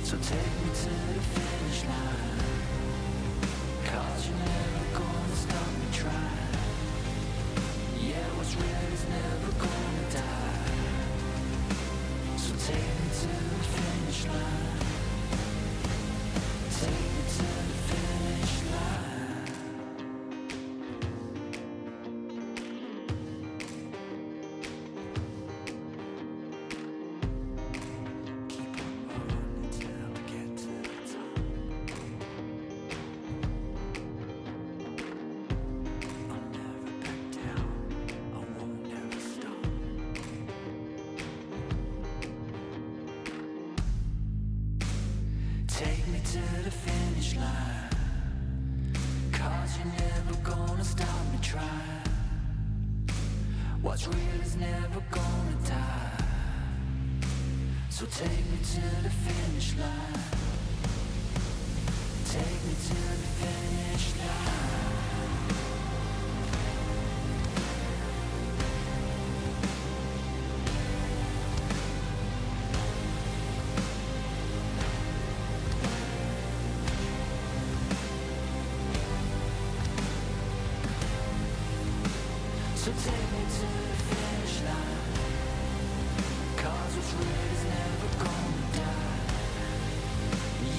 So take me to the finish line, 'cause you're never gonna stop me trying. Yeah, what's real is never gonna die. So take me to the finish line, take me to the finish line. Take me to the finish line, 'cause you're never gonna stop me trying. What's real is never gonna die. So take me to the finish line, take me to the finish line. So take me to the finish line, 'cause what's real is never gonna die.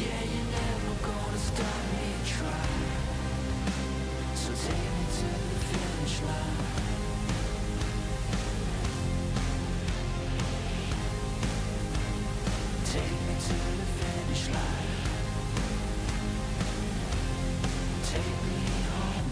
Yeah, you're never gonna stop me trying. So take me to the finish line. Take me to the finish line. Take me home.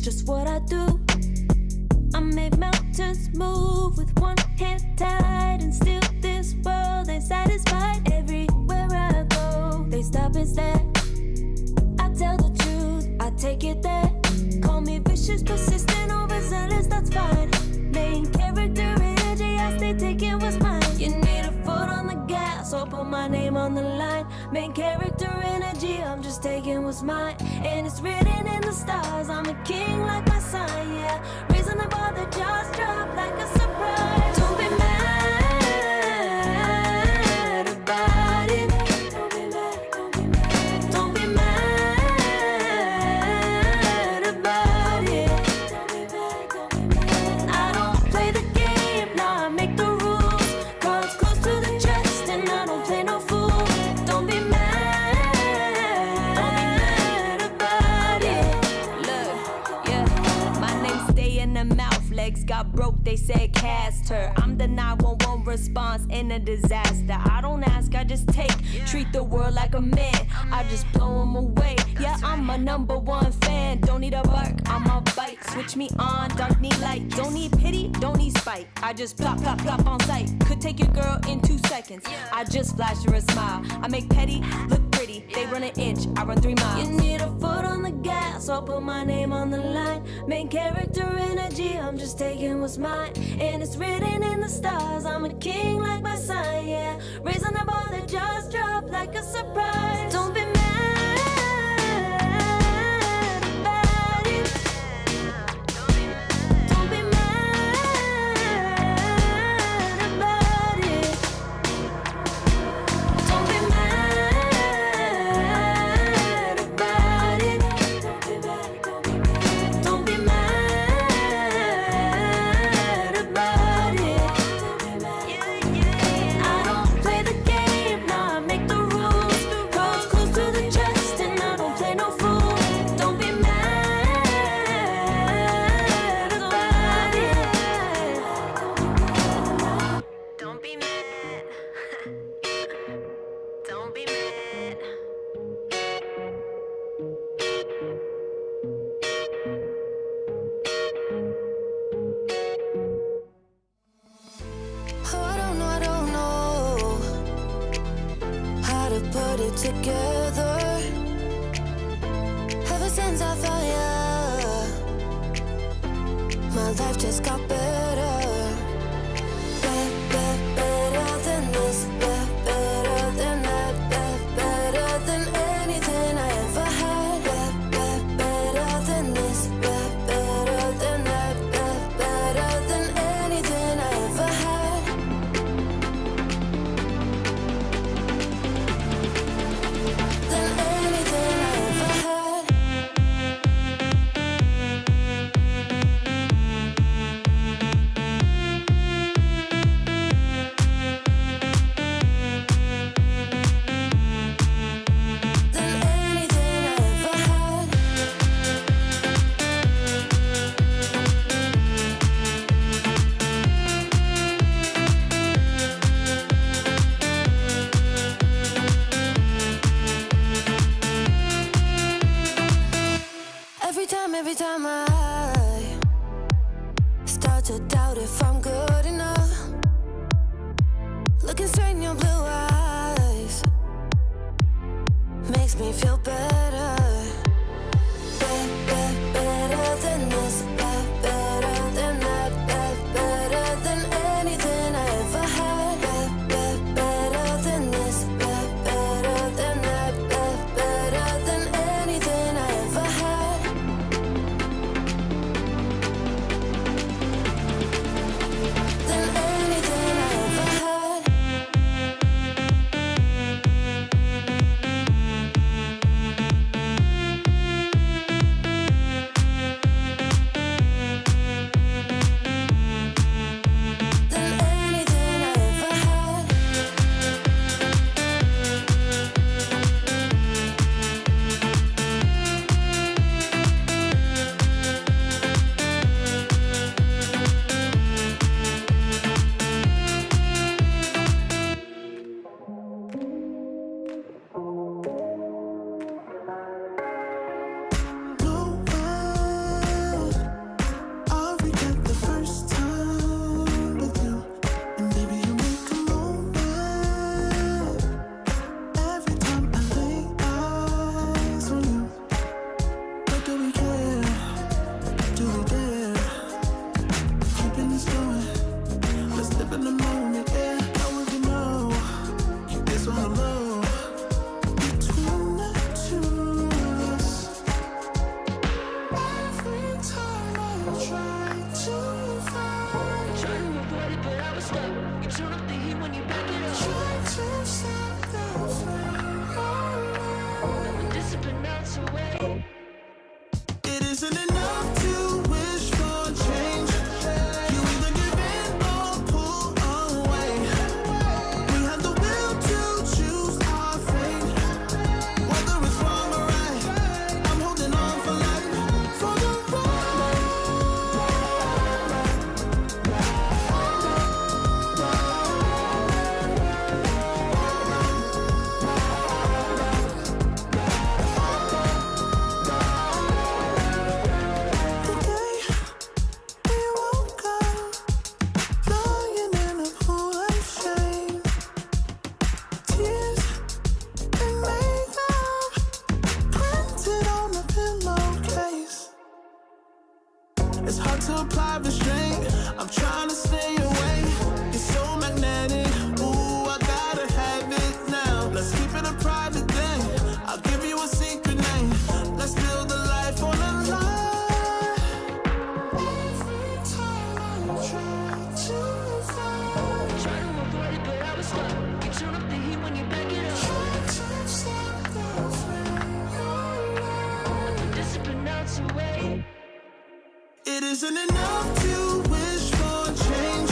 just what I do. I make mountains move with one hand tied, and still this world ain't satisfied. Everywhere I go, they stop and stare. I tell the truth, I take it there. Call me vicious, persistent, overzealous, that's fine. Main character energy, I stay taking what's mine. You need a foot on the gas, or put my name on the line. Main character energy, I'm just taking what's mine. And it's written in the stars, I'm a king like my sign, yeah. Reason the bar, the jaws drop like a surprise. Don't be mad about it. Don't be mad, don't be mad. Don't be mad about it. Don't be mad, don't be mad. I don't play the game, nah, I make the rules. Cards close to the chest, and I don't play no fool. Don't be mad about it. Look, yeah, my name stay in the mouth. Legs got broke, they said cast her. I'm the 911 response in a disaster. I don't ask, I just take. Treat the world like a man, I just blow him away. Yeah, I'm a #1 fan. Don't need a bark, I'm a bite. Switch me on, dark need light. Don't need pity, don't need spite. I just plop, plop, plop on sight. Could take your girl in 2 seconds. I just flash her a smile. I make petty look pretty. They run an inch, I run 3 miles. You need a foot on the gas, I'll put my name on the line. Main character energy, I'm just taking what's mine. And it's written in the stars, I'm a king like my sign, yeah. Raising the bar, the jaws drop like a surprise. Don't be mad about it. Don't be mad about it. Don't be mad about it. Don't be mad, don't be mad. Don't be mad about it. Don't be mad. I don't play the game, nah, I make the rules. Cards close to the chest, and I don't play no fool. Don't be mad about it. Don't be mad. Don't be mad. Oh, I don't know how to put it together. Ever since I found you, my life just got better. Better than this, better than that, better than anything I ever had. Better than this, better than that, better than anything I ever had. Than anything I ever had. Than anything I ever had. Every time I start to doubt if I'm good enough, looking straight in your blue eyes makes me feel better. Better than this, better than that, better than anything I ever had. Better than this, better than that, better than anything I ever had. Than anything I ever had. isn't enough to wish for change. You either give in or pull away. We have the will to choose our fate. Whether it's wrong or right, I'm holding on for life. For the ride. The day we woke up, lying in a pool of shame. Tears and makeup printed on a pillowcase. It's hard to apply restraint. I'm trying to stay away. It's so magnetic. Ooh, I gotta have it now. Let's keep it a private thing. I'll give you a secret name. Let's build a life on a lie. Every time I try to find, Try to avoid it, but I was stuck. You turn up the heat when you back it up. try to stop the flame. Discipline melts away. It isn't enough to wish for change.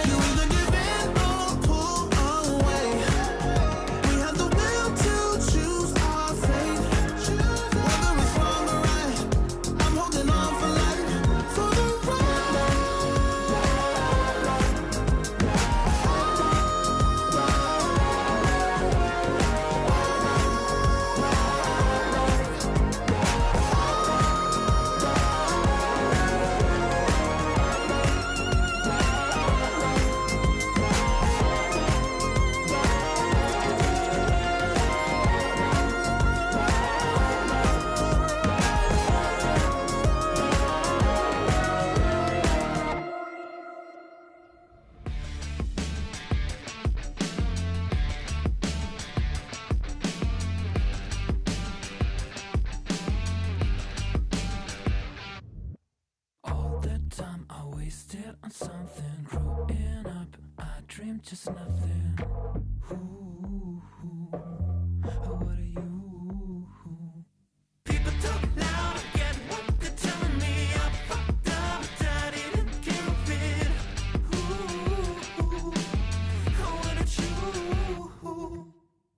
You either give in or pull away. We have the will to choose our fate. Whether it's wrong or right, I'm holding on for life. For the ride. All that time I wasted on something. Growing up, I dreamed just nothing. Ooh, what are you? People talk loud, I get what they're telling me. I fucked up, I didn't give a bit. Ooh, what are you?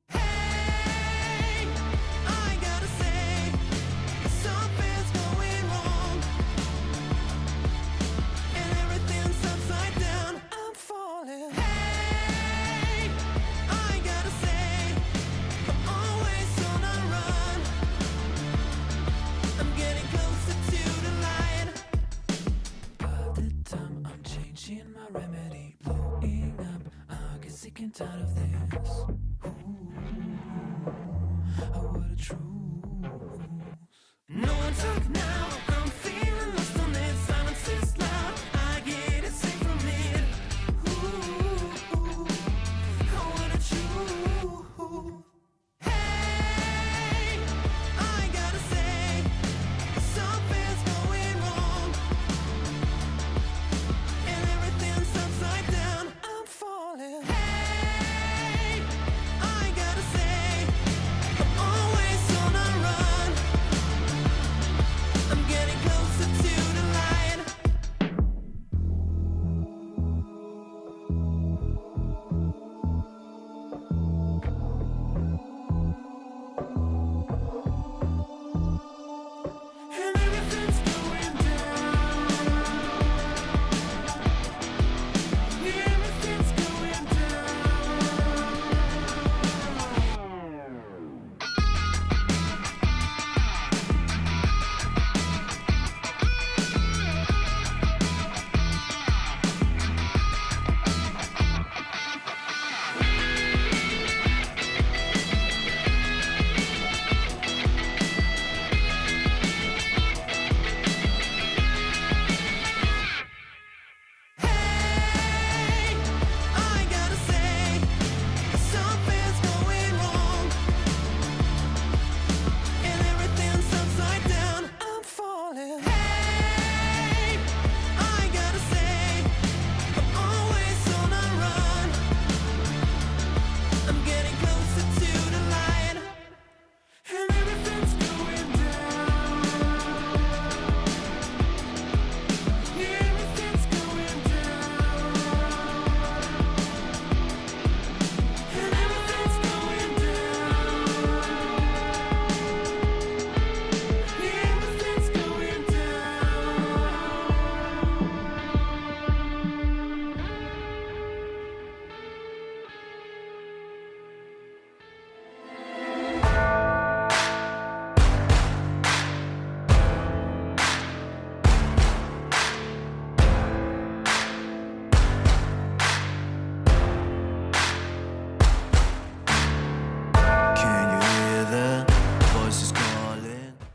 Hey, I gotta say, something's going wrong. And everything's upside down. I'm falling. Hey, I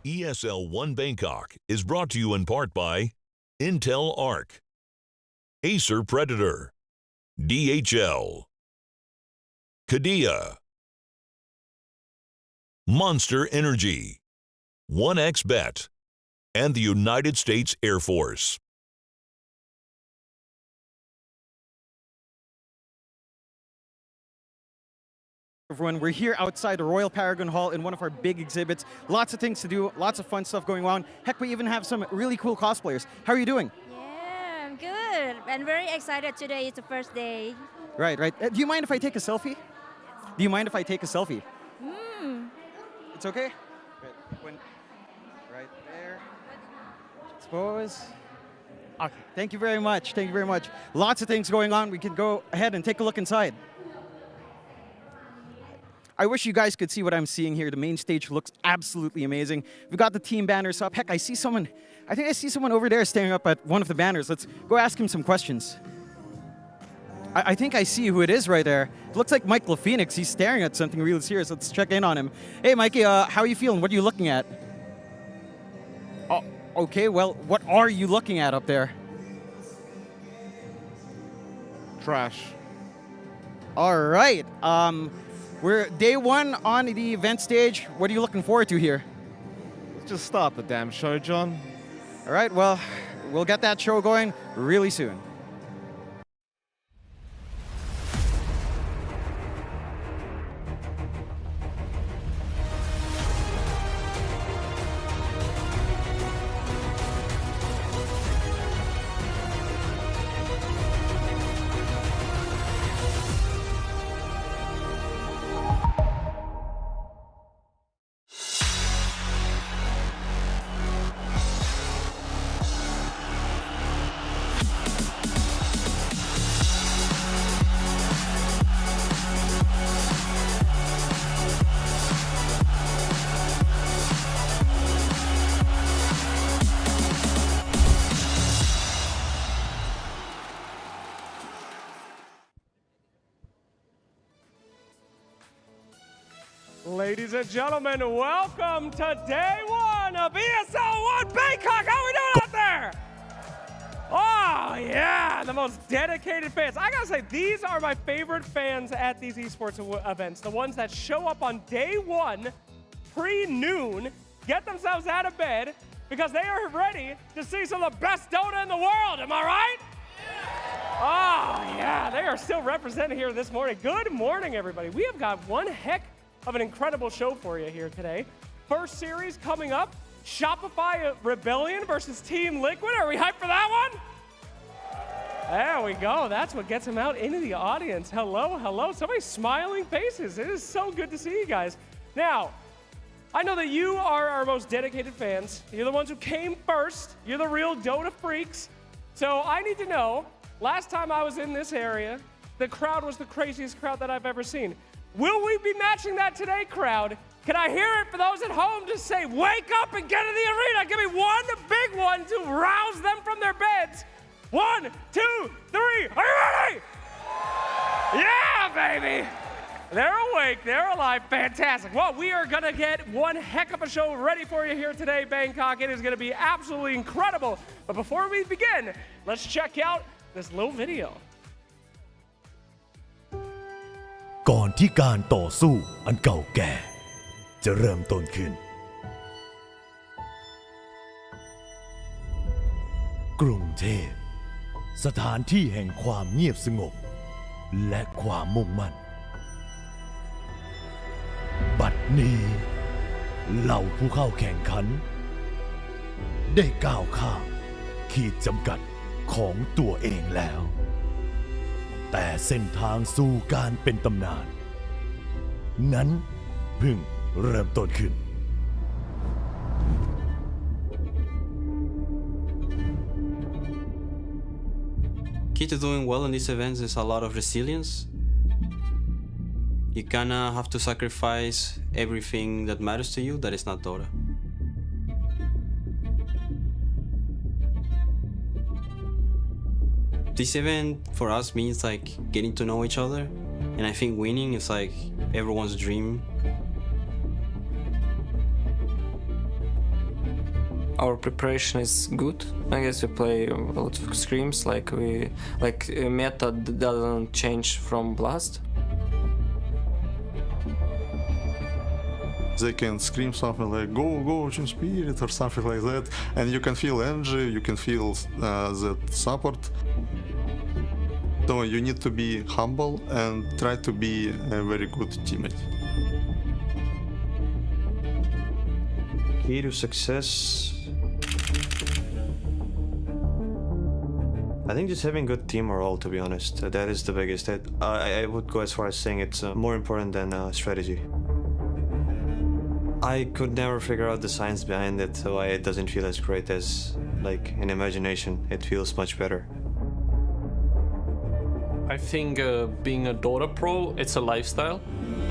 ESL One Bangkok is brought to you in part by Intel Arc, Acer Predator, DHL, Kadia, Monster Energy, 1xBet, and the United States Air Force. Everyone, we're here outside the Royal Paragon Hall in one of our big exhibits. Lots of things to do, lots of fun stuff going on. Heck, we even have some really cool cosplayers. How are you doing? Yeah, I'm good. I'm very excited. Today is the first day. Right. Do you mind if I take a selfie? Do you mind if I take a selfie? It's okay? Right there. Suppose. Okay, thank you very much. Thank you very much. Lots of things going on. We can go ahead and take a look inside. I wish you guys could see what I'm seeing here. The main stage looks absolutely amazing. We've got the team banners up. Heck, I think I see someone over there staring up at one of the banners. Let's go ask him some questions. I think I see who it is right there. It looks like Mike LaPhoenix. He's staring at something really serious. Let's check in on him. Hey, Mikey, how are you feeling? What are you looking at? Oh, okay, well, what are you looking at up there? Trash. All right. We're day one on the event stage. What are you looking forward to here? Let's just start the damn show, John. All right, well, we'll get that show going really soon. Ladies and gentlemen, welcome to day one of ESL One Bangkok. How are we doing out there? Oh, yeah, the most dedicated fans. I gotta say, these are my favorite fans at these esports events. The ones that show up on day one, pre-noon, get themselves out of bed because they are ready to see some of the best Dota in the world. Am I right? Oh, yeah, they are still representing here this morning. Good morning, everybody. We have got one heck of an incredible show for you here today. First series coming up, Shopify Rebellion versus Team Liquid. Are we hyped for that one? There we go. That's what gets him out into the audience. Hello, hello. So many smiling faces. It is so good to see you guys. Now, I know that you are our most dedicated fans. You're the ones who came first. You're the real Dota freaks. So I need to know, last time I was in this area, the crowd was the craziest crowd that I've ever seen. Will we be matching that today, crowd? Can I hear it for those at home? Just say, wake up and get in the arena. Give me one big one to rouse them from their beds. 1, 2, 3. Are you ready? Yeah, baby. They're awake. They're alive. Fantastic. Well, we are going to get one heck of a show ready for you here today, Bangkok. It is going to be absolutely incredible. But before we begin, let's check out this little video. ก่อนที่การต่อสู้อันเก่าแก่จะเริ่มต้นขึ้นกรุงเทพสถานที่แห่งความเงียบสงบและความมุ่งมั่นบัดนี้เหล่าผู้เข้าแข่งขันได้ก้าวข้ามขีดจำกัดของตัวเองแล้วแต่เส้นทางสู่การเป็นตำนานนั้นเพิ่งเริ่มต้นขึ้น Key to doing well in these events is a lot of resilience. You kinda have to sacrifice everything that matters to you that is not Dota. This event for us means like getting to know each other, and I think winning is like everyone's dream. our preparation is good. I guess we play a lot of scrims, meta doesn't change from Blast. They can scream something like "Go, go, Team Spirit" or something like that, and you can feel energy, you can feel that support. So you need to be humble and try to be a very good teammate. Key to success. I think just having good team morale, to be honest. That is the biggest. I would go as far as saying it's more important than strategy. I could never figure out the science behind it, why it doesn't feel as great as like in imagination. It feels much better. I think being a Dota pro, it's a lifestyle,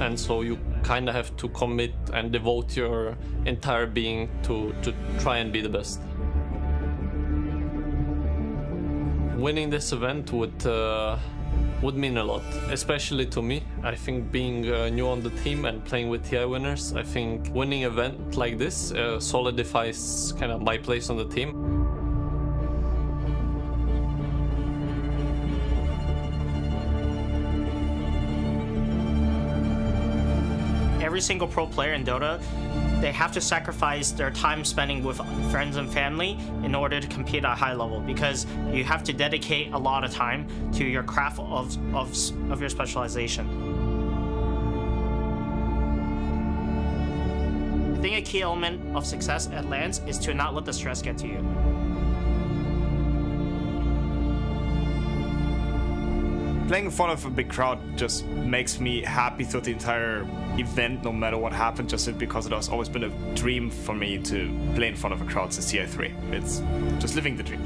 and so you kind of have to commit and devote your entire being to try and be the best. Winning this event would mean a lot, especially to me. I think being new on the team and playing with TI winners, I think winning an event like this solidifies kind of my place on the team. Every single pro player in Dota, they have to sacrifice their time spending with friends and family in order to compete at a high level, because you have to dedicate a lot of time to your craft of your specialization. I think a key element of success at LANs is to not let the stress get to you. Playing in front of a big crowd just makes me happy through the entire event, no matter what happened, just because it has always been a dream for me to play in front of a crowd since TI3. It's just living the dream.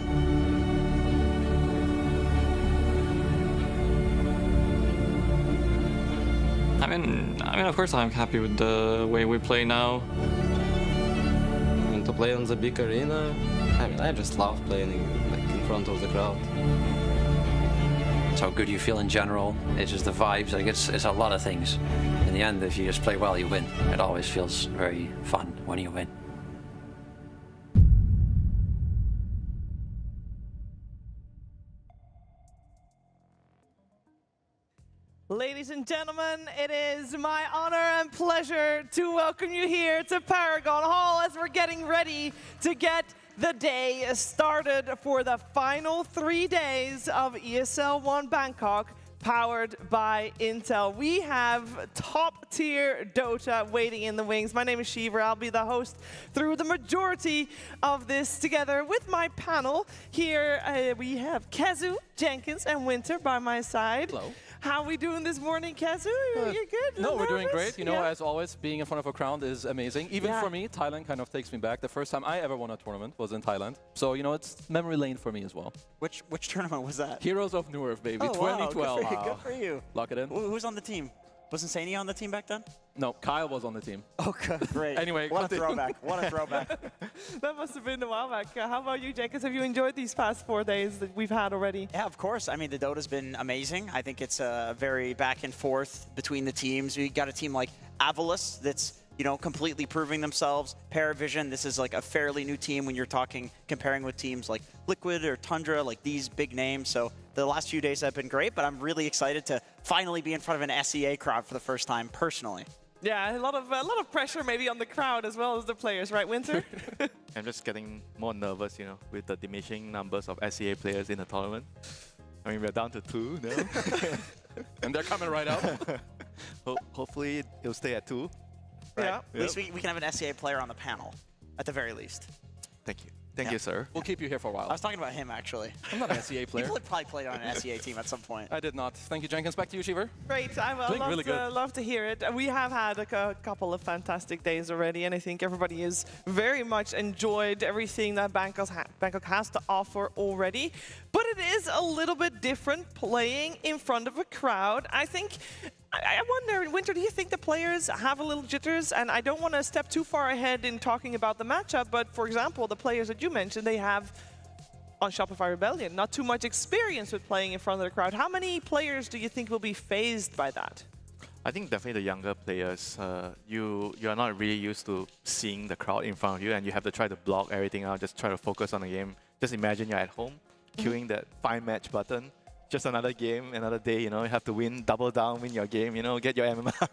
I mean, of course I'm happy with the way we play now. And to play on the big arena, I just love playing in front of the crowd. It's how good you feel in general. It's just the vibes. It's a lot of things. In the end, if you just play well, you win. It always feels very fun when you win. Ladies and gentlemen, it is my honor and pleasure to welcome you here to Paragon Hall as we're getting ready to get the day started for the final 3 days of ESL One Bangkok, powered by Intel. We have top-tier Dota waiting in the wings. My name is Shiver. I'll be the host through the majority of this together with my panel. Here we have Kazu, Jenkins, and Winter by my side. Hello. How are we doing this morning, Kazu? You're good? No, we're doing Nervous? great. You know, as always, being in front of a crowd is amazing. Even for me, Thailand kind of takes me back. The first time I ever won a tournament was in Thailand. So, you know, it's memory lane for me as well. Which tournament was that? Heroes of New Earth, baby. Oh, 2012. wow, good for you. Lock it in. Who's on the team? Wasn't Sani on the team back then? No, Kyle was on the team. Oh, great. Anyway, what a throwback. What a throwback. That must have been a while back. How about you, Jenkins? Have you enjoyed these past 4 days that we've had already? Yeah, of course. I mean, the Dota's been amazing. I think it's very back and forth between the teams. We got a team like Avalus that's, you know, completely proving themselves. Paravision, this is like a fairly new team when you're comparing with teams like Liquid or Tundra, like these big names. So the last few days have been great, but I'm really excited to finally be in front of an SEA crowd for the first time personally. Yeah, a lot of pressure maybe on the crowd as well as the players, right, Winter? I'm just getting more nervous, you know, with the diminishing numbers of SEA players in the tournament. I mean, we're down to 2 now. And they're coming right up. Hopefully, it'll stay at 2. Right? Yeah. At least we can have an SEA player on the panel, at the very least. Thank you. Thank you, sir. We'll keep you here for a while. I was talking about him, actually. I'm not an SEA player. You probably played on an SEA team at some point. I did not. Thank you, Jenkins. Back to you, Shiver. Great. I love to hear it. We have had a couple of fantastic days already, and I think everybody has very much enjoyed everything that Bangkok has to offer already. But it is a little bit different playing in front of a crowd. I wonder, Winter, do you think the players have a little jitters? And I don't want to step too far ahead in talking about the matchup, but for example, the players that you mentioned, they have, on Shopify Rebellion, not too much experience with playing in front of the crowd. How many players do you think will be phased by that? I think definitely the younger players, you are not really used to seeing the crowd in front of you, and you have to try to block everything out, just try to focus on the game. Just imagine you're at home, queuing that find match button. Just another game, another day, you know, you have to win, double down, win your game, you know, get your MMR.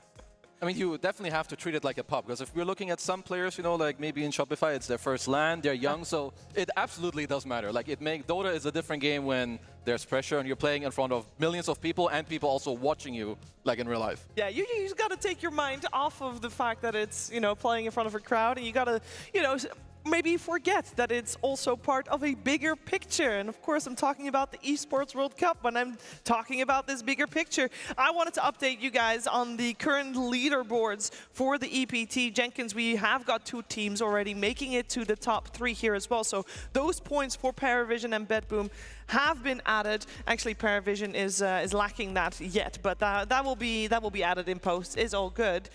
I mean, you definitely have to treat it like a pub, because if we're looking at some players, you know, like maybe in Shopify, it's their first LAN, they're young, so it absolutely does matter. Like, Dota is a different game when there's pressure and you're playing in front of millions of people and people also watching you, like in real life. Yeah, you just got to take your mind off of the fact that it's, you know, playing in front of a crowd, and you got to, you know, maybe forget that it's also part of a bigger picture. And of course, I'm talking about the Esports World Cup when I'm talking about this bigger picture. I wanted to update you guys on the current leaderboards for the EPT. Jenkins, we have got 2 teams already making it to the top 3 here as well. So those points for Paravision and BetBoom have been added. Actually, Paravision is lacking that yet, but that will be added in post. Is all good.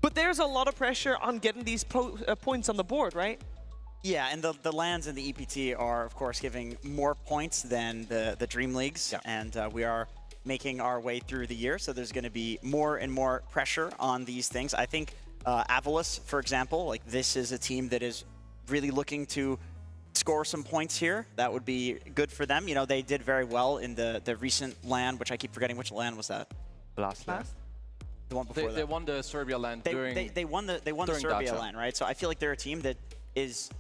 But there's a lot of pressure on getting these points on the board, right? Yeah, and the LANs in the EPT are, of course, giving more points than the Dream Leagues, yeah. And we are making our way through the year, so there's going to be more and more pressure on these things. I think Avalus, for example, like this is a team that is really looking to score some points here. That would be good for them. You know, they did very well in the recent LAN, which I keep forgetting which LAN was that. Last LAN. The one before they won the Serbia LAN they won the Serbia Dota. LAN, right? So I feel like they're a team that is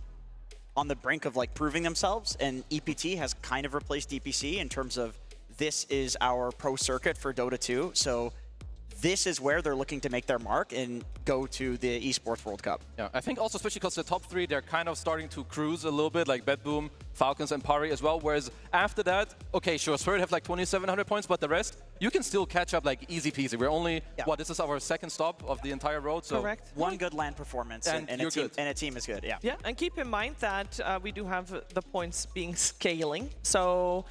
on the brink of like proving themselves, and EPT has kind of replaced DPC in terms of this is our pro circuit for Dota 2. So this is where they're looking to make their mark and go to the Esports World Cup. Yeah, I think also especially because the top 3, they're kind of starting to cruise a little bit, like BetBoom, Falcons, and Pari as well. Whereas after that, okay, sure, Spirit have like 2,700 points, but the rest, you can still catch up like easy peasy. We're only, what, this is our 2nd stop of the entire road. So correct. One good LAN performance and a team is good, yeah. Yeah, and keep in mind that we do have the points being scaling. So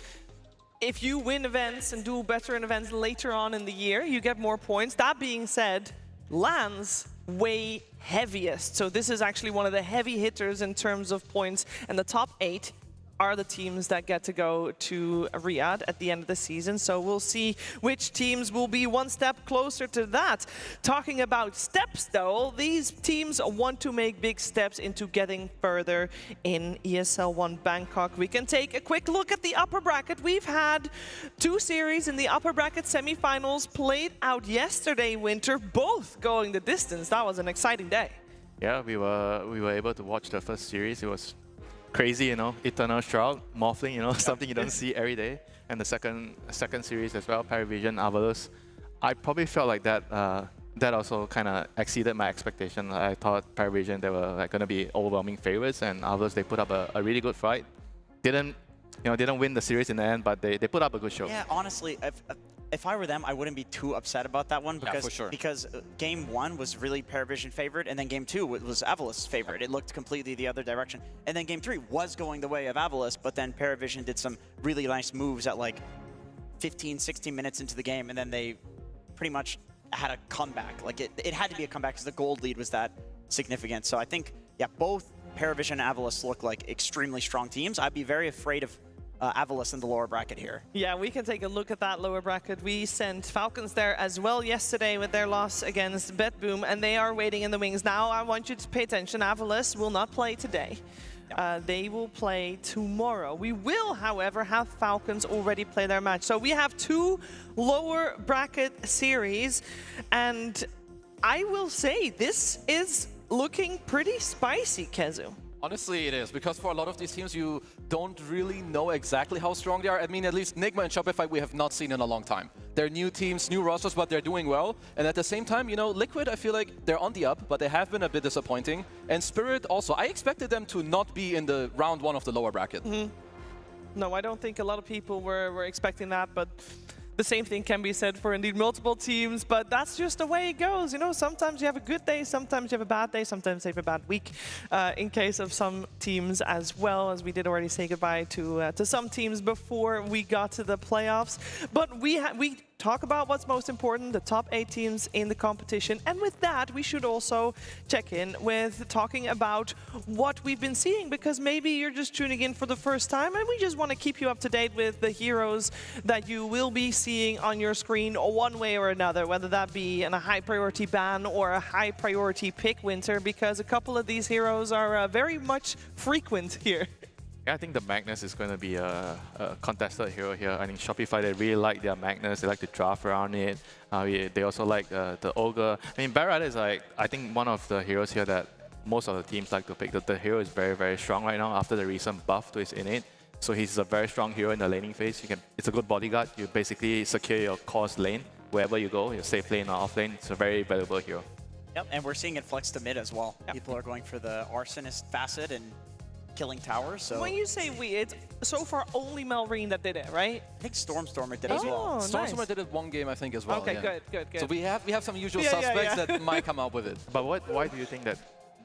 if you win events and do better in events later on in the year, you get more points. That being said, LANs weigh heaviest. So this is actually one of the heavy hitters in terms of points. And the top 8 are the teams that get to go to Riyadh at the end of the season. So we'll see which teams will be one step closer to that. Talking about steps, though, these teams want to make big steps into getting further in ESL One Bangkok. We can take a quick look at the upper bracket. We've had 2 series in the upper bracket semifinals played out yesterday, Winter, both going the distance. That was an exciting day. Yeah, we were able to watch the first series. It was crazy, you know, Eternal Shroud, Morphling, you know, something you don't see every day. And the second series as well, Paravision, Avalus. I probably felt like that that also kind of exceeded my expectation. I thought Paravision, they were like going to be overwhelming favorites, and Avalus, they put up a really good fight. Didn't win the series in the end, but they put up a good show. Yeah, honestly, if I were them, I wouldn't be too upset about that one because, for sure. because game 1 was really Paravision favored, and then game 2 was Avalus favored. It looked completely the other direction. And then game 3 was going the way of Avalus, but then Paravision did some really nice moves at like 15, 16 minutes into the game, and then they pretty much had a comeback. Like it had to be a comeback because the gold lead was that significant. So I think, yeah, both Paravision and Avalus look like extremely strong teams. I'd be very afraid of Avalus in the lower bracket here. Yeah, we can take a look at that lower bracket. We sent Falcons there as well yesterday with their loss against BetBoom, and they are waiting in the wings. Now I want you to pay attention. Avalus will not play today. They will play tomorrow. We will, however, have Falcons already play their match. So we have 2 lower bracket series, and I will say this is looking pretty spicy, Kezu. Honestly, it is, because for a lot of these teams, you don't really know exactly how strong they are. I mean, at least Nigma and Shopify, we have not seen in a long time. They're new teams, new rosters, but they're doing well. And at the same time, you know, Liquid, I feel like they're on the up, but they have been a bit disappointing. And Spirit also, I expected them to not be in the round 1 of the lower bracket. No, I don't think a lot of people were expecting that, but the same thing can be said for indeed multiple teams, but that's just the way it goes. You know, sometimes you have a good day, sometimes you have a bad day, sometimes you have a bad week. In case of some teams as well, as we did already say goodbye to some teams before we got to the playoffs. But we talk about what's most important, the top 8 teams in the competition. And with that, we should also check in with talking about what we've been seeing, because maybe you're just tuning in for the first time and we just want to keep you up to date with the heroes that you will be seeing on your screen one way or another, whether that be in a high priority ban or a high priority pick winter, because a couple of these heroes are very much frequent here. Yeah, I think the Magnus is going to be a contested hero here. I think Shopify, they really like their Magnus. They like to draft around it. They also like the Ogre. I mean, Barrett is like, I think one of the heroes here that most of the teams like to pick. The hero is very, very strong right now after the recent buff to his innate. So he's a very strong hero in the laning phase. It's a good bodyguard. You basically secure your course lane wherever you go, your safe lane or off lane. It's a very valuable hero. Yep, and we're seeing it flex to mid as well. Yep. People are going for the arsonist facet and killing towers. So when you say we, it's so far only Melreen that did it, right? I think Stormstormer did it as well. Stormstormer did it one game, I think, as well. Okay, yeah. good. So we have some usual suspects that might come out with it. But why do you think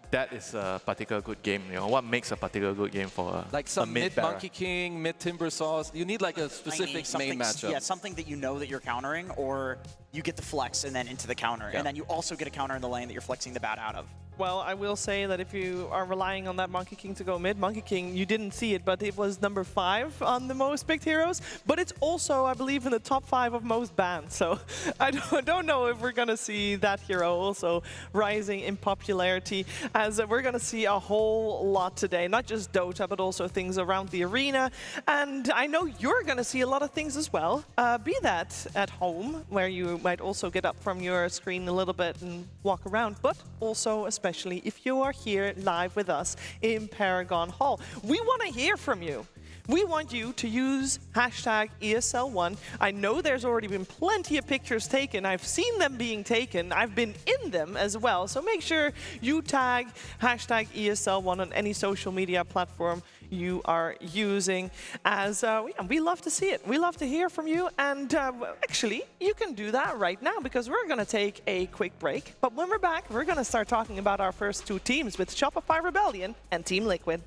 that is a particular good game? You know, what makes a particular good game for like some mid Monkey King, mid Timber Sauce? You need like a specific main matchup. Yeah, something that you know that you're countering, or you get the flex and then into the counter, and then you also get a counter in the lane that you're flexing the bat out of. Well, I will say that if you are relying on that Monkey King to go mid, Monkey King, you didn't see it, but it was number 5 on the most picked heroes. But it's also, I believe, in the top 5 of most banned. So I don't know if we're going to see that hero also rising in popularity, as we're going to see a whole lot today. Not just Dota, but also things around the arena. And I know you're going to see a lot of things as well. Be that at home, where you might also get up from your screen a little bit and walk around, but also especially if you are here live with us in Paragon Hall. We want to hear from you. We want you to use hashtag ESL1. I know there's already been plenty of pictures taken. I've seen them being taken. I've been in them as well. So make sure you tag hashtag ESL1 on any social media platform you are using, as we love to see it. We love to hear from you, and actually you can do that right now, because we're going to take a quick break. But when we're back, we're going to start talking about our first 2 teams with Shopify Rebellion and Team Liquid.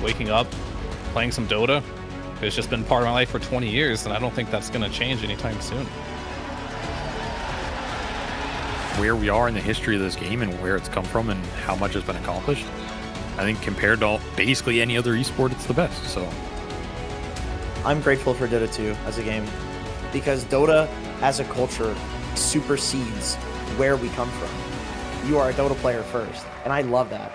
Waking up, playing some Dota. It's just been part of my life for 20 years, and I don't think that's going to change anytime soon. Where we are in the history of this game and where it's come from and how much has been accomplished, I think compared to basically any other esport, it's the best. So I'm grateful for Dota 2 as a game, because Dota as a culture supersedes where we come from. You are a Dota player first, and I love that.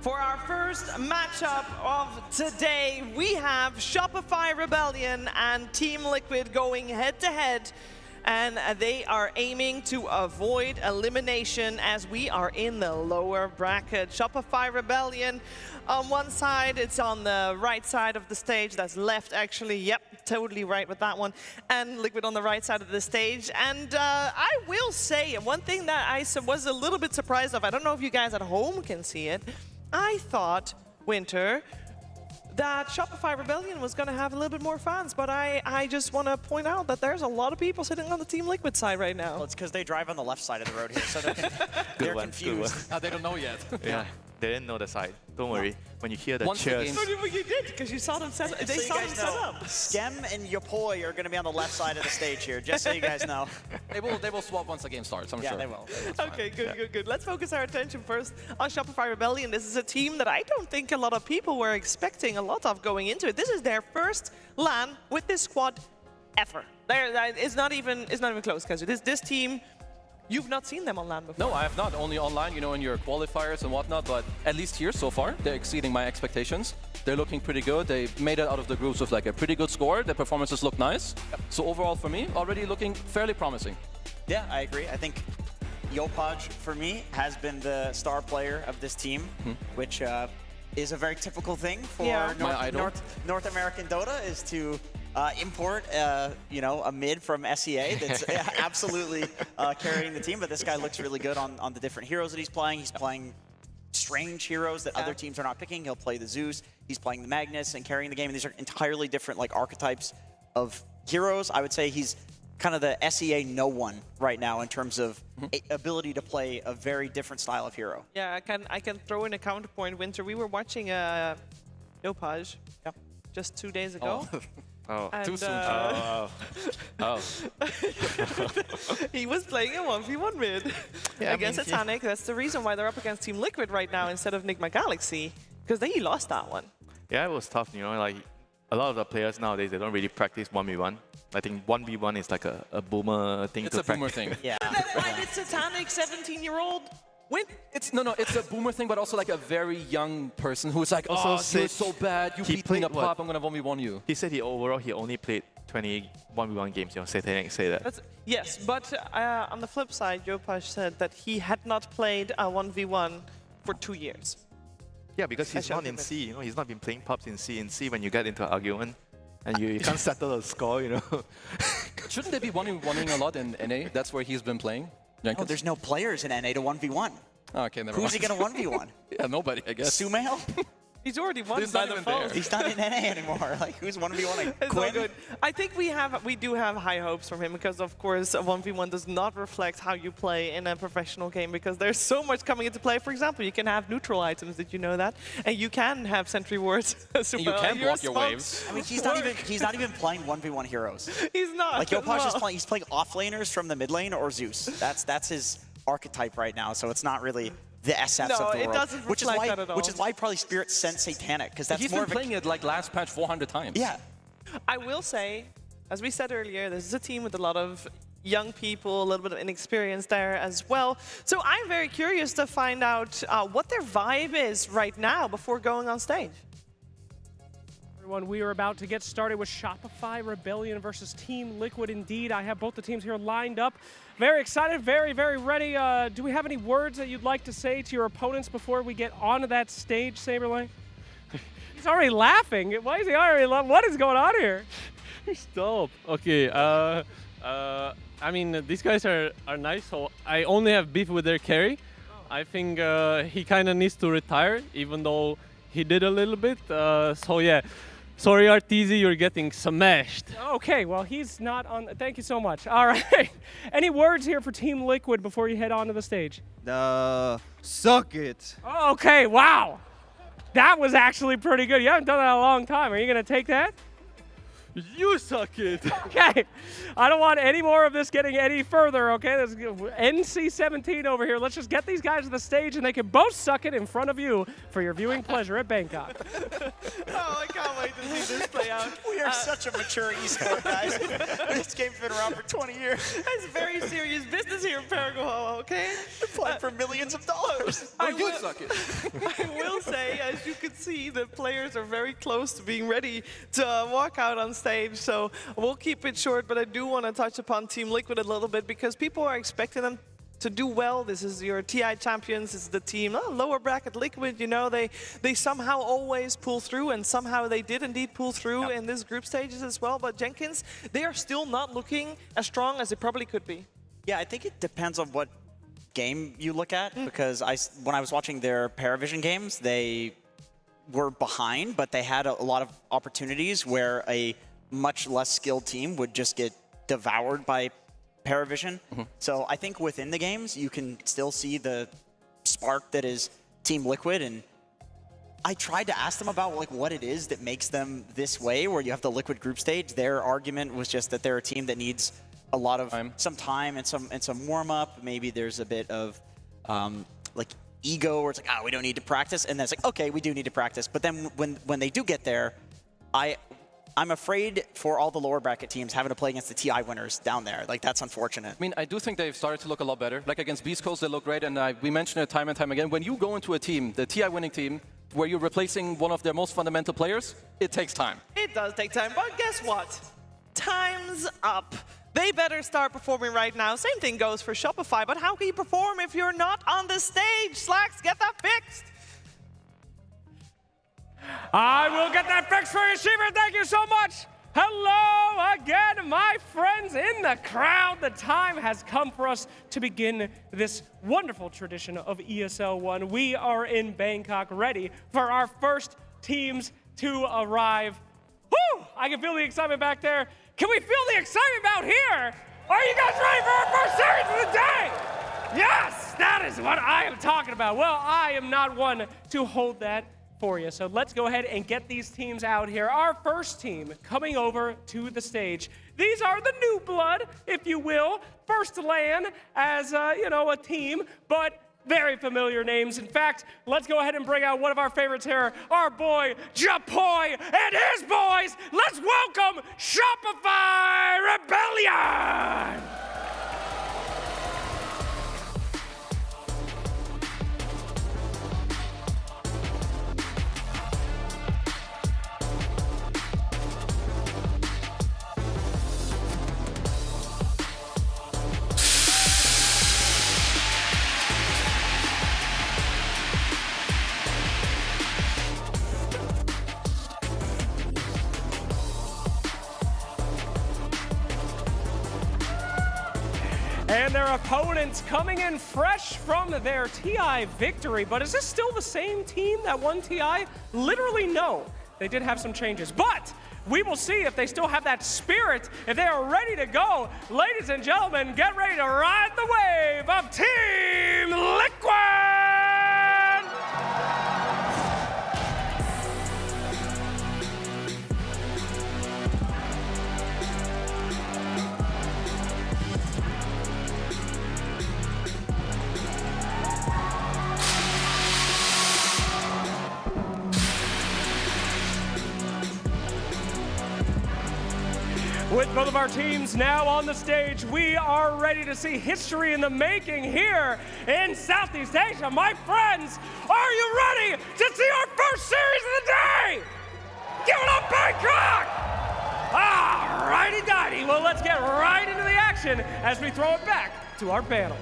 For our first matchup of today, we have Shopify Rebellion and Team Liquid going head-to-head, and they are aiming to avoid elimination as we are in the lower bracket. Shopify Rebellion on one side, it's on the right side of the stage. That's left, actually. Yep, totally right with that one. And Liquid on the right side of the stage. And I will say, one thing that I was a little bit surprised of, I don't know if you guys at home can see it, I thought, Winter, that Shopify Rebellion was going to have a little bit more fans, but I just want to point out that there's a lot of people sitting on the Team Liquid side right now. Well, it's because they drive on the left side of the road here, so they're confused. They don't know yet. Yeah, they didn't know the side. Don't worry. When you hear the Once the cheers. game's- Well, you did, because you saw them set up. They so saw you them guys set know, up. Skem and Yopoi are going to be on the left side of the stage here, just so you guys know. They will swap once the game starts, I'm Yeah, sure. they will. Okay, good. Let's focus our attention first on Shopify Rebellion. This is a team that I don't think a lot of people were expecting a lot of going into it. This is their first LAN with this squad ever. It's not even close, because this team, you've not seen them on LAN before. No, I have not. Only online, in your qualifiers and whatnot, but at least here so far, they're exceeding my expectations. They're looking pretty good. They made it out of the groups with like a pretty good score. Their performances look nice. So overall for me, already looking fairly promising. Yeah, I agree. I think Yopaj, for me, has been the star player of this team, which is a very typical thing for North American Dota, is to import, a mid from SEA that's absolutely carrying the team. But this guy looks really good on the different heroes that he's playing. He's playing strange heroes that other teams are not picking. He'll play the Zeus. He's playing the Magnus and carrying the game. And these are entirely different archetypes of heroes. I would say he's kind of the SEA no one right now in terms of ability to play a very different style of hero. Yeah, I can throw in a counterpoint, Winter. We were watching Yopaj just 2 days ago. Oh, and, too soon. he was playing a 1v1 mid against Titanic. That's the reason why they're up against Team Liquid right now instead of Nigma Galaxy, because he lost that one. Yeah, it was tough, like a lot of the players nowadays, they don't really practice 1v1. I think 1v1 is like a boomer thing It's a boomer thing. Yeah. Right, it's Titanic, 17-year-old. Win. It's a boomer thing, but also like a very young person who's like, oh, you're so bad, you beat me up, I'm gonna 1v1 you. He said he only played 20 1v1 games, Satanic say that. Yes, but on the flip side, Yopaj said that he had not played a 1v1 for 2 years. Yeah, because he's not in C, he's not been playing pubs in C. In C, when you get into an argument, and you can't settle the score, Shouldn't they be 1v1ing a lot in NA? That's where he's been playing. No, there's no players in NA to 1v1. Okay, never Who's mind. he going to 1v1? Yeah, nobody, I guess. Sumail? He's already won He's by not even default. there. He's not in NA anymore. Who's 1v1ing? It's all good. I think we do have high hopes from him because, of course, a 1v1 does not reflect how you play in a professional game because there's so much coming into play. For example, you can have neutral items. Did you know that? And you can have sentry wards as well. You can block your waves. I mean, he's not even playing 1v1 heroes. He's not. Like Yopaj is playing. He's playing offlaners from the mid lane or Zeus. That's his archetype right now. So it's not really the SFs of the world. It doesn't reflect that at all. Which is why probably Spirit sent Satanic, because that's He's more been playing it like last patch 400 times. Yeah. I will say, as we said earlier, this is a team with a lot of young people, a little bit of inexperience there as well. So I'm very curious to find out what their vibe is right now before going on stage. Everyone, we are about to get started with Shopify Rebellion versus Team Liquid indeed. I have both the teams here lined up. Very excited, very, very ready. Do we have any words that you'd like to say to your opponents before we get onto that stage, Saberlane? He's already laughing. Why is he already laughing? What is going on here? Stop. Okay. I mean, these guys are nice, so I only have beef with their carry. I think he kind of needs to retire, even though he did a little bit. So yeah. Sorry, RTZ, you're getting smashed. Okay, well, he's not on. Thank you so much. All right. Any words here for Team Liquid before you head onto the stage? Suck it. Oh, okay, wow. That was actually pretty good. You haven't done that in a long time. Are you going to take that? You suck it. Okay, I don't want any more of this getting any further, okay? There's NC-17 over here. Let's just get these guys to the stage and they can both suck it in front of you for your viewing pleasure at Bangkok. Oh, I can't wait to see this play out. We are such a mature esport, guys. This game's been around for 20 years. It's very serious business here in Paraguay, okay? Playing for millions of dollars. I will say, as you can see, the players are very close to being ready to walk out on stage, so we'll keep it short, but I do want to touch upon Team Liquid a little bit because people are expecting them to do well. This is your TI champions, this is the team, lower bracket Liquid, you know, they somehow always pull through, and somehow they did indeed pull through in this group stages as well, but Jenkins, they are still not looking as strong as they probably could be. Yeah, I think it depends on what game you look at, because when I was watching their Paravision games, they were behind, but they had a lot of opportunities where a much less skilled team would just get devoured by Paravision. So I think within the games, you can still see the spark that is Team Liquid, and I tried to ask them about like what it is that makes them this way, where you have the Liquid group stage. Their argument was just that they're a team that needs a lot of some time and some warm up. Maybe there's a bit of like ego, where it's like, we don't need to practice, and then it's like, okay, we do need to practice. But then when they do get there, I'm afraid for all the lower bracket teams having to play against the TI winners down there. Like, that's unfortunate. I mean, I do think they've started to look a lot better. Like against Beast Coast, they look great, and we mentioned it time and time again. When you go into a team, the TI winning team, where you're replacing one of their most fundamental players, it takes time. It does take time, but guess what? Time's up. They better start performing right now. Same thing goes for Shopify, but how can you perform if you're not on the stage? Slacks, get that fixed. I will get that fixed for you, Shiver. Thank you so much. Hello again, my friends in the crowd. The time has come for us to begin this wonderful tradition of ESL One. We are in Bangkok, ready for our first teams to arrive. Woo! I can feel the excitement back there. Can we feel the excitement out here? Are you guys ready for our first series of the day? Yes, that is what I am talking about. Well, I am not one to hold that for you. So let's go ahead and get these teams out here. Our first team coming over to the stage. These are the new blood, if you will. First to land as, a team, but very familiar names. In fact, let's go ahead and bring out one of our favorites here, our boy, Japoy, and his boys. Let's welcome Shopify Rebellion! And their opponents coming in fresh from their TI victory. But is this still the same team that won TI? Literally no. They did have some changes. But we will see if they still have that spirit, if they are ready to go. Ladies and gentlemen, get ready to ride the wave of Team Liquid! With both of our teams now on the stage, we are ready to see history in the making here in Southeast Asia. My friends, are you ready to see our first series of the day? Give it up, Bangkok! All righty-dighty. Well, let's get right into the action as we throw it back to our panel.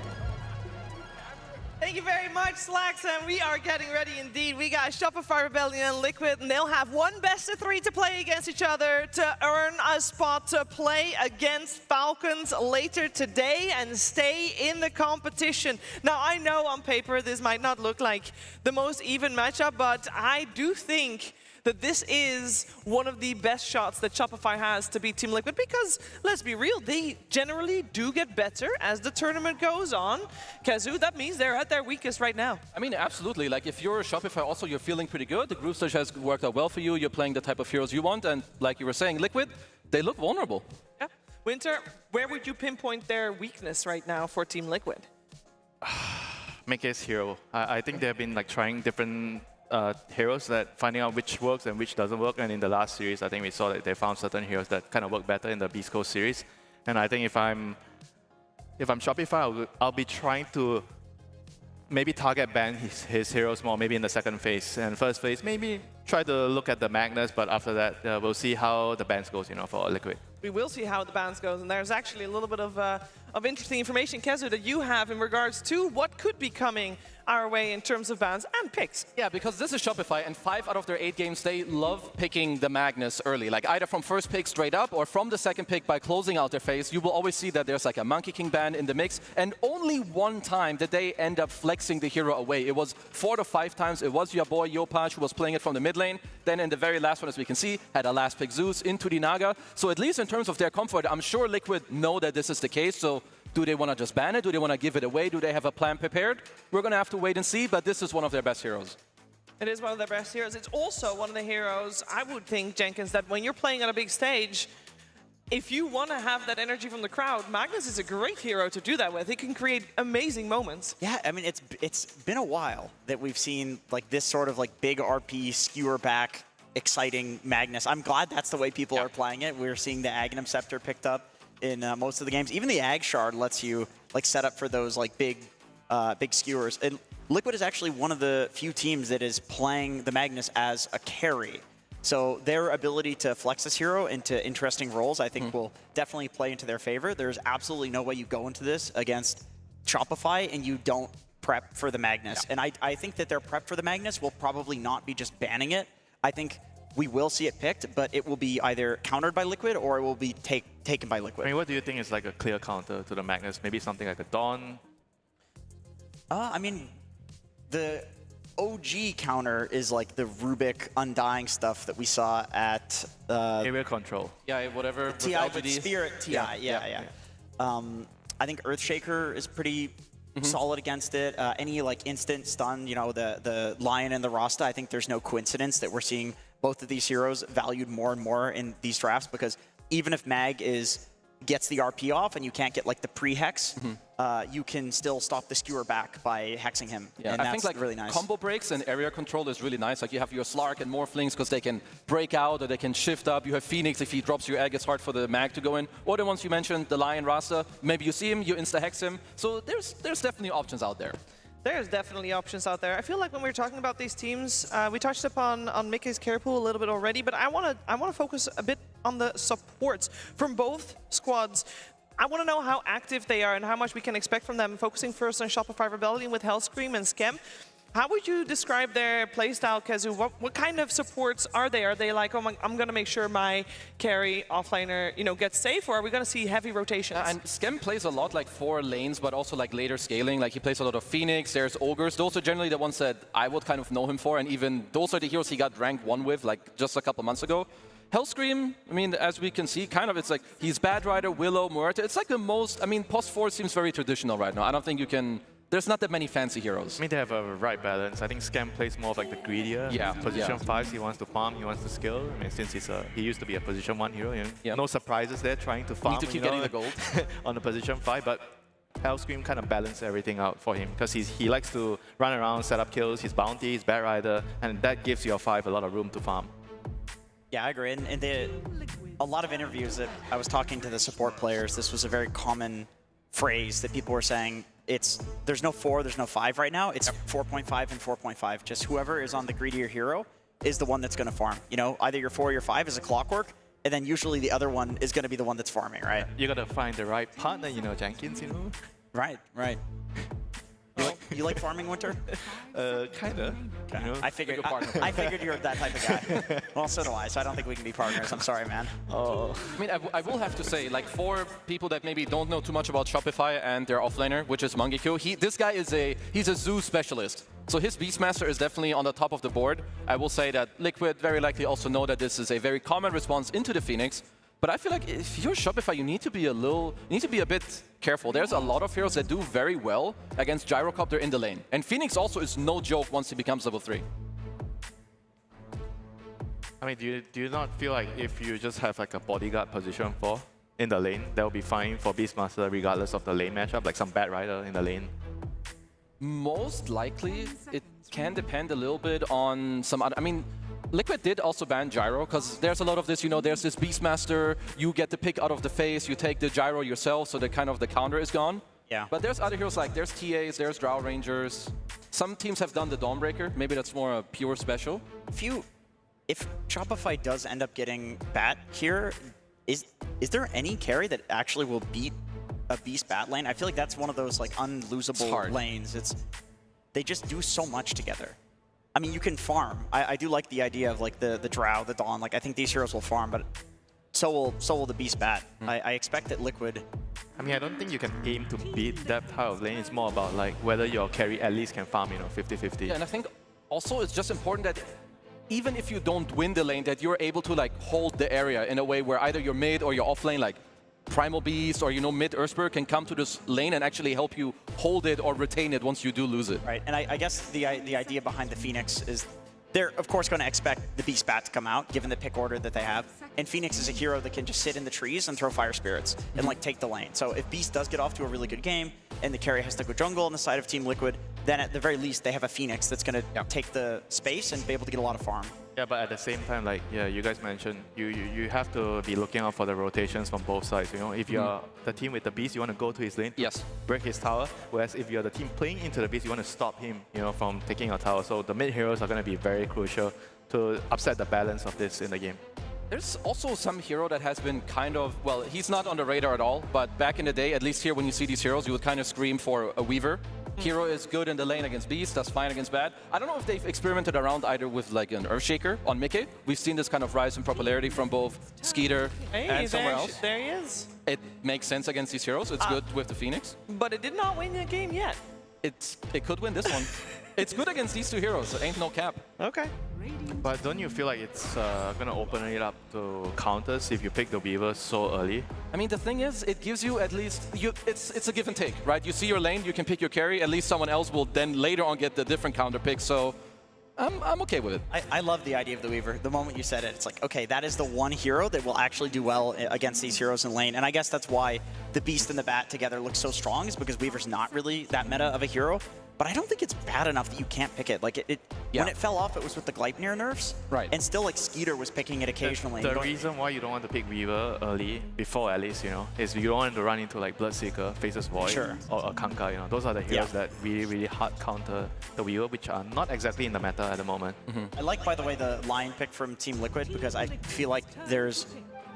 Thank you very much, Slacks, and we are getting ready indeed. We got Shopify Rebellion and Liquid, and they'll have one best of 3 to play against each other to earn a spot to play against Falcons later today and stay in the competition. Now, I know on paper this might not look like the most even matchup, but I do think that this is one of the best shots that Shopify has to beat Team Liquid, because let's be real, they generally do get better as the tournament goes on. Kazoo, that means they're at their weakest right now. I mean, absolutely. Like, if you're Shopify also, you're feeling pretty good. The group stage has worked out well for you. You're playing the type of heroes you want. And like you were saying, Liquid, they look vulnerable. Yeah. Winter, where would you pinpoint their weakness right now for Team Liquid? Make his hero. I think they've been like trying different heroes, that finding out which works and which doesn't work. And in the last series, I think we saw that they found certain heroes that kind of work better in the Beast Coast series. And I think if I'm Shopify, I'll be trying to maybe target ban his heroes more, maybe in the second phase. And first phase, maybe try to look at the Magnus, but after that, we'll see how the bans goes, for Liquid. We will see how the bans goes, and there's actually a little bit of interesting information, Kezu, that you have in regards to what could be coming our way in terms of bans and picks. Yeah, because this is Shopify, and 5 out of their 8 games, they love picking the Magnus early. Like either from first pick straight up or from the second pick by closing out their phase. You will always see that there's like a Monkey King ban in the mix. And only one time did they end up flexing the hero away. It was 4 to 5 times. It was your boy Yopaj who was playing it from the mid lane. Then in the very last one, as we can see, had a last pick Zeus into the Naga. So at least in terms of their comfort, I'm sure Liquid know that this is the case. So do they want to just ban it? Do they want to give it away? Do they have a plan prepared? We're going to have to wait and see, but this is one of their best heroes. It is one of their best heroes. It's also one of the heroes, I would think, Jenkins, that when you're playing on a big stage, if you want to have that energy from the crowd, Magnus is a great hero to do that with. He can create amazing moments. Yeah, I mean, it's been a while that we've seen like this sort of like big RP, skewer back, exciting Magnus. I'm glad that's the way people are playing it. We're seeing the Aghanim Scepter picked up in most of the games. Even the Ag Shard lets you like set up for those like big skewers. And Liquid is actually one of the few teams that is playing the Magnus as a carry. So their ability to flex this hero into interesting roles, I think, will definitely play into their favor. There's absolutely no way you go into this against Shopify and you don't prep for the Magnus. And I think that their prep for the Magnus will probably not be just banning it. I think we will see it picked, but it will be either countered by Liquid or it will be taken by Liquid. I mean, what do you think is like a clear counter to the Magnus? Maybe something like a Dawn? I mean, the OG counter is like the Rubik Undying stuff that we saw at... Area Control. Yeah, whatever. TI, with Spirit TI, yeah. I think Earthshaker is pretty solid against it. Any like instant stun, the Lion and the Rasta, I think there's no coincidence that we're seeing both of these heroes valued more and more in these drafts, because even if Mag gets the RP off and you can't get like the pre-hex, you can still stop the skewer back by hexing him. Yeah, and I think like really nice. Combo breaks and area control is really nice. Like you have your Slark and Morphlings because they can break out or they can shift up. You have Phoenix, if he drops your egg, it's hard for the Mag to go in. Or the ones you mentioned, the Lion, Rasta, maybe you see him, you insta-hex him. So there's definitely options out there. There's definitely options out there. I feel like when we were talking about these teams, we touched upon Mickey's care pool a little bit already, but I want to focus a bit on the supports from both squads. I want to know how active they are and how much we can expect from them. Focusing first on Shopify Rebellion with Hellscream and Skem. How would you describe their playstyle, Kezu? What kind of supports are they? Are they like, oh, I'm going to make sure my carry offlaner, gets safe, or are we going to see heavy rotations? And Skem plays a lot like 4 lanes, but also like later scaling. Like he plays a lot of Phoenix, there's Ogres. Those are generally the ones that I would kind of know him for, and even those are the heroes he got ranked 1 with like just a couple months ago. Hellscream, I mean, as we can see, kind of it's like he's Bad Rider, Willow, Muerta. It's like the most, I mean, post 4 seems very traditional right now. I don't think you can... There's not that many fancy heroes. I mean, they have a right balance. I think Scam plays more of like the greedier. Position 5, he wants to farm, he wants to skill. I mean, since he used to be a position 1 hero, no surprises there, trying to farm. Need to keep getting the gold. On the position 5, but Hellscream kind of balanced everything out for him because he likes to run around, set up kills, his bounty, his Bad Rider, and that gives your 5 a lot of room to farm. Yeah, I agree. And a lot of interviews that I was talking to the support players, this was a very common phrase that people were saying. There's no 4, there's no 5 right now. It's 4.5 and 4.5. Just whoever is on the greedier hero is the one that's going to farm. Either your 4 or your 5 is a clockwork, and then usually the other one is going to be the one that's farming, right? You got to find the right partner, Jenkins, Right. You like farming, Winter? Kinda. I figured you're that type of guy. Well, so do I, so I don't think we can be partners. I'm sorry, man. Oh. I mean, I will have to say, like, for people that maybe don't know too much about Shopify and their offlaner, which is Mangekyo, this guy is he's a zoo specialist. So his Beastmaster is definitely on the top of the board. I will say that Liquid very likely also know that this is a very common response into the Phoenix. But I feel like if you're Shopify, you need to be a bit careful. There's a lot of heroes that do very well against Gyrocopter in the lane. And Phoenix also is no joke once he becomes level 3. I mean, do you not feel like if you just have like a bodyguard position in the lane, that will be fine for Beastmaster regardless of the lane matchup, like some bad rider in the lane? Most likely, it can depend a little bit on some other... I mean, Liquid did also ban Gyro, because there's a lot of this, you know, there's this Beastmaster, you get the pick out of the face, you take the Gyro yourself, so the the counter is gone. Yeah. But there's other heroes like, there's TAs, there's Drow Rangers. Some teams have done the Dawnbreaker, maybe that's more a pure special. If Shopify does end up getting Bat here, is there any carry that actually will beat a Beast Bat lane? I feel like that's one of those like unlosable lanes. They just do so much together. I mean, you can farm. I do like the idea of like the Drow, the Dawn. Like I think these heroes will farm, but so will the Beast Bat. I expect that Liquid. I mean, I don't think you can aim to beat that type of lane. It's more about like whether your carry at least can farm, 50-50. Yeah, and I think also it's just important that even if you don't win the lane, that you're able to like hold the area in a way where either your mid or your off lane, like Primal Beast or mid Earthspear can come to this lane and actually help you hold it or retain it once you do lose it. Right, and I guess the idea behind the Phoenix is they're of course going to expect the Beast Bat to come out, given the pick order that they have. And Phoenix is a hero that can just sit in the trees and throw Fire Spirits and like take the lane. So if Beast does get off to a really good game and the carry has to go jungle on the side of Team Liquid, then at the very least they have a Phoenix that's going to take the space and be able to get a lot of farm. Yeah, but at the same time, like you guys mentioned, you have to be looking out for the rotations from both sides. If you're the team with the Beast, you want to go to his lane, break his tower. Whereas if you're the team playing into the Beast, you want to stop him, from taking your tower. So the mid heroes are going to be very crucial to upset the balance of this in the game. There's also some hero that has been well, he's not on the radar at all, but back in the day, at least here when you see these heroes, you would kind of scream for a Weaver. Hero is good in the lane against Beast, that's fine against Bad. I don't know if they've experimented around either with like an Earthshaker on Mickey. We've seen this kind of rise in popularity from both Skeeter and somewhere else. There he is. It makes sense against these heroes. It's good with the Phoenix. But it did not win the game yet. It could win this one. It's good against these two heroes. There ain't no cap. Okay. But don't you feel like it's going to open it up to counters if you pick the Weaver so early? I mean, the thing is, it gives you at least, it's a give and take, right? You see your lane, you can pick your carry, at least someone else will then later on get the different counter pick, so I'm okay with it. I love the idea of the Weaver. The moment you said it, it's like, okay, that is the one hero that will actually do well against these heroes in lane, and I guess that's why the Beast and the Bat together look so strong, is because Weaver's not really that meta of a hero. But I don't think it's bad enough that you can't pick it. Like when it fell off, it was with the Gleipnir nerfs. Right. And still, like Skeeter was picking it occasionally. The reason why you don't want to pick Weaver early, before at least, is you don't want to run into like Bloodseeker, Faceless Void, or a Kanka. Those are the heroes that really, really hard counter the Weaver, which are not exactly in the meta at the moment. I like, by the way, the Lion pick from Team Liquid, because I feel like there's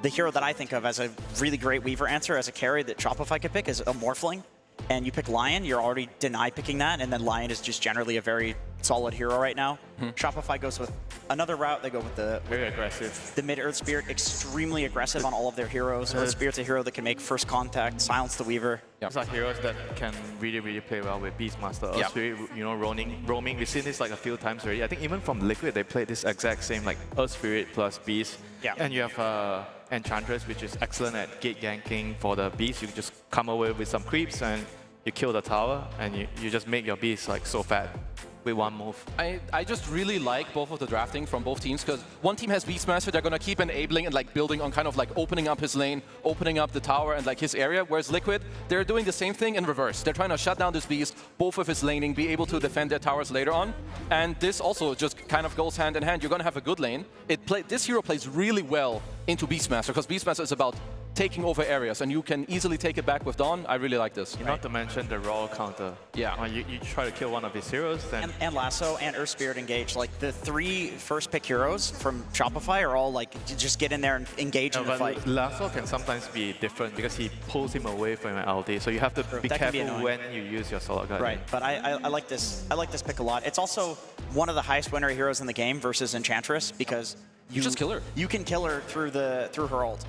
the hero that I think of as a really great Weaver answer as a carry that Shopify could pick is a Morphling. And you pick Lion, you're already denied picking that, and then Lion is just generally a very solid hero right now. Shopify goes with another route. They go with the very aggressive. The mid Earth Spirit, extremely aggressive on all of their heroes. Earth Spirit's a hero that can make first contact, silence the Weaver. Those are heroes that can really, really play well with Beastmaster. Earth Spirit, roaming. We've seen this like a few times already. I think even from Liquid, they played this exact same like Earth Spirit plus Beast. And you have Enchantress, which is excellent at gate ganking for the Beast. You just come away with some creeps and you kill the tower, and you just make your Beast like so fat with one move. I just really like both of the drafting from both teams, because one team has Beastmaster, they're gonna keep enabling and like building on kind of like opening up his lane, opening up the tower and like his area, whereas Liquid, they're doing the same thing in reverse. They're trying to shut down this Beast, both of his laning, be able to defend their towers later on. And this also just kind of goes hand in hand. You're gonna have a good lane. This hero plays really well into Beastmaster, because Beastmaster is about taking over areas, and you can easily take it back with Dawn. I really like this. Not to mention the raw counter. Yeah. You try to kill one of his heroes, then... And Lasso and Earth Spirit engage. Like, the 3 first pick heroes from Shopify are all, like, just get in there and engage in the fight. Lasso can sometimes be different, because he pulls him away from an ulti, so you have to be careful when you use your Solar Guardian. Right, but I like this. I like this pick a lot. It's also one of the highest winner heroes in the game versus Enchantress, because you just kill her. You can kill her through her ult.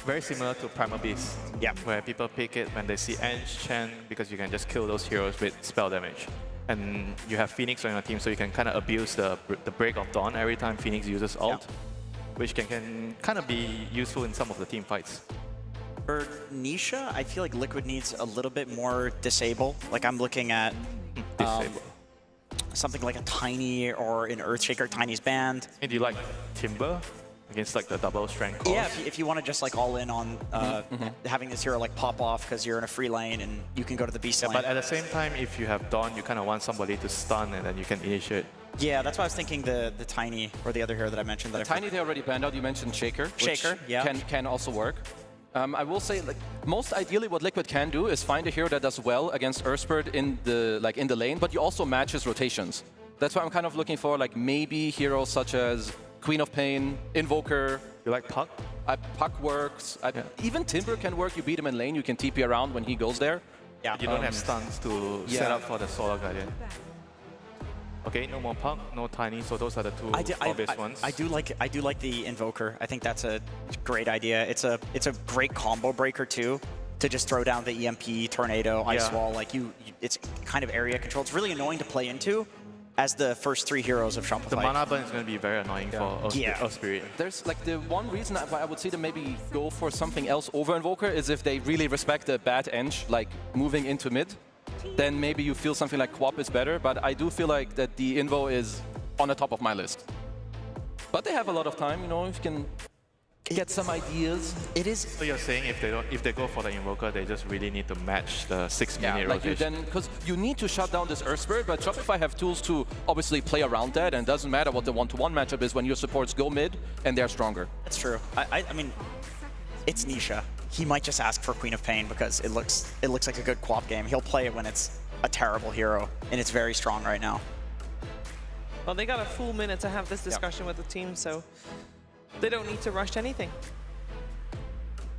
Very similar to Primal Beast, where people pick it when they see Enchant, because you can just kill those heroes with spell damage. And you have Phoenix on your team, so you can kind of abuse the Break of Dawn every time Phoenix uses ult, which can kind of be useful in some of the team fights. For Nisha, I feel like Liquid needs a little bit more Disable. Like, I'm looking at something like a Tiny or an Earthshaker, Tiny's banned. And do you like Timber? against like the double strength calls. Yeah, if you want to just like all in on having this hero like pop off because you're in a free lane and you can go to the beast lane. But at the same time, if you have Dawn, you kind of want somebody to stun and then you can initiate. Yeah, that's why I was thinking the Tiny or the other hero that I mentioned. The Tiny they already banned out. You mentioned Shaker. Shaker, yeah. Can also work. I will say, like, most ideally what Liquid can do is find a hero that does well against Earthspurt in the lane, but you also match his rotations. That's why I'm kind of looking for like maybe heroes such as Queen of Pain, Invoker. You like Puck? Puck works. Even Timber can work. You beat him in lane, you can TP around when he goes there. Yeah. You don't have stuns to set up for the Solar Guardian. Okay, no more Puck, no Tiny, so those are the two obvious ones. I do like the Invoker. I think that's a great idea. It's a great combo breaker too, to just throw down the EMP, Tornado, Ice Wall. Like it's kind of area control. It's really annoying to play into as the first 3 heroes of Shopify. The mana burn is going to be very annoying for Earth Spirit. There's like the one reason I would see them maybe go for something else over Invoker is if they really respect the bad Eng, like moving into mid. Then maybe you feel something like Quap is better, but I do feel like that the Invo is on the top of my list. But they have a lot of time, you know, if you can get some ideas. It is. So you're saying if they go for the Invoker, they just really need to match the 6-minute rotation. Because you need to shut down this Earthspurt, but Shopify have tools to obviously play around that, and it doesn't matter what the one-to-one matchup is when your supports go mid and they're stronger. That's true. I mean, it's Nisha. He might just ask for Queen of Pain because it looks like a good Quap game. He'll play it when it's a terrible hero, and it's very strong right now. Well, they got a full minute to have this discussion with the team, so they don't need to rush anything.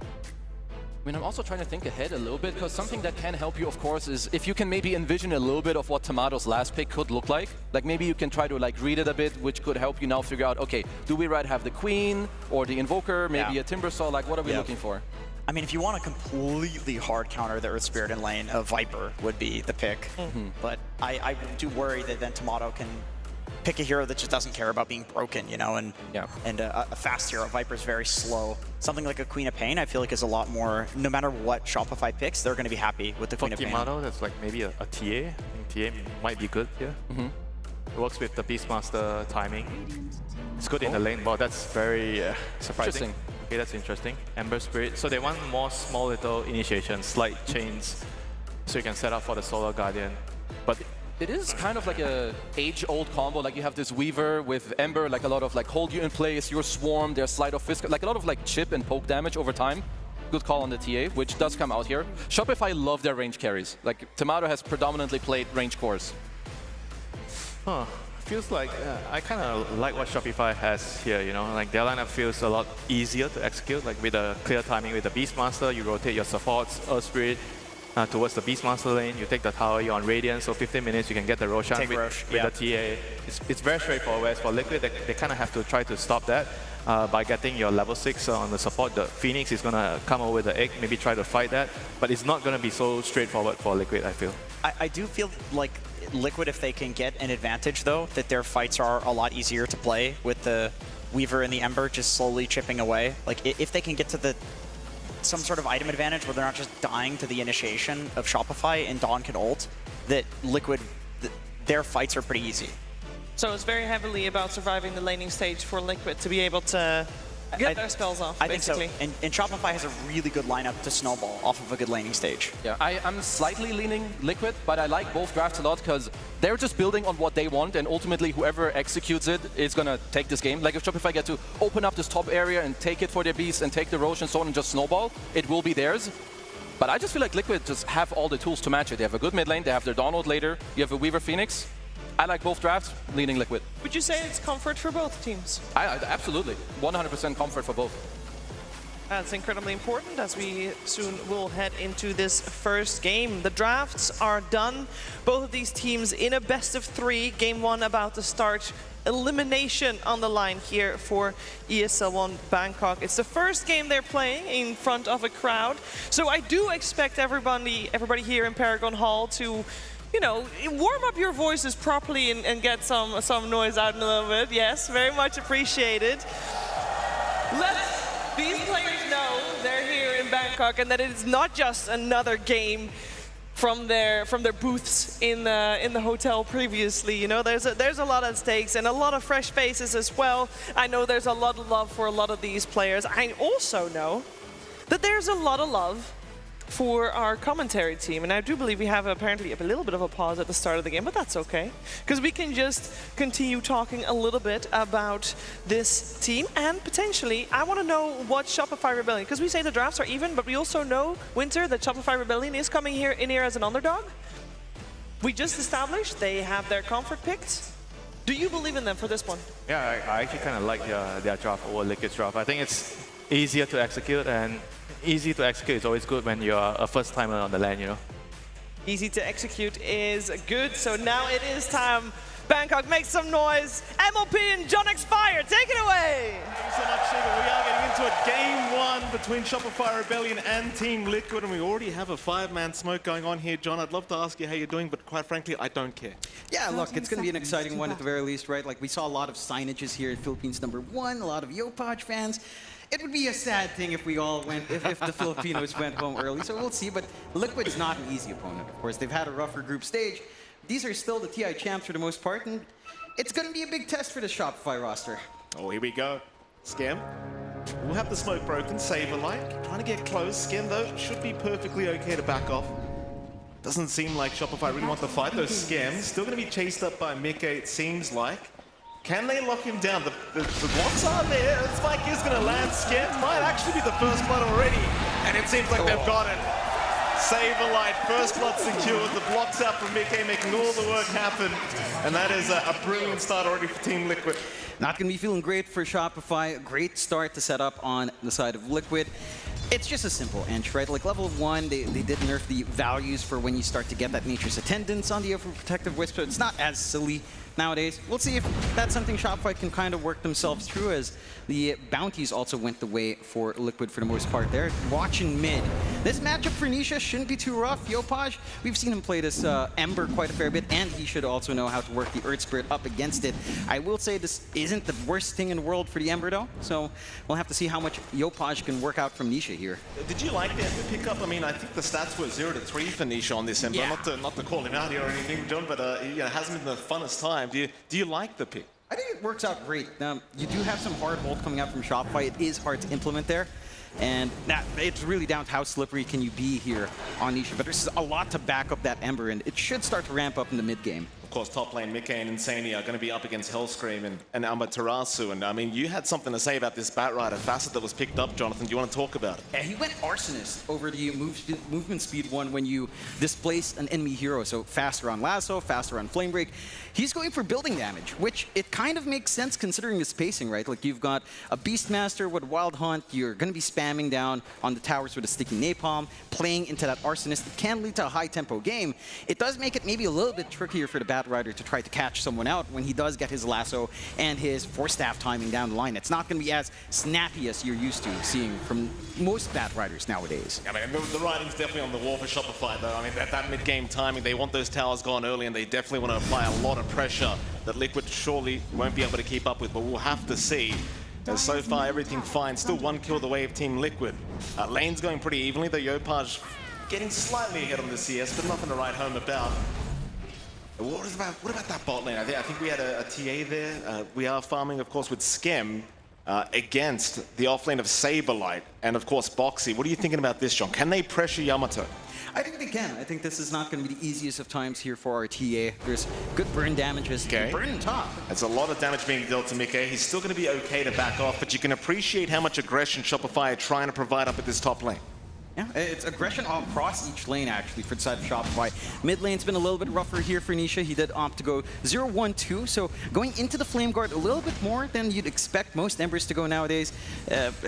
I mean, I'm also trying to think ahead a little bit, because something that can help you, of course, is if you can maybe envision a little bit of what Tomato's last pick could look like. Like, maybe you can try to like read it a bit, which could help you now figure out, okay, do we rather have the Queen or the Invoker, maybe a Timbersaw? Like, what are we looking for? I mean, if you want to completely hard counter the Earth Spirit in lane, a Viper would be the pick. But I do worry that then Tomato can pick a hero that just doesn't care about being broken, you know, and a fast hero. Viper's very slow. Something like a Queen of Pain, I feel like is a lot more, no matter what Shopify picks, they're going to be happy with the Queen of Pain. For Tomato, that's like maybe a TA. I think TA might be good here. It works with the Beastmaster timing. It's good in the lane, but that's very surprising. Okay, that's interesting. Ember Spirit. So they want more small little initiations, slight chains, so you can set up for the Solar Guardian. But it is kind of like a age-old combo. Like you have this Weaver with Ember, like a lot of like hold you in place, your Swarm, their Slide of Fist, like a lot of like chip and poke damage over time. Good call on the TA, which does come out here. Shopify love their range carries. Like Tomato has predominantly played range cores. Huh. Feels like I kind of like what Shopify has here, you know, like their lineup feels a lot easier to execute, like with a clear timing with the Beastmaster, you rotate your supports, Earth Spirit towards the Beastmaster lane, you take the tower, you're on Radiant, so 15 minutes you can get the Roshan with the TA. It's very straightforward, whereas for Liquid, they kind of have to try to stop that by getting your level 6 on the support. The Phoenix is going to come over with the egg, maybe try to fight that, but it's not going to be so straightforward for Liquid, I feel. I do feel like Liquid, if they can get an advantage though, that their fights are a lot easier to play with the Weaver and the Ember just slowly chipping away. Like if they can get to some sort of item advantage where they're not just dying to the initiation of Shopify and Dawn can ult, that Liquid, their fights are pretty easy. So it's very heavily about surviving the laning stage for Liquid to be able to get their spells off, basically. I think so. And Shopify has a really good lineup to snowball off of a good laning stage. Yeah, I'm slightly leaning Liquid, but I like both drafts a lot because they're just building on what they want, and ultimately whoever executes it is going to take this game. Like if Shopify get to open up this top area and take it for their beast and take the Roche and so on and just snowball, it will be theirs. But I just feel like Liquid just have all the tools to match it. They have a good mid lane, they have their Dawn ult later, you have a Weaver Phoenix. I like both drafts, leaning Liquid. Would you say it's comfort for both teams? Absolutely. 100% comfort for both. That's incredibly important as we soon will head into this first game. The drafts are done. Both of these teams in a best of 3. Game 1 about to start. Elimination on the line here for ESL One Bangkok. It's the first game they're playing in front of a crowd. So I do expect everybody here in Paragon Hall to, you know, warm up your voices properly and get some noise out in a little bit. Yes, very much appreciated. Let these players know they're here in Bangkok and that it is not just another game from their booths in the hotel previously. You know, there's a lot at stakes and a lot of fresh faces as well. I know there's a lot of love for a lot of these players. I also know that there's a lot of love for our commentary team, and I do believe we have apparently a little bit of a pause at the start of the game, but that's okay, because we can just continue talking a little bit about this team, and potentially I want to know what Shopify Rebellion, because we say the drafts are even, but we also know, Winter, that Shopify Rebellion is coming here as an underdog. We just established they have their comfort picks. Do you believe in them for this one? Yeah, I actually kind of like their draft over Liquid's draft. I think it's easier to execute, and easy to execute is always good when you're a first timer on the LAN, you know. Easy to execute is good, so now it is time. Bangkok, make some noise. MLP and John X Fire, take it away! Thank you so much, Shiva. We are getting into a game one between Shopify Rebellion and Team Liquid, and we already have a 5-man smoke going on here. John, I'd love to ask you how you're doing, but quite frankly, I don't care. Yeah, look, it's going to be an exciting one at the very least, right? Like, we saw a lot of signages here in Philippines #1, a lot of Yopaj fans. It would be a sad thing if we all went, if the Filipinos went home early, so we'll see. But Liquid is not an easy opponent, of course. They've had a rougher group stage. These are still the TI champs for the most part, and it's going to be a big test for the Shopify roster. Oh, here we go. Scam. We'll have the smoke broken. Saberlight trying to get close. Scam, though, should be perfectly okay to back off. Doesn't seem like Shopify really want to fight those Scams. Still going to be chased up by Mike, it seems like. Can they lock him down? The blocks are there. The spike is going to land. Scam might actually be the first blood already. And it seems like they've got it. Saberlight, first blood secured. The blocks out from Mike, making all the work happen. And that is a brilliant start already for Team Liquid. Not going to be feeling great for Shopify. Great start to set up on the side of Liquid. It's just a simple inch, right? Like level 1, they did nerf the values for when you start to get that Nature's Attendance on the Overprotective Wisp, so it's not as silly nowadays. We'll see if that's something Shopify can kind of work themselves through, as the bounties also went the way for Liquid for the most part there. Watching mid. This matchup for Nisha shouldn't be too rough. Yopaj, we've seen him play this Ember quite a fair bit, and he should also know how to work the Earth Spirit up against it. I will say this isn't the worst thing in the world for the Ember though, so we'll have to see how much Yopaj can work out from Nisha here. Did you like the Ember pickup? I mean, I think the stats were 0-3 for Nisha on this Ember. Yeah. Not to call him out here or anything, John, but it hasn't been the funnest time. Do you like the pick? I think it works out great. You do have some hard hold coming out from Shopify. It is hard to implement there. And it's really down to how slippery can you be here on Nisha. But there's a lot to back up that Ember, and it should start to ramp up in the mid game. Of course, top lane, Mike and Insania are going to be up against Hellscream and Amaterasu. And I mean, you had something to say about this Batrider facet that was picked up, Jonathan. Do you want to talk about it? Yeah, he went Arsonist over the movement speed one when you displace an enemy hero. So faster on Lasso, faster on Flame Break. He's going for building damage, which it kind of makes sense considering the spacing, right? Like you've got a Beastmaster with Wild Hunt. You're going to be spamming down on the towers with a sticky Napalm, playing into that Arsonist. It can lead to a high-tempo game. It does make it maybe a little bit trickier for the Batrider to try to catch someone out when he does get his Lasso and his Force Staff timing down the line. It's not going to be as snappy as you're used to seeing from most Batriders nowadays. I mean, the writing's definitely on the wall for Shopify, though. I mean, that mid-game timing, they want those towers gone early, and they definitely want to apply a lot of pressure that Liquid surely won't be able to keep up with, but we'll have to see. As so far, everything fine. Still one kill the way of Team Liquid. Lane's going pretty evenly, though Yopaj getting slightly ahead on the CS, but nothing to write home about. What about that bot lane? I think we had a TA there. We are farming, of course, with Skem against the offlane of Saberlight and, of course, Boxy. What are you thinking about this, John? Can they pressure Yamato? I think they can. I think this is not going to be the easiest of times here for our TA. There's good burn damages. Okay. Burn top. That's a lot of damage being dealt to Mike. He's still going to be okay to back off, but you can appreciate how much aggression Shopify are trying to provide up at this top lane. Yeah, it's aggression across each lane, actually, for the side of Shopify. Mid lane's been a little bit rougher here for Nisha. He did opt to go 0-1-2, so going into the Flame Guard a little bit more than you'd expect most Embers to go nowadays,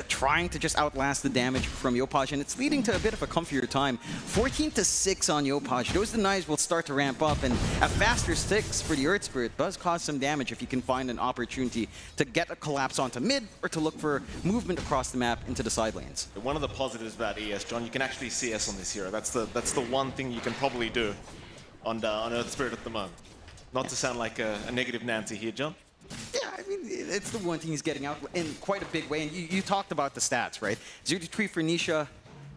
trying to just outlast the damage from Yopaj, and it's leading to a bit of a comfier time. 14-6 on Yopaj. Those denies will start to ramp up, and a faster 6 for the Earth Spirit does cause some damage if you can find an opportunity to get a collapse onto mid or to look for movement across the map into the side lanes. One of the positives about ES, John, you can actually CS on this hero. That's the one thing you can probably do on Earth Spirit at the moment. Not to sound like a negative Nancy here, John. Yeah, I mean, it's the one thing he's getting out in quite a big way. And you talked about the stats, right? 0-3 for Nisha,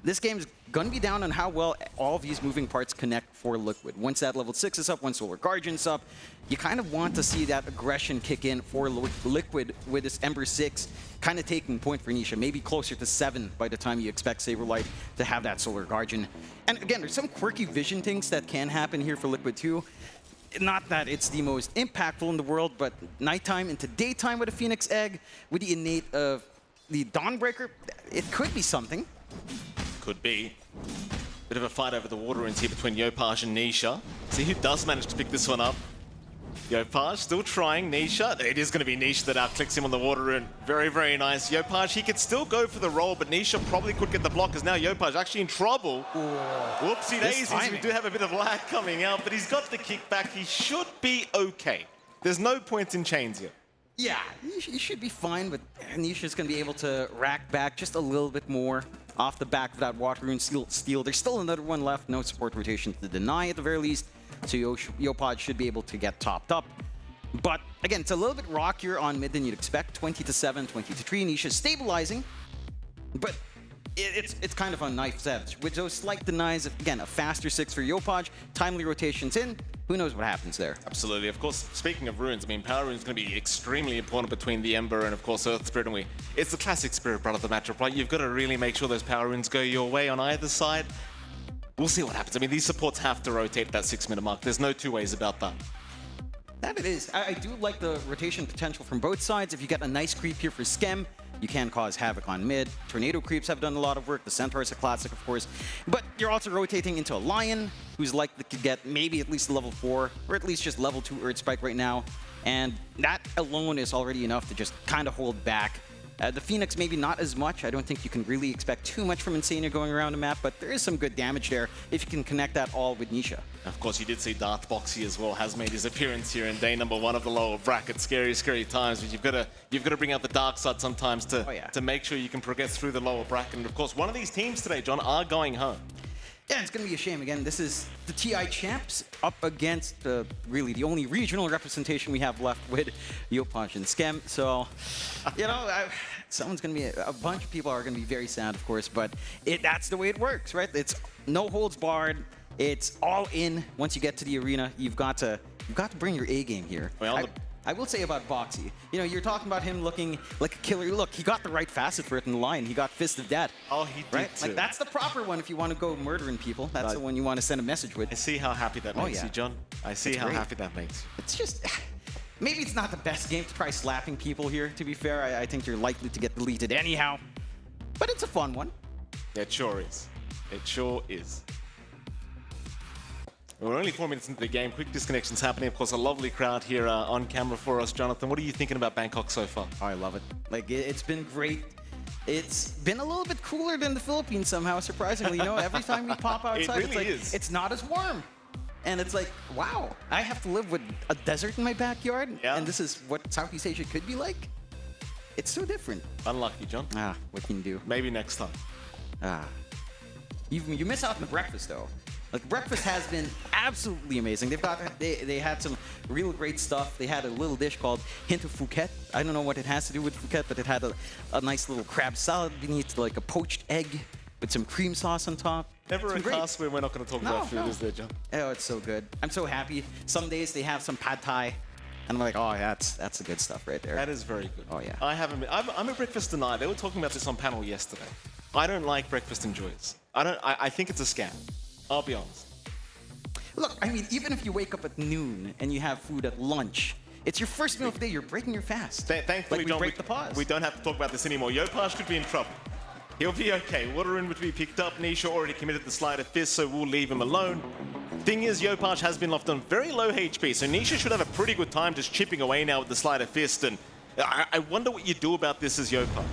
this game's gonna be down on how well all of these moving parts connect for Liquid. Once that level 6 is up, once Solar Guardian's up, you kind of want to see that aggression kick in for Liquid with this Ember 6 kind of taking point for Nisha, maybe closer to 7 by the time you expect Saberlight to have that Solar Guardian. And again, there's some quirky vision things that can happen here for Liquid too. Not that it's the most impactful in the world, but nighttime into daytime with a Phoenix Egg, with the innate of the Dawnbreaker, it could be something. Could be. Bit of a fight over the water runes here between Yopaj and Nisha. See who does manage to pick this one up. Yopaj still trying. Nisha. It is going to be Nisha that outclicks him on the water rune. Very, very nice. Yopaj, he could still go for the roll, but Nisha probably could get the block as now Yopaj actually in trouble. Whoopsie daisies. We do have a bit of lag coming out, but he's got the kickback. He should be okay. There's no points in chains here. Yeah, you should be fine, but Nisha's going to be able to rack back just a little bit more off the back of that water rune steal. There's still another one left. No support rotation to deny at the very least. So Yopaj should be able to get topped up. But again, it's a little bit rockier on mid than you'd expect. 20-7, 20-3. Nisha's stabilizing, but it's kind of on knife's edge. With those slight denies, again, a faster 6 for Yopaj, timely rotations in. Who knows what happens there? Absolutely. Of course, speaking of runes, I mean, Power Rune's going to be extremely important between the Ember and, of course, Earth Spirit. And it's the classic Spirit Brother of the matchup, right? You've got to really make sure those Power Runes go your way on either side. We'll see what happens. I mean, these supports have to rotate that 6-minute mark. There's no two ways about that. That it is. I do like the rotation potential from both sides. If you get a nice creep here for Skem, you can cause havoc on mid. Tornado creeps have done a lot of work. The Centaur is a classic, of course. But you're also rotating into a Lion, who's likely to get maybe at least level 4, or at least just level 2 Earth Spike right now. And that alone is already enough to just kind of hold back. The Phoenix, maybe not as much. I don't think you can really expect too much from Insania going around the map, but there is some good damage there if you can connect that all with Nisha. Of course, you did see Darth Boxy as well, has made his appearance here in day number 1 of the lower bracket. Scary, scary times, but you've got to bring out the dark side sometimes to make sure you can progress through the lower bracket. And of course, one of these teams today, John, are going home. Yeah, it's going to be a shame. Again, this is the TI champs up against really the only regional representation we have left with Yopaj and Skem. So, you know, someone's going to be, a bunch of people are going to be very sad, of course, but that's the way it works, right? It's no holds barred. It's all in. Once you get to the arena, you've got to bring your A game here. Well, I will say about Boxy, you know, you're talking about him looking like a killer. Look, he got the right facet for it in the line. He got Fist of Death. Oh, he did right? too. Like, that's the proper one if you want to go murdering people. That's the one you want to send a message with. I see how happy that makes you, John. I see how happy that makes you. It's just, maybe it's not the best game to try slapping people here, to be fair. I think you're likely to get deleted anyhow. But it's a fun one. It sure is. It sure is. We're only 4 minutes into the game. Quick disconnections happening. Of course, a lovely crowd here on camera for us. Jonathan, what are you thinking about Bangkok so far? Oh, I love it. Like, it's been great. It's been a little bit cooler than the Philippines somehow, surprisingly. You know, every time we pop outside, it really it's it's not as warm. And it's like, wow, I have to live with a desert in my backyard, and this is what Southeast Asia could be like? It's so different. Unlucky, John. What can you do? Maybe next time. You miss out on the breakfast, though. Like, breakfast has been absolutely amazing. They had some real great stuff. They had a little dish called Hint of Phuket. I don't know what it has to do with Phuket, but it had a nice little crab salad beneath, like a poached egg with some cream sauce on top. Never a cast where we're not going to talk about food, is there, John? Oh, it's so good. I'm so happy. Some days they have some pad thai, and I'm like, oh, that's the good stuff right there. That is very good. Oh, yeah. I'm a breakfast denier. They were talking about this on panel yesterday. I don't like breakfast enjoys. I think it's a scam. I'll be honest. Look, I mean, even if you wake up at noon and you have food at lunch, it's your first meal of the day. You're breaking your fast. Thankfully, like, John, break the pause. We don't have to talk about this anymore. Yopaj could be in trouble. He'll be okay. Water Rune would be picked up. Nisha already committed the Sleight of Fist, so we'll leave him alone. Thing is, Yopaj has been left on very low HP, so Nisha should have a pretty good time just chipping away now with the Sleight of Fist. And I wonder what you do about this as Yopaj.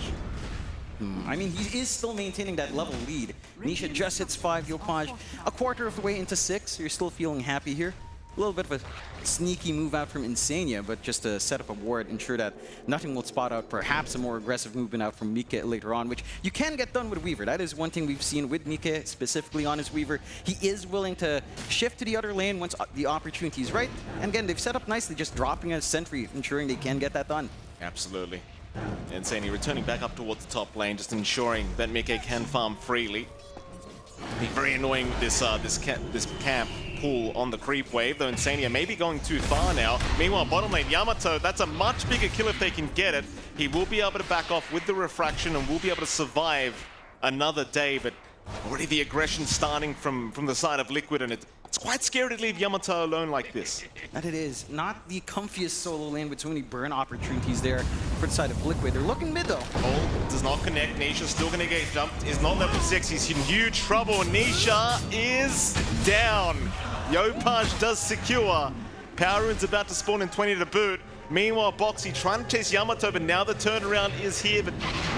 I mean, he is still maintaining that level lead. Nisha just hits 5, Yopaj a quarter of the way into 6, so you're still feeling happy here. A little bit of a sneaky move out from Insania, but just to set up a ward, ensure that nothing will spot out perhaps a more aggressive movement out from Mike later on, which you can get done with Weaver. That is one thing we've seen with Mike, specifically on his Weaver. He is willing to shift to the other lane once the opportunity is right. And again, they've set up nicely, just dropping a sentry, ensuring they can get that done. Absolutely. Insania returning back up towards the top lane, just ensuring that Mike can farm freely. Be very annoying with this camp pull on the creep wave, though Insania may be going too far now. Meanwhile, bottom lane, Yamato, that's a much bigger kill if they can get it. He will be able to back off with the refraction and will be able to survive another day, but already the aggression starting from the side of Liquid, and it's quite scary to leave Yamato alone like this. That it is. Not the comfiest solo lane with so many burn opportunities there for the side of Liquid. They're looking mid though. Ult does not connect. Nisha's still going to get jumped. Is not level 6. He's in huge trouble. Nisha is down. Yopaj does secure. Power Rune's about to spawn in 20 to boot. Meanwhile, Boxy trying to chase Yamato, but now the turnaround is here, but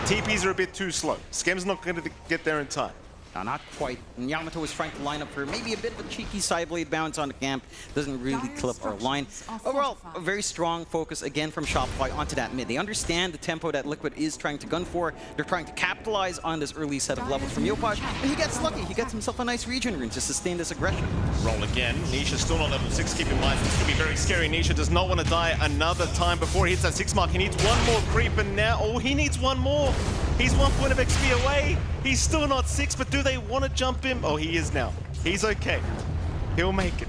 TPs are a bit too slow. Skem's not going to get there in time. No, not quite. And Yamato was trying to line up for maybe a bit of a cheeky side blade bounce on the camp. Doesn't really clip our line. Overall, a very strong focus again from Shopify onto that mid. They understand the tempo that Liquid is trying to gun for. They're trying to capitalize on this early set of levels from Yopaj, and he gets lucky. He gets himself a nice regen rune to sustain this aggression. Roll again. Nisha still not level 6. Keep in mind, this could be very scary. Nisha does not want to die another time before he hits that 6 mark. He needs one more creep, and now, oh, he needs one more. He's 1 point of XP away. He's still not 6, but do they want to jump him? Oh, he is now. He's okay. He'll make it.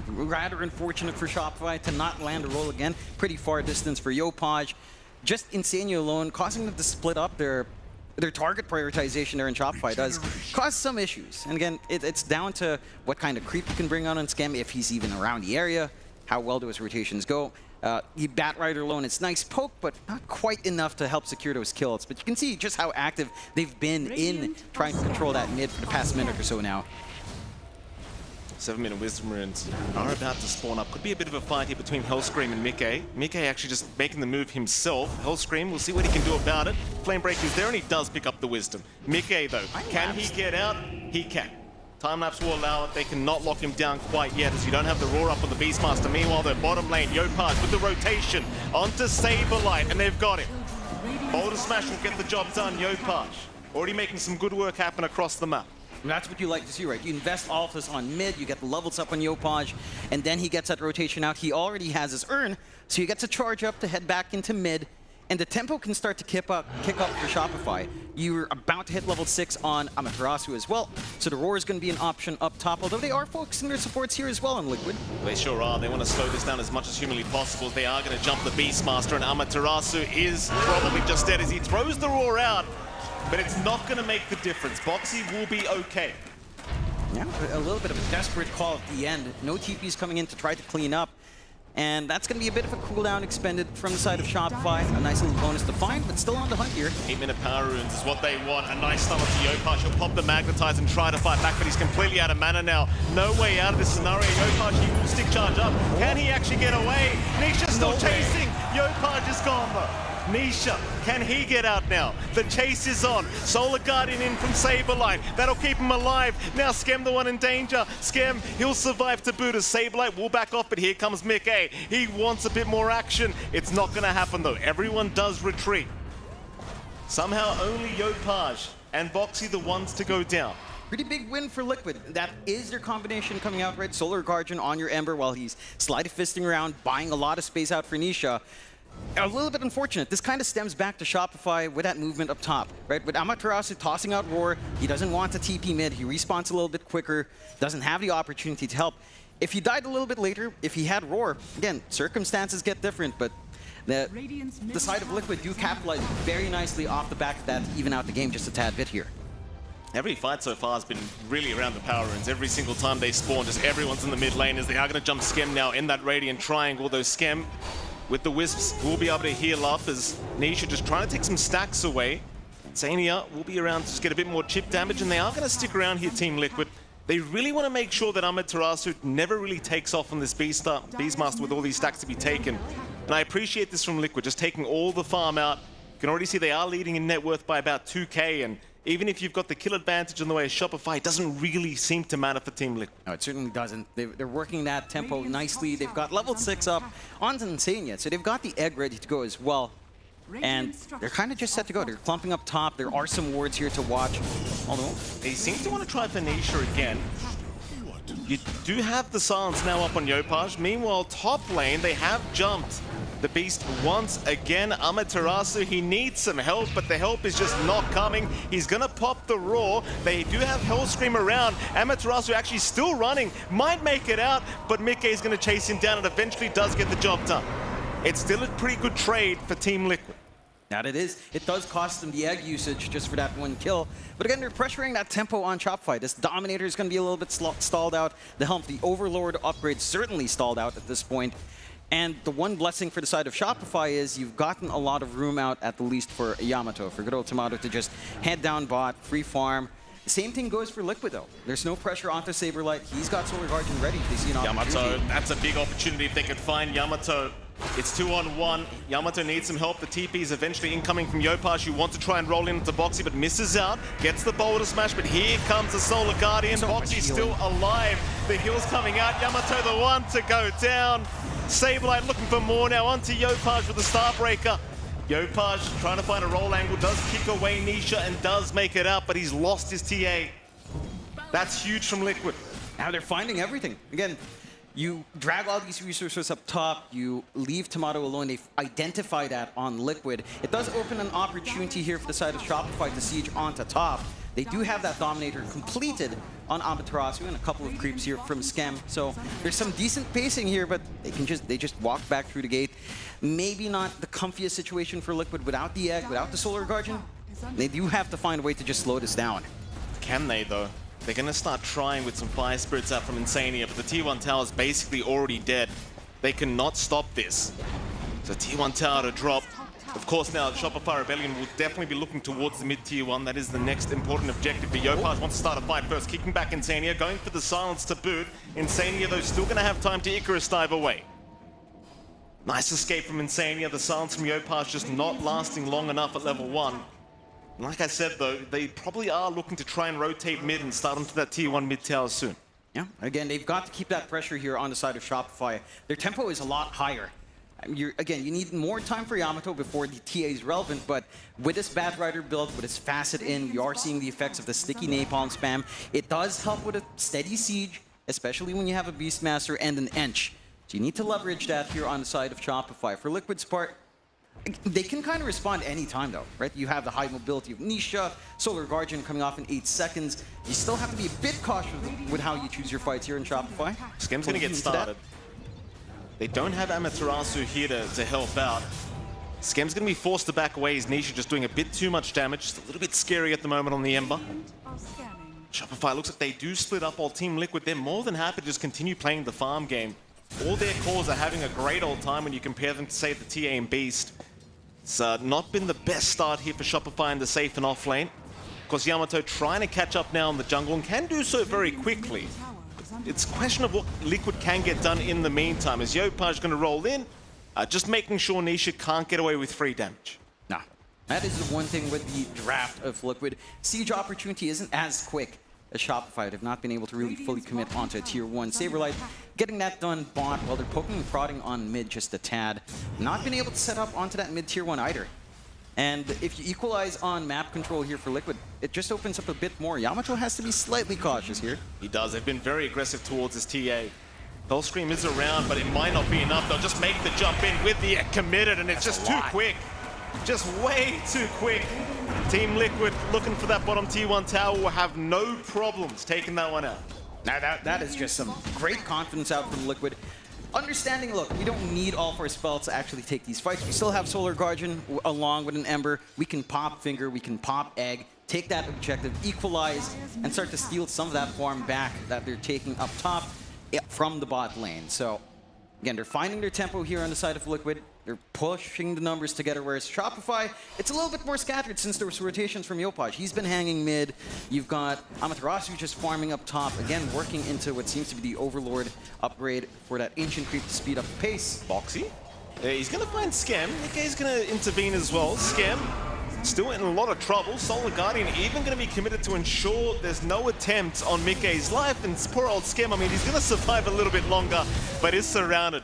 Rather unfortunate for Shopify to not land a roll again. Pretty far distance for Yopaj. Just Insania alone, causing them to split up their target prioritization there in Shopify does cause some issues. And again, it's down to what kind of creep you can bring on Scam, if he's even around the area, how well do his rotations go. You Bat Rider alone, it's nice poke, but not quite enough to help secure those kills. But you can see just how active they've been in trying to control that mid for the past minute or so now. 7-minute Wisdom Runes are about to spawn up. Could be a bit of a fight here between Hellscream and Mickey. Mickey actually just making the move himself. Hellscream, we'll see what he can do about it. Flamebreak is there and he does pick up the Wisdom. Mickey though, can he get out? He can. Time-lapse will allow it. They cannot lock him down quite yet as you don't have the roar up on the Beastmaster. Meanwhile, the bottom lane, Yopaj with the rotation onto Saberlight, and they've got him. Boulder Smash will get the job done, Yopaj. Already making some good work happen across the map. And that's what you like to see, right? You invest all of this on mid, you get the levels up on Yopaj, and then he gets that rotation out. He already has his urn, so he gets a charge up to head back into mid, and the tempo can start to kick up for Shopify. You're about to hit level 6 on Amaterasu as well, so the roar is going to be an option up top, although they are focusing their supports here as well on Liquid. They sure are. They want to slow this down as much as humanly possible. They are going to jump the Beastmaster, and Amaterasu is probably just dead as he throws the roar out, but it's not going to make the difference. Boxy will be okay. Yeah, a little bit of a desperate call at the end. No TPs coming in to try to clean up. And that's going to be a bit of a cooldown expended from the side of Shopify. A nice little bonus to find, but still on the hunt here. 8-minute Power Runes is what they want. A nice stun up to Yopaj. He'll pop the Magnetize and try to fight back, but he's completely out of mana now. No way out of this scenario. Yopaj, he will stick charge up. Can he actually get away? Nisha's still chasing. Yopaj is gone though. Nisha, can he get out now? The chase is on. Solar Guardian in from Saberlight. That'll keep him alive. Now Skem the one in danger. Skem, he'll survive to boot as Saberlight will back off, but here comes Mickey. He wants a bit more action. It's not going to happen though. Everyone does retreat. Somehow only Yopaj and Boxy the ones to go down. Pretty big win for Liquid. That is their combination coming out, right? Solar Guardian on your Ember while he's slide fisting around, buying a lot of space out for Nisha. A little bit unfortunate. This kind of stems back to Shopify with that movement up top, right? With Amaterasu tossing out Roar, he doesn't want to TP mid. He respawns a little bit quicker, doesn't have the opportunity to help. If he died a little bit later, if he had Roar, again, circumstances get different, but the side of Liquid do capitalize very nicely off the back of that, even out the game just a tad bit here. Every fight so far has been really around the Power Runes. Every single time they spawn, just everyone's in the mid lane as they are going to jump Skem now in that Radiant Triangle, though Skem with the Wisps will be able to heal up as Nisha just trying to take some stacks away. Zania will be around to just get a bit more chip damage, and they are going to stick around here, Team Liquid. They really want to make sure that Amaterasu never really takes off on this Beastmaster with all these stacks to be taken. And I appreciate this from Liquid, just taking all the farm out. You can already see they are leading in net worth by about 2K, and even if you've got the kill advantage in the way of Shopify, it doesn't really seem to matter for Team Liquid. No, it certainly doesn't. They're working that tempo nicely. They've got level 6 up on Insania, so they've got the egg ready to go as well. And they're kind of just set to go. They're clumping up top. There are some wards here to watch. Although they seem to want to try for Nisha again. You do have the silence now up on Yopaj. Meanwhile, top lane, they have jumped the beast once again. Amaterasu, he needs some help, but the help is just not coming. He's gonna pop the roar. They do have Hellscream around. Amaterasu actually still running, might make it out, but Mickey is gonna chase him down and eventually does get the job done. It's still a pretty good trade for Team Liquid. That it is. It does cost them the egg usage just for that one kill. But again, they're pressuring that tempo on Shopify. This Dominator is going to be a little bit stalled out. The Helm, the Overlord upgrade certainly stalled out at this point. And the one blessing for the side of Shopify is you've gotten a lot of room out at the least for Yamato, for good old Tomato to just head down bot, free farm. The same thing goes for Liquid though. There's no pressure onto Saberlight. He's got Solar Guardian ready. They see an opportunity. Yamato, that's a big opportunity if they could find Yamato. It's 2-on-1. Yamato needs some help. The TP is eventually incoming from Yopaj, who wants to try and roll into Boxy, but misses out. Gets the boulder smash, but here comes the Solar Guardian. Boxy still alive. The heal's coming out. Yamato the one to go down. Saberlight looking for more now. Onto Yopaj with the Starbreaker. Yopaj trying to find a roll angle, does kick away Nisha and does make it out, but he's lost his TA. That's huge from Liquid. Now they're finding everything. Again, you drag all these resources up top, you leave Tomato alone, they identify that on Liquid. It does open an opportunity here for the side of Shopify to siege onto top. They do have that Dominator completed on Amaterasu and a couple of creeps here from Scam. So there's some decent pacing here, but they just walk back through the gate. Maybe not the comfiest situation for Liquid without the egg, without the Solar Guardian. They do have to find a way to just slow this down. Can they though? They're going to start trying with some Fire Spirits out from Insania, but the T1 tower is basically already dead. They cannot stop this. So T1 tower to drop. Of course now Shopify Rebellion will definitely be looking towards the mid-tier 1. That is the next important objective. But Yopaj wants to start a fight first, kicking back Insania, going for the silence to boot. Insania though still going to have time to Icarus dive away. Nice escape from Insania. The silence from Yopaj just not lasting long enough at level 1. Like I said though, they probably are looking to try and rotate mid and start onto that tier 1 mid tower soon. Yeah, again, they've got to keep that pressure here on the side of Shopify. Their tempo is a lot higher. Again, you need more time for Yamato before the TA is relevant, but with this Bat Rider build, with his Facet in, we are seeing the effects of the sticky napalm spam. It does help with a steady siege, especially when you have a Beastmaster and an Ench. So you need to leverage that here on the side of Shopify. For Liquid's part, they can kind of respond anytime though, right? You have the high mobility of Nisha, Solar Guardian coming off in 8 seconds. You still have to be a bit cautious with how you choose your fights here in Shopify. Skem's gonna get started. They don't have Amaterasu here to help out. Skem's gonna be forced to back away. His Nisha just doing a bit too much damage. Just a little bit scary at the moment on the Ember. Shopify looks like they do split up while Team Liquid, they're more than happy to just continue playing the farm game. All their cores are having a great old time when you compare them to, say, the TA and Beast. It's not been the best start here for Shopify in the safe and off lane. Of course, Yamato trying to catch up now in the jungle and can do so very quickly. It's a question of what Liquid can get done in the meantime. Is Yopaj going to roll in? Just making sure Nisha can't get away with free damage. Nah, that is the one thing with the draft of Liquid. Siege opportunity isn't as quick as Shopify. They've not been able to really fully commit onto a tier 1. Saberlight getting that done bot while they're poking and prodding on mid just a tad. Not been able to set up onto that mid tier 1 either. And if you equalize on map control here for Liquid, it just opens up a bit more. Yamato has to be slightly cautious here. He does. They've been very aggressive towards his TA. Hellscream is around, but it might not be enough. They'll just make the jump in with the committed, and it's just too quick. Just way too quick. Team Liquid looking for that bottom tier 1 tower will have no problems taking that one out. Now that is just some great confidence out from Liquid. Understanding, look, we don't need all 4 spells to actually take these fights. We still have Solar Guardian along with an Ember. We can pop Finger, we can pop Egg, take that objective, equalize, and start to steal some of that farm back that they're taking up top from the bot lane. So, again, they're finding their tempo here on the side of Liquid. They're pushing the numbers together, whereas Shopify, it's a little bit more scattered since there was rotations from Yopaj. He's been hanging mid. You've got Amaterasu just farming up top, again, working into what seems to be the Overlord upgrade for that Ancient Creep to speed up the pace. Boxy? He's going to find Scam. Nikkei's going to intervene as well. Scam still in a lot of trouble. Solar Guardian even going to be committed to ensure there's no attempt on Mikkei's life. And poor old Scam, I mean, he's going to survive a little bit longer, but is surrounded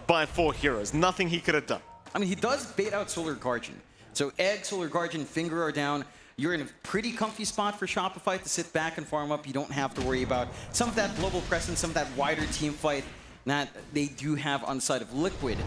by 4 heroes. Nothing he could have done. I mean, he does bait out Solar Guardian. So Egg, Solar Guardian, Finger are down. you're in a pretty comfy spot for Shopify to sit back and farm up. You don't have to worry about some of that global presence, some of that wider team fight that they do have on the side of Liquid.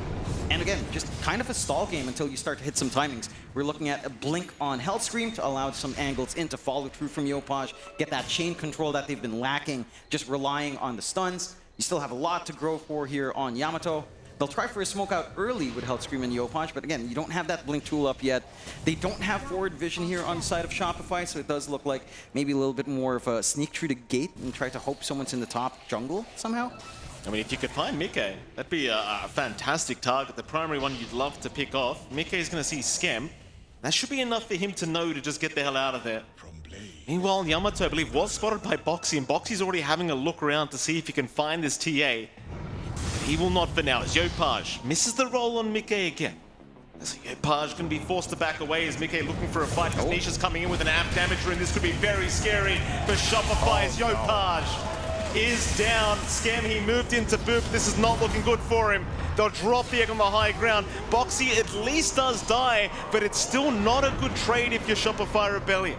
And again, just kind of a stall game until you start to hit some timings. We're looking at a blink on Hellscream to allow some angles in to follow through from Yopaj, get that chain control that they've been lacking, just relying on the stuns. You still have a lot to grow for here on Yamato. They'll try for a smoke out early with Hellscream and Yopaj, but again, you don't have that blink tool up yet. They don't have forward vision here on the side of Shopify, so it does look like maybe a little bit more of a sneak through the gate and try to hope someone's in the top jungle somehow. I mean, if you could find Mickey, that'd be a fantastic target. The primary one you'd love to pick off. Mickey's going to see Skem. That should be enough for him to know to just get the hell out of there. Meanwhile, Yamato, I believe, was spotted by Boxy, and Boxy's already having a look around to see if he can find this TA. He will not for now, as Yopaj misses the roll on Mickey again. As Yopaj going to be forced to back away as Mickey looking for a fight, because Nisha's coming in with an amp damager, and this could be very scary for Shopify as Yopaj is down. Skem, he moved into Boop. This is not looking good for him. They'll drop the egg on the high ground. Boxy at least does die, but it's still not a good trade if you're Shopify Rebellion.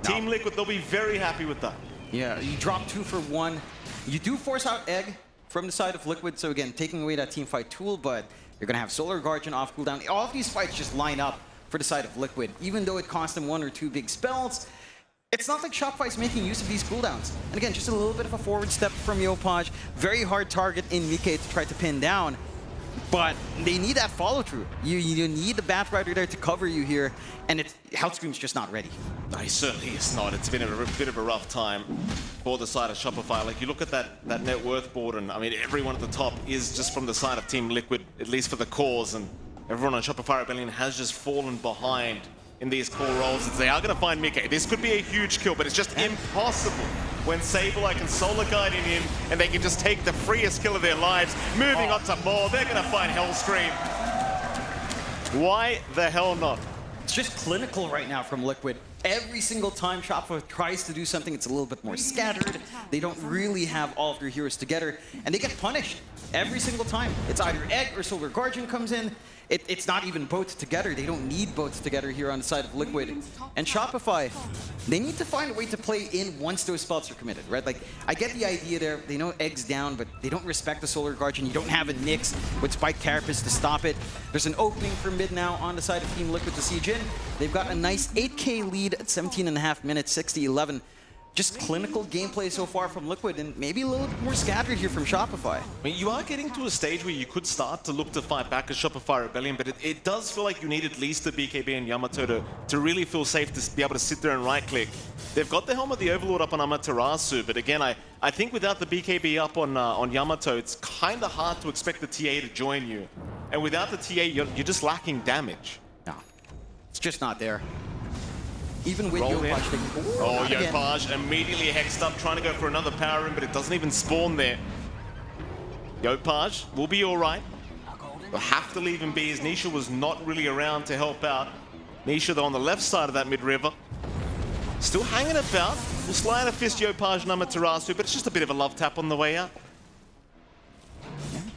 No. Team Liquid, they'll be very happy with that. Yeah, you drop 2 for 1. You do force out egg from the side of Liquid, so again, taking away that team fight tool, but you're going to have Solar Guardian off cooldown. All of these fights just line up for the side of Liquid. Even though it cost them 1 or 2 big spells, it's not like Shopify's making use of these cooldowns. And again, just a little bit of a forward step from Yopaj. Very hard target in Mike to try to pin down. But they need that follow-through. You need the Batrider there to cover you here, and Hellscream's just not ready. No, he certainly is not. It's been a bit of a rough time for the side of Shopify. Like, you look at that net worth board, and I mean, everyone at the top is just from the side of Team Liquid, at least for the cores, and everyone on Shopify Rebellion has just fallen behind in these core roles. They are going to find Mickey. This could be a huge kill, but it's just impossible when Sableye can Solar Guardian him and they can just take the freest kill of their lives. Moving on to more, they're going to find Hellscream. Why the hell not? It's just clinical right now from Liquid. Every single time Shopify tries to do something, it's a little bit more scattered. They don't really have all of their heroes together, and they get punished every single time. It's either Egg or Solar Guardian comes in. It's not even both together. They don't need both together here on the side of Liquid. And Shopify, they need to find a way to play in once those spells are committed, right? Like, I get the idea there. They know Egg's down, but they don't respect the Solar Guardian. You don't have a Nyx with Spike Carapace to stop it. There's an opening for mid now on the side of Team Liquid to siege in. They've got a nice 8K lead at 17.5 minutes, 60-11. Just clinical gameplay so far from Liquid, and maybe a little bit more scattered here from Shopify. I mean, you are getting to a stage where you could start to look to fight back as Shopify Rebellion, but it does feel like you need at least the BKB and Yamato to really feel safe to be able to sit there and right-click. They've got the Helm of the Overlord up on Amaterasu, but again, I think without the BKB up on Yamato, it's kind of hard to expect the TA to join you. And without the TA, you're just lacking damage. No, it's just not there. Even with Yopaj, oh, Yopaj immediately hexed up, trying to go for another power room, but it doesn't even spawn there. Yopaj will be all right. They'll have to leave him be, as Nisha was not really around to help out. Nisha, though, on the left side of that mid-river, still hanging about. We'll slide a fist Yopaj and Amaterasu, but it's just a bit of a love tap on the way out.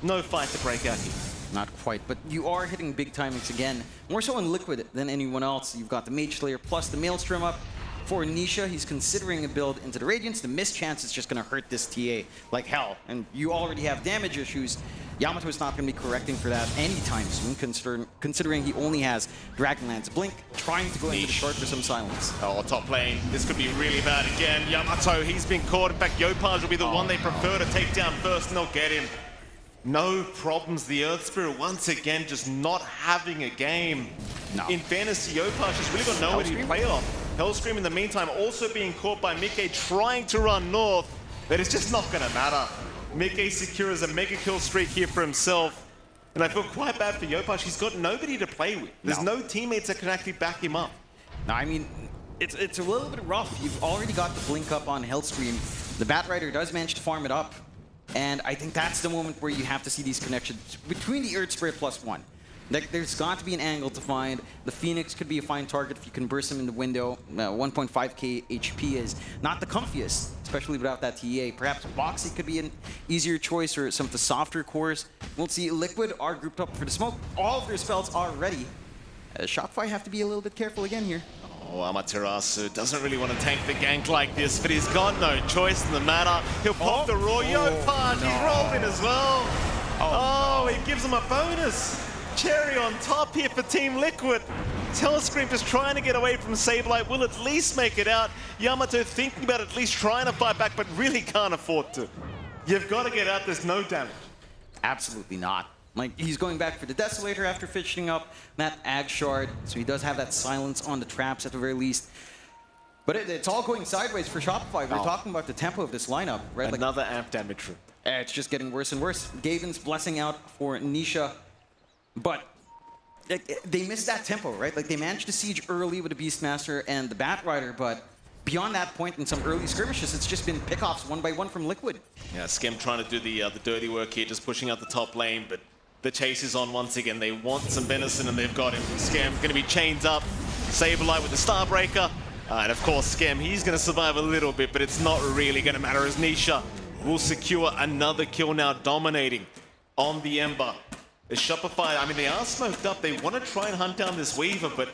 No fight to break out here. Not quite, but you are hitting big timings again. More so in Liquid than anyone else. You've got the Mage Slayer plus the Maelstrom up. For Nisha, he's considering a build into the Radiance. The missed chance is just going to hurt this TA like hell. And you already have damage issues. Yamato is not going to be correcting for that anytime soon, considering he only has Dragonlance Blink, trying to go into the short for some silence. Oh, top lane. This could be really bad again. Yamato, he's been caught. In fact, Yopaj will be the one they prefer to take down first, and they'll get him. No problems. The Earth Spirit once again just not having a game. No. In fairness to Yopaj, she's really got nowhere to play off. Hellscream in the meantime also being caught by Mickey trying to run north, but it's just not going to matter. Mickey secures a mega kill streak here for himself, and I feel quite bad for Yopaj. He's got nobody to play with. There's no teammates that can actually back him up. No, I mean, it's a little bit rough. You've already got the blink up on Hellscream. The Batrider does manage to farm it up. And I think that's the moment where you have to see these connections between the Earth Spirit +1. There's got to be an angle to find. The Phoenix could be a fine target if you can burst him in the window. 1.5k HP is not the comfiest, especially without that TA. Perhaps Boxy could be an easier choice, or some of the softer cores. We'll see. Liquid are grouped up for the smoke. All of their spells are ready. Shopify have to be a little bit careful again here. Oh, Amaterasu doesn't really want to tank the gank like this, but he's got no choice in the matter. He'll pop the raw Yo-Punch. He's rolled in as well. Oh, he gives him a bonus. Cherry on top here for Team Liquid. Telescream just trying to get away from Sableye, will at least make it out. Yamato thinking about at least trying to fight back, but really can't afford to. You've got to get out, there's no damage. Absolutely not. Like, he's going back for the Desolator after finishing up that Ag Shard, so he does have that silence on the traps at the very least. But it's all going sideways for Shopify. We're talking about the tempo of this lineup, right? Another amp damage room. It's just getting worse and worse. Gaven's blessing out for Nisha, but they missed that tempo, right? Like, they managed to siege early with the Beastmaster and the Batrider, but beyond that point in some early skirmishes, it's just been pickoffs one by one from Liquid. Yeah, Skem trying to do the dirty work here, just pushing out the top lane, but the chase is on once again. They want some venison and they've got him. Skem going to be chained up. Saberlight with the Starbreaker. And of course, Skem, he's going to survive a little bit, but it's not really going to matter as Nisha will secure another kill now, dominating on the Ember. The Shopify, I mean, they are smoked up. They want to try and hunt down this Weaver, but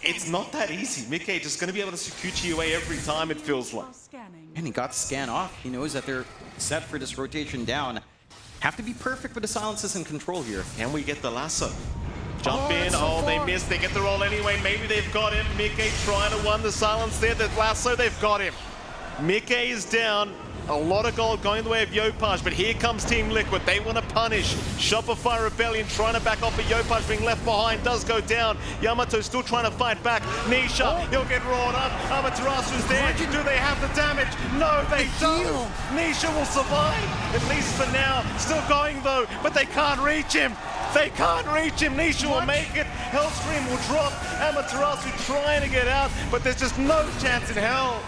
it's not that easy. Mickey just going to be able to Sakuchi away every time, it feels like. And he got the scan off. He knows that they're set for this rotation down. Have to be perfect with the silences and control here. Can we get the lasso? Jump in. Oh, they missed. They get the roll anyway. Maybe they've got him. Mickey trying to win the silence there. The lasso, they've got him. Mickey is down. A lot of gold going the way of Yo-Punch, but here comes Team Liquid. They want to punish. Shopify Rebellion trying to back off, but Yo-Punch being left behind does go down. Yamato still trying to fight back. Nisha, he'll get roared up. Amaterasu's there. Do they have the damage? No, they don't. Nisha will survive, at least for now. Still going though, but they can't reach him. They can't reach him. Nisha will make it. Hellscream will drop. Amaterasu trying to get out, but there's just no chance in hell.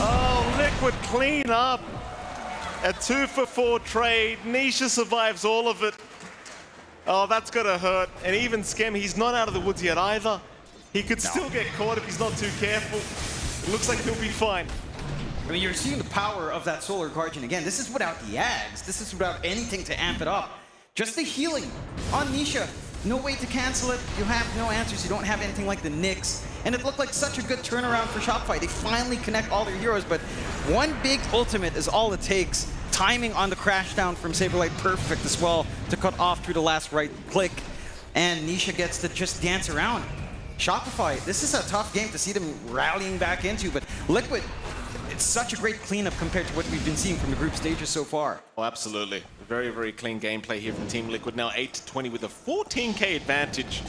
Oh, Liquid clean up. A 2-for-4 trade. Nisha survives all of it. Oh, that's gonna hurt. And even Skem, he's not out of the woods yet either. He could still get caught if he's not too careful. It looks like he'll be fine. I mean, you're seeing the power of that Solar Guardian again. This is without the Ags. This is without anything to amp it up. Just the healing on Nisha. No way to cancel it. You have no answers. You don't have anything like the Nyx. And it looked like such a good turnaround for Shopify. They finally connect all their heroes, but one big ultimate is all it takes. Timing on the crash down from Saberlight perfect as well to cut off through the last right click. And Nisha gets to just dance around. Shopify, this is a tough game to see them rallying back into, but Liquid, it's such a great cleanup compared to what we've been seeing from the group stages so far. Oh, absolutely. Very, very clean gameplay here from Team Liquid. Now 8-20 with a 14k advantage.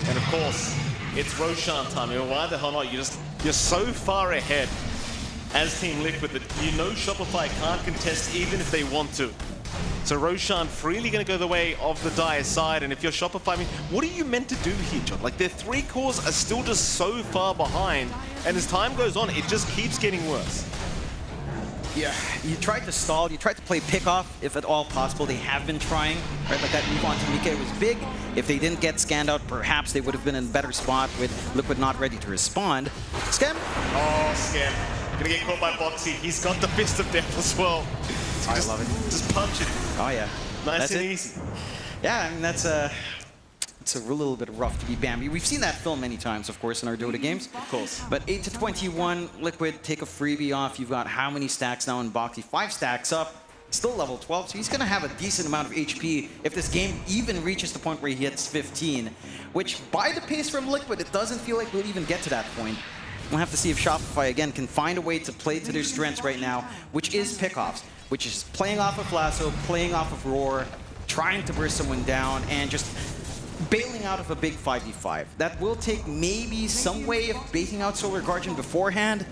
And of course, it's Roshan time. I mean, why the hell not? You're so far ahead as Team Liquid that you know Shopify can't contest even if they want to. So Roshan freely going to go the way of the Dire side, and if you're Shopify, I mean, what are you meant to do here, John? Like, their 3 cores are still just so far behind, and as time goes on, it just keeps getting worse. Yeah, you tried to stall, you tried to play pickoff if at all possible. They have been trying, right? Like that move on to Mike was big. If they didn't get scanned out, perhaps they would have been in a better spot with Liquid not ready to respond. Skem? Oh, Skem. Gonna get caught by Boxy. He's got the Fist of Death as well. So I love it. Just punch it. Oh yeah. Nice and easy. Yeah, I mean, it's a little bit rough to be Bambi. We've seen that film many times, of course, in our Dota games. Of course. But 8-21, Liquid take a freebie off. You've got how many stacks now in Boxy? 5 stacks up. Still level 12, so he's going to have a decent amount of HP if this game even reaches the point where he hits 15. Which, by the pace from Liquid, it doesn't feel like we'll even get to that point. We'll have to see if Shopify, again, can find a way to play to their strengths right now, which is pickoffs, which is playing off of Lasso, playing off of Roar, trying to burst someone down, and just bailing out of a big 5v5. That will take maybe some way of baiting out Solar Guardian beforehand.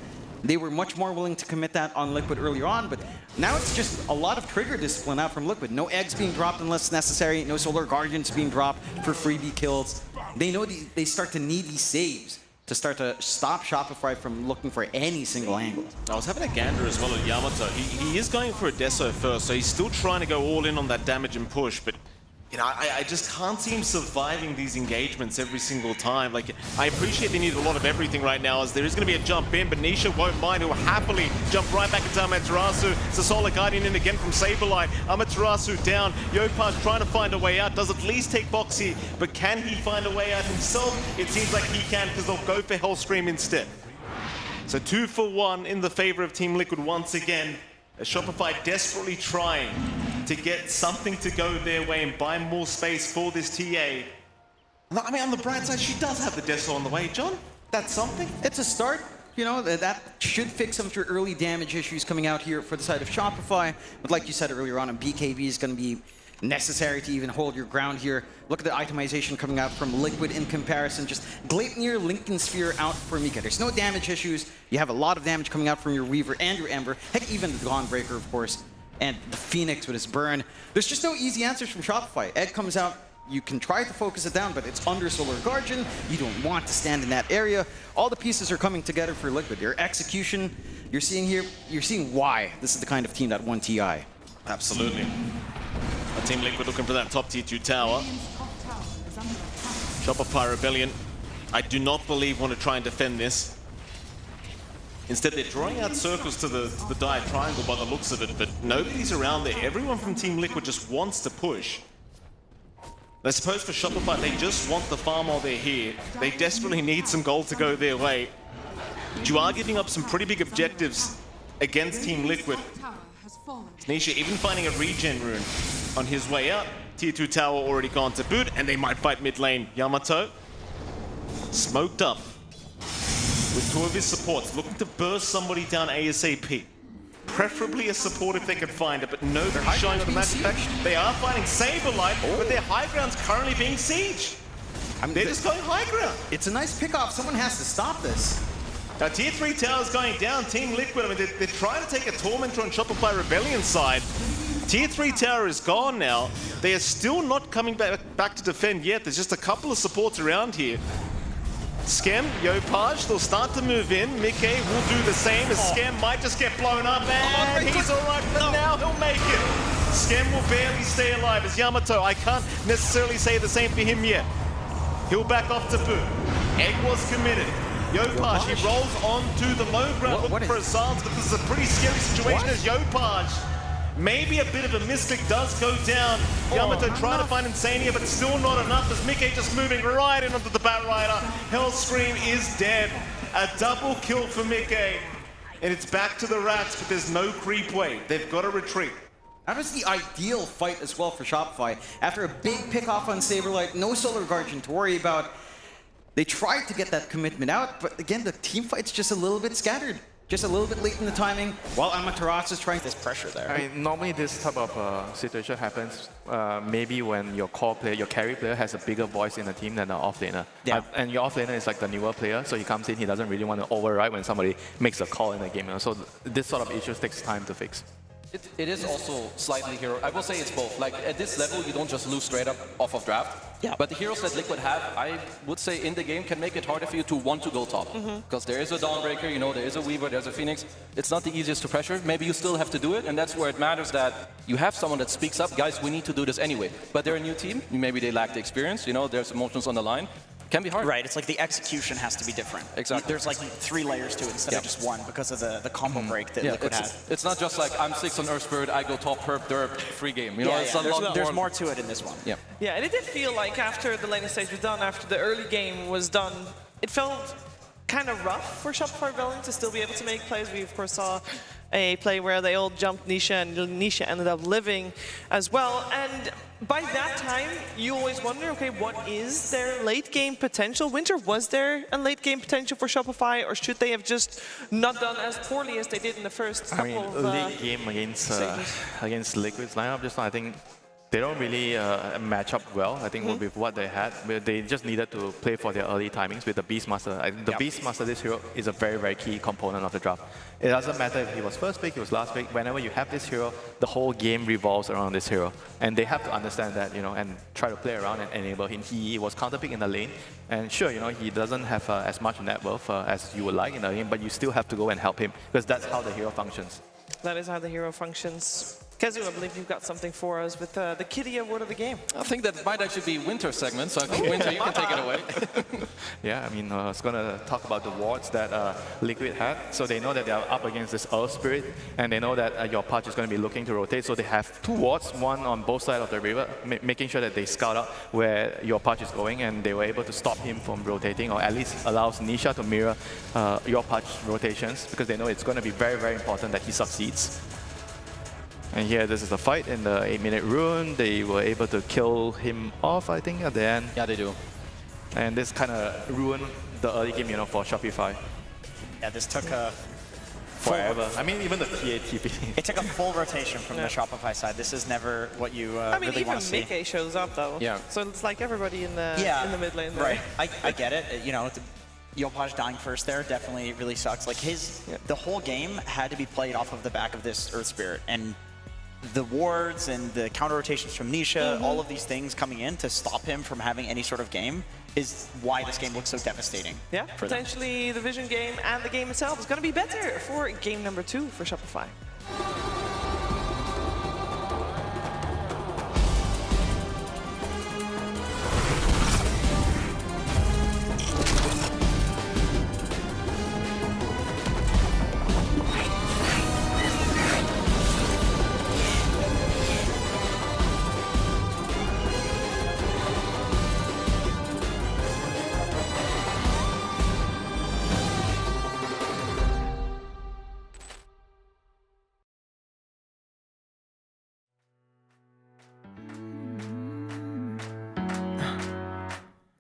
They were much more willing to commit that on Liquid earlier on, but now it's just a lot of trigger discipline out from Liquid. No eggs being dropped unless necessary, no Solar Guardians being dropped for freebie kills. They know they start to need these saves to start to stop Shopify from looking for any single angle. I was having a gander as well at Yamato. He is going for a Deso first, so he's still trying to go all in on that damage and push, but you know, I just can't see him surviving these engagements every single time. Like, I appreciate they need a lot of everything right now, as there is going to be a jump in, but Nisha won't mind. He'll happily jump right back into Amaterasu. Solar Guardian in again from Saberlight. Amaterasu down. Yopaj trying to find a way out. Does at least take Boxy, but can he find a way out himself? It seems like he can, because they'll go for Hellscream instead. So 2 for 1 in the favor of Team Liquid once again. As Shopify desperately trying to get something to go their way and buy more space for this TA. I mean, on the bright side, she does have the Desol on the way, John. That's something. It's a start. You know, that should fix some of your early damage issues coming out here for the side of Shopify. But like you said earlier on, BKB is going to be necessary to even hold your ground here. Look at the itemization coming out from Liquid in comparison. Just Gleipnir, Lincoln Sphere out for Mika. There's no damage issues. You have a lot of damage coming out from your Weaver and your Ember. Heck, even the Dawnbreaker, of course. And the Phoenix with his burn. There's just no easy answers from Shopify. Ed comes out. You can try to focus it down, but it's under Solar Guardian. You don't want to stand in that area. All the pieces are coming together for Liquid. Their execution, you're seeing here, you're seeing why this is the kind of team that won TI. Absolutely. Team Liquid looking for that top tier 2 tower. Shopify Rebellion, I do not believe want to try and defend this. Instead, they're drawing out circles to the dire triangle by the looks of it, but nobody's around there. Everyone from Team Liquid just wants to push. I suppose for Shopify, they just want the farm while they're here. They desperately need some gold to go their way. But you are giving up some pretty big objectives against Team Liquid. Nisha even finding a regen rune on his way out. Tier 2 tower already gone to boot, and they might fight mid lane. Yamato smoked up with 2 of his supports, looking to burst somebody down ASAP. Preferably a support if they could find it, but nobody showing the magic back. They are fighting Saberlight, but their high ground's currently being sieged. They're just going high ground. It's a nice pickoff. Someone has to stop this. Now, Tier 3 tower's going down. Team Liquid, I mean, they're trying to take a Tormentor on Shopify Rebellion side. Tier 3 tower is gone now. They are still not coming back to defend yet. There's just a couple of supports around here. Skem, Yopaj, they'll start to move in. Mickey will do the same, as Skem might just get blown up, and he's alright, but now he'll make it. Skem will barely stay alive as Yamato. I can't necessarily say the same for him yet. He'll back off to boot. Egg was committed. Yopaj, he rolls onto the low ground looking for a silence, but this is a pretty scary situation as Yopaj. Maybe a bit of a misclick does go down. Yamato trying to find Insania, but still not enough as Mickey just moving right in onto the Batrider. Hellscream is dead. A double kill for Mickey. And it's back to the Rats, but there's no creep wave. They've got to retreat. That was the ideal fight as well for Shopify. After a big pick off on Saberlight, no Solar Guardian to worry about. They tried to get that commitment out, but again, the team fight's just a little bit scattered. Just a little bit late in the timing, while Amaterasu is trying this pressure there. I mean, normally this type of situation happens maybe when your core player, your carry player has a bigger voice in the team than the offlaner. Yeah. And your offlaner is like the newer player, so he comes in, he doesn't really want to override when somebody makes a call in the game. So this sort of issues takes time to fix. It is also slightly hero. I will say it's both. Like at this level, you don't just lose straight up off of draft. Yeah. But the heroes that Liquid have, I would say in the game can make it harder for you to want to go top. Because there is a Dawnbreaker, you know, there is a Weaver, there's a Phoenix. It's not the easiest to pressure. Maybe you still have to do it, and that's where it matters that you have someone that speaks up. Guys, we need to do this anyway. But they're a new team. Maybe they lack the experience. You know, there's emotions on the line. Can be hard. Right, it's like the execution has to be different. Exactly. There's like 3 layers to it instead of just 1 because of the combo break that Liquid has. It's not just like I'm 6 on Earth Spirit, I go top perp, derp, free game. You know, it's a lot there's more to it in this one. Yeah. Yeah, and it did feel like after the laning stage was done, after the early game was done, it felt kind of rough for Shopify Rebellion to still be able to make plays. We of course saw a play where they all jumped Nisha, and Nisha ended up living as well. And by that time, you always wonder, okay, what is their late game potential? Winter, was there a late game potential for Shopify, or should they have just not done as poorly as they did in the first couple of late game against Liquid's lineup just now, I think they don't really match up well, I think, with what they had. They just needed to play for their early timings with the Beastmaster. The Beastmaster, this hero, is a very, very key component of the draft. It doesn't matter if he was first pick, he was last pick. Whenever you have this hero, the whole game revolves around this hero. And they have to understand that, you know, and try to play around and enable him. He was counterpick in the lane. And sure, you know, he doesn't have as much net worth as you would like in the game, but you still have to go and help him, because that's how the hero functions. That is how the hero functions. Kazu, I believe you've got something for us with the Kitty Award of the game. I think that might actually be Winter segment, so I think Winter, you can take it away. Yeah, I mean, I was going to talk about the wards that Liquid had. So they know that they are up against this Earth Spirit, and they know that your patch is going to be looking to rotate. So they have 2 wards, one on both sides of the river, making sure that they scout out where your patch is going, and they were able to stop him from rotating, or at least allows Nisha to mirror your patch rotations, because they know it's going to be very, very important that he succeeds. And here, this is the fight in the 8-minute rune. They were able to kill him off, I think, at the end. Yeah, they do. And this kind of ruined the early game, for Shopify. Yeah, this took forever. I mean, even the TATP. It took a full rotation from the Shopify side. This is never what you really want to see. Even Mickey shows up though. Yeah. So it's like everybody in the mid lane there. Right. I get it. Yopaj dying first there definitely really sucks. Like the whole game had to be played off of the back of this Earth Spirit, and the wards and the counter rotations from Nisha, all of these things coming in to stop him from having any sort of game is why this game looks so devastating. Yeah, potentially the Vision game and the game itself is going to be better for game number 2 for Shopify.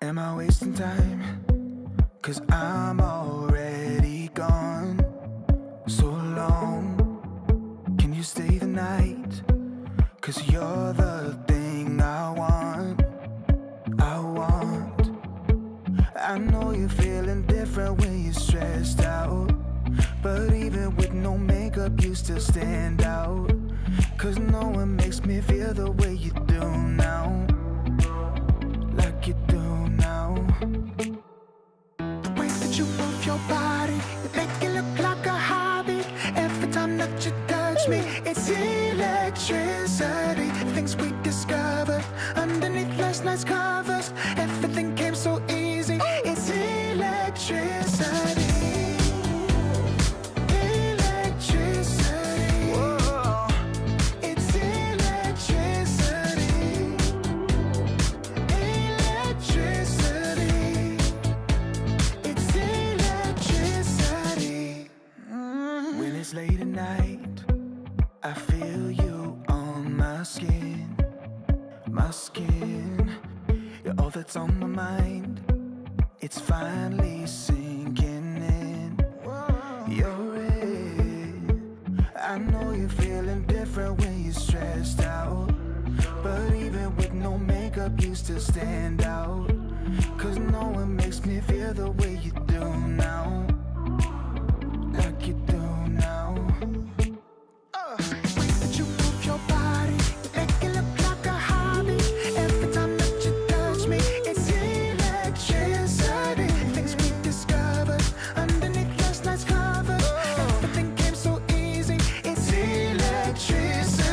Am I wasting time? 'Cause I'm already gone. So long, can you stay the night? 'Cause you're the thing I want. I know you're feeling different when you're stressed out, but even with no makeup you still stand out. 'Cause no one makes me feel the way you do now. Like you do now. The way that you move your body, you make it look like a hobby. Every time that you touch me, it's electricity. Things we discovered underneath last night's covers. Everything came so easy. It's electricity. Late at night, I feel you on my skin. You're all that's on my mind. It's finally sinking in. You're it. I know you're feeling different when you're stressed out, but even with no makeup you still stand out. 'Cause no one makes me feel the way you do now. Like you do now. The way that you move your body, you make it look like a hobby. Every time that you touch me, it's electricity. Things we discovered underneath last night's covers. Everything came so easy. It's electricity.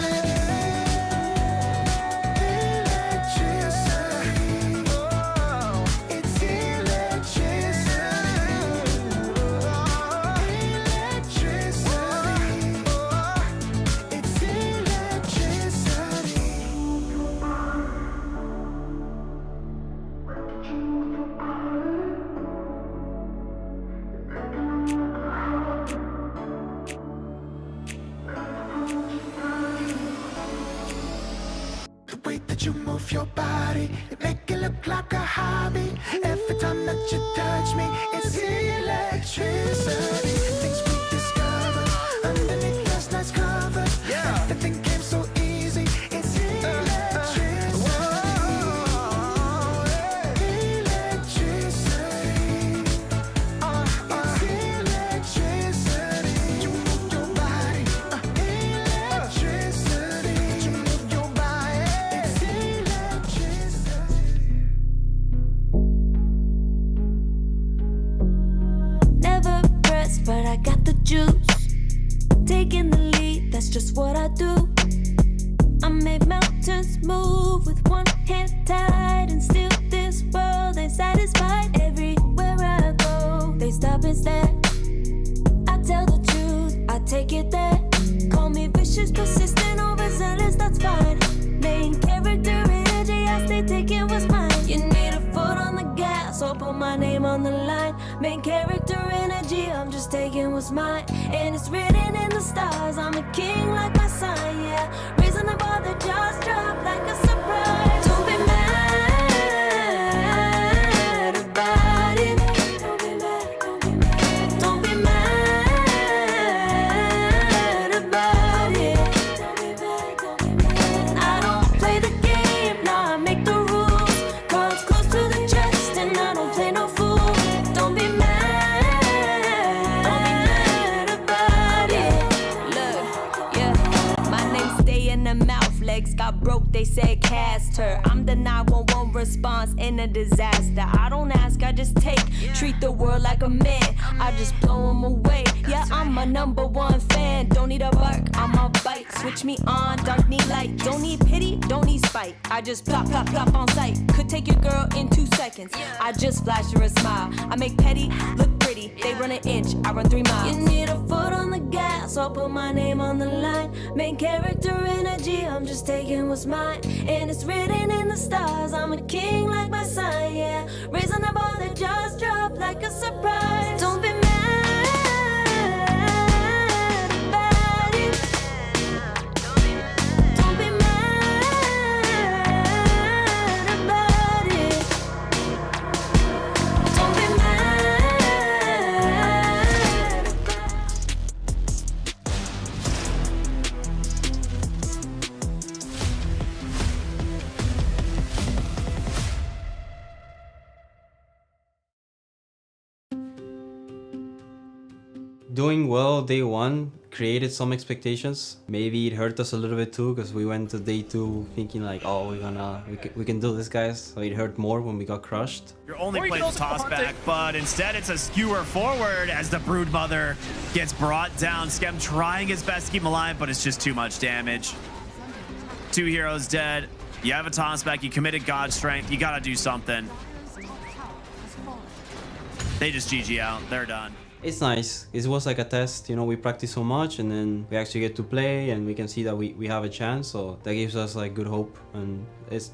You move your body, you make it look like a hobby. Every time that you touch me, it's electricity. Things we discovered underneath last night's covers. Everything came so easy. It's electricity. It's electricity. You move your body, electricity. You move your body. Never pressed, but I got the juice. Taking the lead, that's just what I do. make mountains move with one hand tied, and still this world ain't satisfied. Everywhere I go, they stop and stare. I tell the truth, I take it there. Call me vicious, persistent, overzealous, that's fine. Main character energy, I stay taking what's mine. You need a foot on the gas, or put my name on the line. Main character energy, I'm just taking what's mine. And it's written in the stars, I'm a king like my sign, yeah. Raising the bar, the jaws drop like a surprise. Don't be mad about it. Don't be mad, don't be mad. Don't be mad about it. Don't be mad, don't be mad. I don't play the game, nah, I make the rules. Cards close to the chest, and I don't play no fool. Don't be mad about it. Look, yeah, my name stay in the mouth. Legs got broke, they said cast her. I'm the 911 response in a disaster. I don't ask, I just take. Treat the world like a man, I just blow them away. Yeah, I'm a #1 fan. Don't need a bark, I'm a bite. Switch me on, dark need light. Don't need pity, don't need spite. I just plop, plop, plop on sight. Could take your girl in 2 seconds. I just flash her a smile. I make petty look pretty. They run an inch, I run 3 miles. You need a foot on the gas, I'll put my name on the line. Main character energy, I'm just taking what's mine. And it's written in the stars, I'm a king like my sign, yeah. Raising the bar, the jaws drop like a surprise. Don't be mad about it. Don't be mad about it. Don't be mad. Doing well day one created some expectations. Maybe it hurt us a little bit too, because we went to day 2 thinking like, oh, we can do this, guys. So it hurt more when we got crushed. You're only playing the toss back, but instead it's a skewer forward as the Broodmother gets brought down. Skem trying his best to keep him alive, but it's just too much damage. 2 heroes dead. You have a toss back, you committed God Strength, you gotta do something. They just GG out, they're done. It's nice. It was like a test, you know, we practice so much and then we actually get to play and we can see that we have a chance, so that gives us like good hope, and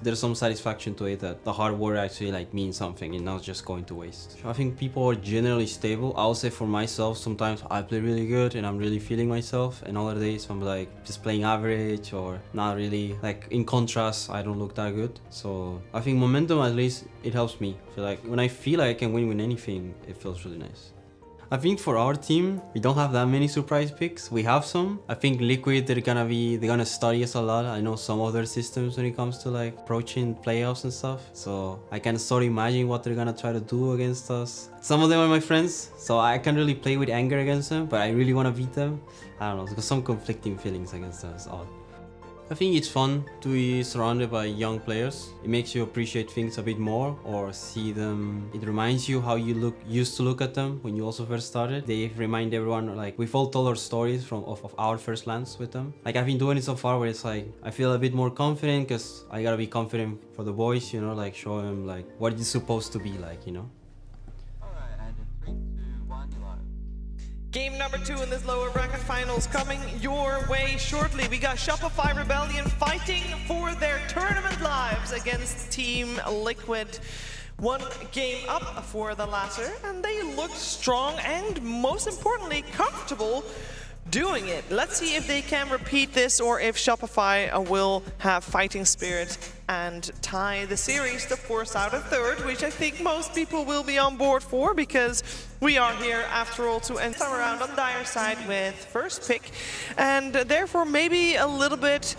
there's some satisfaction to it that the hard work actually like means something and not just going to waste. I think people are generally stable. I'll say for myself, sometimes I play really good and I'm really feeling myself, and other days I'm like just playing average or not really, like in contrast I don't look that good. So I think momentum, at least it helps me. I feel like when I feel like I can win with anything, it feels really nice. I think for our team, we don't have that many surprise picks. We have some. I think Liquid, they're gonna study us a lot. I know some of their systems when it comes to like approaching playoffs and stuff. So I can sort of imagine what they're gonna try to do against us. Some of them are my friends, so I can't really play with anger against them, but I really want to beat them. I don't know, there's some conflicting feelings against them. It's odd. I think it's fun to be surrounded by young players. It makes you appreciate things a bit more, or see them. It reminds you how you used to look at them when you also first started. They remind everyone, like, we've all told our stories of our first lands with them. Like, I've been doing it so far where it's like I feel a bit more confident, because I gotta be confident for the boys, you know, like show them like what it's supposed to be like, you know. Game number 2 in this lower bracket finals coming your way shortly. We got Shopify Rebellion fighting for their tournament lives against Team Liquid. 1 game up for the latter, and they look strong and, most importantly, comfortable doing it. Let's see if they can repeat this, or if Shopify will have fighting spirit and tie the series to force out a third, which I think most people will be on board for, because we are here after all to end time around on Dire side with first pick, and therefore maybe a little bit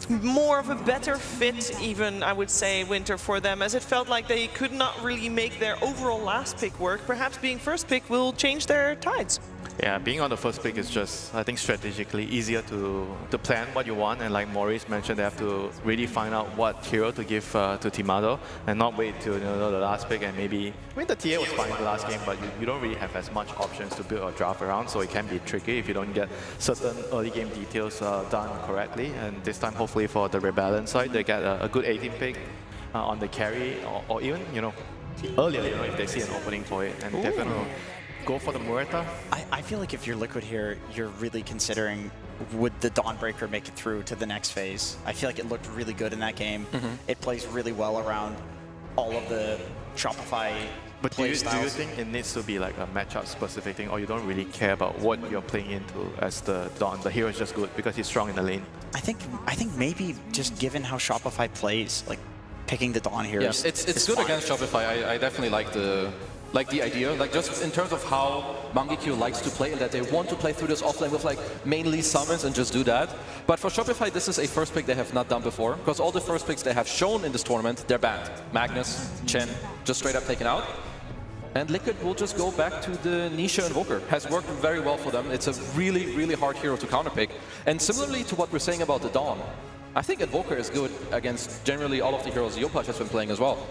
more of a better fit, even I would say, Winter, for them, as it felt like they could not really make their overall last pick work. Perhaps being first pick will change their tides. Yeah, being on the first pick is just, I think, strategically easier to plan what you want. And like Maurice mentioned, they have to really find out what hero to give to Timado and not wait till the last pick and maybe... I mean, the TA was fine the last game, but you don't really have as much options to build or draft around, so it can be tricky if you don't get certain early game details done correctly. And this time, hopefully for the Rebellion side, they get a good 18 pick on the carry or even, earlier, if they see an opening for it. And they're going to go for the Muerta. I feel like if you're Liquid here, you're really considering, would the Dawnbreaker make it through to the next phase? I feel like it looked really good in that game. It plays really well around all of the Shopify But do you think it needs to be like a matchup specific thing, or you don't really care about what you're playing into as the Dawn? The hero is just good because he's strong in the lane. I think maybe just given how Shopify plays, like picking the Dawn here is it's good fine. against Shopify. I definitely like the idea, like just in terms of how Mangekyo likes to play, and that they want to play through this offlane with like mainly summons and just do that. But for Shopify, this is a first pick they have not done before, because all the first picks they have shown in this tournament, they're banned. Magnus, Chen, just straight up taken out. And Liquid will just go back to the Nisha Invoker. Has worked very well for them. It's a really, really hard hero to counterpick. And similarly to what we're saying about the Dawn, I think Invoker is good against generally all of the heroes Yopaj has been playing as well.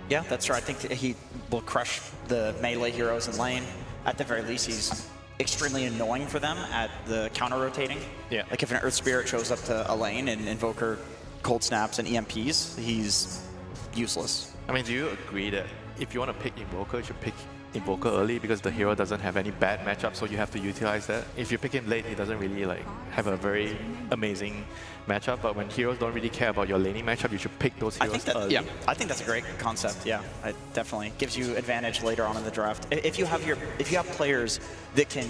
Yeah, that's right. I think he will crush the melee heroes in lane. At the very least, he's extremely annoying for them at the counter-rotating. Yeah. Like if an Earth Spirit shows up to a lane and Invoker cold snaps and EMPs, he's useless. I mean, do you agree that if you want to pick Invoker, you should pick Invoker early because the hero doesn't have any bad matchup, so you have to utilize that. If you pick him late, he doesn't really like have a very amazing matchup, but when heroes don't really care about your laning matchup, you should pick those heroes early. Yeah, I think that's a great concept. Yeah, it definitely gives you advantage later on in the draft. If you have players that can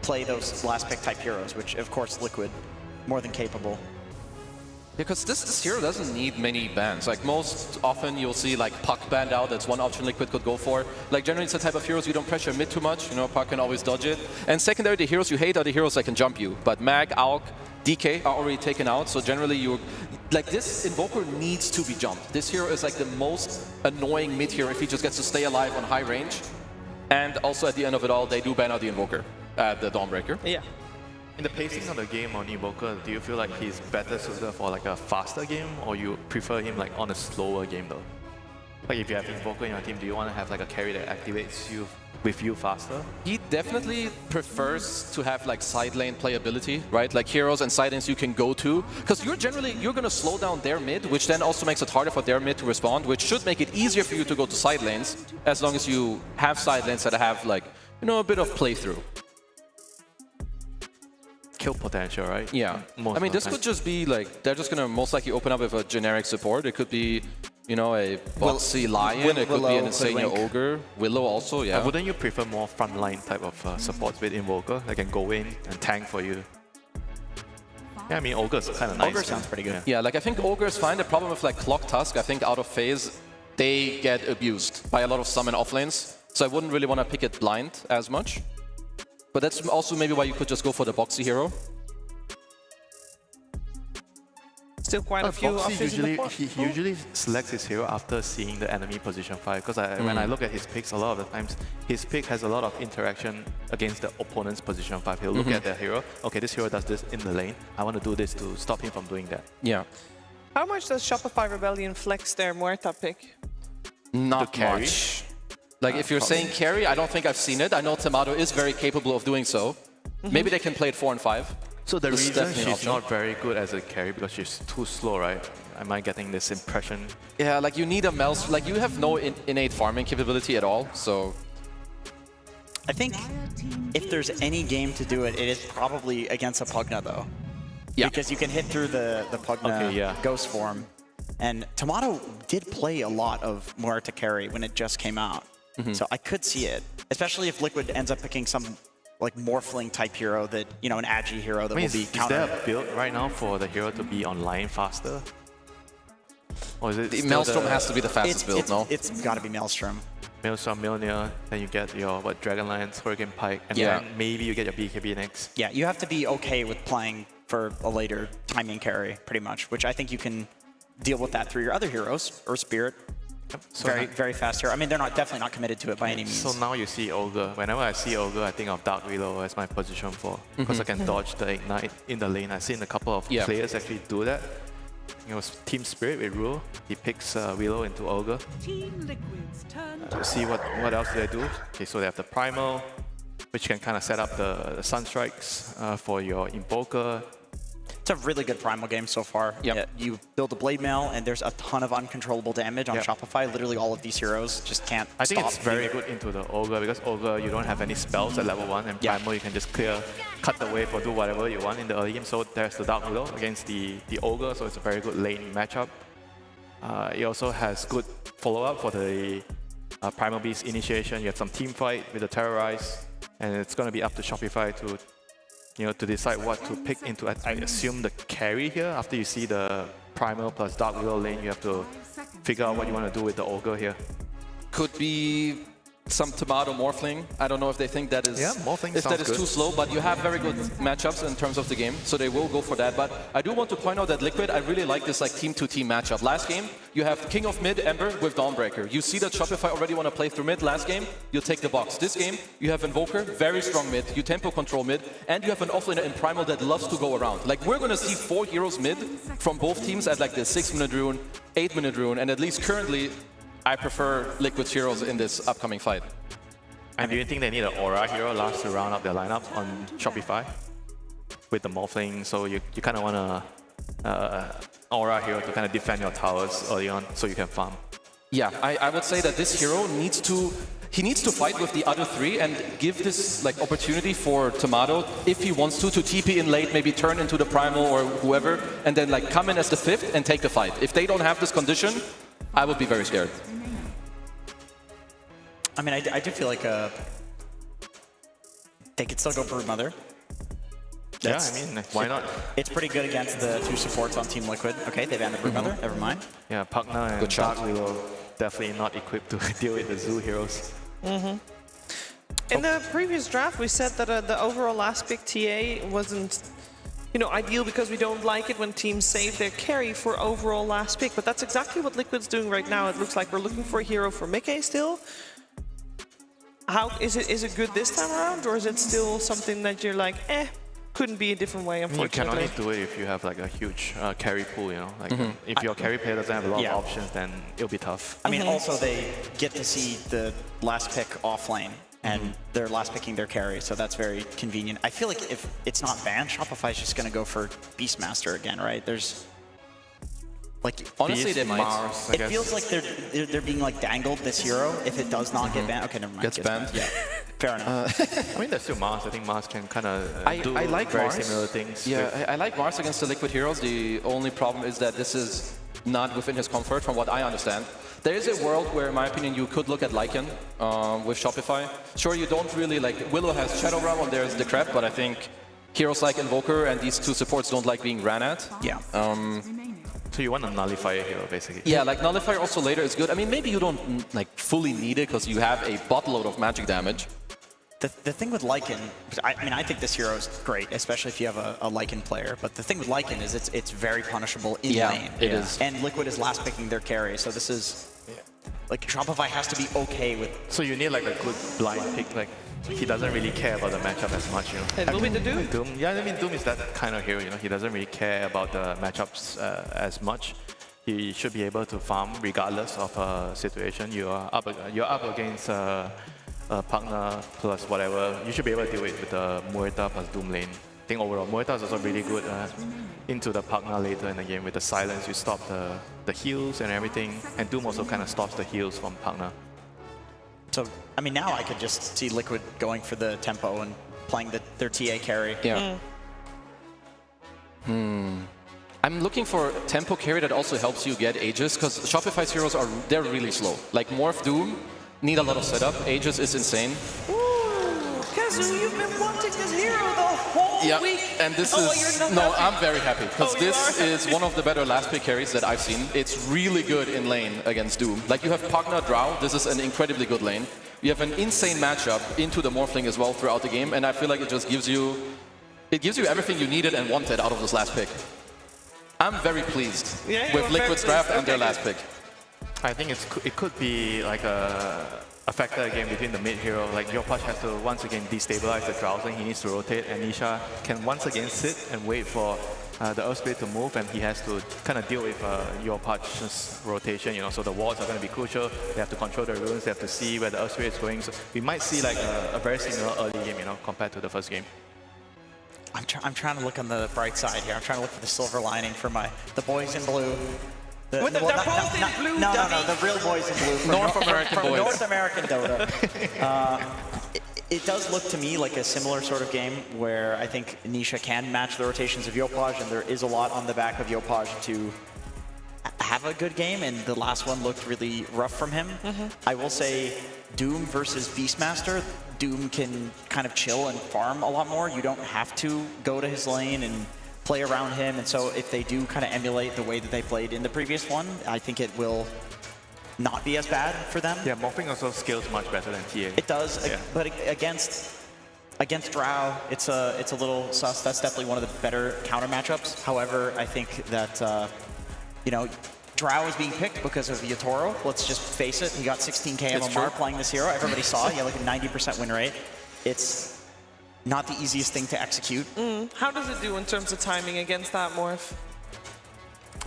play those last pick type heroes, which of course Liquid more than capable. Because this hero doesn't need many bans. Like most often you'll see like Puck banned out, that's one option Liquid could go for. Like generally it's the type of heroes you don't pressure mid too much, Puck can always dodge it. And secondary, the heroes you hate are the heroes that can jump you. But Mag, Auk, DK are already taken out, so generally like this Invoker needs to be jumped. This hero is like the most annoying mid hero if he just gets to stay alive on high range. And also at the end of it all, they do ban out the Invoker at the Dawnbreaker. Yeah. In the pacing of the game on Invoker, do you feel like he's better suited for like a faster game, or you prefer him like on a slower game though? Like if you have Invoker in your team, do you want to have like a carry that activates you with you faster? He definitely prefers to have like side lane playability, right? Like heroes and side lanes you can go to, because you're going to slow down their mid, which then also makes it harder for their mid to respond, which should make it easier for you to go to side lanes, as long as you have side lanes that have like, a bit of playthrough. Kill potential, right? Yeah. I mean, this could just be like, they're just going to most likely open up with a generic support. It could be, a Boxy Lion, it could be an Insania Ogre, Willow also, yeah. Wouldn't you prefer more frontline type of support with Invoker that can go in and tank for you? Yeah, I mean, Ogre's kind of nice. Ogre sounds pretty good. Yeah, like I think Ogre is fine. The problem with like Clock Tusk, I think out of phase, they get abused by a lot of summon offlanes. So I wouldn't really want to pick it blind as much. But that's also maybe why you could just go for the Boxy hero. Still quite a few options he usually selects his hero after seeing the enemy position 5. Because when I look at his picks, a lot of the times, his pick has a lot of interaction against the opponent's position 5. He'll look at their hero. Okay, this hero does this in the lane. I want to do this to stop him from doing that. Yeah. How much does Shopify Rebellion flex their Muerta pick? Not much. Like if you're saying carry, I don't think I've seen it. I know Tomato is very capable of doing so. Maybe they can play it 4 and 5. So the reason she's not very good as a carry because she's too slow, right? Am I getting this impression? Yeah, like you need a mouse. Like you have no innate farming capability at all, so... I think if there's any game to do it, it is probably against a Pugna though. Yeah. Because you can hit through the Pugna ghost form. And Tomato did play a lot of Muerta carry when it just came out. So I could see it, especially if Liquid ends up picking some like Morphling type hero that, an Agi hero that will be counter. Is there a build right now for the hero to be online faster? Or is it the Maelstrom has to be the fastest build, no? It's got to be Maelstrom. Maelstrom, Milner, then you get your Dragonlance, Hurricane Pike, and then maybe you get your BKB next. Yeah, you have to be okay with playing for a later timing carry, pretty much, which I think you can deal with that through your other heroes, or Spirit, So very fast hero. I mean, they're definitely not committed to it by any means. So now you see Ogre. Whenever I see Ogre, I think of Dark Willow as my position for, because I can dodge the Ignite in the lane. I've seen a couple of players actually do that. It was Team Spirit with Rule. He picks Willow into Ogre. Team Liquid's turn To see what else do they do. Okay, so they have the Primal, which can kind of set up the Sunstrikes for your Invoker. It's a really good Primal game so far. Yeah, you build a Blade Mail, and there's a ton of uncontrollable damage on Shopify. Literally all of these heroes just can't I think stop it's very good into the Ogre, because Ogre, you don't have any spells at level 1, and Primal, you can just cut the wave or do whatever you want in the early game. So there's the Dark Willow against the Ogre, so it's a very good lane matchup. It also has good follow-up for the Primal Beast initiation. You have some team fight with the Terrorize, and it's going to be up to Shopify to to decide what to pick into, I assume, the carry here. After you see the Primal plus Dark Willow lane, you have to figure out what you want to do with the Ogre here. Could be some Tomato Morphling. I don't know if they think that is, Morphling if that sounds is good. too slow, but you have very good matchups in terms of the game, so they will go for that. But I do want to point out that Liquid, I really like this team-to-team matchup. Last game, you have King of Mid, Ember with Dawnbreaker. You see that Shopify already want to play through mid. Last game, you take the box. This game, you have Invoker, very strong mid. You tempo control mid, and you have an offlaner in Primal that loves to go around. Like, we're going to see 4 heroes mid from both teams at like the 6-minute rune, 8-minute rune, and at least currently, I prefer Liquid's heroes in this upcoming fight. And do you think they need an Aura hero last to round up their lineup on Shopify? With the Morphling, so you kind of want a Aura hero to kind of defend your towers early on so you can farm. Yeah, I would say that this hero needs to fight with the other 3 and give this like opportunity for Tomato, if he wants to TP in late, maybe turn into the Primal or whoever, and then like come in as the 5th and take the fight. If they don't have this condition, I would be very scared. I mean, I do feel like they could still go Broodmother. Yeah, I mean, why not? It's pretty good against the 2 supports on Team Liquid. Okay, they've ended Broodmother, never mind. Yeah, Pugna and Dark Willow definitely not equipped to deal with the Zoo heroes. In the previous draft, we said that the overall last pick TA wasn't ideal because we don't like it when teams save their carry for overall last pick, but that's exactly what Liquid's doing right now. It looks like we're looking for a hero for Mickey still. How is it good this time around, or is it still something that you're like, couldn't be a different way, unfortunately? You can only do it if you have like a huge carry pool, Like if your carry player doesn't have a lot of options, then it'll be tough. I mean, also they get to see the last pick off lane, and they're last picking their carry, so that's very convenient. I feel like if it's not banned, Shopify's just going to go for Beastmaster again, right? There's like honestly, they might. Mars, it feels like they're being like dangled this hero if it does not get banned. Okay, never mind. Gets banned. Yeah, fair enough. I mean, there's still Mars. I think Mars can kind of do I like very Mars. similar things. Yeah, I like Mars against the Liquid heroes. The only problem is that this is not within his comfort, from what I understand. There is a world where, in my opinion, you could look at Lycan with Shopify. Sure, you don't really like... Willow has Shadow Realm and there's the Crep, but I think heroes like Invoker and these 2 supports don't like being ran at. Yeah. So you want a Nullifier hero, basically. Yeah, like Nullifier also later is good. I mean, maybe you don't like fully need it because you have a buttload of magic damage. The thing with Lycan, I think this hero is great, especially if you have a Lycan player. But the thing with Lycan is it's very punishable in lane. It is. And Liquid is last picking their carry, so this is like Shopify has to be okay with. So you need like a good blind pick. Like he doesn't really care about the matchup as much, And will be the Doom. Yeah, I mean Doom is that kind of hero. He doesn't really care about the matchups as much. He should be able to farm regardless of situation. You're up against. Pugna plus whatever, you should be able to deal with the Muerta plus Doom lane. I think overall, Muerta is also really good into the Pugna later in the game. With the silence, you stop the heals and everything, and Doom also kind of stops the heals from Pugna. So, I mean, now I could just see Liquid going for the tempo and playing their TA carry. Yeah. I'm looking for tempo carry that also helps you get Aegis, because Shopify's heroes they're really slow. Like Morph Doom, need a lot of setup. Aegis is insane. Ooh, Kazu, you've been wanting this hero the whole week. And this is... You're not No, happy. I'm very happy, because this is one of the better last pick carries that I've seen. It's really good in lane against Doom. Like, you have Pugna Drow. This is an incredibly good lane. You have an insane matchup into the Morphling as well throughout the game, and I feel like it just gives you... It gives you everything you needed and wanted out of this last pick. I'm very pleased with Liquid's draft and their last pick. I think it could be like a factor again between the mid hero. Like Yopaj has to once again destabilize the Drowsing. He needs to rotate, and Nisha can once again sit and wait for the Earth Spirit to move, and he has to kind of deal with Yopaj's rotation. You know, so the wards are going to be crucial. They have to control the runes. They have to see where the Earth Spirit is going. So we might see like a very similar early game, you know, compared to the first game. I'm trying to look on the bright side here. I'm trying to look for the silver lining for the boys in blue. They're both in blue, no, the real boys in blue. North American boys. North American Dota. It does look to me like a similar sort of game where I think Nisha can match the rotations of Yopaj, and there is a lot on the back of Yopaj to have a good game, and the last one looked really rough from him. I will say Doom versus Beastmaster, Doom can kind of chill and farm a lot more. You don't have to go to his lane and play around him, and so if they do kind of emulate the way that they played in the previous one, I think it will not be as bad for them. Yeah, morphing also scales much better than TA. It does, yeah. but against Drow, it's a little sus. That's definitely one of the better counter matchups. However, I think that you know, Drow is being picked because of Yatoro. Let's just face it. He got 16k MMR playing this hero. Everybody saw it. He had like a 90% win rate. It's not the easiest thing to execute. How does it do in terms of timing against that morph?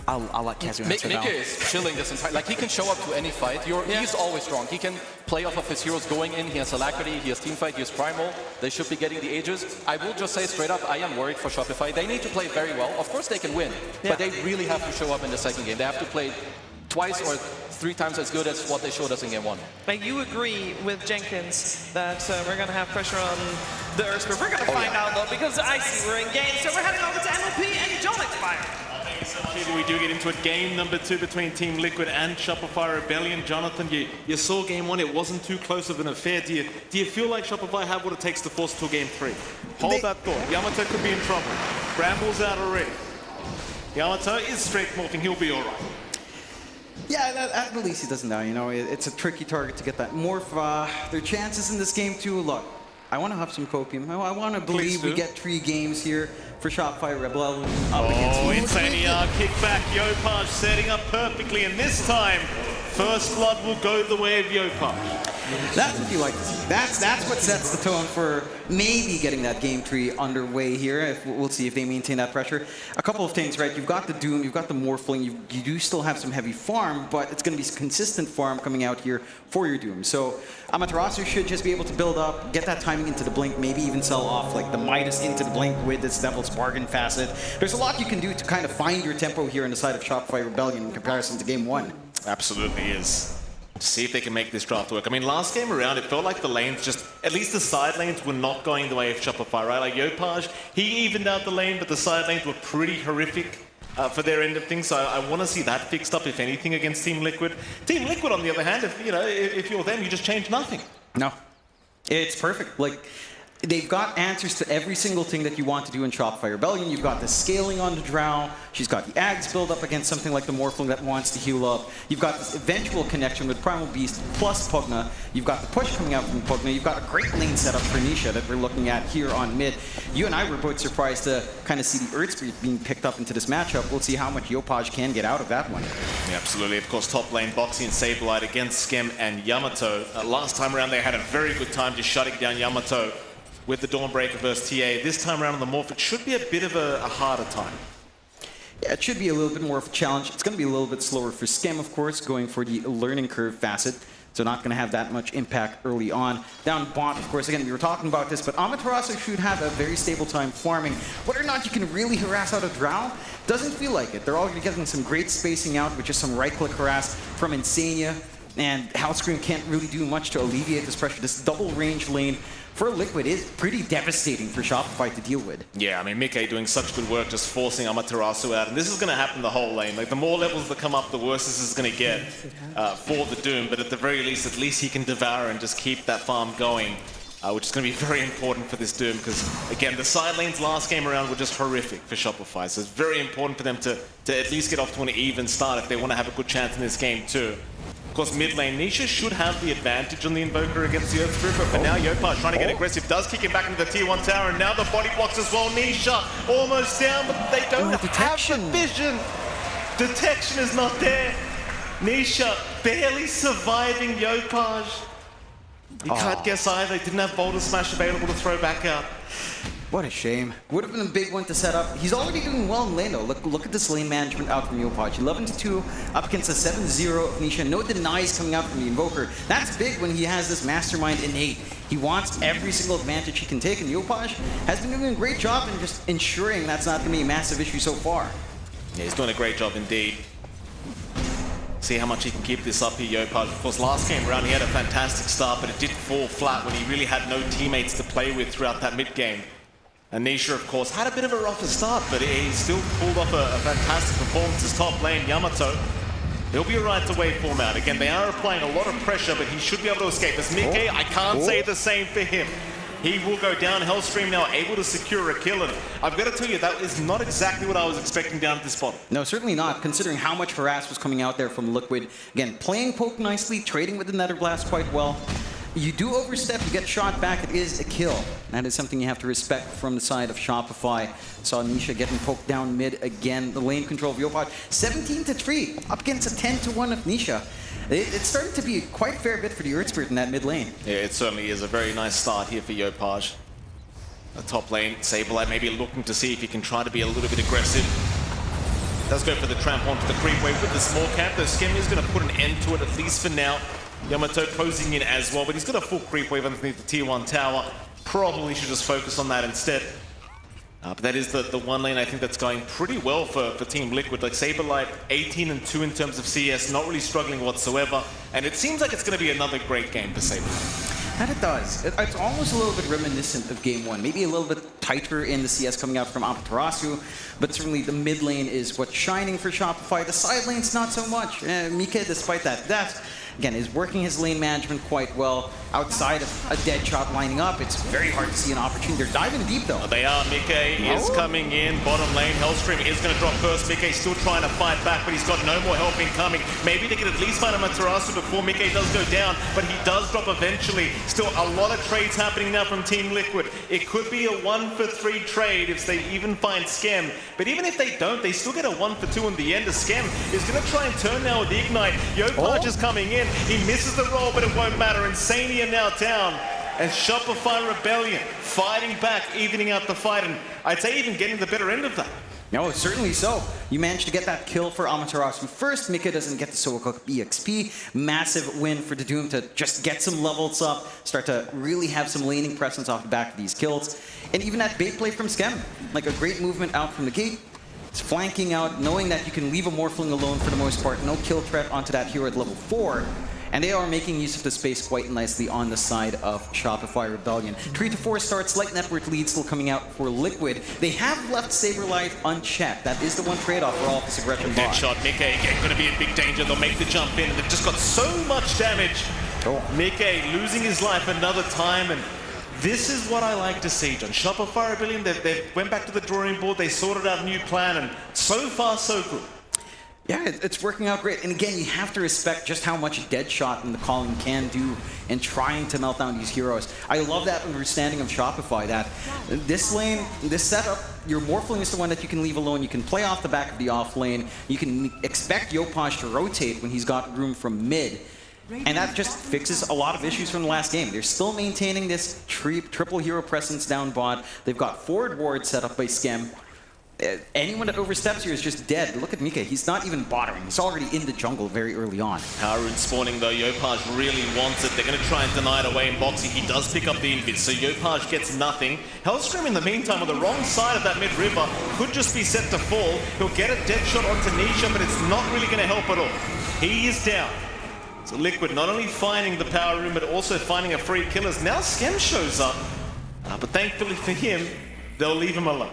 I'll let Kazu answer now. Mika is chilling this entire... Like, he can show up to any fight. He's always strong. He can play off of his heroes going in. He has Alacrity, he has Teamfight, he has Primal. They should be getting the Aegis. I will just say straight up, I am worried for Shopify. They need to play very well. Of course they can win, but they really have to show up in the second game. They have to play twice or 3 times as good as what they showed us in game 1. Like, you agree with Jenkins that we're going to have pressure on the Earth Spirit. We're going to find out, though, because I see we're in game. So we're heading over to MLP and John Expire. We do get into it. Game number 2 between Team Liquid and Shopify Rebellion. Jonathan, you saw game 1. It wasn't too close of an affair. Do you feel like Shopify have what it takes to force to game 3? Hold that thought. Yamato could be in trouble. Bramble's out already. Yamato is strength morphing. He'll be all right. Yeah, at least he doesn't die. You know, it's a tricky target to get that morph. Their chances in this game too. Look, I want to have some copium. I want to believe we get 3 games here for Shopify Rebellion. Insania kickback. Yopaj setting up perfectly, and this time, First Blood will go the way of Yopaj. That's what you like to see. That's what sets the tone for maybe getting that game 3 underway here. We'll see if they maintain that pressure. A couple of things, right? You've got the Doom, you've got the Morphling, you do still have some heavy farm, but it's going to be consistent farm coming out here for your Doom. So Amaterasu should just be able to build up, get that timing into the Blink, maybe even sell off like the Midas into the Blink with its Devil's Bargain facet. There's a lot you can do to kind of find your tempo here on the side of Shopify Rebellion in comparison to game 1. Absolutely is. See if they can make this draft work. I mean, last game around, it felt like the lanes just, at least the side lanes were not going the way of Shopify, right? Like Yopaj, he evened out the lane, but the side lanes were pretty horrific for their end of things. So I want to see that fixed up, if anything, against Team Liquid. Team Liquid, on the other hand, if you're them, you just change nothing. No, it's perfect. Like, they've got answers to every single thing that you want to do in Shopify Rebellion. You've got the scaling on the Drow. She's got the Ags build up against something like the Morphling that wants to heal up. You've got this eventual connection with Primal Beast plus Pugna. You've got the push coming out from Pugna. You've got a great lane setup for Nisha that we're looking at here on mid. You and I were both surprised to kind of see the Earth Spirit being picked up into this matchup. We'll see how much Yopaj can get out of that one. Yeah, absolutely. Of course, top lane, Boxy and Sableye against Skem and Yamato. Last time around, they had a very good time just shutting down Yamato with the Dawnbreaker versus TA. This time around on the Morph, it should be a bit of a harder time. Yeah, it should be a little bit more of a challenge. It's going to be a little bit slower for Skem, of course, going for the learning curve facet. So not going to have that much impact early on. Down bot, of course, again, we were talking about this, but Amaterasu should have a very stable time farming. Whether or not you can really harass out a Drow, doesn't feel like it. They're already getting some great spacing out, with just some right-click harass from Insania. And Hellscream can't really do much to alleviate this pressure. This double range lane for Liquid is pretty devastating for Shopify to deal with. Yeah, I mean, Mike doing such good work just forcing Amaterasu out. And this is going to happen the whole lane. Like, the more levels that come up, the worse this is going to get for the Doom. But at the very least, at least he can devour and just keep that farm going, which is going to be very important for this Doom. Because, again, the side lanes last game around were just horrific for Shopify. So it's very important for them to at least get off to an even start if they want to have a good chance in this game too. Of course, mid lane, Nisha should have the advantage on the Invoker against the Earth Spirit, but for now, Yopaj trying to get aggressive, does kick him back into the tier 1 tower, and now the body blocks as well. Nisha almost down, but they don't have the vision. Detection is not there. Nisha barely surviving Yopaj. You can't guess either. He didn't have Boulder Smash available to throw back out. What a shame. Would have been a big one to set up. He's already doing well in lane though. Look at this lane management out from Yopaj. 11-2 up against a 7-0 of Nisha. No denies coming out from the Invoker. That's big when he has this mastermind innate. He wants every single advantage he can take, and Yopaj has been doing a great job in just ensuring that's not going to be a massive issue so far. Yeah, he's doing a great job indeed. See how much he can keep this up here, Yopaj. Of course, last game round he had a fantastic start, but it did fall flat when he really had no teammates to play with throughout that mid-game. And Nisha, of course, had a bit of a rougher start, but he still pulled off a fantastic performance as top lane. Yamato, he'll be alright to wave form out. Again, they are applying a lot of pressure, but he should be able to escape. As Mike, I can't say the same for him. He will go down. Hellstream now able to secure a kill, and I've got to tell you, that is not exactly what I was expecting down at this spot. No, certainly not, considering how much harass was coming out there from Liquid. Again, playing poke nicely, trading with the Nether Blast quite well. You do overstep, you get shot back, it is a kill. That is something you have to respect from the side of Shopify. Saw Nisha getting poked down mid again. The lane control of Yopaj, 17-3, up against a 10-1 of Nisha. It's starting to be quite a fair bit for the Earth Spirit in that mid lane. Yeah, it certainly is a very nice start here for Yopaj. The top lane, Saberlight maybe looking to see if he can try to be a little bit aggressive. Does go for the tramp onto the creep wave with the small camp, though Skem is going to put an end to it, at least for now. Yamato closing in as well, but he's got a full creep wave underneath the tier 1 tower. Probably should just focus on that instead. But that is the one lane I think that's going pretty well for Team Liquid. Like Saberlight, 18-2 in terms of CS, not really struggling whatsoever. And it seems like it's going to be another great game for Saberlight. That it does. It's almost a little bit reminiscent of Game 1. Maybe a little bit tighter in the CS coming out from Amaterasu, but certainly the mid lane is what's shining for Shopify. The side lane's not so much. Mike, despite that, again, is working his lane management quite well. Outside of a dead shot lining up, it's very hard to see an opportunity. They're diving deep, though. They are. Mike is coming in. Bottom lane, Hellstream is going to drop first. Mike still trying to fight back, but he's got no more help incoming. Maybe they can at least find a Amaterasu before Mike does go down, but he does drop eventually. Still a lot of trades happening now from Team Liquid. It could be a 1-for-3 trade if they even find Skem. But even if they don't, they still get a 1-for-2 in the end. The Skem is going to try and turn now with the Ignite. Yopaj is coming in. He misses the roll, but it won't matter. Insania now down. And Shopify Rebellion fighting back, evening out the fight. And I'd say even getting the better end of that. No, certainly so. You managed to get that kill for Amaterasu first. Mika doesn't get the Soulcook EXP. Massive win for the Doom to just get some levels up, start to really have some laning presence off the back of these kills. And even that bait play from Skem, like a great movement out from the gate. It's flanking out, knowing that you can leave a Morphling alone for the most part. No kill threat onto that hero at level 4. And they are making use of the space quite nicely on the side of Shopify Rebellion. 3-4 starts, slight network lead still coming out for Liquid. They have left Saberlight unchecked. That is the one trade-off for all this aggression Dead bot. shot, Mike again going to be in big danger. They'll make the jump in, and they've just got so much damage. Mike losing his life another time, and this is what I like to see, John. Shopify Rebellion, they went back to the drawing board, they sorted out a new plan, and so far so good. Yeah, it's working out great. And again, you have to respect just how much Deadshot and the Calling can do in trying to melt down these heroes. I love that understanding of Shopify, that this lane, this setup, your Morphling is the one that you can leave alone. You can play off the back of the off lane. You can expect Yopaj to rotate when he's got room from mid. And that just fixes a lot of issues from the last game. They're still maintaining this triple hero presence down bot. They've got forward ward set up by Skem. Anyone that oversteps here is just dead. Look at Mika, he's not even bottering. He's already in the jungle very early on. Power Rune spawning though, Yopaj really wants it. They're going to try and deny it away in Boxy. He does pick up the invis, so Yopaj gets nothing. Hellstream in the meantime on the wrong side of that mid-river could just be set to fall. He'll get a dead shot onto Nisha, but it's not really going to help at all. He is down. So Liquid not only finding the Power Rune, but also finding a free kill as now Skem shows up. But thankfully for him, they'll leave him alone.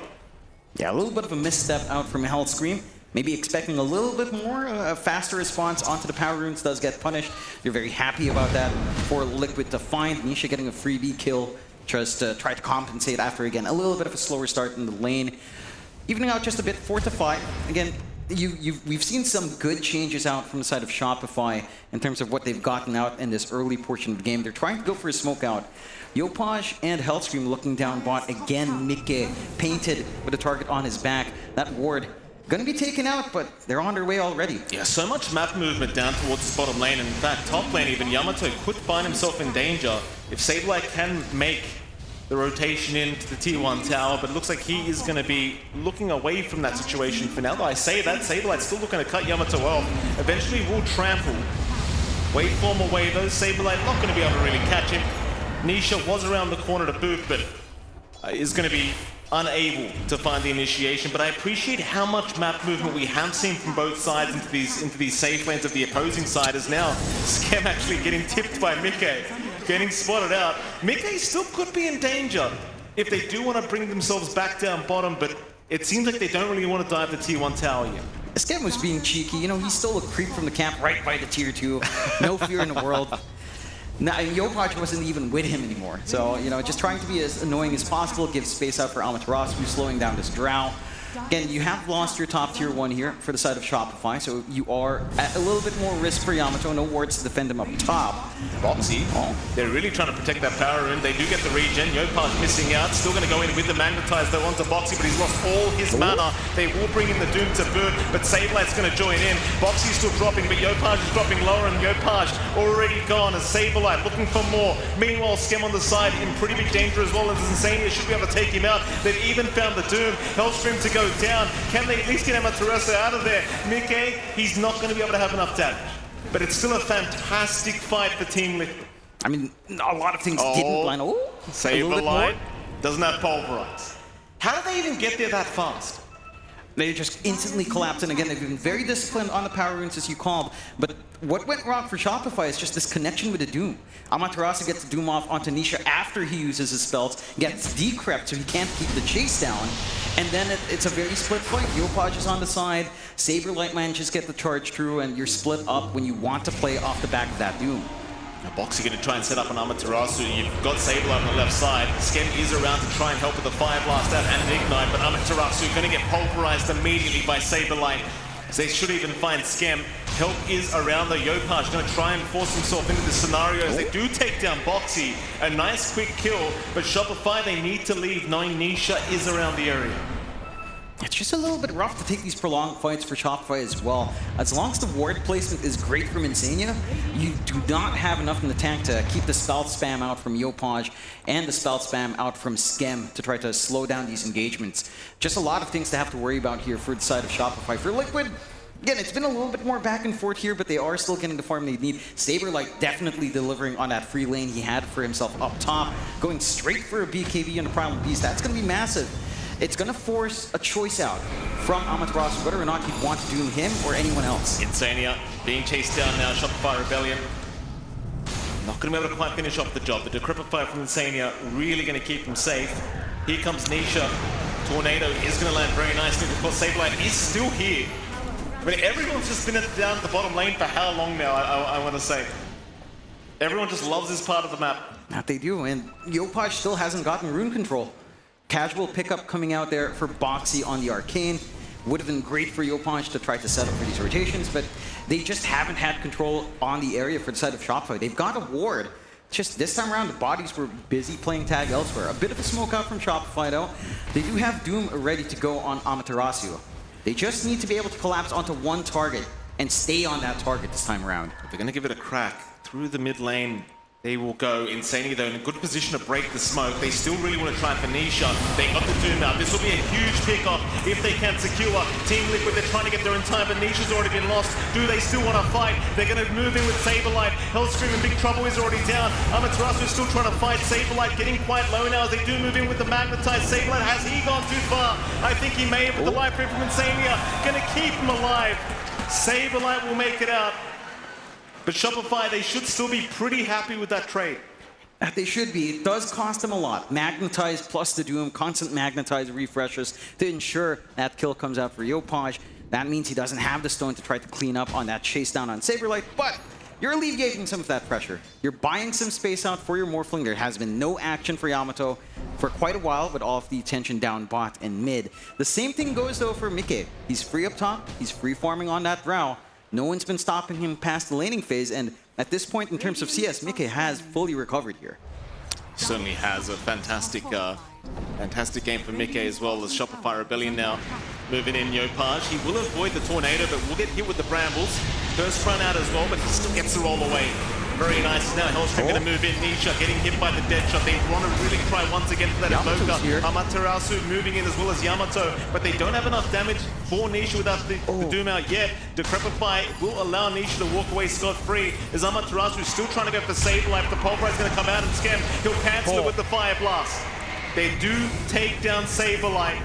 Yeah, a little bit of a misstep out from Hellscream. Maybe expecting a little bit more, a faster response onto the Power Runes does get punished. You're very happy about that for Liquid to find. Nisha getting a freebie kill, just to try to compensate after, again, a little bit of a slower start in the lane. Evening out just a bit, 4-5. Again, we've seen some good changes out from the side of Shopify in terms of what they've gotten out in this early portion of the game. They're trying to go for a smoke out. Yopaj and Hellscream looking down bot again. Mike painted with a target on his back. That ward Gonna be taken out, but they're on their way already. Yeah, so much map movement down towards the bottom lane, and in fact, top lane even, Yamato could find himself in danger if Sableye can make the rotation into the T1 tower, but it looks like he is going to be looking away from that situation for now. Though I say that, Sableye's still looking to cut Yamato off. Eventually will trample. Waveform away though, Sableye not going to be able to really catch him. Nisha was around the corner to boot, but is going to be unable to find the initiation. But I appreciate how much map movement we have seen from both sides into these safe lanes of the opposing side, as now Skem actually getting tipped by Mickey. Getting spotted out. Mickey still could be in danger if they do want to bring themselves back down bottom, but it seems like they don't really want to dive the T1 tower yet. Skem was being cheeky. You know, he stole a creep from the camp right by the tier 2. No fear in the world. Now, Yopaj wasn't even with him anymore. So, you know, just trying to be as annoying as possible, give space out for Amaterasu, slowing down this Drow. Again, you have lost your top tier 1 here for the side of Shopify, so you are at a little bit more risk for Yamato. No wards to defend him up top. Boxy, they're really trying to protect that power rune. They do get the regen. Yopaj missing out. Still going to go in with the Magnetize though onto Boxy, but he's lost all his mana. They will bring in the Doom to boot, but Sableye's going to join in. Boxy's still dropping, but Yopaj is dropping lower, and Yopaj already gone as Sableye looking for more. Meanwhile, Skem on the side in pretty big danger as well, as Insania should be able to take him out. They've even found the Doom. Hellstream to go down. Can they at least get Amaterasu out of there? Mickey, he's not going to be able to have enough damage. But it's still a fantastic fight for Team Liquid. I mean, a lot of things didn't blind. Oh, Sableye doesn't have Pulverize. How did they even get there that fast? They just instantly collapsed, and again, they've been very disciplined on the power runes, as you called. But what went wrong for Shopify is just this connection with the Doom. Amaterasu gets the Doom off onto Nisha after he uses his spells, gets decrept so he can't keep the chase down, and then it's a very split fight. Yopaj is on the side, Saberlight manages to get the charge through, and you're split up when you want to play off the back of that Doom. Now Boxy going to try and set up an Amaterasu. You've got Sableye on the left side. Skem is around to try and help with the Fire Blast out and an Ignite, but Amaterasu going to get pulverized immediately by Saberlight. So they should even find Skem. Help is around the Yopaj, going to try and force himself into the scenario as they do take down Boxy. A nice quick kill, but Shopify, they need to leave knowing Nisha is around the area. It's just a little bit rough to take these prolonged fights for Shopify as well. As long as the ward placement is great from Insania, you do not have enough in the tank to keep the spell spam out from Yopaj and the spell spam out from Skem to try to slow down these engagements. Just a lot of things to have to worry about here for the side of Shopify. For Liquid, again, it's been a little bit more back and forth here, but they are still getting the farm they need. Saberlight definitely delivering on that free lane he had for himself up top, going straight for a BKB on the Primal Beast. That's going to be massive. It's going to force a choice out from Amaterasu, whether or not he'd want to doom him or anyone else. Insania being chased down now, Shopify Rebellion. Not going to be able to quite finish off the job. The Decrypify from Insania really going to keep him safe. Here comes Nisha. Tornado is going to land very nicely. Of course, Saberlight is still here. I mean, everyone's just been down at the bottom lane for how long now, I want to say. Everyone just loves this part of the map. That they do, and Yopaj still hasn't gotten rune control. Casual pickup coming out there for Boxy on the Arcane. Would have been great for Yopaj to try to set up for these rotations, but they just haven't had control on the area for the side of Shopify. They've got a ward. Just this time around, the bodies were busy playing tag elsewhere. A bit of a smoke out from Shopify, though. They do have Doom ready to go on Amaterasu. They just need to be able to collapse onto one target and stay on that target this time around. If they're going to give it a crack through the mid lane, they will go. Insania, though, in a good position to break the smoke. They still really want to try for Nisha. They got the Doom out. This will be a huge pickoff if they can secure. Team Liquid, they're trying to get there in time, but Nisha's already been lost. Do they still want to fight? They're going to move in with Saberlight. Hellstream in big trouble is already down. Amaterasu is still trying to fight. Saberlight getting quite low now as they do move in with the Magnetize. Saberlight, has he gone too far? I think he may have with the life frame from Insania. Going to keep him alive. Saberlight will make it out. But Shopify, they should still be pretty happy with that trade. They should be. It does cost them a lot. Magnetize plus the Doom, constant Magnetize refreshes to ensure that kill comes out for Yopaj. That means he doesn't have the stone to try to clean up on that chase down on Saberlight, but you're alleviating some of that pressure. You're buying some space out for your Morphling. There has been no action for Yamato for quite a while, with all of the attention down bot and mid. The same thing goes, though, for Mickey. He's free up top. He's free farming on that Drow. No one's been stopping him past the laning phase, and at this point, in terms of CS, Mickey has fully recovered here. Certainly has a fantastic game for Mickey as well as Shopify Rebellion now. moving in Yopaj. He will avoid the tornado, but will get hit with the brambles. First run out as well, but he still gets the roll away. Very nice. Now Hellstrom going to move in. Nisha getting hit by the dead shot. They want to really try once again for that Evoker. Amaterasu moving in as well as Yamato, but they don't have enough damage for Nisha without the Doom out yet. Decrepify will allow Nisha to walk away scot-free. As Amaterasu still trying to go for Save Life. The Pulverize going to come out and scam. He'll cancel it with the Fire Blast. They do take down Saberlight,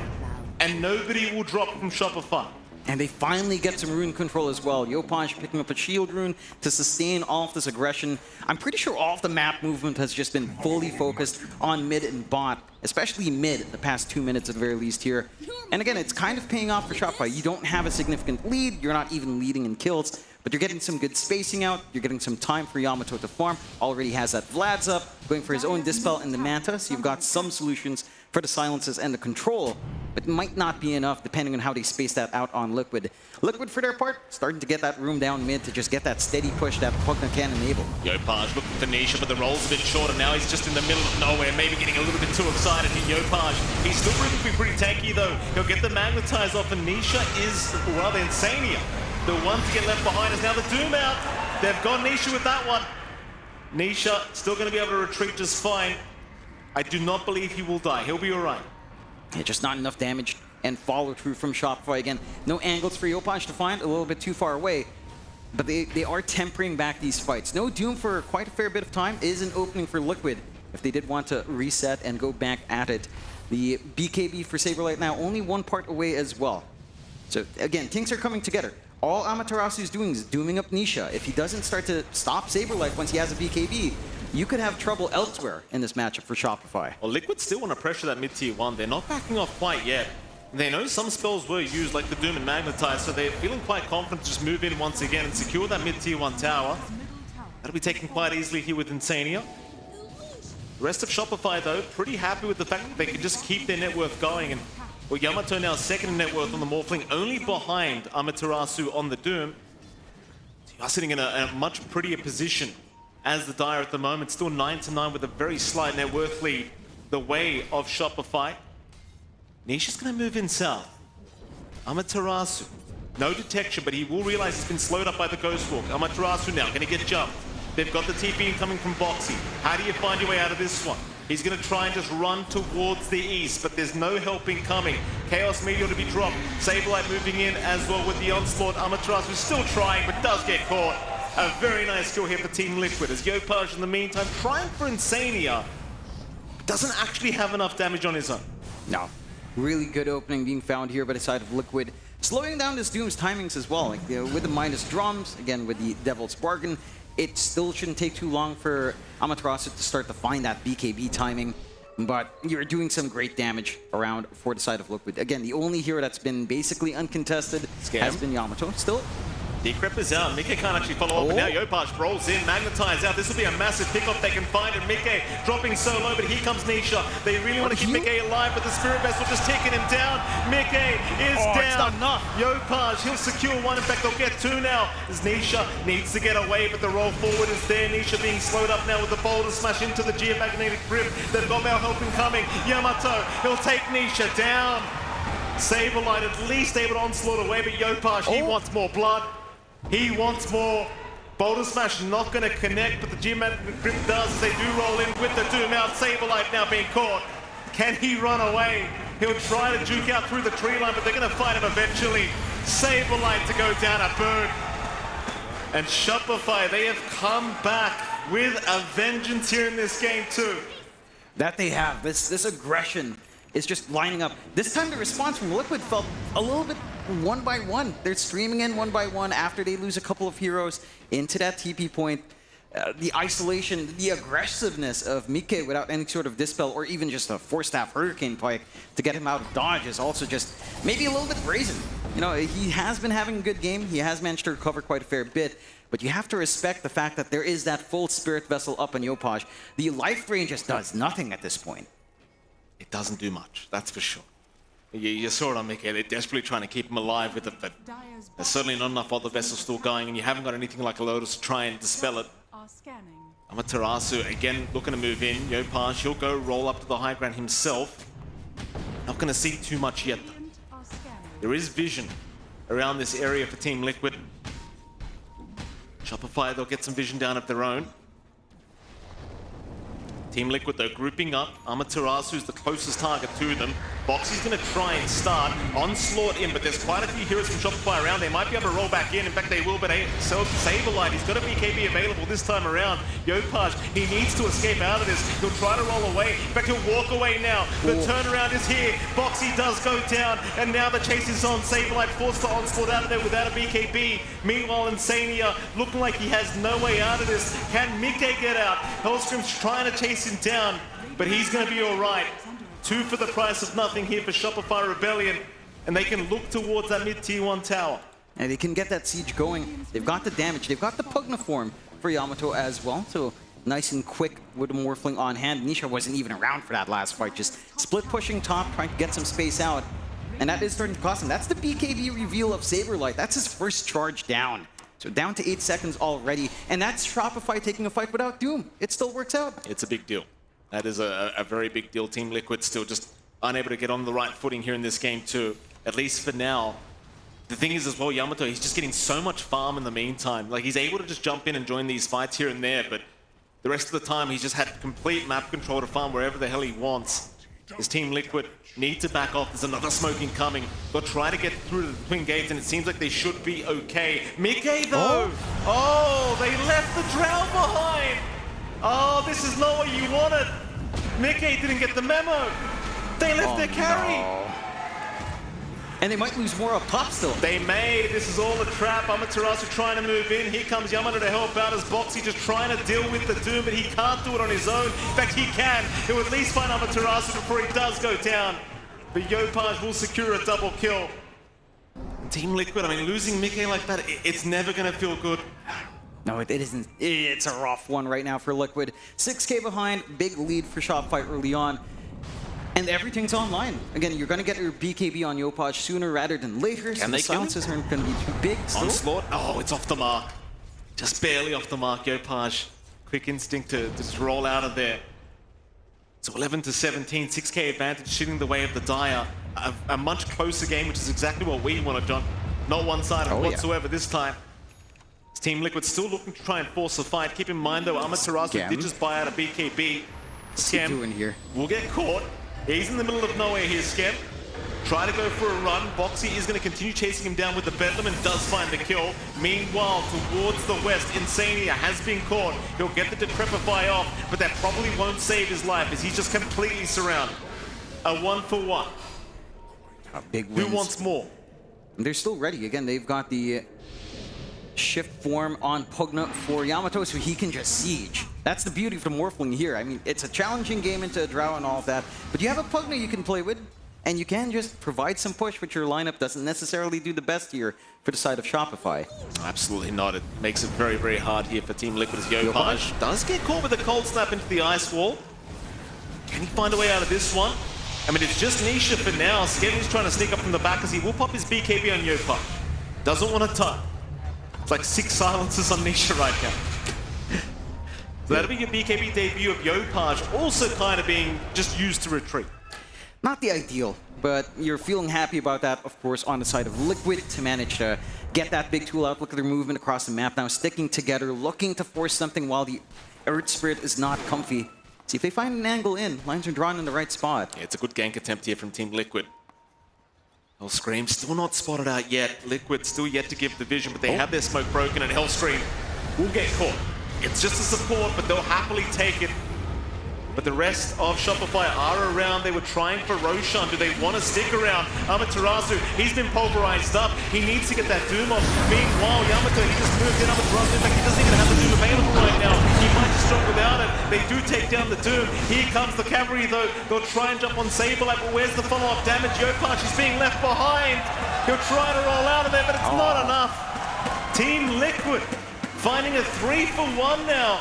and nobody will drop from Shopify. And they finally get some rune control as well. Yopaj picking up a shield rune to sustain all of this aggression. I'm pretty sure all of the map movement has just been fully focused on mid and bot, especially mid the past 2 minutes at the very least here. And again, it's kind of paying off for Shopify. You don't have a significant lead, you're not even leading in kills, but you're getting some good spacing out, you're getting some time for Yamato to farm. Already has that Vlad's up, going for his own Dispel in the Manta, so you've got some solutions for the silences and the control, but might not be enough depending on how they space that out on Liquid. Liquid, for their part, starting to get that room down mid to just get that steady push that Pugna can enable. Yopaj looking for Nisha, but the roll's a bit shorter now. He's just in the middle of nowhere, maybe getting a little bit too excited. Yopaj, he's still proving to be pretty tanky though. He'll get the Magnetize off, and Nisha is, well, the Insania. The one to get left behind is now the Doom out. They've got Nisha with that one. Nisha still going to be able to retreat just fine. I do not believe he will die. He'll be all right. Yeah, just not enough damage and follow through from Shopify again. No angles for Yopaj to find, a little bit too far away. But they are tempering back these fights. No Doom for quite a fair bit of time is an opening for Liquid if they did want to reset and go back at it. The BKB for Saberlight now only one part away as well. So again, things are coming together. All Amaterasu is doing is dooming up Nisha. If he doesn't start to stop Saberlight once he has a BKB, you could have trouble elsewhere in this matchup for Shopify. Well, Liquid still want to pressure that mid-tier 1. They're not backing off quite yet. They know some spells were used, like the Doom and Magnetize, so they're feeling quite confident to just move in once again and secure that mid-tier 1 tower. That'll be taken quite easily here with Insania. The rest of Shopify, though, pretty happy with the fact that they can just keep their net worth going. And well, Yamato now second in net worth on the Morphling, only behind Amaterasu on the Doom. So you are sitting in a much prettier position as the Dire at the moment, still 9-9 with a very slight net worth lead the way of Shopify. Nisha's going to move in south. Amaterasu, no detection, but he will realize he's been slowed up by the Ghost Walk. Amaterasu now going to get jumped. They've got the TP coming from Boxy. How do you find your way out of this one? He's going to try and just run towards the east, but there's no helping coming. Chaos Meteor to be dropped. Saberlight moving in as well with the onslaught. Amaterasu still trying, but does get caught. A very nice kill here for Team Liquid as Yopaj in the meantime trying for Insania, but doesn't actually have enough damage on his own. No. Really good opening being found here by the side of Liquid. Slowing down this Doom's timings as well. Like, with the minus drums, again with the Devil's Bargain, it still shouldn't take too long for Amaterasu to start to find that BKB timing. But you're doing some great damage around for the side of Liquid. Again, the only hero that's been basically uncontested has been Yamato. Still, Decrep is out. Mike can't actually follow up, but now Yopaj rolls in, Magnetize out. This will be a massive pickoff they can find, and Mike dropping so low, but here comes Nisha. They really want to keep Mike alive, but the Spirit Vessel just taking him down. Mike is down. It's not enough. Yopaj, he'll secure one. In fact, they'll get two now, as Nisha needs to get away, but the roll forward is there. Nisha being slowed up now with the boulder smash into the Geomagnetic Grip. They've got Mal helping coming. Yamato, he'll take Nisha down. Saberlight at least able to onslaught away, but Yopaj, he wants more blood. He wants more. Boulder Smash not going to connect, but the Geomagnetic Grip does as they do roll in with the Doom out. Saberlight now being caught. Can he run away? He'll try to juke out through the tree line, but they're going to fight him eventually. Saberlight to go down a burn. And Shopify, they have come back with a vengeance here in this game too. that they have, this aggression is just lining up. This time the response from Liquid felt a little bit one by one. They're streaming in one by one after they lose a couple of heroes into that TP point. The isolation, the aggressiveness of Mike without any sort of dispel or even just a 4-staff Hurricane Pike to get him out of dodge is also just maybe a little bit brazen. You know, he has been having a good game. He has managed to recover quite a fair bit. But you have to respect the fact that there is that full Spirit Vessel up on Yopaj. The life drain just does nothing at this point. It doesn't do much, that's for sure. You saw it on Mike. They're desperately trying to keep him alive with it, but there's certainly not enough other vessels still going, and you haven't got anything like a Lotus to try and dispel it. Amaterasu again looking to move in. Yopaj, he'll go roll up to the high ground himself. Not going to see too much yet though. There is vision around this area for Team Liquid. Shopify, they'll get some vision down of their own. Team Liquid, though, grouping up. Amaterasu's the closest target to them. Boxy's going to try and start. Onslaught in, but there's quite a few heroes from Shopify around. They might be able to roll back in. In fact, they will, but Saberlight, he's got a BKB available this time around. Yopaj, he needs to escape out of this. He'll try to roll away. In fact, he'll walk away now. The turnaround is here. Boxy does go down, and now the chase is on. Saberlight forced to onslaught out of there without a BKB. Meanwhile, Insania looking like he has no way out of this. Can Mike get out? Hellscream's trying to chase him down, but he's going to be all right. 2 for the price of nothing here for Shopify Rebellion, and they can look towards that mid-tier 1 tower. And they can get that siege going. They've got the damage. They've got the Pugna form for Yamato as well. So nice and quick with a Morphling on hand. Nisha wasn't even around for that last fight. Just split pushing top, trying to get some space out. And that is starting to cost him. That's the BKB reveal of Saberlight. That's his first charge down. So down to 8 seconds already. And that's Shopify taking a fight without Doom. It still works out. It's a big deal. That is a very big deal. Team Liquid still just unable to get on the right footing here in this game too, at least for now. The thing is as well, Yamato, he's just getting so much farm in the meantime. Like, he's able to just jump in and join these fights here and there, but the rest of the time he's just had complete map control to farm wherever the hell he wants. His Team Liquid need to back off. There's another smoking coming. They'll try to get through the twin gates, and it seems like they should be okay. Mike, though! Oh, they left the Drow behind! Oh, this is not what you wanted! Mike didn't get the memo! They left their carry! No. And they might lose more up top still. They may. This is all a trap. Amaterasu trying to move in. Here comes Yamato to help out as Boxy just trying to deal with the Doom, but he can't do it on his own. In fact, he can. He'll at least find Amaterasu before he does go down. But Yopaj will secure a double kill. Team Liquid, I mean, losing Mike like that, it's never going to feel good. No, it isn't. It's a rough one right now for Liquid. 6K behind, big lead for Shopify early on. And everything's online. Again, you're going to get your BKB on Yopaj sooner rather than later, so the silences aren't going to be too big. Onslaught, oh, it's off the mark. Just barely off the mark, Yopaj. Quick instinct to just roll out of there. So 11 to 17, 6K advantage, shooting the way of the Dire. A much closer game, which is exactly what we wanted, John. Not one-sided whatsoever this time. Team Liquid still looking to try and force a fight. Keep in mind, though, Amaterasu did just buy out a BKB. Scam will get caught. He's in the middle of nowhere here, Scam. Try to go for a run. Boxy is going to continue chasing him down with the Bedlam and does find the kill. Meanwhile, towards the west, Insania has been caught. He'll get the Decrepify off, but that probably won't save his life as he's just completely surrounded. A 1-for-1. A big wins. Who wants more? They're still ready. Again, they've got the shift form on Pugna for Yamato, so he can just siege. That's the beauty of the Morphling here. I mean, it's a challenging game into a Drow and all of that, but you have a Pugna you can play with, and you can just provide some push, which your lineup doesn't necessarily do the best here for the side of Shopify. Absolutely not. It makes it very, very hard here for Team Liquid as Yopaj does get caught with a cold snap into the ice wall. Can he find a way out of this one? I mean, it's just Nisha for now. Skevin's trying to sneak up from the back as he will pop his BKB on Yopaj. Doesn't want to touch. It's like 6 silences on Nisha right now. So that'll be your BKB debut of Yopaj, also kind of being just used to retreat. Not the ideal, but you're feeling happy about that, of course, on the side of Liquid to manage to get that big tool out. Look at their movement across the map now, sticking together, looking to force something while the Earth Spirit is not comfy. See if they find an angle in. Lines are drawn in the right spot. Yeah, it's a good gank attempt here from Team Liquid. Hellscream still not spotted out yet. Liquid still yet to give the vision, but they have their smoke broken, and Hellscream will get caught. It's just a support, but they'll happily take it. But the rest of Shopify are around. They were trying for Roshan. Do they want to stick around? Amaterasu, he's been pulverized up. He needs to get that Doom off. Meanwhile, Yamato, he just moved in Amaterasu. In fact, he doesn't even have the Doom available right now. He might just drop without it. They do take down the Doom. Here comes the cavalry, though. They'll try and jump on Saberlight, but where's the follow-up damage? Yopaj is being left behind. He'll try to roll out of there, but it's not enough. Team Liquid finding a 3-for-1 now.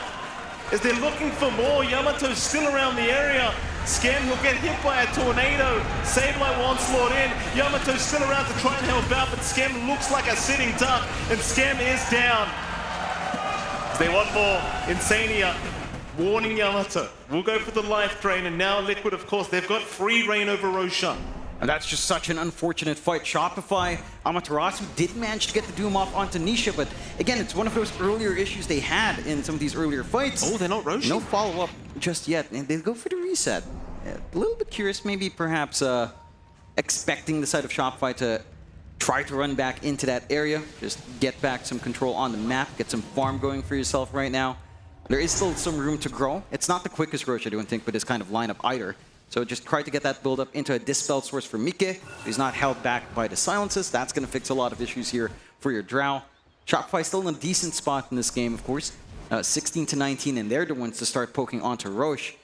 As they're looking for more, Yamato's still around the area. Scam will get hit by a tornado. Saberlight onslaught in. Yamato's still around to try and help out, but Scam looks like a sitting duck, and Scam is down. They want more. Insania warning Yamato. We'll go for the life drain, and now Liquid, of course, they've got free reign over Roshan. And that's just such an unfortunate fight. Shopify, Amaterasu did manage to get the Doom off onto Nisha, but again, it's one of those earlier issues they had in some of these earlier fights. Oh, they're not Roshi? No follow-up just yet, and they go for the reset. A little bit curious, maybe perhaps expecting the side of Shopify to try to run back into that area, just get back some control on the map, get some farm going for yourself right now. There is still some room to grow. It's not the quickest Roche, I don't think, with this kind of lineup either. So just try to get that build up into a dispel source for Mike. He's not held back by the silences. That's going to fix a lot of issues here for your Drow. Shopify still in a decent spot in this game, of course. 16 to 19, and they're the ones to start poking onto Roche.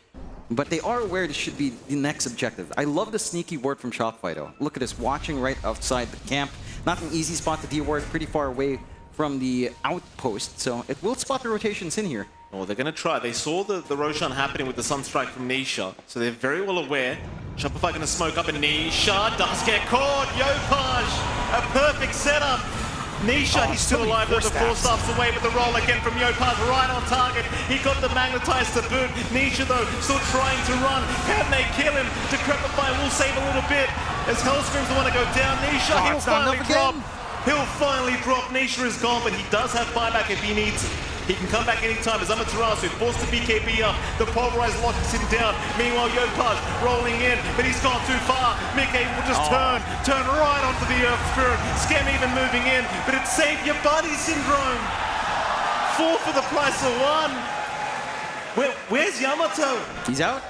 But they are aware this should be the next objective. I love the sneaky ward from Shopify, though. Look at this, watching right outside the camp. Not an easy spot to de-ward, pretty far away from the outpost. So it will spot the rotations in here. Oh, they're going to try. They saw the Roshan happening with the Sunstrike from Nisha, so they're very well aware. Shopify going to smoke up, and Nisha does get caught. Yopaj, a perfect setup. Nisha, he's still alive, though, the 4 stops away, but the roll again from Yopaj right on target. He got the magnetized to boot. Nisha, though, still trying to run. Can they kill him? Decrepify will save a little bit as Hellscream's the one to go down. Nisha, he'll finally drop. He'll finally drop. Nisha is gone, but he does have buyback if he needs it. He can come back anytime as Amaterasu forced to BKB up. The pulverized locks him down. Meanwhile, Yopaj rolling in, but he's gone too far. Mickey will just turn right onto the Earth Spirit. Scam even moving in, but it's save your buddy syndrome. 4 for the price of 1. Where's Yamato? He's out.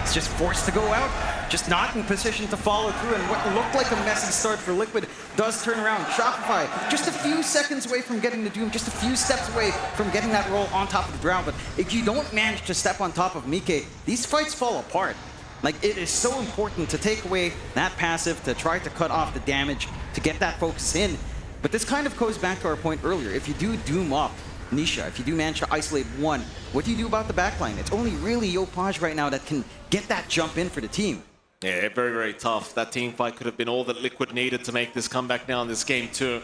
He's just forced to go out. Just not in position to follow through, and what looked like a messy start for Liquid does turn around. Shopify, just a few seconds away from getting the Doom, just a few steps away from getting that roll on top of the ground, but if you don't manage to step on top of Mike, these fights fall apart. Like, it is so important to take away that passive, to try to cut off the damage, to get that focus in. But this kind of goes back to our point earlier. If you do Doom up Nisha, if you do manage to isolate one, what do you do about the backline? It's only really Yopaj right now that can get that jump in for the team. Yeah, very, very tough. That team fight could have been all that Liquid needed to make this comeback now in this game too.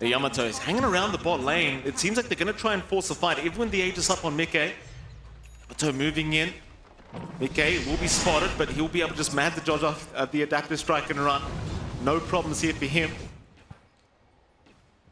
The Yamato is hanging around the bot lane. It seems like they're going to try and force a fight, even when the Aegis up on Mike. Yamato moving in. Mike will be spotted, but he'll be able to just mad the dodge off the adaptive strike and run. No problems here for him.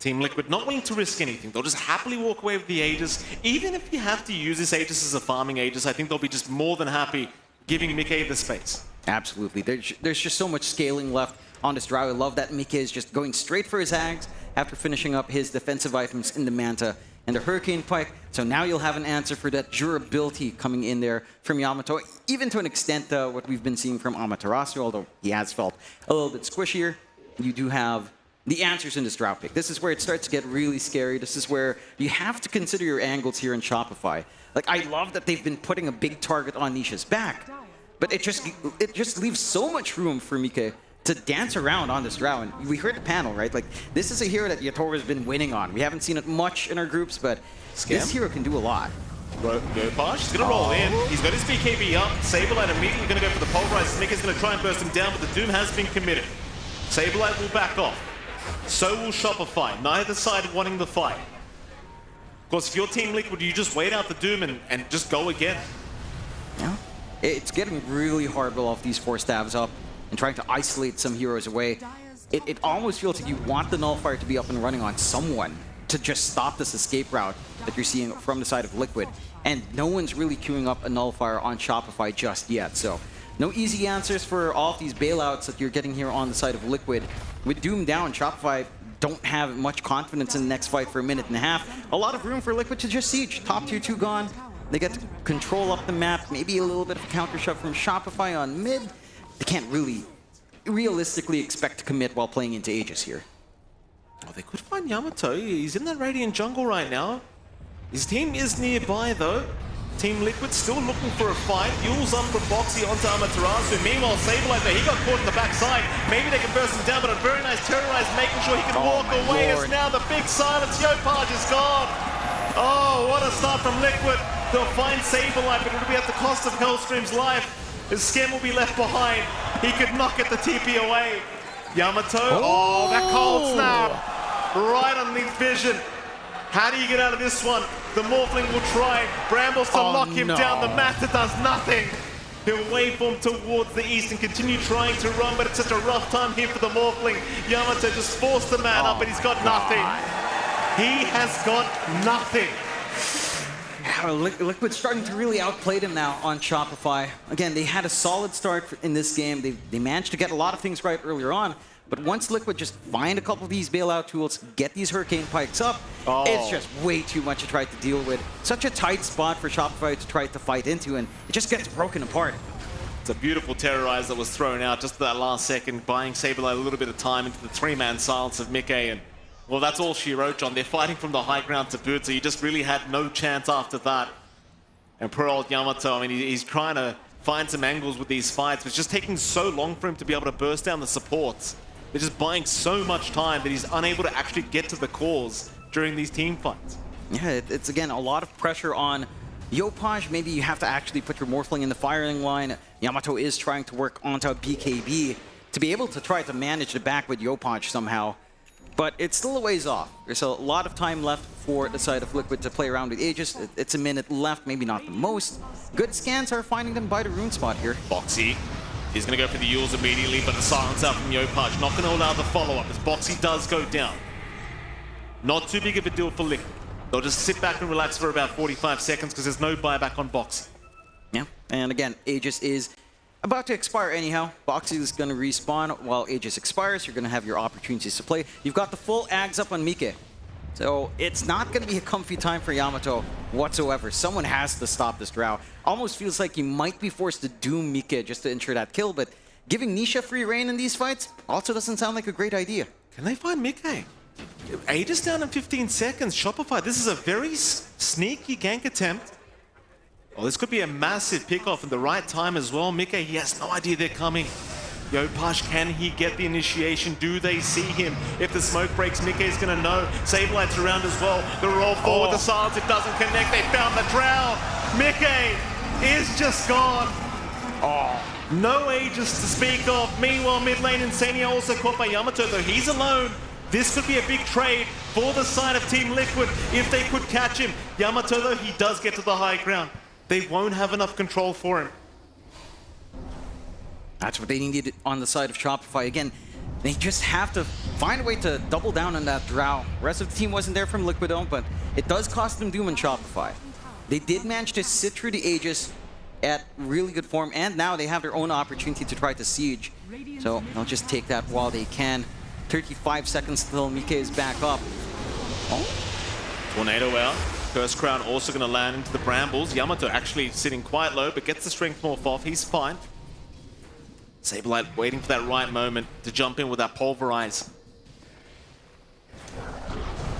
Team Liquid not willing to risk anything. They'll just happily walk away with the Aegis. Even if you have to use this Aegis as a farming Aegis, I think they'll be just more than happy giving Mike the space. Absolutely. There's just so much scaling left on this Drow. I love that Mike is just going straight for his Hags after finishing up his defensive items in the Manta and the Hurricane Pike. So now you'll have an answer for that durability coming in there from Yamato, even to an extent what we've been seeing from Amaterasu, although he has felt a little bit squishier. You do have the answers in this Drow pick. This is where it starts to get really scary. This is where you have to consider your angles here in Shopify. Like, I love that they've been putting a big target on Nisha's back, but it just leaves so much room for Mike to dance around on this Drow. And we heard the panel, right? Like, this is a hero that Yatoro has been winning on. We haven't seen it much in our groups, but this hero can do a lot. Yopaj is going to roll in. He's got his BKB up. Saberlight immediately going to go for the pulverize. Mike's going to try and burst him down, but the Doom has been committed. Saberlight will back off. So will Shopify. Neither side wanting the fight. Of course, if you're Team Liquid, you just wait out the Doom and just go again. Yeah. It's getting really hard with all of these 4 stabs up and trying to isolate some heroes away. It almost feels like you want the Nullifier to be up and running on someone to just stop this escape route that you're seeing from the side of Liquid. And no one's really queuing up a Nullifier on Shopify just yet. So no easy answers for all of these bailouts that you're getting here on the side of Liquid. With Doom down, Shopify don't have much confidence in the next fight for a minute and a half. A lot of room for Liquid to just siege. Top tier 2 gone. They get to control up the map, maybe a little bit of a counter shove from Shopify on mid. They can't really realistically expect to commit while playing into Aegis here. Oh, they could find Yamato. He's in that Radiant jungle right now. His team is nearby though. Team Liquid still looking for a fight. Yule's up from Boxy onto Amaterasu. Meanwhile, Saberlight there, he got caught in the backside. Maybe they can burst him down, but a very nice terrorize, making sure he can walk away. As now the big silence. Yopaj is gone. Oh, what a start from Liquid. They'll find Saberlight, but it'll be at the cost of Hellstream's life. His Skem will be left behind. He could not get the TP away. Yamato, oh that cold snap. Right on the vision. How do you get out of this one? The Morphling will try. Brambles to lock him down. The Master does nothing. He'll waveform towards the east and continue trying to run, but it's just a rough time here for the Morphling. Yamato just forced the man up, and he's got nothing. He has got nothing. Liquid's starting to really outplay them now on Shopify. Again, they had a solid start in this game. They managed to get a lot of things right earlier on, but once Liquid just find a couple of these bailout tools, get these Hurricane Pikes up, it's just way too much to try to deal with. Such a tight spot for Shopify to try to fight into, and it just gets broken apart. It's a beautiful Terrorize that was thrown out just at that last second, buying Saberlight a little bit of time into the three-man silence of Mikke, and well, that's all she wrote, John. They're fighting from the high ground to boot, so you just really had no chance after that. And poor old Yamato, I mean, he's trying to find some angles with these fights, but it's just taking so long for him to be able to burst down the supports. They're just buying so much time that he's unable to actually get to the cores during these team fights. Yeah, it's again a lot of pressure on Yopaj. Maybe you have to actually put your Morphling in the firing line. Yamato is trying to work onto BKB to be able to try to manage the back with Yopaj somehow. But it's still a ways off. There's a lot of time left for the side of Liquid to play around with Aegis. It's a minute left, maybe not the most. Good scans are finding them by the rune spot here. Boxy is going to go for the Yules immediately, but the silence out from Yopaj not going to allow the follow-up as Boxy does go down. Not too big of a deal for Liquid. They'll just sit back and relax for about 45 seconds because there's no buyback on Boxy. Yeah, and again, Aegis is about to expire anyhow. Boxy is going to respawn while Aegis expires. You're going to have your opportunities to play. You've got the full Ags up on Mikke. So it's not going to be a comfy time for Yamato whatsoever. Someone has to stop this Drow. Almost feels like you might be forced to doom Mikke just to ensure that kill, but giving Nisha free reign in these fights also doesn't sound like a great idea. Can they find Mikke? Aegis down in 15 seconds. Shopify, this is a very sneaky gank attempt. Oh, this could be a massive pickoff at the right time as well. Mikke, he has no idea they're coming. Yopaj, can he get the initiation? Do they see him? If the smoke breaks, Mikke is going to know. Saberlight's around as well. The roll forward, the silence, it doesn't connect. They found the Drow. Mikke is just gone. Oh, no Aegis to speak of. Meanwhile, mid lane, Insania also caught by Yamato, though he's alone. This could be a big trade for the side of Team Liquid if they could catch him. Yamato, though, he does get to the high ground. They won't have enough control for him. That's what they needed on the side of Shopify. Again, they just have to find a way to double down on that Drow. The rest of the team wasn't there from Liquid, but it does cost them Doom and Shopify. They did manage to sit through the Aegis at really good form, and now they have their own opportunity to try to siege. So they'll just take that while they can. 35 seconds till Mikke is back up. Tornado out. Curse Crown also going to land into the Brambles. Yamato actually sitting quite low, but gets the Strength Morph off. He's fine. Saberlight waiting for that right moment to jump in with that Pulverize.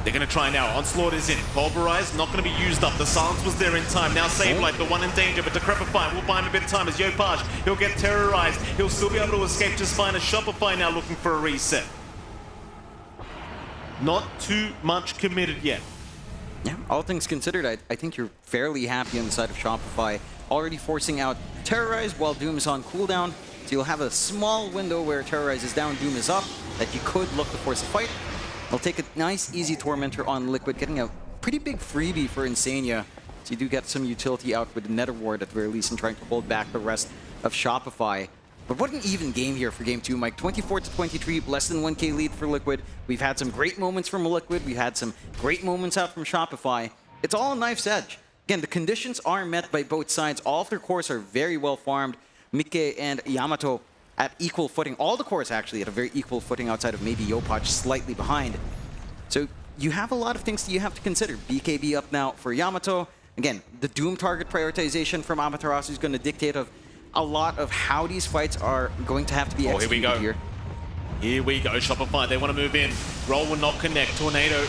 They're going to try now. Onslaught is in. Pulverize not going to be used up. The silence was there in time. Now Saberlight, the one in danger, but Decrepify will buy him a bit of time as Yopaj. He'll get terrorized. He'll still be able to escape just fine as Shopify now looking for a reset. Not too much committed yet. Yeah, all things considered, I think you're fairly happy on the side of Shopify. Already forcing out Terrorize while Doom is on cooldown. So you'll have a small window where Terrorize is down, Doom is up, that you could look to force a fight. They'll take a nice, easy Tormentor on Liquid, getting a pretty big freebie for Insania. So you do get some utility out with the Nether Ward at the very least and trying to hold back the rest of Shopify. But what an even game here for Game 2, Mike. 24-23, less than 1k lead for Liquid. We've had some great moments from Liquid. We've had some great moments out from Shopify. It's all a knife's edge. Again, the conditions are met by both sides. All of their cores are very well farmed. Mikke and Yamato at equal footing. All the cores actually at a very equal footing outside of maybe Yopaj slightly behind. So you have a lot of things that you have to consider. BKB up now for Yamato. Again, the Doom target prioritization from Amaterasu is going to dictate a lot of how these fights are going to have to be executed here. Here we go, Shopify, they want to move in. Roll will not connect. Tornado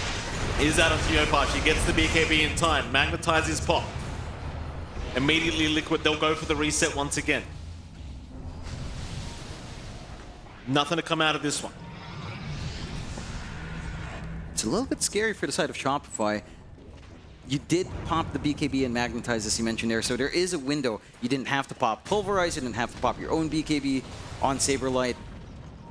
is out onto Yopaj. He gets the BKB in time. Magnetizes pop. Immediately Liquid, they'll go for the reset once again. Nothing to come out of this one. It's a little bit scary for the side of Shopify. You did pop the BKB and magnetize, as you mentioned there, so there is a window. You didn't have to pop Pulverize, you didn't have to pop your own BKB on Saberlight.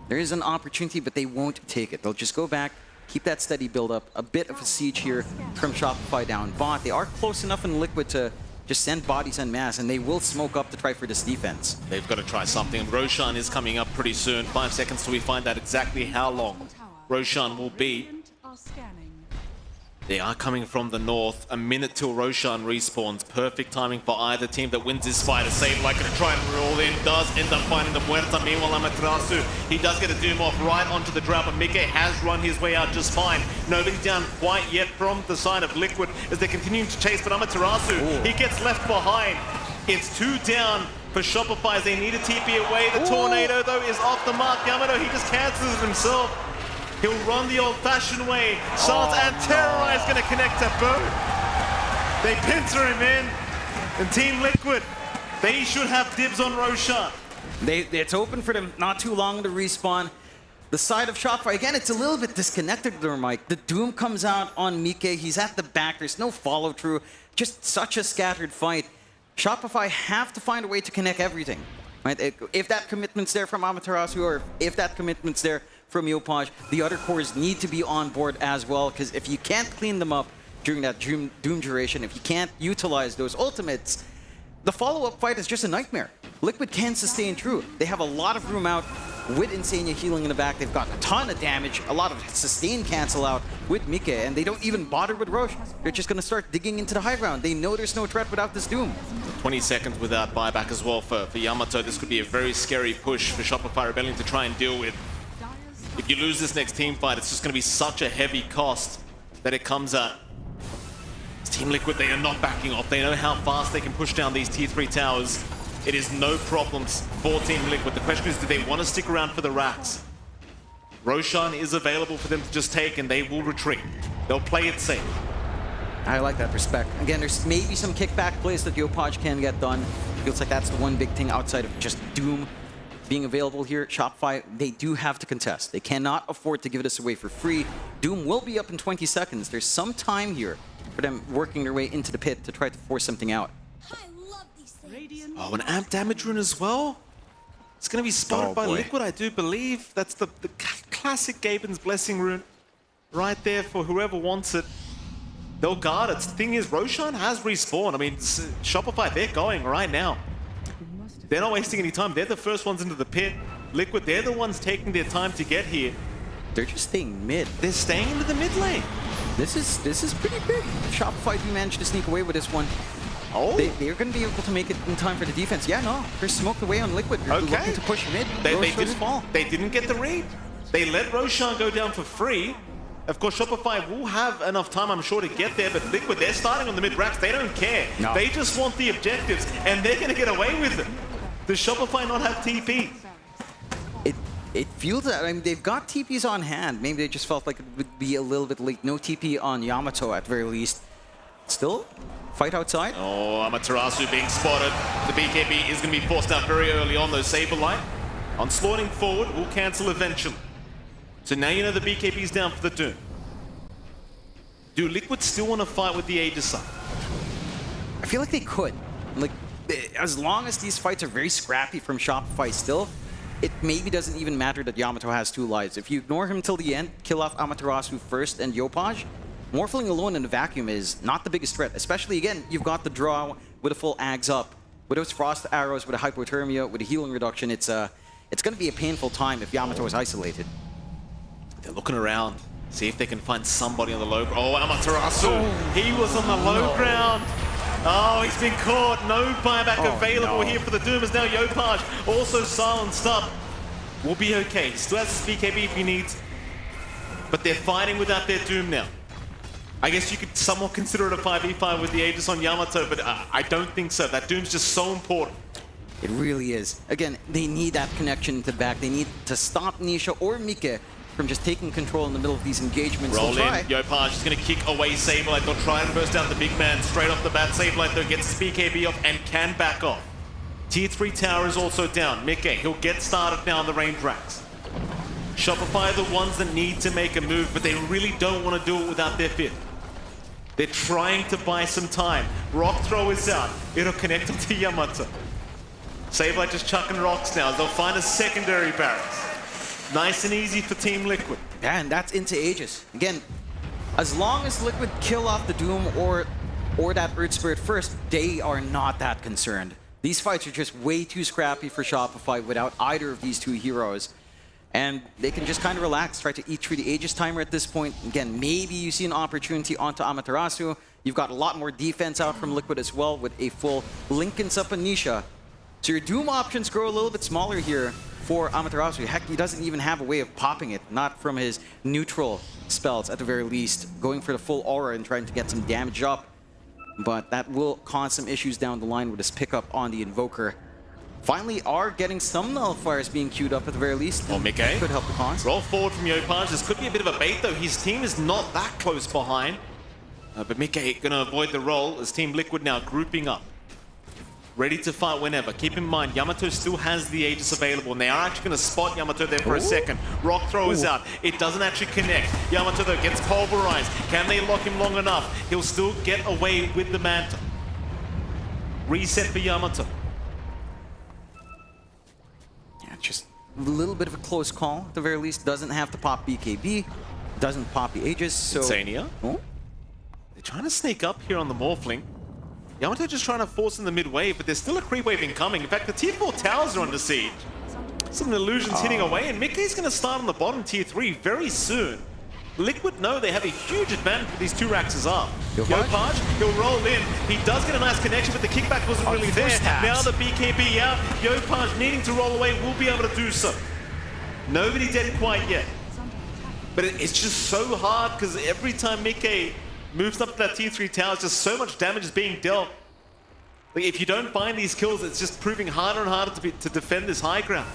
There is an opportunity, but they won't take it. They'll just go back, keep that steady build up. A bit of a siege here from Shopify down bot. They are close enough in Liquid to just send bodies en masse, and they will smoke up to try for this defense. They've got to try something. Roshan is coming up pretty soon. 5 seconds till we find out exactly how long Roshan will be. They are coming from the north. A minute till Roshan respawns. Perfect timing for either team that wins this fight. A Sableye gonna try and roll in. Does end up finding the Muerta. Meanwhile, Amaterasu, he does get a Doom off right onto the drought, but Mike has run his way out just fine. Nobody's down quite yet from the side of Liquid as they're continuing to chase, but Amaterasu, he gets left behind. It's 2 down for Shopify as they need a TP away. The Tornado, though, is off the mark. Yamato, he just cancels it himself. He'll run the old-fashioned way. Starts and Terrorize going to connect to both. They pincer him in. And Team Liquid, they should have dibs on Roshan. It's open for them not too long to respawn. The side of Shopify, again, it's a little bit disconnected there, Mike. The Doom comes out on Mike. He's at the back. There's no follow-through. Just such a scattered fight. Shopify have to find a way to connect everything. Right? If that commitment's there from Amaterasu, or if that commitment's there from Yopaj, the other cores need to be on board as well, because if you can't clean them up during that Doom duration, if you can't utilize those ultimates, the follow-up fight is just a nightmare. Liquid can sustain true. They have a lot of room out with Insania healing in the back. They've got a ton of damage, a lot of sustain cancel out with Mike, and they don't even bother with Roche. They're just going to start digging into the high ground. They know there's no threat without this Doom. 20 seconds without buyback as well for Yamato. This could be a very scary push for Shopify Rebellion to try and deal with. If you lose this next team fight, it's just going to be such a heavy cost that it comes at. Team Liquid, they are not backing off. They know how fast they can push down these tier 3 towers. It is no problems for Team Liquid. The question is, do they want to stick around for the racks? Roshan is available for them to just take, and they will retreat. They'll play it safe. I like that respect. Again, there's maybe some kickback plays that Yopaj can get done. Feels like that's the one big thing outside of just Doom being available here. Shopify, they do have to contest. They cannot afford to give this away for free. Doom will be up in 20 seconds. There's some time here for them working their way into the pit to try to force something out. Oh, an amp damage rune as well? It's going to be spotted by Liquid, I do believe. That's the classic Gaben's Blessing rune right there for whoever wants it. They'll guard it. The thing is, Roshan has respawned. I mean, Shopify, they're going right now. They're not wasting any time. They're the first ones into the pit. Liquid, they're the ones taking their time to get here. They're just staying mid. They're staying into the mid lane. This is pretty big. Shopify do manage to sneak away with this one. Oh. They're going to be able to make it in time for the defense. Yeah, no. They're smoked away on Liquid. They're looking to push mid. They didn't get the read. They let Roshan go down for free. Of course, Shopify will have enough time, I'm sure, to get there, but Liquid, they're starting on the mid racks. They don't care. No. They just want the objectives, and they're going to get away with it. Does Shopify not have TP? It feels that, I mean, they've got TPs on hand. Maybe they just felt like it would be a little bit late. No TP on Yamato at very least. Still, fight outside. Oh, Amaterasu being spotted. The BKB is going to be forced out very early on, though. Saberlight on slotting forward will cancel eventually. So now you know the BKB's down for the Doom. Do Liquid still want to fight with the Aegis up? I feel like they could. Like, as long as these fights are very scrappy from Shopify still, it maybe doesn't even matter that Yamato has 2 lives. If you ignore him till the end, kill off Amaterasu first and Yopaj, Morphling alone in the vacuum is not the biggest threat. Especially, again, you've got the draw with a full Ags up. With those Frost Arrows, with a Hypothermia, with a healing reduction, it's going to be a painful time if Yamato is isolated. They're looking around, see if they can find somebody on the low ground. Oh, Amaterasu! He was on the low ground! Oh, he's been caught. No buyback available here for the Doom as now Yopaj also silenced up. Will be okay. Still has his BKB if he needs. But they're fighting without their Doom now. I guess you could somewhat consider it a 5v5 with the Aegis on Yamato, but I don't think so. That Doom's just so important. It really is. Again, they need that connection to the back. They need to stop Nisha or Mike from just taking control in the middle of these engagements. Roll in. Yopaj is going to kick away Saberlight. They'll try and burst down the big man straight off the bat. Saberlight, though, gets his BKB off and can back off. Tier 3 tower is also down. Mike, he'll get started now on the range racks. Shopify are the ones that need to make a move, but they really don't want to do it without their 5th. They're trying to buy some time. Rock throw is out. It'll connect them to Yamato. Saberlight just chucking rocks now. They'll find a secondary barracks. Nice and easy for Team Liquid. Yeah, and that's into Aegis. Again, as long as Liquid kill off the Doom or or that Earth Spirit first, they are not that concerned. These fights are just way too scrappy for Shopify without either of these two heroes. And they can just kind of relax, try to eat through the Aegis timer at this point. Again, maybe you see an opportunity onto Amaterasu. You've got a lot more defense out from Liquid as well with a full Linken's up and Nisha. So your Doom options grow a little bit smaller here for Amaterasu. Heck, he doesn't even have a way of popping it, not from his neutral spells at the very least. Going for the full aura and trying to get some damage up. But that will cause some issues down the line with his pickup on the Invoker. Finally are getting some nullifiers being queued up at the very least. Well, Mickey could help the cause. Roll forward from Yopaj. This could be a bit of a bait though. His team is not that close behind. But Mickey gonna avoid the roll as Team Liquid now grouping up. Ready to fight whenever. Keep in mind, Yamato still has the Aegis available, and they are actually going to spot Yamato there for a second. Rock throw is out. It doesn't actually connect. Yamato, though, gets pulverized. Can they lock him long enough? He'll still get away with the Manta. Reset for Yamato. Yeah, just a little bit of a close call. At the very least, doesn't have to pop BKB. Doesn't pop the Aegis, so... Insania. Oh? They're trying to sneak up here on the Morphling. Yamato just trying to force in the mid-wave, but there's still a creep wave incoming. In fact, the tier 4 towers are under siege. Some illusions hitting away, and Mickey's going to start on the bottom tier 3 very soon. Liquid know they have a huge advantage with these two Raxes up. Yopaj, he'll roll in. He does get a nice connection, but the kickback wasn't really there. Now the BKB out. Yopaj needing to roll away will be able to do so. Nobody dead quite yet. But it's just so hard because every time Mickey moves up to that tier 3 tower, just so much damage is being dealt. Like, if you don't find these kills, it's just proving harder and harder to defend this high ground.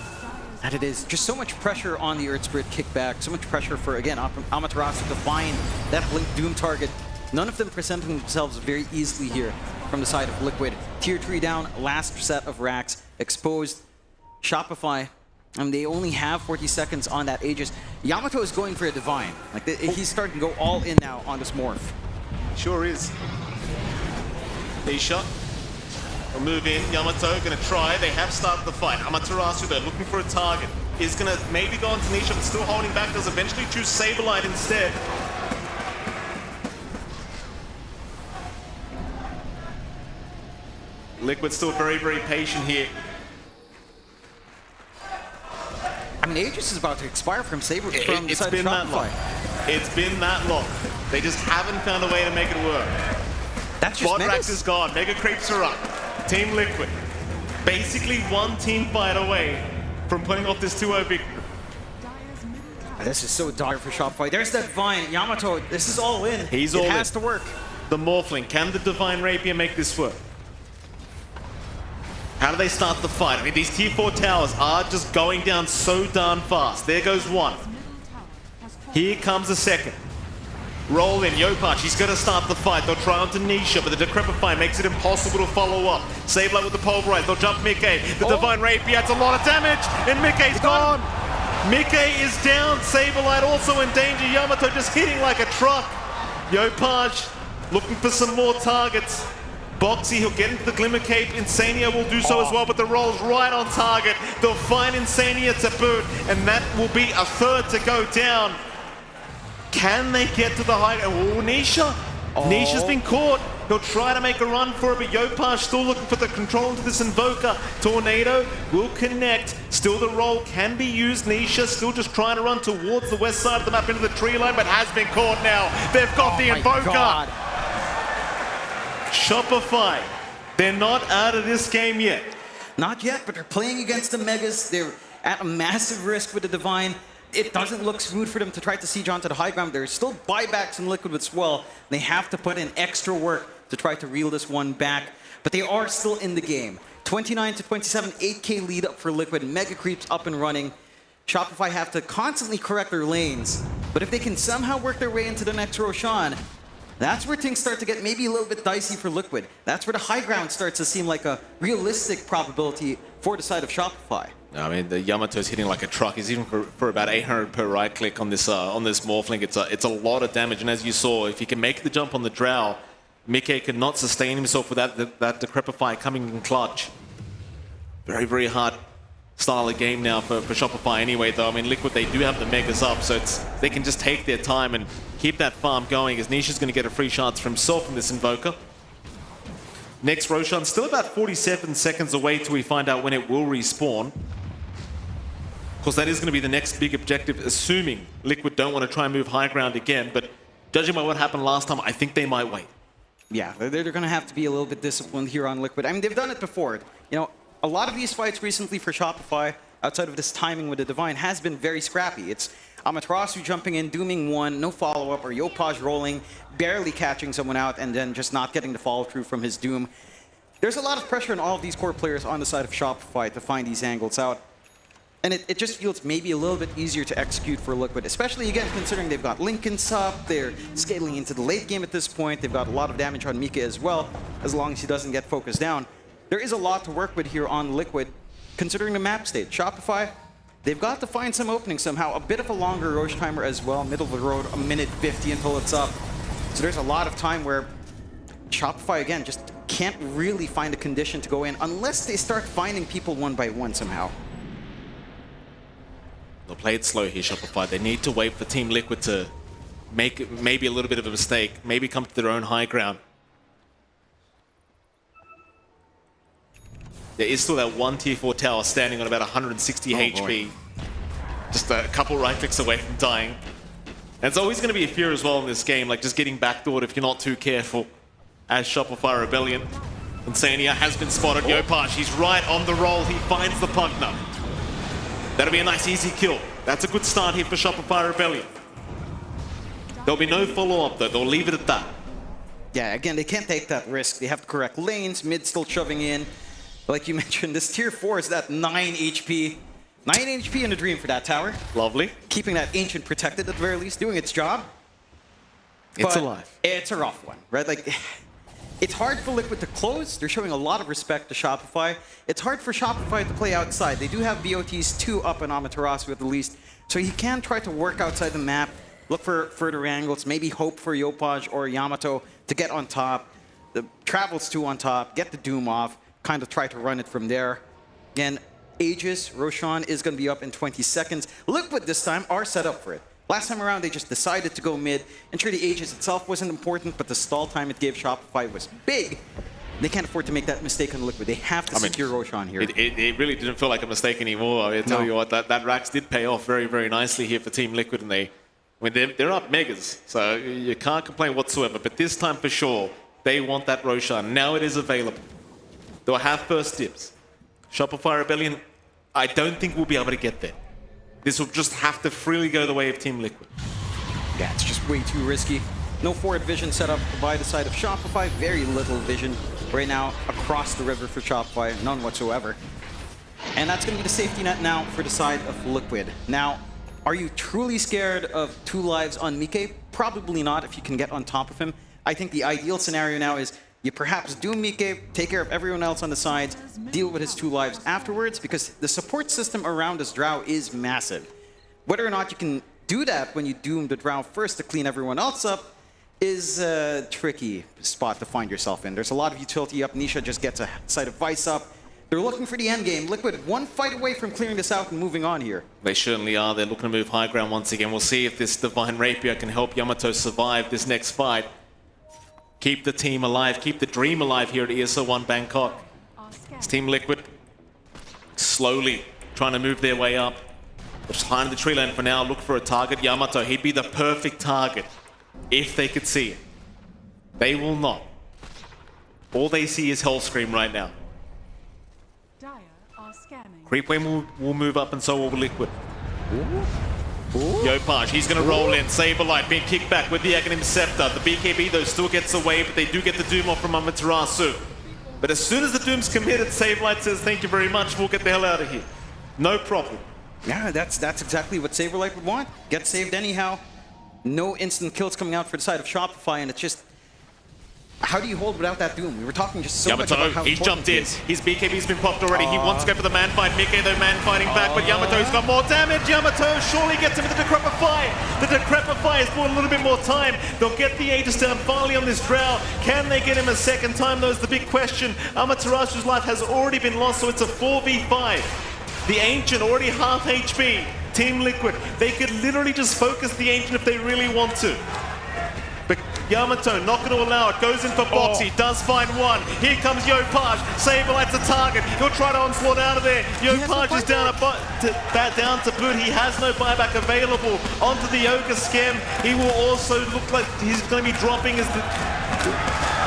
And it is just so much pressure on the Earth Spirit kickback, so much pressure for, again, Amaterasu to find that Blink Doom target. None of them presenting themselves very easily here from the side of Liquid. Tier 3 down, last set of racks exposed. Shopify, and they only have 40 seconds on that Aegis. Yamato is going for a Divine. Like, he's starting to go all in now on this Morph. Sure is. Nisha will move in. Yamato gonna try. They have started the fight. Amaterasu, they're looking for a target. Is gonna maybe go on to Nisha, but still holding back. Does eventually choose Saberlight instead. Liquid still very, very patient here. I mean, Aegis is about to expire from Saber from the side of Shopify. It's been that long. They just haven't found a way to make it work. That's just Rax is gone. Mega creeps are up. Team Liquid. Basically one team fight away from putting off this 2-0 victory. This is so dire for Shopify. There's that Divine. Yamato, this is all in. He's all in. It has to work. The Morphling. Can the Divine Rapier make this work? How do they start the fight? I mean, these tier 4 towers are just going down so darn fast. There goes one. Here comes the second. Roll in, Yopaj, he's going to start the fight. They'll try onto Nisha, but the Decrepify makes it impossible to follow up. Saberlight with the Pulverize, they'll jump Mickey. The Divine Rapier, that's a lot of damage, and Mickey's gone. Mickey is down, Saberlight also in danger. Yamato just hitting like a truck. Yopaj looking for some more targets. Boxy, he'll get into the Glimmer Cape. Insania will do so as well, but the roll's right on target. They'll find Insania to boot, and that will be a third to go down. Can they get to the high? Oh, Nisha. Nisha's been caught. He'll try to make a run for it, but Yopaj still looking for the control into this Invoker. Tornado will connect. Still the roll can be used. Nisha still just trying to run towards the west side of the map into the tree line, but has been caught now. They've got the Invoker. Shopify, they're not out of this game yet. Not yet, but they're playing against the Megas. They're at a massive risk with the Divine. It doesn't look smooth for them to try to siege onto the high ground. There's still buybacks in Liquid as well. They have to put in extra work to try to reel this one back, but they are still in the game. 29 to 27, 8K lead up for Liquid. Mega Creeps up and running. Shopify have to constantly correct their lanes, but if they can somehow work their way into the next Roshan, that's where things start to get maybe a little bit dicey for Liquid. That's where the high ground starts to seem like a realistic probability for the side of Shopify. I mean, the Yamato's hitting like a truck. He's even for about 800 per right click on this Morphling. It's a lot of damage, and as you saw, if he can make the jump on the Drow, Mickey cannot sustain himself without that Decrepify coming in clutch. Very, very hard style of game now for Shopify anyway, though. I mean, Liquid, they do have the Megas up, so they can just take their time and keep that farm going, as Nisha's going to get a free chance for himself from this Invoker. Next Roshan, still about 47 seconds away till we find out when it will respawn. Of course, that is going to be the next big objective, assuming Liquid don't want to try and move high ground again. But judging by what happened last time, I think they might wait. Yeah, they're going to have to be a little bit disciplined here on Liquid. I mean, they've done it before. You know, a lot of these fights recently for Shopify, outside of this timing with the Divine, has been very scrappy. It's Amaterasu jumping in, dooming one, no follow-up, or Yopaj rolling, barely catching someone out, and then just not getting the follow-through from his doom. There's a lot of pressure on all of these core players on the side of Shopify to find these angles out. And it just feels maybe a little bit easier to execute for Liquid, especially, again, considering they've got Linken's up, they're scaling into the late game at this point, they've got a lot of damage on Mika as well, as long as he doesn't get focused down. There is a lot to work with here on Liquid, considering the map state. Shopify, they've got to find some openings somehow. A bit of a longer Roche timer as well, middle of the road, 1:50 until it's up. So there's a lot of time where Shopify, again, just can't really find a condition to go in unless they start finding people one by one somehow. They'll play it slow here, Shopify. They need to wait for Team Liquid to make maybe a little bit of a mistake, maybe come to their own high ground. There is still that one tier 4 tower standing on about 160 HP. Boy. Just a couple right clicks away from dying. And it's always going to be a fear as well in this game, like just getting backdoored if you're not too careful. As Shopify Rebellion. Insania has been spotted. Yopaj, he's right on the roll. He finds the Pugner. That'll be a nice easy kill. That's a good start here for Shopify Rebellion. There'll be no follow-up though. They'll leave it at that. Yeah, again, they can't take that risk. They have to correct lanes, mid still shoving in. Like you mentioned, this tier 4 is that 9 HP. 9 HP in a dream for that tower. Lovely. Keeping that Ancient protected at the very least, doing its job. It's But alive. It's a rough one, right? Like, it's hard for Liquid to close. They're showing a lot of respect to Shopify. It's hard for Shopify to play outside. They do have BOTs 2 up on Amaterasu at the least. So he can try to work outside the map, look for further angles, maybe hope for Yopaj or Yamato to get on top. The Travels 2 on top, get the Doom off, kind of try to run it from there. Again, Aegis, Roshan is going to be up in 20 seconds. Liquid this time are set up for it. Last time around, they just decided to go mid. And sure, the Aegis itself wasn't important, but the stall time it gave Shopify was big. They can't afford to make that mistake on Liquid. They have to secure Roshan here. It really didn't feel like a mistake anymore. I tell you what, that Rax did pay off very, very nicely here for Team Liquid. And they're up megas, so you can't complain whatsoever. But this time for sure, they want that Roshan. Now it is available. They'll have first dibs. Shopify Rebellion, I don't think we'll be able to get there. This will just have to freely go the way of Team Liquid. Yeah, it's just way too risky. No forward vision set up by the side of Shopify. Very little vision right now across the river for Shopify. None whatsoever. And that's going to be the safety net now for the side of Liquid. Now, are you truly scared of 2 lives on Mike? Probably not if you can get on top of him. I think the ideal scenario now is you perhaps do Mike, take care of everyone else on the sides, deal with his 2 lives afterwards, because the support system around this Drow is massive. Whether or not you can do that when you doom the Drow first to clean everyone else up is a tricky spot to find yourself in. There's a lot of utility up. Nisha just gets a side of Vice up. They're looking for the end game. Liquid one fight away from clearing this out and moving on here. They certainly are. They're looking to move high ground once again. We'll see if this Divine Rapier can help Yamato survive this next fight. Keep the team alive, keep the dream alive here at ESL One Bangkok. It's Team Liquid slowly trying to move their way up. They're just hiding the tree line for now, look for a target. Yamato, he'd be the perfect target if they could see it. They will not. All they see is Hellscream right now. Creep wave will move up and so will Liquid. Yopaj, he's going to roll in. Saberlight being kicked back with the Aghanim Scepter. The BKB, though, still gets away, but they do get the Doom off from Amaterasu. But as soon as the Doom's committed, Saberlight says, thank you very much, we'll get the hell out of here. No problem. Yeah, that's exactly what Saberlight would want. Get saved anyhow. No instant kills coming out for the side of Shopify, and it's just... How do you hold without that Doom? We were talking just so much about how he's jumped in. His BKB's been popped already. He wants to go for the man fight. Mike, though, man fighting back, but Yamato's got more damage. Yamato surely gets him with the Decrepify. The Decrepify has bought a little bit more time. They'll get the Aegis down finally on this Drow. Can they get him a second time? Though is the big question. Amaterasu's life has already been lost, so it's a 4v5. The Ancient already half HP. Team Liquid, they could literally just focus the Ancient if they really want to. But Yamato not going to allow it. Goes in for Boxy. Does find one. Here comes Yopaj. Saberlight's a target. He'll try to onslaught out of there. Yopaj is down down to boot. He has no buyback available. Onto the Yoga Skem. He will also look like he's going to be dropping as the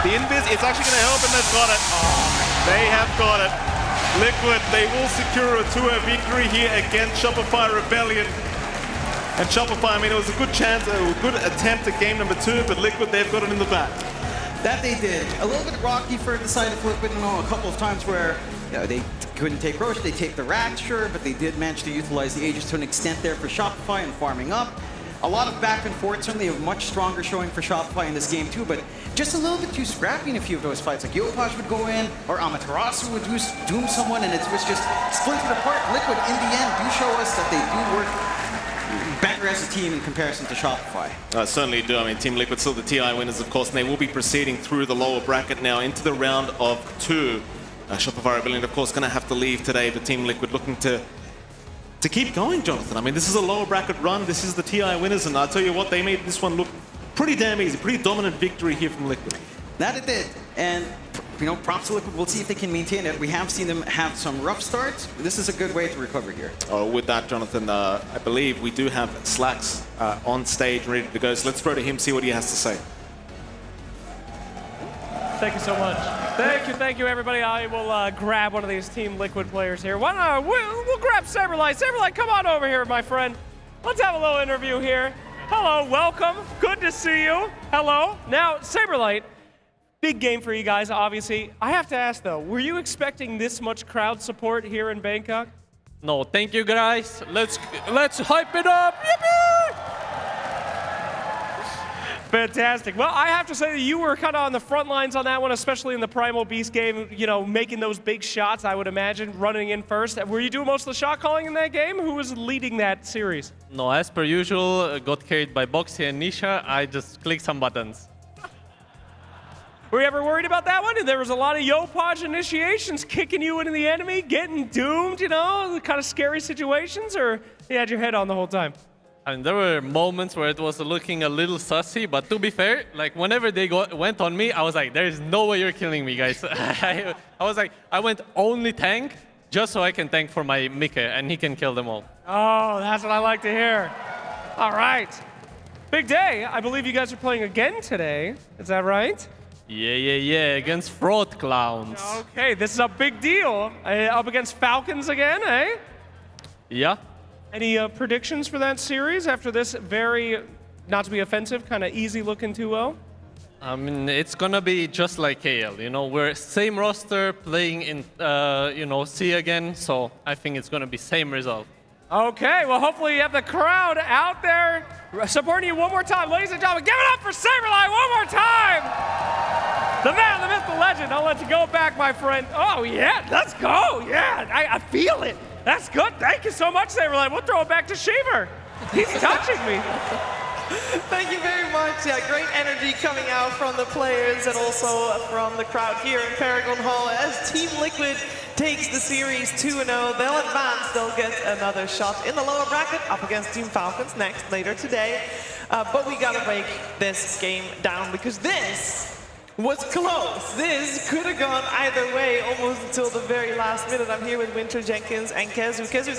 invis. It's actually going to help, and they've got it. Oh, they have got it. Liquid, they will secure a 2-0 victory here against Shopify Rebellion. And Shopify, I mean, it was a good chance, a good attempt at game number 2, but Liquid, they've got it in the back. That they did. A little bit rocky for the side of Liquid, a couple of times where they couldn't take Roche, they take the Rapture, but they did manage to utilize the Aegis to an extent there for Shopify and farming up. A lot of back and forth, certainly a much stronger showing for Shopify in this game too, but just a little bit too scrappy in a few of those fights. Like Yopaj would go in, or Amaterasu would doom someone, and it was just splintered apart. Liquid, in the end, do show us that they do work better as a team in comparison to Shopify. Certainly do. I mean, Team Liquid still the TI winners, of course, and they will be proceeding through the lower bracket now into the round of 2. Shopify Rebellion, of course, going to have to leave today, but Team Liquid looking to keep going, Jonathan. I mean, this is a lower bracket run. This is the TI winners, and I'll tell you what, they made this one look pretty damn easy. Pretty dominant victory here from Liquid. That it did. And, props to Liquid. We'll see if they can maintain it. We have seen them have some rough starts. This is a good way to recover here. With that, Jonathan, I believe we do have Slacks on stage ready to go. So let's throw to him, see what he has to say. Thank you so much. Thank you, everybody. I will grab one of these Team Liquid players here. We'll grab Saberlight. Saberlight, come on over here, my friend. Let's have a little interview here. Hello, welcome. Good to see you. Hello. Now, Saberlight, big game for you guys, obviously. I have to ask, though, were you expecting this much crowd support here in Bangkok? No, thank you, guys. Let's hype it up. Yippee! Fantastic. Well, I have to say that you were kind of on the front lines on that one, especially in the Primal Beast game, making those big shots, I would imagine, running in first. Were you doing most of the shot calling in that game? Who was leading that series? No, as per usual, got carried by Boxy and Nisha. I just clicked some buttons. Were you ever worried about that one? There was a lot of Yopaj initiations kicking you into the enemy, getting doomed, the kind of scary situations, or you had your head on the whole time? I mean, there were moments where it was looking a little sussy, but to be fair, like whenever they went on me, I was like, there's no way you're killing me, guys. I was like, I went only tank just so I can tank for my Mika and he can kill them all. Oh, that's what I like to hear. All right. Big day. I believe you guys are playing again today. Is that right? Yeah, against Fraud Clowns. Okay, this is a big deal. Up against Falcons again, eh? Yeah. Any predictions for that series after this very, not to be offensive, kind of easy looking 2-0? I mean, it's gonna be just like KL, we're same roster playing in, C again, so I think it's gonna be same result. Okay, well, hopefully you have the crowd out there supporting you one more time. Ladies and gentlemen, give it up for Saberlight one more time! The man, the myth, the legend. I'll let you go back, my friend. Oh, yeah, let's go. Yeah, I feel it. That's good. Thank you so much, Saberlight. We'll throw it back to Sheever. He's touching me. Thank you very much. Yeah, great energy coming out from the players and also from the crowd here in Paragon Hall as Team Liquid takes the series 2-0. They'll advance. They'll get another shot in the lower bracket up against Team Falcons later today. But we gotta break this game down because this was close. This could have gone either way almost until the very last minute. I'm here with Winter, Jenkins, and Kezu. Kezu,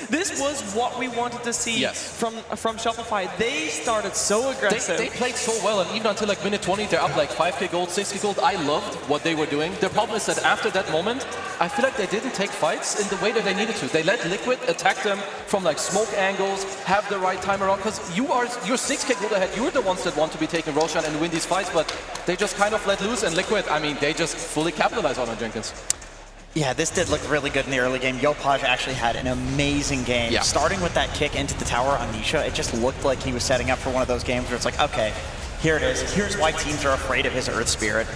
this was what we wanted to see from Shopify. They started so aggressive. They played so well, and even until like minute 20, they're up like 5k gold, 6k gold. I loved what they were doing. The problem is that after that moment, I feel like they didn't take fights in the way that they needed to. They let Liquid attack them from like smoke angles, have the right time around, because you're 6k gold ahead. You're the ones that want to be taking Roshan and win these fights, but they just kind of let loose, and Liquid, I mean, they just fully capitalize on it, Jenkins. Yeah, this did look really good in the early game. Yopaj actually had an amazing game. Yeah. Starting with that kick into the tower on Nisha, it just looked like he was setting up for one of those games where it's like, okay, here it is. Here's why teams are afraid of his Earth Spirit.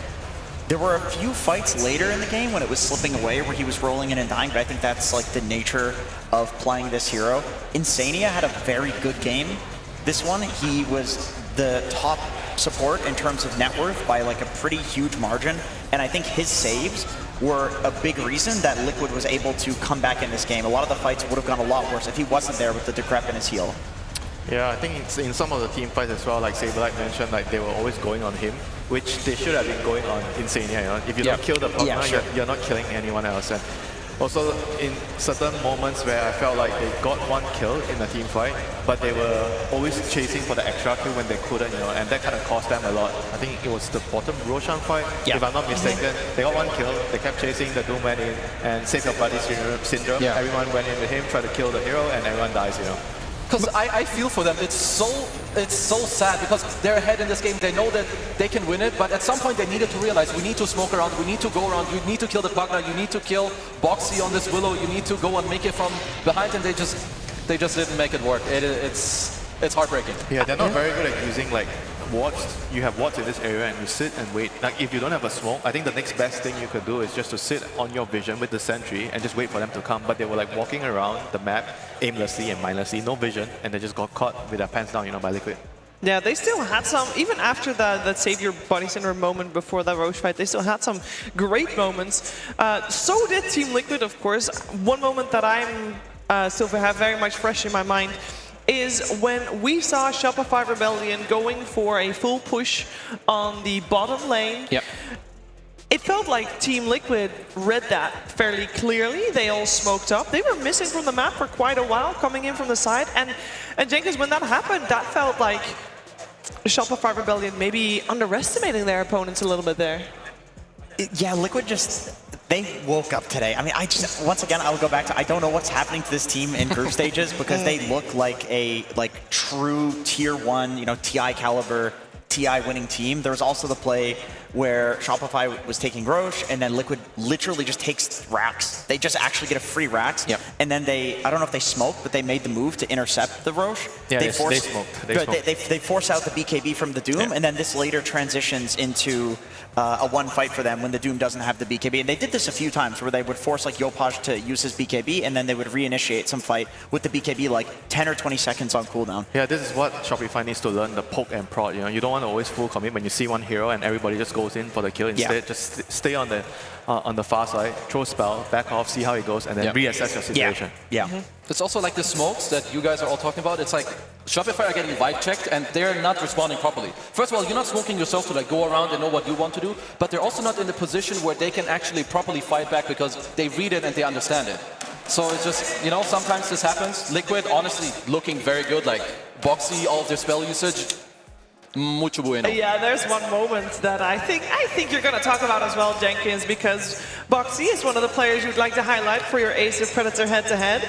There were a few fights later in the game when it was slipping away where he was rolling in and dying, but I think that's like the nature of playing this hero. Insania had a very good game. This one, he was the top support in terms of net worth by like a pretty huge margin, and I think his saves were a big reason that Liquid was able to come back in this game. A lot of the fights would have gone a lot worse if he wasn't there with the decrep in his heel. Yeah, I think it's in some of the team fights as well, like Saberlight mentioned, like they were always going on him, which they should have been going on Insania. You know? If you don't kill the partner, you're not killing anyone else. And also, in certain moments where I felt like they got one kill in a team fight, but they were always chasing for the extra kill when they couldn't, and that kind of cost them a lot. I think it was the bottom Roshan fight, if I'm not mistaken. They got one kill, they kept chasing, the Doom went in, and save your buddy syndrome. Everyone went in with him, tried to kill the hero, and everyone dies, Because I feel for them, it's so sad because they're ahead in this game. They know that they can win it, but at some point they needed to realize we need to smoke around, we need to go around, you need to kill the partner, you need to kill Boxy on this Willow, you need to go and make it from behind, and they just didn't make it work. It's heartbreaking. Yeah, they're not very good at using like wards. You have wards in this area and you sit and wait. Like if you don't have a smoke, I think the next best thing you could do is just to sit on your vision with the sentry and just wait for them to come. But they were like walking around the map aimlessly and mindlessly, no vision, and they just got caught with their pants down, by Liquid. Yeah, they still had some, even after that Save Your Body Syndrome moment before that Roche fight, they still had some great moments. So did Team Liquid, of course. One moment that I'm still have very much fresh in my mind is when we saw Shopify Rebellion going for a full push on the bottom lane. Yep. It felt like Team Liquid read that fairly clearly. They all smoked up. They were missing from the map for quite a while, coming in from the side. And Jenkins, when that happened, that felt like Shopify Rebellion maybe underestimating their opponents a little bit there. Yeah, Liquid just... They woke up today. I mean, once again, I will go back to, I don't know what's happening to this team in group stages because they look like a true tier 1, TI caliber, TI winning team. There was also the play where Shopify was taking Roche and then Liquid literally just takes racks. They just actually get a free racks. Yep. And then I don't know if they smoked, but they made the move to intercept the Roche. Yeah, they smoked. They force out the BKB from the Doom, and then this later transitions into a one fight for them when the Doom doesn't have the BKB. And they did this a few times where they would force Yopaj to use his BKB, and then they would reinitiate some fight with the BKB 10 or 20 seconds on cooldown. Yeah, this is what Shopify needs to learn, the poke and prod. You don't want to always full commit when you see one hero and everybody just goes in for the kill. Instead, just stay on the far side, throw a spell, back off, see how it goes, and then reassess your situation. Yeah. It's also like the smokes that you guys are all talking about. It's like Shopify are getting vibe checked and they're not responding properly. First of all, you're not smoking yourself to go around and know what you want to do, but they're also not in the position where they can actually properly fight back because they read it and they understand it. So it's just, sometimes this happens. Liquid, honestly, looking very good. Like Boxy, all of their spell usage, mucho bueno. Yeah, there's one moment that I think you're going to talk about as well, Jenkins, because Boxy is one of the players you'd like to highlight for your Ace of Predator head-to-head.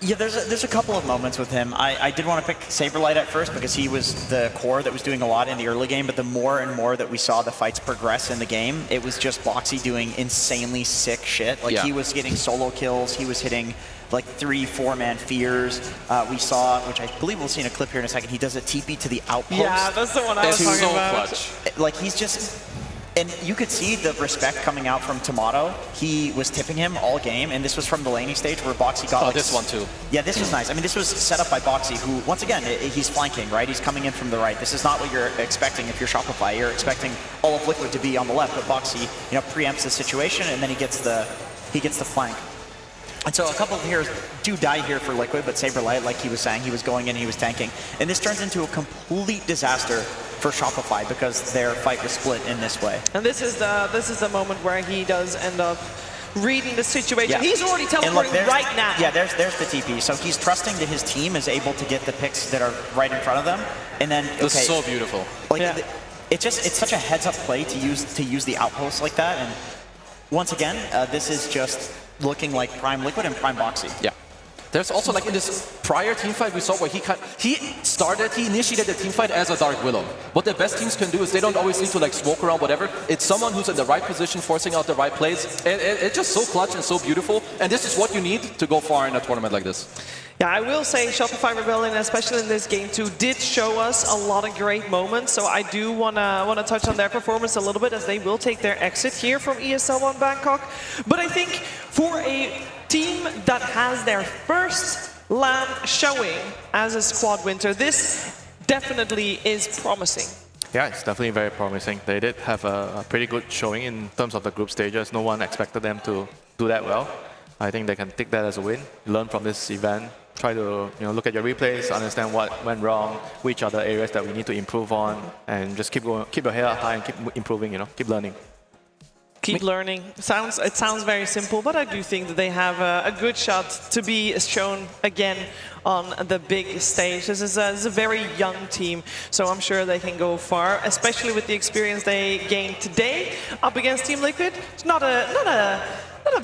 Yeah, there's a couple of moments with him. I did want to pick Saberlight at first because he was the core that was doing a lot in the early game, but the more and more that we saw the fights progress in the game, it was just Boxy doing insanely sick shit. He was getting solo kills, he was hitting 3-4 man fears. We saw, which I believe we'll see in a clip here in a second, he does a TP to the outpost. Yeah, that's the one I was talking about. It's so clutch. He's just... And you could see the respect coming out from Tomato. He was tipping him all game, and this was from the laning stage where Boxy got... this one too. Yeah, this was nice. I mean, this was set up by Boxy, who, once again, he's flanking, right? He's coming in from the right. This is not what you're expecting if you're Shopify. You're expecting all of Liquid to be on the left, but Boxy, preempts the situation, and then he gets the flank. And so a couple of heroes do die here for Liquid, but Saberlight, like he was saying, he was going in, he was tanking. And this turns into a complete disaster for Shopify because their fight was split in this way. And this is the moment where he does end up reading the situation. Yeah. He's already teleporting right now. Yeah, there's the TP. So he's trusting that his team is able to get the picks that are right in front of them. And then, This is so beautiful. It's such a heads-up play to use the outpost like that. And once again, this is just looking like Prime Liquid and Prime Boxy. Yeah. There's also in this prior teamfight we saw where he initiated the teamfight as a Dark Willow. What the best teams can do is they don't always need to smoke around whatever. It's someone who's in the right position, forcing out the right plays. It's just so clutch and so beautiful. And this is what you need to go far in a tournament like this. Yeah, I will say Shopify Rebellion, especially in this game too, did show us a lot of great moments. So I do wanna touch on their performance a little bit as they will take their exit here from ESL One Bangkok. But I think for a team that has their first LAN showing as a squad winter, this definitely is promising. Yeah, it's definitely very promising. They did have a pretty good showing in terms of the group stages. No one expected them to do that well. I think they can take that as a win, learn from this event, try to look at your replays, understand what went wrong, which are the areas that we need to improve on, and just keep going, keep your head up high and keep improving. Keep learning. Keep learning. It sounds very simple, but I do think that they have a good shot to be shown again on the big stage. This is a very young team, so I'm sure they can go far, especially with the experience they gained today up against Team Liquid. It's not a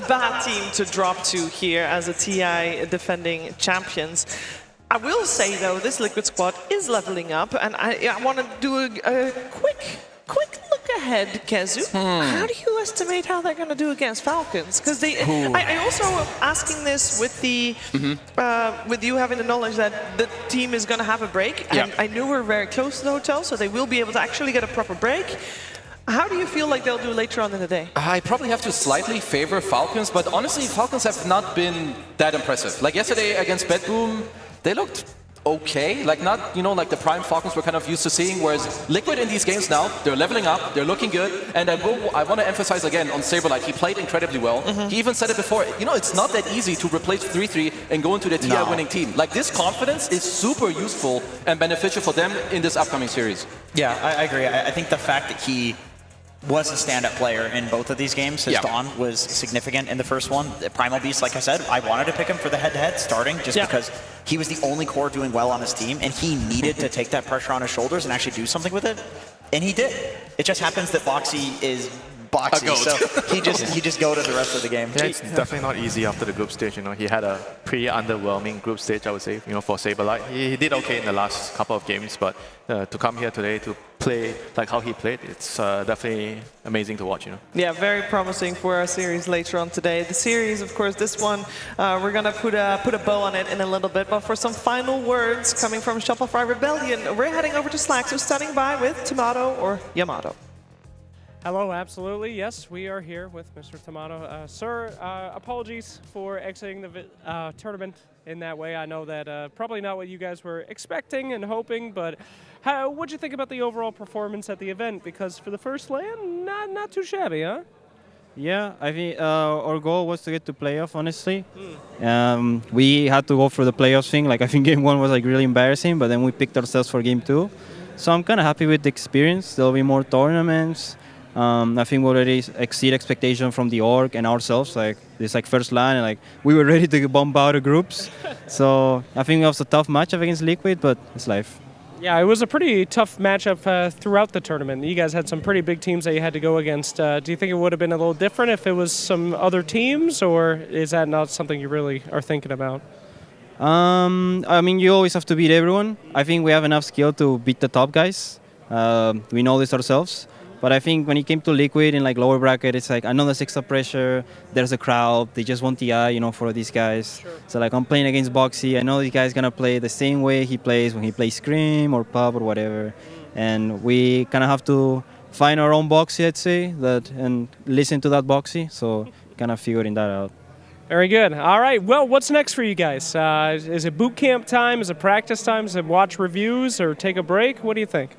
bad team to drop to here as a TI defending champions. I will say though, this Liquid squad is leveling up, and I want to do a quick look ahead, Kezu. How do you estimate how they're going to do against Falcons? Because I also am asking this with the with you having the knowledge that the team is going to have a break, and I knew we're very close to the hotel, so they will be able to actually get a proper break. How do you feel like they'll do later on in the day? I probably have to slightly favor Falcons, but honestly, Falcons have not been that impressive. Like yesterday against Bedboom, they looked okay, like not, like the prime Falcons we're kind of used to seeing, whereas Liquid in these games now, they're leveling up, they're looking good, and I want to emphasize again on Saberlight, he played incredibly well. He even said it before, it's not that easy to replace 3-3 and go into the TI winning team. Like, this confidence is super useful and beneficial for them in this upcoming series. Yeah, I agree. I think the fact that he was a stand-up player in both of these games. His Dawn was significant in the first one. Primal Beast, like I said, I wanted to pick him for the head-to-head starting just because he was the only core doing well on his team, and he needed to take that pressure on his shoulders and actually do something with it, and he did. It just happens that Boxy is Boxy, so he just go to the rest of the game. Yeah, it's definitely not easy after the group stage. He had a pretty underwhelming group stage, I would say. For Saberlight, he did okay in the last couple of games, but to come here today to play like how he played, it's definitely amazing to watch. Yeah, very promising for our series later on today. The series, of course, this one we're gonna put a bow on it in a little bit. But for some final words coming from Shopify Rebellion, we're heading over to Slack. So standing by with Tomato or Yamato. Hello, absolutely. Yes, we are here with Mr. Tomato. Sir, apologies for exiting the tournament in that way. I know that probably not what you guys were expecting and hoping, but what'd you think about the overall performance at the event? Because for the first LAN, not too shabby, huh? Yeah, I think our goal was to get to playoff, honestly. We had to go for the playoffs thing. Like, I think game 1 was like really embarrassing, but then we picked ourselves for game 2. So I'm kind of happy with the experience. There'll be more tournaments. I think we already exceed expectation from the org and ourselves. Like, this first LAN, and like we were ready to bomb out of groups. So I think it was a tough matchup against Liquid, but it's life. Yeah, it was a pretty tough matchup throughout the tournament. You guys had some pretty big teams that you had to go against. Do you think it would have been a little different if it was some other teams, or is that not something you really are thinking about? I mean, you always have to beat everyone. I think we have enough skill to beat the top guys. We know this ourselves. But I think when it came to Liquid in like lower bracket, it's like I know there's extra pressure. There's a crowd. They just want TI, for these guys. Sure. So like I'm playing against Boxy. I know this guy's gonna play the same way he plays when he plays Scream or Pub or whatever. And we kind of have to find our own Boxy, I'd say, and listen to that Boxy. So kind of figuring that out. Very good. All right. Well, what's next for you guys? Is it boot camp time? Is it practice time? Is it watch reviews or take a break? What do you think?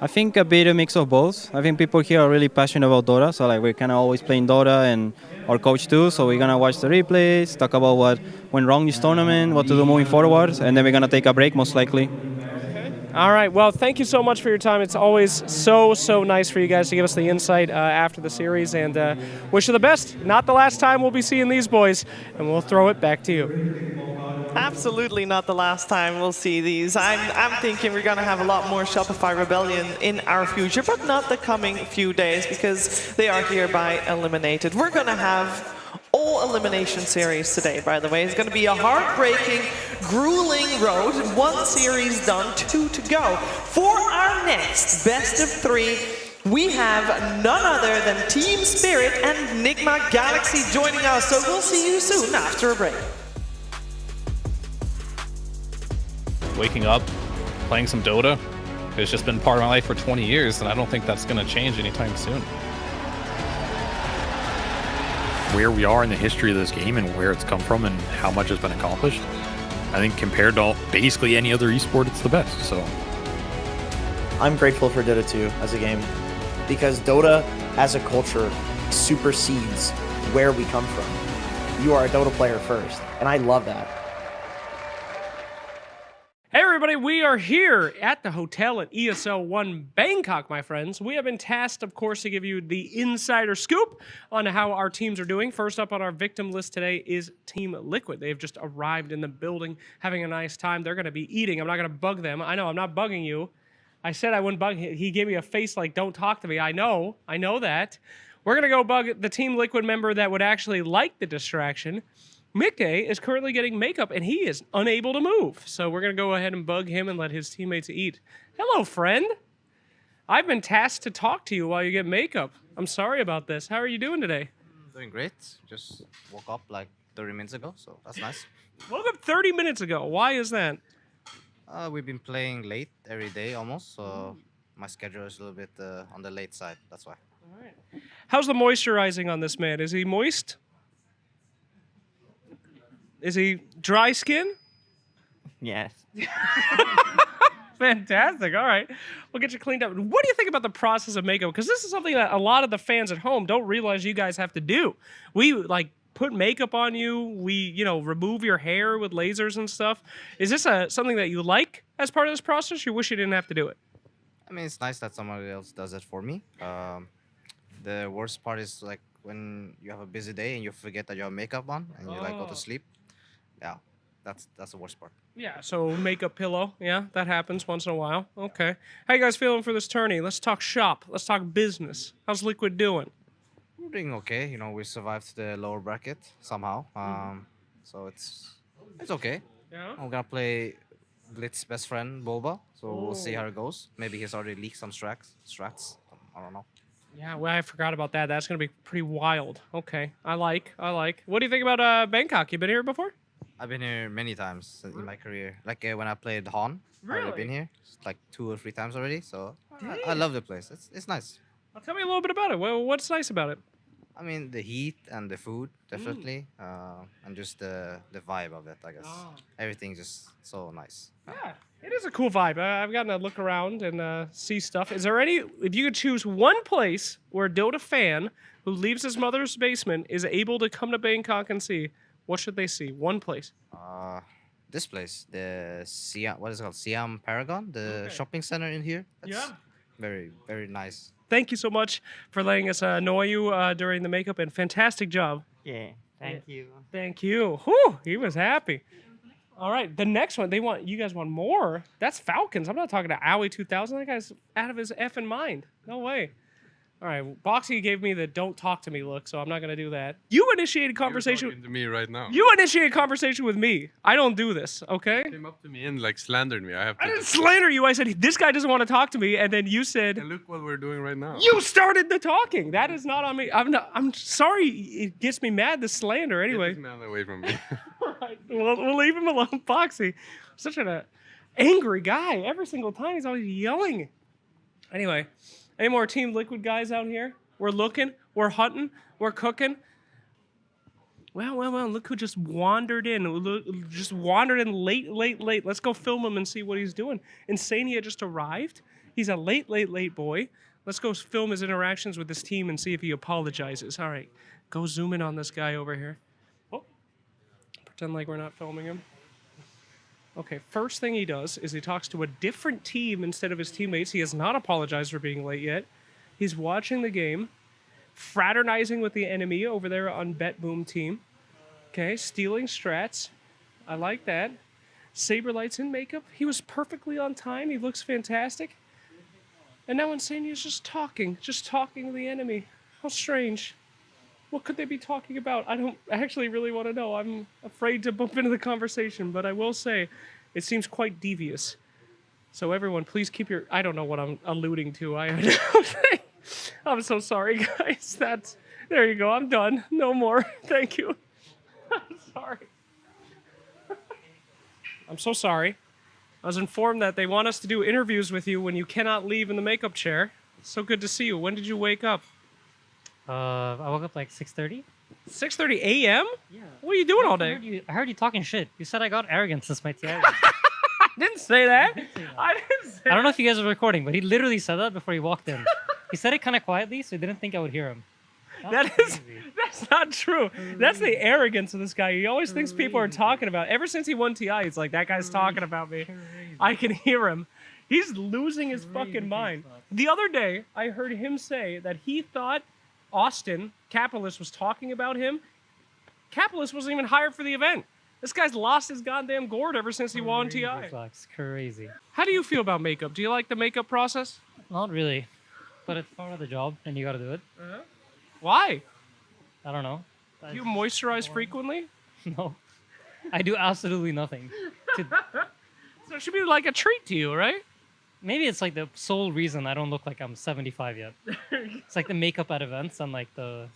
I think a bit of mix of both. I think people here are really passionate about Dota, so like we're kind of always playing Dota, and our coach too, so we're going to watch the replays, talk about what went wrong this tournament, what to do moving forward, and then we're going to take a break most likely. All right, well, thank you so much for your time. It's always so nice for you guys to give us the insight after the series, and wish you the best. Not the last time we'll be seeing these boys, and we'll throw it back to you. Absolutely not the last time we'll see these. I'm thinking we're going to have a lot more Shopify Rebellion in our future, but not the coming few days because they are hereby eliminated. We're going to have all elimination series today, by the way. It's going to be a heartbreaking, grueling road. 1 series done, 2 to go. For our next best of 3, we have none other than Team Spirit and Nigma Galaxy joining us. So we'll see you soon after a break. Waking up, playing some Dota, it's just been part of my life for 20 years, and I don't think that's going to change anytime soon. Where we are in the history of this game and where it's come from and how much has been accomplished, I think compared to basically any other esport, it's the best. So I'm grateful for Dota 2 as a game because Dota as a culture supersedes where we come from. You are a Dota player first, and I love that. everybody, we are here at the hotel at ESL One Bangkok, my friends. We have been tasked, of course, to give you the insider scoop on how our teams are doing. First up on our victim list today is Team Liquid. They've just arrived in the building, having a nice time. They're going to be eating. I'm not going to bug them. I know, I'm not bugging you. I said I wouldn't bug him. He gave me a face like, don't talk to me. I know that. We're going to go bug the Team Liquid member that would actually like the distraction. Mickey is currently getting makeup, and he is unable to move. So we're going to go ahead and bug him and let his teammates eat. Hello, friend. I've been tasked to talk to you while you get makeup. I'm sorry about this. How are you doing today? Doing great. Just woke up like 30 minutes ago, so that's nice. Woke up 30 minutes ago. Why is that? We've been playing late every day almost, so my schedule is a little bit on the late side. That's why. All right. How's the moisturizing on this man? Is he moist? Is he dry skin? Yes. Fantastic. All right. We'll get you cleaned up. What do you think about the process of makeup? Because this is something that a lot of the fans at home don't realize you guys have to do. We, put makeup on you. We, remove your hair with lasers and stuff. Is this something that you like as part of this process? You wish you didn't have to do it? I mean, it's nice that somebody else does it for me. The worst part is when you have a busy day and you forget that you have makeup on and you go to sleep. Yeah, that's the worst part. Yeah, so makeup pillow. Yeah, that happens once in a while. Okay. How you guys feeling for this tourney? Let's talk shop. Let's talk business. How's Liquid doing? We're doing okay. We survived the lower bracket somehow. So it's okay. Yeah. I'm gonna play Blitz's best friend, Boba. So we'll see how it goes. Maybe he's already leaked some strats. I don't know. Yeah, well, I forgot about that. That's going to be pretty wild. Okay, I like. What do you think about Bangkok? You been here before? I've been here many times in my career. When I played Han, I've been here 2 or 3 times already. So I love the place. It's nice. Well, tell me a little bit about it. Well, what's nice about it? I mean, the heat and the food, definitely. And just the vibe of it, I guess. Everything's just so nice. Yeah, it is a cool vibe. I've gotten to look around and see stuff. Is there if you could choose one place where a Dota fan who leaves his mother's basement is able to come to Bangkok and see, what should they see? One place. This place, the Siam, what is it called? Siam Paragon, the shopping center in here. That's very, very nice. Thank you so much for letting us annoy you during the makeup, and fantastic job. Yeah, thank you. Thank you. Whew, he was happy. All right, the next one, you guys want more? That's Falcons. I'm not talking to Owie 2000. That guy's out of his effing mind. No way. All right, Boxy gave me the don't talk to me look, so I'm not going to do that. You initiated conversation. You're talking to me right now. You initiated conversation with me. I don't do this, okay? You came up to me and slandered me. I didn't slander you. I said, this guy doesn't want to talk to me, and then you said... And look what we're doing right now. You started the talking. That is not on me. I'm sorry. It gets me mad, the slander, anyway. Get this man away from me. All right, we'll leave him alone. Boxy, such an angry guy. Every single time, he's always yelling. Anyway... Any more Team Liquid guys out here? We're looking, we're hunting, we're cooking. Well, look who just wandered in. Just wandered in late. Let's go film him and see what he's doing. Insania just arrived. He's a late boy. Let's go film his interactions with this team and see if he apologizes. All right, go zoom in on this guy over here. Oh, pretend like we're not filming him. Okay, first thing he does is he talks to a different team instead of his teammates. He has not apologized for being late yet. He's watching the game, fraternizing with the enemy over there on Bet Boom team. Okay, stealing strats. I like that. Saberlight's in makeup. He was perfectly on time. He looks fantastic. And now Insania's just talking to the enemy. How strange. What could they be talking about? I don't actually really want to know. I'm afraid to bump into the conversation, but I will say it seems quite devious. So everyone, please keep your... I don't know what I'm alluding to. I'm so sorry, guys. There you go. I'm done. No more. Thank you. I'm sorry. I'm so sorry. I was informed that they want us to do interviews with you when you cannot leave in the makeup chair. So good to see you. When did you wake up? I woke up like 6:30. 6:30 a.m.? Yeah. What are you doing all day? I heard you talking shit. You said I got arrogant since my TI. I didn't say that. I don't know if you guys are recording, but he literally said that before he walked in. He said it kind of quietly, so he didn't think I would hear him. That's not true. That's the arrogance of this guy. He always thinks people are talking about. Ever since he won TI, he's like, that guy's talking about me. I can hear him. He's losing his fucking mind. The other day, I heard him say that he thought Austin, Capitalist, was talking about him. Capitalist wasn't even hired for the event. This guy's lost his goddamn gourd ever since he won TI. Flex, crazy. How do you feel about makeup? Do you like the makeup process? Not really, but it's part of the job, and you got to do it. Why? I don't know. Do you moisturize frequently? No, I do absolutely nothing. So it should be like a treat to you, right? Maybe it's like the sole reason I don't look like I'm 75 yet. It's like the makeup at events and like the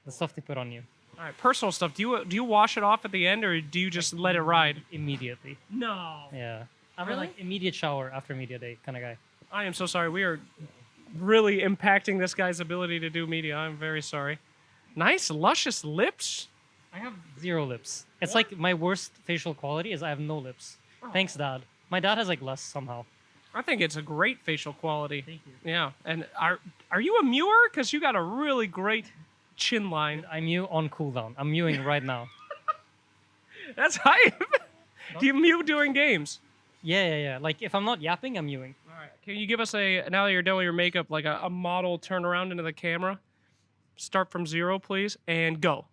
stuff they put on you. All right, personal stuff. Do you wash it off at the end, or do you just let it ride? Immediately. No. Yeah. I'm Really? like immediate shower after media day kind of guy. I am so sorry. We are really impacting this guy's ability to do media. I'm very sorry. Nice, luscious lips. I have 0 lips. It's like my worst facial quality is I have no lips. Thanks, Dad. My dad has like less somehow. I think it's a great facial quality. Thank you. Yeah, and are you a mewer? Because you got a really great chin line. I mew on cooldown. I'm mewing right now. That's hype. Do you mew during games? Yeah. Like if I'm not yapping, I'm mewing. All right. Can you give us now that you're done with your makeup, like a model turn around into the camera? Start from 0, please, and go.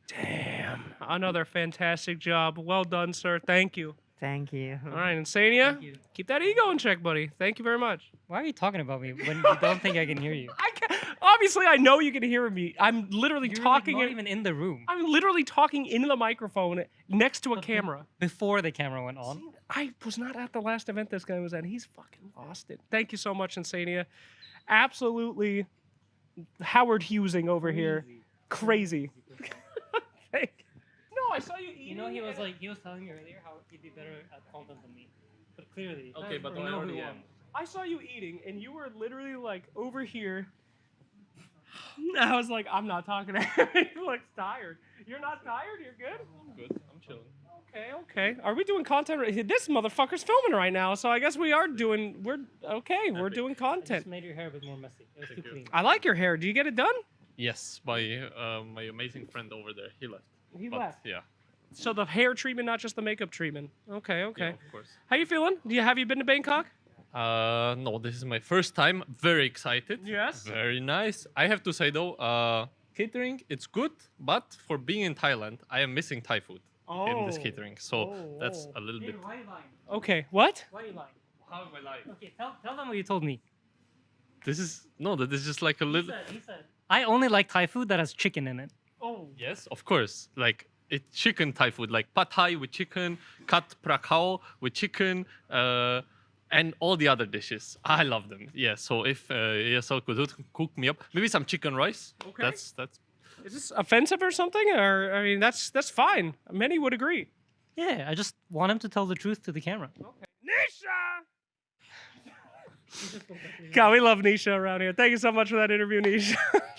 Damn. Another fantastic job. Well done, sir. Thank you. Thank you. All right, Insania, keep that ego in check, buddy. Thank you very much. Why are you talking about me when you don't think I can hear you? Obviously, I know you can hear me. I'm literally talking. Not even in the room. I'm literally talking into the microphone next to a camera. Before the camera went on. I was not at the last event this guy was at. He's fucking lost it. Thank you so much, Insania. Absolutely Howard Hughesing over here. Crazy. No, I saw you eating. You know, he was telling me earlier how he'd be better at content than me. But clearly. Okay, but we I know already who am. won. I saw you eating, and you were literally like over here. I was like, I'm not talking to him. He looks tired. You're not tired? You're good? I'm good. I'm chilling. Okay. Are we doing content? This motherfucker's filming right now, so I guess we are doing. We're doing I content. just made your hair a bit more messy. It was too clean. I like your hair. Do you get it done? Yes, by my amazing friend over there. He left. He But, left. Yeah. So the hair treatment, not just the makeup treatment. Okay. Yeah, of course. How you feeling? Have you been to Bangkok? No, this is my first time. Very excited. Yes. Very nice. I have to say though, catering, it's good, but for being in Thailand, I am missing Thai food in this Oh. catering. So that's a little bit. Why are you lying? Okay. What? Why are you lying? How am I lying? Okay, tell them what you told me. This is just like a little. He said, I only like Thai food that has chicken in it. Oh. Yes, of course. Like it's chicken Thai food, like pad Thai with chicken, kat prakao with chicken, and all the other dishes. I love them. Yeah. So if ESL could cook me up, maybe some chicken rice. Okay. That's. Is this offensive or something? Or I mean, that's fine. Many would agree. Yeah, I just want him to tell the truth to the camera. Nisha! God, we love Nisha around here. Thank you so much for that interview, Nisha.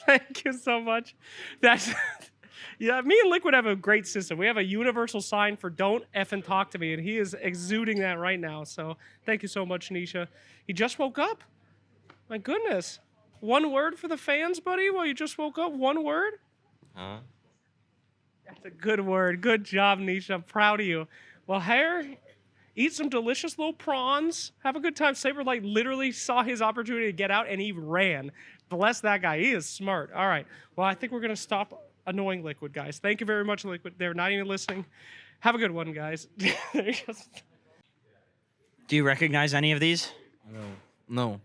Thank you so much. Yeah, me and Liquid have a great system. We have a universal sign for don't effing talk to me, and he is exuding that right now. So thank you so much, Nisha. He just woke up? My goodness. One word for the fans, buddy, while you just woke up? One word? Huh? That's a good word. Good job, Nisha. I'm proud of you. Well, Hair, eat some delicious little prawns. Have a good time. Saber literally saw his opportunity to get out, and he ran. Bless that guy. He is smart. All right. Well, I think we're going to stop annoying Liquid, guys. Thank you very much, Liquid. They're not even listening. Have a good one, guys. Do you recognize any of these? No.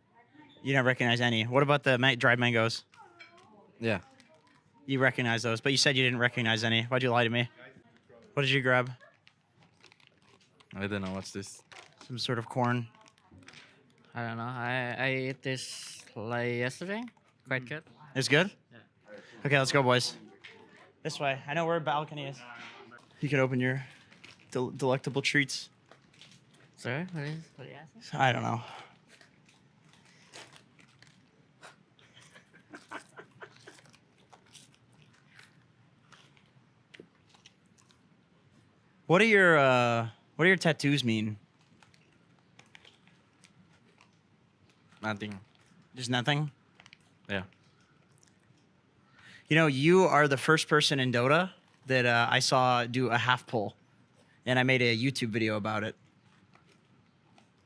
You don't recognize any. What about the dried mangoes? Yeah. You recognize those, but you said you didn't recognize any. Why'd you lie to me? What did you grab? I don't know. What's this? Some sort of corn. I don't know. I ate this like yesterday. Quite good. It's good? Yeah. Okay, let's go, boys. This way. I know where a balcony is. You can open your delectable treats. Sorry, what are you asking? I don't know. What do your tattoos mean? Nothing. Just nothing? Yeah. You know, you are the first person in Dota that I saw do a half pull, and I made a YouTube video about it.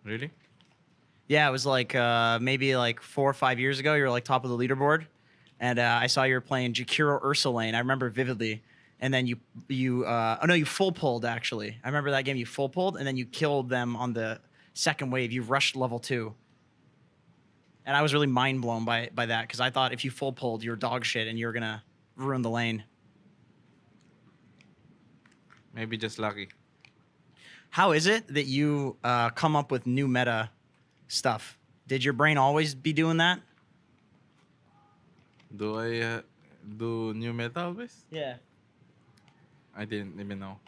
Really? Yeah, it was like maybe like 4 or 5 years ago. You were like top of the leaderboard, and I saw you were playing Jakiro Ursulane. I remember vividly. And then you full pulled actually. I remember that game. You full pulled, and then you killed them on the second wave. You rushed level 2, and I was really mind blown by that because I thought if you full pulled, you're dog shit and you're gonna ruin the lane. Maybe just lucky. How is it that you come up with new meta stuff? Did your brain always be doing that? Do I do new meta always? Yeah. I didn't even know.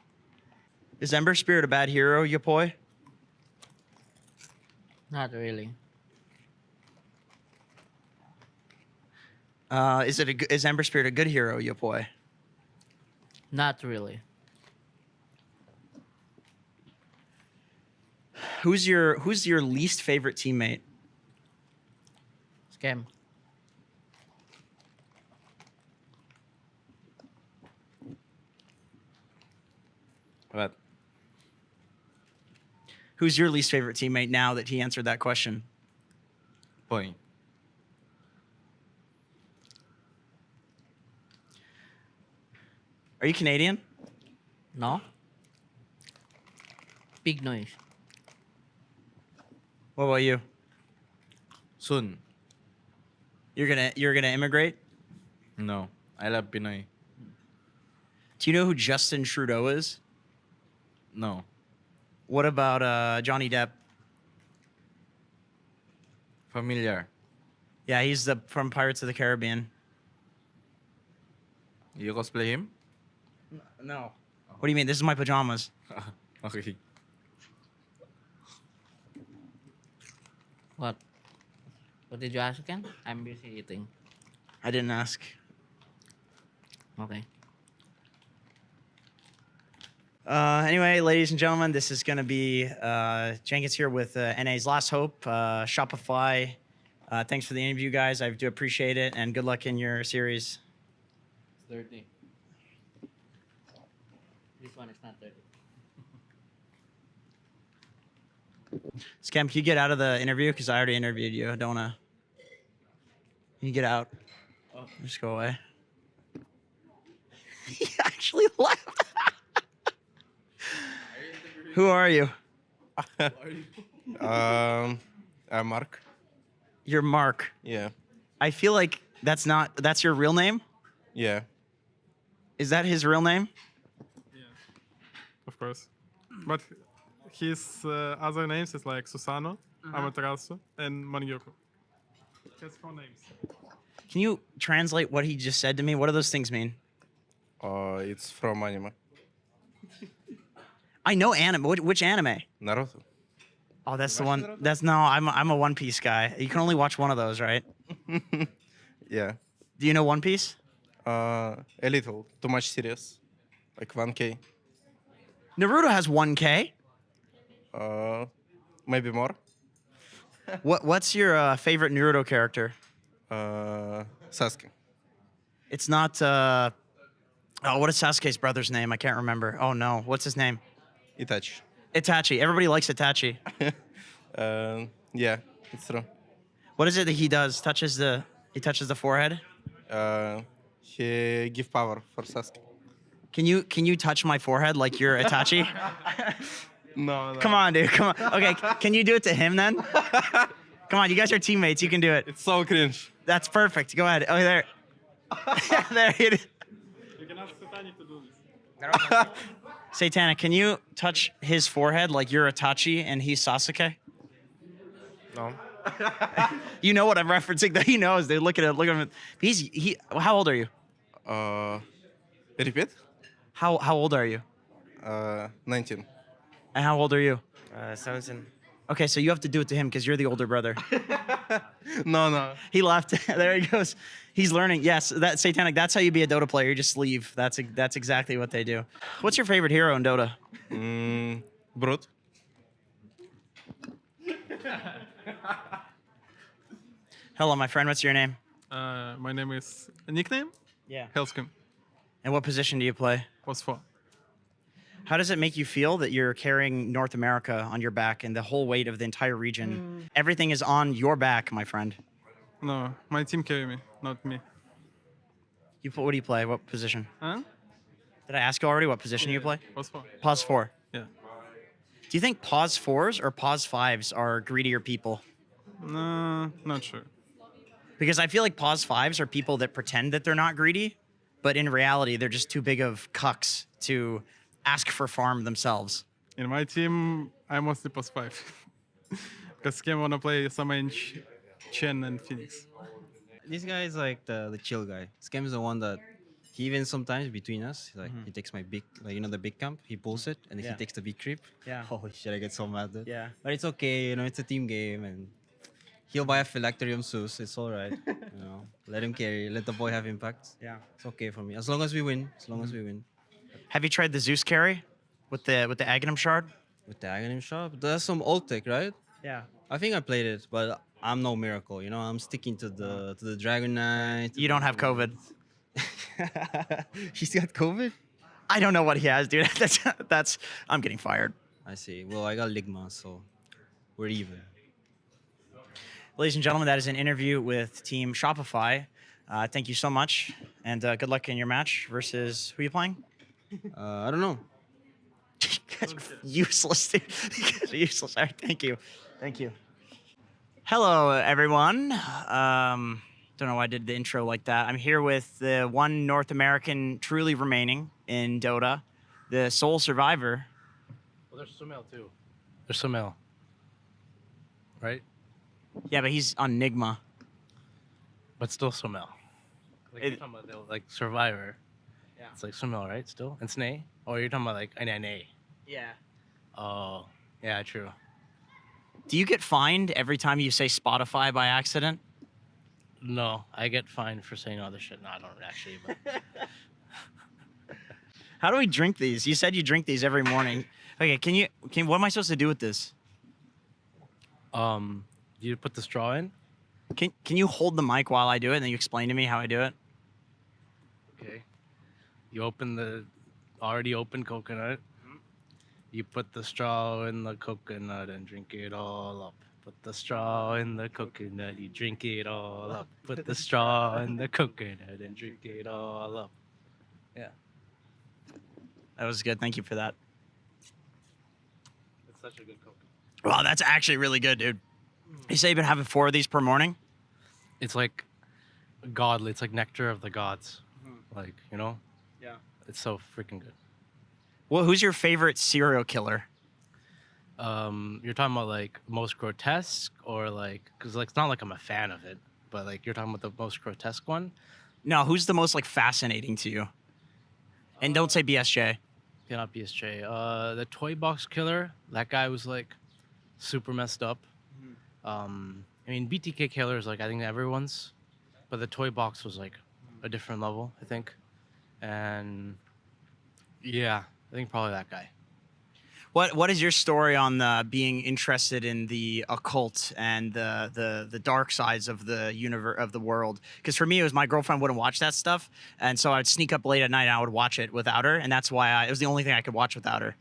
Is Ember Spirit a bad hero, Yapoi? Not really. Is Ember Spirit a good hero, Yapoi? Not really. Who's your least favorite teammate? Scam. What? Who's your least favorite teammate now that he answered that question? Point. Are you Canadian? No. Big noise. What about you? Soon. You're gonna immigrate? No. I love Pinoy. Do you know who Justin Trudeau is? No. What about Johnny Depp? Familiar. Yeah, he's from Pirates of the Caribbean. You cosplay him? No. What do you mean? This is my pajamas. Okay. What? What did you ask again? I'm busy eating. I didn't ask. Okay. Anyway, ladies and gentlemen, this is going to be Jenkins here with NA's Last Hope, Shopify. Thanks for the interview, guys. I do appreciate it, and good luck in your series. It's 30. This one is not 30. Scam, can you get out of the interview? Because I already interviewed you. I don't want to. Can you get out? Oh. Just go away. He actually left. Who are you? I'm Mark. You're Mark. Yeah. I feel like that's your real name? Yeah. Is that his real name? Of course. But his other names is like Susano, Amaterasu, and Mangyoko. He has 4 names. Can you translate what he just said to me? What do those things mean? It's from anime. I know anime. Which anime? Naruto. Oh, that's the one. I'm a One Piece guy. You can only watch one of those, right? Yeah. Do you know One Piece? A little. Too much serious. Like 1K. Naruto has 1K. Maybe more. What's your favorite Naruto character? Sasuke. It's not. What is Sasuke's brother's name? I can't remember. Oh no, what's his name? Itachi. Itachi. Everybody likes Itachi. Yeah, it's true. What is it that he does? He touches the forehead. He give power for Sasuke. Can you touch my forehead like you're Itachi? No. Come on, dude. Come on. Okay, can you do it to him then? Come on, you guys are teammates. You can do it. It's so cringe. That's perfect. Go ahead. Oh, there. There it is. You can ask Satanic to do this. Satanic, can you touch his forehead like you're Itachi and he's Sasuke? No. You know what I'm referencing, though. He knows, dude. Look at him. How old are you? Repeat? How old are you? 19. And how old are you? 17. Okay, so you have to do it to him because you're the older brother. No. He left. There he goes. He's learning. Yes, that Satanic. That's how you be a Dota player. You just leave. That's exactly what they do. What's your favorite hero in Dota? Brute. Hello, my friend. What's your name? My name is a nickname. Yeah. Hellscream. And what position do you play? Was 4. How does it make you feel that you're carrying North America on your back and the whole weight of the entire region? Everything is on your back, my friend. No, my team carry me, not me. What do you play? What position? Huh? Did I ask you already what position you play? Pause 4. Pause 4. Yeah. Do you think pause 4s or pause 5s are greedier people? No, not sure. Because I feel like pause 5s are people that pretend that they're not greedy, but in reality, they're just too big of cucks to ask for farm themselves. In my team, I mostly pause 5. Because Scam wanna play Sama in Chen and Phoenix. This guy is like the chill guy. Scam is the one that he even sometimes between us, like he takes my big, like the big camp, he pulls it, and then Yeah. he takes the big creep. Yeah. Holy shit, I get so mad. Dude. Yeah. But it's okay, it's a team game, and he'll buy a Phylacterium Zeus. It's all right. Let him carry. Let the boy have impact. Yeah. It's okay for me as long as we win. As long as we win. Have you tried the Zeus carry with the Aghanim shard? With the Aghanim shard, that's some old tech, right? Yeah. I think I played it, but I'm no miracle. I'm sticking to the Dragon Knight. You don't have COVID. He's got COVID? I don't know what he has, dude. That's I'm getting fired. I see. Well, I got Nigma, so we're even. Ladies and gentlemen, that is an interview with Team Shopify. Thank you so much, and good luck in your match versus who are you playing? I don't know. You guys are useless, dude. You guys are useless. All right, thank you. Thank you. Hello, everyone. Don't know why I did the intro like that. I'm here with the one North American truly remaining in Dota, the sole survivor. Well, there's Sumel too. There's Sumel. Right? Yeah, but he's on Nigma. But still Sumel. Like you're talking about the survivor. Yeah. It's like Sumel, right? Still? And Snay? Or you're talking about like NNA? Yeah. Oh, yeah, true. Do you get fined every time you say Spotify by accident? No, I get fined for saying other shit. No, I don't actually. But How do we drink these? You said you drink these every morning. Okay, what am I supposed to do with this? You put the straw in? Can you hold the mic while I do it and then you explain to me how I do it? Okay. You open the already open coconut. You put the straw in the coconut and drink it all up. Put the straw in the coconut, you drink it all up. Put the straw in the coconut and drink it all up. Yeah. That was good. Thank you for that. It's such a good coconut. Wow, that's actually really good, dude. You say you've been having 4 of these per morning? It's like godly. It's like nectar of the gods. Like, Yeah. It's so freaking good. Well, who's your favorite serial killer? You're talking about like most grotesque or like, because like it's not like I'm a fan of it, but like you're talking about the most grotesque one. No, who's the most like fascinating to you? And don't say BSJ. Yeah, not BSJ. The toy box killer. That guy was like super messed up. I mean, BTK killer is like I think everyone's, but the toy box was like a different level, I think. And yeah, I think probably that guy. What is your story on being interested in the occult and the dark sides of the universe of the world? Because for me, it was my girlfriend wouldn't watch that stuff, and so I'd sneak up late at night and I would watch it without her, and that's why it was the only thing I could watch without her.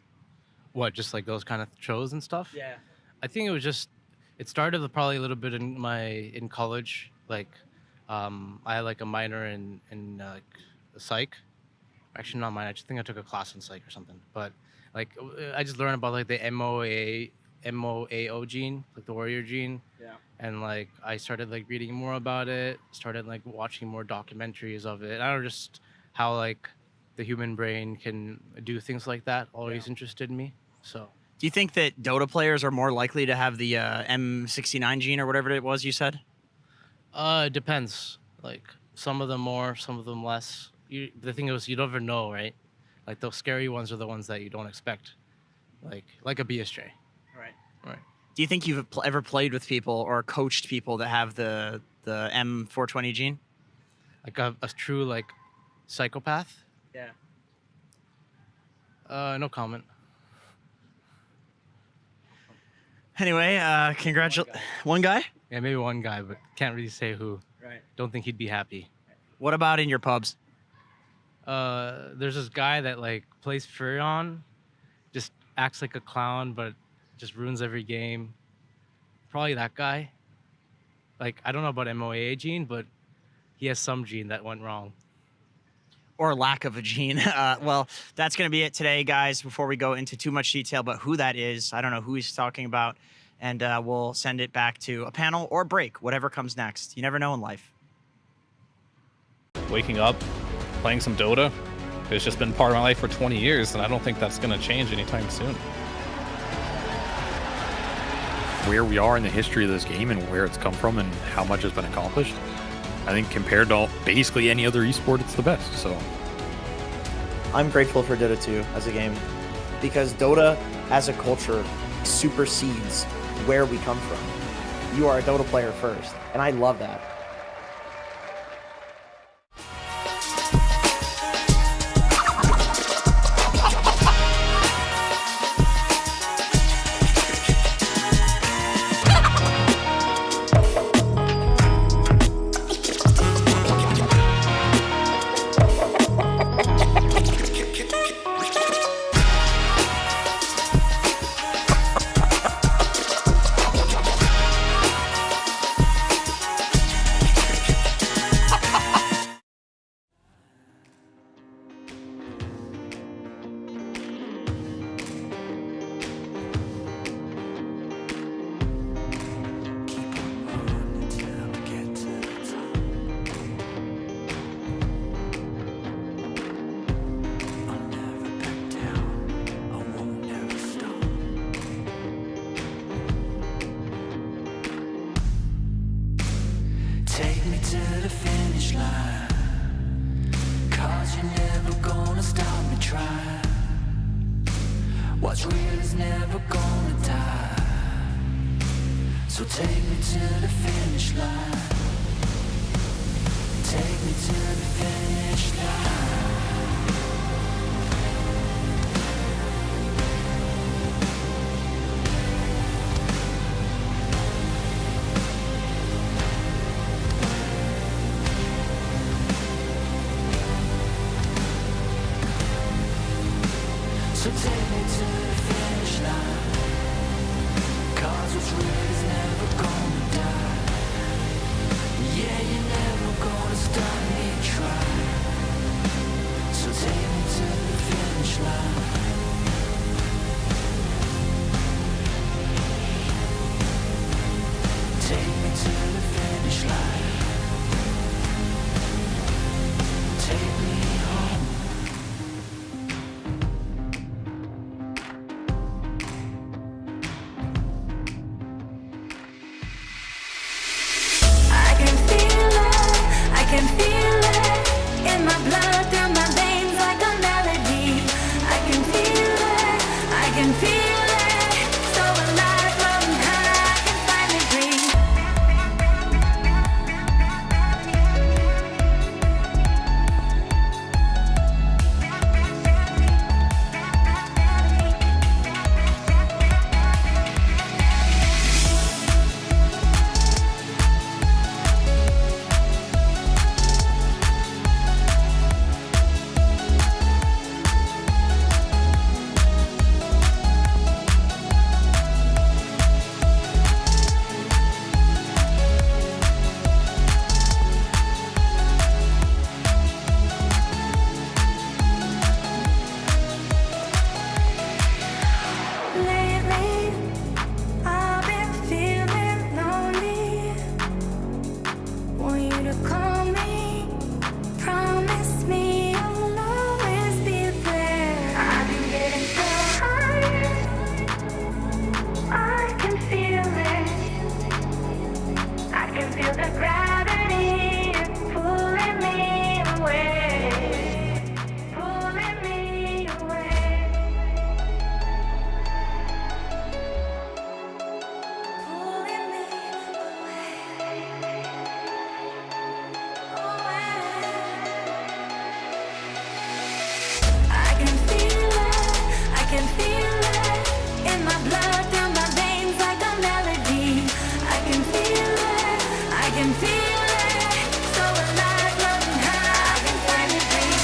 What, just like those kind of shows and stuff? Yeah. I think it started probably a little bit in college. Like, I had like a minor in psych. Actually, not mine. I just think I took a class in psych or something. But like, I just learned about like the MOAO gene, like the warrior gene. Yeah. And like, I started like reading more about it. Started like watching more documentaries of it. I don't know, just how like the human brain can do things like that. Always interested me. So. Do you think that Dota players are more likely to have the M69 gene or whatever it was you said? It depends. Like some of them more, some of them less. The thing is, you never know, right? Like those scary ones are the ones that you don't expect, like a BSJ. Right. Right. Do you think you've ever played with people or coached people that have the M420 gene? Like a true like psychopath? Yeah. No comment. Anyway, one guy? Yeah, maybe one guy, but can't really say who. Right. Don't think he'd be happy. What about in your pubs? There's this guy that like plays Furion, just acts like a clown, but just ruins every game. Probably that guy. Like, I don't know about MOAA gene, but he has some gene that went wrong. Or lack of a gene. Well, that's going to be it today, guys, before we go into too much detail about who that is. I don't know who he's talking about, and we'll send it back to a panel or break, whatever comes next. You never know in life. Waking up, playing some Dota, it's just been part of my life for 20 years, and I don't think that's going to change anytime soon. Where we are in the history of this game and where it's come from and how much has been accomplished, I think compared to basically any other esport, it's the best. So I'm grateful for Dota 2 as a game because Dota as a culture supersedes where we come from. You are a Dota player first, and I love that. Take me to the finish line, 'cause you're never gonna stop me trying. What's real is never gonna die. So take me to the finish line. Take me to the finish line. So take me to the finish line, 'cause what's real is never gonna die. Yeah, you're never gonna stop me trying. So take me to the finish line. Take me to the finish line. Take me home. I can feel it in my blood, through my veins like a melody. I can feel it, so alive from high, I can finally breathe. Lately, I've been feeling lonely. Want you to call me, promise me you'll always be there. I've been getting so high, I can feel it. I can feel the gravity pulling me away, pulling me away. I can feel it in my blood, through my veins like a melody. I can feel it, so alive, floating high, I can finally breathe.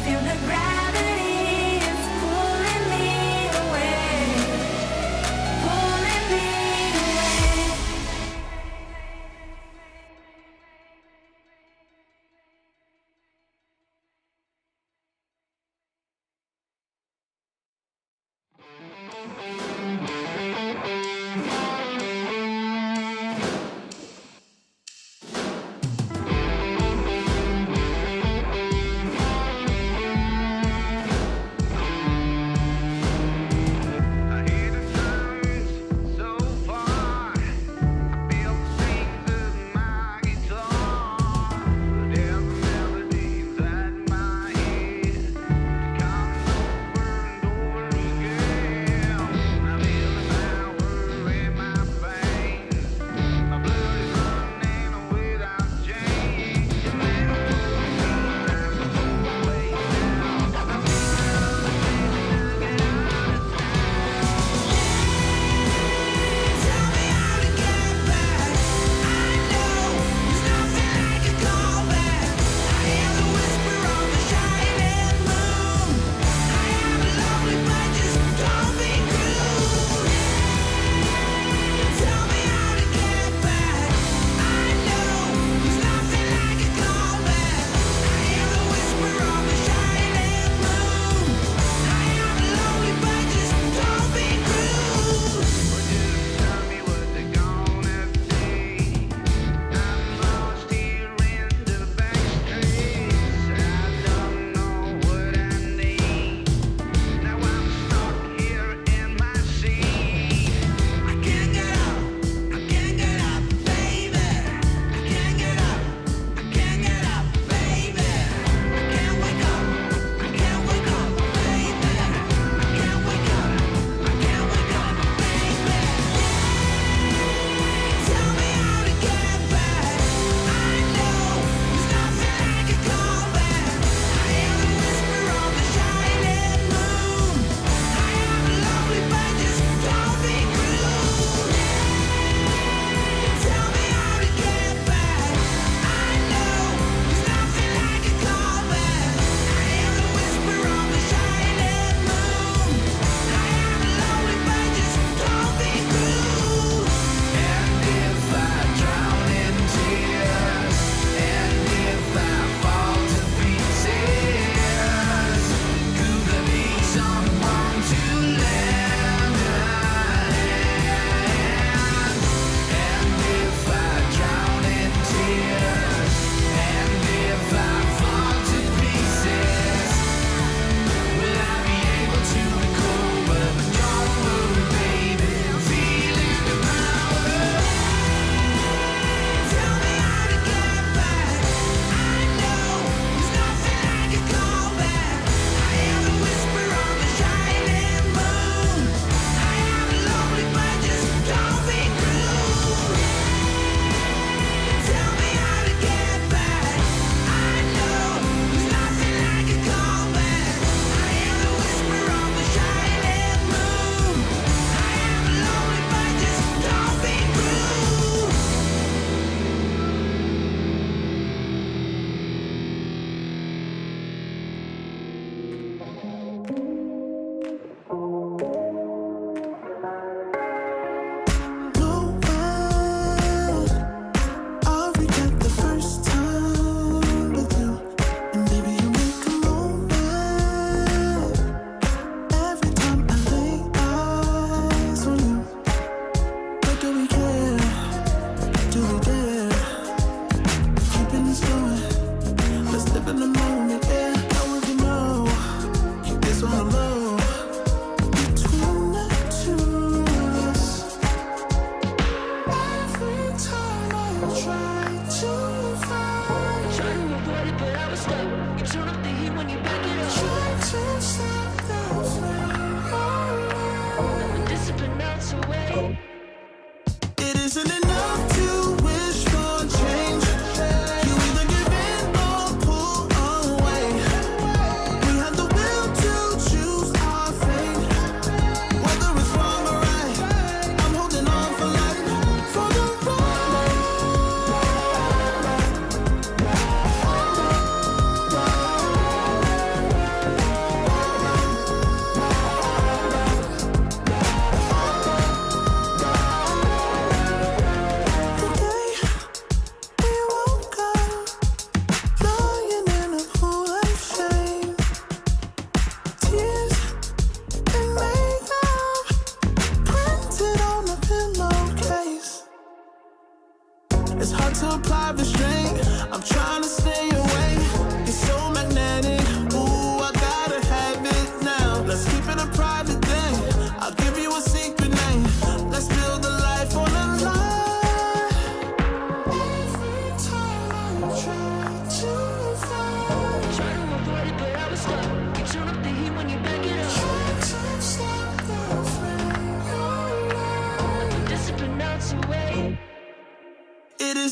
feel the gravity is pulling me away, pulling me away.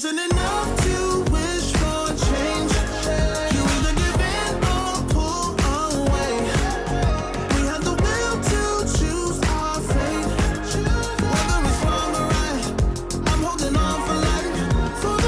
isn't enough to wish for change. You either give in or pull away. We have the will to choose our fate. Whether it's wrong or right, I'm holding on for life. For the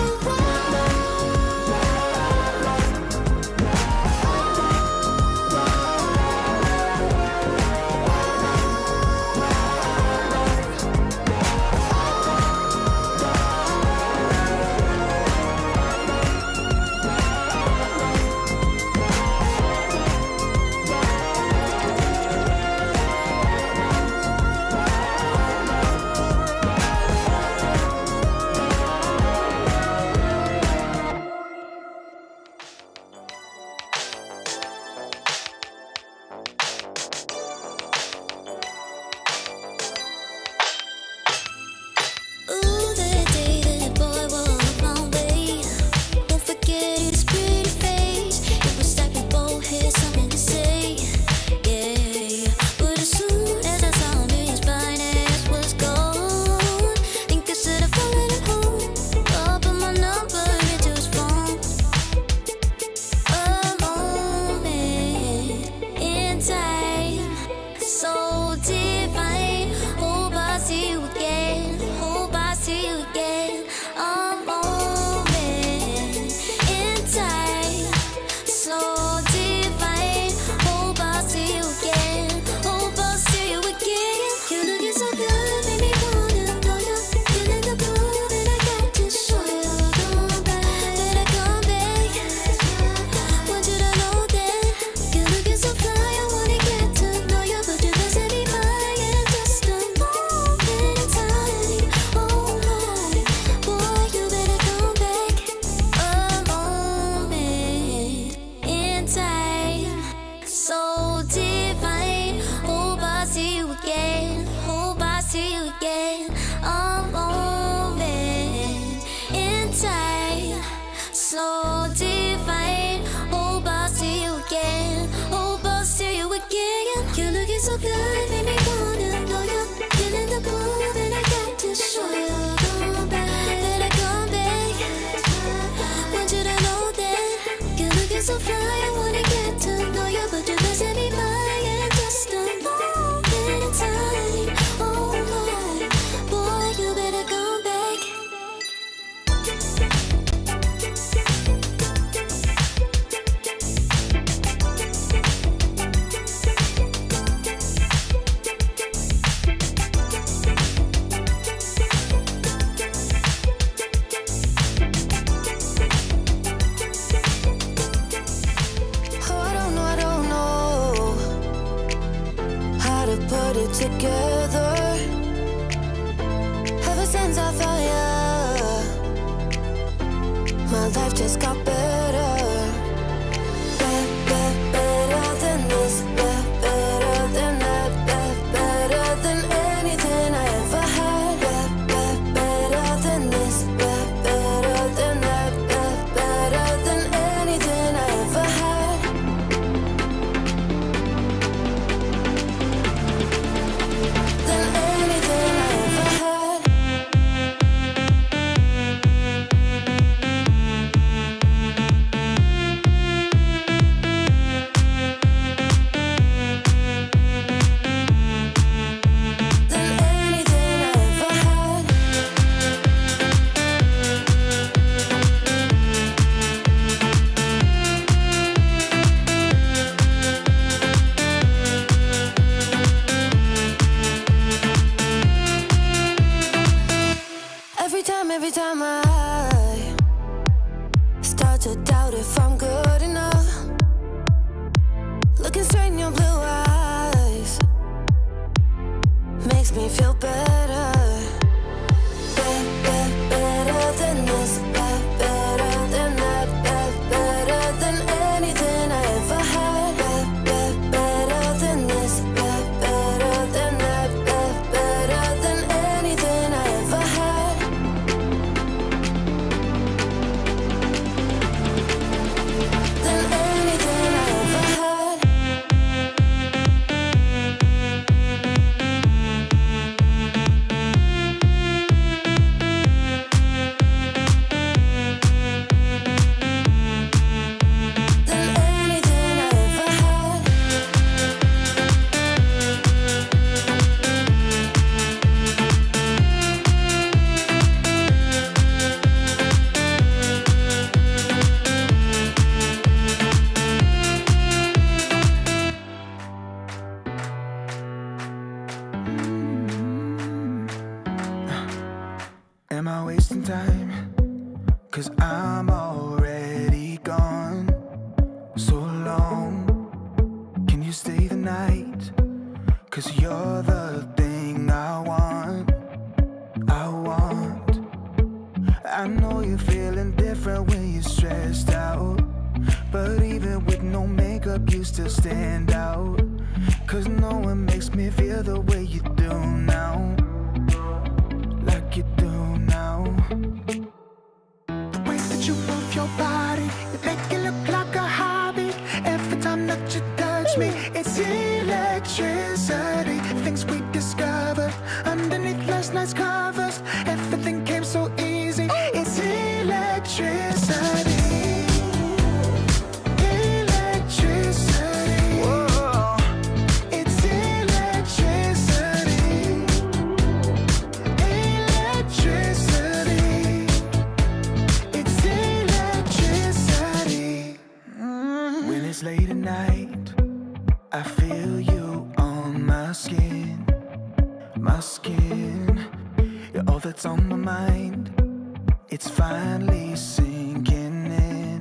Ooh, that day that boy walked my way. Won't forget his pretty face. It was like we both had something to say. Yeah, but as soon as I saw him, his fine ass was gone. Think I should have followed him home. I'll put my number into his phone. A moment in time, so divine. Hope I see you again. Hope I see you again. A moment in time, so divine. Hope I see you again. Hope I see you again. You're looking so good, make me wanna know you. Feeling the blue, and I got to show you. Come back, better come back. Want you to know that you're looking so fly. I wanna get to know you, but you're missing me by in just a moment in time. Oh Lord, boy, you better come back. A moment in time, so divine. Hope I see you again. Hope I see you again. A moment in time, so divine. Hope I see you again. Hope I see you again. You're looking so good, make me wanna know you. Feeling the blue, and I got to show you. Come back, better come back. Want you to know that you're looking so fly. I wanna get to know you, but you're missing me by in just a moment in time. Oh Lord, boy, you better come back. Oh, I don't know how to put it together. Ever since I found you, my life just got better. Better than this, better than that, better than anything I ever had. Better than this, better than that, better than anything I ever had. Than anything I ever had. Every time I start to doubt if I'm good enough, looking straight in your blue eyes makes me feel better. Better than this, better than that, better than anything I ever had. Better than this, better than that, better than anything I ever had. Than anything I ever had. alone? Can you stay the night? 'Cause you're the thing I want. I know you're feeling different when you're stressed out, but even with no makeup you still stand out. 'Cause no one makes me feel the way you do now. Like you do now. The way that you move your body, you make it look like a hobby. Every time that you touch me, it's electricity. Things we discovered underneath last night's covers. Everything came so easy. It's electricity. Electricity. Whoa. It's electricity. Electricity. It's electricity. When it's late at night, I feel you on my skin. My skin. You're all that's on my mind. It's finally sinking in.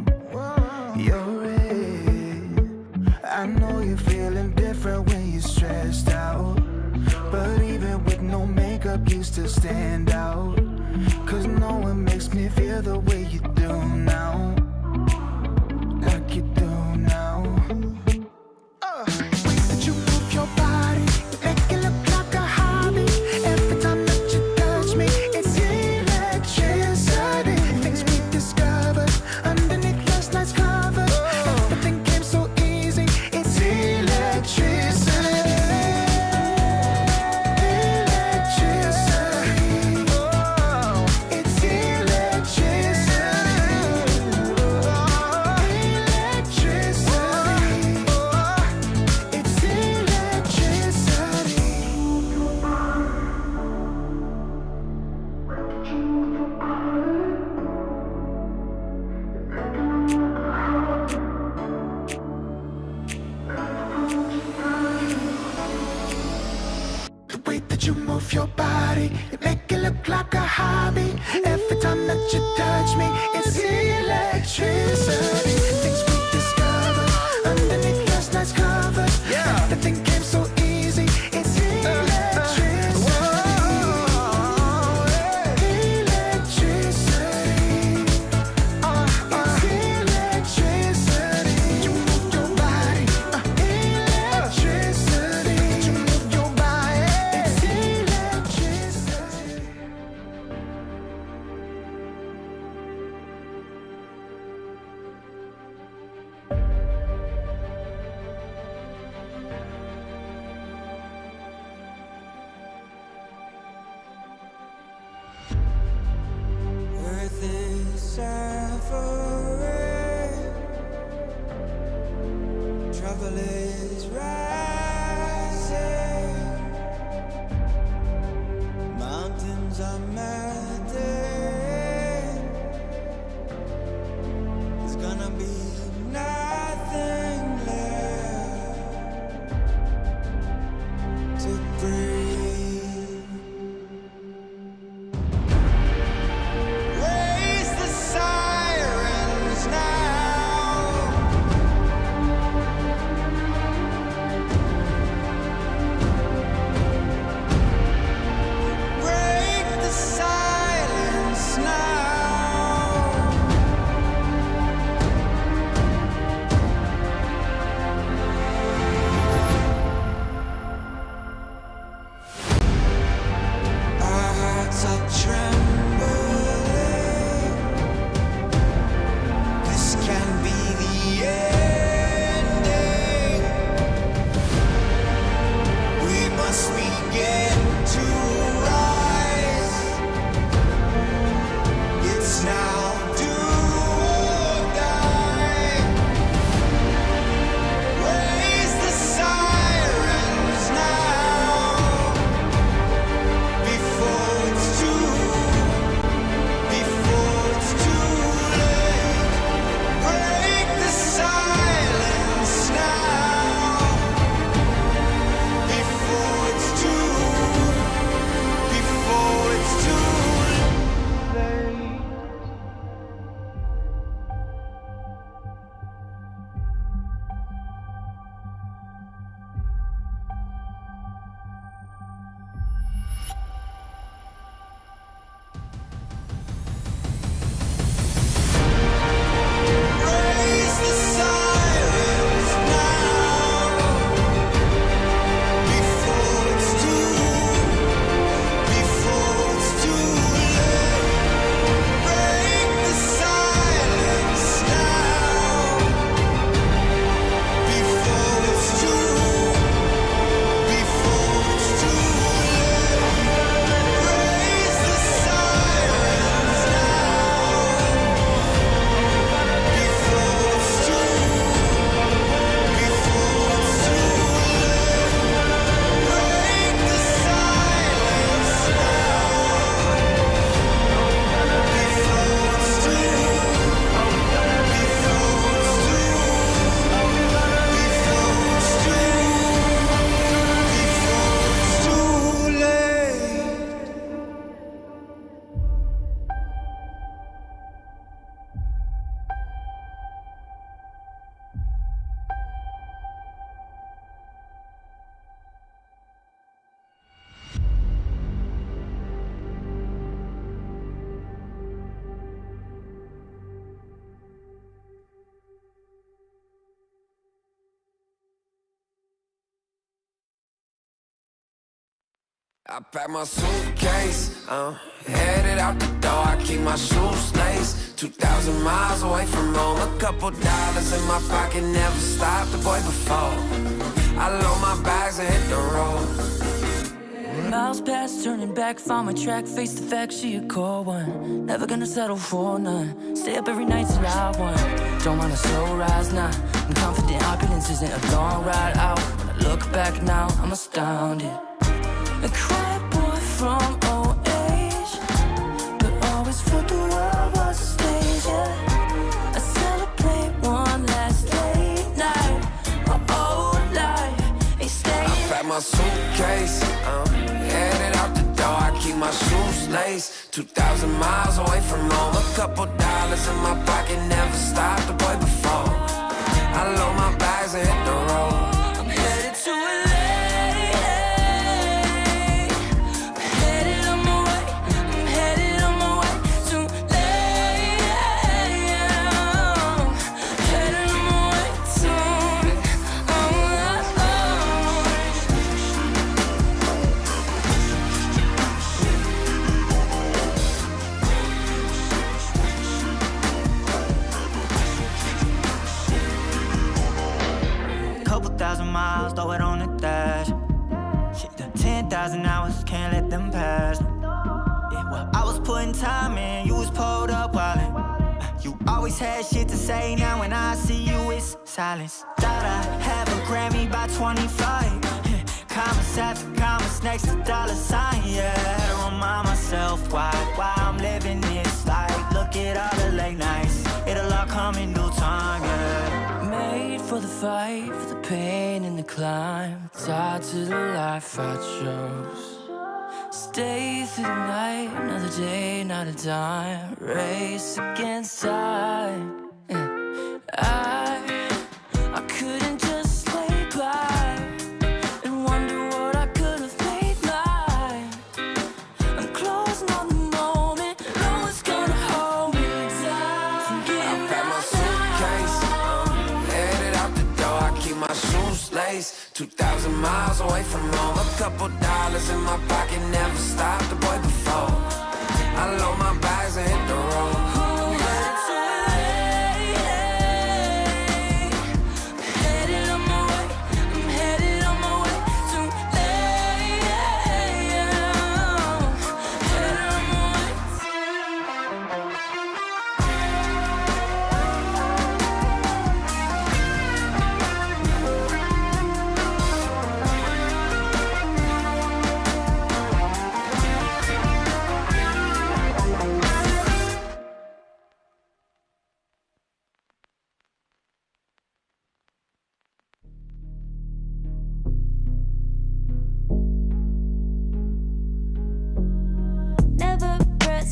You're it. I know you're feeling different when you're stressed out, but even with no makeup you still stand out. 'Cause no one makes me feel the way you do now. Like you do now. The way that you move your body, you make it look like a hobby. Every time that you touch me, it's electricity. Things we discovered underneath last night's covers. Everything came so easy. It's electricity. Electricity. Oh, it's electricity. Electricity. It's electricity. The way that you move your body, you make it look like a hobby. Every time that you touch me, it's electricity. Things we discovered underneath last night's covers. Everything came so easy. It's electricity. Electricity. It's electricity. You move your body. Electricity. You move your body. It's electricity. Earth is suffering, trouble is rising, mountains are melting, there's gonna be nothing left to breathe. Raise the sirens now. I pack my suitcase, headed out the door. I keep my shoes laced. 2,000 miles away from home. A couple dollars in my pocket, never stopped the boy before. I load my bags and hit the road. Miles past, turning back, found my track, face the fact, she a cold one. Never gonna settle for none. Stay up every night till I won. Don't want a slow rise now. I'm confident opulence isn't a long ride out. When I look back now, I'm astounded. A quiet boy from old age, but always thought the world was a stage, yeah. I celebrate one last late night. My old life ain't staying. I pack my suitcase, headed out the door. I keep my shoes laced. 2,000 miles away from home. A couple dollars in my pocket, never stopped the boy before. I load my bags and hit the road. I'm headed to LA. Miles, throw it on the dash. Shit, 10,000 hours, can't let them pass. Yeah, well, I was putting time in, you was pulled up wildin'. You always had shit to say, now when I see you, it's silence. Thought I have a Grammy by 25. Commas after commas next to dollar sign, yeah. Had to remind myself why I'm living this life. Look at all the late nights, it'll all come in due time, yeah. Made for the fight, for the pain and the climb. Tied to the life I chose. Stay through the night, another day, not a dime. Race against time. I couldn't just lay by and wonder what I could have made mine. I'm closing on the moment, no one's gonna hold me down. I pack my suitcase, headed out the door. I keep my shoes laced. 2,000 miles away from home. A couple dollars in my pocket, never stopped the boy before. I load my bags and hit the road.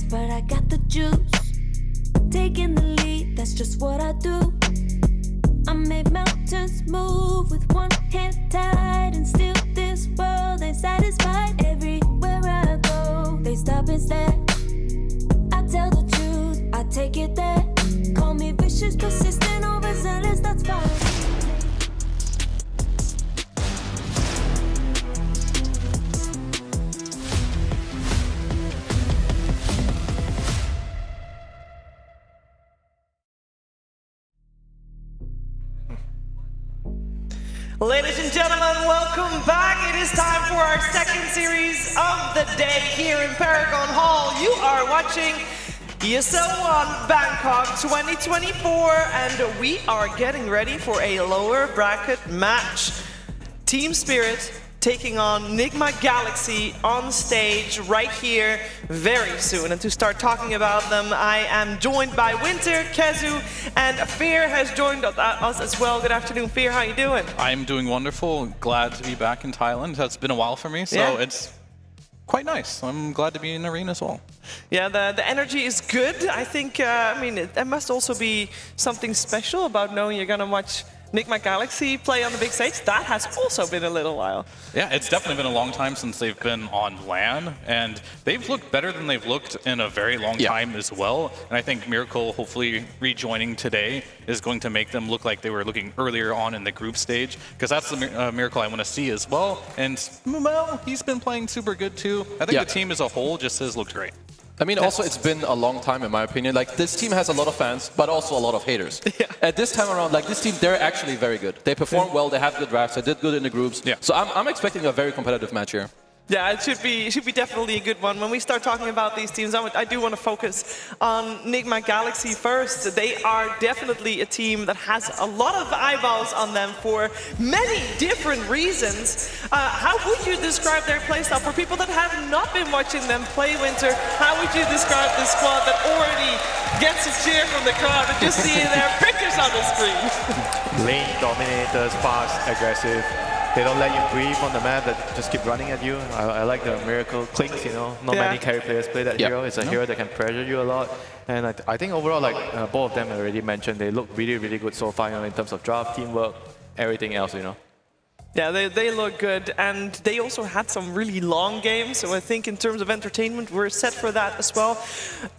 But I got the juice. Taking the lead, that's just what I do. I made mountains move with one hand tied, and still this world ain't satisfied. Everywhere I go, they stop and stare. I tell the truth, I take it there. Call me vicious, persistent, overzealous, that's fine. Ladies and gentlemen, welcome back. It is time for our second series of the day here in Paragon Hall. You are watching ESL One Bangkok 2024, and we are getting ready for a lower bracket match. Team Spirit taking on Nigma Galaxy on stage right here very soon. And to start talking about them, I am joined by Winter, Kezu, and Fear has joined us as well. Good afternoon, Fear. How you doing? I'm doing wonderful. Glad to be back in Thailand. It's been a while for me, so it's quite nice. I'm glad to be in the arena as well. Yeah, the energy is good. I think, I mean, it must also be something special about knowing you're going to watch Nigma Galaxy play on the big stage, that has also been a little while. Yeah, it's definitely been a long time since they've been on LAN, and they've looked better than they've looked in a very long time as well. And I think Miracle hopefully rejoining today is going to make them look like they were looking earlier on in the group stage, because that's the Miracle I want to see as well. And well, he's been playing super good too. I think the team as a whole just has looked great. I mean, also, it's been a long time, in my opinion. Like, this team has a lot of fans, but also a lot of haters. At this time around, like, this team, they're actually very good. They perform well, they have good drafts, they did good in the groups. So I'm expecting a very competitive match here. Yeah, it should be definitely a good one. When we start talking about these teams, I do want to focus on Nigma Galaxy first. They are definitely a team that has a lot of eyeballs on them for many different reasons. How would you describe their playstyle for people that have not been watching them play Winter? How would you describe this squad that already gets a cheer from the crowd and just seeing their pictures on the screen? Lane dominators, fast, aggressive. They don't let you breathe on the map, that just keep running at you. I like the Miracle clinks, you know. Not many carry players play that hero. It's a hero that can pressure you a lot. And I think overall, like both of them already mentioned, they look really, really good so far, you know, in terms of draft, teamwork, everything else, you know. Yeah, they look good, and they also had some really long games, so I think in terms of entertainment, we're set for that as well.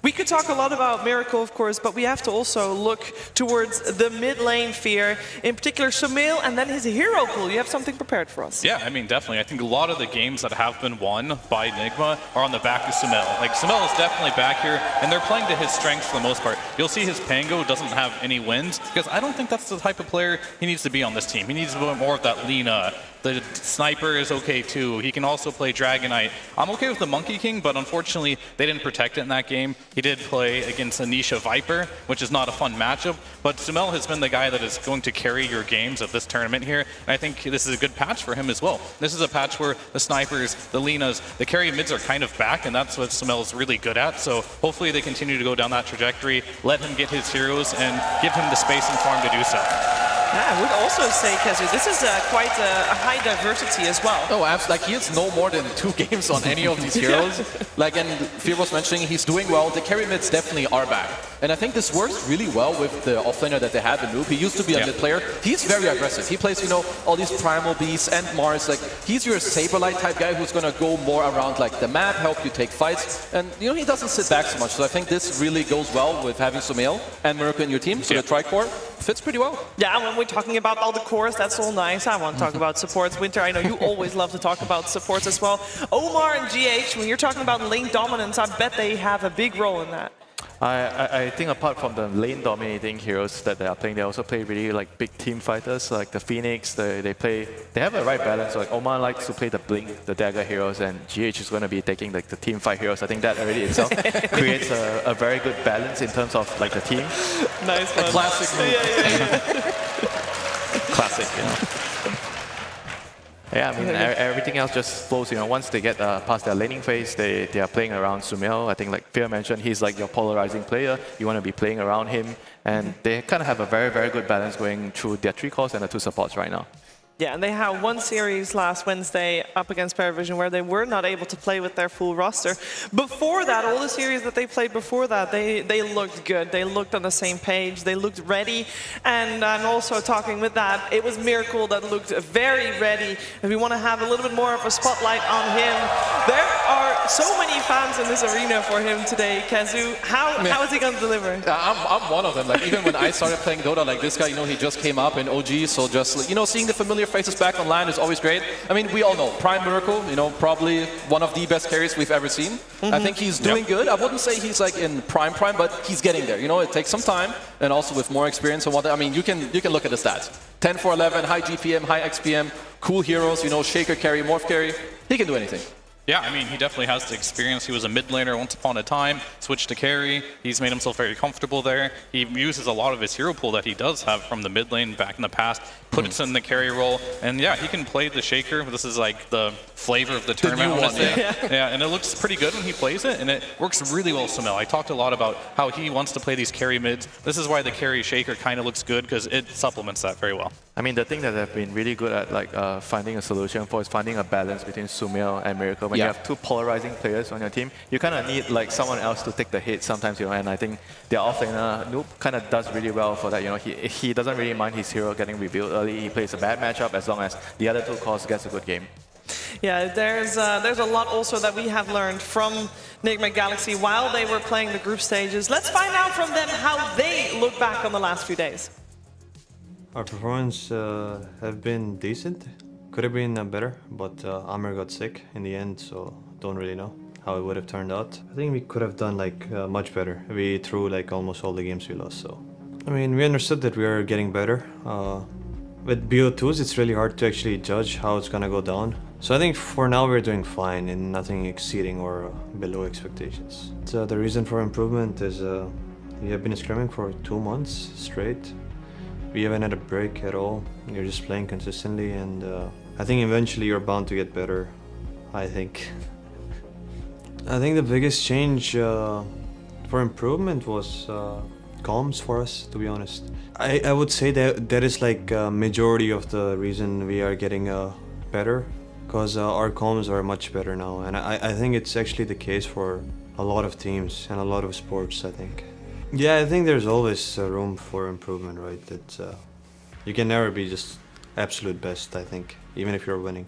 We could talk a lot about Miracle, of course, but we have to also look towards the mid lane fear, in particular Sumail, and then his hero pool. You have something prepared for us. Yeah, I mean, definitely. I think a lot of the games that have been won by Nigma are on the back of Sumail. Like, Sumail is definitely back here, and they're playing to his strengths for the most part. You'll see his Pango doesn't have any wins, because I don't think that's the type of player he needs to be on this team. He needs more of that Lina. The Sniper is okay too. He can also play Dragonite. I'm okay with the Monkey King, but unfortunately they didn't protect it in that game. He did play against Anisha Viper, which is not a fun matchup, but Sumail has been the guy that is going to carry your games of this tournament here, and I think this is a good patch for him as well. This is a patch where the Snipers, the Linas, the carry mids are kind of back, and that's what Sumail's really good at, so hopefully they continue to go down that trajectory, let him get his heroes, and give him the space and farm to do so. Yeah, I would also say, Kezu, this is quite a high diversity as well. Oh, absolutely. Like, he has no more than 2 games on any of these heroes. Like, and Fear was mentioning, he's doing well. The carry mids definitely are back. And I think this works really well with the offlaner that they have in Noob. He used to be a mid player. He's very aggressive. He plays, you know, all these Primal Beasts and Mars. Like, he's your Saberlight type guy who's going to go more around, like, the map, help you take fights. And, you know, he doesn't sit back so much. So I think this really goes well with having Sumail and Miracle in your team. So the Tri-Core fits pretty well. Yeah, when we're talking about all the cores, that's all nice. I want to talk about supports. Winter, I know you always love to talk about supports as well. Omar and GH, when you're talking about lane dominance, I bet they have a big role in that. I think apart from the lane dominating heroes that they are playing, they also play really like big team fighters like the Phoenix. They have a right balance. Like Omar likes to play the Blink, the Dagger heroes, and GH is going to be taking like the team fight heroes. I think that already itself creates a very good balance in terms of like the team. Nice one. A classic move. Classic, you know. Yeah, I mean, everything else just flows, you know. Once they get past their laning phase, they are playing around Sumail. I think, like Fear mentioned, he's like your polarizing player. You want to be playing around him. And they kind of have a very, very good balance going through their 3 cores and the 2 supports right now. Yeah, and they had one series last Wednesday up against Paravision where they were not able to play with their full roster. Before that, all the series that they played before that, they looked good. They looked on the same page. They looked ready. And I'm also talking with that, it was Miracle that looked very ready. And we want to have a little bit more of a spotlight on him. There are so many fans in this arena for him today, Kezu. How is he going to deliver? I'm one of them. Like, even when I started playing Dota, like this guy, you know, he just came up in OG, so just, you know, seeing the familiar faces back on LAN is always great. I mean, we all know Prime Miracle, you know, probably one of the best carries we've ever seen. I think he's doing good. I wouldn't say he's like in prime, but he's getting there. You know, it takes some time, and also with more experience and whatnot. I mean, you can look at the stats. 10 for 11, high GPM, high XPM, cool heroes, you know, Shaker carry, Morph carry. He can do anything. Yeah, I mean, he definitely has the experience. He was a mid laner once upon a time, switched to carry. He's made himself very comfortable there. He uses a lot of his hero pool that he does have from the mid lane back in the past, put it in the carry role, and yeah, he can play the Shaker. This is like the flavor of the tournament, I want to say. Yeah, and it looks pretty good when he plays it, and it works really well with Sumail. I talked a lot about how he wants to play these carry mids. This is why the carry Shaker kind of looks good, because it supplements that very well. I mean, the thing that they've been really good at, like finding a solution for, is finding a balance between Sumail and Miracle. when you have two polarizing players on your team, you kind of need like someone else to take the hit sometimes, and I think their offlaner, Noob, kind of does really well for that. He doesn't really mind his hero getting revealed early. He plays a bad matchup as long as the other two cores gets a good game. Yeah, there's a lot also that we have learned from Nigma Galaxy while they were playing the group stages. Let's find out from them how they look back on the last few days. Our performance have been decent. Could have been better, but Amr got sick in the end, so don't really know how it would have turned out. I think we could have done like much better. We threw like almost all the games we lost, so. I mean, we understood that we are getting better. With BO2s, it's really hard to actually judge how it's gonna go down. So I think for now we're doing fine and nothing exceeding or below expectations. So the reason for improvement is we have been scrimming for 2 months straight. We haven't had a break at all. You're just playing consistently, and I think eventually you're bound to get better, I think. I think the biggest change for improvement was comms for us, to be honest. I would say that is like a majority of the reason we are getting better, because our comms are much better now, and I think it's actually the case for a lot of teams and a lot of sports, I think. Yeah, I think there's always room for improvement, right? That you can never be just absolute best, I think, even if you're winning.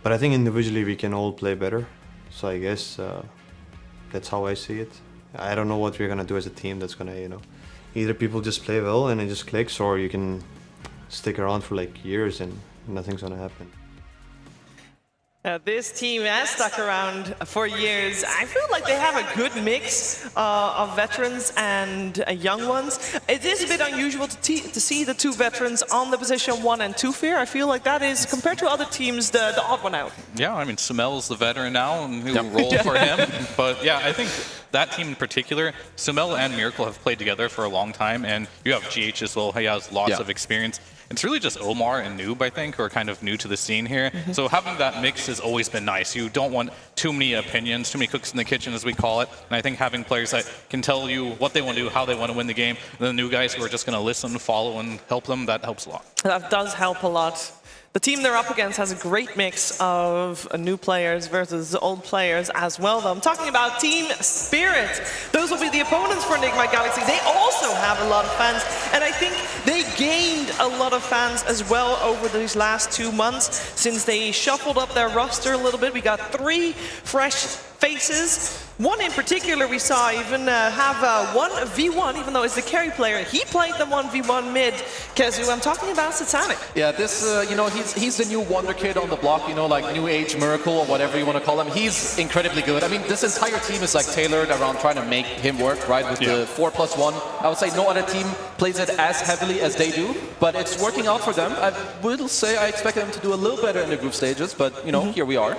But I think individually we can all play better, so I guess that's how I see it. I don't know what we're gonna do as a team that's gonna, either people just play well and it just clicks, or you can stick around for like years and nothing's gonna happen. This team has stuck around for years. I feel like they have a good mix of veterans and young ones. It is a bit unusual to see the two veterans on the position 1 and 2 fear. I feel like that is, compared to other teams, the odd one out. Yeah, I mean, Sumel's the veteran now, and who roll for him. But yeah, I think that team in particular, Sumel and Miracle have played together for a long time, and you have GH as well. He has lots of experience. It's really just Omar and Noob, I think, who are kind of new to the scene here. So having that mix has always been nice. You don't want too many opinions, too many cooks in the kitchen, as we call it. And I think having players that can tell you what they want to do, how they want to win the game, and the new guys who are just going to listen, follow, and help them, that helps a lot. That does help a lot. The team they're up against has a great mix of new players versus old players as well, though. I'm talking about Team Spirit. Those will be the opponents for Nigma Galaxy. They also have a lot of fans, and I think they gained a lot of fans as well over these last 2 months since they shuffled up their roster a little bit. We got 3 fresh faces. One in particular we saw even have 1v1, even though it's the carry player. He played the 1v1 mid. Kezu, I'm talking about Satanic. Yeah, this, he's the new wonder kid on the block, like new age miracle or whatever you want to call him. He's incredibly good. I mean, this entire team is like tailored around trying to make him work, right? With the 4+1. I would say no other team plays it as heavily as they do, but it's working out for them. I will say I expect them to do a little better in the group stages, but, here we are.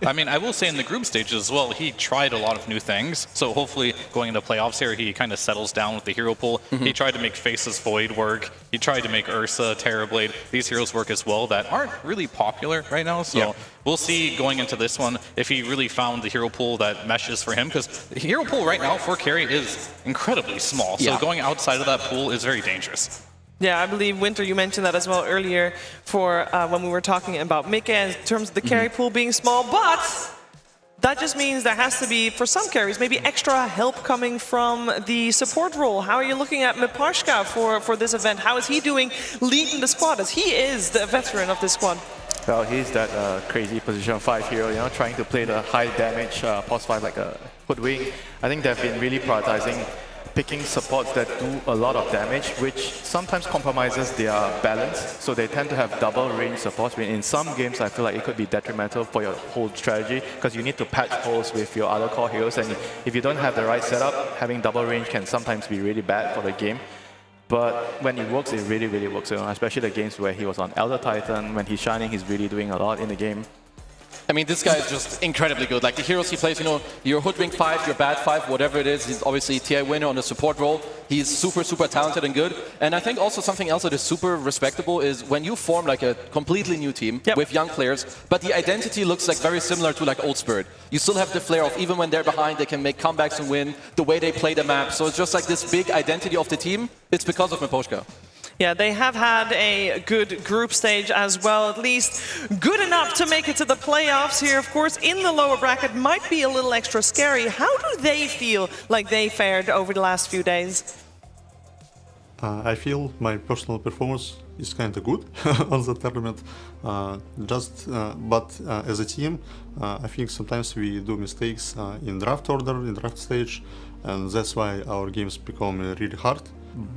I mean, I will say in the group stages as well, he tried a lot of new things. So hopefully going into playoffs here, he kind of settles down with the hero pool. He tried to make Faceless Void work. He tried to make Ursa, Terrorblade, these heroes work as well that aren't really popular right now. So we'll see going into this one if he really found the hero pool that meshes for him. Because the hero pool right now for carry is incredibly small. So going outside of that pool is very dangerous. Yeah, I believe, Winter, you mentioned that as well earlier for when we were talking about Mika in terms of the carry pool being small, but that just means there has to be, for some carries, maybe extra help coming from the support role. How are you looking at Mipashka for this event? How is he doing leading the squad, as he is the veteran of this squad? Well, he's that crazy position 5 hero, trying to play the high damage pos 5 like a Hoodwink. I think they've been really prioritizing picking supports that do a lot of damage, which sometimes compromises their balance. So they tend to have double range supports. In some games, I feel like it could be detrimental for your whole strategy because you need to patch holes with your other core heroes. And if you don't have the right setup, having double range can sometimes be really bad for the game. But when it works, it really, really works. Especially the games where he was on Elder Titan. When he's shining, he's really doing a lot in the game. I mean, this guy is just incredibly good. Like the heroes he plays, your Hoodwink 5, your Bad 5, whatever it is, he's obviously TI winner on the support role. He's super, super talented and good. And I think also something else that is super respectable is when you form like a completely new team with young players, but the identity looks like very similar to like Old Spirit. You still have the flair of even when they're behind, they can make comebacks and win, the way they play the map. So it's just like this big identity of the team. It's because of Miposhka. Yeah, they have had a good group stage as well, at least good enough to make it to the playoffs here. Of course, in the lower bracket might be a little extra scary. How do they feel like they fared over the last few days? I feel my personal performance is kind of good on the tournament. But as a team, I think sometimes we do mistakes in draft order, in draft stage, and that's why our games become really hard.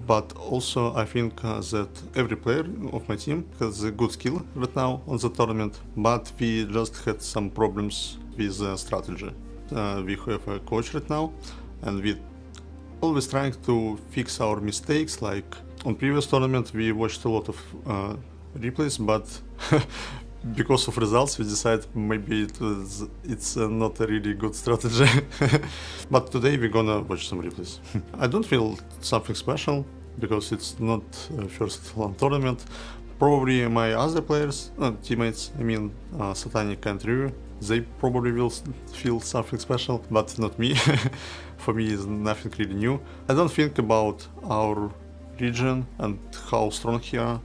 But also I think that every player of my team has a good skill right now on the tournament, but we just had some problems with the strategy. We have a coach right now, and we always trying to fix our mistakes. Like on previous tournament we watched a lot of replays, but because of results we decided maybe it's not a really good strategy. But today we're gonna watch some replays. I don't feel something special because it's not first LAN tournament. Probably my other players, teammates, I mean Satanic and Ryu, they probably will feel something special, but not me. For me it's nothing really new. I don't think about our region and how strong we are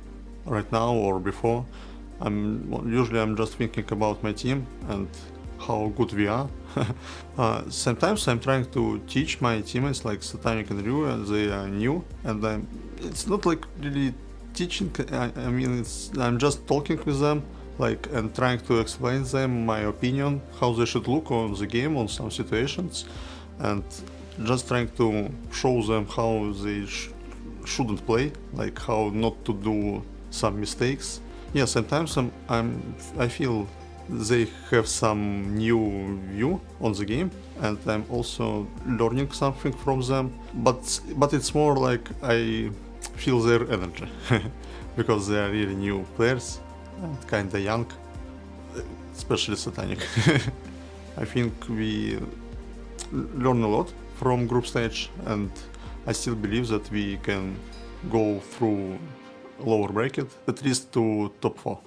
right now or before. I'm just thinking about my team and how good we are. Sometimes I'm trying to teach my teammates like Satanic and Ryu, and they are new, and it's not like really teaching. I mean, I'm just talking with them, like, and trying to explain them my opinion, how they should look on the game, on some situations, and just trying to show them how they shouldn't play, like how not to do some mistakes. Yeah, sometimes I feel they have some new view on the game, and I'm also learning something from them. But it's more like I feel their energy because they are really new players and kinda young, especially Satanic. I think we learn a lot from group stage, and I still believe that we can go through lower bracket, at least to top 4.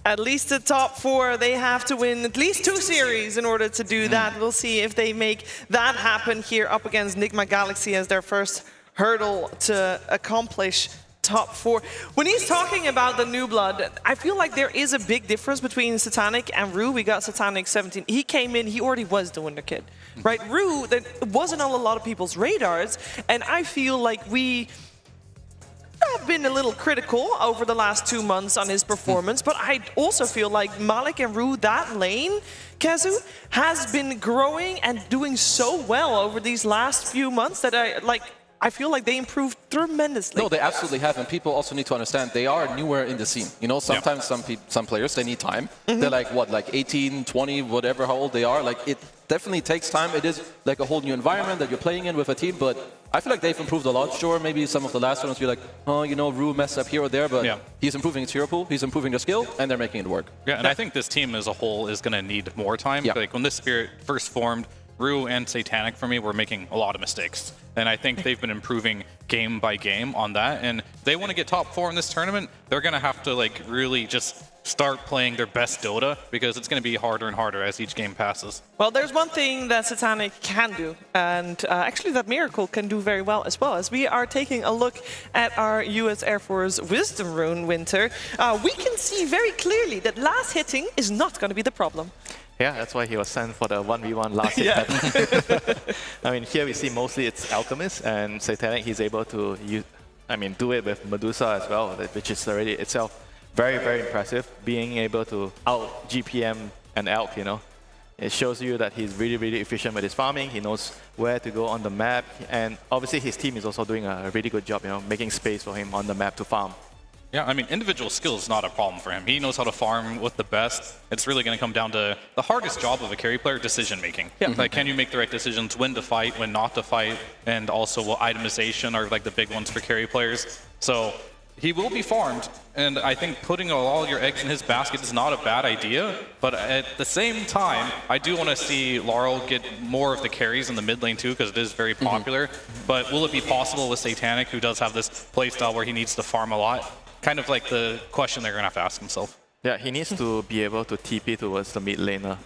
At least the top 4, they have to win at least 2 series in order to do that. We'll see if they make that happen here up against Nigma Galaxy as their first hurdle to accomplish top 4. When he's talking about the new blood, I feel like there is a big difference between Satanic and Rue. We got Satanic 17. He came in, he already was the Wonder Kid, right? Rue, that wasn't on a lot of people's radars, and I feel like we have been a little critical over the last 2 months on his performance, but I also feel like Malik and Rue, that lane, Kazu, has been growing and doing so well over these last few months that I feel like they improved tremendously. No, they absolutely have, and people also need to understand they are newer in the scene. You know, sometimes some players, they need time. They're like, what, like 18, 20, whatever, how old they are. Like, it definitely takes time. It is like a whole new environment that you're playing in with a team, but I feel like they've improved a lot. Sure, maybe some of the last ones you're like, oh, you know, Rue messed up here or there, but he's improving his hero pool, he's improving their skill, and they're making it work. Yeah, and I think this team as a whole is going to need more time. Like, when this Spirit first formed, Rue and Satanic, for me, were making a lot of mistakes. And I think they've been improving game by game on that. And if they want to get top 4 in this tournament, they're going to have to like really just start playing their best Dota, because it's going to be harder and harder as each game passes. Well, there's one thing that Satanic can do, and actually that Miracle can do very well as well. As we are taking a look at our US Air Force Wisdom Rune, Winter, we can see very clearly that last hitting is not going to be the problem. Yeah, that's why he was sent for the 1v1 last hit pattern. I mean, here we see mostly it's Alchemist, and Satanic, he's able to do it with Medusa as well, which is already itself very, very impressive, being able to out GPM an Elk, you know. It shows you that he's really, really efficient with his farming. He knows where to go on the map, and obviously his team is also doing a really good job, you know, making space for him on the map to farm. Yeah, I mean, individual skill is not a problem for him. He knows how to farm with the best. It's really going to come down to the hardest job of a carry player, decision-making. Like, can you make the right decisions, when to fight, when not to fight, and also itemization are like the big ones for carry players. So he will be farmed, and I think putting all your eggs in his basket is not a bad idea, but at the same time, I do want to see Laurel get more of the carries in the mid lane too, because it is very popular. But will it be possible with Satanic, who does have this playstyle where he needs to farm a lot? Kind of like the question they're going to have to ask himself. Yeah, he needs to be able to TP towards the mid laner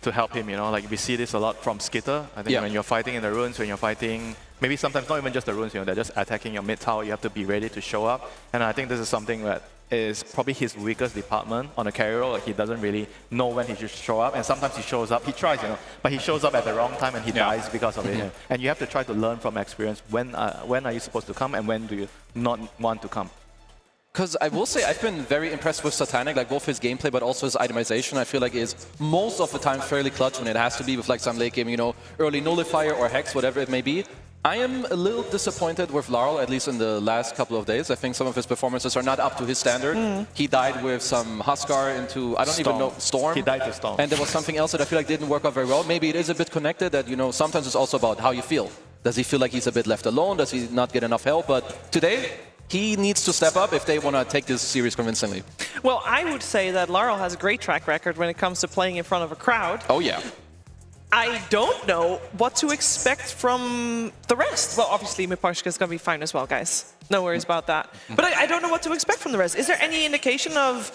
to help him, you know. Like, we see this a lot from Skitter. I think when you're fighting in the runes, when you're fighting maybe sometimes not even just the runes, they're just attacking your mid tower. You have to be ready to show up. And I think this is something that is probably his weakest department on the carry role. Like, he doesn't really know when he should show up, and sometimes he shows up, he tries, but he shows up at the wrong time and he dies because of it. And you have to try to learn from experience when are you supposed to come and when do you not want to come. Because I will say I've been very impressed with Satanic, like both his gameplay but also his itemization. I feel like is most of the time fairly clutch when it has to be with like some late game, early nullifier or hex, whatever it may be. I am a little disappointed with Larl, at least in the last couple of days. I think some of his performances are not up to his standard. He died with some Huskar into, I don't even know, Storm. He died to Storm. And there was something else that I feel like didn't work out very well. Maybe it is a bit connected that, sometimes it's also about how you feel. Does he feel like he's a bit left alone? Does he not get enough help? But today, he needs to step up if they want to take this series convincingly. Well, I would say that Larl has a great track record when it comes to playing in front of a crowd. Oh, yeah. I don't know what to expect from the rest. Well, obviously, Miparshka is going to be fine as well, guys. No worries about that. But I don't know what to expect from the rest. Is there any indication of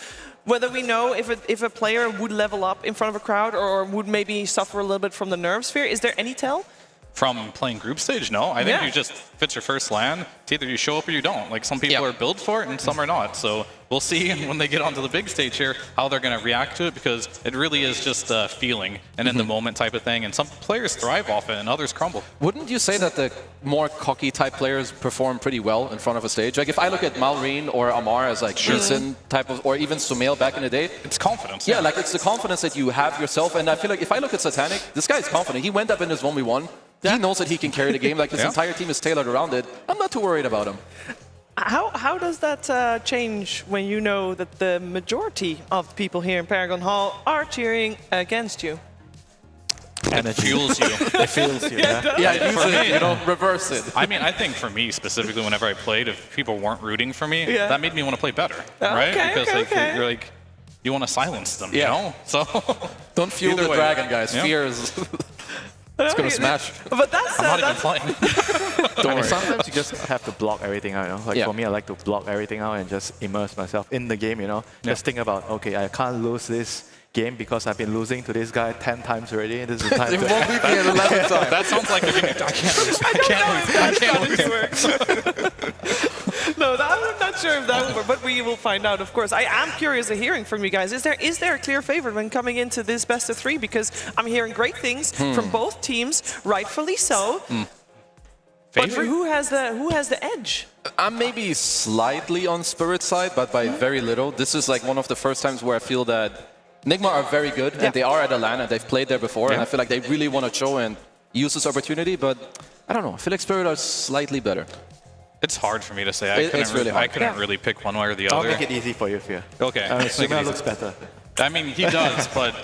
whether we know if a player would level up in front of a crowd or would maybe suffer a little bit from the nerve sphere? Is there any tell? From playing group stage, no. I think you just, if it's your first LAN, it's either you show up or you don't. Like, some people are built for it and some are not. So we'll see when they get onto the big stage here how they're going to react to it, because it really is just a feeling and in the moment type of thing. And some players thrive off it and others crumble. Wouldn't you say that the more cocky type players perform pretty well in front of a stage? Like, if I look at Malrine or Amar as like decent type of, or even Sumail back in the day. It's confidence. Yeah, like it's the confidence that you have yourself. And I feel like if I look at Satanic, this guy's confident. He went up in his 1v1. He knows that he can carry the game. Like, his entire team is tailored around it. I'm not too worried about him. How does that change when you know that the majority of the people here in Paragon Hall are cheering against you? And it fuels you. It fuels you. Reverse it. I mean, I think for me specifically, whenever I played, if people weren't rooting for me, that made me want to play better, right? Because you're like, you want to silence them, you know? So don't fuel the dragon, guys. Fear is. It's gonna smash. But that's I'm not even playing. Don't worry. Sometimes you just have to block everything out, Like for me, I like to block everything out and just immerse myself in the game, Just think about, okay, I can't lose this game because I've been losing to this guy 10 times already. This is the time. It won't beat me at 11 times. That sounds like I can't lose. No, I'm not sure if that will work, but we will find out, of course. I am curious of hearing from you guys. Is there a clear favorite when coming into this best of 3? Because I'm hearing great things from both teams, rightfully so. But who has the edge? I'm maybe slightly on Spirit's side, but by very little. This is like one of the first times where I feel that Nigma are very good, and they are at a LAN, and they've played there before, and I feel like they really want to show and use this opportunity, but I don't know. I feel like Spirit are slightly better. It's hard for me to say. I couldn't really pick one way or the other. I'll make it easy for you, Fia. Okay. Sumail looks better. I mean, he does, but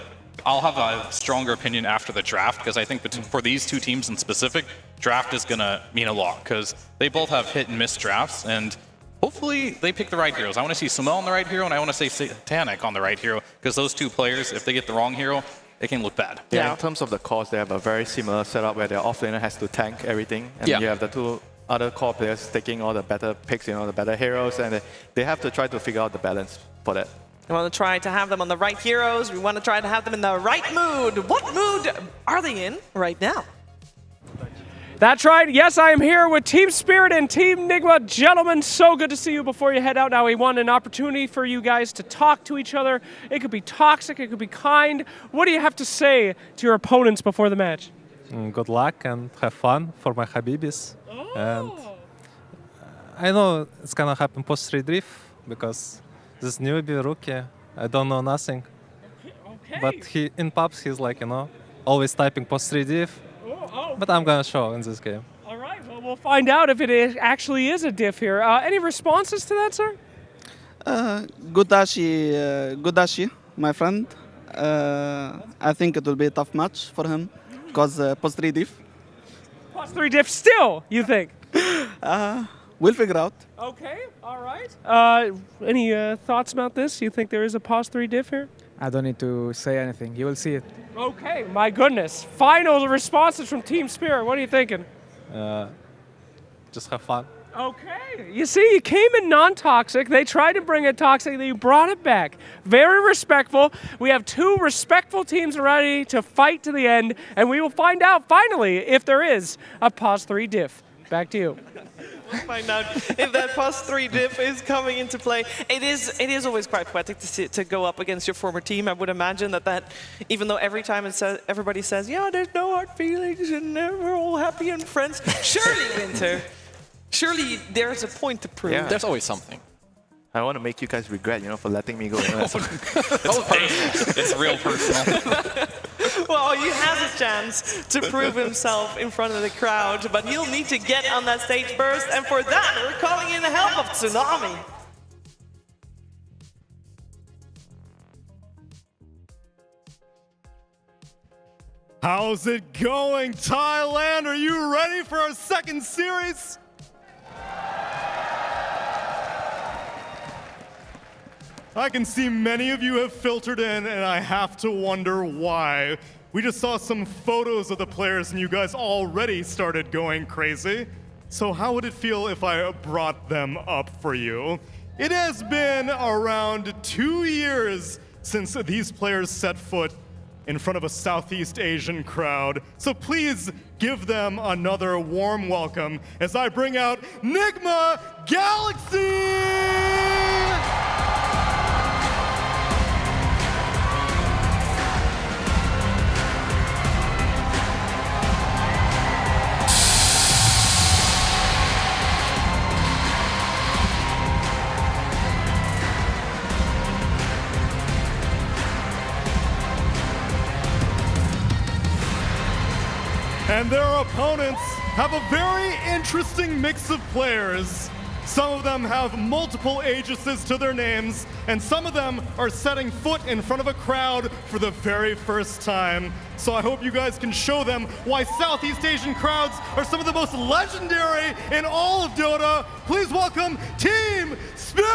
I'll have a stronger opinion after the draft, because I think for these two teams in specific, draft is going to mean a lot, because they both have hit and miss drafts, and hopefully they pick the right heroes. I want to see Sumail on the right hero, and I want to see Satanic on the right hero, because those two players, if they get the wrong hero, it can look bad. Yeah, in terms of the cores, they have a very similar setup where their offlaner has to tank everything, and you have the two other core players taking all the better picks, the better heroes, and they have to try to figure out the balance for that. We want to try to have them on the right heroes. We want to try to have them in the right mood. What mood are they in right now? That's right. Yes, I am here with Team Spirit and Team Nigma. Gentlemen, so good to see you before you head out. Now, we want an opportunity for you guys to talk to each other. It could be toxic. It could be kind. What do you have to say to your opponents before the match? Good luck and have fun for my Habibis. And I know it's gonna happen post-3 drift because this newbie rookie, I don't know nothing. Okay. But he in pubs he's like, always typing post-3 diff. But I'm gonna show in this game. All right, well, we'll find out if it actually is a diff here. Any responses to that, sir? Good dashi, my friend. I think it will be a tough match for him because post-3 diff. Post-3 diff still, you think? We'll figure out. Okay, all right. Any thoughts about this? You think there is a post-3 diff here? I don't need to say anything. You will see it. Okay, my goodness. Final responses from Team Spirit. What are you thinking? Just have fun. Okay. You see, you came in non-toxic. They tried to bring it toxic. You brought it back. Very respectful. We have two respectful teams ready to fight to the end, and we will find out finally if there is a pos 3 diff. back to you. We'll find out if that +3 diff is coming into play. It is always quite poetic to go up against your former team. I would imagine that even though every time everybody says, yeah, there's no hard feelings and we're all happy and friends, surely, Winter, surely there's a point to prove. Yeah. There's always something. I want to make you guys regret, for letting me go. It's real personal. Well, he has a chance to prove himself in front of the crowd, but he'll need to get on that stage first, and for that, we're calling in the help of Tsunami. How's it going, Thailand? Are you ready for our second series? I can see many of you have filtered in, and I have to wonder why. We just saw some photos of the players, and you guys already started going crazy. So how would it feel if I brought them up for you? It has been around 2 years since these players set foot in front of a Southeast Asian crowd. So please give them another warm welcome as I bring out Nigma Galaxy! And their opponents have a very interesting mix of players. Some of them have multiple aegises to their names, and some of them are setting foot in front of a crowd for the very first time. So I hope you guys can show them why Southeast Asian crowds are some of the most legendary in all of Dota. Please welcome Team Spirit!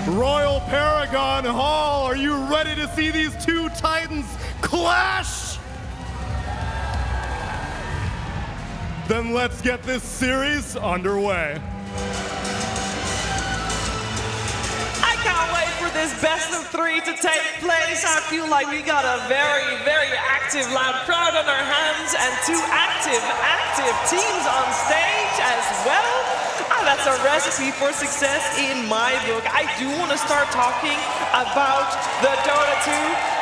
Royal Paragon Hall, are you ready to see these two titans clash? Then let's get this series underway. I can't wait for this best of 3 to take place. I feel like we got a very, very active, loud crowd on our hands and 2 active teams on stage as well. That's a recipe for success in my book. I do want to start talking about the Dota 2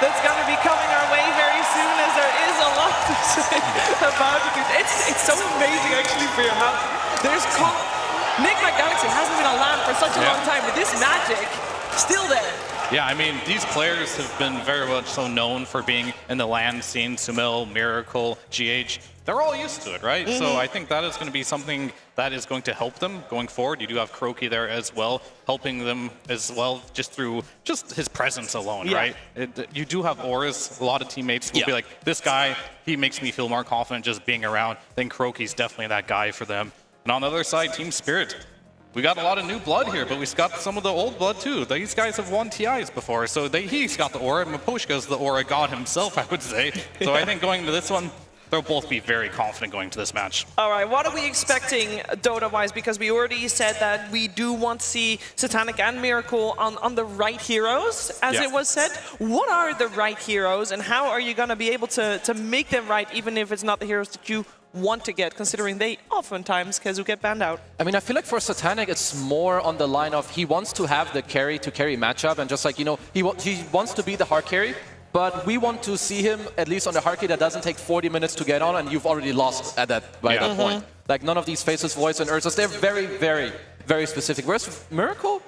that's going to be coming our way very soon, as there is a lot to say about it. It's so amazing, actually, for your house. There's Nigma Galaxy hasn't been on LAN for such a long time, but this magic still there. Yeah, I mean, these players have been very much so known for being in the LAN scene. Sumil, Miracle, GH, they're all used to it, right? So I think that is going to be something that is going to help them going forward. You do have Croaky there as well, helping them as well just through just his presence alone, right? You do have auras. A lot of teammates will be like, this guy, he makes me feel more confident just being around. Then Croaky's definitely that guy for them. And on the other side, Team Spirit. We got a lot of new blood here, but we've got some of the old blood too. These guys have won TIs before, so he's got the aura, and Maposhka's the aura god himself, I would say. So I think going to this one, they'll both be very confident going to this match. All right, what are we expecting Dota-wise? Because we already said that we do want to see Satanic and Miracle on the right heroes, as it was said. What are the right heroes, and how are you going to be able to make them right, even if it's not the heroes that you want to get, considering they oftentimes get banned out? I mean, I feel like for Satanic, it's more on the line of he wants to have the carry-to-carry matchup, and just like, he wants to be the hard carry, but we want to see him at least on the hard carry that doesn't take 40 minutes to get on, and you've already lost at that point. Like, none of these Faceless Voice and Ursus, they're very, very, very specific. Whereas with Miracle,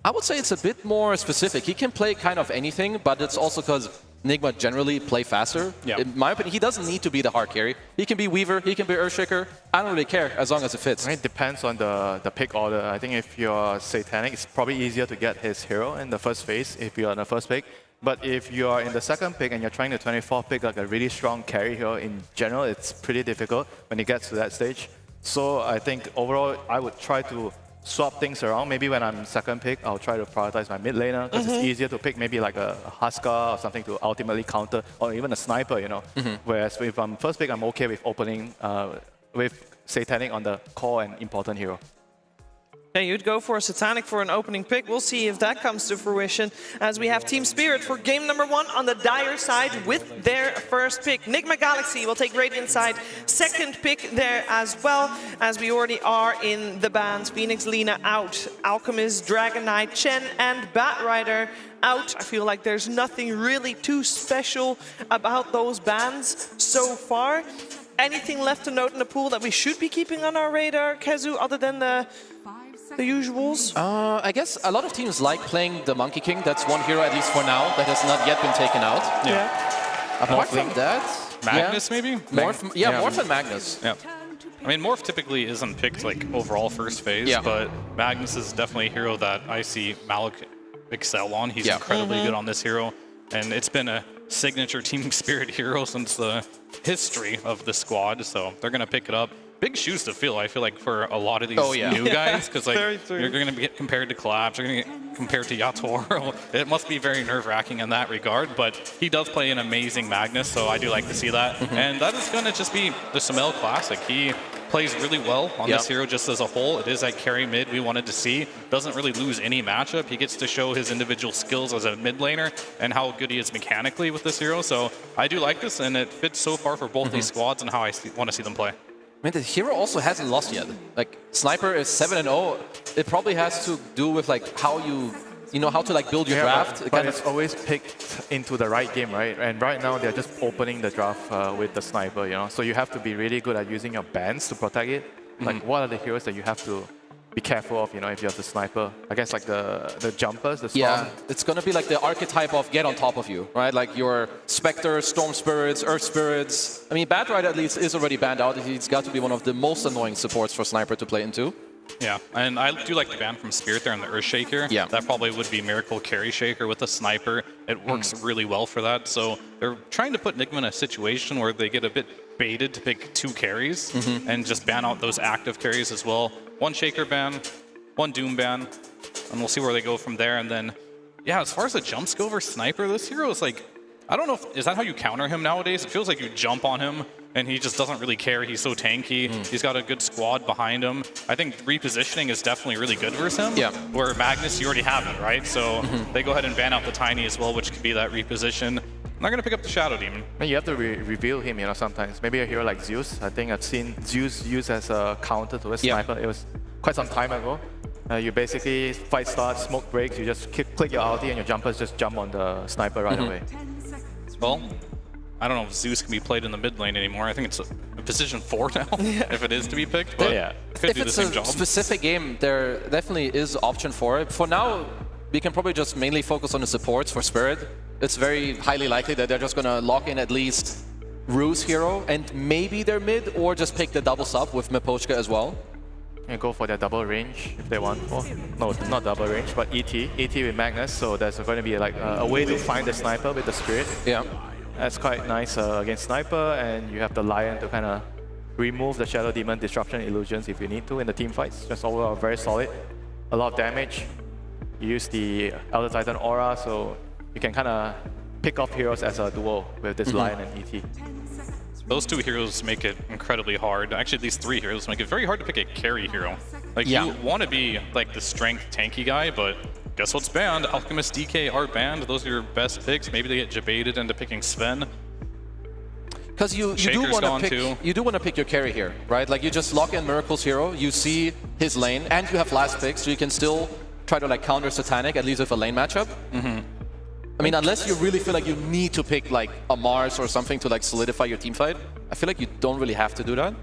I would say it's a bit more specific. He can play kind of anything, but it's also because Nigma generally play faster. In my opinion, he doesn't need to be the hard carry. He can be Weaver, he can be Earthshaker. I don't really care as long as it fits. It depends on the pick order. I think if you're Satanic, it's probably easier to get his hero in the first phase if you're on the first pick. But if you are in the second pick and you're trying to 24th pick like a really strong carry hero in general, it's pretty difficult when it gets to that stage. So I think overall, I would try to swap things around. Maybe when I'm second pick, I'll try to prioritize my mid laner because it's easier to pick maybe like a Huskar or something to ultimately counter, or even a sniper, you know. Whereas if I'm first pick, I'm okay with opening with Satanic on the core and important hero. Okay, you'd go for a Satanic for an opening pick. We'll see if that comes to fruition as we have Team Spirit for game number 1 on the Dire side with their first pick. Nigma Galaxy will take Radiant side, second pick there as well, as we already are in the bans. Phoenix Lina out, Alchemist, Dragon Knight, Chen and Batrider out. I feel like there's nothing really too special about those bans so far. Anything left to note in the pool that we should be keeping on our radar, Kezu, other than the usuals? I guess a lot of teams like playing the Monkey King. That's one hero, at least for now, that has not yet been taken out. Apart from that... Magnus, maybe? Morph and Magnus. Yeah. I mean, Morph typically isn't picked like overall first phase, but Magnus is definitely a hero that I see Malik excel on. He's incredibly good on this hero, and it's been a signature Team Spirit hero since the history of the squad, so they're going to pick it up. Big shoes to fill, I feel like, for a lot of these new guys, because like you're going to get compared to Collapse, you're going to get compared to Yatoro. It must be very nerve-wracking in that regard, but he does play an amazing Magnus, so I do like to see that. And that is going to just be the Sumail Classic. He plays really well on this hero just as a whole. It is that carry mid we wanted to see. Doesn't really lose any matchup. He gets to show his individual skills as a mid laner and how good he is mechanically with this hero. So I do like this, and it fits so far for both these squads and how I want to see them play. I mean, the hero also hasn't lost yet. Like, Sniper is 7-0. It probably has to do with like how you know, how to like build your draft. But it's always picked into the right game, right? And right now they're just opening the draft with the Sniper, you know. So you have to be really good at using your bans to protect it. Like, what are the heroes that you have to be careful of, you know, if you have the Sniper? I guess like the jumpers, the storm. Yeah, it's gonna be like the archetype of get on top of you, right? Like your Spectre, Storm Spirits, Earth Spirits. I mean, Batrider at least is already banned out. He's got to be one of the most annoying supports for Sniper to play into. Yeah, and I do like the ban from Spirit there on the Earth Shaker. Yeah. That probably would be Miracle Carry Shaker with a Sniper. It works really well for that. So they're trying to put Nigma in a situation where they get a bit baited to pick 2 carries and just ban out those active carries as well. 1 Shaker ban, 1 Doom ban, and we'll see where they go from there. And then, yeah, as far as the jumps go for Sniper, this hero is like, I don't know, is that how you counter him nowadays? It feels like you jump on him and he just doesn't really care. He's so tanky. He's got a good squad behind him. I think repositioning is definitely really good versus him. Yeah. Where Magnus, you already have it, right? So they go ahead and ban out the Tiny as well, which could be that reposition. I'm not going to pick up the Shadow Demon. And you have to reveal him, you know, sometimes. Maybe a hero like Zeus. I think I've seen Zeus used as a counter to a Sniper. It was quite some time ago. You basically, fight starts, smoke breaks, you just click your ulti and your jumpers just jump on the Sniper right away. Well, I don't know if Zeus can be played in the mid lane anymore. I think it's a position 4 now, if it is to be picked. But it could if do the it's same a job. specific game, there definitely is option for it. For now, we can probably just mainly focus on the supports for Spirit. It's very highly likely that they're just going to lock in at least Rue's hero and maybe their mid, or just pick the double sub with Mipochka as well. And go for their double range if they want. Oh, no, not double range, but ET with Magnus. So there's going to be like a way to find the Sniper with the Spirit. Yeah. That's quite nice against Sniper, and you have the Lion to kind of remove the Shadow Demon Disruption Illusions if you need to in the team fights. Just overall very solid. A lot of damage. You use the Elder Titan Aura, so you can kind of pick off heroes as a duo with this Lion and ET. Those 2 heroes make it incredibly hard. Actually, these 3 heroes make it very hard to pick a carry hero. Like, you want to be like the strength tanky guy, but guess what's banned? Alchemist, DK are banned. Those are your best picks. Maybe they get jebaited into picking Sven. Because you do want to pick your carry here, right? Like, you just lock in Miracle's hero, you see his lane, and you have last picks, so you can still try to like counter Satanic, at least with a lane matchup. I mean, unless you really feel like you need to pick like a Mars or something to like solidify your team fight, I feel like you don't really have to do that.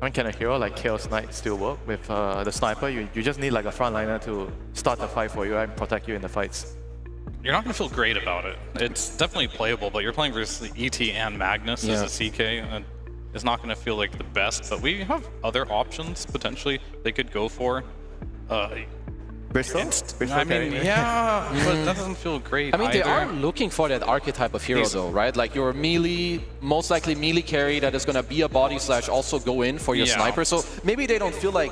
I mean, can a hero like Chaos Knight still work with the Sniper? You just need like a frontliner to start the fight for you and protect you in the fights. You're not going to feel great about it. It's definitely playable, but you're playing versus ET and Magnus as a CK, and it's not going to feel like the best. But we have other options potentially they could go for. Bristol? I mean, yeah, but that doesn't feel great. I mean, either. they are looking for that archetype of hero, though, right? Like your melee, most likely melee carry that is going to be a body slash also go in for your Sniper. So maybe they don't feel like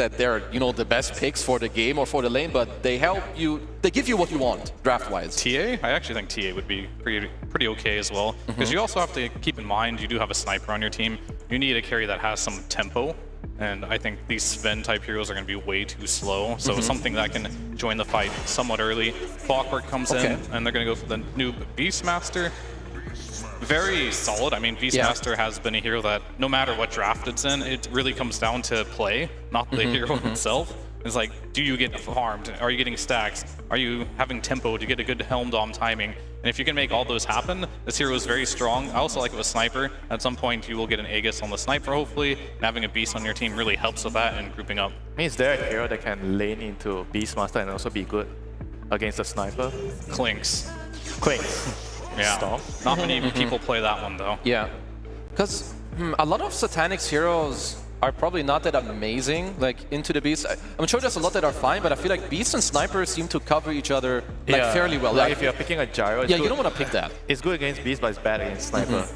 that they're, you know, the best picks for the game or for the lane, but they help you, they give you what you want draft-wise. TA? I actually think TA would be pretty okay as well, because you also have to keep in mind you do have a sniper on your team. You need a carry that has some tempo, and I think these Sven-type heroes are going to be way too slow, so something that can join the fight somewhat early. Clockwork comes in, and they're going to go for the noob Beastmaster. Very solid. I mean, Beastmaster has been a hero that no matter what draft it's in, it really comes down to play, not the hero itself. It's like, do you get farmed? Are you getting stacks? Are you having tempo to get a good Helm Dom timing? And if you can make all those happen, this hero is very strong. I also like it with Sniper. At some point, you will get an Aegis on the Sniper, hopefully. And having a Beast on your team really helps with that and grouping up. I mean, is there a hero that can lane into Beastmaster and also be good against the Sniper? Clinks. Clinks. Yeah. Storm. Not many people play that one, though. Yeah. Because a lot of Satanic's heroes are probably not that amazing, like into the Beast. I'm sure there's a lot that are fine, but I feel like Beast and Sniper seem to cover each other like fairly well. Like if you're picking a Gyro, you don't want to pick that. It's good against Beast, but it's bad against Sniper.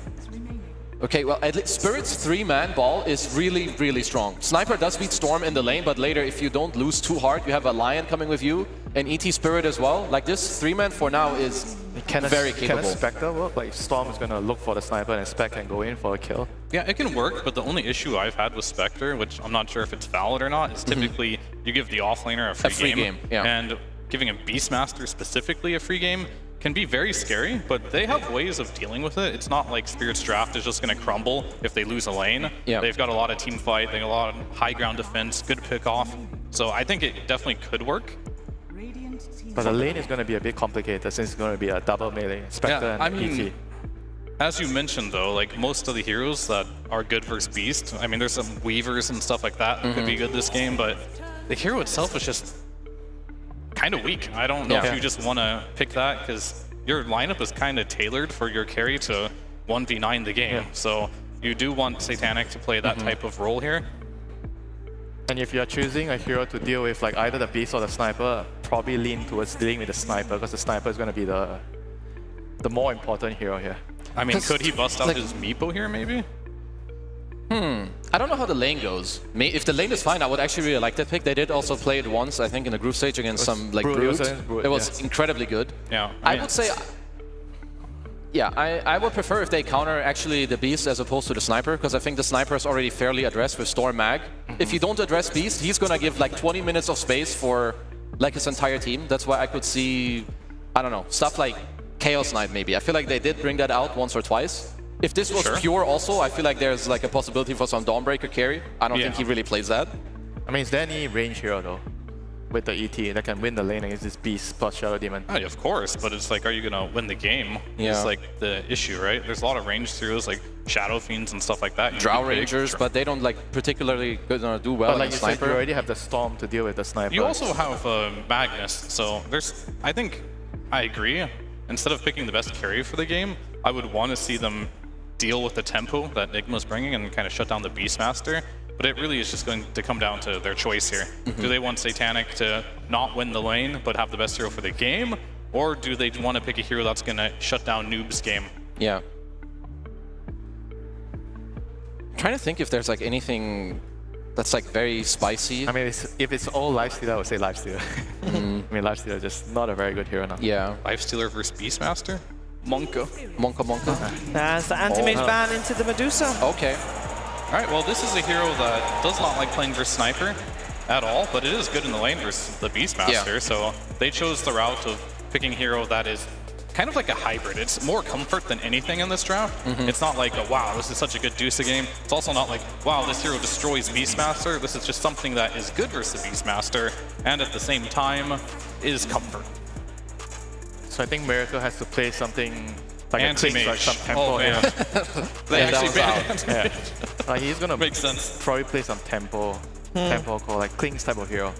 Okay, well, at least Spirit's 3-man ball is really, really strong. Sniper does beat Storm in the lane, but later, if you don't lose too hard, you have a Lion coming with you, and ET Spirit as well. Like, this 3-man for now is very capable. Can a Spectre work? Like, Storm is going to look for the Sniper, and Spectre can go in for a kill? Yeah, it can work, but the only issue I've had with Spectre, which I'm not sure if it's valid or not, is typically you give the offlaner a free game. And giving a Beastmaster specifically a free game can be very scary, but they have ways of dealing with it. It's not like Spirit's draft is just going to crumble if they lose a lane. They've got a lot of team fight, they got a lot of high ground defense, good pick off. So I think it definitely could work. But the lane is going to be a bit complicated since it's going to be a double melee, Spectre and ET. As you mentioned though, like most of the heroes that are good versus Beast, I mean there's some Weavers and stuff like that that could be good this game, but the hero itself is just kind of weak. I don't know if you just want to pick that because your lineup is kind of tailored for your carry to 1v9 the game. So you do want Satanic to play that type of role here. And if you're choosing a hero to deal with like either the Beast or the Sniper, probably lean towards dealing with the Sniper because the Sniper is going to be the more important hero here. I mean, could he bust out his Meepo here maybe? I don't know how the lane goes. If the lane is fine, I would actually really like that pick. They did also play it once, I think, in the group stage against some like Brute. It was incredibly good. Yeah, I would say, I would prefer if they counter actually the Beast as opposed to the Sniper, because I think the Sniper is already fairly addressed with Storm Mag. If you don't address Beast, he's gonna give like 20 minutes of space for like his entire team. That's why I could see, I don't know, stuff like Chaos Knight maybe. I feel like they did bring that out once or twice. If this was pure also, I feel like there's like a possibility for some Dawnbreaker carry. I don't think he really plays that. I mean, is there any range hero though with the ET that can win the lane against this Beast plus Shadow Demon? Oh, yeah, of course, but it's like, are you gonna win the game? It's like the issue, right? There's a lot of ranged heroes like Shadow Fiends and stuff like that. Drow Rangers, but they don't like particularly do well. But like in you Sniper. said, you already have the Storm to deal with the Sniper. You also have Magnus, so there's. I think I agree. Instead of picking the best carry for the game, I would want to see them deal with the tempo that Nigma's bringing and kind of shut down the Beastmaster. But it really is just going to come down to their choice here. Do they want Satanic to not win the lane, but have the best hero for the game? Or do they want to pick a hero that's going to shut down Noob's game? Yeah. I'm trying to think if there's like anything that's like very spicy. I mean, if it's all Lifestealer, I would say Lifestealer. I mean, Lifestealer is just not a very good hero now. Yeah. Lifestealer versus Beastmaster? Monka. Monka. That's the anti-mage ban into the Medusa. Okay. All right, well, this is a hero that does not like playing versus Sniper at all, but it is good in the lane versus the Beastmaster, so they chose the route of picking a hero that is kind of like a hybrid. It's more comfort than anything in this draft. It's not like, oh, wow, this is such a good Deuce game. It's also not like, wow, this hero destroys Beastmaster. This is just something that is good versus the Beastmaster, and at the same time is comfort. So I think Miracle has to play something like Anti-mage. like some tempo. Oh, man. They actually banned He's gonna Makes sense. probably play some tempo call, like Kling's type of hero.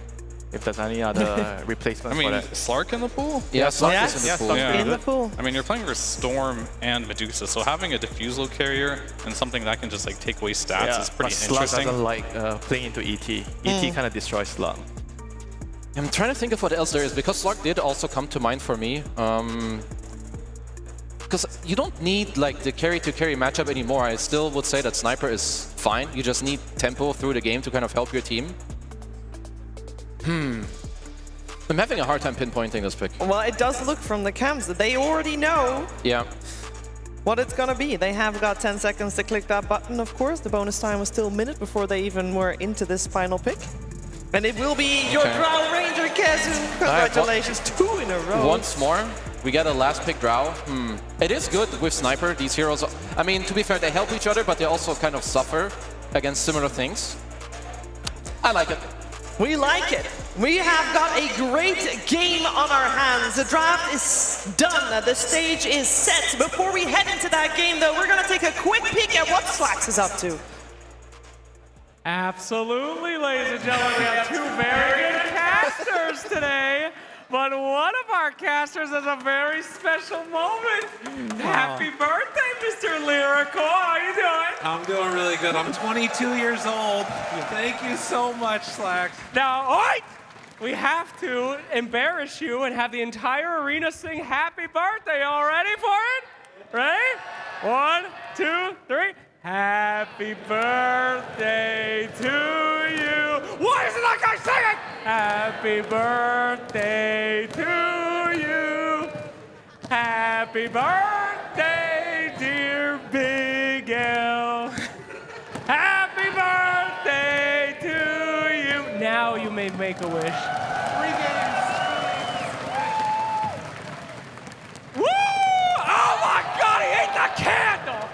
If there's any other replacement I mean, for that. Slark in the pool? Yeah, Slark is in the pool. In the pool. I mean, you're playing versus Storm and Medusa, so having a Diffusal carrier and something that can just like take away stats is pretty but interesting. Slug doesn't like playing into ET. ET kind of destroys Slug. I'm trying to think of what else there is, because Slug did also come to mind for me. Because you don't need like the carry-to-carry matchup anymore. I still would say that Sniper is fine. You just need tempo through the game to kind of help your team. I'm having a hard time pinpointing this pick. Well, it does look from the cams that they already know Yeah. what it's gonna be. They have got 10 seconds to click that button, of course. The bonus time was still a minute before they even were into this final pick. And it will be your Drow Ranger, Kezu. Congratulations, 2 in a row. Once more, we get a last pick Drow. It is good with Sniper. These heroes, I mean, to be fair, they help each other, but they also kind of suffer against similar things. I like it. We like it. We have got a great game on our hands. The draft is done. The stage is set. Before we head into that game, though, we're going to take a quick peek at what Slacks is up to. Absolutely, ladies and gentlemen. We have 2 very good casters today. But one of our casters has a very special moment. Happy birthday, Mr. Lyrical. How you doing? I'm doing really good. I'm 22 years old. Thank you so much, Slacks. Now, oi! We have to embarrass you and have the entire arena sing happy birthday. All ready for it? Ready? 1, 2, 3. Happy birthday to you. Why isn't that guy singing? Happy birthday to you. Happy birthday, dear Big L. Happy birthday to you. Now you may make a wish. 3 games. Woo! Oh my God, he ate the candle.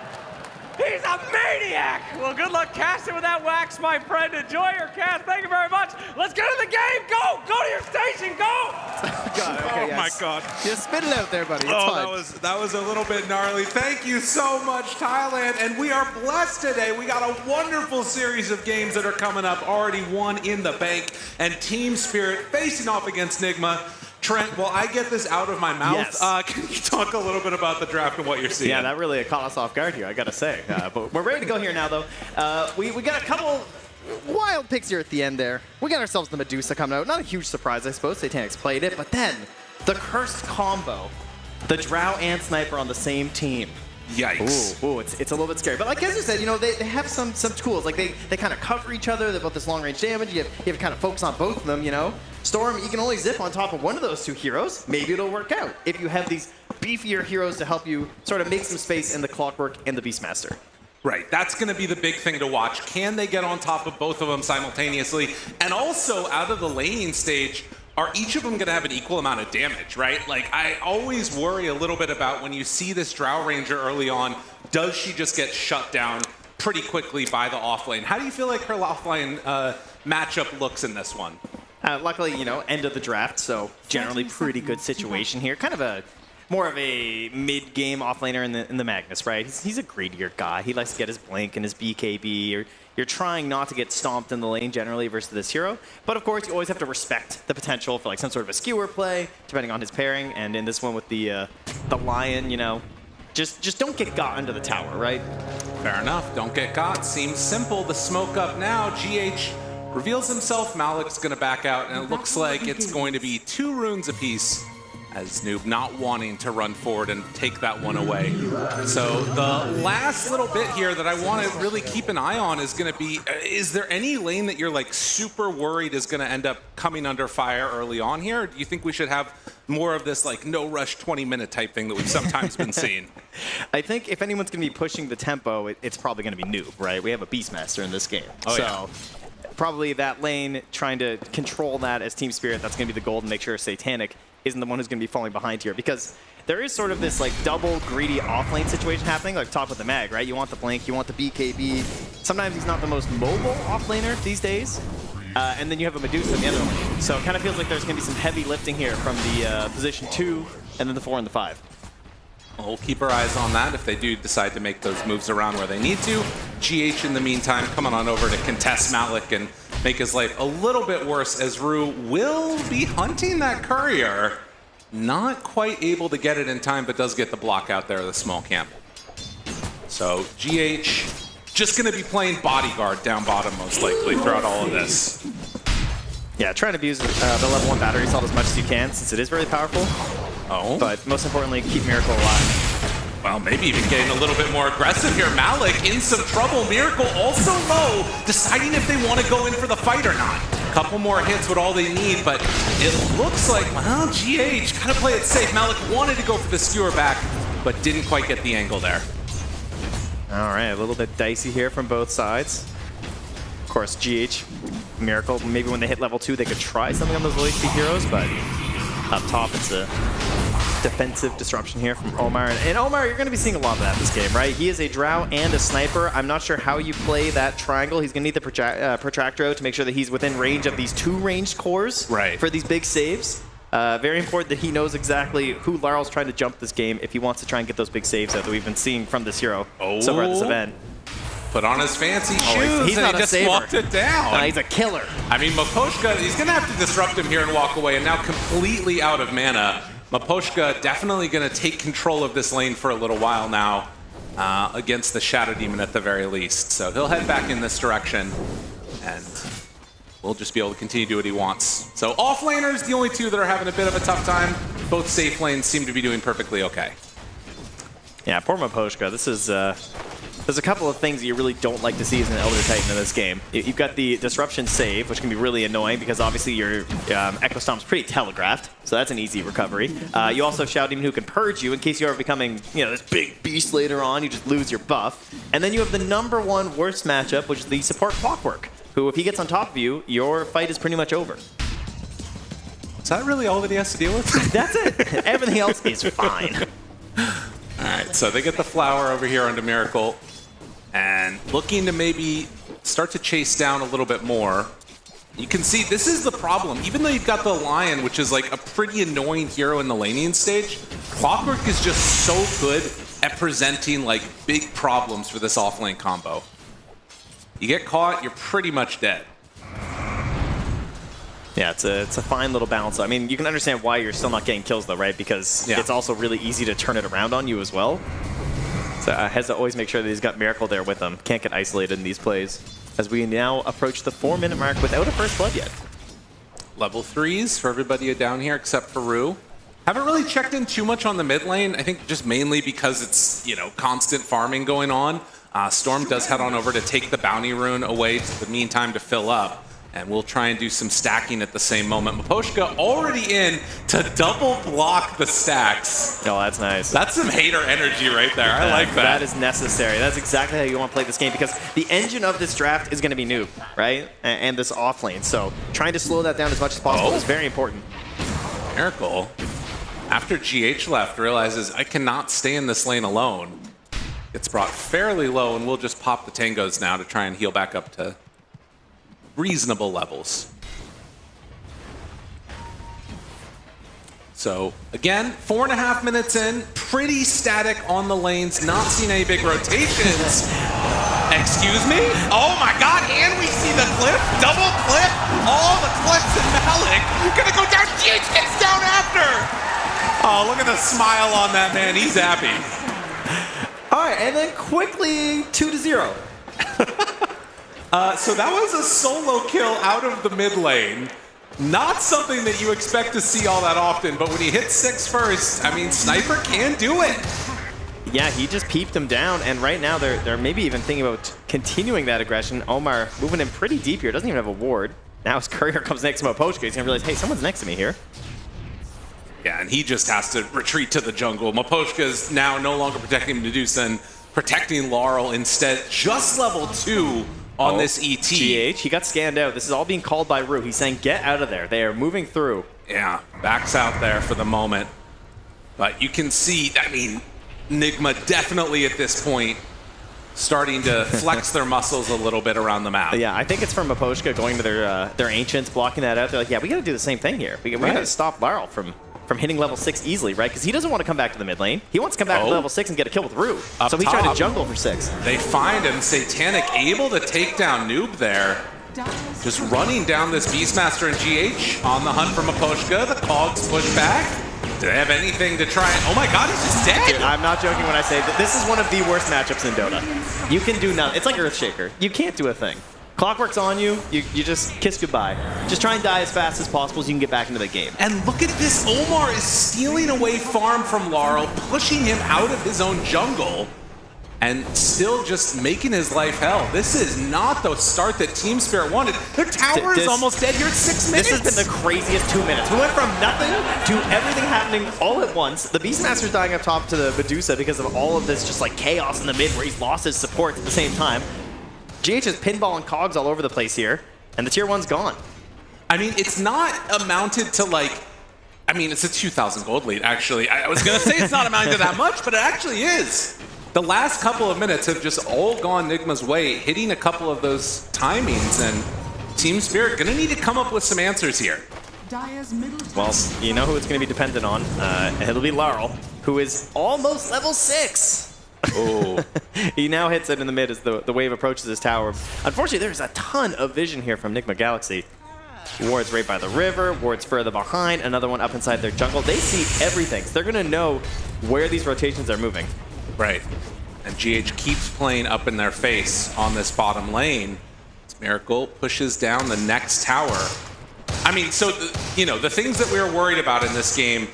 He's a maniac! Well, good luck casting with that wax, my friend. Enjoy your cast. Thank you very much. Let's get in the game. Go! Go to your station. Go! My God. You spit it out there, buddy. It's fine. That was a little bit gnarly. Thank you so much, Thailand. And we are blessed today. We got a wonderful series of games that are coming up. Already one in the bank. And Team Spirit facing off against Nigma. Trent, while I get this out of my mouth, Yes. Can you talk a little bit about the draft and what you're seeing? Yeah, that really caught us off guard here, I gotta say. But we're ready to go here now, though. We got a couple wild picks here at the end there. We got ourselves the Medusa coming out. Not a huge surprise, I suppose. Satanics played it. But then, the cursed combo. The Drow and Sniper on the same team. Yikes. Ooh, it's a little bit scary. But like as you said, you know, they have some tools. Like they kind of cover each other. They've got this long range damage. You have to kind of focus on both of them, you know. Storm, you can only zip on top of one of those 2 heroes. Maybe it'll work out if you have these beefier heroes to help you sort of make some space in the Clockwork and the Beastmaster. Right, that's going to be the big thing to watch. Can they get on top of both of them simultaneously? And also, out of the laning stage, are each of them going to have an equal amount of damage, right? Like, I always worry a little bit about when you see this Drow Ranger early on, does she just get shut down pretty quickly by the offlane? How do you feel like her offlane matchup looks in this one? Luckily, you know, end of the draft, so generally pretty good situation here. Kind of more of a mid-game offlaner in the Magnus, right? He's a greedier guy. He likes to get his Blink and his BKB. You're trying not to get stomped in the lane generally versus this hero. But of course, you always have to respect the potential for like some sort of a skewer play, depending on his pairing. And in this one with the Lion, you know, just don't get got under the tower, right? Fair enough. Don't get got. Seems simple. The smoke up now. GH reveals himself. Malik's going to back out, and it looks like it's going to be 2 runes apiece, as Noob not wanting to run forward and take that one away. So the last little bit here that I want to really keep an eye on is going to be, is there any lane that you're like super worried is going to end up coming under fire early on here? Do you think we should have more of this like no rush 20-minute type thing that we've sometimes been seeing? I think if anyone's going to be pushing the tempo, it's probably going to be Noob, right? We have a Beastmaster in this game. Oh, so yeah. Probably that lane, trying to control that as Team Spirit, that's going to be the goal, and make sure Satanic isn't the one who's going to be falling behind here, because there is sort of this like double greedy offlane situation happening, like talk with the Mag, right? You want the Blink, you want the BKB. Sometimes he's not the most mobile offlaner these days. And then you have a Medusa in the other lane. So it kind of feels like there's going to be some heavy lifting here from the position 2 and then the 4 and the 5. We'll keep our eyes on that if they do decide to make those moves around where they need to. GH, in the meantime, coming on over to contest Malik and make his life a little bit worse, as Rue will be hunting that courier. Not quite able to get it in time, but does get the block out there of the small camp. So GH just going to be playing bodyguard down bottom most likely throughout all of this. Yeah, try and abuse the level 1 battery cell as much as you can, since it is really powerful. Oh. But most importantly, keep Miracle alive. Well, maybe even getting a little bit more aggressive here. Malik in some trouble. Miracle also low, deciding if they want to go in for the fight or not. Couple more hits with all they need, but it looks like, well, GH kind of play it safe. Malik wanted to go for the skewer back, but didn't quite get the angle there. All right, a little bit dicey here from both sides. Of course, GH, Miracle, maybe when they hit level 2, they could try something on those low HP heroes, but up top, it's a defensive disruption here from Omar. And Omar, you're going to be seeing a lot of that this game, right? He is a Drow and a Sniper. I'm not sure how you play that triangle. He's going to need the Protractor out to make sure that he's within range of these 2 ranged cores for these big saves. Very important that he knows exactly who Larl's trying to jump this game if he wants to try and get those big saves out that we've been seeing from this hero so far this event. Put on his fancy shoes he's and not he just saver. walked it down. No, he's a killer. I mean, Maposhka, he's going to have to disrupt him here and walk away, and now completely out of mana. Maposhka definitely going to take control of this lane for a little while now against the Shadow Demon at the very least. So he'll head back in this direction, and we'll just be able to continue to do what he wants. So off laners, the only 2 that are having a bit of a tough time. Both safe lanes seem to be doing perfectly okay. Yeah, poor Maposhka. This is... There's a couple of things that you really don't like to see as an Elder Titan in this game. You've got the Disruption save, which can be really annoying because obviously your Echo Stomp's pretty telegraphed, so that's an easy recovery. You also have Shadow Demon who can purge you in case you are becoming, this big beast later on, you just lose your buff. And then you have the #1 worst matchup, which is the support Clockwork, who if he gets on top of you, your fight is pretty much over. Is that really all that he has to deal with? That's it. Everything else is fine. All right, so they get the flower over here onto Miracle. And looking to maybe start to chase down a little bit more. You can see this is the problem. Even though you've got the Lion, which is like a pretty annoying hero in the laning stage, Clockwork is just so good at presenting like big problems for this offlane combo. You get caught, you're pretty much dead. Yeah, it's a fine little balance. I mean, you can understand why you're still not getting kills though, right? Because it's also really easy to turn it around on you as well. So has to always make sure that he's got Miracle there with him. Can't get isolated in these plays. As we now approach the 4-minute mark without a first blood yet. Level 3s for everybody down here except for Rue. Haven't really checked in too much on the mid lane. I think just mainly because it's, constant farming going on. Storm does head on over to take the bounty rune away to the meantime to fill up. And we'll try and do some stacking at the same moment. Maposhka already in to double block the stacks. Oh, that's nice. That's some hater energy right there. I like that. That is necessary. That's exactly how you want to play this game because the engine of this draft is going to be Noob, right? And this off lane. So trying to slow that down as much as possible is very important. Miracle, after GH left, realizes I cannot stay in this lane alone. Gets brought fairly low, and we'll just pop the tangos now to try and heal back up to reasonable levels. So again, 4.5 minutes in, pretty static on the lanes, not seeing any big rotations. Excuse me? Oh my god, and we see the cliff, double cliff, all the cliffs in Malik. Gonna go down, GH gets down after. Oh, look at the smile on that man, he's happy. All right, and then quickly 2-0. So that was a solo kill out of the mid lane. Not something that you expect to see all that often, but when he hits 6 first, I mean, Sniper can do it. Yeah, he just peeped him down, and right now they're maybe even thinking about continuing that aggression. Omar moving in pretty deep here, doesn't even have a ward. Now his courier comes next to Maposhka, he's gonna realize, hey, someone's next to me here. Yeah, and he just has to retreat to the jungle. Maposhka is now no longer protecting Medusa and protecting Laurel instead. Just level 2 on this ET. GH, he got scanned out. This is all being called by Rue. He's saying, get out of there. They are moving through. Yeah, backs out there for the moment. But you can see, I mean, Nigma definitely at this point starting to flex their muscles a little bit around the map. Yeah, I think it's from Maposhka going to their Ancients, blocking that out. They're like, yeah, we got to do the same thing here. We got to stop Laurel from hitting level 6 easily, right? Because he doesn't want to come back to the mid lane. He wants to come back to level 6 and get a kill with Rue. So he's trying to jungle for 6. They find him. Satanic able to take down Noob there. Just running down this Beastmaster and GH on the hunt for Maposhka. The Cogs push back. Do they have anything to try? Oh my god, he's just dead! Dude, I'm not joking when I say that this is one of the worst matchups in Dota. You can do nothing. It's like Earthshaker. You can't do a thing. Clockwork's on you, you just kiss goodbye. Just try and die as fast as possible so you can get back into the game. And look at this, Omar is stealing away farm from Laurel, pushing him out of his own jungle. and still just making his life hell. This is not the start that Team Spirit wanted. Their tower is almost dead here at 6 minutes. This has been the craziest 2 minutes. We went from nothing to everything happening all at once. The Beastmaster's dying up top to the Medusa because of all of this just like chaos in the mid where he's lost his support at the same time. GH is pinballing cogs all over the place here, and the tier 1's gone. I mean, it's not amounted to like, I mean, it's a 2,000 gold lead, actually. I was going to say it's not amounting to that much, but it actually is. The last couple of minutes have just all gone Nigma's way, hitting a couple of those timings, and Team Spirit going to need to come up with some answers here. Well, you know who it's going to be dependent on. It'll be Laurel, who is almost level 6. Oh. He now hits it in the mid as the wave approaches his tower. Unfortunately, there's a ton of vision here from Nigma Galaxy. Ward's right by the river, Ward's further behind, another one up inside their jungle. They see everything, so they're going to know where these rotations are moving. Right. And GH keeps playing up in their face on this bottom lane. Miracle pushes down the next tower. I mean, so, the things that we were worried about in this game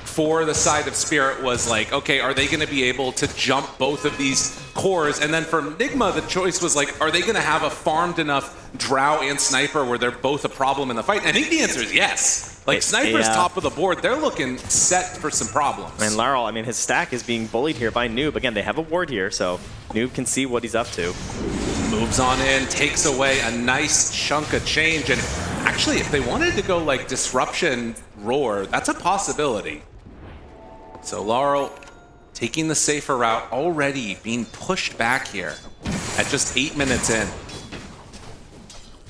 for the side of Spirit was like, okay, are they going to be able to jump both of these cores? And then for Nigma, the choice was like, are they going to have a farmed enough Drow and Sniper where they're both a problem in the fight? And I think the answer is yes. Like, Sniper's top of the board. They're looking set for some problems. And Laurel, I mean, his stack is being bullied here by Noob. Again, they have a ward here, so Noob can see what he's up to. Moves on in, takes away a nice chunk of change. And actually, if they wanted to go like Disruption Roar, that's a possibility. So Laurel taking the safer route, already being pushed back here at just 8 minutes in.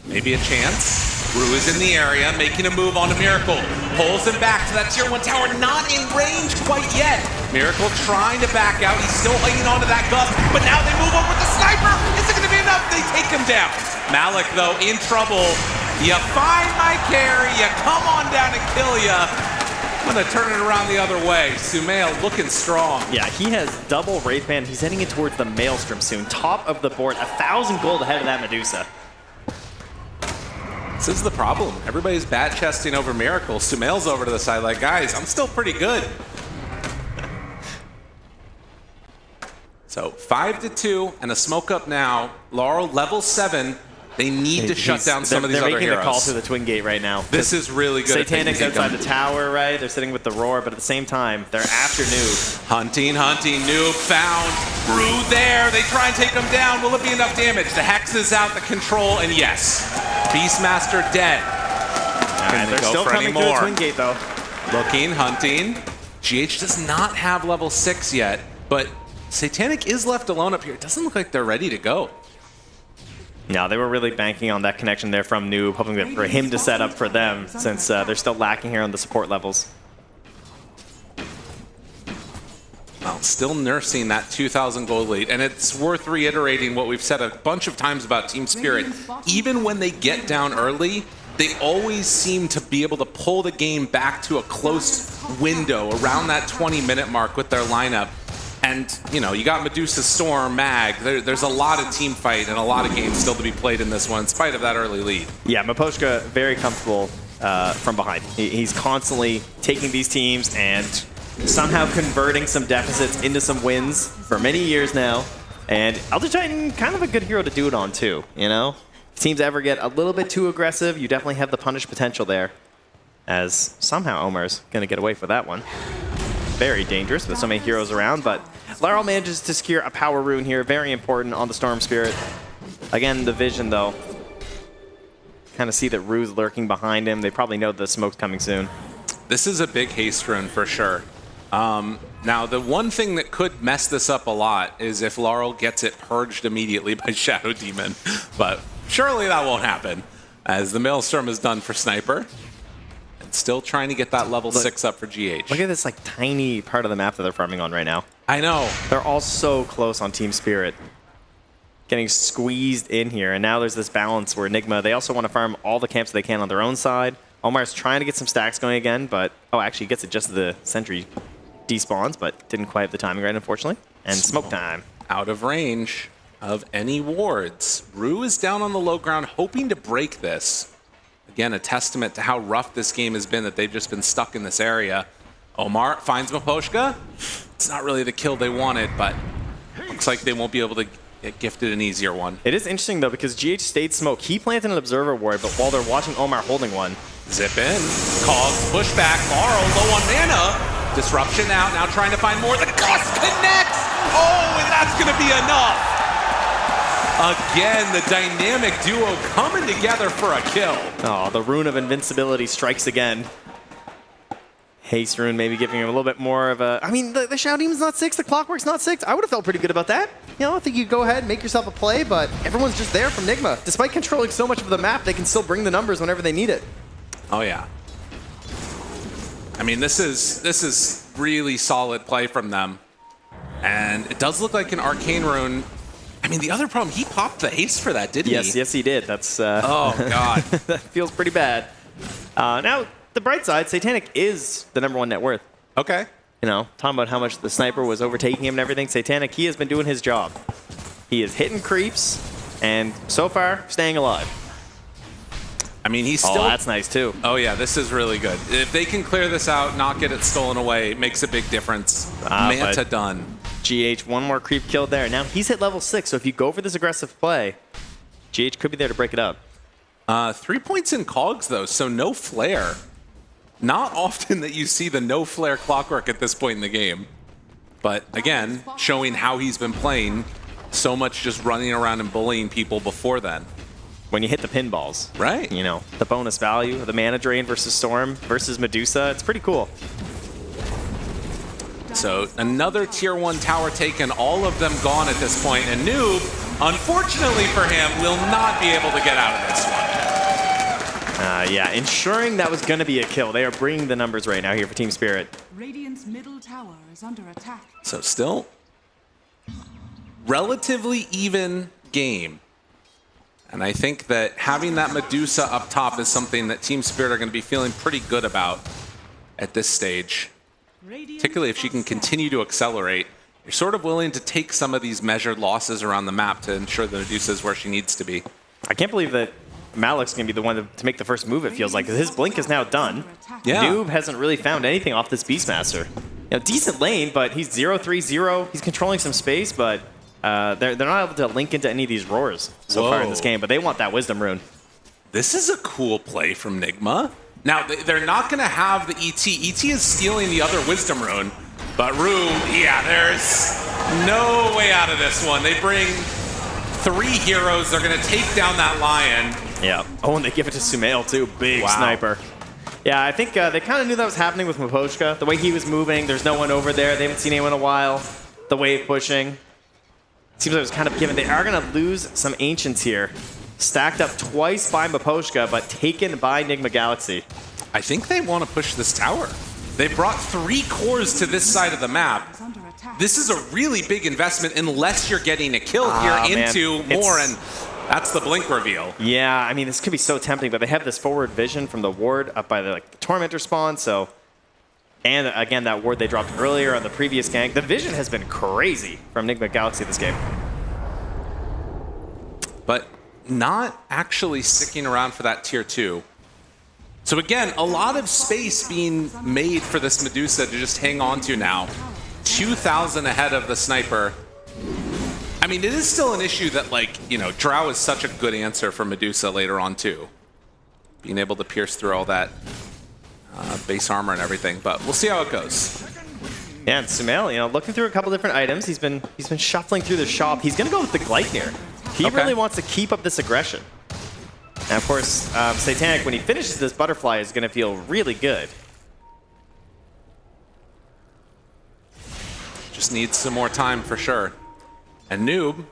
Maybe a chance. Rue is in the area, making a move on a Miracle. Pulls him back to that tier 1 tower, not in range quite yet. Miracle trying to back out. He's still hanging on to that gust, but now they move over with the Sniper. Is it going to be enough? They take him down. Malik, though, in trouble. You find my carry, you come on down and kill ya. I'm going to turn it around the other way. Sumail looking strong. Yeah, he has double Wraith Band. He's heading in towards the Maelstrom soon. Top of the board, 1,000 gold ahead of that Medusa. This is the problem. Everybody's bat chesting over Miracle. Sumail's over to the side like, guys, I'm still pretty good. So 5-2 and a smoke up now. Laurel level 7. They need to shut down some of these other heroes. They're making the call through the Twin Gate right now. This is really good. Satanic's outside the tower, right? They're sitting with the Roar, but at the same time, they're after Noob. Hunting. Noob found. Rue there. They try and take him down. Will it be enough damage? The Hex is out, the control, and yes. Beastmaster dead. And they're still coming through the Twin Gate, though. Looking, hunting. GH does not have level 6 yet, but Satanic is left alone up here. It doesn't look like they're ready to go. No, they were really banking on that connection there from Noob, hoping for him to set up for them, since they're still lacking here on the support levels. Well, still nursing that 2,000 gold lead, and it's worth reiterating what we've said a bunch of times about Team Spirit. Even when they get down early, they always seem to be able to pull the game back to a close window around that 20-minute mark with their lineup. And, you got Medusa, Storm, Mag. There's a lot of team fight and a lot of games still to be played in this one, in spite of that early lead. Yeah, Miposhka very comfortable from behind. He's constantly taking these teams and somehow converting some deficits into some wins for many years now. And Elder Titan, kind of a good hero to do it on, too, If teams ever get a little bit too aggressive, you definitely have the punish potential there. As somehow Omar's going to get away for that one. Very dangerous with so many heroes around, but Laurel manages to secure a power rune here. Very important on the Storm Spirit. Again, the vision, though. Kind of see that Rue's lurking behind him. They probably know the smoke's coming soon. This is a big haste rune for sure. Now, the one thing that could mess this up a lot is if Laurel gets it purged immediately by Shadow Demon. But surely that won't happen, as the Maelstrom is done for Sniper. Still trying to get that level 6 up for GH. Look at this tiny part of the map that they're farming on right now. I know. They're all so close on Team Spirit. Getting squeezed in here, and now there's this balance where Nigma, they also want to farm all the camps they can on their own side. Omar's trying to get some stacks going again, but, actually he gets it just as the sentry despawns, but didn't quite have the timing right, unfortunately. And smoke time. Out of range of any wards. Rue is down on the low ground, hoping to break this. Again, a testament to how rough this game has been, that they've just been stuck in this area. Omar finds Miposhka. It's not really the kill they wanted, but Looks like they won't be able to get gifted an easier one. It is interesting, though, because GH stayed smoke. He planted an Observer Ward, but while they're watching Omar holding one. Zip in. Cogs, push back. Marl low on mana. Disruption out. Now trying to find more. The Gust connects. Oh, and that's going to be enough. Again, the dynamic duo coming together for a kill. Oh, the Rune of Invincibility strikes again. Haste Rune maybe giving him a little bit more of a... I mean, the Shadow Demon's not 6, the Clockwork's not 6. I would have felt pretty good about that. You know, I think you go ahead and make yourself a play, but everyone's just there from Nigma. Despite controlling so much of the map, they can still bring the numbers whenever they need it. Oh, yeah. I mean, this is really solid play from them. And it does look like an Arcane Rune. I mean, the other problem, he popped the haste for that, didn't he? Yes, he did. That's... oh, God. That feels pretty bad. Now, the bright side, Satanic is the #1 net worth. Okay. You know, talking about how much the sniper was overtaking him and everything. Satanic, he has been doing his job. He is hitting creeps, and so far, staying alive. I mean, he's still... Oh, that's nice, too. Oh, yeah, this is really good. If they can clear this out, not get it stolen away, it makes a big difference. Manta done. GH, one more creep killed there. Now, he's hit level 6, so if you go for this aggressive play, GH could be there to break it up. 3 points in Cogs, though, so no flare. Not often that you see the no flare Clockwork at this point in the game. But again, showing how he's been playing, so much just running around and bullying people before then. When you hit the pinballs. Right. You know, the bonus value, the mana drain versus Storm versus Medusa, it's pretty cool. So another tier 1 tower taken, all of them gone at this point, and Noob, unfortunately for him, will not be able to get out of this one. Yeah, ensuring that was going to be a kill. They are bringing the numbers right now here for Team Spirit. Radiant's middle tower is under attack. So still relatively even game. And I think that having that Medusa up top is something that Team Spirit are going to be feeling pretty good about at this stage. Particularly if she can continue to accelerate. You're sort of willing to take some of these measured losses around the map to ensure that Medusa is where she needs to be. I can't believe that Malik's going to be the one to make the first move, it feels like. His blink is now done. Yeah. Noob hasn't really found anything off this Beastmaster. You know, decent lane, but he's 0-3-0. He's controlling some space, but they're not able to link into any of these roars so far in this game, but they want that Wisdom Rune. This is a cool play from Nigma. Now, they're not going to have the ET. ET is stealing the other Wisdom Rune, but Rue, yeah, there's no way out of this one. They bring 3 heroes. They're going to take down that Lion. Yeah. Oh, and they give it to Sumail, too. Big sniper. Yeah, I think they kind of knew that was happening with Miposhka. The way he was moving, there's no one over there. They haven't seen anyone in a while. The wave pushing. Seems like it was kind of given. They are going to lose some Ancients here. Stacked up twice by Miposhka, but taken by Nigma Galaxy. I think they want to push this tower. They brought 3 cores to this side of the map. This is a really big investment unless you're getting a kill here into more, and that's the blink reveal. Yeah, I mean, this could be so tempting, but they have this forward vision from the ward up by the Tormentor spawn, so... And again, that ward they dropped earlier on the previous gank. The vision has been crazy from Nigma Galaxy this game. But not actually sticking around for that tier 2. So again, a lot of space being made for this Medusa to just hang on to now. 2,000 ahead of the sniper. I mean, it is still an issue that, like, you know, Drow is such a good answer for Medusa later on too. Being able to pierce through all that base armor and everything, but we'll see how it goes. Yeah, and Sumail, you know, looking through a couple different items, he's been shuffling through the shop. He's gonna go with the Gleipnir. He really wants to keep up this aggression. And of course, Satanic, when he finishes this butterfly, is gonna feel really good. Just needs some more time for sure. And Noob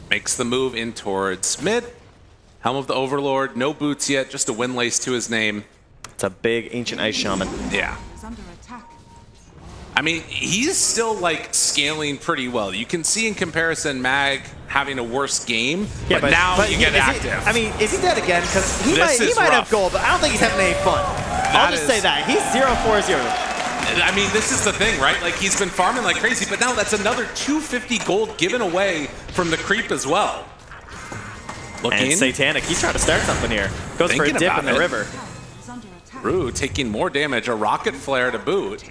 makes the move in towards mid. Helm of the Overlord, no boots yet, just a windlace to his name. It's a big Ancient Ice Shaman. Yeah. I mean, he's still, like, scaling pretty well. You can see in comparison Mag having a worse game, Yeah, but now you get active. I mean, is he dead again? Because he might have gold, but I don't think he's having any fun. I'll just say that. He's 0-4-0. I mean, this is the thing, right? Like, he's been farming like crazy, but now that's another 250 gold given away from the creep as well. And Satanic, he's trying to start something here. Goes for a dip in the river. Rue taking more damage, a rocket flare to boot.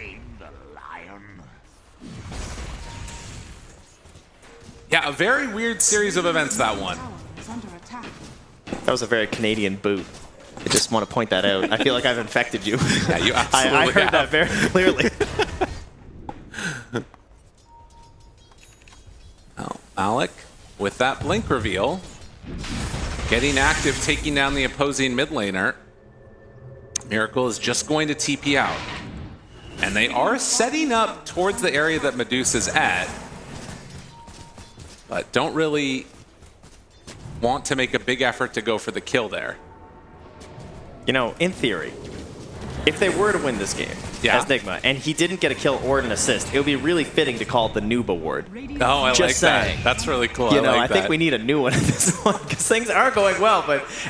Yeah, a very weird series of events, that one. That was a very Canadian boot. I just want to point that out. I feel like I've infected you. Yeah, you absolutely I heard that very clearly. Well, Malik, with that blink reveal, getting active, taking down the opposing mid laner. Miracle is just going to TP out. And they are setting up towards the area that Medusa's at, but don't really want to make a big effort to go for the kill there. You know, in theory, if they were to win this game as Nigma, and he didn't get a kill or an assist, it would be really fitting to call it the Noob Award. Oh, I Just like saying. that. That's really cool. You know, I I think we need a new one at this one, because things are going well,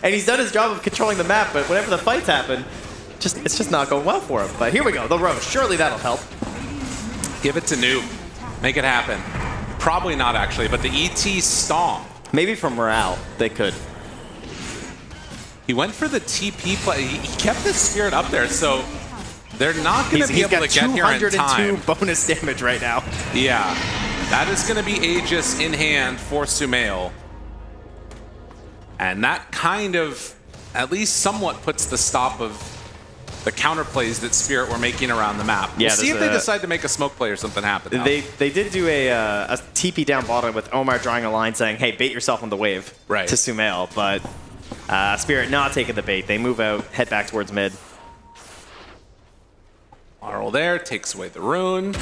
and he's done his job of controlling the map, but whenever the fights happen, it's just not going well for him. But here we go, the Roche. Surely that'll help. Give it to Noob. Make it happen. Probably not, actually, but the ET Stomp. Maybe for morale, they could. He went for the TP play. He kept the Spirit up there, so they're not going to be able to get here in time. 202 bonus damage right now. Yeah, that is going to be Aegis in hand for Sumail. And that kind of, at least somewhat, puts the stop of the counterplays that Spirit were making around the map. We'll see if they decide to make a smoke play or something happen. They did do a TP down bottom with Omar drawing a line saying, hey, bait yourself on the wave to Sumail, but Spirit not taking the bait. They move out, head back towards mid. Marl there, takes away the rune.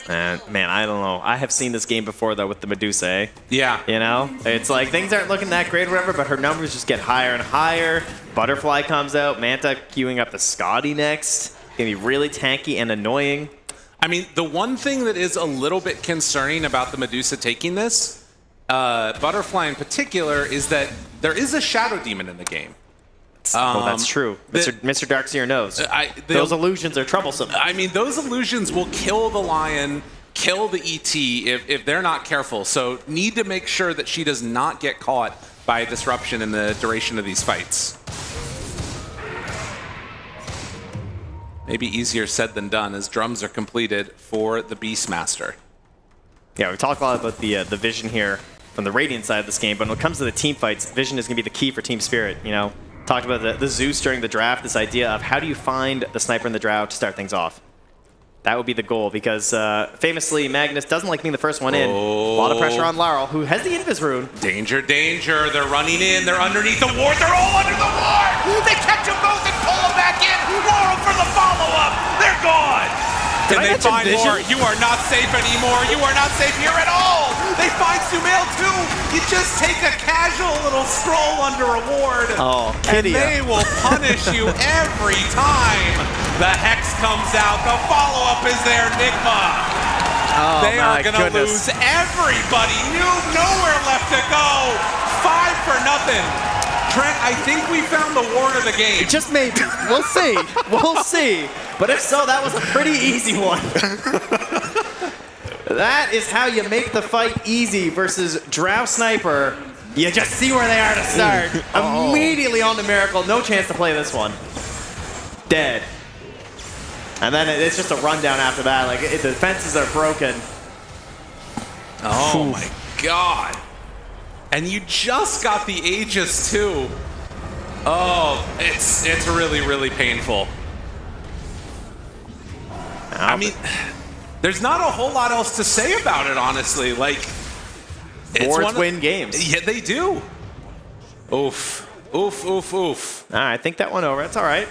And man, I don't know. I have seen this game before though with the Medusa, eh? Yeah. You know? It's like things aren't looking that great or whatever, but her numbers just get higher and higher. Butterfly comes out, Manta queuing up the Scotty next. Gonna be really tanky and annoying. I mean, the one thing that is a little bit concerning about the Medusa taking this, Butterfly in particular, is that there is a Shadow Demon in the game. Oh, that's true. Mr. Darkseer knows. Those illusions are troublesome. I mean, those illusions will kill the Lion, kill the ET if they're not careful. So need to make sure that she does not get caught by a disruption in the duration of these fights. Maybe easier said than done as drums are completed for the Beastmaster. Yeah, we talked a lot about the vision here from the Radiant side of this game, but when it comes to the team fights, vision is going to be the key for Team Spirit, you know? Talked about the Zeus during the draft, this idea of how do you find the sniper in the drought to start things off. That would be the goal, because famously, Magnus doesn't like being the first one in. A lot of pressure on Laurel, who has the Invis rune. Danger, danger. They're running in. They're underneath the ward. They're all under the ward. They catch them both and pull them back in. Laurel for the follow-up. They're gone. Can they find more? You are not safe anymore. You are not safe here at all. They find Sumail too. You just take a casual little stroll under a ward. Oh, and they will punish you every time. The Hex comes out. The follow-up is there, Nigma. Oh, they are going to lose everybody. Nowhere left to go. 5-0. Trent, I think we found the ward of the game. Just maybe. We'll see. We'll see. But if so, that was a pretty easy one. That is how you make the fight easy versus Drow Sniper. You just see where they are to start. Immediately on the Miracle. No chance to play this one. Dead. And then it's just a rundown after that. Like, the defenses are broken. Oh my god. And you just got the Aegis too. Oh, it's really, really painful. I mean, there's not a whole lot else to say about it, honestly. Like, Wards win games. Yeah, they do. Oof. Oof, oof, oof. All right, think that one over. That's all right.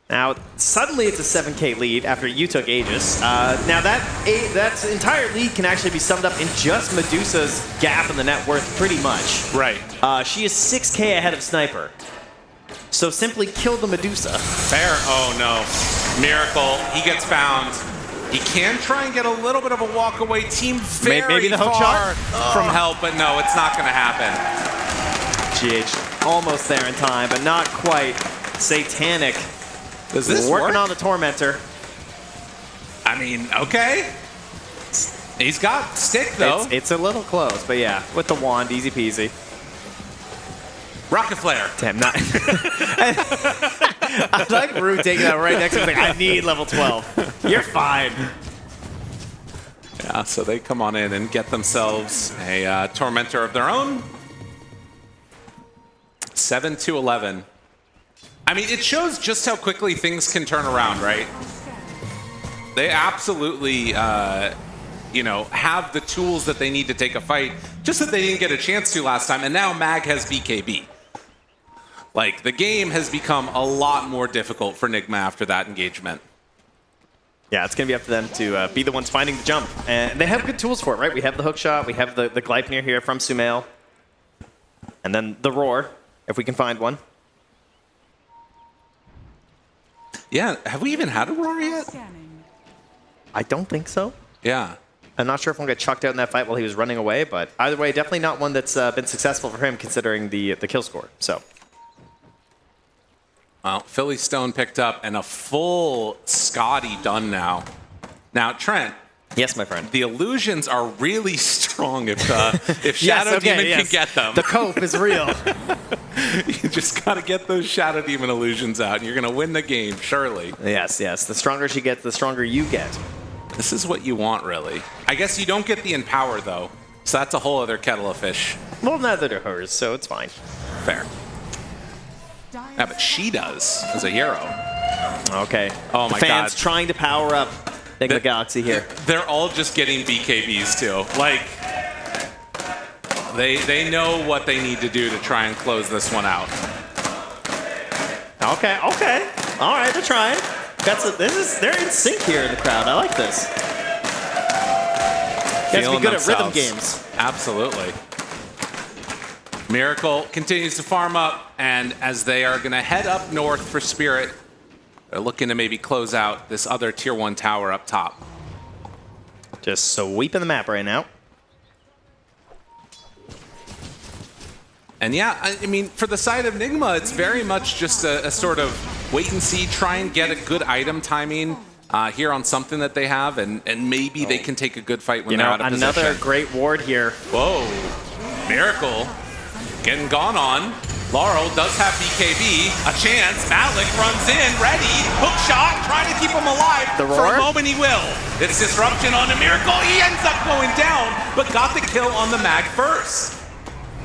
Now, suddenly it's a 7K lead after you took Aegis. Now, that entire lead can actually be summed up in just Medusa's gap in the net worth, pretty much. Right. She is 6K ahead of Sniper. So simply kill the Medusa. Fair. Oh, no. Miracle. He gets found. He can try and get a little bit of a walk away. Team very the hook far shot? from help, but no, it's not going to happen. GH almost there in time, but not quite. Satanic. Does this working work? on the Tormentor. I mean, okay. He's got stick, though. It's a little close, but yeah, with the wand, easy peasy. Rocket Flare. Damn, not. I like Rue taking that right next to him. Like, I need level 12. You're fine. Yeah, so they come on in and get themselves a Tormentor of their own. 7-11. I mean, it shows just how quickly things can turn around, right? They absolutely, you know, have the tools that they need to take a fight, just that they didn't get a chance to last time, and now Mag has BKB. Like, the game has become a lot more difficult for Nigma after that engagement. Yeah, it's going to be up to them to be the ones finding the jump. And they have good tools for it, right? We have the hook shot, we have the Gleipnir here from Sumail. And then the roar, if we can find one. Yeah, have we even had a roar yet? I don't think so. Yeah. I'm not sure if one got chucked out in that fight while he was running away, but either way, definitely not one that's been successful for him considering the kill score. So. Well, Philly Stone picked up and a full Scotty done now. Now, Trent. Yes, my friend. The illusions are really strong if Shadow Demon can get them. The cope is real. You just got to get those Shadow Demon illusions out, and you're going to win the game, surely. Yes, yes. The stronger she gets, the stronger you get. This is what you want, really. I guess you don't get the Empower, though, so that's a whole other kettle of fish. Well, neither do hers, so it's fine. Fair. Yeah, but she does as a hero. Okay. Oh my Fans God. trying to power up the Galaxy here. They're all just getting BKBs too. Like, they know what they need to do to try and close this one out. Okay, okay. All right, they're trying. They're in sync here in the crowd. I like this. You guys be good at rhythm games. Absolutely. Miracle continues to farm up, and as they are going to head up north for Spirit, they're looking to maybe close out this other Tier 1 tower up top. Just sweeping the map right now. And yeah, I mean, for the side of Nigma, it's very much just a sort of wait and see, try and get a good item timing here on something that they have, and maybe they can take a good fight when they're out of position. Another great ward here. Whoa, Miracle getting gone on. Laurel does have BKB, a chance. Malik runs in, ready, hook shot, trying to keep him alive. For a moment he will. It's disruption on the Miracle. He ends up going down, but got the kill on the Mag first.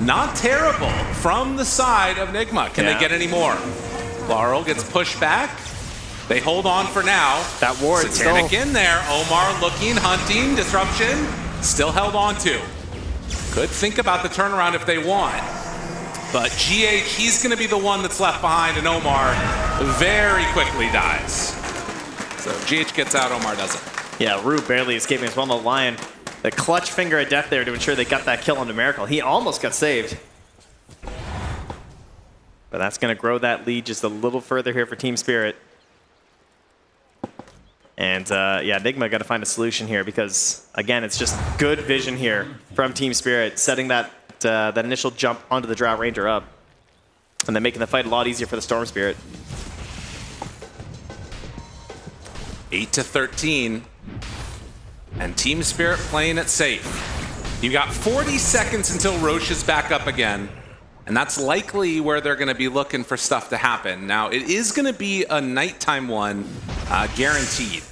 Not terrible from the side of Nigma. Can they get any more? Laurel gets pushed back. They hold on for now. That ward Satanic in there. Omar looking, hunting, disruption. Still held on to. Could think about the turnaround if they want. But GH, he's going to be the one that's left behind, and Omar very quickly dies. So GH gets out, Omar doesn't. Yeah, Rue barely escaping as well. The Lion, the clutch finger of death there to ensure they got that kill on the Miracle. He almost got saved. But that's going to grow that lead just a little further here for Team Spirit. And yeah, Nigma got to find a solution here because, again, it's just good vision here from Team Spirit, setting that initial jump onto the Drow Ranger up, and then making the fight a lot easier for the Storm Spirit. 8-13, and Team Spirit playing it safe. You got 40 seconds until Roche is back up again, and that's likely where they're going to be looking for stuff to happen. Now, it is going to be a nighttime one, guaranteed.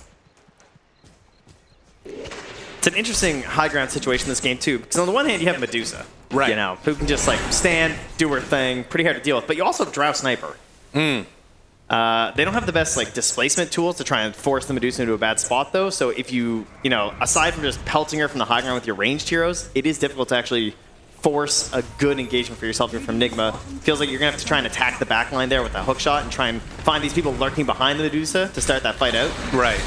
It's an interesting high ground situation in this game, too, because on the one hand, you have Medusa, right? You know, who can just like stand, do her thing, pretty hard to deal with, but you also have Drow Sniper. They don't have the best like displacement tools to try and force the Medusa into a bad spot, though. So if you know, aside from just pelting her from the high ground with your ranged heroes, it is difficult to actually force a good engagement for yourself here from Nigma. Feels like you're gonna have to try and attack the backline there with that hook shot and try and find these people lurking behind the Medusa to start that fight out. Right.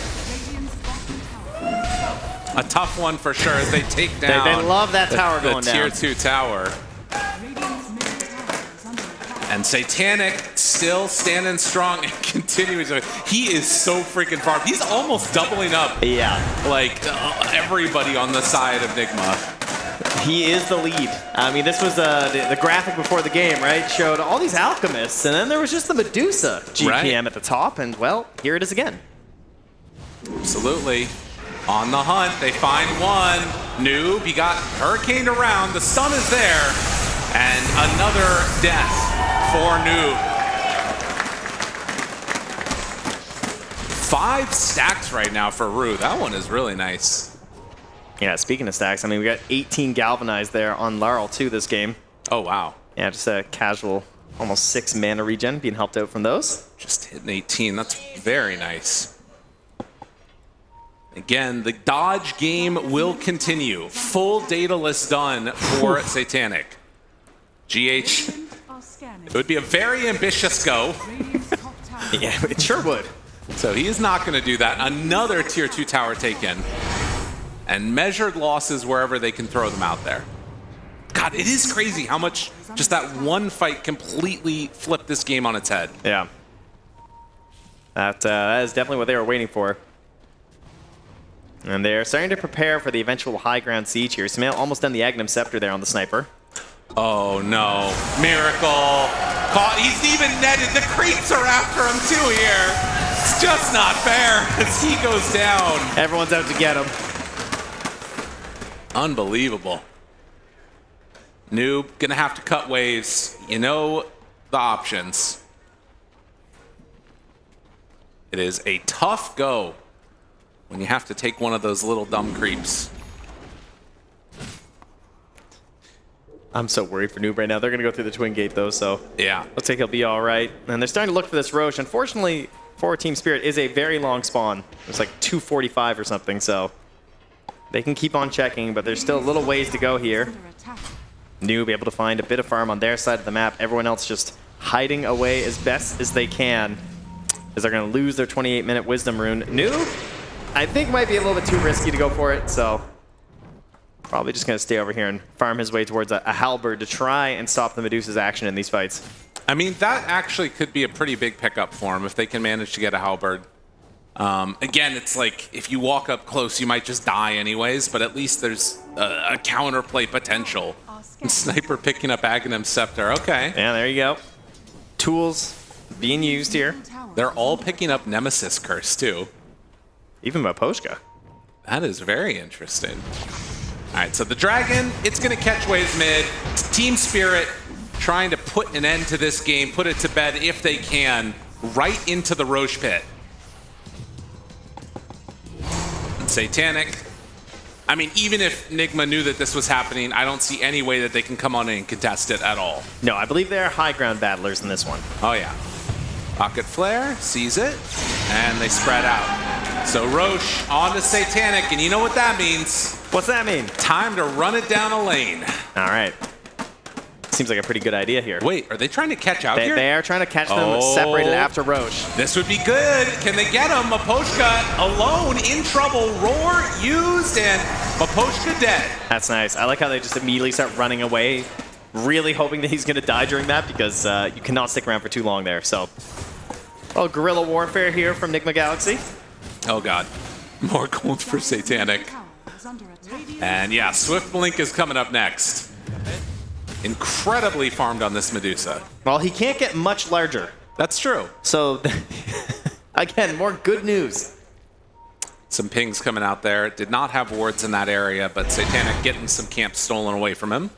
A tough one for sure as they take down. They love that tower going down. The Tier 2 tower. And Satanic still standing strong and continuing. He is so freaking far. He's almost doubling up. Yeah. Like everybody on the side of Nigma. He is the lead. I mean, this was the graphic before the game, right? Showed all these alchemists, and then there was just the Medusa GPM at the top, and well, here it is again. Absolutely. On the hunt, they find one. Noob, he got hurricaned around. The stun is there. And another death for Noob. 5 stacks right now for Rue. That one is really nice. Yeah, speaking of stacks, I mean, we got 18 galvanized there on Laurel too this game. Oh, wow. Yeah, just a casual, almost 6 mana regen being helped out from those. Just hitting 18. That's very nice. Again, the dodge game will continue. Full data list done for Satanic. GH, it would be a very ambitious go. Yeah, it sure would. So he is not going to do that. Another tier 2 tower taken. And measured losses wherever they can throw them out there. God, it is crazy how much just that one fight completely flipped this game on its head. Yeah. That is definitely what they were waiting for. And they're starting to prepare for the eventual high ground siege here. Smail almost done the Agnum Scepter there on the sniper. Oh no. Miracle. He's even netted. The creeps are after him too here. It's just not fair as he goes down. Everyone's out to get him. Unbelievable. Noob, gonna have to cut waves. You know the options. It is a tough go when you have to take one of those little dumb creeps. I'm so worried for Noob right now. They're going to go through the Twin Gate, though, so yeah, looks like he'll be all right. And they're starting to look for this Roche. Unfortunately, for Team Spirit is a very long spawn. It's like 245 or something, so they can keep on checking, but there's still a little ways to go here. Noob able to find a bit of farm on their side of the map. Everyone else just hiding away as best as they can, as they're going to lose their 28-minute Wisdom Rune. Noob, I think might be a little bit too risky to go for it, so probably just going to stay over here and farm his way towards a halberd to try and stop the Medusa's action in these fights. I mean, that actually could be a pretty big pickup for him if they can manage to get a halberd. Again, it's like if you walk up close, you might just die anyways, but at least there's a counterplay potential. And Sniper picking up Agnum Scepter. Okay. Yeah, there you go. Tools being used here. They're all picking up Nemesis Curse, too. Even Maposhka. That is very interesting. All right, so the Dragon, it's going to catch waves mid. Team Spirit trying to put an end to this game, put it to bed if they can, right into the Roche pit. And Satanic, I mean, even if Nigma knew that this was happening, I don't see any way that they can come on in and contest it at all. No, I believe they're high ground battlers in this one. Oh, yeah. Pocket Flare sees it, and they spread out. So Roche on to Satanic, and you know what that means. What's that mean? Time to run it down a lane. All right. Seems like a pretty good idea here. Wait, are they trying to catch out here? They are trying to catch them separated after Roche. This would be good. Can they get him? Maposhka alone, in trouble. Roar used, and Maposhka dead. That's nice. I like how they just immediately start running away, really hoping that he's going to die during that, because you cannot stick around for too long there. So, well, guerrilla warfare here from Nigma Galaxy. Oh, God. More gold for Satanic. And yeah, Swift Blink is coming up next. Incredibly farmed on this Medusa. Well, he can't get much larger. That's true. So, again, more good news. Some pings coming out there. Did not have wards in that area, but Satanic getting some camps stolen away from him.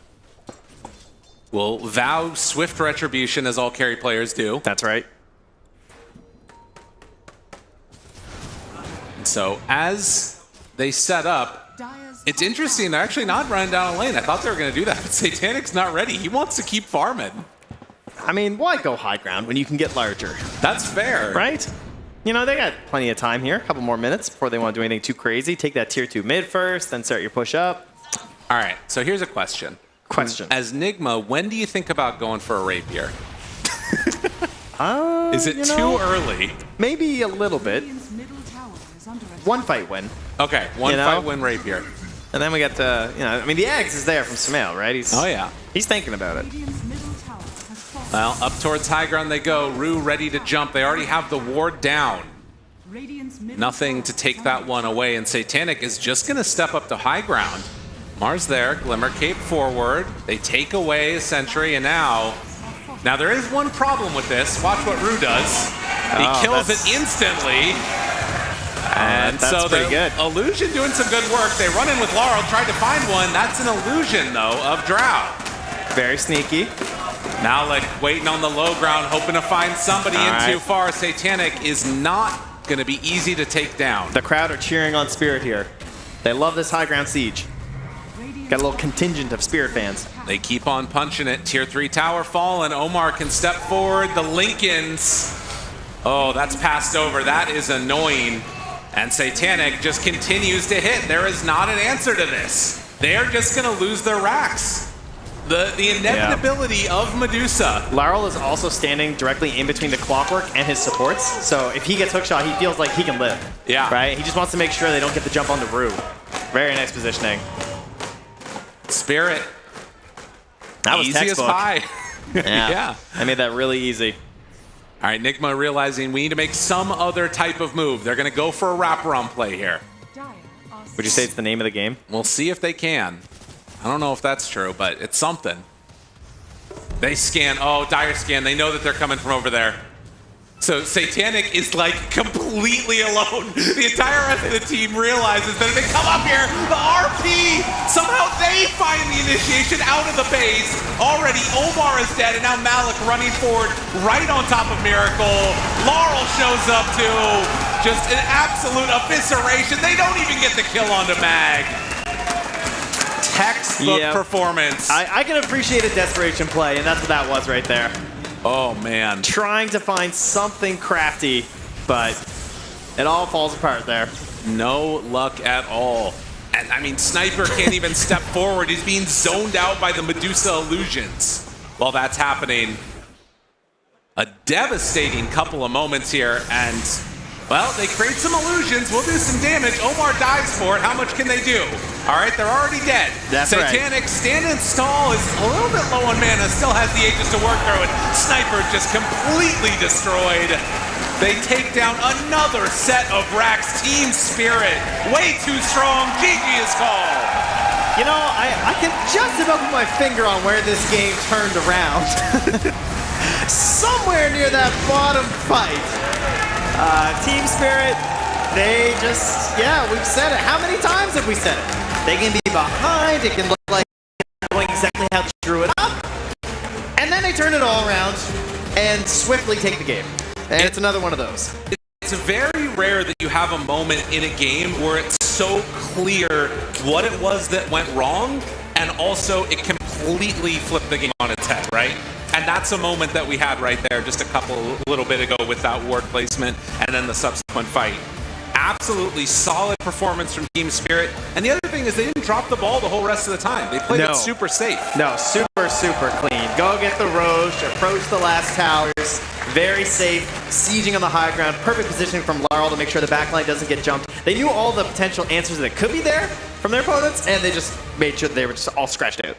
Will vow swift retribution as all carry players do. That's right. And so as they set up, it's interesting. They're actually not running down a lane. I thought they were going to do that, but Satanic's not ready. He wants to keep farming. I mean, why go high ground when you can get larger? That's fair. Right? You know, they got plenty of time here. A couple more minutes before they want to do anything too crazy. Take that tier 2 mid first, then start your push up. All right, so here's a question. As Nigma, when do you think about going for a rapier? Is it too early? Maybe a little bit. One fight win. Okay, one fight win rapier. And then we got the, I mean, the eggs is there from Smail, right? He's thinking about it. Well, up towards high ground they go. Rue ready to jump. They already have the ward down. Nothing to take that one away, and Satanic is just going to step up to high ground. Mars there, Glimmer Cape forward. They take away a sentry, and now there is one problem with this. Watch what Rue does. He kills it instantly. And that's so pretty good. Illusion doing some good work. They run in with Laurel, tried to find one. That's an illusion, though, of Drow. Very sneaky. Now, like, waiting on the low ground, hoping to find somebody too far. Satanic is not going to be easy to take down. The crowd are cheering on Spirit here. They love this high ground siege. Got a little contingent of Spirit fans. They keep on punching it. Tier 3 tower fallen. Omar can step forward. The Lincolns. Oh, that's passed over. That is annoying. And Satanic just continues to hit. There is not an answer to this. They're just going to lose their racks. The inevitability of Medusa. Laurel is also standing directly in between the Clockwork and his supports. So if he gets hookshot, he feels like he can live. Yeah. Right? He just wants to make sure they don't get the jump on the Rue. Very nice positioning. Spirit. That was easy as textbook. pie. Yeah. I made that really easy. All right, Nigma realizing we need to make some other type of move. They're going to go for a wraparound play here. Would you say it's the name of the game? We'll see if they can. I don't know if that's true, but it's something. They scan. Oh, Dire scan. They know that they're coming from over there. So Satanic is like completely alone. The entire rest of the team realizes that if they come up here, the RP, somehow they find the initiation out of the base. Already Omar is dead, and now Malik running forward right on top of Miracle. Laurel shows up too. Just an absolute evisceration. They don't even get the kill onto Mag. Textbook performance. I can appreciate a desperation play, and that's what that was right there. Oh, man. Trying to find something crafty, but it all falls apart there. No luck at all. And, I mean, Sniper can't even step forward. He's being zoned out by the Medusa illusions. While that's happening, a devastating couple of moments here, and, well, they create some illusions. We'll do some damage. Omar dives for it. How much can they do? All right, they're already dead. That's Satanic stand and stall is a little bit low on mana, still has the Aegis to work through it. Sniper just completely destroyed. They take down another set of racks. Team Spirit, way too strong. GG is called. You know, I can just about put my finger on where this game turned around. Somewhere near that bottom fight. Team Spirit, they just, we've said it. How many times have we said it? They can be behind, it can look like knowing exactly how to screw it up, and then they turn it all around and swiftly take the game. And it's another one of those. It's very rare that you have a moment in a game where it's so clear what it was that went wrong, and also it completely flipped the game on its head, right? And that's a moment that we had right there just a little bit ago with that ward placement and then the subsequent fight. Absolutely solid performance from Team Spirit. And the other thing is they didn't drop the ball the whole rest of the time. They played it super safe. No, super clean. Go get the Roche, approach the last towers. Very safe, sieging on the high ground. Perfect positioning from Laurel to make sure the backline doesn't get jumped. They knew all the potential answers that could be there from their opponents, and they just made sure they were just all scratched out.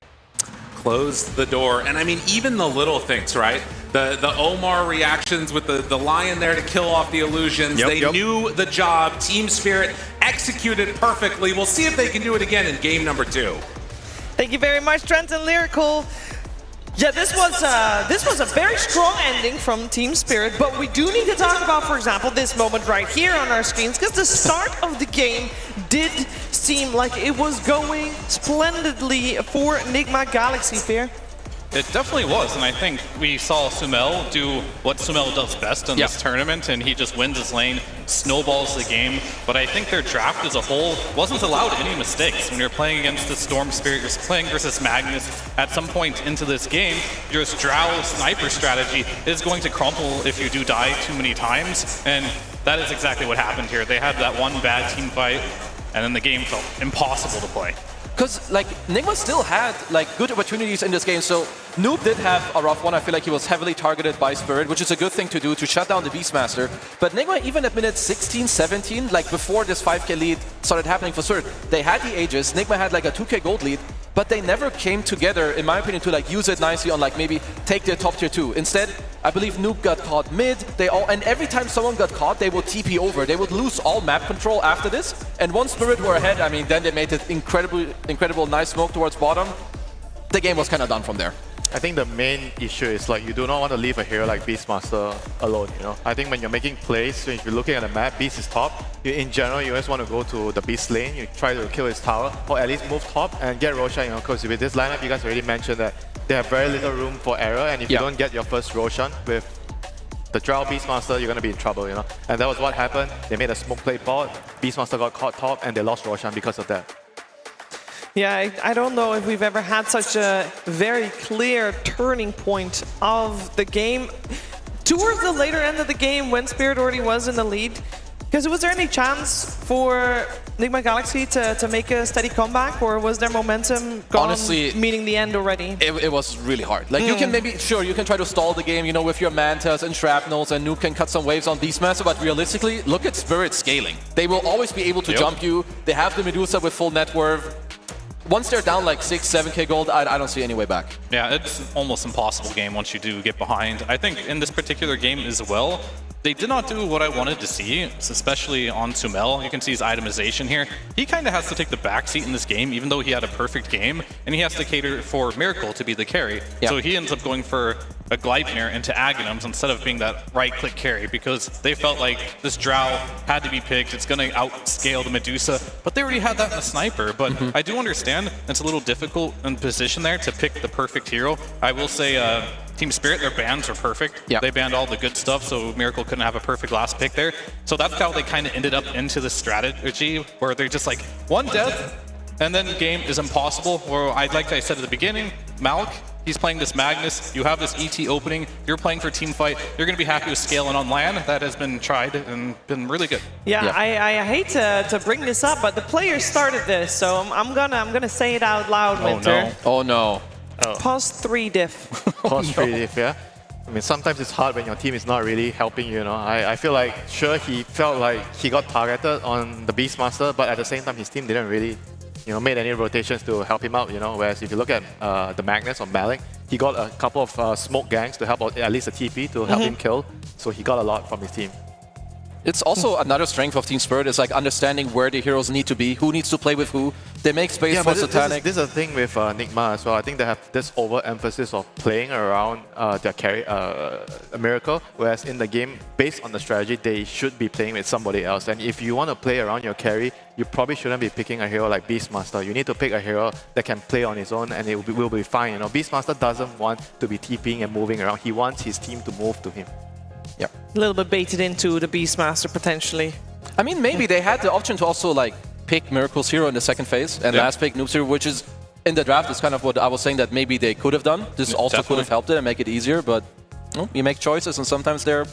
Closed the door. And I mean, even the little things, right? The Omar reactions with the Lion there to kill off the illusions. They knew the job. Team Spirit executed perfectly. We'll see if they can do it again in game number 2. Thank you very much, Trent and Lyrical. Yeah, this was a very strong ending from Team Spirit, but we do need to talk about, for example, this moment right here on our screens, because the start of the game did seem like it was going splendidly for Nigma Galaxy, Fear. It definitely was, and I think we saw Sumail do what Sumail does best in this tournament, and he just wins his lane, snowballs the game. But I think their draft as a whole wasn't allowed any mistakes. When you're playing against the Storm Spirit, you're playing versus Magnus, at some point into this game, your Drow sniper strategy is going to crumple if you do die too many times, and that is exactly what happened here. They had that one bad team fight, and then the game felt impossible to play. Because like Nigma still had like good opportunities in this game. So Noob did have a rough one. I feel like he was heavily targeted by Spirit, which is a good thing to do to shut down the Beastmaster. But Nigma, even at minute 16, 17, like before this 5k lead started happening for Spirit, they had the Aegis. Nigma had like a 2k gold lead, but they never came together, in my opinion, to like use it nicely on like maybe take their top tier 2. Instead, I believe Noob got caught mid. And every time someone got caught, they would TP over. They would lose all map control after this. And once Spirit were ahead, I mean, then they made it incredible nice smoke towards bottom. The game was kind of done from there. I think the main issue is like you do not want to leave a hero like Beastmaster alone, you know. I think when you're making plays, so if you're looking at the map, Beast is top. In general, you always want to go to the Beast lane. You try to kill his tower, or at least move top and get Roshan, you know, because with this lineup, you guys already mentioned that they have very little room for error, and if you don't get your first Roshan with the Drow Beastmaster, you're gonna be in trouble, you know. And that was what happened. They made a smoke plate bot, Beastmaster got caught top, and they lost Roshan because of that. Yeah, I don't know if we've ever had such a very clear turning point of the game. Towards the later end of the game, when Spirit already was in the lead, because was there any chance for Nigma Galaxy to make a steady comeback, or was their momentum gone, Honestly, meaning the end already? It was really hard. Like, you can maybe, sure, you can try to stall the game, you know, with your Mantas and Shrapnels, and Noob can cut some waves on Beastmaster, but realistically, look at Spirit scaling. They will always be able to jump you. They have the Medusa with full net worth. Once they're down like 6, 7k gold, I don't see any way back. Yeah, it's almost impossible game once you do get behind. I think in this particular game as well, they did not do what I wanted to see, especially on Sumail. You can see his itemization here. He kind of has to take the backseat in this game, even though he had a perfect game, and he has to cater for Miracle to be the carry. So he ends up going for a Gleipnir into Aghanims instead of being that right-click carry, because they felt like this Drow had to be picked. It's going to outscale the Medusa, but they already had that in the Sniper. But I do understand it's a little difficult in position there to pick the perfect hero. I will say Team Spirit, their bans were perfect. They banned all the good stuff, so Miracle couldn't have a perfect last pick there. So that's how they kind of ended up into the strategy where they're just like, one death, and then game is impossible. Or like I said at the beginning, Malik, he's playing this Magnus, you have this ET opening, you're playing for team fight, you're going to be happy with scaling on LAN. That has been tried and been really good. Yeah, I hate to bring this up, but the players started this, so I'm gonna say it out loud, Winter. Oh no. +3 diff. +3 diff, yeah. I mean, sometimes it's hard when your team is not really helping you, you know. I feel like, sure, he felt like he got targeted on the Beastmaster, but at the same time, his team didn't really, you know, made any rotations to help him out, you know. Whereas if you look at the Magnus on Malik, he got a couple of smoke gangs to help out, at least a TP to help him kill. So he got a lot from his team. It's also another strength of Team Spirit is like understanding where the heroes need to be, who needs to play with who. They make space for Satanic. This is the thing with Nigma as well. I think they have this overemphasis of playing around their carry, Miracle, whereas in the game, based on the strategy, they should be playing with somebody else. And if you want to play around your carry, you probably shouldn't be picking a hero like Beastmaster. You need to pick a hero that can play on his own, and it will be fine. You know, Beastmaster doesn't want to be TPing and moving around. He wants his team to move to him. Yeah. A little bit baited into the Beastmaster potentially. I mean, maybe they had the option to also like pick Miracle's hero in the second phase and last pick Noob's hero, which is in the draft is kind of what I was saying that maybe they could have done. This also could have helped it and make it easier, but you make choices and sometimes they're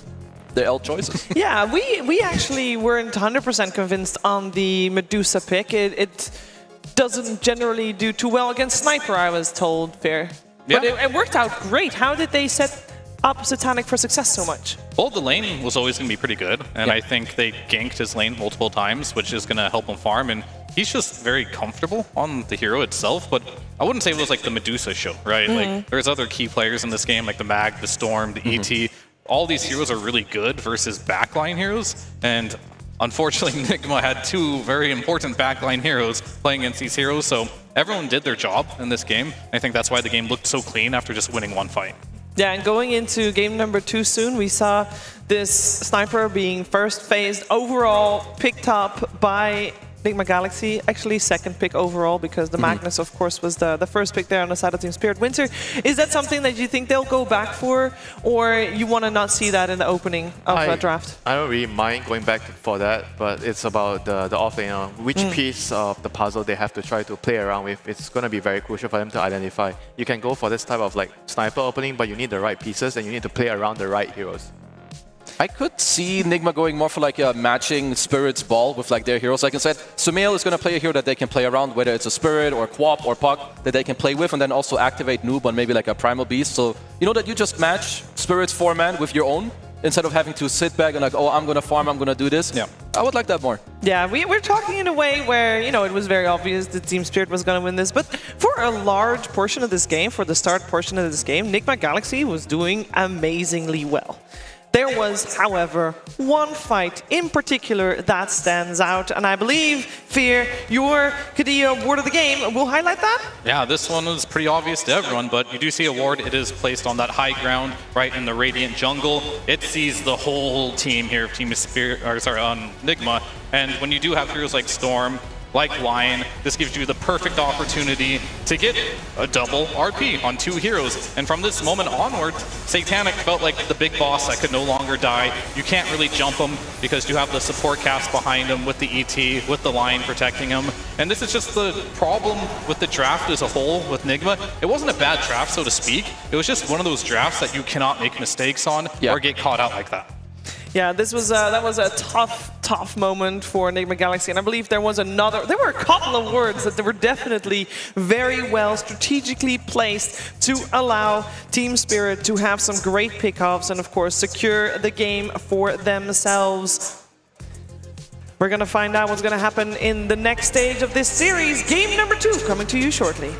L choices. Yeah, we actually weren't 100% convinced on the Medusa pick. It doesn't generally do too well against Sniper, I was told, Fair. But it worked out great. How did they set up Satanic for success so much? Well, the lane was always going to be pretty good, and I think they ganked his lane multiple times, which is going to help him farm, and he's just very comfortable on the hero itself, but I wouldn't say it was like the Medusa show, right? Like, there's other key players in this game, like the Mag, the Storm, the ET. All these heroes are really good versus backline heroes, and unfortunately, Nigma had two very important backline heroes playing against these heroes, so everyone did their job in this game. I think that's why the game looked so clean after just winning one fight. Yeah, and going into game number 2 soon, we saw this Sniper being first phased overall, picked up by Nigma Galaxy. Actually, second pick overall, because the Magnus, of course, was the first pick there on the side of Team Spirit. Winter, is that something that you think they'll go back for, or you want to not see that in the opening of the draft? I don't really mind going back for that, but it's about the offlane, you know, which piece of the puzzle they have to try to play around with. It's going to be very crucial for them to identify. You can go for this type of like Sniper opening, but you need the right pieces and you need to play around the right heroes. I could see Nigma going more for like a matching Spirit's ball with like their heroes. Like I said, Sumail is going to play a hero that they can play around, whether it's a Spirit or Quap or Puck that they can play with, and then also activate Noob on maybe like a Primal Beast. So you know that you just match Spirit's 4-man with your own instead of having to sit back and like, oh, I'm going to farm, I'm going to do this. Yeah, I would like that more. Yeah, we're talking in a way where, you know, it was very obvious that Team Spirit was going to win this, but for a large portion of this game, for the start portion of this game, Nigma Galaxy was doing amazingly well. There was, however, one fight in particular that stands out, and I believe, Fear, your Kadeo award of the game will highlight that? Yeah, this one was pretty obvious to everyone, but you do see a ward. It is placed on that high ground, right in the Radiant jungle. It sees the whole team here, Team Spirit, or sorry, on Nigma, and when you do have heroes like Storm, like Lion, this gives you the perfect opportunity to get a double RP on 2 heroes. And from this moment onward, Satanic felt like the big boss that could no longer die. You can't really jump him because you have the support cast behind him with the ET, with the Lion protecting him. And this is just the problem with the draft as a whole with Nigma. It wasn't a bad draft, so to speak. It was just one of those drafts that you cannot make mistakes on or get caught out like that. Yeah, this was that was a tough moment for Nigma Galaxy, and I believe there were a couple of words that were definitely very well strategically placed to allow Team Spirit to have some great pickoffs and of course secure the game for themselves. We're gonna find out what's gonna happen in the next stage of this series. Game number 2 coming to you shortly.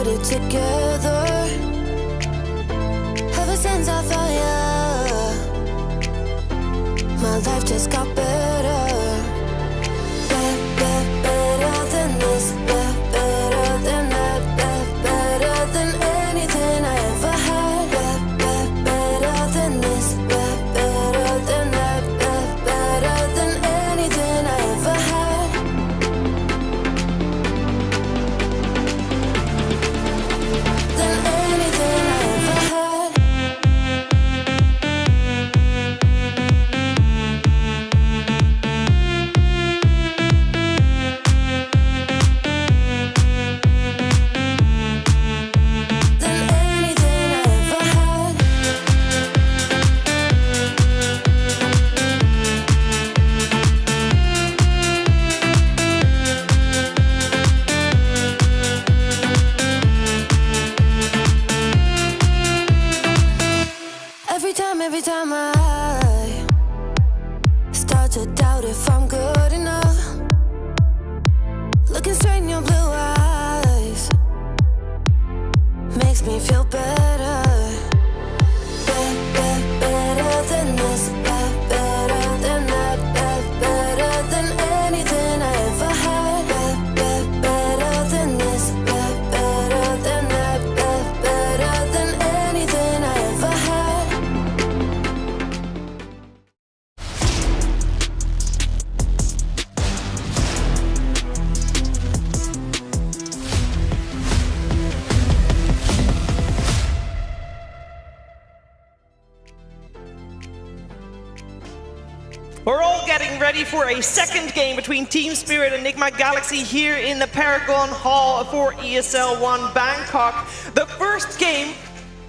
put it together. Ever since I found you, my life just got better. makes me feel better. Better than this, better than that, better than anything I ever had. Better than this, better than that, better than anything I ever had. We're all getting ready for a second game between Team Spirit and Nigma Galaxy here in the Paragon Hall for ESL One Bangkok. The first game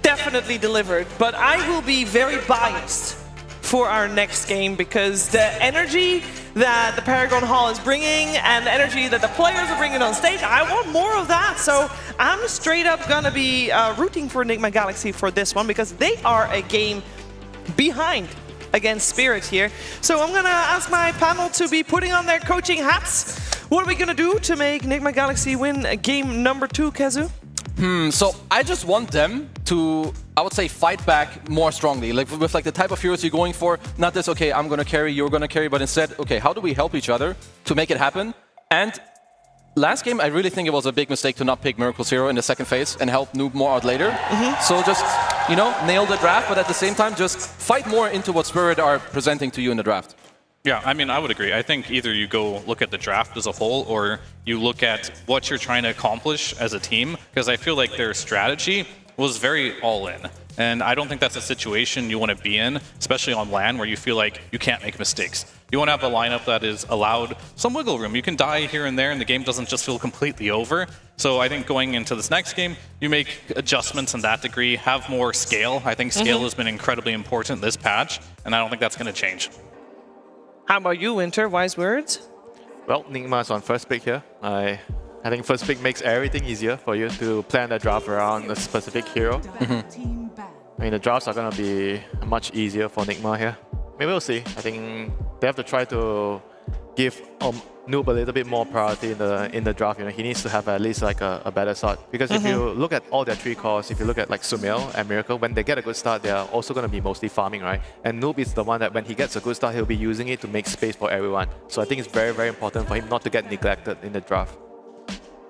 definitely delivered, but I will be very biased for our next game because the energy that the Paragon Hall is bringing and the energy that the players are bringing on stage, I want more of that. So I'm straight up gonna be rooting for Nigma Galaxy for this one because they are a game behind against Spirit here. So I'm gonna ask my panel to be putting on their coaching hats. What are we gonna do to make Nigma Galaxy win game number 2, Kazu? So I just want them to, I would say, fight back more strongly, like with like the type of heroes you're going for. Not this, okay, I'm gonna carry, you're gonna carry, but instead, okay, how do we help each other to make it happen? And last game, I really think it was a big mistake to not pick Miracle's hero in the second phase and help Noob more out later. So just, you know, nail the draft, but at the same time, just fight more into what Spirit are presenting to you in the draft. Yeah, I mean, I would agree. I think either you go look at the draft as a whole or you look at what you're trying to accomplish as a team, because I feel like their strategy was very all-in. And I don't think that's a situation you want to be in, especially on LAN, where you feel like you can't make mistakes. You want to have a lineup that is allowed some wiggle room. You can die here and there, and the game doesn't just feel completely over. So I think going into this next game, you make adjustments in that degree, have more scale. I think scale has been incredibly important this patch, and I don't think that's going to change. How about you, Winter? Wise words? Well, Nigma is on first pick here. I think first pick makes everything easier for you to plan the draft around a specific hero. I mean, the drafts are going to be much easier for Nigma here. Maybe we'll see. I think they have to try to give Noob a little bit more priority in the draft. You know, he needs to have at least like a better start. Because if you look at all their 3 cores, if you look at like Sumail and Miracle, when they get a good start, they are also going to be mostly farming, right? And Noob is the one that when he gets a good start, he'll be using it to make space for everyone. So I think it's very, very important for him not to get neglected in the draft.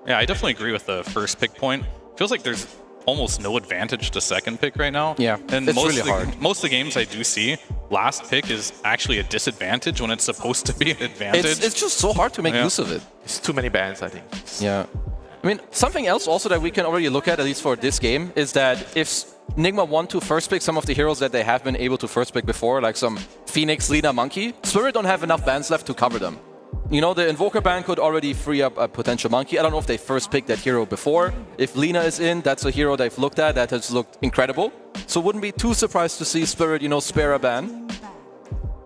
Yeah, I definitely agree with the first pick point. Feels like there's almost no advantage to second pick right now. Yeah, and it's really hard. Most of the games I do see, last pick is actually a disadvantage when it's supposed to be an advantage. It's just so hard to make use of it. It's too many bans, I think. Yeah. I mean, something else also that we can already look at least for this game, is that if Nigma want to first pick some of the heroes that they have been able to first pick before, like some Phoenix, Lina, Monkey, Spirit don't have enough bans left to cover them. You know, the Invoker ban could already free up a potential Monkey. I don't know if they first picked that hero before. If Lina is in, that's a hero they've looked at that has looked incredible. So wouldn't be too surprised to see Spirit, you know, spare a ban.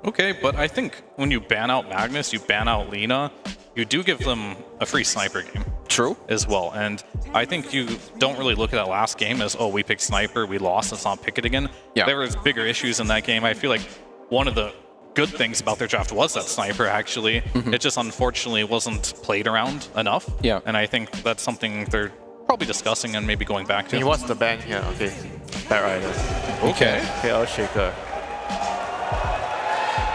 Okay, but I think when you ban out Magnus, you ban out Lina, you do give them a free sniper game. True. As well. And I think you don't really look at that last game as, oh, we picked sniper, we lost, let's not pick it again. Yeah. There was bigger issues in that game. I feel like one of the good things about their draft was that sniper, actually. It just unfortunately wasn't played around enough. Yeah. And I think that's something they're probably discussing and maybe going back to. I mean, what's the ban here? Okay. Bat Rider. Okay. KL Shaker.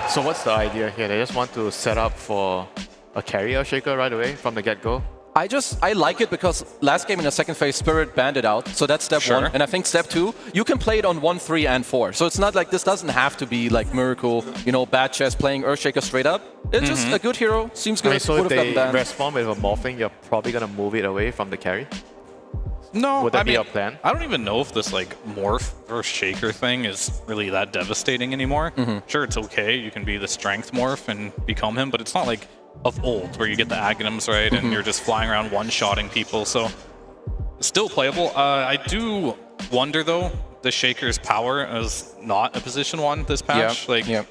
So what's the idea here? They just want to set up for a carrier shaker right away from the get-go? I like it because last game in the second phase, Spirit banned it out. So that's step 1. And I think step 2, you can play it on 1, 3, and 4. So it's not like this doesn't have to be like Miracle, you know, bad chess playing Earthshaker straight up. It's just a good hero. Seems good. I mean, so if they respond with a morphing, you're probably going to move it away from the carry? No, Would that be a plan? I don't even know if this like morph or shaker thing is really that devastating anymore. Sure, it's okay. You can be the strength morph and become him, but it's not like of old where you get the Aghanims, right? And you're just flying around one-shotting people. So still playable. I do wonder though, the Shaker's power is not a position 1 this patch.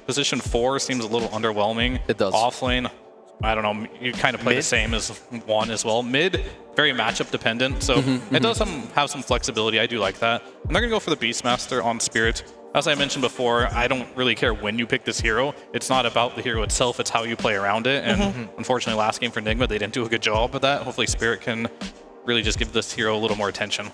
Position 4 seems a little underwhelming. It does. Offlane, I don't know, you kind of play the same as 1 as well. Mid, very matchup dependent, so it does have some flexibility. I do like that. And they're going to go for the Beastmaster on Spirit. As I mentioned before, I don't really care when you pick this hero. It's not about the hero itself, it's how you play around it. And unfortunately, last game for Nigma, they didn't do a good job of that. Hopefully Spirit can really just give this hero a little more attention.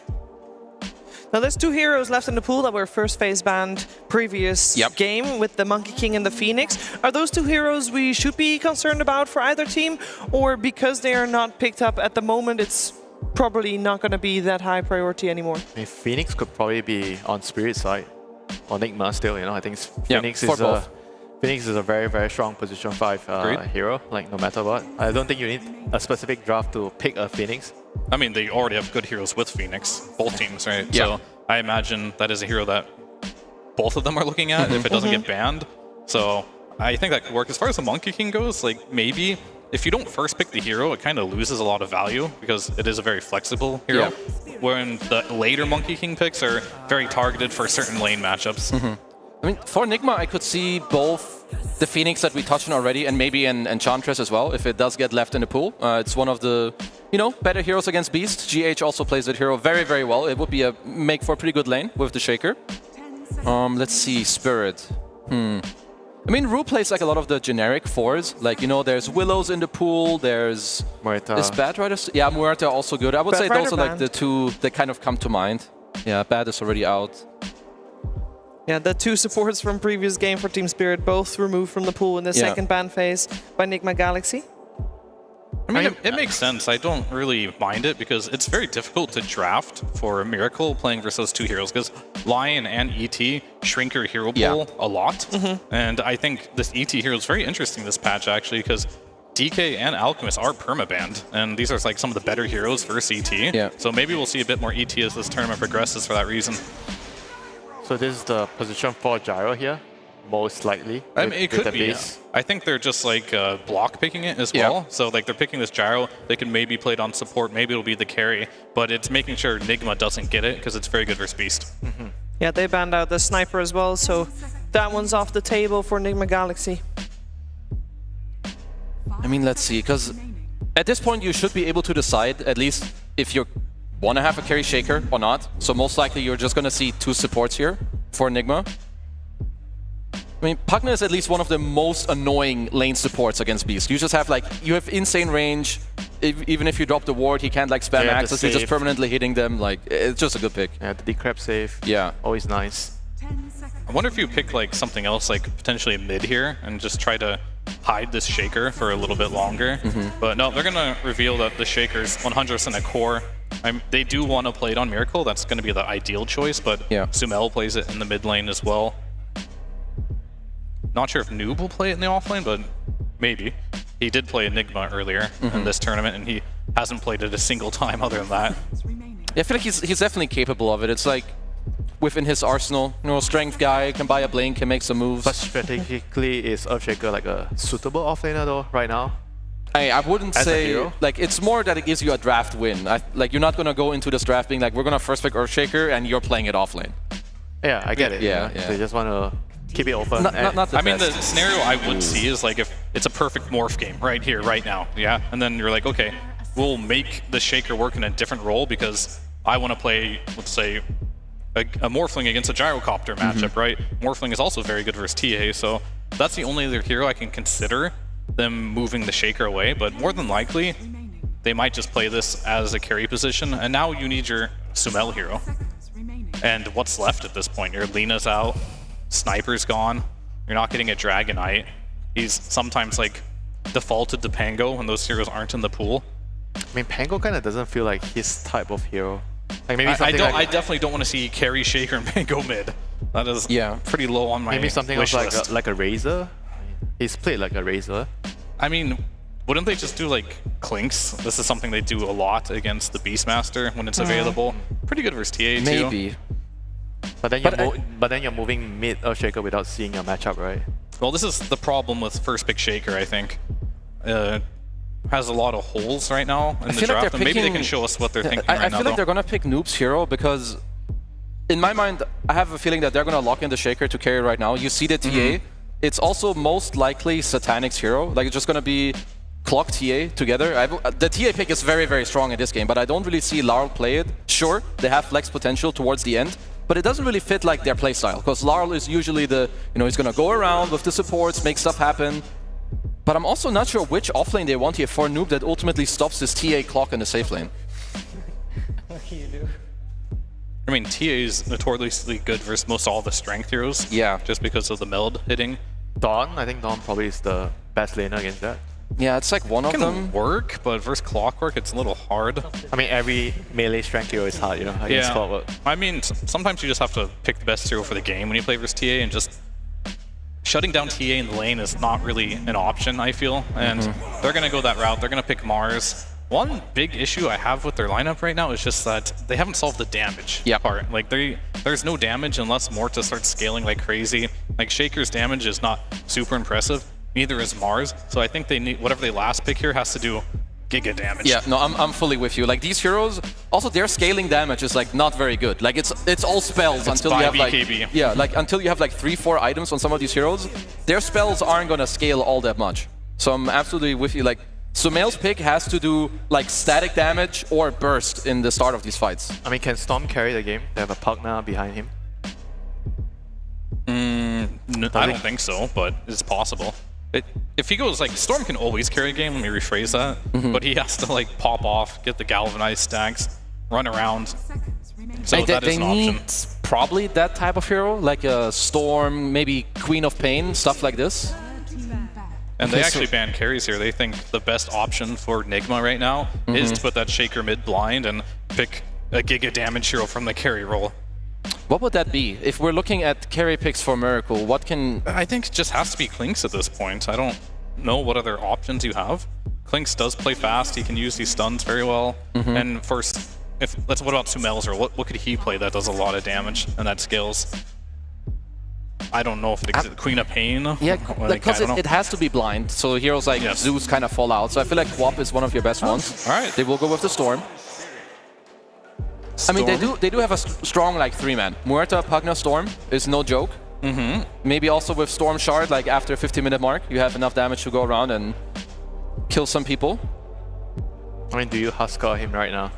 Now there's 2 heroes left in the pool that were first phase banned previous game with the Monkey King and the Phoenix. Are those 2 heroes we should be concerned about for either team, or because they are not picked up at the moment, it's probably not going to be that high priority anymore? I mean, Phoenix could probably be on Spirit side, or Nigma still, you know. I think Phoenix is a very, very strong position 5 hero, like no matter what. I don't think you need a specific draft to pick a Phoenix. I mean, they already have good heroes with Phoenix, both teams, right? Yeah. So I imagine that is a hero that both of them are looking at if it doesn't get banned. So I think that could work. As far as the Monkey King goes, like maybe if you don't first pick the hero, it kind of loses a lot of value because it is a very flexible hero. When the later Monkey King picks are very targeted for certain lane matchups. I mean, for Nigma, I could see both the Phoenix that we touched on already and maybe an Enchantress as well, if it does get left in the pool. It's one of the, better heroes against Beast. GH also plays that hero very, very well. It would be a make for a pretty good lane with the Shaker. Let's see, Spirit. I mean, Rue plays like a lot of the generic 4s. Like, there's Willows in the pool, there's... Muerta. Is Bad Rider? Yeah, Muerta also good. I would say those are like the 2 that kind of come to mind. Yeah, Bad is already out. Yeah, the 2 supports from previous game for Team Spirit, both removed from the pool in the second ban phase by Nigma Galaxy. I mean, it makes sense. I don't really mind it because it's very difficult to draft for Miracle playing versus those 2 heroes because Lion and ET shrink your hero pool a lot. And I think this ET hero is very interesting this patch actually because DK and Alchemist are permabanned, and these are like some of the better heroes versus ET. So maybe we'll see a bit more ET as this tournament progresses for that reason. So this is the position for Gyro here, most likely. I mean, it could be. I think they're just like block picking it as well. So like they're picking this Gyro. They can maybe play it on support. Maybe it'll be the carry, but it's making sure Nigma doesn't get it because it's very good versus Beast. Yeah, they banned out the Sniper as well, so that one's off the table for Nigma Galaxy. I mean, let's see, because at this point you should be able to decide at least if you want to have a carry Shaker or not. So most likely you're just going to see 2 supports here for Nigma. I mean, Pugna is at least one of the most annoying lane supports against Beast. You just have you have insane range. Even if you drop the ward, he can't spam access. You're just permanently hitting them. It's just a good pick. Yeah, the decrep save. Yeah. Always nice. I wonder if you pick potentially a mid here and just try to hide this Shaker for a little bit longer. But no, they're going to reveal that the Shaker's 100% a core. They do want to play it on Miracle. That's going to be the ideal choice, but Sumail plays it in the mid lane as well. Not sure if Noob will play it in the offlane, but maybe. He did play Enigma earlier in this tournament, and he hasn't played it a single time other than that. Yeah, I feel like he's definitely capable of it. It's like within his arsenal, strength guy, can buy a blink, can make some moves. But strategically, is Earthshaker like a suitable offlaner though, right now? I wouldn't say, it's more that it gives you a draft win. You're not going to go into this draft being we're going to first pick Earthshaker and you're playing it offlane. Yeah, I get it. Yeah. They just want to keep it open. Not I mean, the scenario I would see is if it's a perfect morph game right here, right now, and then you're okay, we'll make the Shaker work in a different role because I want to play, let's say, a Morphling against a Gyrocopter matchup, right? Morphling is also very good versus TA, so that's the only other hero I can consider them moving the Shaker away, but more than likely, they might just play this as a carry position, and now you need your Sumail hero. And what's left at this point? Your Lena's out, Sniper's gone, you're not getting a Dragonite. He's sometimes defaulted to Pango when those heroes aren't in the pool. I mean, Pango kind of doesn't feel like his type of hero. Maybe I definitely don't want to see carry Shaker and Pango mid. That is pretty low on my Maybe something wish else list. like a Razor. He's played like a Razor. I mean, wouldn't they just do Clinks? This is something they do a lot against the Beastmaster when it's available. Pretty good versus TA too. Maybe. But then you're moving mid Earthshaker without seeing your matchup, right? Well, this is the problem with first pick Shaker, I think. Has a lot of holes right now in the draft, and maybe they can show us what they're thinking right now. I feel like they're going to pick Noob's hero because, in my mind, I have a feeling that they're going to lock in the Shaker to carry right now. You see the TA. It's also most likely Satanic's hero. It's just going to be Clock TA together. The TA pick is very, very strong in this game, but I don't really see Larl play it. Sure, they have flex potential towards the end, but it doesn't really fit their playstyle, because Larl is usually the, he's going to go around with the supports, make stuff happen. But I'm also not sure which offlane they want here for a Noob that ultimately stops this TA clock in the safe lane. What can you do? I mean, TA is notoriously good versus most all the strength heroes. Yeah. Just because of the meld hitting. Dawn, I think Dawn probably is the best laner against that. Yeah, it's like one of It them. can work, but versus Clockwork, it's a little hard. I mean, every melee strength hero is hard, you know, against Clockwork. I mean, sometimes you just have to pick the best hero for the game when you play versus TA, and just shutting down TA in the lane is not really an option, I feel. And they're going to go that route. They're going to pick Mars. One big issue I have with their lineup right now is just that they haven't solved the damage part. Like, there's no damage unless Morta starts scaling like crazy. Like, Shaker's damage is not super impressive. Neither is Mars. So I think they need whatever they last pick here has to do giga damage. Yeah, no, I'm fully with you. Like, these heroes, also their scaling damage is like not very good. Like, it's all spells until you have BKB. like until you have like 3-4 items on some of these heroes. Their spells aren't gonna scale all that much. So I'm absolutely with you. Like, Sumail's pick has to do like static damage or burst in the start of these fights. I mean, can Storm carry the game? They have a Pugna behind him. No, I don't think so, but it's possible. If he goes like Storm can always carry a game, let me rephrase that. But he has to like pop off, get the galvanized stacks, run around. So like that is an option. Need probably that type of hero, like a Storm, maybe Queen of Pain, stuff like this. And they actually ban carries here. They think the best option for Nigma right now is to put that Shaker mid blind and pick a giga damage hero from the carry role. What would that be? If we're looking at carry picks for Miracle, what can... I think it just has to be Klinks at this point. I don't know what other options you have. Klinks does play fast. He can use these stuns very well. And first, what about Sumail's, or what could he play that does a lot of damage and that scales? I don't know if it exists. Queen of Pain? Yeah, because it has to be blind, so heroes like Zeus kind of fall out. So I feel like Quap is one of your best ones. All right. They will go with the Storm. I mean, they do have a strong like 3-man. Muerta, Pugna, Storm is no joke. Maybe also with Storm Shard, like after 50-minute mark, you have enough damage to go around and kill some people. I mean, do you Huskar him right now?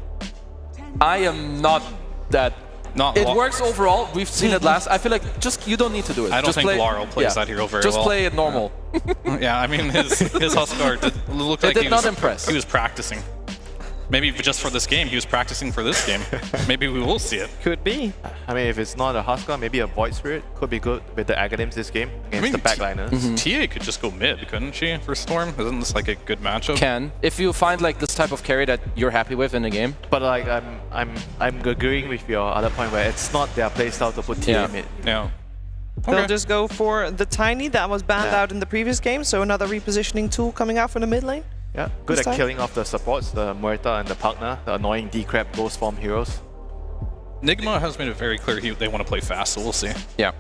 I am not that... It works overall. We've seen it last. I feel like you don't need to do it. I don't think Laurel plays that hero very well. Just play it normal. Yeah, I mean, his Huskar looked like he was practicing. Maybe just for this game, he was practicing for this game. Maybe we will see it. Could be. I mean, if it's not a Huskar, maybe a Void Spirit could be good with the Aghanim's this game against the backliners. TA could just go mid, couldn't she, for Storm? Isn't this like a good matchup? Can, if you find like this type of carry that you're happy with in the game. But like, I'm agreeing with your other point where it's not their playstyle to put TA mid. Yeah. They'll just go for the Tiny that was banned out in the previous game, so another repositioning tool coming out from the mid lane. Yeah, good at killing off the supports, the Muerta and the Pugna, the annoying D-Crab ghost form heroes. Nigma has made it very clear they want to play fast, so we'll see. Yeah.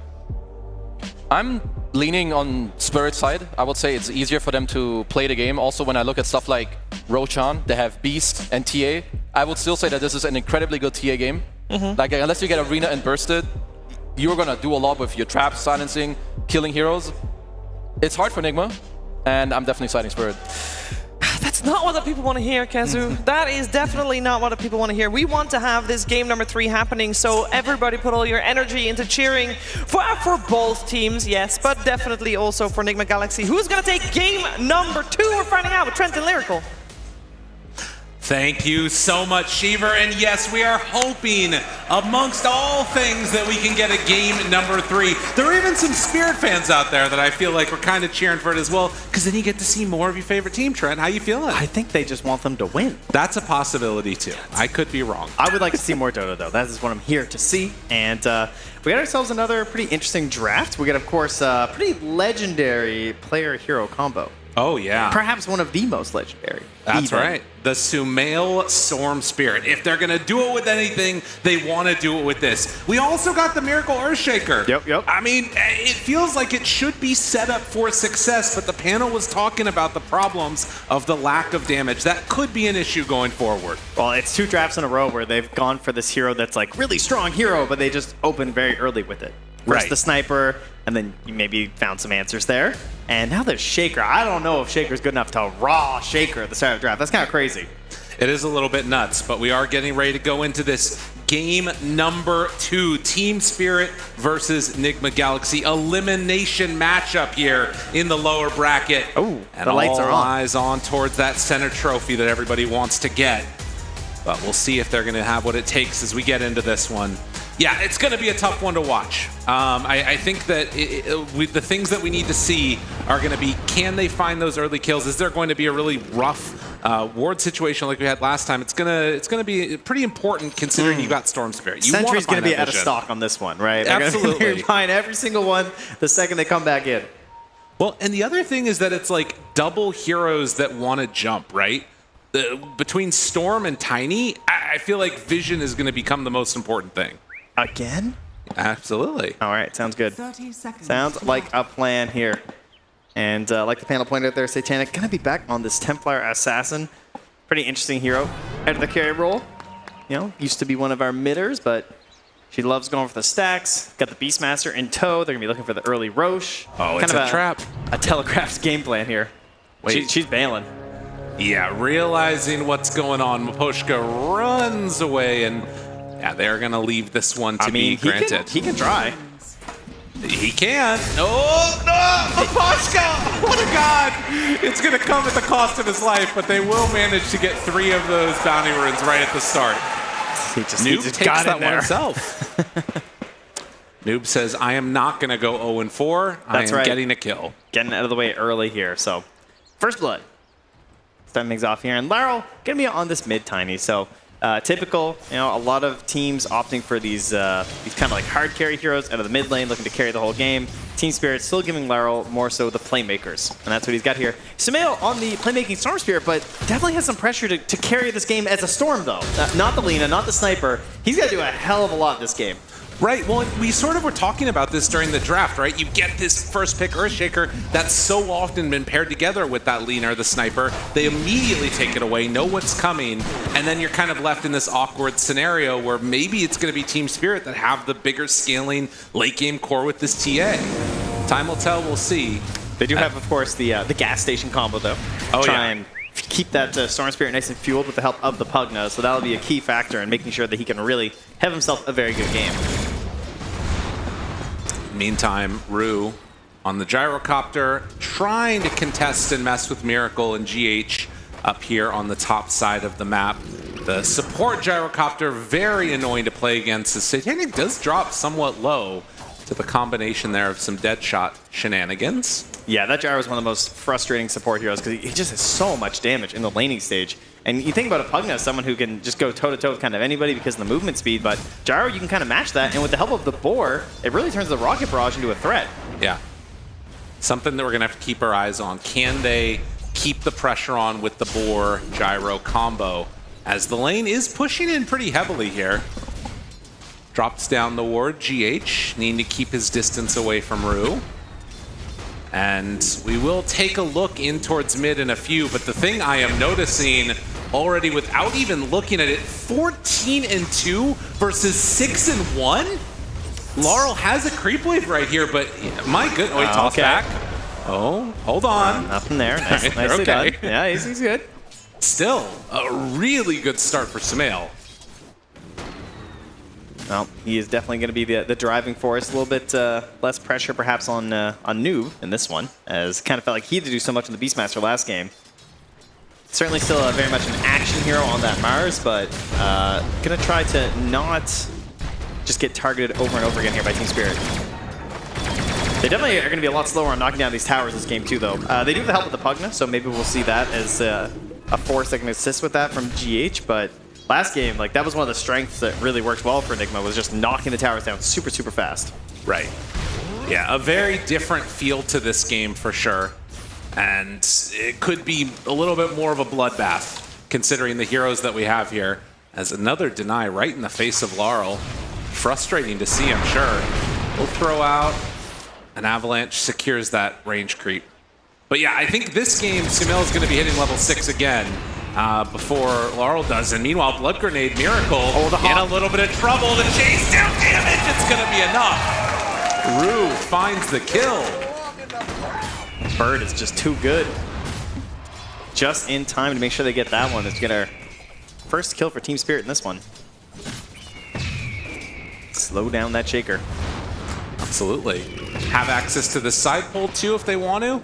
I'm leaning on Spirit side. I would say it's easier for them to play the game. Also, when I look at stuff like Roshan, they have Beast and TA. I would still say that this is an incredibly good TA game. Like, unless you get Arena and Bursted, you're gonna do a lot with your traps, silencing, killing heroes. It's hard for Nigma, and I'm definitely siding Spirit. That's not what the people want to hear, Kazu. That is definitely not what the people want to hear. We want to have this game number 3 happening, so everybody put all your energy into cheering for both teams, yes, but definitely also for Nigma Galaxy. Who's going to take game number 2? We're finding out with Trent and Lyrical. Thank you so much, Shiver. And yes, we are hoping, amongst all things, that we can get a game number 3. There are even some Spirit fans out there that I feel like we're kind of cheering for it as well, because then you get to see more of your favorite team. Trent, how you feeling? I think they just want them to win. That's a possibility, too. I could be wrong. I would like to see more Dota, though. That is what I'm here to see. And we got ourselves another pretty interesting draft. We got, of course, a pretty legendary player-hero combo. Oh, yeah. Perhaps one of the most legendary. That's right. The Sumail Storm Spirit. If they're going to do it with anything, they want to do it with this. We also got the Miracle Earthshaker. Yep. I mean, it feels like it should be set up for success, but the panel was talking about the problems of the lack of damage. That could be an issue going forward. Well, it's 2 drafts in a row where they've gone for this hero that's like really strong hero, but they just opened very early with it. First the Sniper, and then you maybe found some answers there. And now there's Shaker. I don't know if Shaker's good enough to raw Shaker at the start of the draft. That's kind of crazy. It is a little bit nuts, but we are getting ready to go into this game number 2. Team Spirit versus Nigma Galaxy. Elimination matchup here in the lower bracket. Oh, and the lights are on. Eyes on towards that center trophy that everybody wants to get. But we'll see if they're going to have what it takes as we get into this one. Yeah, it's going to be a tough one to watch. I think that the things that we need to see are going to be, can they find those early kills? Is there going to be a really rough ward situation like we had last time? It's gonna be pretty important considering you got Storm Spirit. You Sentry's going to be out of stock on this one, right? Absolutely. They're gonna find every single one the second they come back in. Well, and the other thing is that it's like double heroes that want to jump, right? Between Storm and Tiny, I feel like Vision is going to become the most important thing. Again? Absolutely. All right, sounds good. 30 seconds. Sounds like a plan here. And like the panel pointed out there, Satanic gonna be back on this Templar Assassin. Pretty interesting hero. Out of the carry role. You know, used to be one of our midders, but she loves going for the stacks. Got the Beastmaster in tow. They're gonna be looking for the early Roche. Oh, it's kind of a trap. A telegraphed game plan here. Wait. She's bailing. Yeah, realizing what's going on, Miposhka runs away, and yeah, they're gonna leave this one to be granted. He can try. He can. Oh, no! Miposhka! What a god! It's going to come at the cost of his life, but they will manage to get 3 of those bounty runes right at the start. Noob takes that one himself. Noob says, I am not going to go 0-4. I am getting a kill. Getting out of the way early here. So, first blood. Starting things off here. And Laurel going to be on this mid Tiny. So, typical, you know, a lot of teams opting for these kind of like hard carry heroes out of the mid lane, looking to carry the whole game. Team Spirit still giving Laurel more so the playmakers, and that's what he's got here. Sumail on the playmaking Storm Spirit, but definitely has some pressure to carry this game as a Storm, though. Not the Lina, not the Sniper. He's got to do a hell of a lot this game. Right, well, we sort of were talking about this during the draft, right? You get this first pick Earthshaker that's so often been paired together with that Lina or the Sniper. They immediately take it away, know what's coming, and then you're kind of left in this awkward scenario where maybe it's going to be Team Spirit that have the bigger scaling late game core with this TA. Time will tell, we'll see. They do have, of course, the gas station combo, though. Oh, Try and keep that Storm Spirit nice and fueled with the help of the Pugna, so that'll be a key factor in making sure that he can really have himself a very good game. Meantime, Rue on the gyrocopter, trying to contest and mess with Miracle and GH up here on the top side of the map. The support gyrocopter, very annoying to play against. The Satanic does drop somewhat low to the combination there of some Deadshot shenanigans. Yeah, that Gyro is one of the most frustrating support heroes because he just has so much damage in the laning stage. And you think about a Pugna as someone who can just go toe-to-toe with kind of anybody because of the movement speed, but Gyro, you can kind of match that, and with the help of the Boar, it really turns the Rocket Barrage into a threat. Yeah. Something that we're going to have to keep our eyes on. Can they keep the pressure on with the Boar Gyro combo? As the lane is pushing in pretty heavily here. Drops down the ward, GH, needing to keep his distance away from Rue. And we will take a look in towards mid in a few, but the thing I am noticing already without even looking at it, 14-2 versus 6-1? Laurel has a creep wave right here, but my good, oh, he tossed back. Oh, hold on. Nothing there, nicely done. Yeah, he's good. Still, a really good start for Sumail. Well, he is definitely going to be the driving force. A little bit less pressure, perhaps, on Noob in this one, as kind of felt like he had to do so much in the Beastmaster last game. Certainly still very much an action hero on that Mars, but going to try to not just get targeted over and over again here by Team Spirit. They definitely are going to be a lot slower on knocking down these towers this game, too, though. They do have the help of the Pugna, so maybe we'll see that as a force that can assist with that from GH, but last game, like, that was one of the strengths that really worked well for Nigma, was just knocking the towers down super, super fast. Right. Yeah, a very different feel to this game for sure. And it could be a little bit more of a bloodbath, considering the heroes that we have here. As another deny right in the face of Laurel. Frustrating to see, I'm sure. We'll throw out an avalanche, secures that range creep. But yeah, I think this game, Sumail is going to be hitting level 6 again. Before Laurel does. And meanwhile, Blood Grenade Miracle in a little bit of trouble. The chase down damage, it's going to be enough. Rue finds the kill. Bird is just too good. Just in time to make sure they get that one. It's get our first kill for Team Spirit in this one. Slow down that Shaker. Absolutely. Have access to the side pole too if they want to.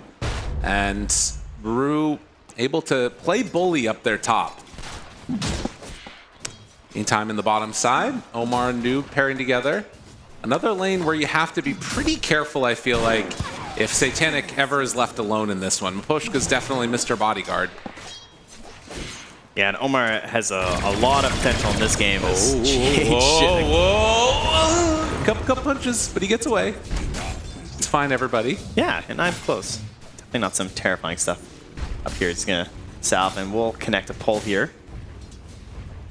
And Rue able to play bully up their top. Meantime, in the bottom side, Omar and Noob pairing together. Another lane where you have to be pretty careful, I feel like, if Satanic ever is left alone in this one. Maposhka's definitely Mr. Bodyguard. Yeah, and Omar has a lot of potential in this game. Whoa. Couple punches, but he gets away. It's fine, everybody. Yeah, and I'm close. Definitely not some terrifying stuff up here. It's going to salve, and we'll connect a pull here.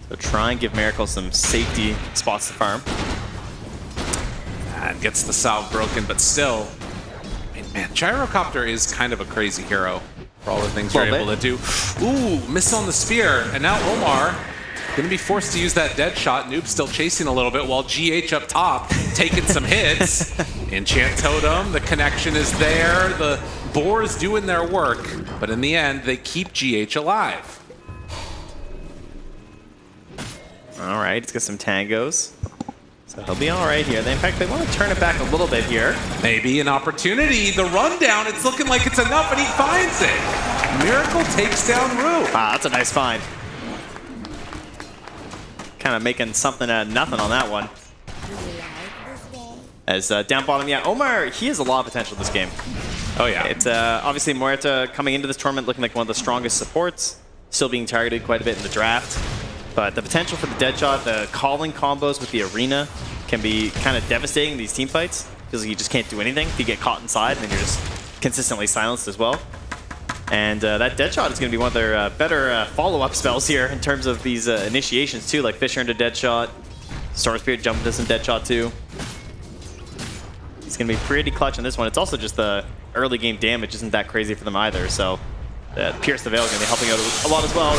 So try and give Miracle some safety spots to farm. And gets the salve broken, but still, I mean, man, Gyrocopter is kind of a crazy hero for all the things you're able to do. Ooh, miss on the spear, and now Omar gonna be forced to use that dead shot. Noob still chasing a little bit while GH up top taking some hits. Enchant Totem, the connection is there. The Boars doing their work, but in the end, they keep GH alive. All right, he's got some tangos. So he'll be all right here. In fact, they want to turn it back a little bit here. Maybe an opportunity. The rundown, it's looking like it's enough, and he finds it. Miracle takes down Rue. Wow, that's a nice find. Kind of making something out of nothing on that one. As down bottom, yeah, Omar, he has a lot of potential this game. Oh, yeah. It's obviously Muerta coming into this tournament looking like one of the strongest supports, still being targeted quite a bit in the draft. But the potential for the Deadshot, the calling combos with the arena can be kind of devastating in these team fights. Feels like you just can't do anything. If you get caught inside, and then you're just consistently silenced as well. And that Deadshot is going to be one of their better follow-up spells here in terms of these initiations too, like Fisher into Deadshot, Storm Spirit jump into some Deadshot too. It's going to be pretty clutch on this one. It's also just the early game damage isn't that crazy for them either, so Pierce the Veil is going to be helping out a lot as well.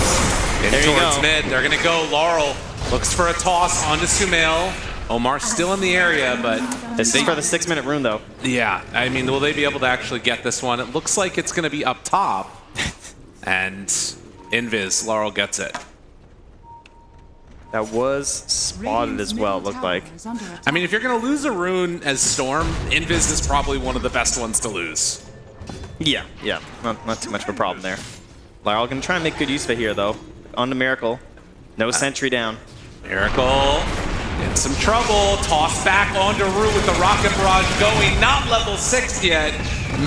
There towards mid, they're going to go. Laurel looks for a toss onto Sumail. Omar still in the area, but... This is for the 6-minute rune, though. Yeah, I mean, will they be able to actually get this one? It looks like it's going to be up top. And Invis, Laurel gets it. That was spotted as well, it looked like. I mean, if you're going to lose a rune as Storm, Invis is probably one of the best ones to lose. Yeah, not too much of a problem there. Laurel going to try and make good use of it here, though. On to Miracle. No sentry down. Miracle in some trouble. Toss back onto Rue with the Rocket Barrage going. Not level 6 yet.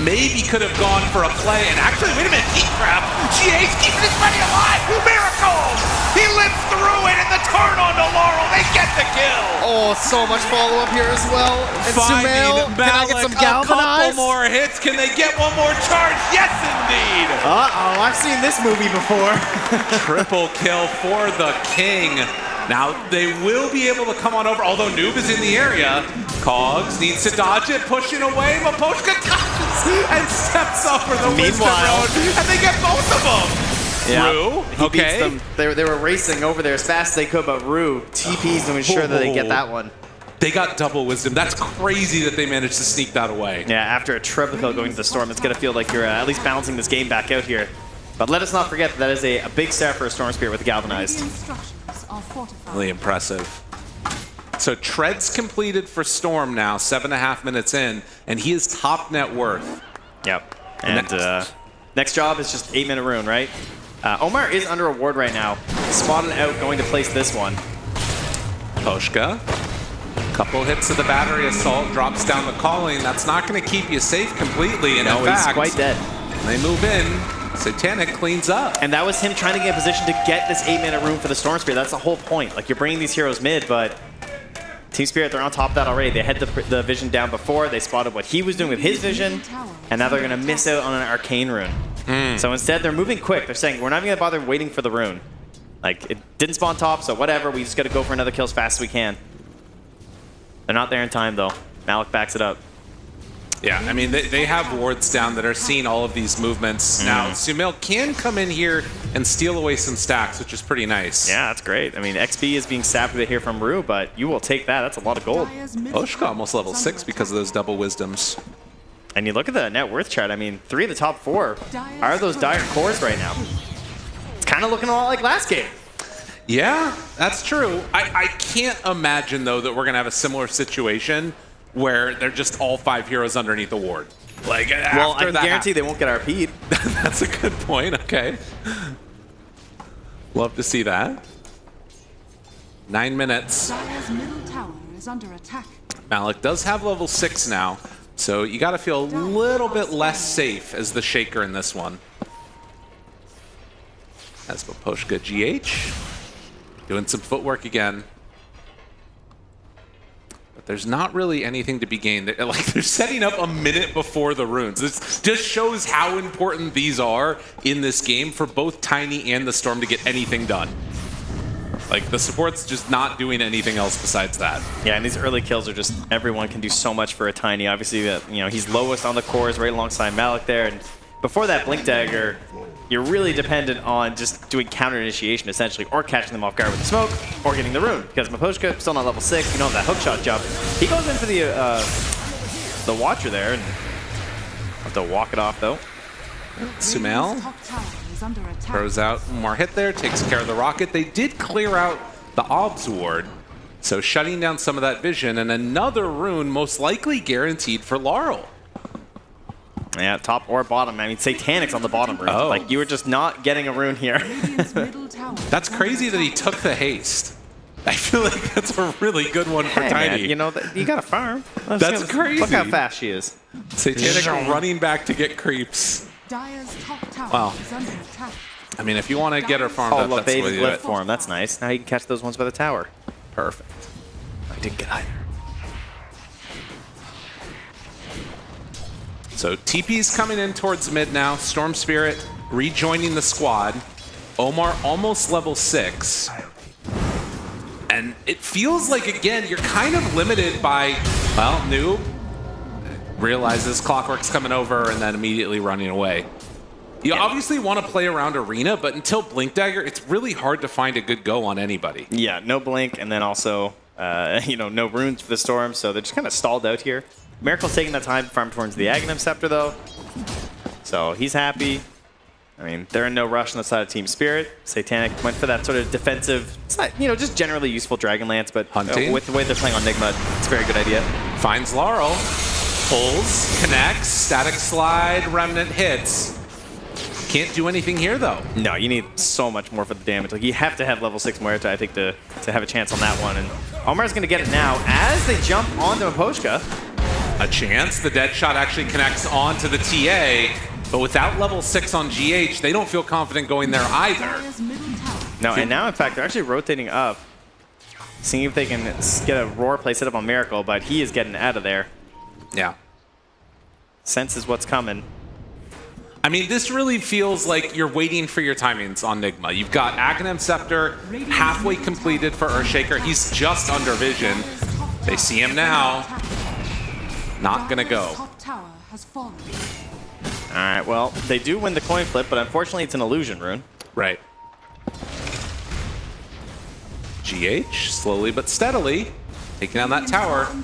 Maybe could have gone for a play. And actually, wait a minute, Heat Trap. GA's keeping his buddy alive. Miracle! He lives through it, and the turn onto Laurel. They get the kill. Oh, so much follow-up here as well. And Sumail, can I get some galvanized? A couple more hits. Can they get one more charge? Yes, indeed. Uh-oh, I've seen this movie before. Triple kill for the King. Now, they will be able to come on over, although Noob is in the area. Cogs needs to dodge it, pushing away. Maposhka touches and steps up for the Wisdom Road, and they get both of them. Yeah. Rue, okay. They were racing over there as fast as they could, but Rue TPs to ensure that they get that one. They got double Wisdom. That's crazy that they managed to sneak that away. Yeah, after a triple kill going to the Storm, it's going to feel like you're at least balancing this game back out here. But let us not forget that is a big start for a Storm Spirit with the Galvanized. Really impressive. So Tread's completed for Storm now, 7.5 minutes in, and he is top net worth. Yep. And next job is just 8-minute rune, right? Omar is under a ward right now. Spotted out, going to place this one. Poshka. Couple hits of the battery assault, drops down the calling. That's not going to keep you safe completely. And in fact, he's quite dead. They move in. Satanic cleans up. And that was him trying to get in position to get this 8-minute rune for the Storm Spirit. That's the whole point. Like, you're bringing these heroes mid, but Team Spirit, they're on top of that already. They had the vision down before. They spotted what he was doing with his vision, and now they're going to miss out on an arcane rune. So instead, they're moving quick. They're saying, we're not even going to bother waiting for the rune. Like, it didn't spawn top, so whatever. We just got to go for another kill as fast as we can. They're not there in time, though. Malik backs it up. Yeah, I mean, they have wards down that are seeing all of these movements. Now, Sumail can come in here and steal away some stacks, which is pretty nice. Yeah, that's great. I mean, XP is being sapped a bit here from Rue, but you will take that. That's a lot of gold. Oshka almost level 6 because of those double wisdoms. And you look at the net worth chart, I mean, 3 of the top 4 are those dire cores right now. It's kind of looking a lot like last game. Yeah, that's true. I can't imagine, though, that we're going to have a similar situation where they're just all 5 heroes underneath the ward. Like, well, I can guarantee they won't get RP'd. That's a good point. Okay. Love to see that. 9 minutes. Dire's middle tower is under attack. Malik does have level 6 now, so you got to feel a little bit less safe as the Shaker in this one. As Maposhka GH doing some footwork again. But there's not really anything to be gained. Like, they're setting up a minute before the runes. This just shows how important these are in this game for both Tiny and the Storm to get anything done. Like, the support's just not doing anything else besides that. Yeah, and these early kills are just, everyone can do so much for a Tiny. Obviously, he's lowest on the cores right alongside Malik there. And before that Blink Dagger, you're really dependent on just doing counter initiation, essentially, or catching them off guard with the smoke, or getting the rune. Because Maposhka, still not level 6, you don't have that hookshot jump. He goes in for the Watcher there, and have to walk it off, though. Sumail throws out one more hit there, takes care of the rocket. They did clear out the Obs ward, so shutting down some of that vision, and another rune most likely guaranteed for Laurel. Yeah, top or bottom. I mean, Satanic's on the bottom rune. Oh. Like, you were just not getting a rune here. That's crazy that he took the haste. I feel like that's a really good one for Tiny. Man, you got to farm. That's crazy. Look how fast she is. Satanic running back to get creeps. Dire's top tower Wow. is under attack. I mean, if you want to get her farmed Oh, up, look, that's they the way even to do lift it. for him. That's nice. Now you can catch those ones by the tower. Perfect. I didn't get either. So TP's coming in towards mid now. Storm Spirit rejoining the squad. Omar almost level 6. And it feels like, again, you're kind of limited by, well, Noob realizes Clockwork's coming over and then immediately running away. You obviously want to play around Arena, but until Blink Dagger, it's really hard to find a good go on anybody. Yeah, no Blink, and then also, no runes for the Storm, so they're just kind of stalled out here. Miracle's taking that time to farm towards the Aghanim Scepter, though. So he's happy. I mean, they're in no rush on the side of Team Spirit. Satanic went for that sort of defensive, it's not, just generally useful Dragonlance, but with the way they're playing on Nigma, it's a very good idea. Finds Laurel, pulls, connects, static slide, remnant hits. Can't do anything here, though. No, you need so much more for the damage. Like, you have to have level 6 Muerta, I think, to have a chance on that one. And Omar's going to get it now as they jump onto Maposhka. A chance. The dead shot actually connects onto the TA, but without level 6 on GH, they don't feel confident going there either. No, and now, in fact, they're actually rotating up, seeing if they can get a Roar play set up on Miracle, but he is getting out of there. Yeah. Senses what's coming. I mean, this really feels like you're waiting for your timings on Nigma. You've got Aghanim Scepter halfway completed for Earthshaker. He's just under vision. They see him now. Not gonna go. Top tower has fallen. All right, well, they do win the coin flip, but unfortunately it's an illusion rune. Right. GH, slowly but steadily, taking down that tower.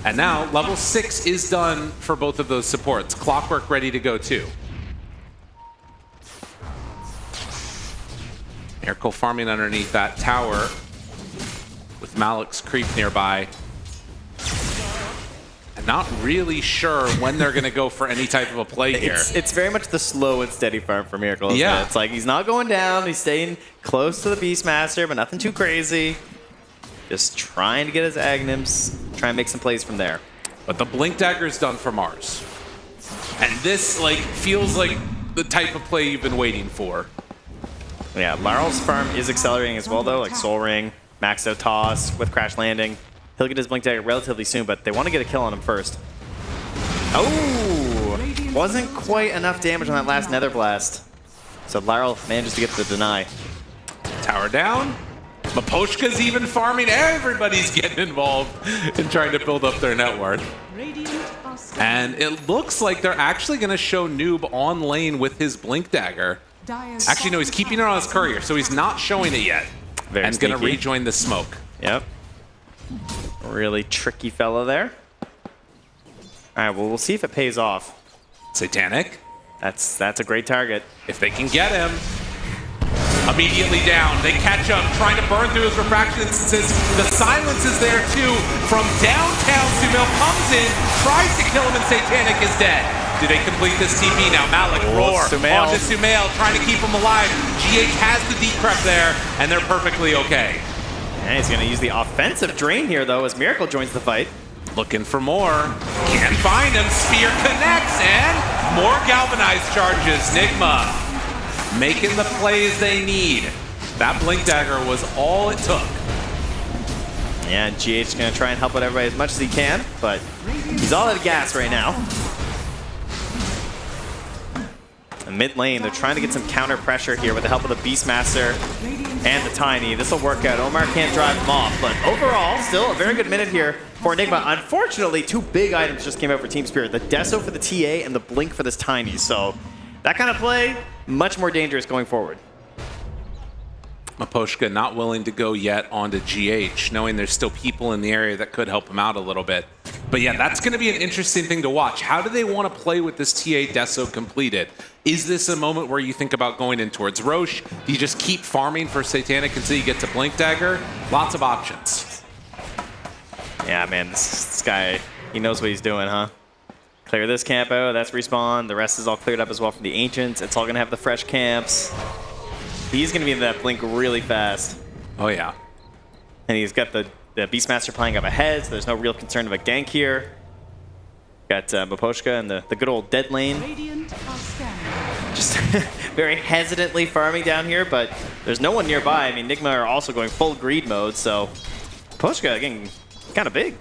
And now, level 6 is done for both of those supports. Clockwork ready to go, too. Miracle farming underneath that tower with Malik's creep nearby. I'm not really sure when they're going to go for any type of a play here. It's very much the slow and steady farm for Miracle, isn't Yeah. it? It's like he's not going down, he's staying close to the Beastmaster, but nothing too crazy. Just trying to get his Aghanims, try and make some plays from there. But the Blink Dagger is done for Mars. And this feels like the type of play you've been waiting for. Yeah, Laurel's farm is accelerating as well, though, like Soul Ring, maxed out Toss with Crash Landing. He'll get his Blink Dagger relatively soon, but they want to get a kill on him first. Oh! Wasn't quite enough damage on that last Nether Blast. So Laurel manages to get the deny. Tower down. Maposhka's even farming. Everybody's getting involved in trying to build up their net worth. And it looks like they're actually going to show Noob on lane with his Blink Dagger. Actually, no, he's keeping it on his courier, so he's not showing it yet. Very and going to sneaky. rejoin the smoke. Yep. Really tricky fella there. All right, well, we'll see if it pays off. Satanic. That's a great target. If they can get him. Immediately down. They catch him, trying to burn through his refraction instances. The silence is there, too. From downtown, Sumail comes in, tries to kill him, and Satanic is dead. Do they complete this TP now? Malik, Roar, Sumail. onto Sumail, trying to keep him alive. GH has the deep prep there, and they're perfectly okay. And he's going to use the offensive drain here, though, as Miracle joins the fight. Looking for more. Can't find him. Spear connects, and more galvanized charges. Nigma making the plays they need. That Blink Dagger was all it took. Yeah, and GH is going to try and help out everybody as much as he can, but he's all out of gas right now. In mid lane, they're trying to get some counter pressure here with the help of the Beastmaster and the Tiny. This will work out. Omar can't drive him off, but overall, still a very good minute here for Nigma. Unfortunately, 2 big items just came out for Team Spirit. The Deso for the TA and the Blink for this Tiny. So that kind of play, much more dangerous going forward. Maposhka not willing to go yet onto GH, knowing there's still people in the area that could help him out a little bit. But yeah, that's going to be an interesting thing to watch. How do they want to play with this TA Deso completed? Is this a moment where you think about going in towards Roche? Do you just keep farming for Satanic until you get to Blink Dagger? Lots of options. Yeah, man, this guy, he knows what he's doing, huh? Clear this camp out, that's respawn. The rest is all cleared up as well from the Ancients. It's all going to have the fresh camps. He's going to be in that Blink really fast. Oh, yeah. And he's got the Beastmaster playing up ahead, so there's no real concern of a gank here. Got Maposhka in the good old dead lane. Just very hesitantly farming down here, but there's no one nearby. I mean, Nigma are also going full greed mode, so Maposhka getting kind of big.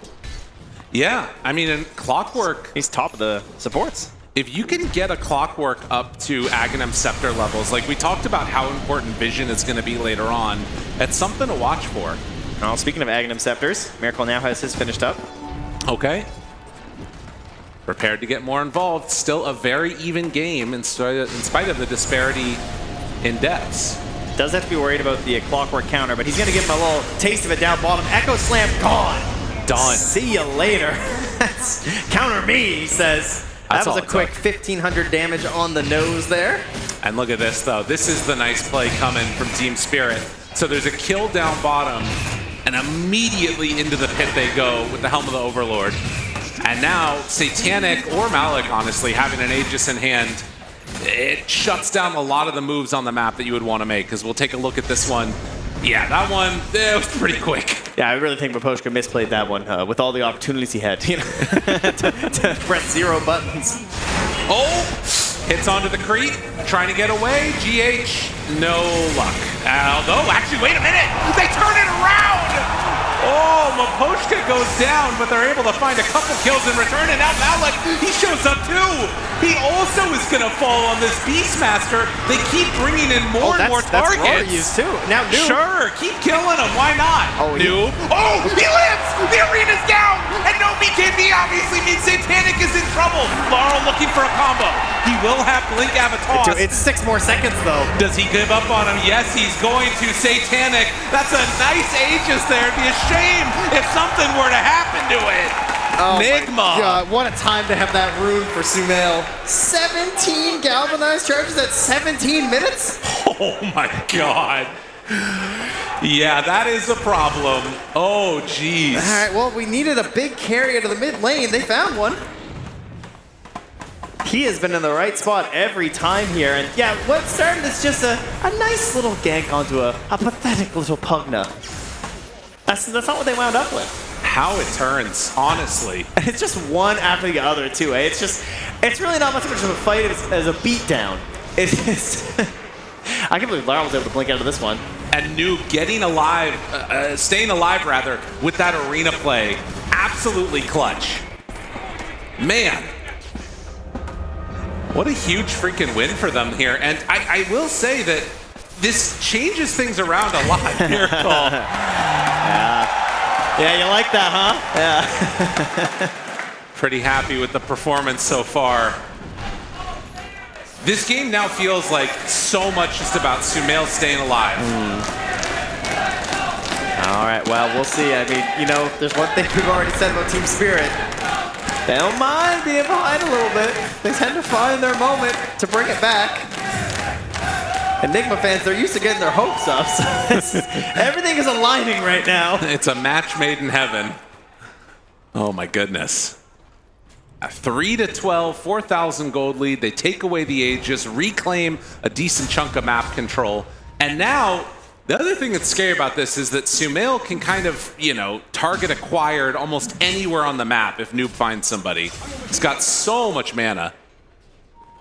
Yeah, I mean, in Clockwork, he's top of the supports. If you can get a Clockwork up to Aghanim Scepter levels, like we talked about how important Vision is going to be later on, it's something to watch for. Well, speaking of Aghanim Scepters, Miracle now has his finished up. Okay. Prepared to get more involved. Still a very even game in spite of the disparity in depths. Does have to be worried about the Clockwork counter, but he's going to give him a little taste of it down bottom. Echo Slam gone. Done. See you later. Counter me, he says. That was a quick 1,500 damage on the nose there. And look at this, though. This is the nice play coming from Team Spirit. So there's a kill down bottom, and immediately into the pit they go with the Helm of the Overlord. And now, Satanic or Malik, honestly, having an Aegis in hand, it shuts down a lot of the moves on the map that you would want to make, because we'll take a look at this one. Yeah, that one, it was pretty quick. Yeah, I really think Maposhka misplayed that one with all the opportunities he had, you know, to press 0 buttons. Oh, hits onto the creep, trying to get away. GH, no luck. Although, actually, wait a minute, they turn it around! Oh, Maposhka goes down, but they're able to find a couple kills in return, and now Malik, he shows up too! He also is going to fall on this Beastmaster. They keep bringing in more and more targets. That's used too. Now, Noob. Sure, keep killing him, why not? Oh, Noob. Oh, he lives! The arena's down! And no BKB obviously means Satanic is in trouble. Laurel looking for a combo. He will have Blink Avatar. It's 6 more seconds, though. Does he give up on him? Yes, he's going to. Satanic. That's a nice Aegis there. It'd be a shame if something were to happen to it. Oh Nigma. My God, what a time to have that rune for Sumail. 17 galvanized charges at 17 minutes? Oh my God. Yeah, that is a problem. Oh, jeez. All right, well, we needed a big carry out of the mid lane. They found one. He has been in the right spot every time here. And yeah, what started as just a nice little gank onto a pathetic little Pugna. That's not what they wound up with. How it turns, honestly. And it's just one after the other, too. Eh? It's really not much of a fight as a beatdown. It is. I can't believe Lara was able to blink out of this one. And Noob getting alive, staying alive rather, with that arena play. Absolutely clutch. Man. What a huge freaking win for them here. And I will say that this changes things around a lot. Miracle. Yeah, you like that, huh? Yeah. Pretty happy with the performance so far. This game now feels like so much just about Sumail staying alive. All right, well, we'll see. I mean, you know, there's one thing we've already said about Team Spirit. They don't mind being behind a little bit. They tend to find their moment to bring it back. Enigma fans, they're used to getting their hopes up, so everything is aligning right now. It's a match made in heaven. Oh my goodness. A 3-12, 4,000 gold lead. They take away the Aegis, reclaim a decent chunk of map control, and now The other thing that's scary about this is that Sumail can kind of, you know, target acquired almost anywhere on the map if Noob finds somebody. He's got so much mana.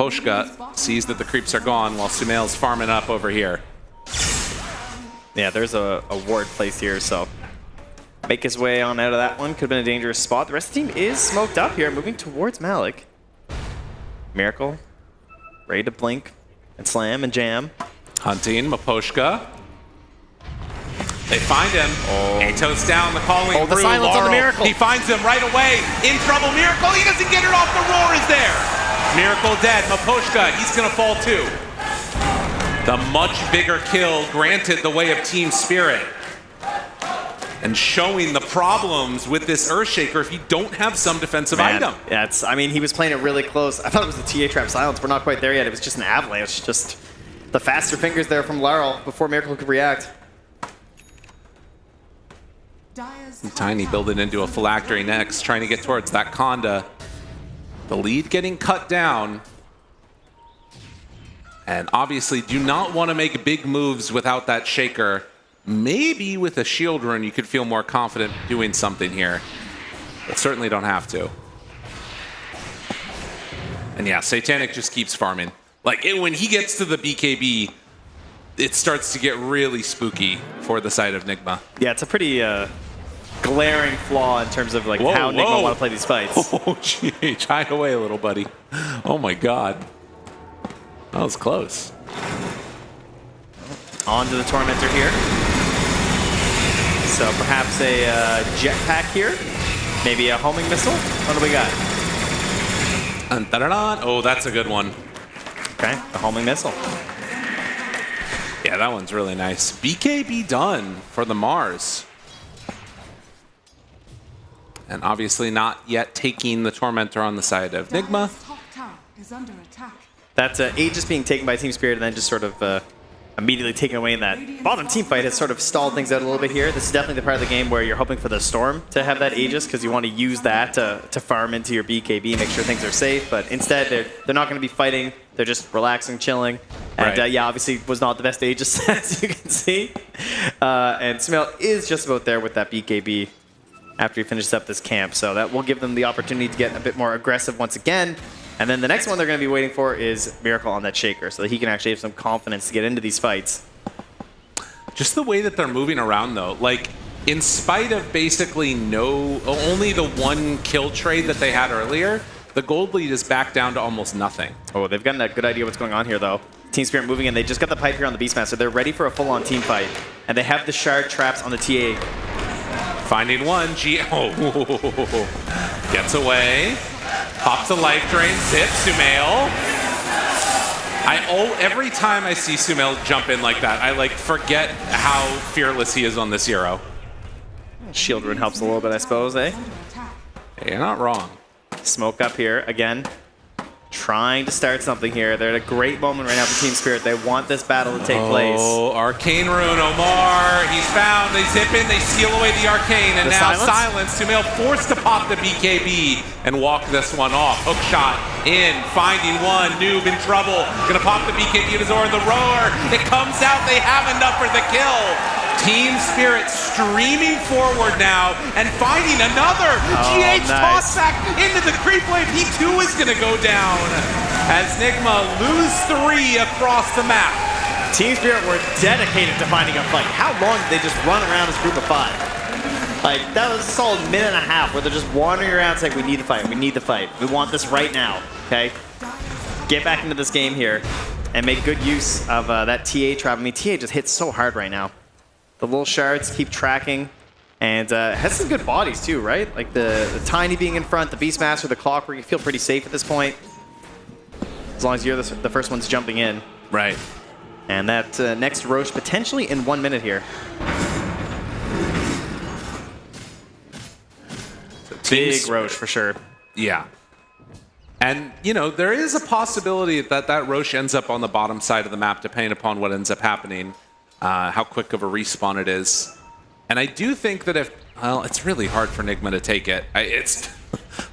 Poshka sees that the creeps are gone while Sumail's farming up over here. Yeah, there's a ward placed here, so make his way on out of that one. Could have been a dangerous spot. The rest of the team is smoked up here, moving towards Malik. Miracle, ready to blink and slam and jam. Hunting Maposhka. They find him. Atos down, the calling the through. silence on the Miracle. He finds him right away. In trouble, Miracle. He doesn't get it off. The roar is there. Miracle dead. Maposhka, he's going to fall too. The much bigger kill granted the way of Team Spirit. And showing the problems with this Earthshaker if you don't have some defensive item. Yeah, I mean, he was playing it really close. I thought it was the TA trap silence. We're not quite there yet. It was just an avalanche. Just the faster fingers there from Laurel before Miracle could react. Tiny building into a phylactery next, trying to get towards that Conda. The lead getting cut down. And obviously do not want to make big moves without that Shaker. Maybe with a shield run you could feel more confident doing something here. But certainly don't have to. And yeah, Satanic just keeps farming. Like, when he gets to the BKB, it starts to get really spooky for the side of Nigma. Yeah, it's a pretty glaring flaw in terms of like how Nigma want to play these fights. Oh, GH, hide away a little, buddy. Oh my god. That was close. On to the Tormentor here. So perhaps a jetpack here. Maybe a homing missile. What do we got? Oh, that's a good one. Okay, the homing missile. Yeah, that one's really nice. BKB done for the Mars. And obviously not yet taking the Tormentor on the side of Nigma. Top tower is under attack. That Aegis being taken by Team Spirit and then just sort of immediately taken away in that bottom team fight has sort of stalled things out a little bit here. This is definitely the part of the game where you're hoping for the Storm to have that Aegis because you want to use that to farm into your BKB, make sure things are safe. But instead, they're not going to be fighting. They're just relaxing, chilling. And Right. yeah, obviously was not the best Aegis, as you can see. And Sumail is just about there with that BKB after he finishes up this camp. So that will give them the opportunity to get a bit more aggressive once again. And then the next one they're going to be waiting for is Miracle on that Shaker so that he can actually have some confidence to get into these fights. Just the way that they're moving around, though. Like, in spite of basically only the one kill trade that they had earlier, the gold lead is back down to almost nothing. Oh, they've gotten a good idea what's going on here, though. Team Spirit moving in. They just got the pipe here on the Beastmaster. They're ready for a full-on team fight. And they have the shard traps on the TA. Finding one. Gets away. Pops a life drain. Zip. Sumail. Every time I see Sumail jump in like that, I like forget how fearless he is on this hero. Shield rune helps a little bit, I suppose, eh? Hey, you're not wrong. Smoke up here again. Trying to start something here. They're at a great moment right now for Team Spirit. They want this battle to take place. Oh, Arcane Rune, Omar. He's found. They zip in. They steal away the Arcane. And now silence. Sumail forced to pop the BKB and walk this one off. Hook shot in. Finding one. Noob in trouble. Gonna pop the BKB to Zora. The roar. It comes out. They have enough for the kill. Team Spirit streaming forward now and finding another. GH toss back into the creep wave. He too is going to go down as Nigma lose 3 across the map. Team Spirit were dedicated to finding a fight. How long did they just run around as a group of 5? Like, that was a solid minute and a half where they're just wandering around saying, we need the fight, we need the fight. We want this right now, okay? Get back into this game here and make good use of that TA trap. I mean, TA just hits so hard right now. The little shards keep tracking, and has some good bodies too, right? Like the Tiny being in front, the Beastmaster, the Clockwork, you feel pretty safe at this point. As long as you're the first ones jumping in. Right. And that next Roche potentially in 1 minute here. Big Roche for sure. Yeah. And, you know, there is a possibility that Roche ends up on the bottom side of the map, depending upon what ends up happening. How quick of a respawn it is. And I do think that it's really hard for Nigma to take it. It's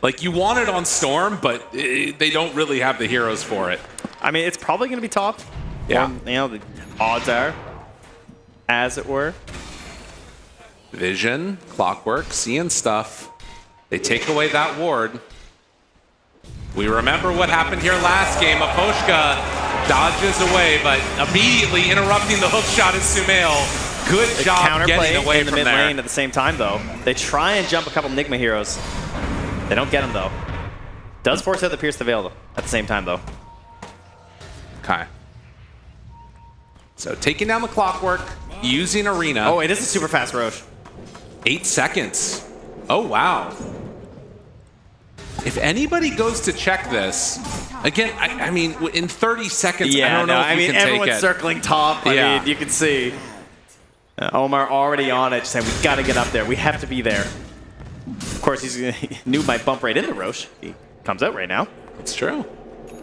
like you want it on Storm, but they don't really have the heroes for it. I mean, it's probably going to be top. Yeah. You know, the odds are. as it were. Vision, Clockwork, seeing stuff. They take away that ward. We remember what happened here last game. Aposhka dodges away, but immediately interrupting the hook shot is Sumail. Good job getting away in the from mid there. lane at the same time, though. They try and jump a couple Nigma heroes. They don't get them, though. Does force out the Pierce the Veil, though, at the same time, though. Okay. So taking down the Clockwork, using Arena. Oh, it is a super fast Roche. 8 seconds. Oh, wow. If anybody goes to check this, again, I mean, in 30 seconds, I don't know if we can take it. Everyone's circling top. I mean, you can see Omar already on it, saying, we got to get up there. We have to be there. Of course, Noob might bump right into Roche. He comes out right now. It's true.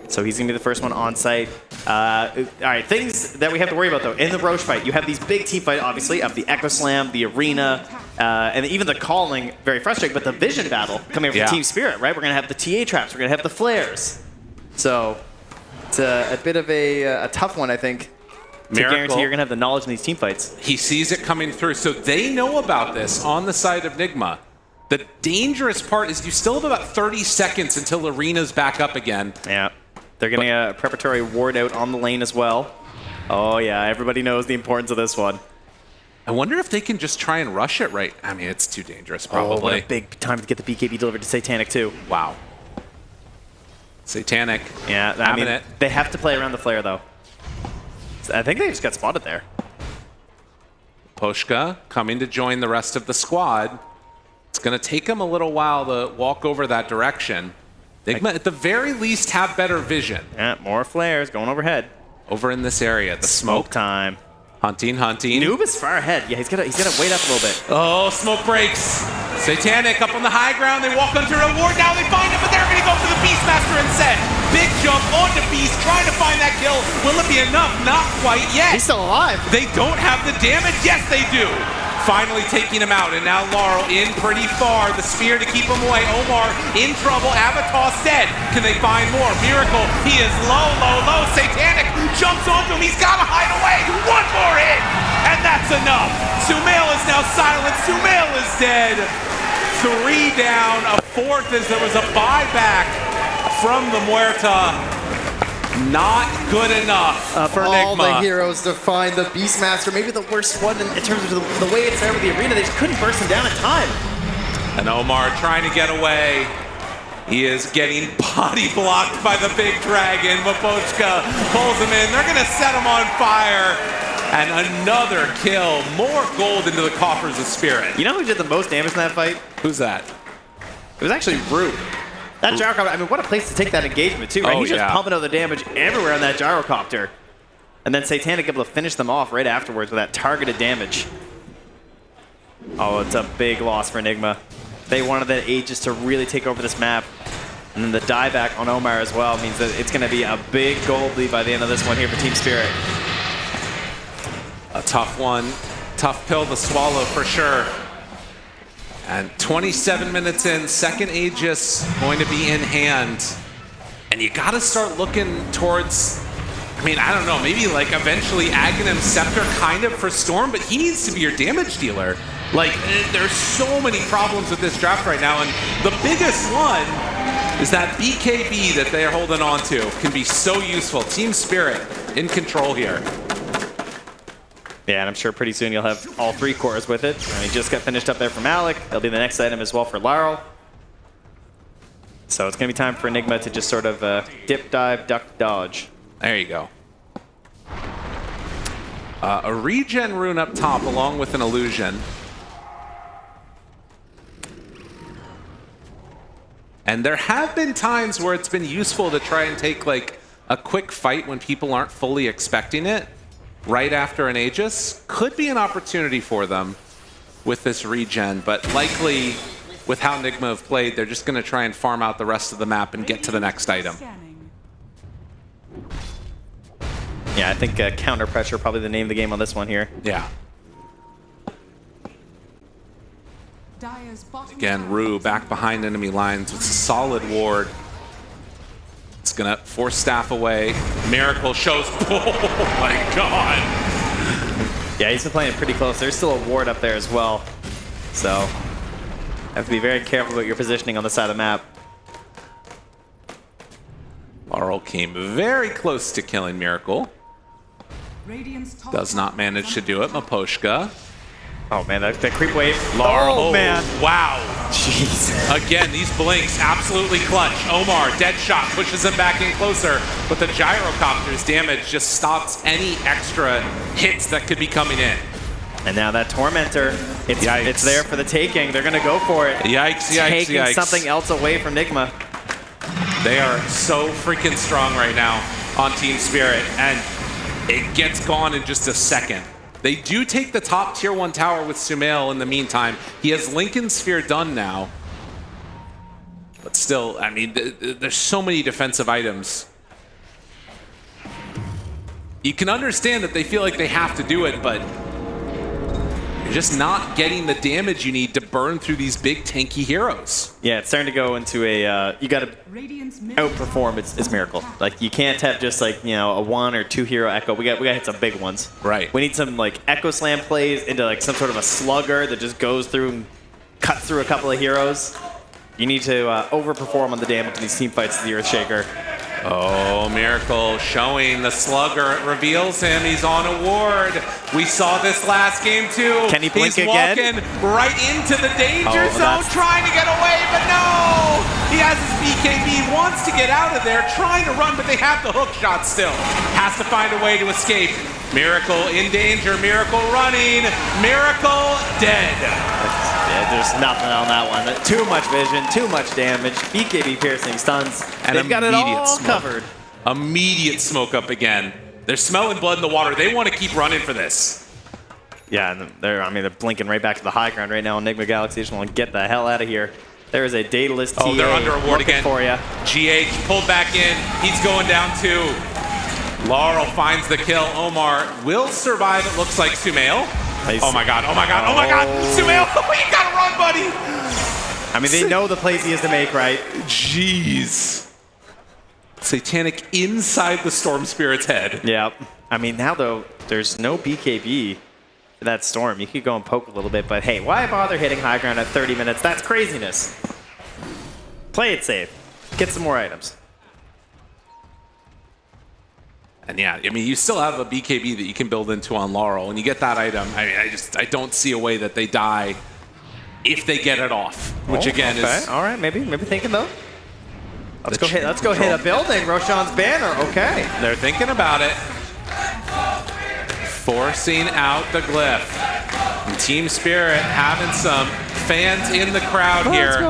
So he's going to be the first one on site. All right, things that we have to worry about, though. In the Roche fight, you have these big team fight, obviously, of the Echo Slam, the Arena, and even the calling, very frustrating, but the Vision battle coming from Team Spirit, right? We're going to have the TA traps. We're going to have the flares. So it's a bit of a tough one, I think, to guarantee you're going to have the knowledge in these team fights. He sees it coming through. So they know about this on the side of Nigma. The dangerous part is you still have about 30 seconds until Arena's back up again. Yeah. They're getting a preparatory ward out on the lane as well. Oh, yeah. Everybody knows the importance of this one. I wonder if they can just try and rush it right. I mean, it's too dangerous, probably. Oh, what a big time to get the BKB delivered to Satanic, too. Wow. Satanic. Yeah, I mean, they have to play around the flare, though. I think they just got spotted there. Poshka coming to join the rest of the squad. It's going to take him a little while to walk over that direction. Nigma, at the very least, have better vision. Yeah, more flares going overhead. Over in this area, the smoke time. Hunting. Noob is far ahead. Yeah, he's gonna wait up a little bit. Oh, smoke breaks. Satanic up on the high ground. They walk under a ward. Now they find him, but they're gonna go for the Beastmaster instead. Big jump onto Beast, trying to find that kill. Will it be enough? Not quite yet. He's still alive. They don't have the damage. Yes, they do. Finally taking him out, and now Laurel in pretty far. The spear to keep him away. Omar in trouble. Avatos dead. Can they find more? Miracle. He is low. Satanic jumps onto him. He's got to hide away. One more hit, and that's enough. Sumail is now silent. Sumail is dead. 3 down. A 4th as there was a buyback from the Muerta. Not good enough for all Nigma. the heroes to find the Beastmaster. Maybe the worst one in terms of the way it's there with the Arena. They just couldn't burst him down in time. And Omar trying to get away. He is getting body blocked by the big dragon. Mapochka pulls him in. They're going to set him on fire. And another kill. More gold into the coffers of Spirit. You know who did the most damage in that fight? Who's that? It was actually Rue. That gyrocopter, I mean, what a place to take that engagement, too, right? He's just pumping out the damage everywhere on that gyrocopter. And then Satanic able to finish them off right afterwards with that targeted damage. Oh, it's a big loss for Nigma. They wanted the Aegis to really take over this map. And then the dieback on Omar as well means that it's going to be a big gold lead by the end of this one here for Team Spirit. A tough one. Tough pill to swallow for sure. And 27 minutes in, second Aegis going to be in hand. And you got to start looking towards, I mean, I don't know, maybe like eventually Aghanim Scepter kind of for Storm, but he needs to be your damage dealer. Like, there's so many problems with this draft right now, and the biggest one is that BKB that they're holding on to can be so useful. Team Spirit in control here. Yeah, and I'm sure pretty soon you'll have all 3 cores with it. And he just got finished up there for Malik. That'll be the next item as well for Laurel. So it's going to be time for Nigma to just sort of dip, dive, duck, dodge. There you go. A regen rune up top along with an illusion. And there have been times where it's been useful to try and take like a quick fight when people aren't fully expecting it. Right after an Aegis. Could be an opportunity for them with this regen, but likely with how Nigma have played, they're just going to try and farm out the rest of the map and get to the next item. Yeah, I think counter pressure probably the name of the game on this one here. Yeah. Again, Rue back behind enemy lines with a solid ward. It's gonna force staff away. Miracle shows. Oh my god. Yeah, he's been playing pretty close. There's still a ward up there as well. So, have to be very careful about your positioning on the side of the map. Laurel came very close to killing Miracle. Does not manage to do it. Maposhka. Oh man, that creep wave. Laurel. Oh man. Wow. Jeez. Again, these blinks absolutely clutch. Omar, dead shot, pushes him back in closer, but the gyrocopter's damage just stops any extra hits that could be coming in. And now that Tormentor, it's there for the taking. They're going to go for it. Yikes, yikes, Taking yikes. something else away from Nigma. They are so freaking strong right now on Team Spirit, and it gets gone in just a second. They do take the top tier 1 tower with Sumail in the meantime. He has Lincoln Sphere done now. But still, I mean, there's so many defensive items. You can understand that they feel like they have to do it, but you're just not getting the damage you need to burn through these big tanky heroes. Yeah, it's starting to go into a, you got to outperform its Miracle. Like, you can't have just like, you know, a 1 or 2 hero Echo. We got to hit some big ones. Right. We need some like Echo Slam plays into like some sort of a slugger that just goes through and cuts through a couple of heroes. You need to overperform on the damage in these team fights to the Earthshaker. Oh, Miracle showing the slugger. It reveals him. He's on a ward. We saw this last game too. Can he blink He's again? walking right into the danger zone, trying to get away, but no! He has his BKB, wants to get out of there, trying to run, but they have the hook shot still. Has to find a way to escape. Miracle in danger. Miracle running. Miracle dead. Yeah, there's nothing on that one. Too much vision, too much damage, BKB piercing stuns, and they've got it all covered. Immediate smoke up again. They're smelling blood in the water. They want to keep running for this. Yeah, and they're blinking right back to the high ground right now on Nigma Galaxy. Just want to get the hell out of here. There is a dataless TA. Oh, they're under a ward again. For you. GH pulled back in. He's going down too. Laurel finds the kill. Omar will survive, it looks like. Sumail. Oh my god, oh my god, oh my god! Sumail, you gotta run, buddy! I mean, they know the plays he has to make, right? Jeez. Satanic inside the Storm Spirit's head. Yep. I mean, now though, there's no BKB for that Storm. You could go and poke a little bit, but hey, why bother hitting high ground at 30 minutes? That's craziness. Play it safe. Get some more items. And yeah, I mean, you still have a BKB that you can build into on Laurel, and you get that item. I mean, I don't see a way that they die if they get it off, which again is all right. Maybe thinking though. Let's go hit a building. Roshan's banner. Okay. They're thinking about it. Forcing out the glyph. And Team Spirit having some fans in the crowd here,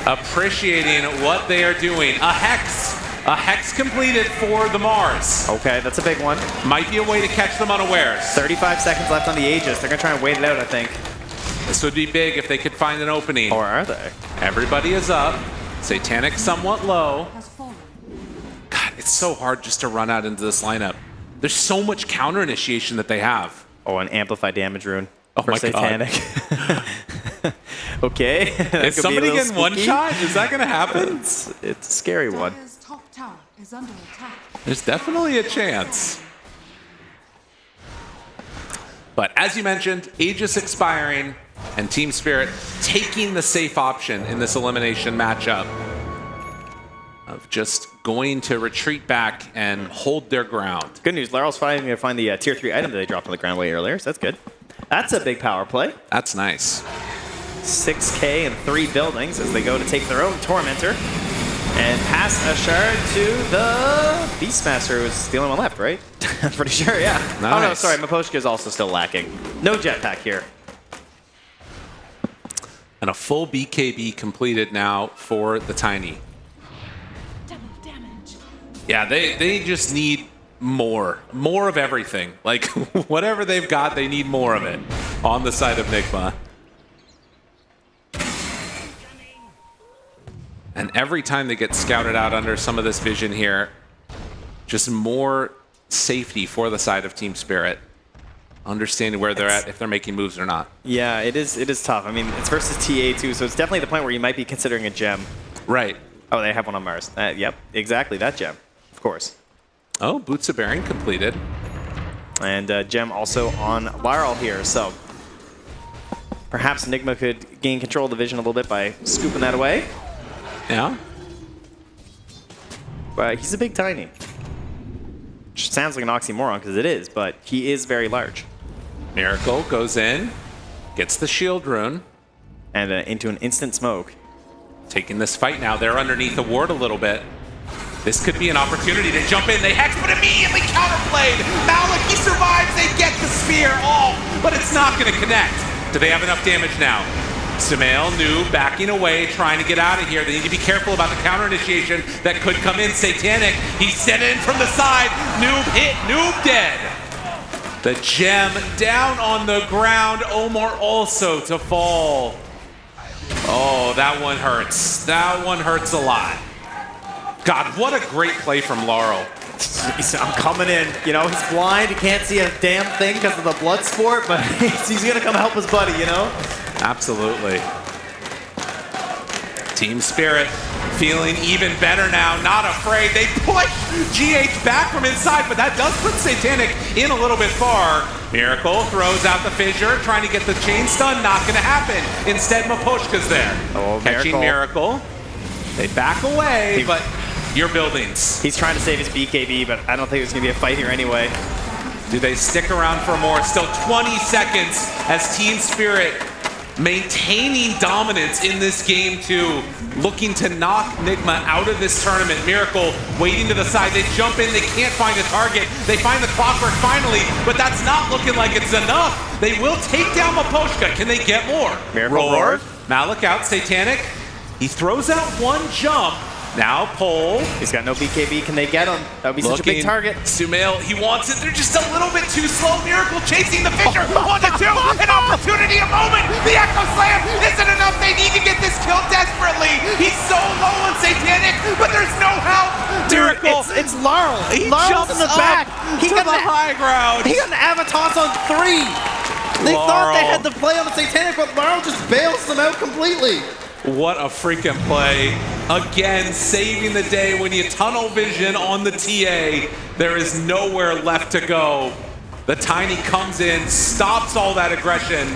appreciating what they are doing. A Hex. A Hex completed for the Mars. Okay, that's a big one. Might be a way to catch them unawares. 35 seconds left on the Aegis. They're going to try and wait it out, I think. This would be big if they could find an opening. Or are they? Everybody is up. Satanic somewhat low. God, it's so hard just to run out into this lineup. There's so much counter initiation that they have. Oh, an amplified damage rune. Oh for my Satanic. God. Okay. Is somebody getting one shot? Is that going to happen? It's a scary one. Top tower is under attack. There's definitely a chance. But as you mentioned, Aegis expiring and Team Spirit taking the safe option in this elimination matchup of just going to retreat back and hold their ground. Good news, Laurel's finally going to find the tier 3 item that they dropped on the ground way earlier, so that's good. That's a big power play. That's nice. 6K and 3 buildings as they go to take their own Tormentor and pass a shard to the Beastmaster, who's the only one left, right? I'm pretty sure, yeah. Nice. Oh no, sorry, Maposhka is also still lacking. No jetpack here. And a full BKB completed now for the Tiny. Double damage. Yeah, they just need more of everything. Like, whatever they've got, they need more of it on the side of Nigma. And every time they get scouted out under some of this vision here, just more safety for the side of Team Spirit. Understanding where they're at, if they're making moves or not. Yeah, it is tough. I mean, it's versus TA too, so it's definitely the point where you might be considering a gem. Right. Oh, they have one on Mars. Yep, exactly, that gem. Of course. Oh, Boots of Bearing completed. And Gem also on Laurel here, so perhaps Nigma could gain control of the vision a little bit by scooping that away. Yeah. But he's a big tiny. Which sounds like an oxymoron, because it is, but he is very large. Miracle goes in, gets the shield rune. And into an instant smoke. Taking this fight now. They're underneath the ward a little bit. This could be an opportunity to jump in. They hex, but immediately counterplayed. Malik, he survives. They get the spear off, but it's not going to connect. Do they have enough damage now? Sumail, Noob backing away, trying to get out of here. They need to be careful about the counter initiation that could come in. Satanic, he's sent in from the side. Noob hit, Noob dead. The gem down on the ground. Omar also to fall. Oh, that one hurts. That one hurts a lot. God, what a great play from Laurel. I'm coming in. You know, he's blind. He can't see a damn thing because of the blood sport, but he's going to come help his buddy, you know? Absolutely. Team Spirit feeling even better now, not afraid. They push GH back from inside, but that does put Satanic in a little bit far. Miracle throws out the fissure, trying to get the chain stun, not gonna happen. Instead, Maposhka's there. Oh, catching Miracle. They back away, but your buildings. He's trying to save his BKB, but I don't think there's gonna be a fight here anyway. Do they stick around for more? Still 20 seconds as Team Spirit maintaining dominance in this game too, looking to knock Nigma out of this tournament. Miracle waiting to the side. They jump in, they can't find a target. They find the clockwork finally, but that's not looking like it's enough. They will take down Maposhka. Can they get more? Miracle roar. Malik out, Satanic. He throws out one jump. Now Pole. He's got no BKB. Can they get him? That would be such a big target. Sumail, he wants it. They're just a little bit too slow. Miracle chasing the fissure. 1-2. An opportunity, a moment. The Echo Slam isn't enough. They need to get this kill desperately. He's so low on Satanic, but there's no help. Dude, Miracle. it's Laurel. He Laurel's jumps in the back. He got the high ground. He got an Avatar on 3. They thought they had the play on the Satanic, but Laurel just bails them out completely. What a freaking play. Again, saving the day when you tunnel vision on the TA. There is nowhere left to go. The Tiny comes in, stops all that aggression.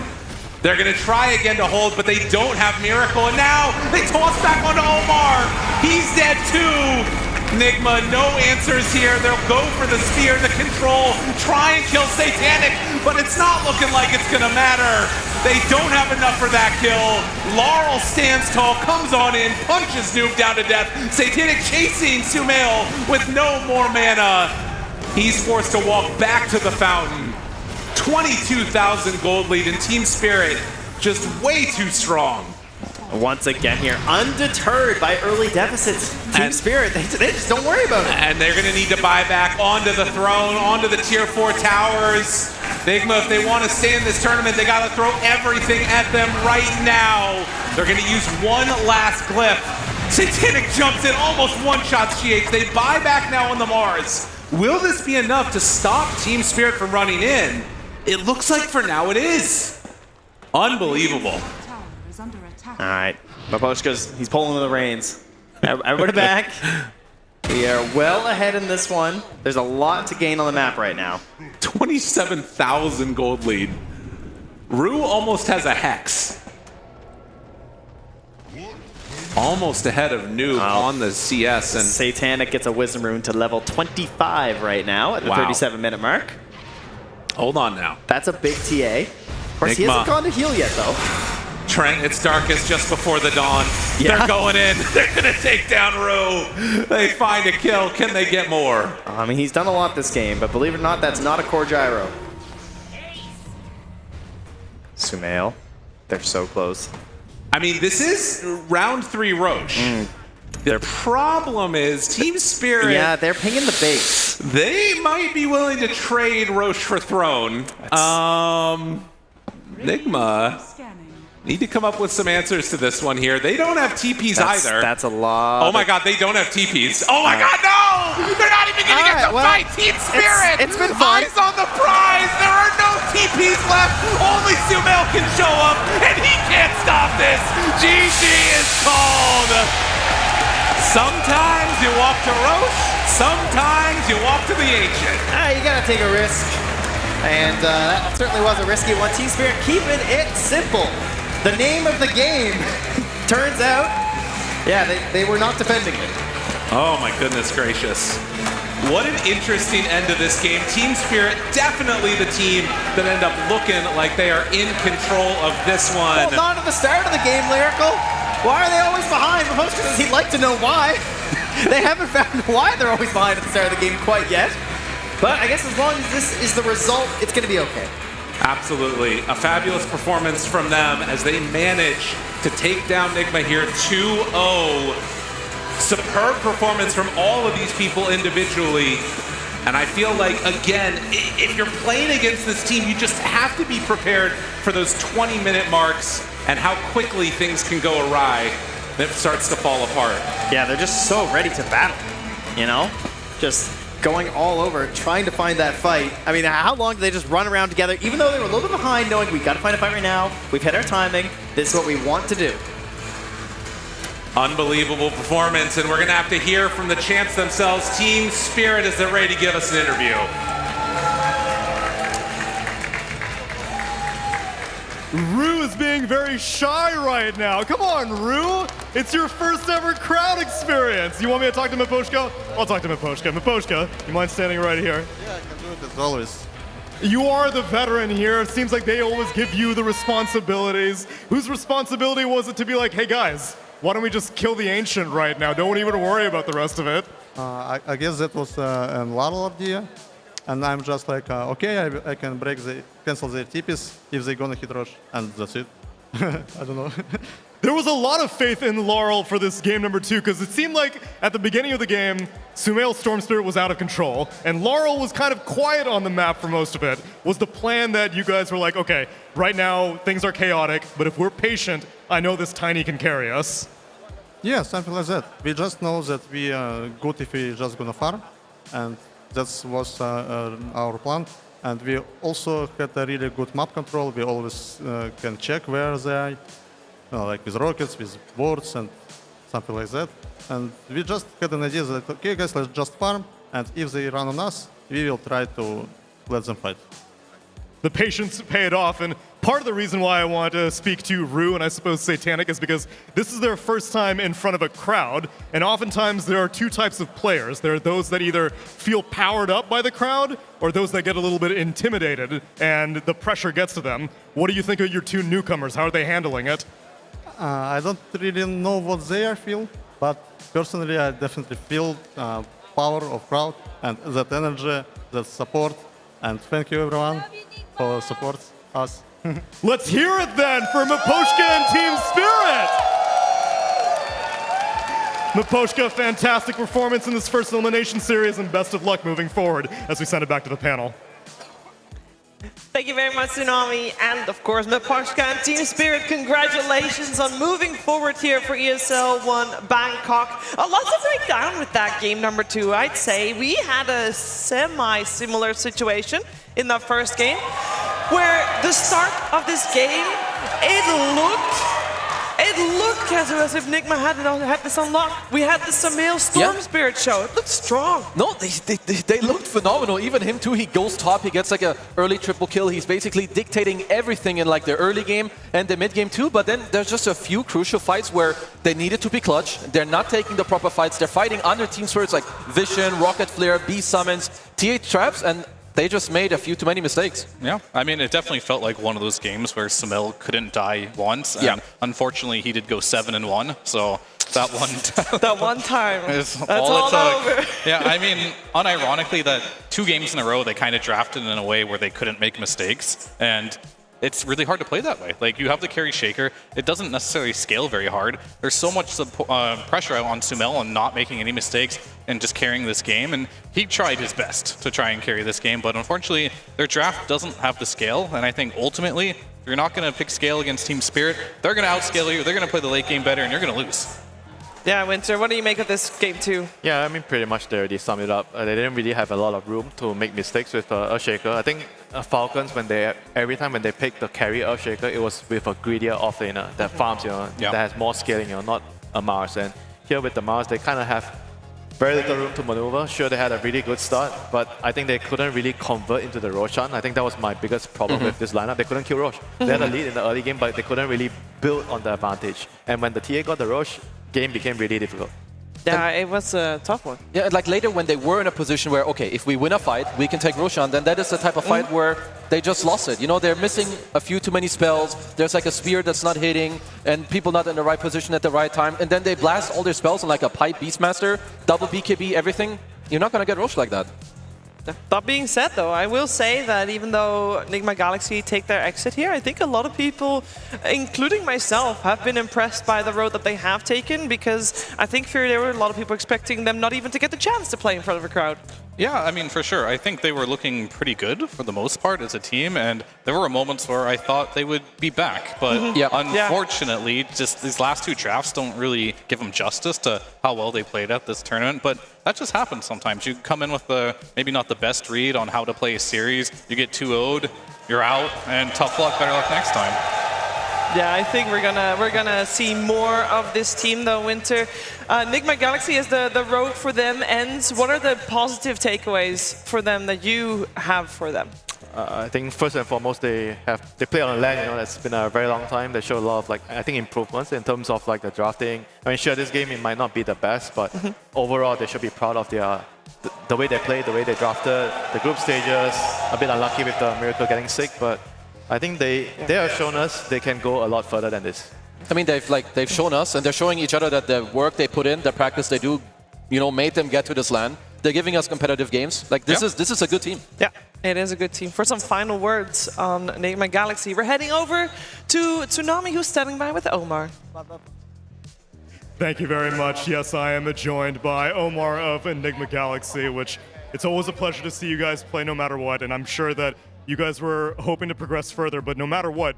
They're going to try again to hold, but they don't have Miracle. And now they toss back onto Omar. He's dead too. Nigma, no answers here. They'll go for the spear, the control, try and kill Satanic, but it's not looking like it's gonna matter. They don't have enough for that kill. Laurel stands tall, comes on in, punches Noob down to death. Satanic chasing Sumail with no more mana. He's forced to walk back to the fountain. 22,000 gold lead, and Team Spirit just way too strong. Once again here, undeterred by early deficits. Team Spirit, they just don't worry about it. And they're going to need to buy back onto the throne, onto the tier 4 towers. Nigma, if they want to stay in this tournament, they got to throw everything at them right now. They're going to use one last glyph. Satanic jumps in, almost one-shots GH. They buy back now on the Mars. Will this be enough to stop Team Spirit from running in? It looks like for now it is. Unbelievable. All right, he's pulling the reins. Everybody back. We are well ahead in this one. There's a lot to gain on the map right now. 27,000 gold lead. Rue almost has a hex. Almost ahead of Noob on the CS. And Satanic gets a Wisdom Rune to level 25 right now at the 37-minute mark. Hold on now. That's a big TA. Of course, he hasn't gone to heal yet, though. Trent, it's darkest just before the dawn. Yeah. They're going in. They're going to take down Rue. They find a kill. Can they get more? I mean, he's done a lot this game, but believe it or not, that's not a core gyro. Sumail, they're so close. I mean, this is round 3 Roche. The problem is Team Spirit. Yeah, they're pinging the base. They might be willing to trade Roche for Throne. Nigma need to come up with some answers to this one here. They don't have TPs either. That's a lot. Oh my god, they don't have TPs. Oh my god, no! They're not even going to get to fight Team Spirit! It's been fun. Eyes on the prize! There are no TPs left! Only Sumail can show up, and he can't stop this! GG is called! Sometimes you walk to Roche, sometimes you walk to the Ancient. You gotta take a risk. And that certainly was a risky one. Team Spirit keeping it simple. The name of the game, turns out, yeah, they were not defending it. Oh my goodness gracious. What an interesting end to this game. Team Spirit, definitely the team that end up looking like they are in control of this one. Well, not at the start of the game, Lyrical. Why are they always behind? Promotion says he'd like to know why. They haven't found why they're always behind at the start of the game quite yet. But I guess as long as this is the result, it's going to be okay. Absolutely. A fabulous performance from them as they manage to take down Nigma here 2-0. Superb performance from all of these people individually. And I feel like, again, if you're playing against this team, you just have to be prepared for those 20-minute marks and how quickly things can go awry. It starts to fall apart. Yeah, they're just so ready to battle, you know? Just going all over, trying to find that fight. I mean, how long did they just run around together, even though they were a little bit behind, knowing we got to find a fight right now, we've hit our timing, this is what we want to do. Unbelievable performance, and we're going to have to hear from the champs themselves. Team Spirit, as they're ready to give us an interview. Rue is being very shy right now. Come on, Rue. It's your first ever crowd experience. You want me to talk to Miposhka? I'll talk to Miposhka. Miposhka, you mind standing right here? Yeah, I can do it as always. You are the veteran here. It seems like they always give you the responsibilities. Whose responsibility was it to be like, hey guys, why don't we just kill the Ancient right now? Don't even worry about the rest of it. I guess that was a Laral idea. And I'm just like, okay, I can cancel their TPs if they're gonna hit rush, and that's it. I don't know. There was a lot of faith in Laurel for this game number 2, because it seemed like at the beginning of the game, Sumail Storm Spirit was out of control, and Laurel was kind of quiet on the map for most of it. Was the plan that you guys were like, okay, right now things are chaotic, but if we're patient, I know this Tiny can carry us? Yeah, something like that. We just know that we are good if we just gonna farm, and that was our plan. And we also had a really good map control. We always can check where they are, like with rockets, with boards, and something like that. And we just had an idea that, okay, guys, let's just farm, and if they run on us, we will try to let them fight. The patience paid off, and part of the reason why I want to speak to Rue and I suppose Satanic is because this is their first time in front of a crowd, and oftentimes there are two types of players. There are those that either feel powered up by the crowd or those that get a little bit intimidated and the pressure gets to them. What do you think of your two newcomers? How are they handling it? I don't really know what they feel, but personally I definitely feel power of crowd and that energy, that support, and thank you everyone for support us. Let's hear it then for Miposhka and Team Spirit! Miposhka, fantastic performance in this first elimination series and best of luck moving forward as we send it back to the panel. Thank you very much, Tsunami, and of course, Miposhka and Team Spirit, congratulations on moving forward here for ESL One Bangkok. A lot to break down with that game number 2, I'd say. We had a semi-similar situation in the first game, where the start of this game, it looked as if Nigma had this unlocked. We had the Sumail Storm Spirit show. It looked strong. No, they looked phenomenal. Even him too, he goes top, he gets like a early triple kill. He's basically dictating everything in like the early game and the mid game too, but then there's just a few crucial fights where they needed to be clutch. They're not taking the proper fights. They're fighting under Team Spirits like Vision, Rocket Flare, B Summons, TH Traps, and they just made a few too many mistakes. Yeah, I mean, it definitely felt like one of those games where Sumail couldn't die once, and unfortunately he did go 7-1, so that one that one time is that's all it took. over. Yeah, I mean, unironically, that 2 games in a row they kind of drafted in a way where they couldn't make mistakes, and it's really hard to play that way. Like, you have the carry Shaker. It doesn't necessarily scale very hard. There's so much pressure out on Sumail on not making any mistakes and just carrying this game, and he tried his best to try and carry this game, but unfortunately, their draft doesn't have the scale, and I think ultimately, if you're not going to pick scale against Team Spirit, they're going to outscale you, they're going to play the late game better, and you're going to lose. Yeah, Winter, what do you make of this game 2? Yeah, I mean, pretty much they already summed it up. They didn't really have a lot of room to make mistakes with Earthshaker. I think Falcons, every time when they pick the carry Earthshaker, it was with a greedier offlaner that farms, that has more scaling, not a Mars. And here with the Mars, they kind of have very little room to maneuver. Sure, they had a really good start, but I think they couldn't really convert into the Roshan. I think that was my biggest problem with this lineup. They couldn't kill Rosh. They had a lead in the early game, but they couldn't really build on the advantage. And when the TA got the Rosh, game became really difficult. Yeah, it was a tough one. Yeah, like later when they were in a position where, okay, if we win a fight, we can take Roshan, then that is the type of fight where they just lost it. You know, they're missing a few too many spells, there's like a spear that's not hitting, and people not in the right position at the right time, and then they blast all their spells on like a pipe Beastmaster, double BKB, everything. You're not going to get Rosh like that. That being said, though, I will say that even though Nigma Galaxy take their exit here, I think a lot of people, including myself, have been impressed by the road that they have taken, because I think there were a lot of people expecting them not even to get the chance to play in front of a crowd. Yeah, I mean, for sure. I think they were looking pretty good for the most part as a team, and there were moments where I thought they would be back. But unfortunately, just these last two drafts don't really give them justice to how well they played at this tournament. But that just happens sometimes. You come in with maybe not the best read on how to play a series, you get 2-0'd, you're out, and tough luck, better luck next time. Yeah, I think we're gonna see more of this team though, Winter. Nigma Galaxy, as the road for them ends, what are the positive takeaways for them that you have for them? I think first and foremost they play on a LAN, you know, that's been a very long time. They show a lot of I think improvements in terms of the drafting. I mean, sure, this game it might not be the best, but overall they should be proud of the way they played, the way they drafted, the group stages. A bit unlucky with the Miracle getting sick, but I think they have shown us they can go a lot further than this. I mean, they've shown us, and they're showing each other that the work they put in, the practice they do, you know, made them get to this LAN. They're giving us competitive games. This is a good team. Yeah, it is a good team. For some final words on Nigma Galaxy, we're heading over to Tsunami, who's standing by with Omar. Thank you very much. Yes, I am joined by Omar of Enigma Galaxy, which it's always a pleasure to see you guys play no matter what, and I'm sure that you guys were hoping to progress further, but no matter what,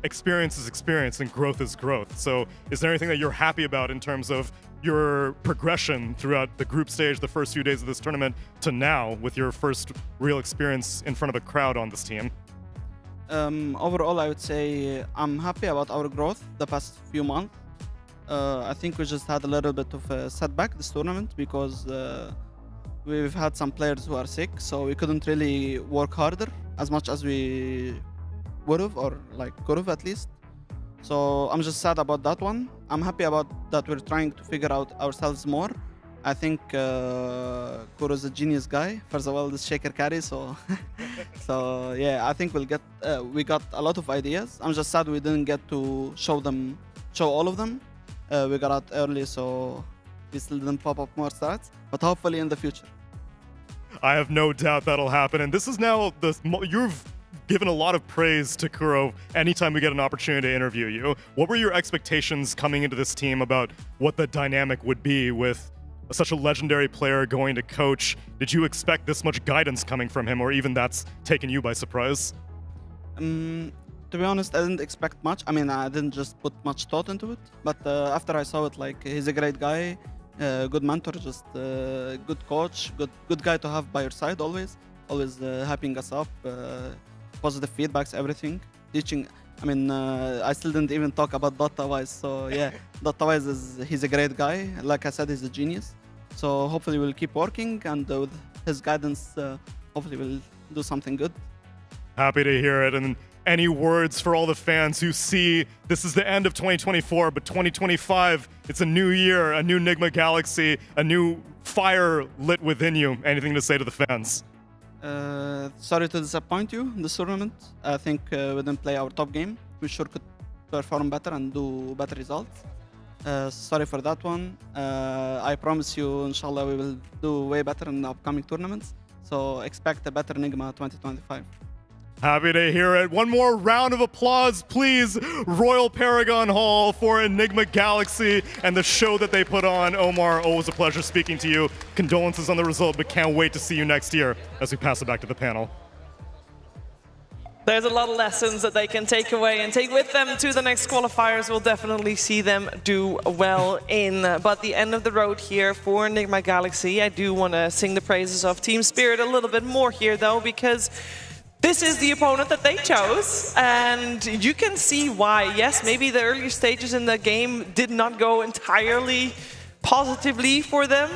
experience is experience and growth is growth. So is there anything that you're happy about in terms of your progression throughout the group stage, the first few days of this tournament, to now with your first real experience in front of a crowd on this team? Overall, I would say I'm happy about our growth the past few months. I think we just had a little bit of a setback this tournament because we've had some players who are sick, so we couldn't really work harder as much as we would have, or could have at least. So I'm just sad about that one. I'm happy about that we're trying to figure out ourselves more. I think Kuro's a genius guy. First of all, this shaker carry, so so yeah, I think we got a lot of ideas. I'm just sad we didn't get to show all of them. We got out early, so we still didn't pop up more stats, but hopefully in the future. I have no doubt that'll happen, and this is now you've given a lot of praise to Kuro anytime we get an opportunity to interview you. What were your expectations coming into this team about what the dynamic would be with such a legendary player going to coach? Did you expect this much guidance coming from him, or even that's taken you by surprise? To be honest, I didn't expect much. I mean, I didn't just put much thought into it, but after I saw it, he's a great guy, good mentor, just good coach, good guy to have by your side always hyping us up, positive feedbacks, everything, teaching. I mean, I still didn't even talk about Dota-wise, so yeah, Dota-wise he's a great guy. Like I said, he's a genius. So hopefully we'll keep working, and with his guidance, hopefully we'll do something good. Happy to hear it. And any words for all the fans who see this is the end of 2024, but 2025, it's a new year, a new Nigma Galaxy, a new fire lit within you. Anything to say to the fans? Sorry to disappoint you in this tournament. I think we didn't play our top game. We sure could perform better and do better results. Sorry for that one. I promise you, inshallah, we will do way better in the upcoming tournaments. So expect a better Nigma 2025. Happy to hear it. One more round of applause, please. Royal Paragon Hall for Enigma Galaxy and the show that they put on. Omar, always a pleasure speaking to you. Condolences on the result, but can't wait to see you next year as we pass it back to the panel. There's a lot of lessons that they can take away and take with them to the next qualifiers. We'll definitely see them do well in. But the end of the road here for Nigma Galaxy, I do want to sing the praises of Team Spirit a little bit more here, though, because this is the opponent that they chose, and you can see why. Yes, maybe the earlier stages in the game did not go entirely positively for them,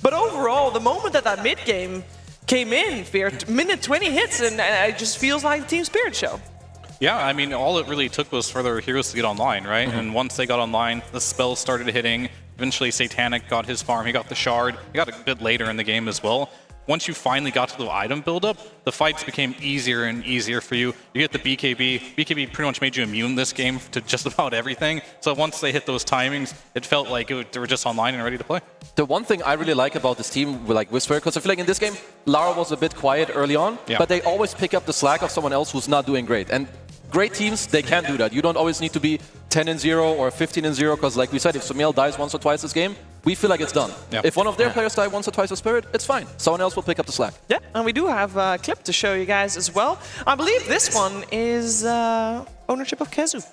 But overall, the moment that mid game came in, minute 20 hits, and it just feels like Team Spirit show. Yeah, I mean, all it really took was for their heroes to get online, right? And once they got online, the spells started hitting. Eventually, Satanic got his farm. He got the shard. He got a bit later in the game as well. Once you finally got to the item buildup, the fights became easier and easier for you. You get the BKB. BKB pretty much made you immune this game to just about everything. So once they hit those timings, it felt like they were just online and ready to play. The one thing I really like about this team, like Whisper, because I feel like in this game, Lara was a bit quiet early on, but they always pick up the slack of someone else who's not doing great. And great teams, they can do that. You don't always need to be 10-0 or 15-0, because like we said, if Sumail dies once or twice this game, we feel like it's done. If one of their players die once or twice with Spirit, it's fine. Someone else will pick up the slack. Yeah, and we do have a clip to show you guys as well. I believe this one is ownership of Kezu.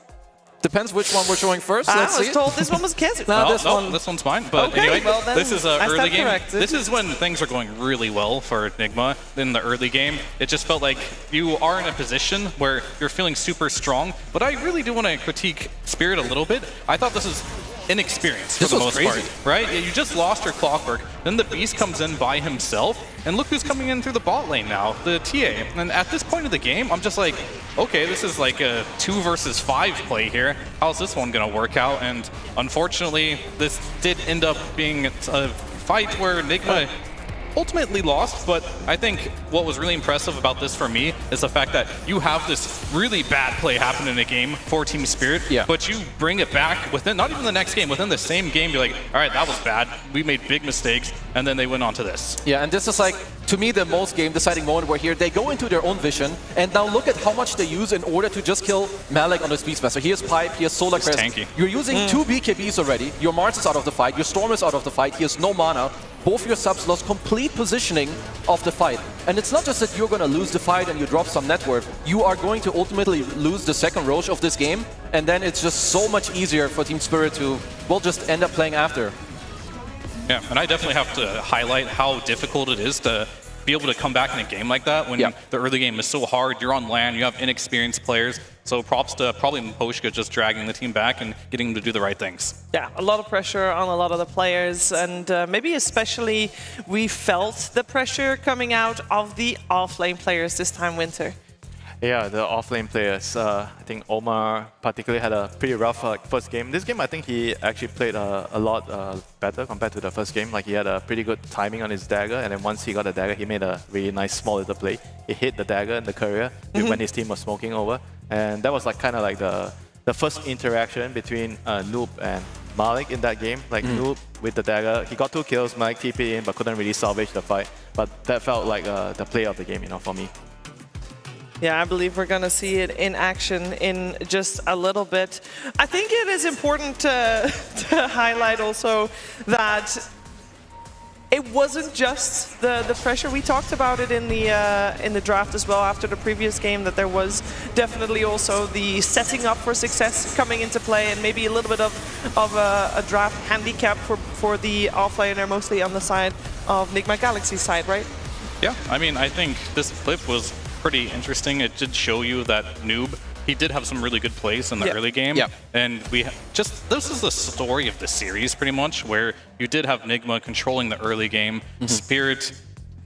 Depends which one we're showing first. I Let's was see. told this one was Kezu. No, this one's mine. But Okay, anyway, well then, this is early game. corrected. This is when things are going really well for Nigma in the early game. It just felt like you are in a position where you're feeling super strong. But I really do want to critique Spirit a little bit. I thought this is inexperienced for the most part, right? You just lost your Clockwork, then the Beast comes in by himself, and look who's coming in through the bot lane now, the TA. And at this point of the game, I'm just like, okay, this is like a 2 versus 5 play here. How's this one gonna work out? And unfortunately, this did end up being a fight where Nigma ultimately lost, but I think what was really impressive about this for me is the fact that you have this really bad play happen in a game for Team Spirit, but you bring it back within, not even the next game, within the same game, you're like, all right, that was bad, we made big mistakes, and then they went on to this. Yeah, and this is like, to me, the most game-deciding moment where here they go into their own vision, and now look at how much they use in order to just kill Malik on the Beastmaster. He has Pipe, he has Solar Crest. Tanky. You're using 2 BKBs already, your Mars is out of the fight, your Storm is out of the fight, he has no mana. Both your subs lost complete positioning of the fight. And it's not just that you're going to lose the fight and you drop some net worth. You are going to ultimately lose the second Roche of this game, and then it's just so much easier for Team Spirit to, well, just end up playing after. Yeah, and I definitely have to highlight how difficult it is to be able to come back in a game like that when the early game is so hard, you're on land, you have inexperienced players. So props to probably Mposhka just dragging the team back and getting them to do the right things. Yeah, a lot of pressure on a lot of the players, and maybe especially we felt the pressure coming out of the offlane players this time, Winter. Yeah, the offlane players. I think Omar particularly had a pretty rough first game. This game, I think he actually played a lot better compared to the first game. Like, he had a pretty good timing on his dagger, and then once he got the dagger, he made a really nice small little play. He hit the dagger in the courier when his team was smoking over, and that was like kind of like the first interaction between Noob and Malik in that game. Like, Noob with the dagger, he got 2 kills, Malik TP in, but couldn't really salvage the fight. But that felt like the play of the game, you know, for me. Yeah, I believe we're going to see it in action in just a little bit. I think it is important to highlight also that it wasn't just the pressure. We talked about it in the draft as well after the previous game, that there was definitely also the setting up for success coming into play, and maybe a little bit of a draft handicap for the offlaner, mostly on the side of Nigma Galaxy's side, right? Yeah, I mean, I think this clip was pretty interesting. It did show you that Noob, he did have some really good plays in the early game. And this is the story of the series pretty much, where you did have Nigma controlling the early game, Spirit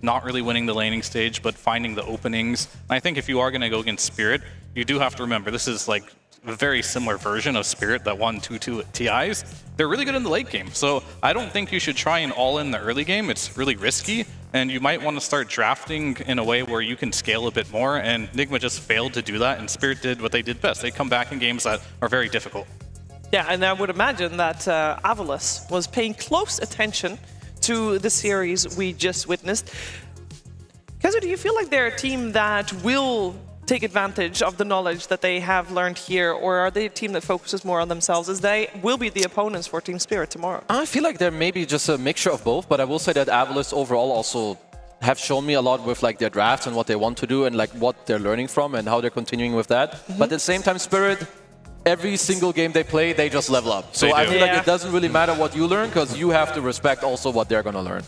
not really winning the laning stage, but finding the openings. And I think if you are going to go against Spirit, you do have to remember this is like a very similar version of Spirit that won 2-2 at TIs. They're really good in the late game. So I don't think you should try and all in the early game. It's really risky. And you might want to start drafting in a way where you can scale a bit more. And Nigma just failed to do that. And Spirit did what they did best. They come back in games that are very difficult. Yeah, and I would imagine that Avalos was paying close attention to the series we just witnessed. Kezu, do you feel like they're a team that will take advantage of the knowledge that they have learned here, or are they a team that focuses more on themselves, as they will be the opponents for Team Spirit tomorrow? I feel like they're maybe just a mixture of both, but I will say that Avalos overall also have shown me a lot with like their drafts and what they want to do and like what they're learning from and how they're continuing with that. But at the same time, Spirit, every single game they play, they just level up. So I feel like it doesn't really matter what you learn, because you have to respect also what they're going to learn.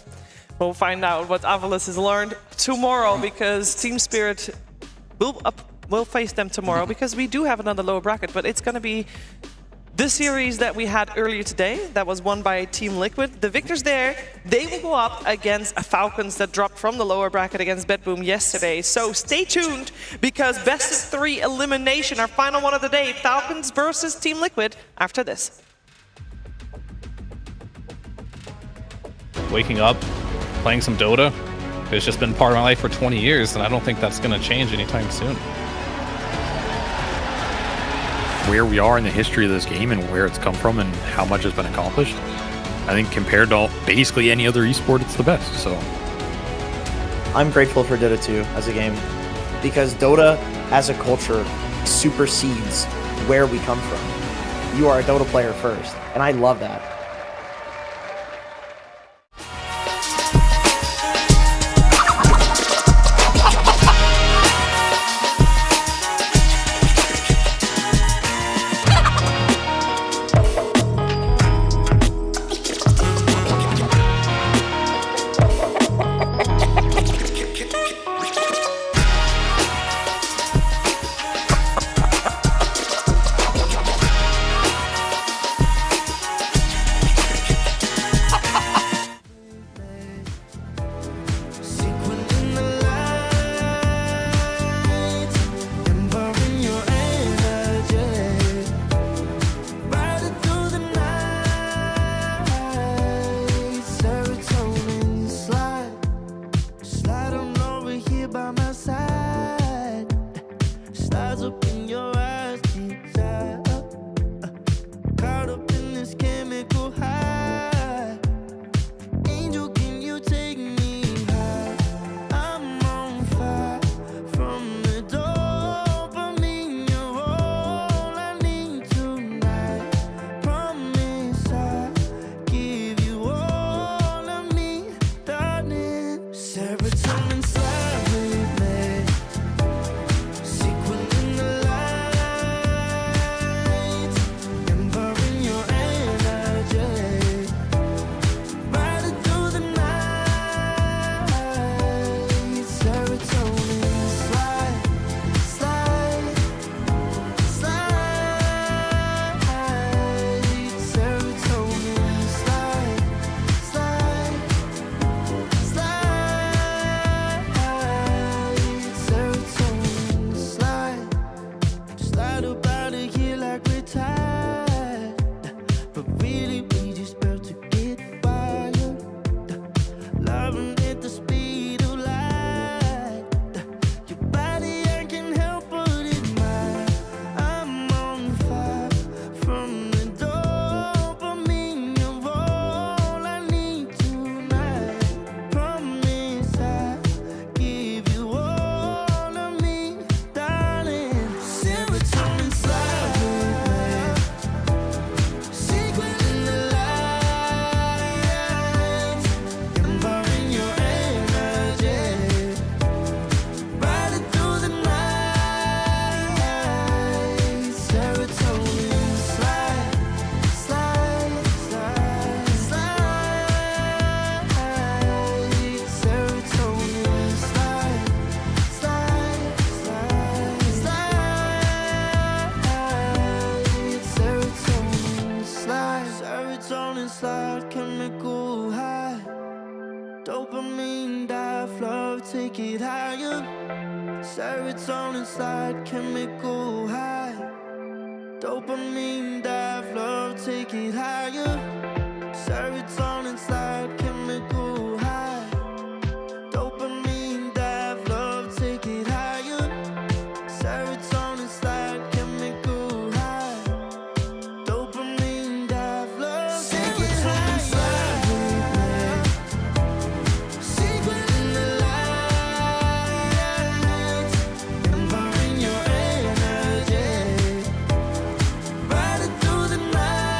We'll find out what Avalos has learned tomorrow, because Team Spirit we'll face them tomorrow, because we do have another lower bracket, but it's going to be this series that we had earlier today, that was won by Team Liquid, the victors there, they will go up against Falcons that dropped from the lower bracket against Bedboom yesterday. So stay tuned, because best of 3 elimination, our final one of the day, Falcons versus Team Liquid, after this. Waking up, playing some Dota, it's just been part of my life for 20 years, and I don't think that's going to change anytime soon. Where we are in the history of this game and where it's come from and how much has been accomplished, I think compared to basically any other esport, it's the best. So I'm grateful for Dota 2 as a game, because Dota as a culture supersedes where we come from. You are a Dota player first, and I love that. Serotonin slide, chemical high. Dopamine dive, love, take it higher. Serotonin slide, chemical high. Dopamine dive, love, take it higher. Serotonin slide, chemical high. Dopamine dive, love, take it higher. Secret in the light, empowering your energy. Riding through the night.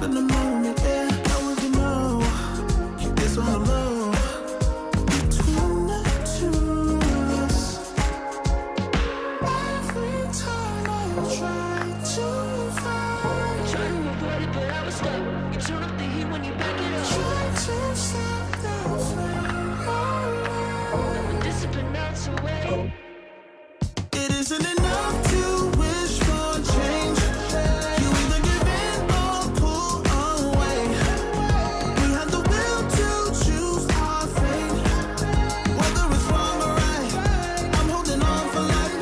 in the moment, yeah. Now if you know, keep this one low. Between the two of us, every time I try to find, try to avoid it, but I was stuck. You turn up the heat when you back it up. Try to stop the flame, oh, no. Discipline melts away. It isn't enough to wish for change. You either give in or pull away. We have the will to choose our fate. Whether it's wrong or right, I'm holding on for life.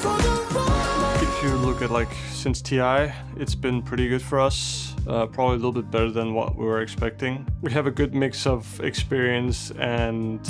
For the ride. If you look at like since TI, it's been pretty good for us. Probably a little bit better than what we were expecting. We have a good mix of experience and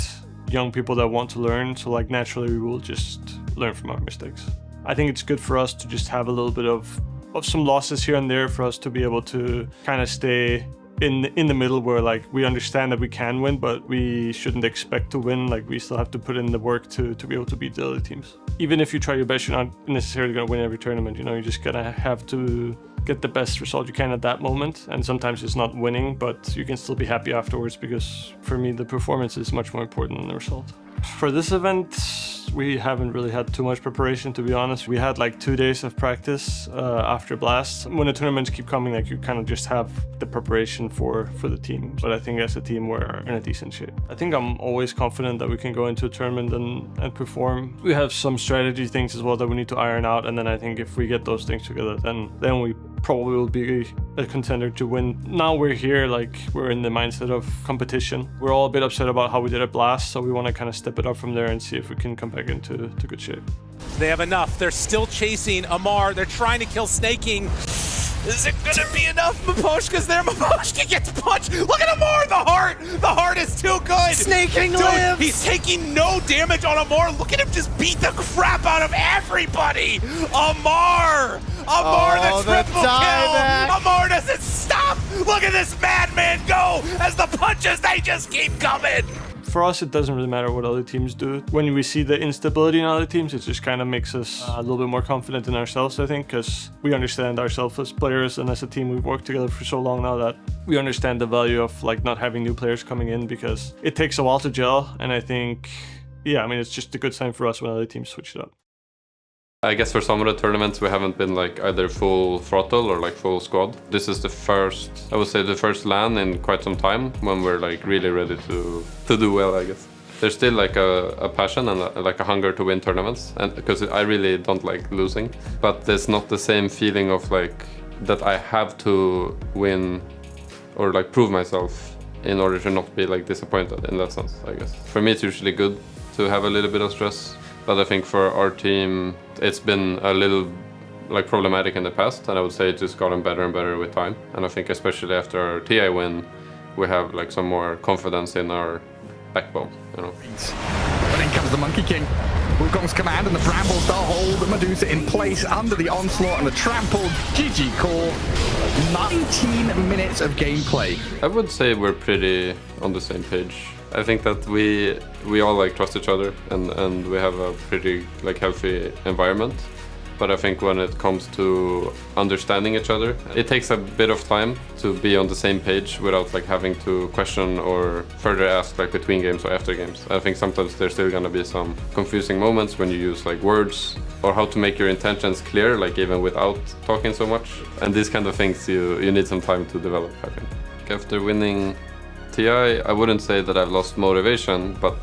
young people that want to learn, so like naturally we will just learn from our mistakes. I think it's good for us to just have a little bit of some losses here and there for us to be able to kind of stay in the middle where like we understand that we can win, but we shouldn't expect to win. Like we still have to put in the work to be able to beat the other teams. Even if you try your best, you're not necessarily going to win every tournament. You know, you're just gonna have to get the best result you can at that moment. And sometimes it's not winning, but you can still be happy afterwards, because for me the performance is much more important than the result. For this event, we haven't really had too much preparation, to be honest. We had like 2 days of practice after Blast. When the tournaments keep coming, like you kind of just have the preparation for the team. But I think as a team, we're in a decent shape. I think I'm always confident that we can go into a tournament and perform. We have some strategy things as well that we need to iron out. And then I think if we get those things together, then we probably will be a contender to win. Now we're here, like we're in the mindset of competition. We're all a bit upset about how we did at Blast, so we want to kind of step it up from there and see if we can come back into good shape. They have enough. They're still chasing Amar. They're trying to kill Snaking. Is it gonna be enough, Miposhka's there? Miposhka gets punched. Look at Amar, the heart! The heart is too good! Snaking Dude, lives! He's taking no damage on Amar. Look at him just beat the crap out of everybody! Amar! Amar, the triple kill! Amar doesn't stop! Look at this madman go as the punches, they just keep coming! For us, it doesn't really matter what other teams do. When we see the instability in other teams, it just kind of makes us a little bit more confident in ourselves, I think, because we understand ourselves as players, and as a team, we've worked together for so long now that we understand the value of like not having new players coming in, because it takes a while to gel. And I think, yeah, I mean, it's just a good sign for us when other teams switch it up. I guess for some of the tournaments we haven't been like either full throttle or like full squad. This is the first, I would say the first LAN in quite some time when we're like really ready to do well, I guess. There's still like a passion and like a hunger to win tournaments, and because I really don't like losing, but there's not the same feeling of like that I have to win or like prove myself in order to not be like disappointed in that sense, I guess. For me it's usually good to have a little bit of stress. But I think for our team, it's been a little like problematic in the past, and I would say it's just gotten better and better with time. And I think especially after our TI win, we have like some more confidence in our backbone, you know. But in comes the Monkey King. Wukong's command and the Brambles start hold Medusa in place under the onslaught and the trampled GG core. 19 minutes of gameplay. I would say we're pretty on the same page. I think that we all like trust each other and we have a pretty like healthy environment. But I think when it comes to understanding each other, it takes a bit of time to be on the same page without like having to question or further ask like between games or after games. I think sometimes there's still gonna be some confusing moments when you use like words or how to make your intentions clear, like even without talking so much. And these kind of things you need some time to develop, I think. After winning TI, I wouldn't say that I've lost motivation, but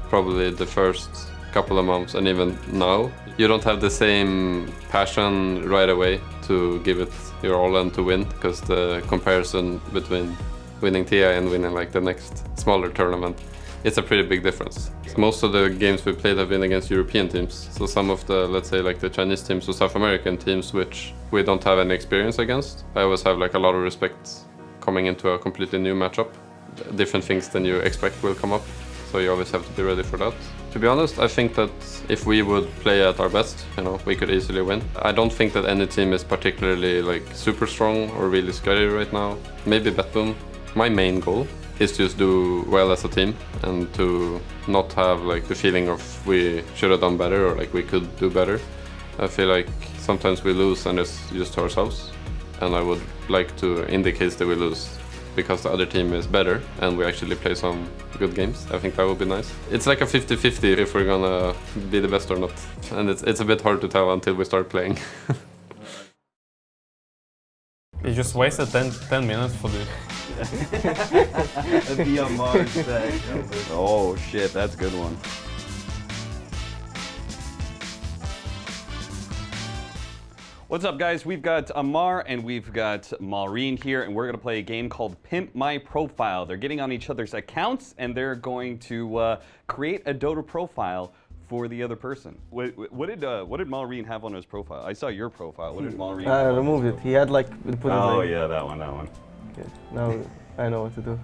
probably the first couple of months and even now, you don't have the same passion right away to give it your all and to win, because the comparison between winning TI and winning like the next smaller tournament, it's a pretty big difference. Most of the games we played have been against European teams, so some of the, let's say like the Chinese teams or South American teams which we don't have any experience against, I always have like a lot of respect coming into a completely new matchup. Different things than you expect will come up, so you always have to be ready for that. To be honest, I think that if we would play at our best, you know, we could easily win. I don't think that any team is particularly like super strong or really scary right now. Maybe BetBoom. My main goal is to just do well as a team and to not have like the feeling of we should have done better or like we could do better. I feel like sometimes we lose and it's just to ourselves. and I would like to, in the case that we lose, because the other team is better and we actually play some good games. I think that would be nice. It's like a 50-50 if we're gonna be the best or not. And it's a bit hard to tell until we start playing. You just wasted 10 minutes for this. Be on Mars. Oh shit, that's a good one. What's up, guys? We've got Amar and we've got Maureen here, and we're going to play a game called Pimp My Profile. They're getting on each other's accounts, and they're going to create a Dota profile for the other person. What did Maureen have on his profile? I saw your profile. What did Maureen have I on removed it. He had like... Oh, yeah, that one. Okay. Now I know what to do.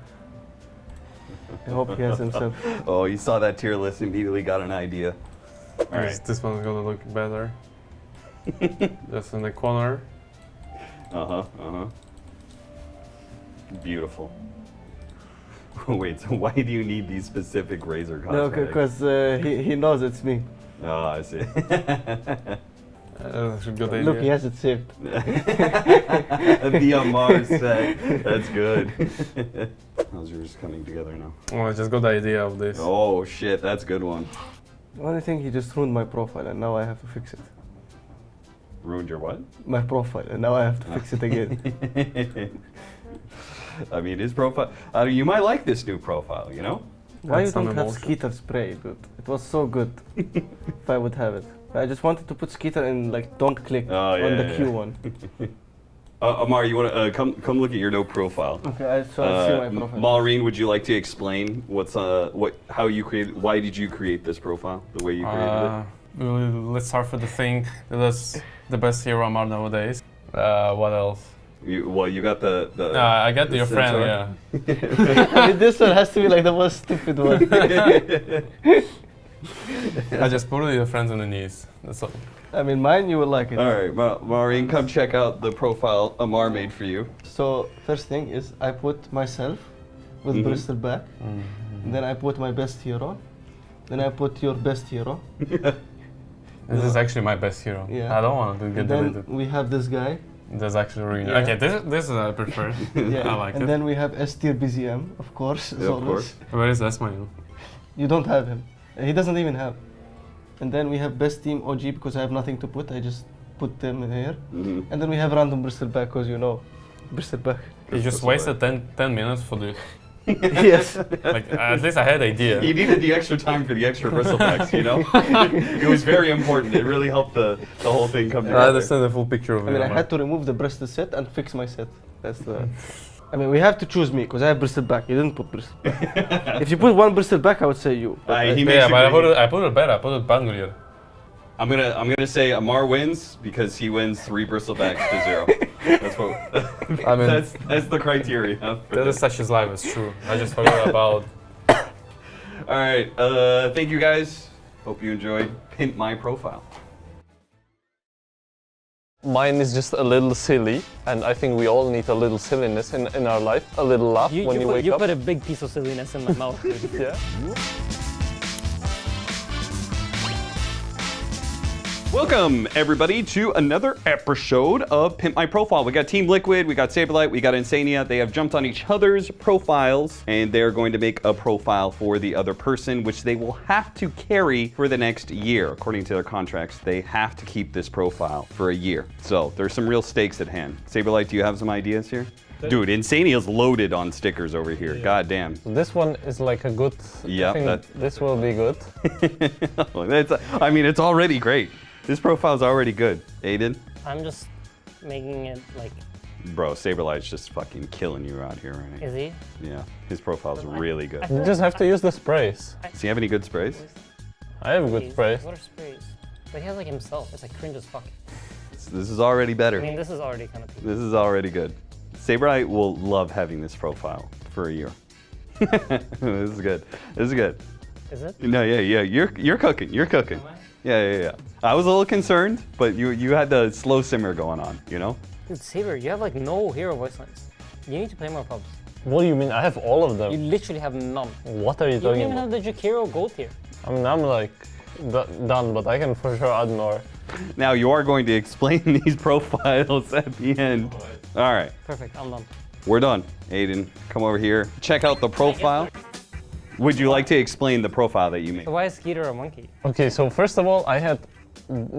I hope he has himself. Oh, you saw that tier list, immediately got an idea. All right. This one's gonna look better. Just in the corner. Beautiful. Wait, so why do you need these specific Razor cosmetics? No, because he knows it's me. Oh, I see. That's a good idea. Look, he has it saved. Be on Mars set. That's good. How's yours coming together now? Oh, I just got the idea of this. Oh shit, that's a good one. The only thing, he just ruined my profile and now I have to fix it. Ruined your what? My profile, and now I have to fix it again. I mean, his profile. You might like this new profile, you know? Why you don't have Skeeter spray, dude? It was so good if I would have it. I just wanted to put Skeeter and like don't click on the Q one. Amar, you want to come look at your new profile? Okay, I see my profile. Maureen, would you like to explain how you created? Why did you create this profile? The way you created it? Let's start with the thing that's the best hero Amar nowadays. What else? You got the I got your friend, yeah. I mean, this one has to be like the most stupid one. I just put your friends on the knees. That's all. I mean, mine you will like it. All right, Maureen, come check out the profile Amar made for you. So first thing is I put myself with Bristol back, and then I put my best hero, then I put your best hero. This is actually my best hero. Yeah. I don't want to get deleted. We have this guy. That's actually really nice. Okay, this is I prefer. Yeah. I like it. And then we have S tier BZM, of course. Yeah, of course. Where is Esmail? You don't have him. He doesn't even have. And then we have best team OG because I have nothing to put. I just put them in here. And then we have random Bristol back because you know, Bristol back. You just wasted 10 minutes for this. Yes. Like, at least I had an idea. You needed the extra time for the extra bristlebacks, you know? It was very important. It really helped the whole thing come together. I understand the full picture of it. I mean, I had to remove the Bristol set and fix my set. That's the... I mean, we have to choose me because I have Bristol back. You didn't put Bristol back. If you put one Bristol back, I would say you. But I put it better. I put it Bangalore. I'm gonna say Amar wins because he wins 3 bristlebacks to 0. That's what. I mean, that's the criteria. That is such his life. It's true. I just forgot about. All right. Thank you guys. Hope you enjoyed Pimp My Profile. Mine is just a little silly, and I think we all need a little silliness in our life, a little laugh when you wake up. You put a big piece of silliness in my mouth, dude. Yeah. Welcome, everybody, to another episode of Pimp My Profile. We got Team Liquid, we got Saberlight, we got Insania. They have jumped on each other's profiles, and they're going to make a profile for the other person, which they will have to carry for the next year. According to their contracts, they have to keep this profile for a year. So there's some real stakes at hand. Saberlight, do you have some ideas here? Dude, Insania's loaded on stickers over here. God damn. This one is like a good. Yeah, this will be good. I mean, it's already great. This profile's already good. Aiden? I'm just making it like... Bro, Saberlight's just fucking killing you out here, right? Is he? Yeah, his profile's really good. You just have to use the sprays. Does he have any good sprays? I have good sprays. What are sprays? But he has like himself. It's like cringe as fuck. This is already better. I mean, this is already kind of... This is already good. Saberlight will love having this profile for a year. This is good. This is good. Is it? No, yeah. You're cooking. You're cooking. Yeah. I was a little concerned, but you had the slow simmer going on, you know? Dude, Saber, you have like no hero voice lines. You need to play more pubs. What do you mean? I have all of them. You literally have none. What are you You talking don't even about? have the Jakiro gold tier. I mean, I'm like done, but I can for sure add more. Now you are going to explain these profiles at the end. All right. Perfect, I'm done. We're done. Aiden, come over here. Check out the profile. Would you like to explain the profile that you made? So why is Skeeter a monkey? Okay, so first of all, I had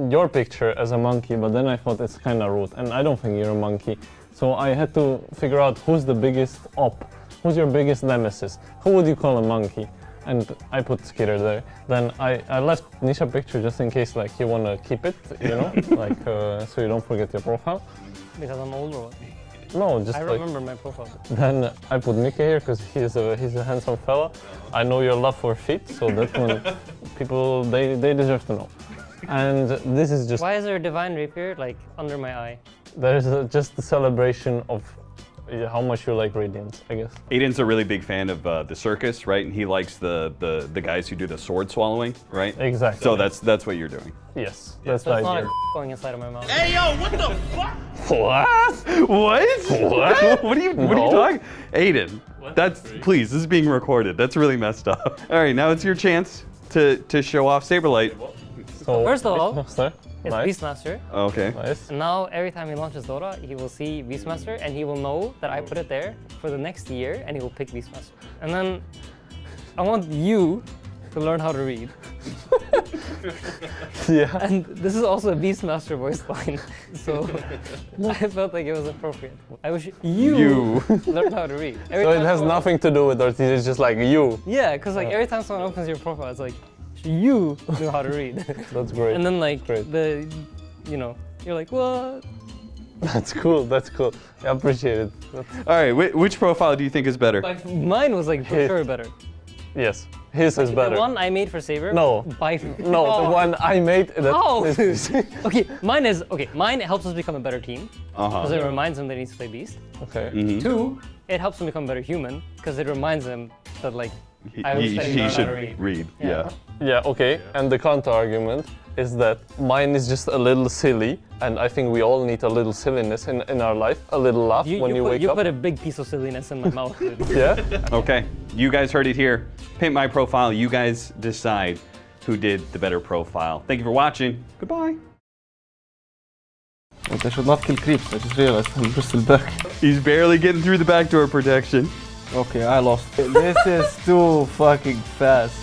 your picture as a monkey, but then I thought it's kind of rude, and I don't think you're a monkey. So I had to figure out who's the biggest op, who's your biggest nemesis, who would you call a monkey? And I put Skeeter there. Then I left Nisha picture just in case like you want to keep it, you know, like so you don't forget your profile. Because I'm older. No, just I like, remember my profile. Then I put Mika here because he's a handsome fella. I know your love for feet, so that one people they deserve to know. And this is just. Why is there a divine rapier like under my eye? There's just the celebration of how much you like Radiance, I guess. Aiden's a really big fan of the circus, right? And he likes the guys who do the sword swallowing, right? Exactly. So that's what you're doing. Yes, That's that's the not idea. a going inside of my mouth. Hey yo, what the fuck? What? What? What are you No. talking? Aiden, that's please. This is being recorded. That's really messed up. All right, now it's your chance to show off Saberlight. So First of all, Beastmaster. it's Nice. Beastmaster. Okay. Nice. And now every time he launches Dota, he will see Beastmaster and he will know that I put it there for the next year and he will pick Beastmaster. And then I want you to learn how to read. Yeah. And this is also a Beastmaster voice line, so I felt like it was appropriate. I wish you learned how to read. So it has nothing to do with Ortiz, it's just like you. Yeah, because like every time someone opens your profile, it's like, you know how to read. That's great. And then like you know, you're like, what? That's cool, that's cool. I appreciate it. All right, which profile do you think is better? Mine was like for sure better. Yes, his is better. The one I made for Saber? No. No, the one I made. Oh! Okay, mine helps us become a better team. Because it reminds him that he needs to play Beast. Okay. Mm-hmm. 2, it helps him become a better human, because it reminds him that like, He should read. Yeah. Yeah, okay. And the counter argument is that mine is just a little silly, and I think we all need a little silliness in our life, a little laugh when you wake You up. put a big piece of silliness in my mouth, dude. Yeah? Okay, you guys heard it here. Pimp my profile. You guys decide who did the better profile. Thank you for watching. Goodbye. I should not kill creeps. I just realized I'm Bristol back. He's barely getting through the backdoor protection. Okay, I lost. This is too fucking fast.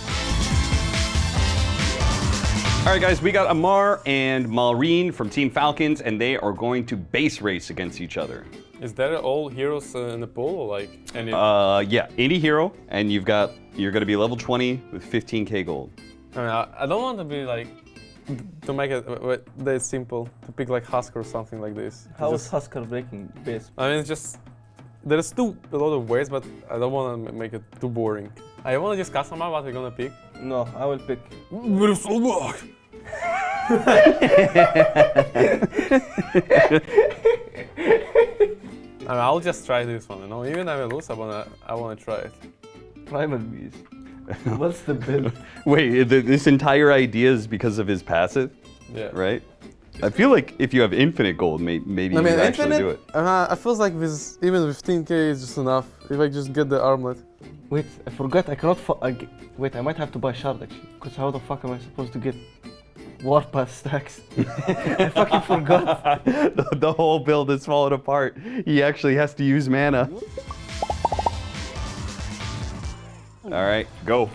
All right, guys, we got Amar and Malrine from Team Falcons, and they are going to base race against each other. Is that all heroes in the pool, or like any? Yeah, any hero, and you're gonna be level 20 with 15k gold. I mean, I don't want to be like, to make it that simple, to pick like Husker or something like this. How is Husker breaking base? I mean, it's just, there's still a lot of ways, but I don't want to make it too boring. I want to just customize what we're gonna pick. No, I will pick. I mean, I'll just try this one, you know? Even if I lose, I wanna try it. Primal Beast. What's the build? Wait, this entire idea is because of his passive? Yeah. Right? I feel like if you have infinite gold, maybe you actually do it. I feel like even with 15k is just enough. If I just get the armlet. Wait, I forgot. I cannot. Wait, I might have to buy shard actually. Because how the fuck am I supposed to get Warpath stacks? I fucking forgot. The whole build is falling apart. He actually has to use mana. All right, go.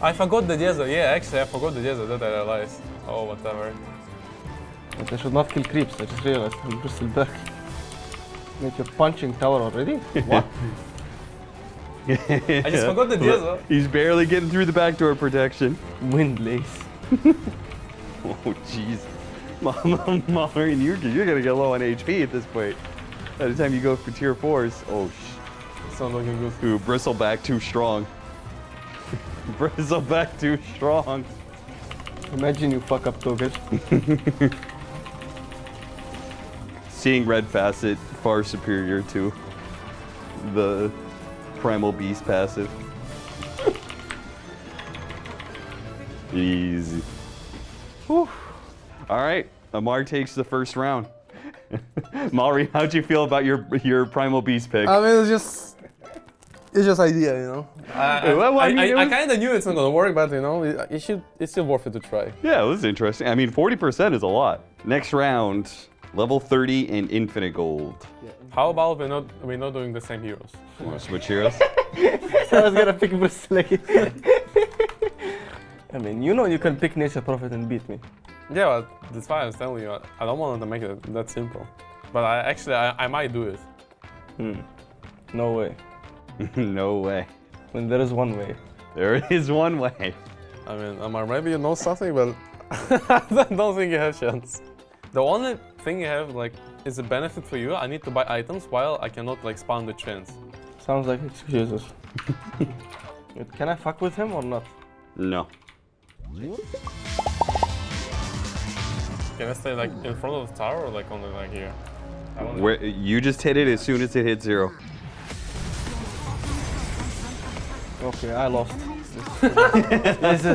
I forgot the Jezza. Yeah, actually, I forgot the Jezza that I realized. Oh, whatever. But I should not kill creeps. I just realized I'm Bristol back. Make your punching tower already? What? I just forgot the Jezza. He's barely getting through the backdoor protection. Wind lace. Oh, jeez. Malrine, you're gonna get low on HP at this point. By the time you go for tier 4s, oh it's not looking good. Ooh, Bristleback too strong. Bristleback too strong. Imagine you fuck up Togesh. Seeing Red Facet far superior to the Primal Beast passive. Easy. Whew. All right, Amar takes the first round. Malri, how'd you feel about your Primal Beast pick? I mean, it's It's just idea, you know. I kind of knew it's not gonna work, but you know, it's still worth it to try. Yeah, it was interesting. I mean, 40% is a lot. Next round, level 30 and infinite gold. How about we're not doing the same heroes? You want to switch heroes? I was gonna pick Bruce Lee. I mean, you know you can pick Nature Prophet and beat me. Yeah, but that's why I was telling you. I don't want to make it that simple. But I might do it. No way. No way. When there is one way. There is one way. I mean, maybe you know something, but I don't think you have chance. The only thing you have like is a benefit for you. I need to buy items while I cannot like spawn the chance. Sounds like excuses. Can I fuck with him or not? No. Can I stay like in front of the tower or like only like here? Where you just hit it as soon as it hit 0. Okay, I lost. This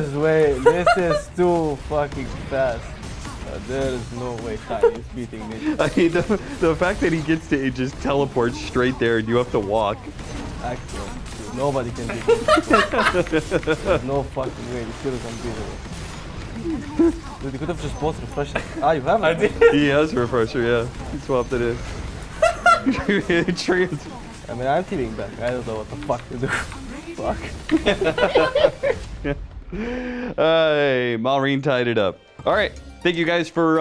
is too fucking fast. There is no way Tiny is beating me. I mean, the fact that he gets to just teleport straight there and you have to walk. Actually, dude, nobody can beat me. There's no fucking way. This hero is unbeatable. Dude, you could have just bought refresher. You have it? I did. He has refresher, yeah. He swapped it in. I mean, I'm teaming back. I don't know what the fuck to do. Fuck. Hey, Maureen tied it up. All right. Thank you guys for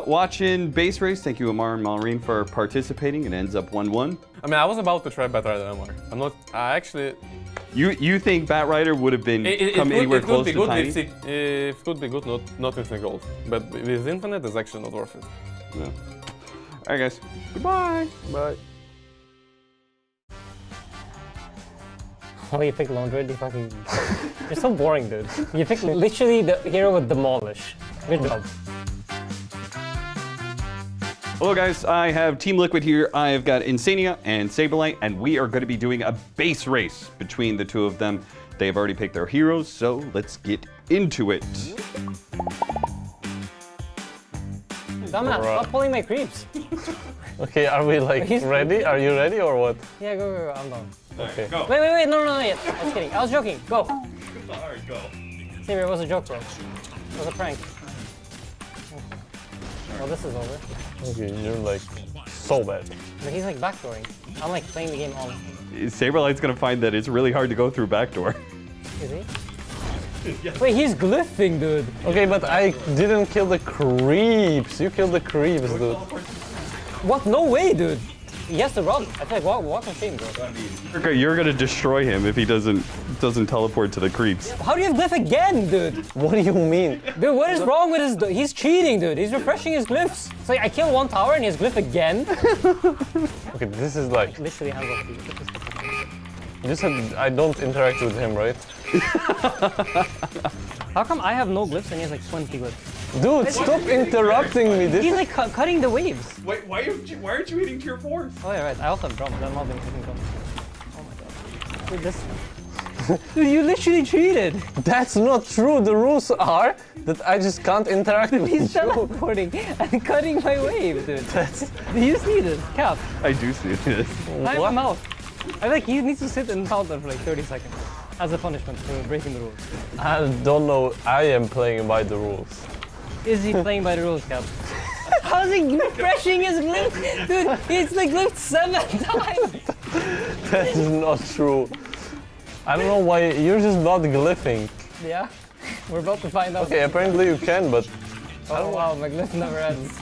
watching Base Race. Thank you, Amar and Maureen, for participating. It ends up 1-1. I mean, I was about to try Batrider than Amar. I'm not. I actually. You think Batrider would have been anywhere close to Tiny? It could be good, not infinite gold. But with infinite, it's actually not worth it. No. All right, guys. Goodbye. Bye. Oh, you picked Lone Druid, you fucking... You're so boring, dude. You picked literally the hero with Demolish. Good job. Hello guys, I have Team Liquid here. I've got Insania and Saberlight, and we are going to be doing a base race between the two of them. They've already picked their heroes, so let's get into it. Dumbass, stop pulling my creeps. Okay, are we like ready? Are you ready or what? Yeah, go, I'm done. Okay. Go. Wait, no, not yet. I was kidding. I was joking. Go. Alright, go. Saber, it was a joke, bro. It was a prank. Well, this is over. Okay, you're like so bad. But he's like backdooring. I'm like playing the game honestly. Saberlight's gonna find that it's really hard to go through backdoor. Is he? Wait, he's glyphing, dude. Okay, but I didn't kill the creeps. You killed the creeps, dude. What? No way, dude. He has to run. I feel like walk on shame, bro. Okay, you're gonna destroy him if he doesn't teleport to the creeps. How do you have glyph again, dude? What do you mean? Dude, what is wrong with his... He's cheating, dude. He's refreshing his glyphs. It's like, I kill one tower and he has glyph again. Okay, this is like... Literally hands off you. You said I don't interact with him, right? How come I have no glyphs and he has like 20 glyphs? Dude, stop interrupting me. He's like cutting the waves. Wait, why aren't you hitting tier 4s? Oh yeah, right. I also have drums. I'm not been hitting drums. Oh my god. Dude, this... Dude, you literally cheated. That's not true. The rules are that I just can't interact with you. He's teleporting and cutting my wave, dude. You just need it. Cap. I do see this. Time him out. I think he needs to sit and counter for like 30 seconds as a punishment for breaking the rules. I don't know. I am playing by the rules. Is he playing by the rules, Cap? How's he refreshing his glyph? Dude, he's like glyphed 7 times. That is not true. I don't know why you're just not glyphing. Yeah, we're about to find out. Okay, apparently you can, but... Oh wow, my glyph never ends.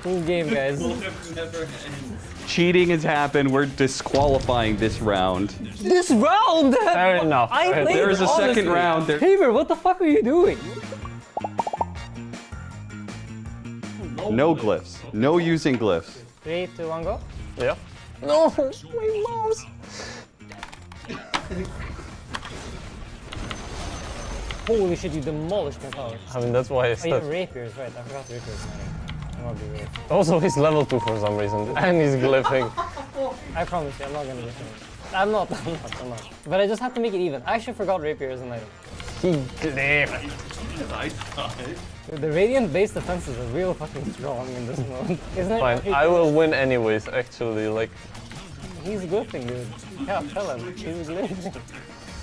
Cool game, guys. Cheating has happened. We're disqualifying this round. This round? Fair enough. There's a second round. Haber, what the fuck are you doing? No glyphs. No using glyphs. 3, 2, 1, go. Yeah. No, my mouse. Holy shit, you demolished my tower. I mean, that's why I Oh, said. you have rapiers, right? I forgot rapiers. I'm not be weird. Also, he's level 2 for some reason, and he's glyphing. I promise you, I'm not gonna do it. I'm not. But I just have to make it even. I actually forgot rapier as an item. He glyphed. The radiant base defenses are real fucking strong in this mode. Isn't it? Fine, I will win anyways, actually, like... He's glyphing, dude. Yeah, tell him. He's glyphing.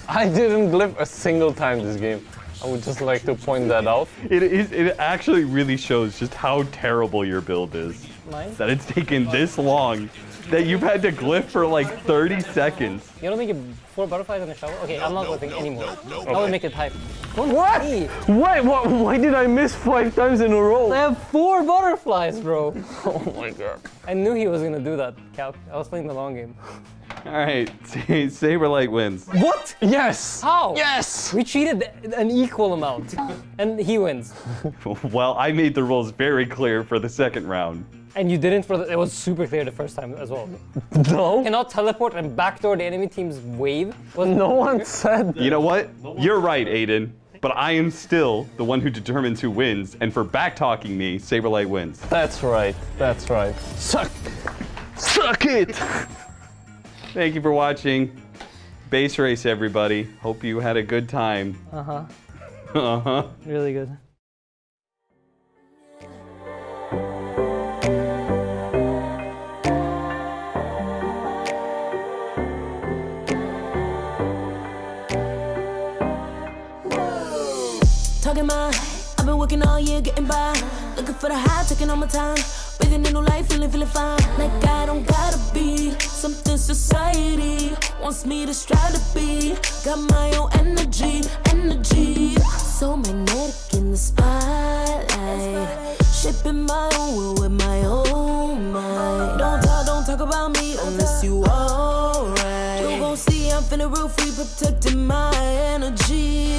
I didn't glyph a single time this game. I would just like to point that out. It actually really shows just how terrible your build is. Mine? That it's taken this long. That you've had to glyph for like 30 seconds. You don't make it 4 butterflies in the shower? Okay, I'm not glyphing anymore. I would make it type. What? Why did I miss 5 times in a row? I have 4 butterflies, bro. Oh my god. I knew he was gonna do that, Cal. I was playing the long game. Alright, Saberlight wins. What? Yes! How? Yes! We cheated an equal amount, and he wins. Well, I made the rules very clear for the second round. And you didn't for it was super clear the first time as well. No. You cannot teleport and backdoor the enemy team's wave. No one said that. You know what? You're right, Aiden. But I am still the one who determines who wins, and for backtalking me, Saberlight wins. That's right. That's right. Suck it! Thank you for watching. Base Race, everybody. Hope you had a good time. Uh-huh. Uh-huh. Really good. Talking my, I've been working all year getting by. Looking for the high, taking all my time. Breathing in new life, feeling fine. Like I don't gotta be something society wants me to strive to be. Got my own energy. So magnetic in the spotlight. Shaping my own world with my own mind. Don't talk about me unless you alright. You gon' see I'm feeling real free, protecting my energy.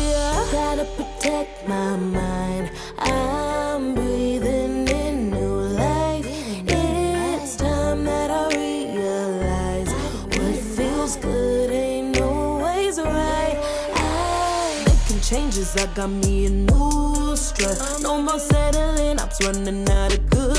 Gotta protect my mind. I'm breathing in new life. It's time that I realize what feels good ain't always right. I'm making changes, I got me a new strut. No more settling, I'm running out of good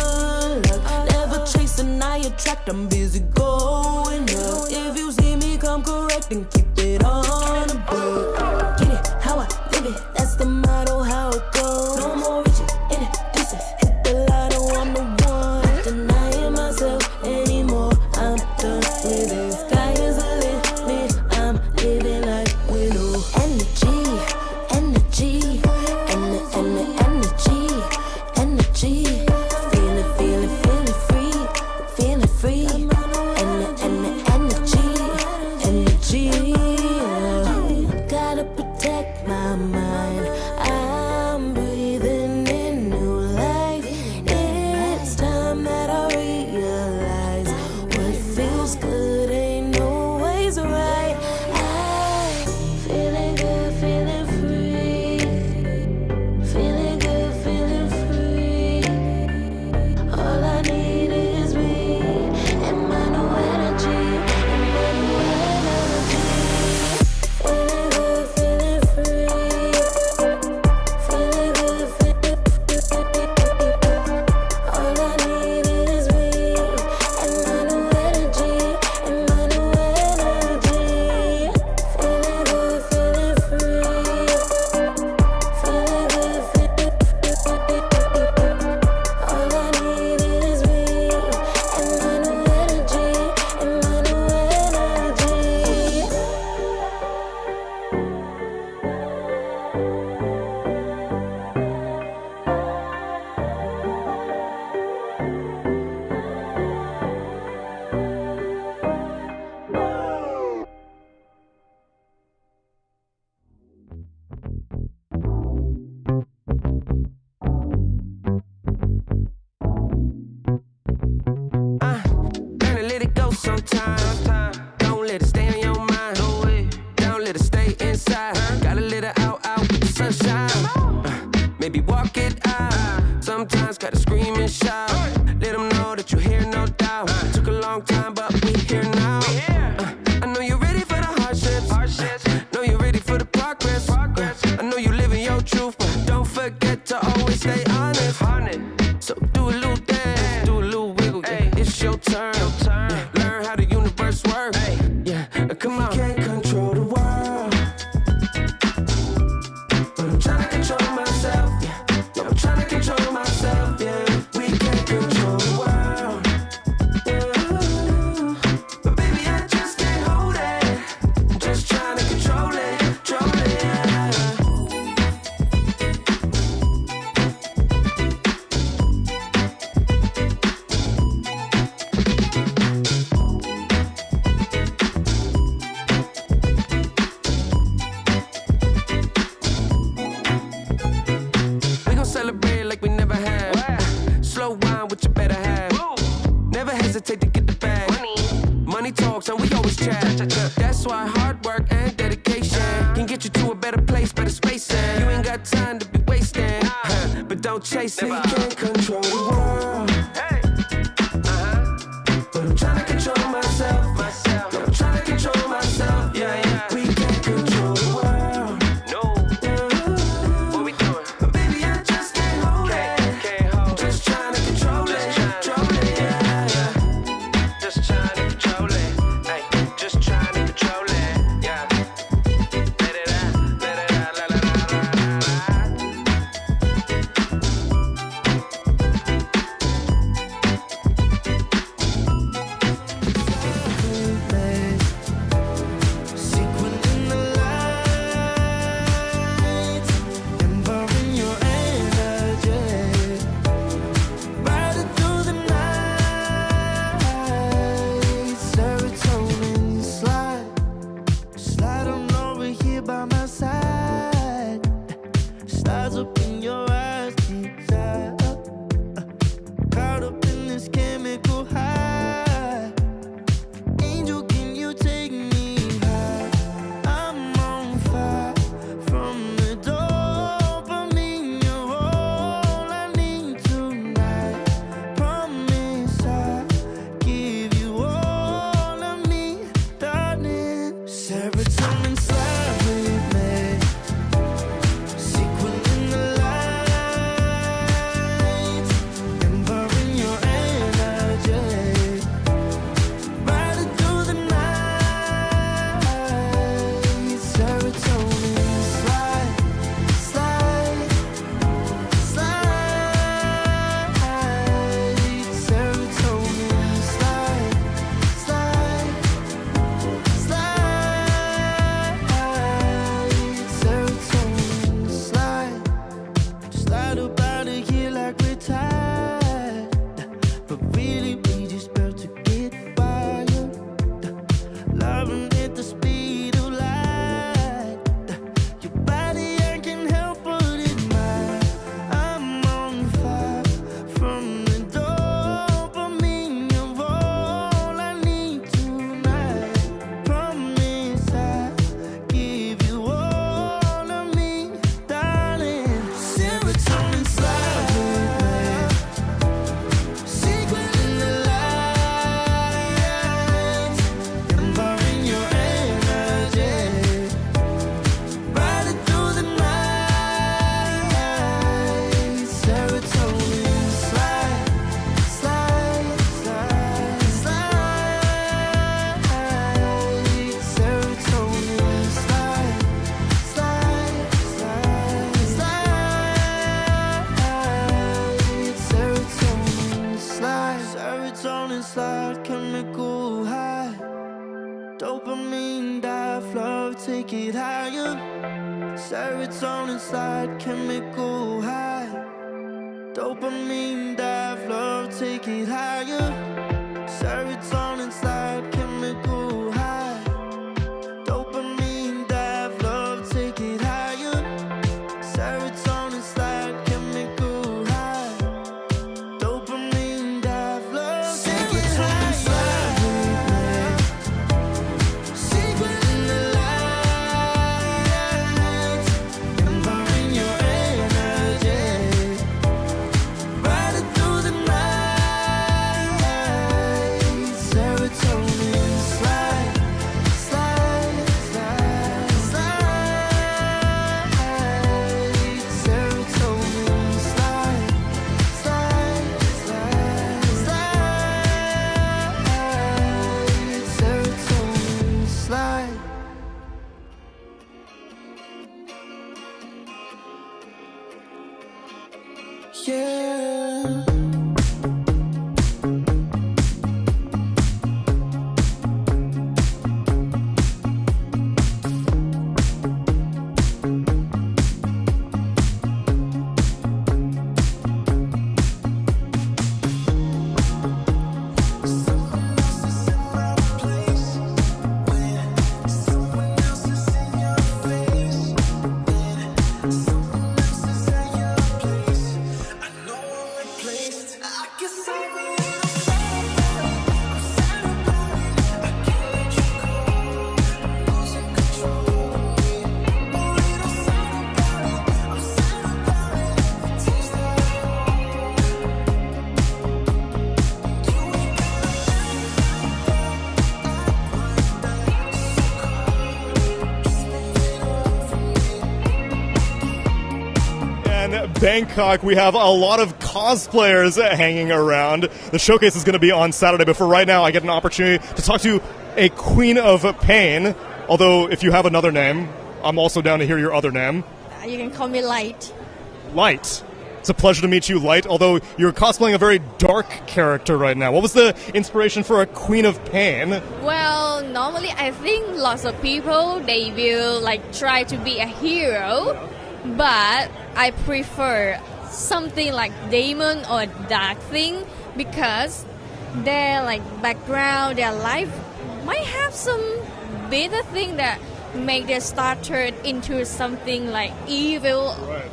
luck. Never chasing, I attract, I'm busy going up. If you see me come correct, then keep it on the book. Get it, how I live it, that's the motto, how it goes. No more reaching, introducing, hit the lotto, I'm the one. Not denying myself anymore, I'm done with it. Sky is the limit, I'm living life with no energy. Gotta protect my mind. I'm breathing in new life. It's time that I realize what feels good ain't always right. I'm feeling good, feeling free. Feeling good, feeling free. All I need is me and my new energy. Sometimes don't let it stay on your mind. Don't let it stay inside. Gotta let it out with the sunshine. Maybe walk it out. Sometimes gotta scream and shout. Let them know that you're here, no doubt. Took a long time, but we here now. I know you're ready for the hardships. Know you're ready for the progress. I know you living your truth, but don't forget to always stay honest. So do a little dance, do a little wiggle. Yeah, it's your turn. Learn how the universe works. Yeah, come on. Can't control the world, but I'm trying to control myself. Yeah, I'm trying to control myself. Yeah, we can't control the world. Yeah. But baby, I money talks and we always chat. That's why hard work and dedication can get you to a better place, better spacing. You ain't got time to be wasting, but don't chase it. We can't control the world, but I'm trying to control myself. I'm trying to control myself. Yeah, yeah. We can't control the world. No. What we doing? But baby, I just can't hold it. Just trying to control it. Yeah, yeah. Just trying to control it. Ay, just trying to control it. Yeah. Let it out, let it out, let it out, let it Sequin in the lights, empowering your energy, riding through the night. Serotonin slide on over here by my side. Slides up in your eyes, deep side. Caught up in this chemical high. Angel, can you take me high? I'm on fire from the dopamine. You're all I need tonight. Promise I'll give you all of me, darling. Serotonin slide with me. Sequin in the lights, empowering your energy. Riding through the night, serotonin slide. Serotonin slide. Slide up out of here like we're tired, but really we just about to get wired. Loving at the speed of light. Your body I can help but admire. I'm on fire from the dopamine. You're all I need tonight. Promise I'll give you all of me, darling. Serotonin slide with me. Sequin in the lights, empowering your energy. Riding through the night. Serotonin slide. Serotonin slide, chemical high. Dopamine dive, love, take it higher. Serotonin slide, chemical high. Dopamine dive, love, take it higher. Serotonin slide, chemical high. Dopamine dive, love, take it higher. Serotonin slide, chemical high. Dopamine dive, love, take it higher. Sequin in the lights, empowering your energy. Riding through the night. Bangkok. We have a lot of cosplayers hanging around. The showcase is going to be on Saturday, but for right now, I get an opportunity to talk to a Queen of Pain. Although, if you have another name, I'm also down to hear your other name. You can call me Light. Light. It's a pleasure to meet you, Light, although you're cosplaying a very dark character right now. What was the inspiration for a Queen of Pain? Well, normally I think lots of people, they will like try to be a hero, but I prefer something like demon or dark thing because their like background, their life might have some bitter thing that make their start turn into something like evil. Right.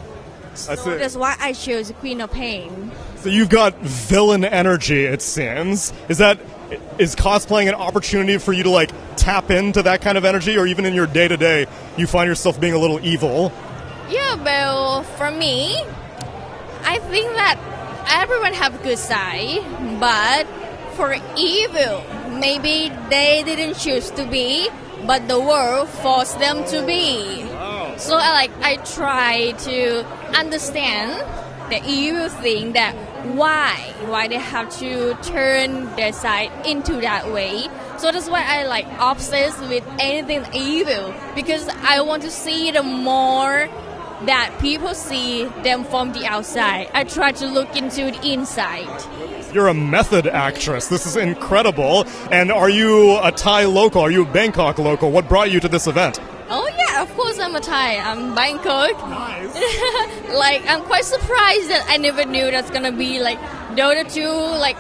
So that's why I chose Queen of Pain. So you've got villain energy, it seems. Is cosplaying an opportunity for you to like tap into that kind of energy, or even in your day-to-day, you find yourself being a little evil? Yeah, well, for me, I think that everyone have a good side, but for evil, maybe they didn't choose to be, but the world forced them to be. So I try to understand the evil thing, that why they have to turn their side into that way. So that's why I like obsessed with anything evil, because I want to see the more that people see them from the outside. I try to look into the inside. You're a method actress. This is incredible. And are you a Thai local? Are you a Bangkok local? What brought you to this event? Oh yeah, of course I'm a Thai. I'm Bangkok. Nice. I'm quite surprised that I never knew that's gonna be like Dota 2. Like,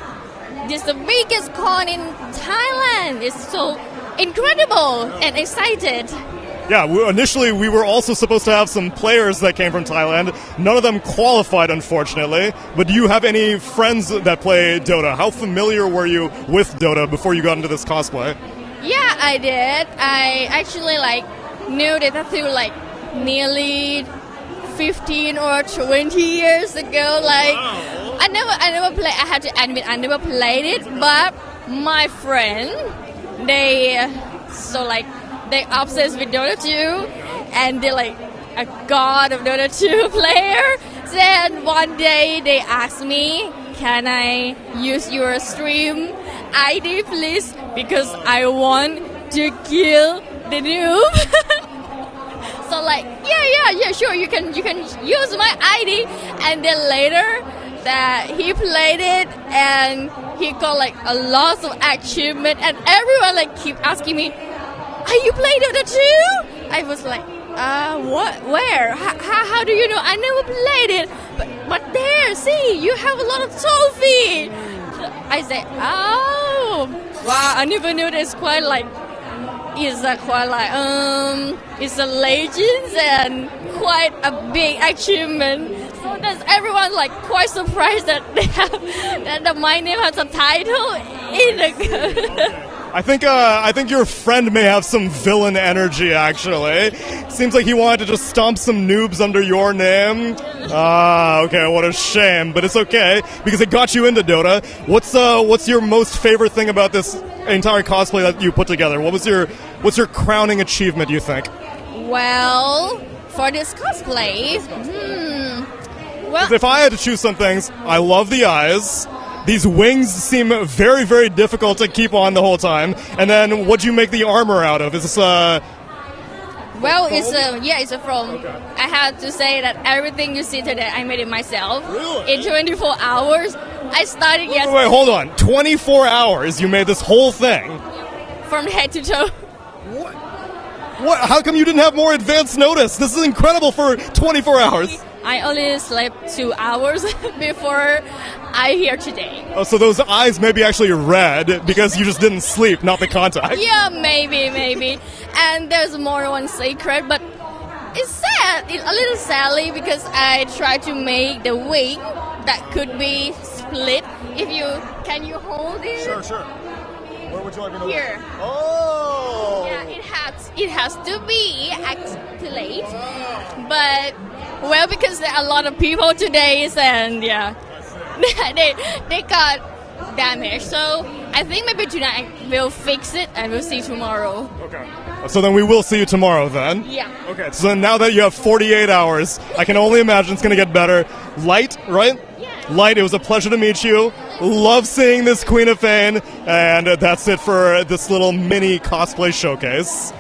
this is the biggest con in Thailand. It's so incredible and excited. Yeah, initially we were also supposed to have some players that came from Thailand. None of them qualified, unfortunately. But do you have any friends that play Dota? How familiar were you with Dota before you got into this cosplay? Yeah, I did. I actually knew Dota 2 nearly 15 or 20 years ago. I never played. I have to admit, I never played it. But my friend, they obsessed with Dota 2, and they're like a god of Dota 2 player. Then one day they asked me, can I use your stream ID please, because I want to kill the noob. So yeah, sure, you can use my ID. And then later that he played it and he got a lot of achievement, and everyone keep asking me, are you playing Dota 2? I was like, what? Where? How do you know? I never played it. But there, see, you have a lot of trophy. I said, oh, wow, I never knew it's quite it's a legend and quite a big achievement. So that's everyone quite surprised that they have that my name has a title in the I think your friend may have some villain energy, actually. Seems like he wanted to just stomp some noobs under your name. Okay, what a shame, but it's okay, because it got you into Dota. What's your most favorite thing about this entire cosplay that you put together? What's your crowning achievement, you think? Well, for this cosplay, well, if I had to choose some things, I love the eyes. These wings seem very, very difficult to keep on the whole time. And then, what'd you make the armor out of? Is this well, it's a foam. Okay. I had to say that everything you see today, I made it myself. Really? In 24 hours. I started yesterday. Wait, hold on. 24 hours you made this whole thing? From head to toe. What? How come you didn't have more advance notice? This is incredible for 24 hours. I only slept 2 hours before I here today. Oh, so those eyes may be actually red because you just didn't sleep, not the contact. Yeah, maybe. And there's more one secret, but it's sad. It's a little sadly because I tried to make the wing that could be split. Can you hold it? Sure. Where would you like me to Here. Oh! Yeah, it has to be articulate, but well, because there are a lot of people today, and yeah, they got damaged. So I think maybe tonight we'll fix it and we'll see tomorrow. Okay. So then we will see you tomorrow then? Yeah. Okay, so then now that you have 48 hours, I can only imagine it's going to get better. Light, right? Yeah. Light, it was a pleasure to meet you. Love seeing this Queen of Fame. And that's it for this little mini cosplay showcase.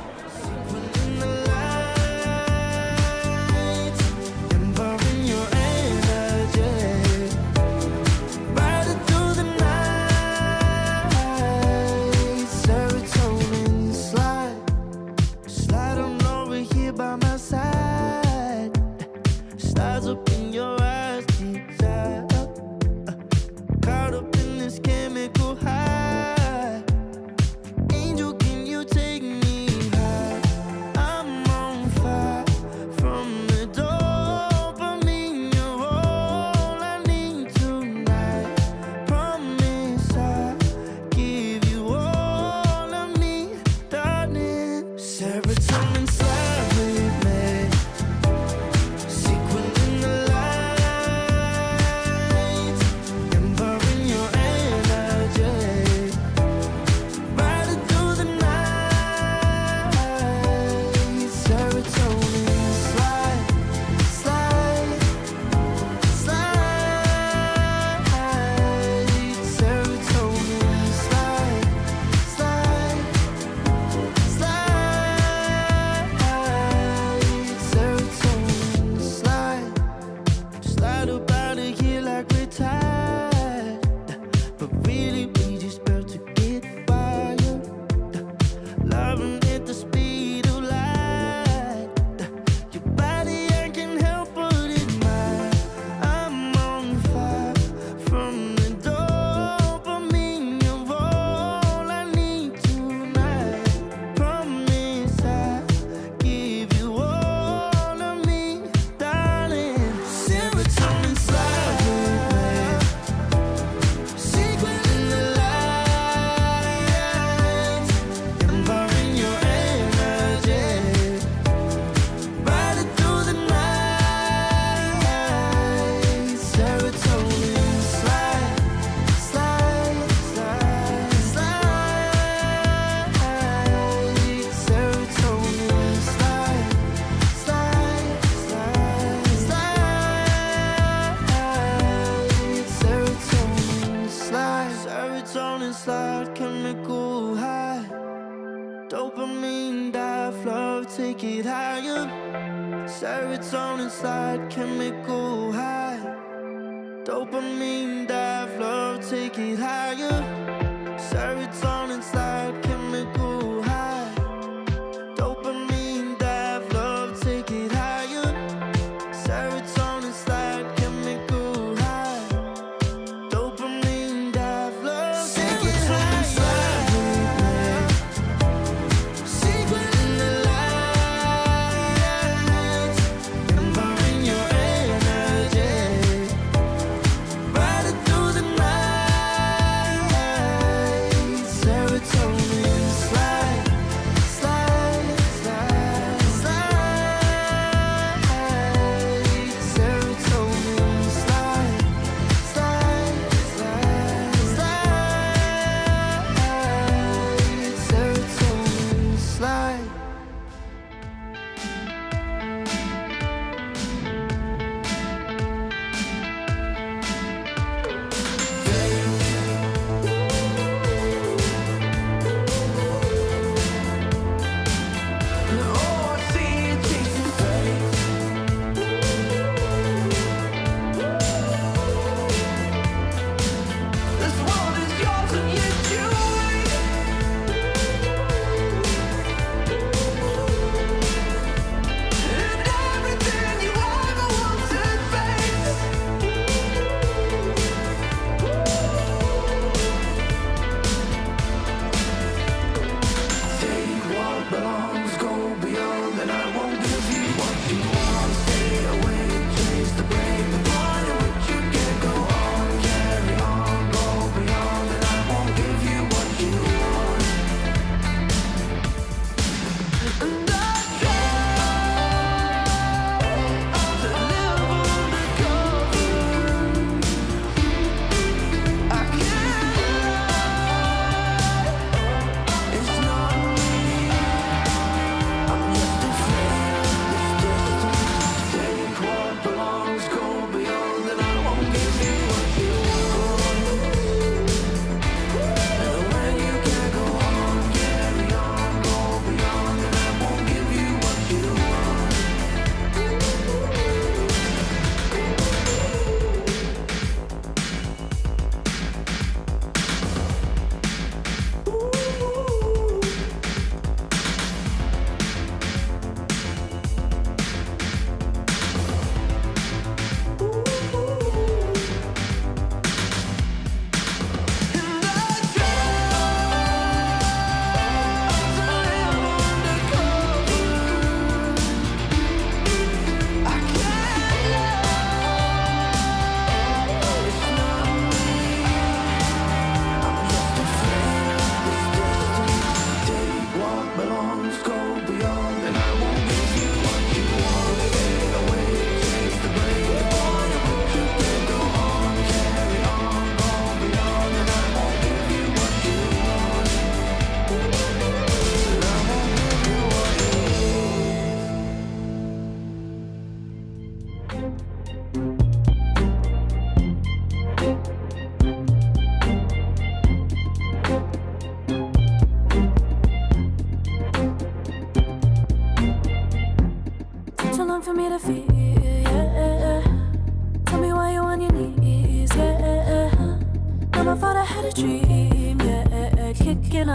Serotonin slide, chemical high. Dopamine dive, love, take it higher. Serotonin slide, chemical high. Dopamine dive, love, take it higher. Serotonin slide, chemical high. Dopamine dive, love, take it higher. Secret in the light, embodying your energy. Riding through the night,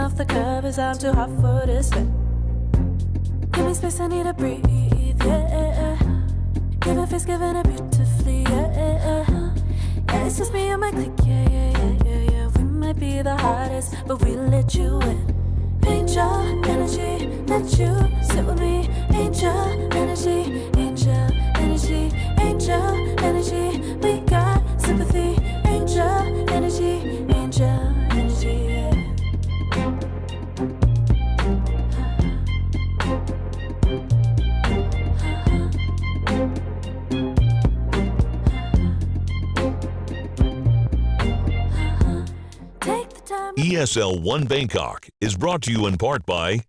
off the curb as I'm too hot for this fit. Give me space, I need to breathe, yeah. Give a face, giving it beautifully, yeah. Yeah, it's just me and my clique, yeah. We might be the hottest, but we let you in. Angel energy, let you sit with me. Angel energy, angel energy, angel energy. We got sympathy. Angel energy, angel energy. Yeah. ESL One Bangkok is brought to you in part by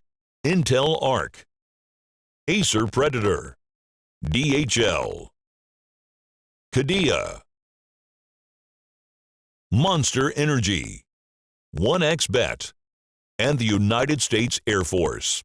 Intel Arc, Acer Predator, DHL, Kadia, Monster Energy, 1xBet, and the United States Air Force.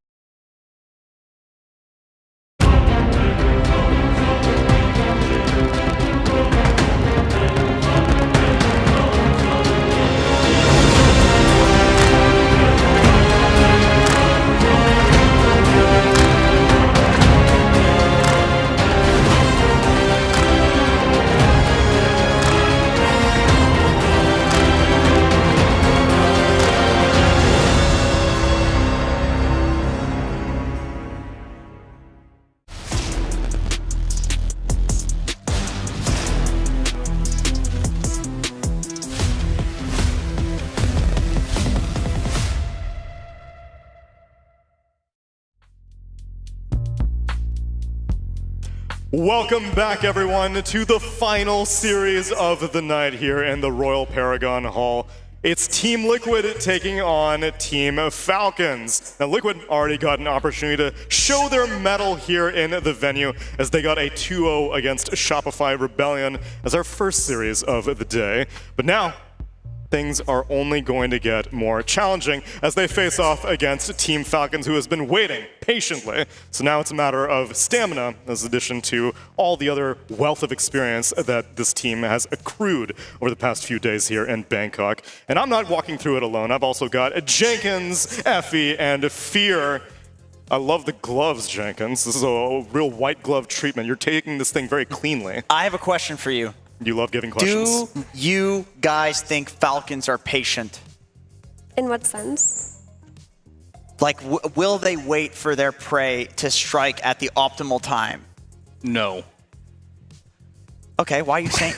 Welcome back, everyone, to the final series of the night here in the Royal Paragon Hall. It's Team Liquid taking on Team Falcons. Now, Liquid already got an opportunity to show their mettle here in the venue as they got a 2-0 against Shopify Rebellion as our first series of the day. But now, things are only going to get more challenging as they face off against Team Falcons, who has been waiting patiently. So now it's a matter of stamina, as addition to all the other wealth of experience that this team has accrued over the past few days here in Bangkok. And I'm not walking through it alone. I've also got Jenkins, Effie, and Fear. I love the gloves, Jenkins. This is a real white glove treatment. You're taking this thing very cleanly. I have a question for you. You love giving questions. Do you guys think Falcons are patient? In what sense? Like, will they wait for their prey to strike at the optimal time? No. Okay, why are you saying?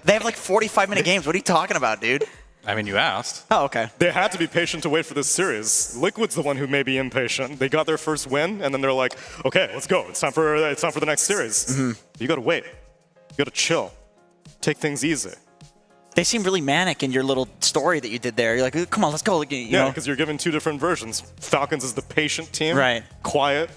They have like 45-minute games. What are you talking about, dude? I mean, you asked. Oh, okay. They had to be patient to wait for this series. Liquid's the one who may be impatient. They got their first win, and then they're like, okay, let's go. It's time for the next series. Mm-hmm. You gotta wait. You gotta chill. Take things easy. They seem really manic in your little story that you did there. You're like, come on, let's go. You Yeah, know? because you're given two different versions. Falcons is the patient team. Right. Quiet.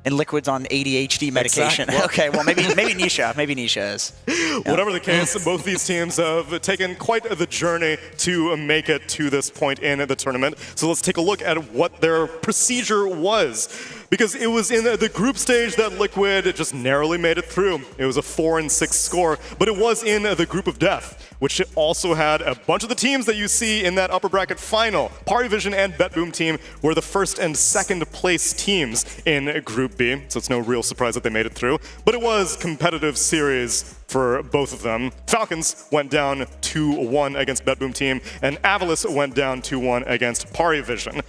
And Liquid's on ADHD medication. Exactly. Okay, well, maybe Nisha. Maybe Nisha is. Whatever the case, both these teams have taken quite the journey to make it to this point in the tournament. So let's take a look at what their procedure was. Because it was in the group stage that Liquid just narrowly made it through. It was a 4-6 score, but it was in the group of death, which also had a bunch of the teams that you see in that upper bracket final. Parivision and BetBoom team were the first and second place teams in Group B, so it's no real surprise that they made it through. But it was competitive series for both of them. Falcons went down 2-1 against BetBoom team, and Avalis went down 2-1 against Parivision.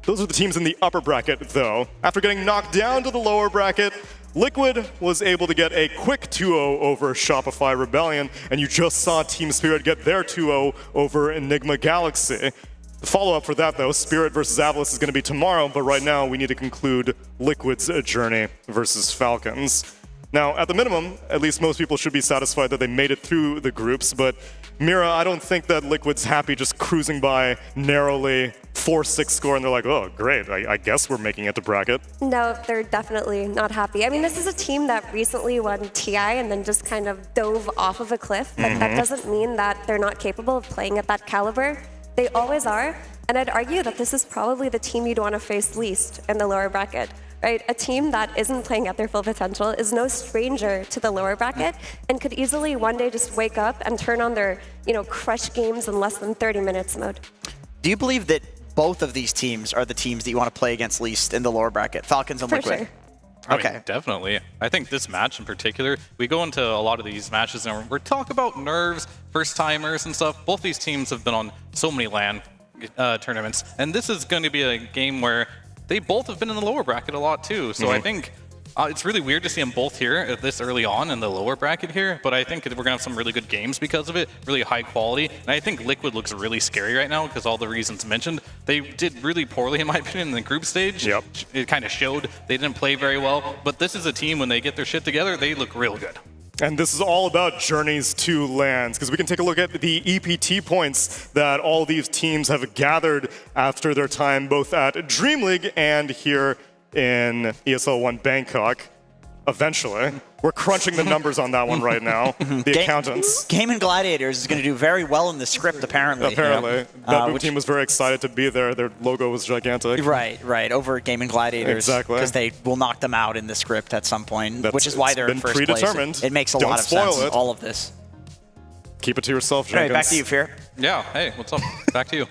Those are the teams in the upper bracket, though. After getting knocked down to the lower bracket, Liquid was able to get a quick 2-0 over Shopify Rebellion, and you just saw Team Spirit get their 2-0 over Nigma Galaxy. The follow-up for that, though, Spirit versus Avalis is going to be tomorrow, but right now we need to conclude Liquid's journey versus Falcons. Now, at the minimum, at least most people should be satisfied that they made it through the groups, but Mira, I don't think that Liquid's happy just cruising by narrowly 4-6 score, and they're like, oh, great, I guess we're making it to bracket. No, they're definitely not happy. I mean, this is a team that recently won TI and then just kind of dove off of a cliff, but that doesn't mean that they're not capable of playing at that caliber. They always are, and I'd argue that this is probably the team you'd want to face least in the lower bracket. Right? A team that isn't playing at their full potential is no stranger to the lower bracket and could easily one day just wake up and turn on their, crush games in less than 30 minutes mode. Do you believe that both of these teams are the teams that you want to play against least in the lower bracket? Falcons and For Liquid. sure. I mean, definitely. I think this match in particular, we go into a lot of these matches and we talk about nerves, first timers and stuff. Both these teams have been on so many LAN tournaments, and this is going to be a game where they both have been in the lower bracket a lot too. So I think it's really weird to see them both here this early on in the lower bracket here, but I think we're going to have some really good games because of it, really high quality. And I think Liquid looks really scary right now because all the reasons mentioned. They did really poorly, in my opinion, in the group stage. Yep. It kind of showed they didn't play very well, but this is a team, when they get their shit together, they look real good. And this is all about journeys to lands, because we can take a look at the EPT points that all these teams have gathered after their time both at Dream League and here in ESL One Bangkok. Eventually. We're crunching the numbers on that one right now. The accountants. Game and Gladiators is going to do very well in the script, apparently. Apparently. That blue team was very excited to be there. Their logo was gigantic. Right. Over Game and Gladiators. Exactly. Because they will knock them out in the script at some point, which is why they're in first predetermined. place. It makes a Don't lot of spoil sense, it. all of this. Keep it to yourself, Anyway, Jenkins. back to you, Fear. Yeah, hey, what's up? Back to you.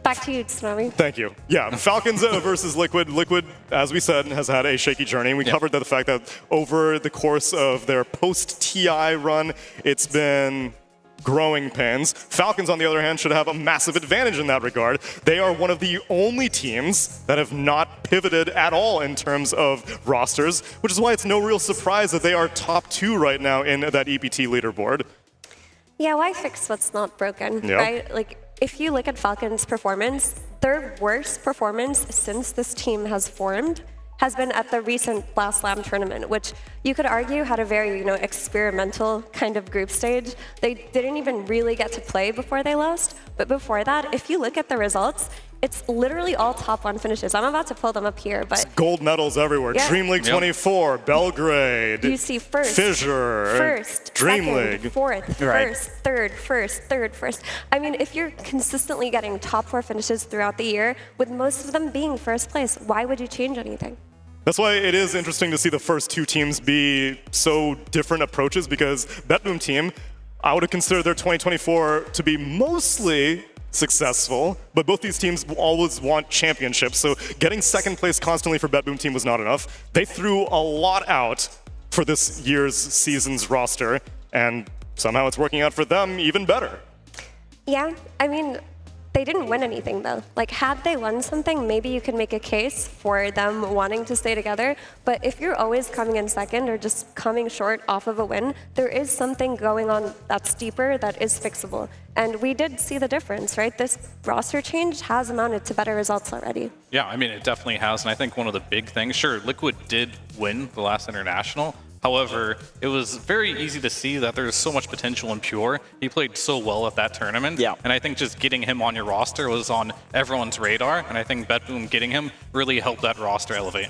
Back to you, Tsunami. Thank you. Yeah, Falcons versus Liquid. Liquid, as we said, has had a shaky journey. We covered the fact that over the course of their post-TI run, it's been growing pains. Falcons, on the other hand, should have a massive advantage in that regard. They are one of the only teams that have not pivoted at all in terms of rosters, which is why it's no real surprise that they are top 2 right now in that EPT leaderboard. Yeah, why fix what's not broken, Yeah. right? Like, if you look at Falcons' performance, their worst performance since this team has formed has been at the recent Last Slam tournament, which you could argue had a very, experimental kind of group stage. They didn't even really get to play before they lost. But before that, if you look at the results, it's literally all top 1 finishes. I'm about to pull them up here, but Gold medals everywhere. Yeah. Dream League 24, Belgrade. you see first, Fissure. first, Dream second, League. fourth, Right. first, third, first, third, first. I mean, if you're consistently getting top 4 finishes throughout the year, with most of them being first place, why would you change anything? That's why it is interesting to see the first 2 teams be so different approaches, because BetBoom team, I would have considered their 2024 to be mostly successful, but both these teams always want championships, so getting second place constantly for BetBoom team was not enough. They threw a lot out for this year's season's roster, and somehow it's working out for them even better. Yeah, I mean, they didn't win anything though. Like, had they won something, maybe you could make a case for them wanting to stay together. But if you're always coming in second or just coming short off of a win, there is something going on that's deeper that is fixable. And we did see the difference, right? This roster change has amounted to better results already. Yeah, I mean, it definitely has. And I think one of the big things, sure, Liquid did win the last international. However, it was very easy to see that there's so much potential in Pure. He played so well at that tournament. Yeah. And I think just getting him on your roster was on everyone's radar. And I think BetBoom getting him really helped that roster elevate.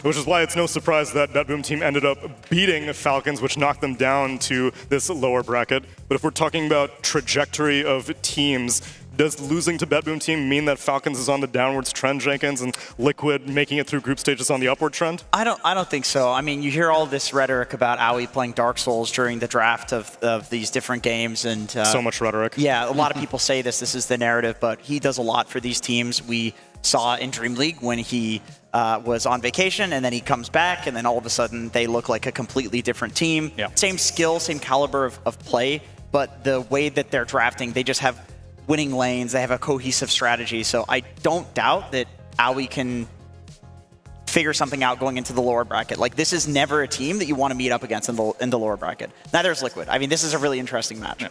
Which is why it's no surprise that BetBoom team ended up beating Falcons, which knocked them down to this lower bracket. But if we're talking about trajectory of teams, does losing to BetBoom team mean that Falcons is on the downwards trend, Jenkins, and Liquid making it through group stages on the upward trend? I don't think so. I mean, you hear all this rhetoric about Aoi playing Dark Souls during the draft of these different games, and so much rhetoric. Yeah, a lot of people say this is the narrative, but he does a lot for these teams. We saw in Dream League when he was on vacation, and then he comes back, and then all of a sudden they look like a completely different team. Yeah. Same skill, same caliber of play, but the way that they're drafting, they just have winning lanes, they have a cohesive strategy. So I don't doubt that Aoi can figure something out going into the lower bracket. Like, this is never a team that you want to meet up against in the lower bracket. Neither is Liquid. I mean, this is a really interesting match. Yeah.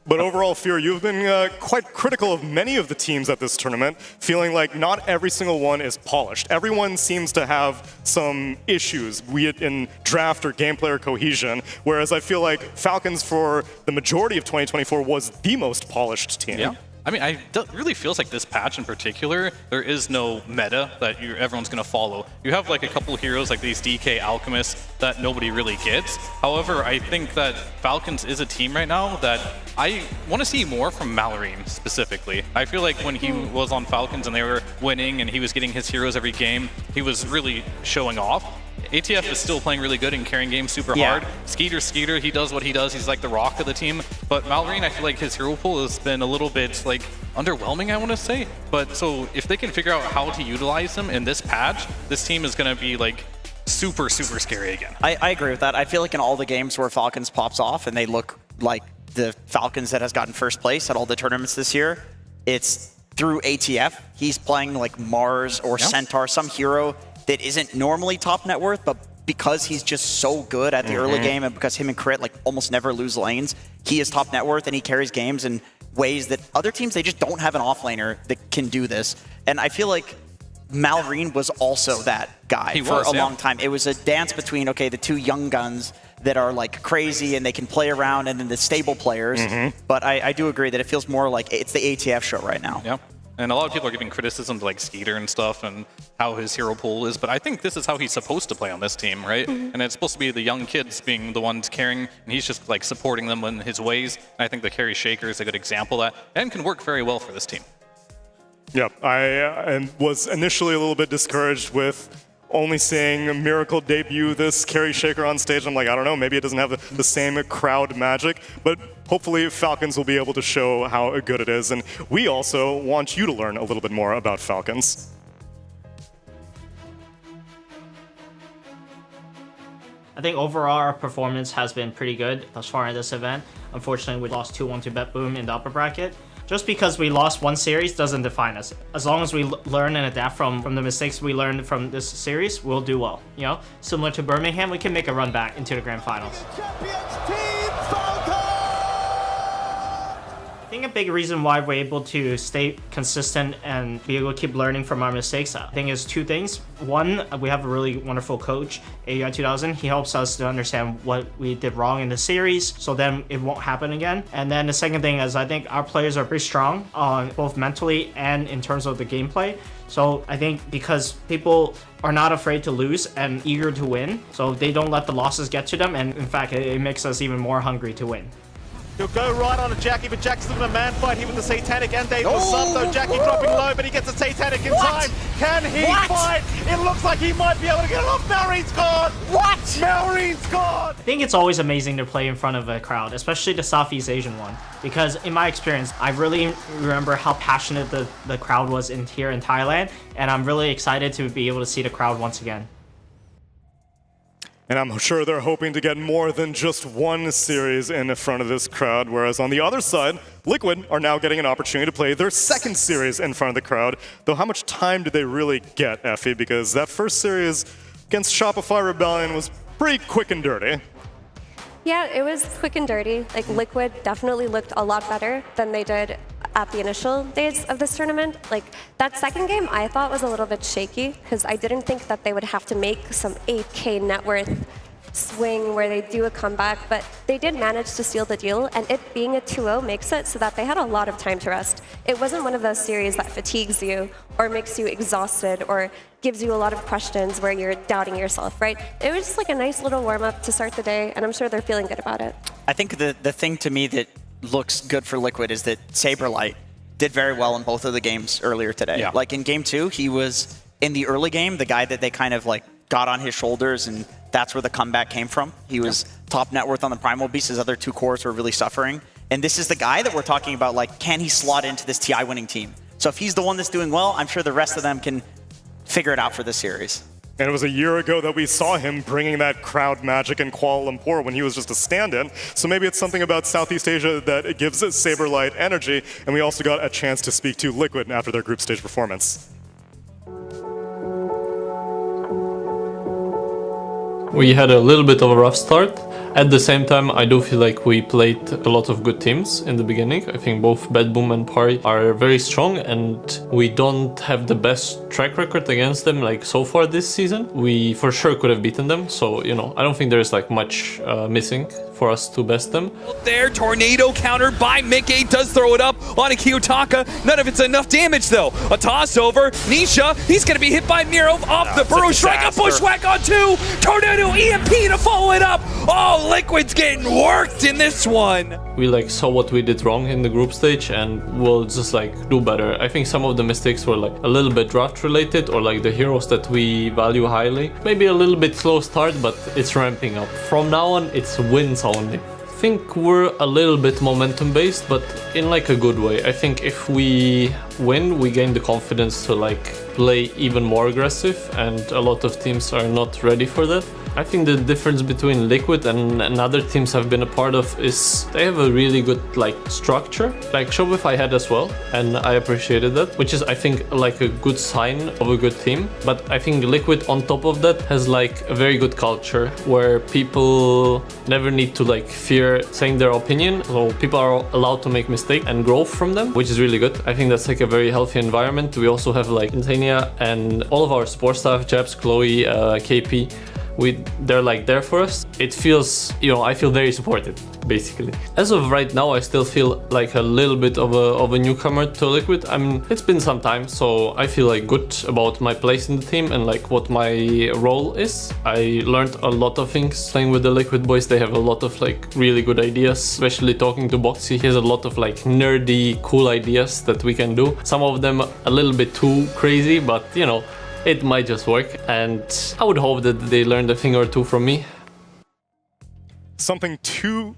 But overall, Fear, you've been quite critical of many of the teams at this tournament, feeling like not every single one is polished. Everyone seems to have some issues, be it in draft or gameplay or cohesion, whereas I feel like Falcons, for the majority of 2024, was the most polished team. Yeah. I mean, it really feels like this patch in particular, there is no meta that everyone's going to follow. You have like a couple heroes like these DK Alchemists that nobody really gets. However, I think that Falcons is a team right now that I want to see more from Mallory specifically. I feel like when he was on Falcons and they were winning and he was getting his heroes every game, he was really showing off. ATF is still playing really good and carrying games super hard. Skeeter, he does what he does. He's like the rock of the team. But Malrine, I feel like his hero pool has been a little bit like underwhelming, I want to say. But so if they can figure out how to utilize him in this patch, this team is going to be like super scary again. I agree with that. I feel like in all the games where Falcons pops off and they look like the Falcons that has gotten first place at all the tournaments this year, it's through ATF. He's playing like Mars or Centaur, some hero that isn't normally top net worth, but because he's just so good at the early game and because him and Crit like almost never lose lanes, he is top net worth and he carries games in ways that other teams, they just don't have an offlaner that can do this. And I feel like Malrine was also that guy for a long time. It was a dance between, okay, the two young guns that are like crazy and they can play around and then the stable players. But I do agree that it feels more like it's the ATF show right now. Yeah. And a lot of people are giving criticism to like Skeeter and stuff and how his hero pool is, but I think this is how he's supposed to play on this team, right? And it's supposed to be the young kids being the ones carrying, and he's just like supporting them in his ways. And I think the carry shaker is a good example of that and can work very well for this team. Yeah, I was initially a little bit discouraged with only seeing Miracle debut this carry shaker on stage. I'm like, I don't know, maybe it doesn't have the same crowd magic, but hopefully Falcons will be able to show how good it is. And we also want you to learn a little bit more about Falcons. I think overall our performance has been pretty good thus far in this event. Unfortunately, we lost 2-1 to BetBoom in the upper bracket. Just because we lost one series doesn't define us. As long as we learn and adapt from the mistakes we learned from this series, we'll do well. You know, similar to Birmingham, we can make a run back into the grand finals. I think a big reason why we're able to stay consistent and be able to keep learning from our mistakes, I think is two things. One, we have a really wonderful coach, AUI 2000. He helps us to understand what we did wrong in the series, so then it won't happen again. And then the second thing is I think our players are pretty strong on both mentally and in terms of the gameplay. So I think because people are not afraid to lose and eager to win, so they don't let the losses get to them, and in fact, it makes us even more hungry to win. He'll go right on to Jackie, but Jack's still in a man fight here with the Satanic and Dave the sub, though. Jackie dropping low, but he gets a Satanic in time. Can he fight? It looks like he might be able to get it off. Malrine's gone! What? Malrine's gone! I think it's always amazing to play in front of a crowd, especially the Southeast Asian one, because in my experience, I really remember how passionate the crowd was here in Thailand, and I'm really excited to be able to see the crowd once again. And I'm sure they're hoping to get more than just one series in front of this crowd, whereas on the other side, Liquid are now getting an opportunity to play their second series in front of the crowd. Though how much time did they really get, Effie? Because that first series against Shopify Rebellion was pretty quick and dirty. Yeah, it was quick and dirty. Like, Liquid definitely looked a lot better than they did at the initial days of this tournament. Like, that second game I thought was a little bit shaky because I didn't think that they would have to make some 8K net worth swing where they do a comeback, but they did manage to seal the deal, and it being a 2-0 makes it so that they had a lot of time to rest. It wasn't one of those series that fatigues you or makes you exhausted or gives you a lot of questions where you're doubting yourself, right? It was just like a nice little warm-up to start the day, and I'm sure they're feeling good about it. I think the thing to me that looks good for Liquid is that Saberlight did very well in both of the games earlier today. Yeah. Like in game 2, he was in the early game, the guy that they kind of like got on his shoulders, and that's where the comeback came from. He was top net worth on the Primal Beast. His other two cores were really suffering. And this is the guy that we're talking about, like, can he slot into this TI winning team? So if he's the one that's doing well, I'm sure the rest of them can figure it out for this series. And it was a year ago that we saw him bringing that crowd magic in Kuala Lumpur when he was just a stand-in. So maybe it's something about Southeast Asia that it gives Saberlight energy. And we also got a chance to speak to Liquid after their group stage performance. We had a little bit of a rough start. At the same time, I do feel like we played a lot of good teams in the beginning. I think both BetBoom and Pari are very strong, and we don't have the best track record against them like so far this season. We for sure could have beaten them, so you know, I don't think there's like much missing for us to best them. There, tornado countered by Mickey, does throw it up on a Kiyotaka. None of it's enough damage though. A toss over, Nisha, he's gonna be hit by Miro off the burrow strike, a bushwhack on 2, tornado EMP to follow it up. Oh, Liquid's getting worked in this one. We like saw what we did wrong in the group stage and we'll just like do better. I think some of the mistakes were like a little bit draft related or like the heroes that we value highly. Maybe a little bit slow start, but it's ramping up. From now on, it's wins only. I think we're a little bit momentum based, but in like a good way. I think if we win, we gain the confidence to like play even more aggressive, and a lot of teams are not ready for that. I think the difference between Liquid and other teams I've been a part of is they have a really good like structure, like Shopify had as well, and I appreciated that, which is I think like a good sign of a good team. But I think Liquid on top of that has like a very good culture where people never need to like fear saying their opinion, so people are allowed to make mistakes and grow from them, which is really good. I think that's like a very healthy environment. We also have like Insania and all of our support staff, Jabs, Chloe, KP, they're like there for us. It feels, you know, I feel very supported, basically. As of right now, I still feel like a little bit of a newcomer to Liquid. I mean, it's been some time, so I feel like good about my place in the team and like what my role is. I learned a lot of things playing with the Liquid boys. They have a lot of like really good ideas, especially talking to Boxy. He has a lot of like nerdy, cool ideas that we can do. Some of them a little bit too crazy, but you know, it might just work, and I would hope that they learned a thing or two from me. Something too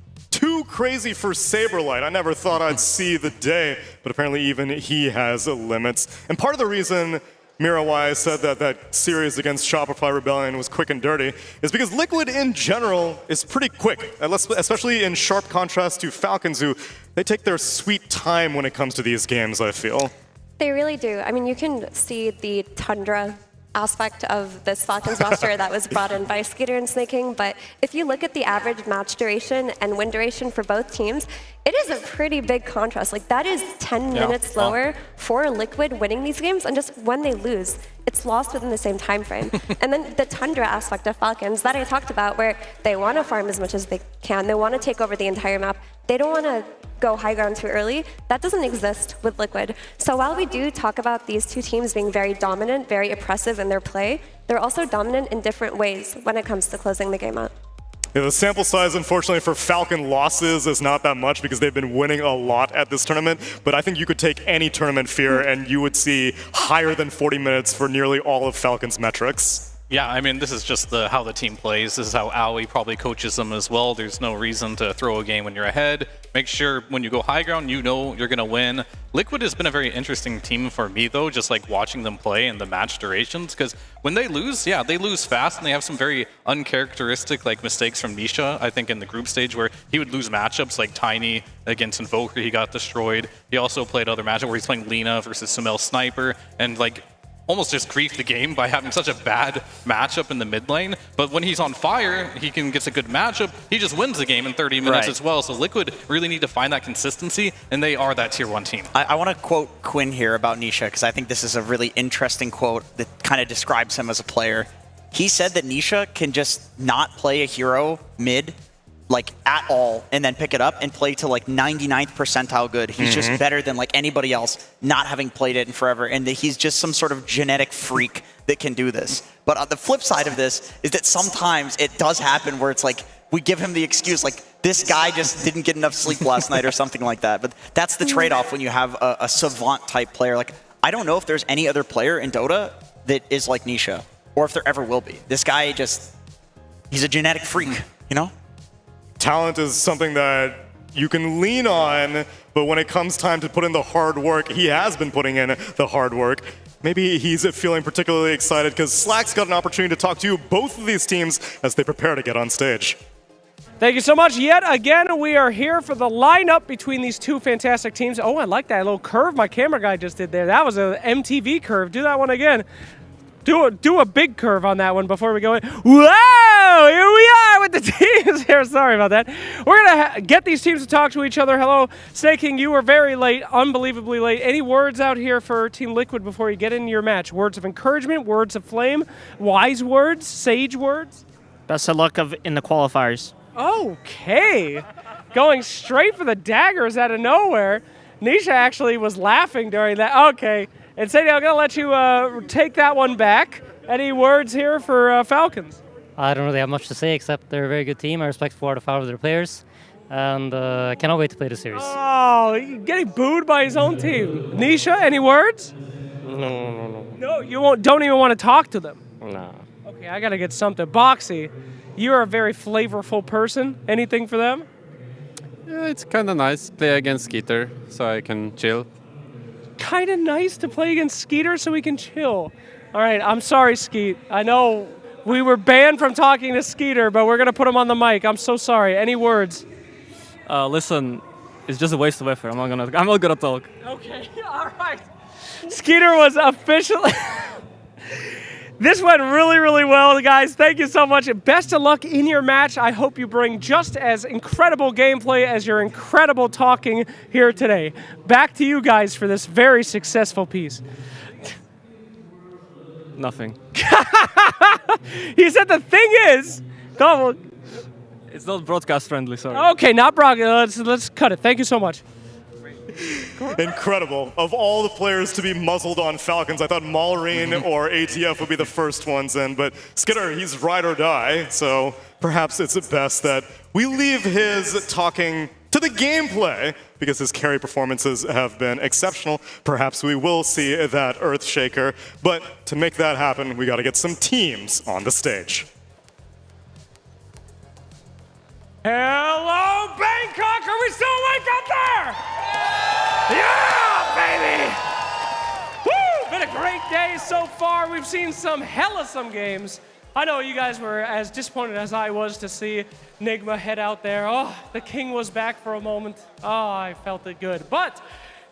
crazy for Saberlight. I never thought I'd see the day, but apparently even he has limits. And part of the reason Mirawai said that series against Shopify Rebellion was quick and dirty is because Liquid in general is pretty quick, especially in sharp contrast to Falcons, who they take their sweet time when it comes to these games, I feel. They really do. I mean, you can see the Tundra aspect of this Falcons roster that was brought in by Skater and Snaking, but if you look at the average match duration and win duration for both teams, it is a pretty big contrast. Like, that is 10 minutes lower for Liquid winning these games, and just when they lose, it's lost within the same time frame. And then the Tundra aspect of Falcons that I talked about, where they want to farm as much as they can, they want to take over the entire map, they don't want to go high ground too early. That doesn't exist with Liquid. So while we do talk about these two teams being very dominant, very oppressive in their play, they're also dominant in different ways when it comes to closing the game out. Yeah, the sample size, unfortunately, for Falcon losses is not that much because they've been winning a lot at this tournament. But I think you could take any tournament fear and you would see higher than 40 minutes for nearly all of Falcon's metrics. Yeah, I mean, this is just how the team plays. This is how Aoi probably coaches them as well. There's no reason to throw a game when you're ahead. Make sure when you go high ground, you know you're going to win. Liquid has been a very interesting team for me, though, just like watching them play and the match durations, because when they lose, yeah, they lose fast, and they have some very uncharacteristic like mistakes from Nisha, I think, in the group stage, where he would lose matchups like Tiny against Invoker, he got destroyed. He also played other matchups where he's playing Lina versus Summel Sniper, and like almost just grief the game by having such a bad matchup in the mid lane. But when he's on fire, he gets a good matchup. He just wins the game in 30 minutes as well. So Liquid really need to find that consistency, and they are that tier 1 team. I want to quote Quinn here about Nisha, because I think this is a really interesting quote that kind of describes him as a player. He said that Nisha can just not play a hero mid, like at all, and then pick it up and play to like 99th percentile good. He's just better than like anybody else, not having played it in forever, and that he's just some sort of genetic freak that can do this. But on the flip side of this is that sometimes it does happen where it's like we give him the excuse, like this guy just didn't get enough sleep last night or something like that. But that's the trade-off when you have a savant type player. Like, I don't know if there's any other player in Dota that is like Nisha, or if there ever will be. This guy he's a genetic freak, you know? Talent is something that you can lean on, but when it comes time to put in the hard work, he has been putting in the hard work. Maybe he's feeling particularly excited because Slack's got an opportunity to talk to both of these teams as they prepare to get on stage. Thank you so much. Yet again, we are here for the lineup between these two fantastic teams. Oh, I like that little curve my camera guy just did there. That was an MTV curve. Do that one again. Do a big curve on that one before we go in. Whoa! Here we are with the teams here. Sorry about that. We're going to get these teams to talk to each other. Hello, Snaking, you were very late, unbelievably late. Any words out here for Team Liquid before you get into your match? Words of encouragement, words of flame, wise words, sage words? Best of luck in the qualifiers. Okay. Going straight for the daggers out of nowhere. Nisha actually was laughing during that. Okay. And Sadie, I'm going to let you take that one back. Any words here for Falcons? I don't really have much to say except they're a very good team. I respect 4 out of 5 of their players. And I cannot wait to play the series. Oh, getting booed by his own team. Nisha, any words? No. No, you don't even want to talk to them. Nah. Okay, I got to get something. Boxy, you're a very flavorful person. Anything for them? Yeah, it's kind of nice. Play against Skeeter so I can chill. Kind of nice to play against Skeeter so we can chill. All right, I'm sorry, Skeet. I know we were banned from talking to Skeeter, but we're going to put him on the mic. I'm so sorry. Any words? Listen, it's just a waste of effort. I'm not gonna talk. Okay, all right. Skeeter was officially... This went really, really well, guys. Thank you so much. Best of luck in your match. I hope you bring just as incredible gameplay as your incredible talking here today. Back to you guys for this very successful piece. Nothing. He said the thing is... Come on. It's not broadcast friendly, sorry. Okay, not broadcast. Let's cut it. Thank you so much. Incredible. Of all the players to be muzzled on Falcons, I thought Maureen or ATF would be the first ones in, but Skitter, he's ride or die, so perhaps it's best that we leave his talking to the gameplay, because his carry performances have been exceptional. Perhaps we will see that Earthshaker, but to make that happen, we gotta get some teams on the stage. Hello, Bangkok! Are we still awake out there? Yeah, baby! Woo! Been a great day so far. We've seen some hella games. I know you guys were as disappointed as I was to see Nigma head out there. Oh, the king was back for a moment. Oh, I felt it good. But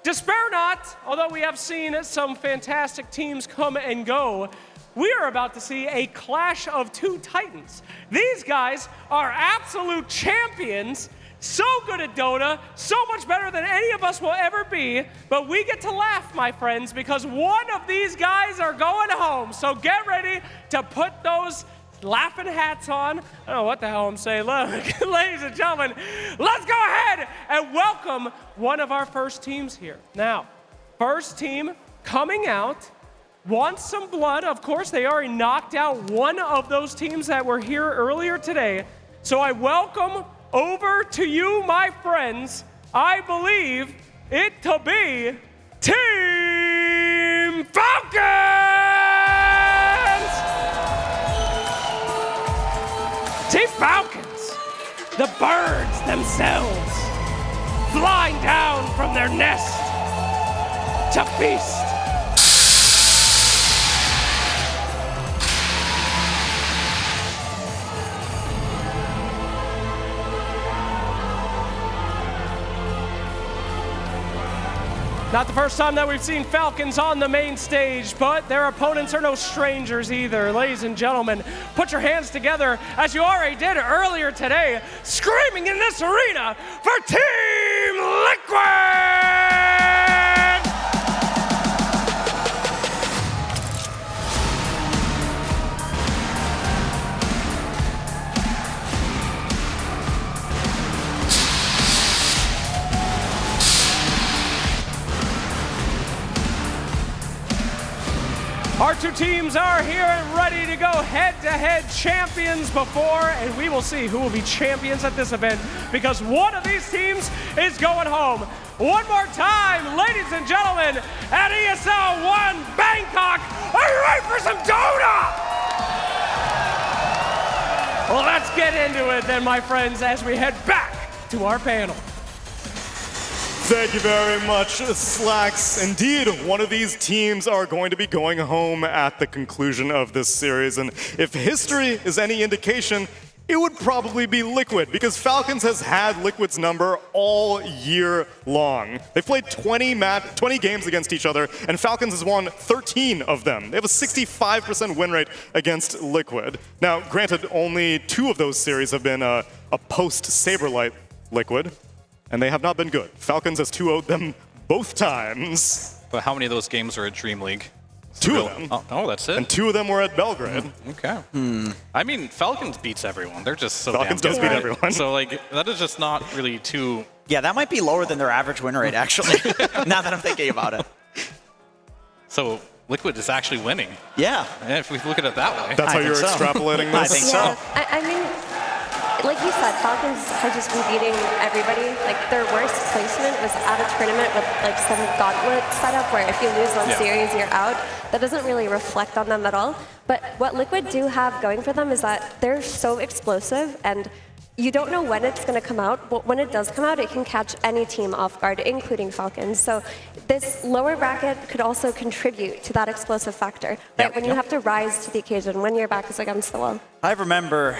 despair not, although we have seen some fantastic teams come and go, we are about to see a clash of two titans. These guys are absolute champions, so good at Dota, so much better than any of us will ever be, but we get to laugh, my friends, because one of these guys are going home. So get ready to put those laughing hats on. I don't know what the hell I'm saying. Look, ladies and gentlemen, let's go ahead and welcome one of our first teams here. Now, first team coming out wants some blood. Of course, they already knocked out one of those teams that were here earlier today. So I welcome over to you, my friends, I believe it to be Team Falcons! Team Falcons, the birds themselves, flying down from their nest to feast. Not the first time that we've seen Falcons on the main stage, but their opponents are no strangers either. Ladies and gentlemen, put your hands together as you already did earlier today, screaming in this arena for Team Liquid! Our two teams are here and ready to go head-to-head champions before, and we will see who will be champions at this event, because one of these teams is going home. One more time, ladies and gentlemen, at ESL One Bangkok, are you ready for some Dota? Well, let's get into it then, my friends, as we head back to our panel. Thank you very much, Slacks. Indeed, one of these teams are going to be going home at the conclusion of this series. And if history is any indication, it would probably be Liquid, because Falcons has had Liquid's number all year long. They've played 20 games against each other, and Falcons has won 13 of them. They have a 65% win rate against Liquid. Now, granted, only 2 of those series have been a post-Saberlight Liquid, and they have not been good. Falcons has 2-0'd them both times. But how many of those games are at Dream League? Two of them. Oh, that's it. And 2 of them were at Belgrade. Okay. I mean, Falcons beats everyone. They're just so Falcons damn does good. beat everyone. So like that is just not really too. Yeah, that might be lower than their average win rate, actually, now that I'm thinking about it. So Liquid is actually winning. Yeah. And if we look at it that way. That's how you're extrapolating this? I think so. I mean, like you said, Falcons have just been beating everybody. Like, their worst placement was at a tournament with, like, some gauntlet setup where if you lose one series, you're out. That doesn't really reflect on them at all. But what Liquid do have going for them is that they're so explosive, and you don't know when it's going to come out, but when it does come out, it can catch any team off guard, including Falcons. So this lower bracket could also contribute to that explosive factor, right? When you have to rise to the occasion, when your back is against the wall. I remember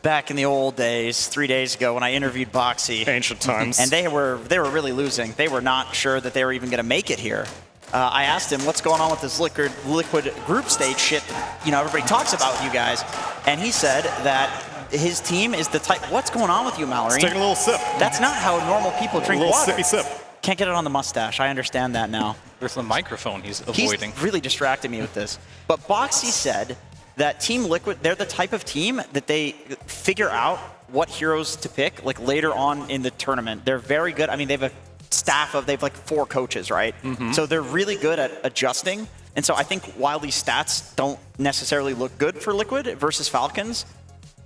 back in the old days, 3 days ago, when I interviewed Boxy. Ancient times. And they were really losing. They were not sure that they were even going to make it here. I asked him, what's going on with this liquid group stage shit, you know, everybody talks about with you guys. And he said that his team is the type, what's going on with you, Mallory? It's taking a little sip. That's not how normal people drink water. A little sippy sip. Can't get it on the mustache. I understand that now. There's the microphone he's avoiding. He's really distracted me with this. But Boxy said that Team Liquid, they're the type of team that they figure out what heroes to pick, like later on in the tournament. They're very good. I mean, they have a staff of, they have like 4 coaches, right? So they're really good at adjusting. And so I think while these stats don't necessarily look good for Liquid versus Falcons,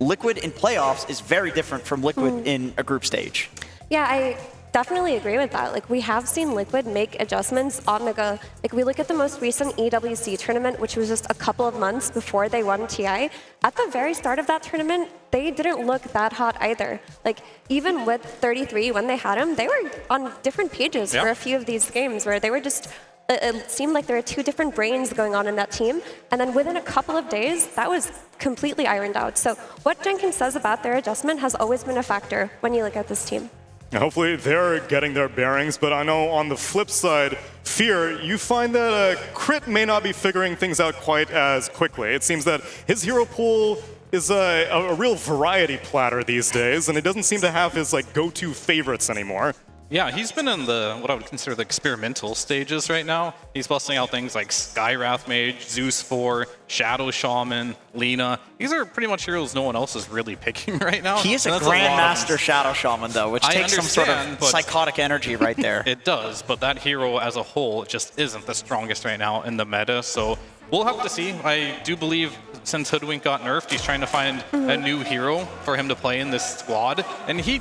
Liquid in playoffs is very different from Liquid in a group stage. Yeah, I definitely agree with that. Like, we have seen Liquid make adjustments on the go. Like, we look at the most recent EWC tournament, which was just a couple of months before they won TI. At the very start of that tournament, they didn't look that hot either. Like, even with 33, when they had him, they were on different pages for a few of these games where they were just, it seemed like there were 2 different brains going on in that team. And then within a couple of days, that was completely ironed out. So what Jenkins says about their adjustment has always been a factor when you look at this team. Hopefully they're getting their bearings, but I know on the flip side, Fear, you find that Crit may not be figuring things out quite as quickly. It seems that his hero pool is a real variety platter these days, and it doesn't seem to have his like go-to favorites anymore. Yeah, he's been in the, what I would consider the experimental stages right now. He's busting out things like Skywrath Mage, Zeus 4, Shadow Shaman, Lina. These are pretty much heroes no one else is really picking right now. He is a Grandmaster Shadow Shaman, though, which takes some sort of psychotic energy right there. It does, but that hero as a whole just isn't the strongest right now in the meta, so we'll have to see. I do believe since Hoodwink got nerfed, he's trying to find a new hero for him to play in this squad, and he...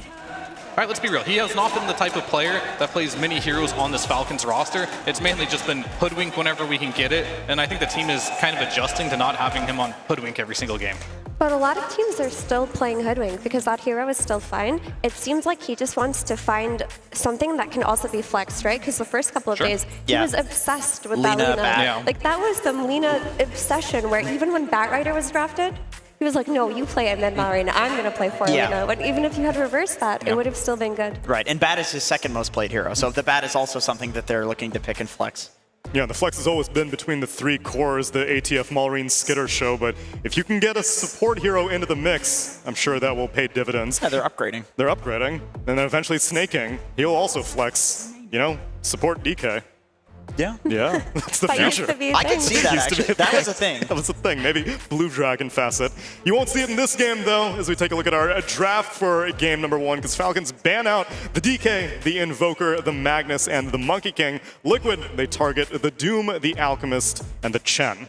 All right, let's be real. He has not been the type of player that plays many heroes on this Falcons roster. It's mainly just been Hoodwink whenever we can get it, and I think the team is kind of adjusting to not having him on Hoodwink every single game. But a lot of teams are still playing Hoodwink because that hero is still fine. It seems like he just wants to find something that can also be flexed, right? Because the first couple of days, he was obsessed with that Lina. Like, that was the Lina obsession where even when Batrider was drafted, he was like, no, you play it mid lane, I'm going to play for Lina. But even if you had reversed that, it would have still been good. Right, and Bat is his second most played hero, so the Bat is also something that they're looking to pick and flex. Yeah, the flex has always been between the 3 cores, the ATF Malrine Skitter show, but if you can get a support hero into the mix, I'm sure that will pay dividends. Yeah, they're upgrading. They're upgrading, and then eventually Snaking, he'll also flex, you know, support DK. Yeah. Yeah, that's the That used future. to be a I can thing. see that, actually. That was a thing. That was a thing. Maybe Blue Dragon facet. You won't see it in this game, though, as we take a look at our draft for game number 1, because Falcons ban out the DK, the Invoker, the Magnus, and the Monkey King. Liquid, they target the Doom, the Alchemist, and the Chen.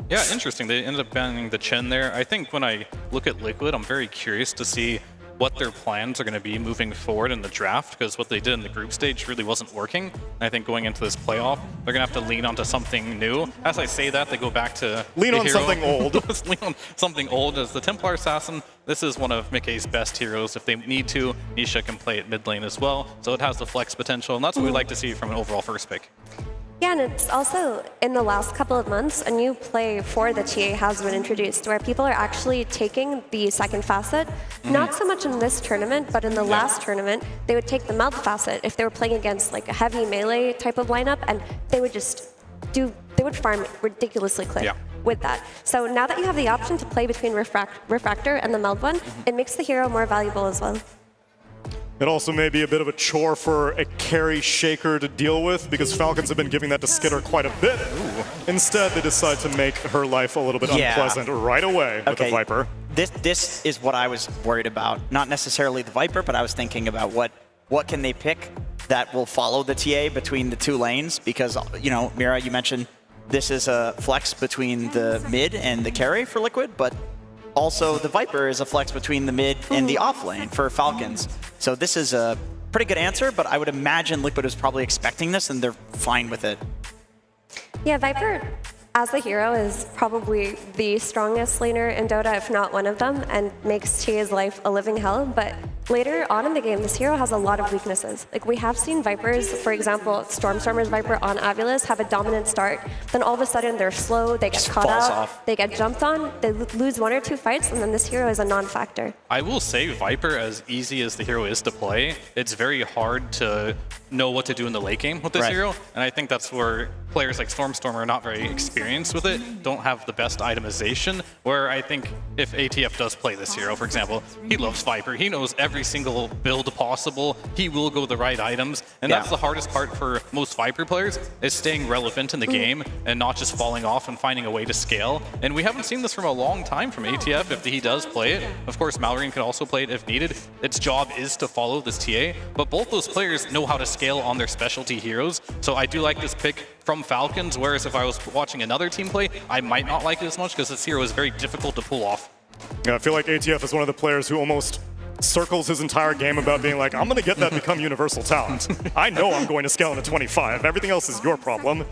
Yeah, interesting. They ended up banning the Chen there. I think when I look at Liquid, I'm very curious to see what their plans are going to be moving forward in the draft, because what they did in the group stage really wasn't working. And I think going into this playoff, they're going to have to lean onto something new. As I say that, they go back to lean on hero. something old. Lean on something old. As the Templar Assassin, this is one of Mickey's best heroes. If they need to, Nisha can play it mid lane as well. So it has the flex potential, and that's what we like to see from an overall first pick. Yeah, and it's also, in the last couple of months, a new play for the TA has been introduced where people are actually taking the second facet, not so much in this tournament, but in the last tournament, they would take the meld facet if they were playing against like a heavy melee type of lineup, and they would just they would farm ridiculously quick with that. So now that you have the option to play between Refractor and the meld one, it makes the hero more valuable as well. It also may be a bit of a chore for a carry shaker to deal with because Falcons have been giving that to Skitter quite a bit. Instead, they decide to make her life a little bit unpleasant right away with the Viper. This is what I was worried about. Not necessarily the Viper, but I was thinking about what can they pick that will follow the TA between the two lanes because, you know, Mira, you mentioned this is a flex between the mid and the carry for Liquid, but also the Viper is a flex between the mid and the off lane for Falcons. So this is a pretty good answer, but I would imagine Liquid is probably expecting this and they're fine with it. Yeah, Viper, as the hero, is probably the strongest laner in Dota, if not one of them, and makes TA's life a living hell. But later on in the game, this hero has a lot of weaknesses. Like, we have seen Vipers, for example, Stormstormer's Viper on Avulus have a dominant start, then all of a sudden they're slow, they get caught out, they get jumped on, they lose 1 or 2 fights, and then this hero is a non-factor. I will say Viper, as easy as the hero is to play, it's very hard to know what to do in the late game with this hero, and I think that's where players like Stormstormer are not very experienced with it, don't have the best itemization, where I think if ATF does play this hero, for example, he loves Viper, he knows every single build possible, he will go the right items, and that's the hardest part for most Viper players, is staying relevant in the game and not just falling off and finding a way to scale. And we haven't seen this from a long time from ATF if he does play it. Of course, Mallory can also play it if needed. Its job is to follow this TA, but both those players know how to scale on their specialty heroes, so I do like this pick from Falcons, whereas if I was watching another team play, I might not like it as much because this hero is very difficult to pull off. Yeah, I feel like ATF is one of the players who almost circles his entire game about being like, I'm going to get that become universal talent. I know I'm going to scale into 25. Everything else is your problem.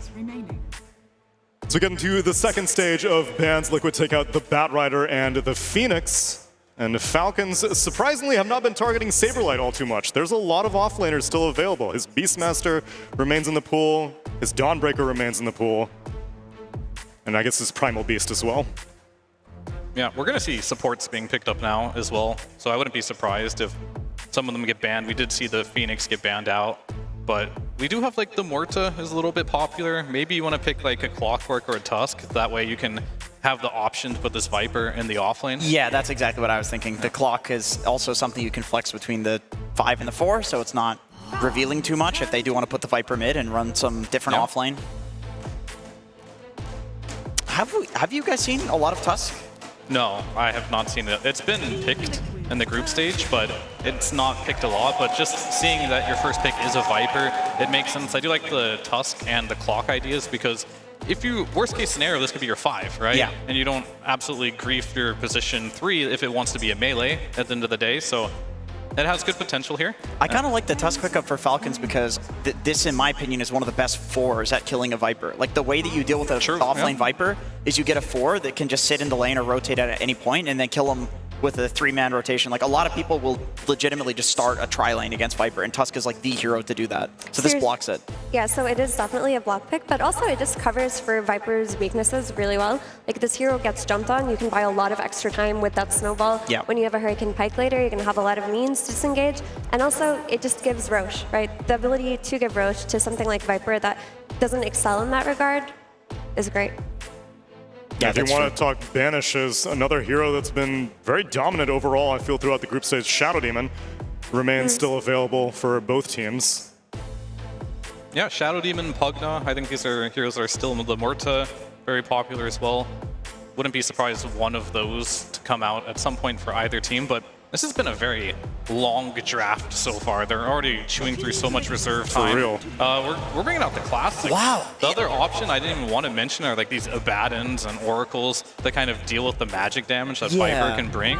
So we get into the second stage of bans. Liquid take out the Batrider and the Phoenix. And Falcons, surprisingly, have not been targeting Saberlight all too much. There's a lot of offlaners still available. His Beastmaster remains in the pool. His Dawnbreaker remains in the pool. And I guess his Primal Beast as well. Yeah, we're going to see supports being picked up now as well. So I wouldn't be surprised if some of them get banned. We did see the Phoenix get banned out. But we do have like the Morta is a little bit popular. Maybe you want to pick like a Clockwork or a Tusk. That way you can have the option to put this Viper in the offlane. Yeah, that's exactly what I was thinking. The Clock is also something you can flex between the 5 and the 4, so it's not revealing too much if they do want to put the Viper mid and run some different offlane. Have you guys seen a lot of Tusk? No, I have not seen it. It's been picked in the group stage, but it's not picked a lot. But just seeing that your first pick is a Viper, it makes sense. I do like the Tusk and the Clock ideas because if you, worst case scenario, this could be your 5, right? Yeah. And you don't absolutely grief your position 3 if it wants to be a melee at the end of the day. So it has good potential here. I kind of like the Tusk pickup for Falcons because this, in my opinion, is one of the best 4s at killing a Viper. Like, the way that you deal with a offlane Viper is you get a 4 that can just sit in the lane or rotate at any point and then kill them with a 3-man rotation. Like, a lot of people will legitimately just start a tri-lane against Viper, and Tusk is like the hero to do that. So this blocks it. Yeah, so it is definitely a block pick, but also it just covers for Viper's weaknesses really well. Like, this hero gets jumped on, you can buy a lot of extra time with that snowball. Yeah. When you have a Hurricane Pike later, you can have a lot of means to disengage, and also it just gives Roche, right? The ability to give Roche to something like Viper that doesn't excel in that regard is great. Yeah, if you want to talk banishes, another hero that's been very dominant overall, I feel, throughout the group stage, Shadow Demon, remains still available for both teams. Yeah, Shadow Demon, Pugna, I think these are heroes that are still in the Morta, very popular as well. Wouldn't be surprised if one of those to come out at some point for either team, but this has been a very long draft so far. They're already chewing through so much reserve time. For real. We're bringing out the classics. Wow. The other option I didn't even want to mention are like these Abaddons and Oracles that kind of deal with the magic damage that Viper can bring.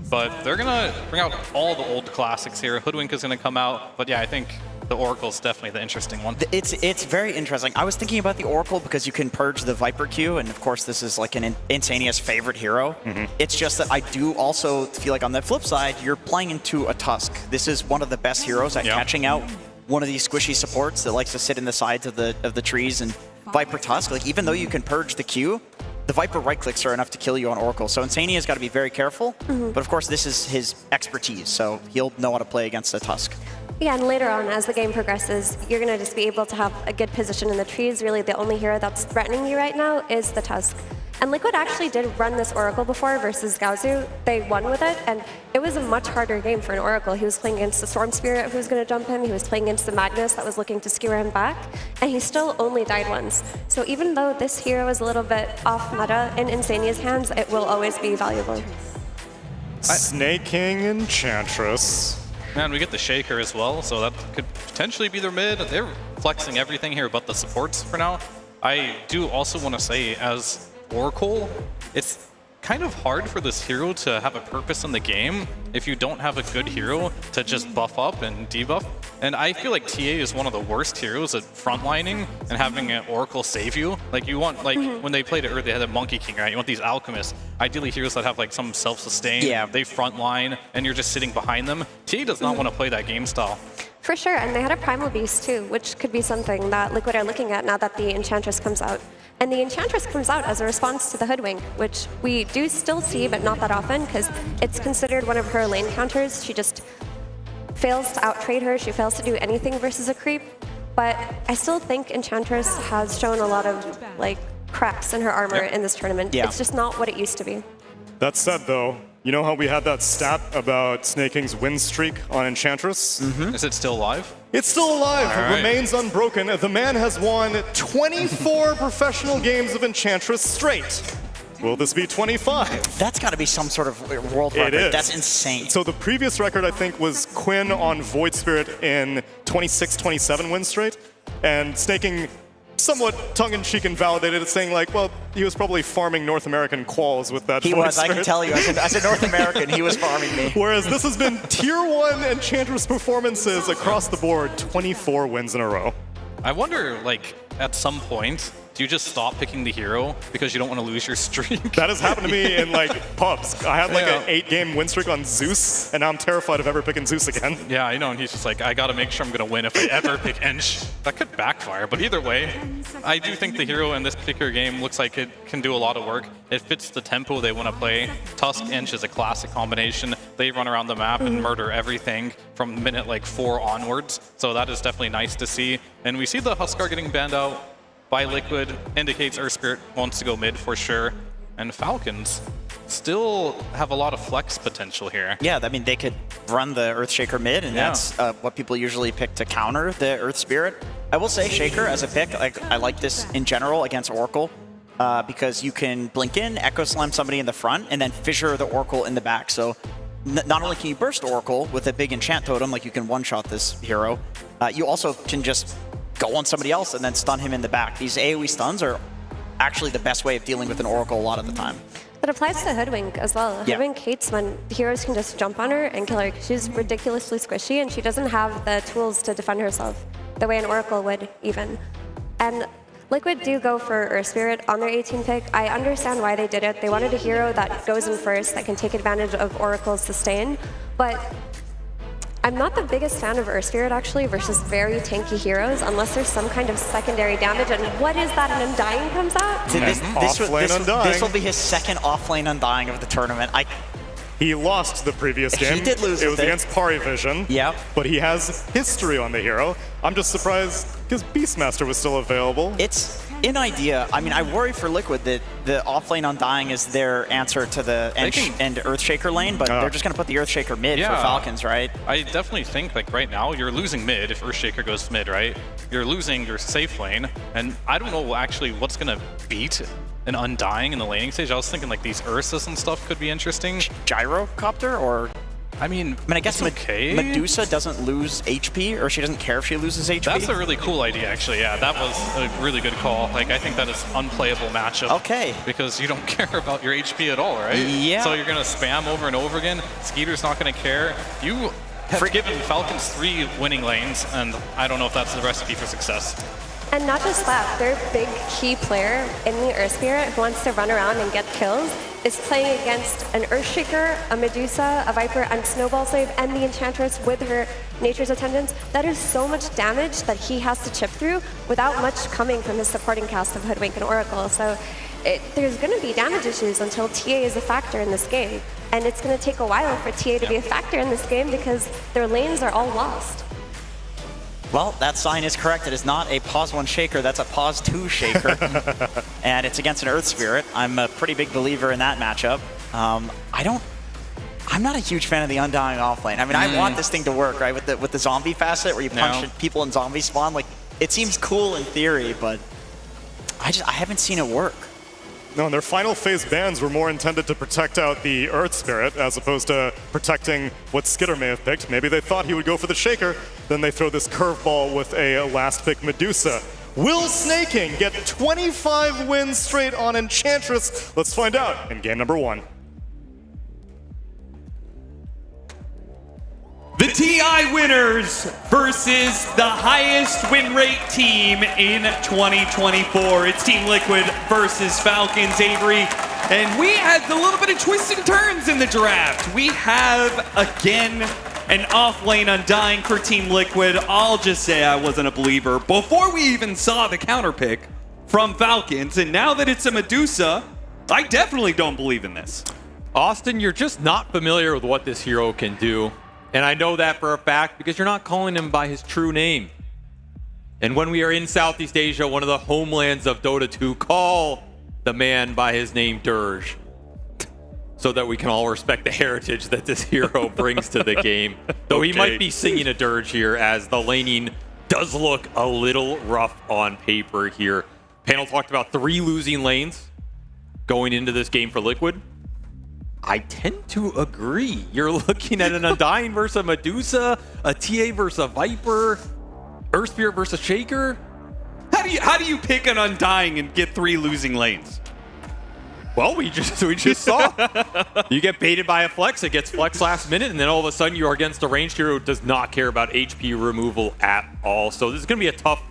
But they're going to bring out all the old classics here. Hoodwink is going to come out. But yeah, I think the Oracle is definitely the interesting one. It's very interesting. I was thinking about the Oracle because you can purge the Viper Q, and of course this is like an Insania's favorite hero. It's just that I do also feel like on the flip side, you're playing into a Tusk. This is one of the best heroes at catching out one of these squishy supports that likes to sit in the sides of the trees, and Viper Tusk, like, even though you can purge the Q, the Viper right-clicks are enough to kill you on Oracle. So Insania's got to be very careful, but of course this is his expertise, so he'll know how to play against the Tusk. Yeah, and later on, as the game progresses, you're going to just be able to have a good position in the trees. Really, the only hero that's threatening you right now is the Tusk. And Liquid actually did run this Oracle before versus Gaozu. They won with it, and it was a much harder game for an Oracle. He was playing against the Storm Spirit who was going to jump him. He was playing against the Magnus that was looking to skewer him back, and he still only died once. So even though this hero is a little bit off meta in Insania's hands, it will always be valuable. Snake King Enchantress. Man, we get the Shaker as well, so that could potentially be their mid. They're flexing everything here but the supports for now. I do also want to say, as Oracle, it's kind of hard for this hero to have a purpose in the game if you don't have a good hero to just buff up and debuff. And I feel like TA is one of the worst heroes at frontlining and having an Oracle save you. Like you want, like when they played it earlier, they had a Monkey King, right? You want these alchemists, ideally heroes that have like some self-sustain. Yeah. They frontline and you're just sitting behind them. TA does not want to play that game style. For sure, and they had a Primal Beast too, which could be something that Liquid are looking at now that the Enchantress comes out. And the Enchantress comes out as a response to the Hoodwink, which we do still see, but not that often, because it's considered one of her lane counters. She just fails to outtrade her. She fails to do anything versus a creep. But I still think Enchantress has shown a lot of like cracks in her armor in this tournament. Yeah. It's just not what it used to be. That said, though, you know how we had that stat about Snake King's win streak on Enchantress? Is it still alive? It's still alive. All It right. remains unbroken. The man has won 24 professional games of Enchantress straight. Will this be 25? That's got to be some sort of world It record. is. That's insane. So the previous record, I think, was Quinn on Void Spirit in 26-27 wins straight. And Snake King somewhat tongue-in-cheek and validated it, saying like, well, he was probably farming North American quals with that He Void was, I can Spirit. tell you. As a North American, he was farming me. Whereas this has been tier 1 Enchantress performances across the board, 24 wins in a row. I wonder, like, at some point, do you just stop picking the hero because you don't want to lose your streak? That has happened to me in like pubs. I had like an 8-game win streak on Zeus, and now I'm terrified of ever picking Zeus again. Yeah, I know, and he's just like, I gotta make sure I'm gonna win if I ever pick Ench. That could backfire, but either way, I do think the hero in this particular game looks like it can do a lot of work. It fits the tempo they want to play. Tusk Ench is a classic combination. They run around the map and murder everything from minute like 4 onwards, so that is definitely nice to see. And we see the Huskar getting banned out by Liquid, indicates Earth Spirit wants to go mid for sure. And Falcons still have a lot of flex potential here. Yeah, I mean, they could run the Earthshaker mid, and that's what people usually pick to counter the Earth Spirit. I will say Shaker as a pick, I like this in general against Oracle, because you can blink in, Echo Slam somebody in the front, and then fissure the Oracle in the back. So not only can you burst Oracle with a big enchant totem, like you can one-shot this hero, you also can just go on somebody else and then stun him in the back. These AoE stuns are actually the best way of dealing with an Oracle a lot of the time. It applies to Hoodwink as well. Yeah. Hoodwink hates when heroes can just jump on her and kill her. She's ridiculously squishy, and she doesn't have the tools to defend herself the way an Oracle would even. And Liquid do go for Earth Spirit on their 18 pick. I understand why they did it. They wanted a hero that goes in first, that can take advantage of Oracle's sustain, but I'm not the biggest fan of Earth Spirit actually versus very tanky heroes unless there's some kind of secondary damage. And what is that an Undying comes out? This will be his second offlane Undying of the tournament. He lost the previous game. He did lose It was it. against Parivision. Yeah. But he has history on the hero. I'm just surprised because Beastmaster was still available. It's an idea. I mean, I worry for Liquid that the offlane Undying is their answer to the Ench and Earthshaker lane, but they're just going to put the Earthshaker mid for Falcons, right? I definitely think, like, right now, you're losing mid if Earthshaker goes mid, right? You're losing your safe lane, and I don't know actually what's going to beat an Undying in the laning stage. I was thinking, like, these Ursus and stuff could be interesting. Gyrocopter, or... I mean, I guess okay. Medusa doesn't lose HP, or she doesn't care if she loses HP. That's a really cool idea, actually. Yeah, that was a really good call. Like, I think that is unplayable matchup. Okay. Because you don't care about your HP at all, right? Yeah. So you're going to spam over and over again. Skeeter's not going to care. You have given Falcons 3 winning lanes, and I don't know if that's the recipe for success. And not just that, their big key player in the Earth Spirit who wants to run around and get kills is playing against an Earthshaker, a Medusa, a Viper, and Snowball Slave, and the Enchantress with her Nature's Attendants. That is so much damage that he has to chip through without much coming from his supporting cast of Hoodwink and Oracle. So there's going to be damage issues until TA is a factor in this game. And it's going to take a while for TA to be a factor in this game because their lanes are all lost. Well, that sign is correct. It is not a pause 1 shaker, that's a pause 2 shaker. And it's against an Earth Spirit. I'm a pretty big believer in that matchup. I'm not a huge fan of the Undying offlane. I mean, I want this thing to work, right? With the zombie facet where you punch people in zombie spawn. Like, it seems cool in theory, but I haven't seen it work. No, and their final phase bans were more intended to protect out the Earth Spirit as opposed to protecting what Skitter may have picked. Maybe they thought he would go for the Shaker, then they throw this curveball with a last pick Medusa. Will Snaking get 25 wins straight on Enchantress? Let's find out in game number 1. The TI winners versus the highest win rate team in 2024. It's Team Liquid versus Falcons, Avery. And we had a little bit of twists and turns in the draft. We have, again, an off-lane Undying for Team Liquid. I'll just say I wasn't a believer before we even saw the counter pick from Falcons. And now that it's a Medusa, I definitely don't believe in this. Austin, you're just not familiar with what this hero can do. And I know that for a fact because you're not calling him by his true name. And when we are in Southeast Asia, one of the homelands of Dota 2, call the man by his name Dirge, so that we can all respect the heritage that this hero brings to the game. Though he might be singing a dirge here, as the laning does look a little rough on paper here. Panel talked about 3 losing lanes going into this game for Liquid. I tend to agree. You're looking at an Undying versus a Medusa, a TA versus a Viper, Earth Spirit versus Shaker. How do you pick an Undying and get 3 losing lanes? Well, we just saw. You get baited by a flex, it gets flex last minute, and then all of a sudden you are against a ranged hero who does not care about HP removal at all. So this is going to be a tough,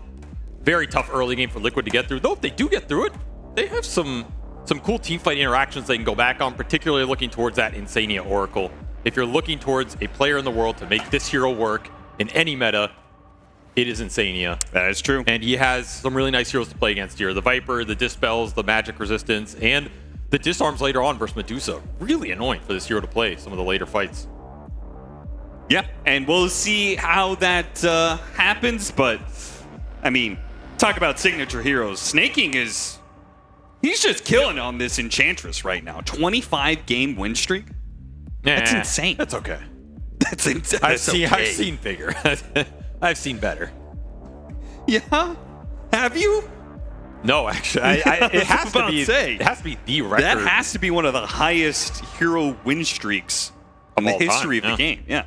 very tough early game for Liquid to get through. Though if they do get through it, they have some cool teamfight interactions they can go back on, particularly looking towards that Insania Oracle. If you're looking towards a player in the world to make this hero work in any meta, it is Insania. That is true. And he has some really nice heroes to play against here. The Viper, the Dispels, the Magic Resistance, and the Disarms later on versus Medusa. Really annoying for this hero to play some of the later fights. Yeah, and we'll see how that happens, but, I mean, talk about signature heroes. Snaking is... He's just killing on this Enchantress right now. 25-game win streak? That's insane. That's okay. That's insane. I've seen bigger. I've seen better. Yeah? Have you? No, actually. It has to be the record. That has to be one of the highest hero win streaks in the history of the game. Yeah.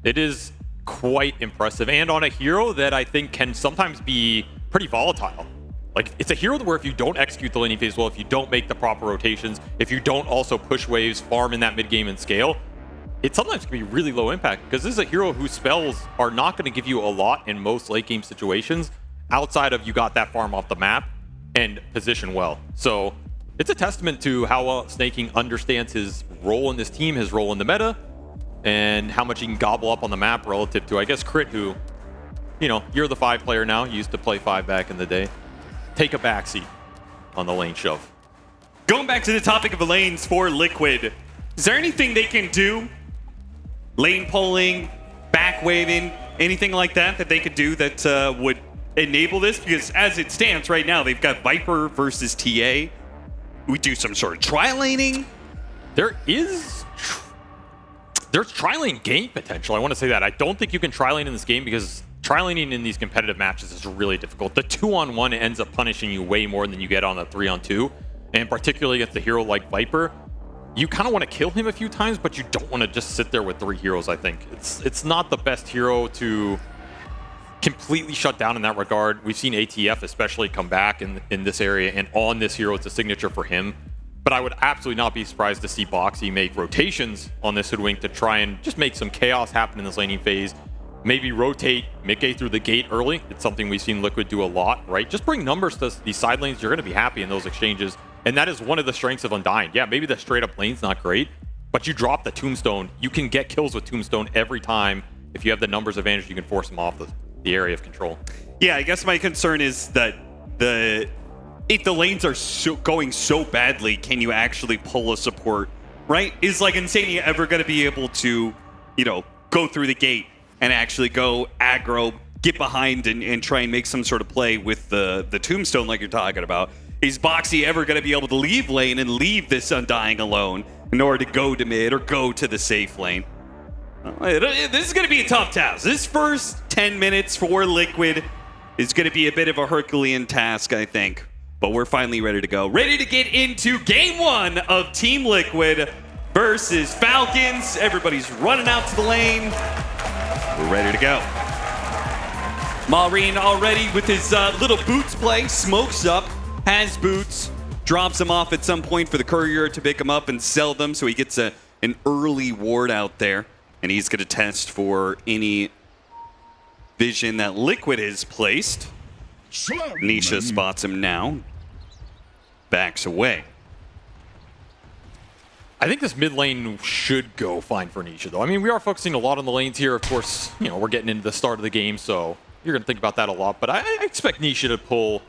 It is quite impressive. And on a hero that I think can sometimes be pretty volatile. Like, it's a hero where if you don't execute the laning phase well, if you don't make the proper rotations, if you don't also push waves, farm in that mid game and scale, it sometimes can be really low impact, because this is a hero whose spells are not going to give you a lot in most late game situations outside of you got that farm off the map and position well. So it's a testament to how well Snaking understands his role in this team, his role in the meta, and how much he can gobble up on the map relative to, I guess, Crit, who, you know, you're the 5 player now. You used to play 5 back in the day. Take a backseat on the lane shove. Going back to the topic of the lanes for Liquid, is there anything they can do? Lane pulling, back waving, anything like that that they could do that would enable this? Because as it stands right now, they've got Viper versus TA. We do some sort of tri-laning. There's tri-lane game potential. I want to say that. I don't think you can tri-lane in this game because tri-laning in these competitive matches is really difficult. The 2-on-1 ends up punishing you way more than you get on a 3-on-2. And particularly against a hero like Viper, you kind of want to kill him a few times, but you don't want to just sit there with 3 heroes, I think. It's not the best hero to completely shut down in that regard. We've seen ATF especially come back in this area, and on this hero, it's a signature for him. But I would absolutely not be surprised to see Boxy make rotations on this Hoodwink to try and just make some chaos happen in this laning phase. Maybe rotate Mickey through the gate early. It's something we've seen Liquid do a lot, right? Just bring numbers to these side lanes. You're going to be happy in those exchanges. And that is one of the strengths of Undying. Yeah, maybe the straight up lane's not great, but you drop the Tombstone. You can get kills with Tombstone every time. If you have the numbers advantage, you can force them off the area of control. Yeah, I guess my concern is that if the lanes are going so badly, can you actually pull a support, right? Is like Insania ever going to be able to, you know, go through the gate and actually go aggro, get behind and try and make some sort of play with the tombstone like you're talking about. Is Boxy ever going to be able to leave lane and leave this Undying alone in order to go to mid or go to the safe lane? This is going to be a tough task. This first 10 minutes for Liquid is going to be a bit of a Herculean task, I think. But we're finally ready to go. Ready to get into game 1 of Team Liquid versus Falcons. Everybody's running out to the lane. We're ready to go. Maureen already with his little boots play. Smokes up, has boots, drops him off at some point for the courier to pick him up and sell them. So he gets an early ward out there. And he's going to test for any vision that Liquid has placed. Nisha spots him now. Backs away. I think this mid lane should go fine for Nisha, though. I mean, we are focusing a lot on the lanes here. Of course, you know, we're getting into the start of the game, so you're going to think about that a lot. But I expect Nisha to pull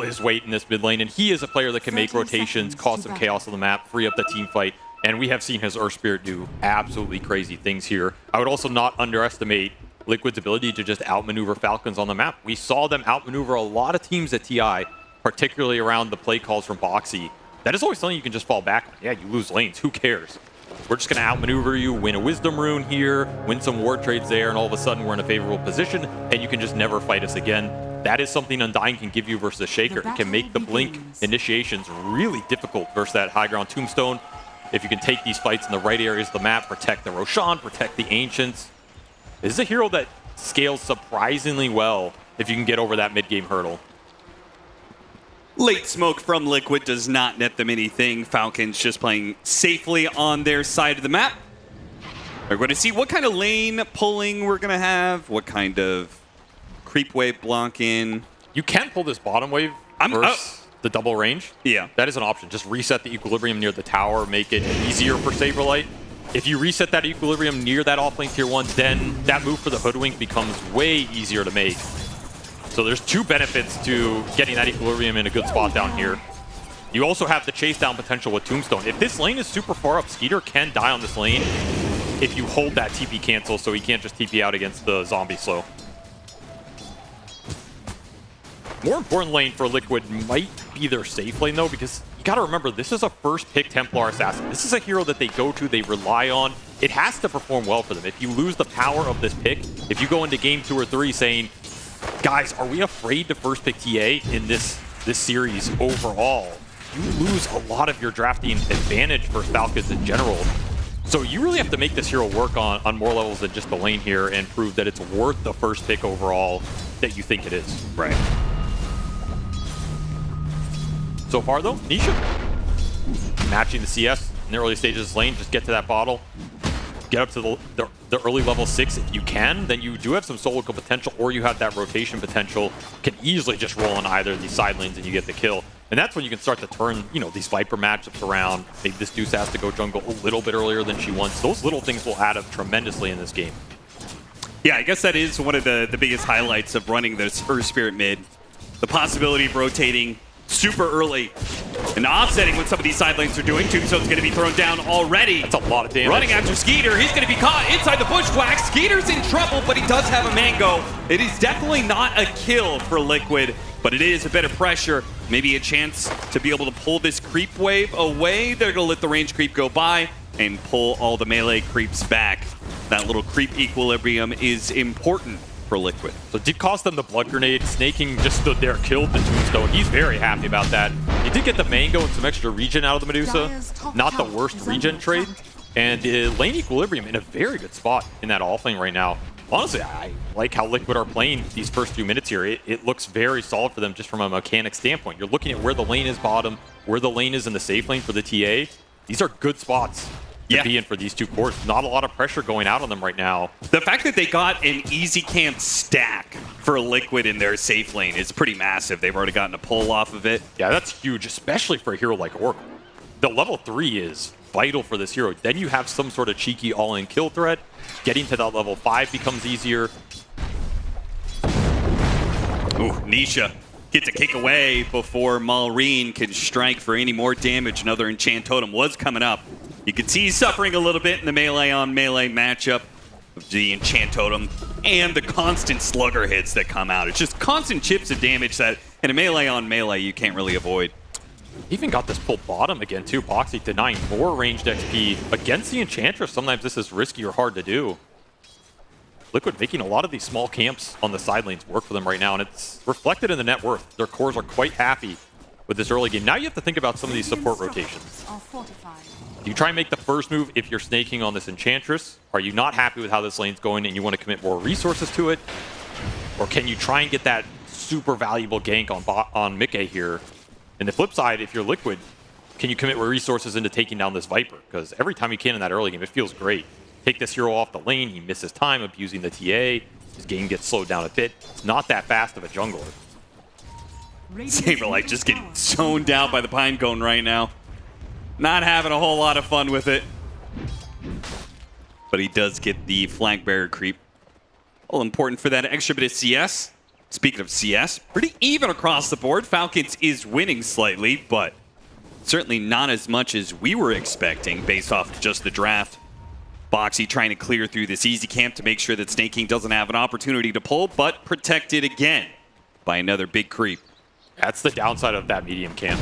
his weight in this mid lane. And he is a player that can make rotations, cause some chaos on the map, free up the team fight. And we have seen his Earth Spirit do absolutely crazy things here. I would also not underestimate Liquid's ability to just outmaneuver Falcons on the map. We saw them outmaneuver a lot of teams at TI, particularly around the play calls from Boxy. That is always something you can just fall back on. Yeah, you lose lanes. Who cares? We're just going to outmaneuver you, win a Wisdom Rune here, win some ward trades there, and all of a sudden we're in a favorable position, and you can just never fight us again. That is something Undying can give you versus a Shaker. It can make the Blink initiations really difficult versus that high ground Tombstone. If you can take these fights in the right areas of the map, protect the Roshan, protect the Ancients. This is a hero that scales surprisingly well if you can get over that mid-game hurdle. Late smoke from Liquid does not net them anything. Falcons just playing safely on their side of the map. We're going to see what kind of lane pulling we're going to have, what kind of creep wave block in. You can pull this bottom wave versus the double range. Yeah. That is an option. Just reset the equilibrium near the tower, make it easier for Saberlight. If you reset that equilibrium near that offlane tier 1, then that move for the Hoodwink becomes way easier to make. So there's 2 benefits to getting that equilibrium in a good spot down here. You also have the chase down potential with Tombstone. If this lane is super far up, Skeeter can die on this lane if you hold that TP cancel so he can't just TP out against the zombie slow. More important lane for Liquid might be their safe lane, though, because you got to remember, this is a first-pick Templar Assassin. This is a hero that they go to, they rely on. It has to perform well for them. If you lose the power of this pick, if you go into game 2 or 3 saying, guys, are we afraid to first-pick TA in this series overall? You lose a lot of your drafting advantage for Falcons in general. So you really have to make this hero work on more levels than just the lane here and prove that it's worth the first pick overall that you think it is. Right. So far, though, Nisha matching the CS in the early stages of this lane. Just get to that bottle. Get up to the early level 6 if you can. Then you do have some solo kill potential, or you have that rotation potential. Can easily just roll on either of these side lanes and you get the kill. And that's when you can start to turn, you know, these Viper matchups around. Maybe this Deuce has to go jungle a little bit earlier than she wants. Those little things will add up tremendously in this game. Yeah, I guess that is one of the biggest highlights of running this Earth Spirit mid. The possibility of rotating super early and offsetting what some of these side lanes are doing. Tombstone's going to be thrown down already. That's a lot of damage. Running after Skeeter. He's going to be caught inside the bushwhack. Skeeter's in trouble, but he does have a mango. It is definitely not a kill for Liquid, but it is a bit of pressure. Maybe a chance to be able to pull this creep wave away. They're going to let the range creep go by and pull all the melee creeps back. That little creep equilibrium is important for Liquid. So it did cost them the blood grenade. Snaking just stood there, killed the Tombstone. He's very happy about that. He did get the mango and some extra regen out of the Medusa. Not the worst regen trade. And lane equilibrium in a very good spot in that offlane right now. Honestly, I like how Liquid are playing these first few minutes here. It looks very solid for them just from a mechanic standpoint. You're looking at where the lane is bottom, where the lane is in the safe lane for the TA. These are good spots to be in for these 2 cores. Not a lot of pressure going out on them right now. The fact that they got an easy camp stack for Liquid in their safe lane is pretty massive. They've already gotten a pull off of it. Yeah, that's huge, especially for a hero like Oracle. The level 3 is vital for this hero. Then you have some sort of cheeky all-in kill threat. Getting to that level 5 becomes easier. Ooh, Nisha gets a kick away before Maureen can strike for any more damage. Another Enchant Totem was coming up. You can see he's suffering a little bit in the melee-on-melee matchup. The Enchant Totem and the constant slugger hits that come out. It's just constant chips of damage that in a melee on melee you can't really avoid. Even got this pull bottom again too. Boxy denying more ranged XP against the Enchantress. Sometimes this is risky or hard to do. Liquid making a lot of these small camps on the side lanes work for them right now, and it's reflected in the net worth. Their cores are quite happy with this early game. Now you have to think about some of these support rotations. Do you try and make the first move if you're snaking on this Enchantress? Are you not happy with how this lane's going and you want to commit more resources to it? Or can you try and get that super valuable gank on Mickey here? And the flip side, if you're Liquid, can you commit more resources into taking down this Viper? Because every time you can in that early game, it feels great. Take this hero off the lane, he misses time abusing the TA, his game gets slowed down a bit. It's not that fast of a jungler. Saberlight just getting zoned out by the Pine Cone right now. Not having a whole lot of fun with it. But he does get the flank barrier creep. All important for that extra bit of CS. Speaking of CS, pretty even across the board. Falcons is winning slightly, but certainly not as much as we were expecting based off just the draft. Boxy trying to clear through this easy camp to make sure that Snake King doesn't have an opportunity to pull, but protected again by another big creep. That's the downside of that medium camp.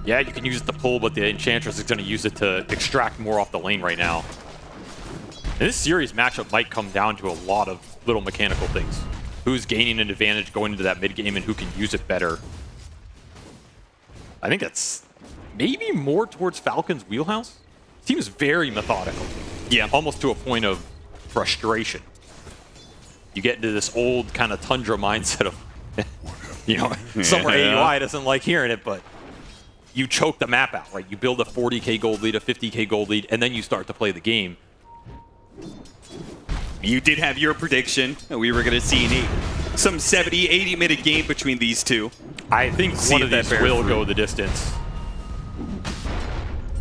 Yeah, you can use it to pull, but the Enchantress is going to use it to extract more off the lane right now. And this series matchup might come down to a lot of little mechanical things. Who's gaining an advantage going into that mid game and who can use it better. I think that's maybe more towards Falcon's wheelhouse. Seems very methodical. Yeah. Almost to a point of frustration. You get into this old kind of Tundra mindset of, you know, somewhere AUI doesn't like hearing it, but you choke the map out, right? You build a 40k gold lead, a 50k gold lead, and then you start to play the game. You did have your prediction that we were going to see some 70, 80-minute game between these two. I think one of these will go the distance.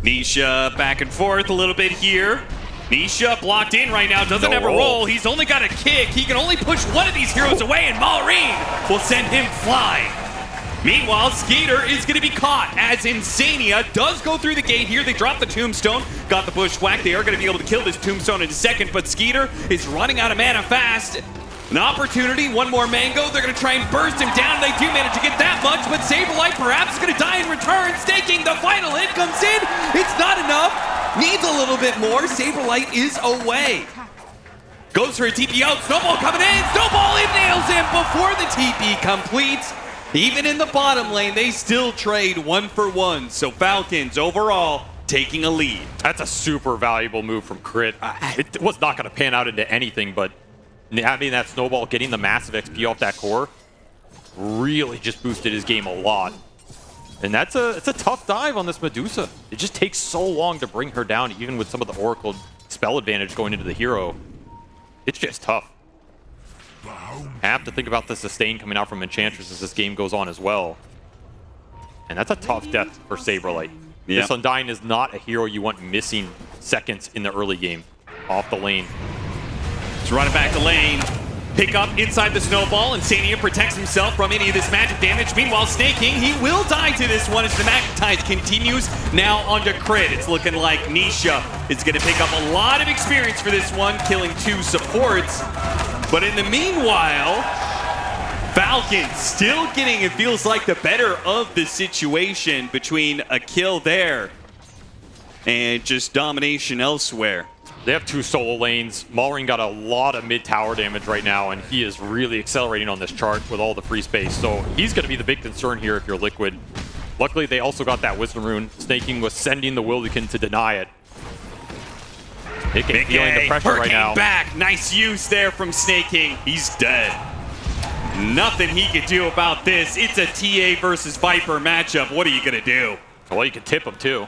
Nisha back and forth a little bit here. Nisha blocked in right now, doesn't have a roll. He's only got a kick. He can only push one of these heroes away, and Maureen will send him flying. Meanwhile, Skater is going to be caught as Insania does go through the gate here. They drop the tombstone, got the bushwhack. They are going to be able to kill this tombstone in a second, but Skeeter is running out of mana fast. An opportunity, one more mango. They're going to try and burst him down. They do manage to get that much, but Saberlight perhaps is going to die in return. Staking the final hit comes in. It's not enough. Needs a little bit more. Saberlight is away. Goes for a TP out. Snowball coming in. Snowball, it nails him before the TP completes. Even in the bottom lane, they still trade 1-for-1. So Falcons overall taking a lead. That's a super valuable move from Crit. It was not going to pan out into anything, but having that snowball, getting the massive XP off that core, really just boosted his game a lot. And it's a tough dive on this Medusa. It just takes so long to bring her down, even with some of the Oracle spell advantage going into the hero. It's just tough. Have to think about the sustain coming out from Enchantress as this game goes on as well. And that's a tough death for Saberlight. Yeah. This Undying is not a hero you want missing seconds in the early game off the lane. Let's run it back to lane. Pick up inside the snowball, and Sania protects himself from any of this magic damage. Meanwhile, Snake King, he will die to this one as the Magnetize continues now onto Crit. It's looking like Nisha is going to pick up a lot of experience for this one, killing 2 supports. But in the meanwhile, Falcons still getting, it feels like, the better of the situation between a kill there and just domination elsewhere. They have 2 solo lanes. Maureen got a lot of mid-tower damage right now, and he is really accelerating on this chart with all the free space. So he's going to be the big concern here if you're Liquid. Luckily, they also got that Wisdom Rune. Snake King was sending the Wildekin to deny it. Mickey feeling the pressure right now. Back. Nice use there from Snake King. He's dead. Nothing he could do about this. It's a TA versus Viper matchup. What are you going to do? Well, you can tip him too.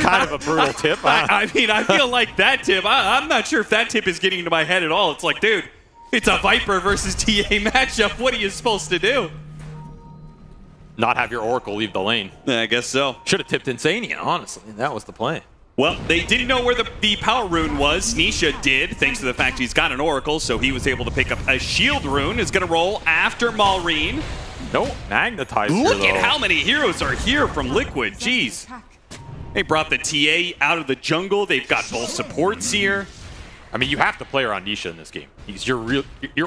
Kind of a brutal tip. I mean, I feel like that tip, I'm not sure if that tip is getting into my head at all. It's like, dude, it's a Viper versus TA matchup. What are you supposed to do? Not have your Oracle leave the lane. I guess so. Should have tipped Insania, honestly. That was the play. Well, they didn't know where the power rune was. Nisha did, thanks to the fact he's got an Oracle, so he was able to pick up a shield rune. Is going to roll after Maureen. No Magnetize Look here, at how many heroes are here from Liquid. Jeez. They brought the TA out of the jungle. They've got both supports here. I mean, you have to play around Nisha in this game. He's your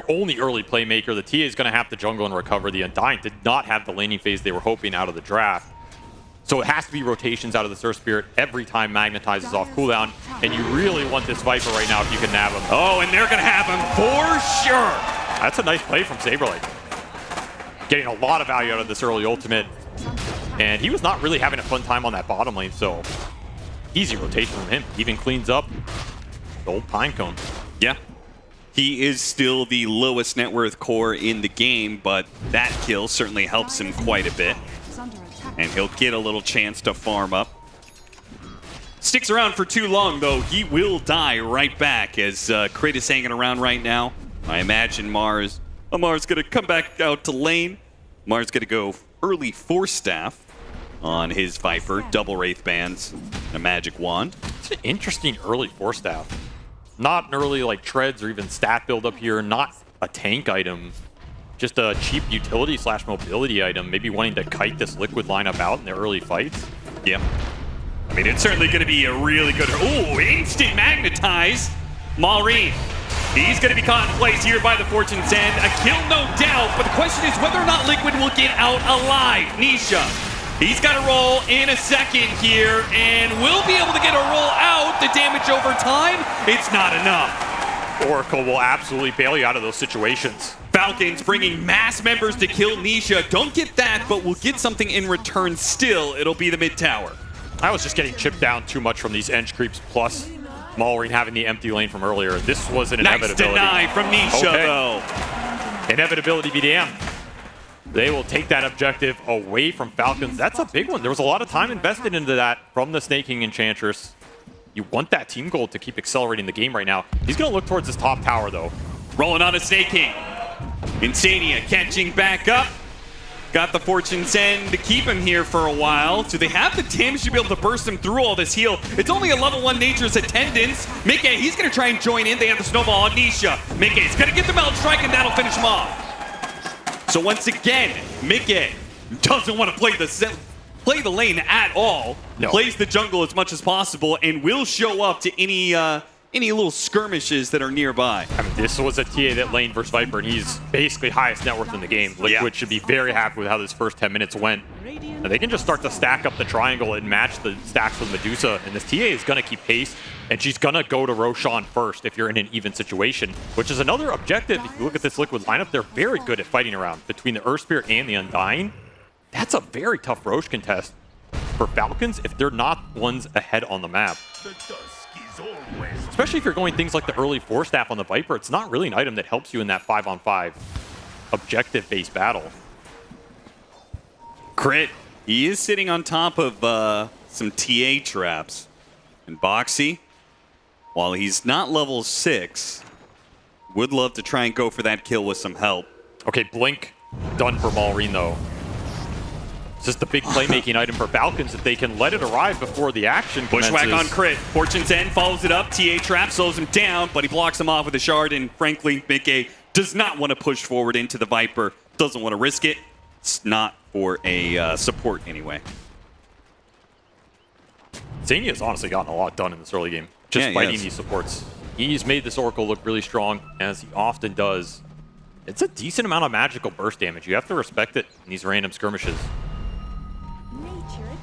only early playmaker. The TA is going to have to jungle and recover. The Undying did not have the laning phase they were hoping out of the draft. So it has to be rotations out of the Surf Spirit every time Magnetizes off cooldown. And you really want this Viper right now if you can nab him. Oh, and they're going to have him for sure. That's a nice play from Saberlight. Getting a lot of value out of this early ultimate. And he was not really having a fun time on that bottom lane, so easy rotation from him. Even cleans up the old Pinecone. Yeah. He is still the lowest net worth core in the game, but that kill certainly helps him quite a bit. And he'll get a little chance to farm up. Sticks around for too long, though. He will die right back as Crit is hanging around right now. I imagine Mars going to come back out to lane. Mars going to go early Force Staff on his Viper. Double Wraith Bands, a Magic Wand. It's an interesting early Force Staff. Not an early like treads or even stat build up here. Not a tank item. Just a cheap utility / mobility item. Maybe wanting to kite this Liquid lineup out in the early fights. Yeah. I mean, it's certainly going to be a really good... Ooh, instant magnetize. Maureen. He's going to be caught in place here by the Fortune's End. A kill, no doubt, but the question is whether or not Liquid will get out alive. Nisha, he's got to roll in a second here, and will be able to get a roll out. The damage over time, it's not enough. Oracle will absolutely bail you out of those situations. Falcons bringing mass members to kill Nisha. Don't get that, but we'll get something in return still. It'll be the mid tower. I was just getting chipped down too much from these Eng creeps, plus Maureen having the empty lane from earlier. This was an inevitability. Nice deny from Nisha, though. Inevitability be damned. They will take that objective away from Falcons. That's a big one. There was a lot of time invested into that from the Snake King Enchantress. You want that team goal to keep accelerating the game right now. He's going to look towards this top tower, though. Rolling on a Snake King. Insania catching back up. Got the Fortune's End to keep him here for a while. Do they have the damage to be able to burst him through all this heal? It's only a level 1 Nature's Attendance. Mickey, he's going to try and join in. They have the snowball on Nisha. Mickey's going to get the Melt Strike, and that'll finish him off. So once again, Mickey doesn't want to play the lane at all. No. Plays the jungle as much as possible and will show up to any little skirmishes that are nearby. I mean, this was a TA that lane versus Viper, and he's basically highest net worth in the game. Liquid should be very happy with how this first 10 minutes went. And they can just start to stack up the triangle and match the stacks with Medusa. And this TA is going to keep pace, and she's going to go to Roshan first if you're in an even situation, which is another objective. If you look at this Liquid lineup, they're very good at fighting around between the Earth Spirit and the Undying. That's a very tough Roche contest for Falcons if they're not ones ahead on the map. Especially if you're going things like the early Force Staff on the Viper, it's not really an item that helps you in that 5-on-5 objective-based battle. Crit, he is sitting on top of some TA traps. And Boxy, while he's not level 6, would love to try and go for that kill with some help. Okay, Blink done for Maureen, though. It's just the big playmaking item for Falcons that they can let it arrive before the action commences. Bushwhack on Crit. Fortune's End follows it up. TA trap slows him down, but he blocks him off with a shard, and frankly, Mickey does not want to push forward into the Viper. Doesn't want to risk it. It's not for a support anyway. Xania's honestly gotten a lot done in this early game. Just fighting these supports. He's made this Oracle look really strong, as he often does. It's a decent amount of magical burst damage. You have to respect it in these random skirmishes.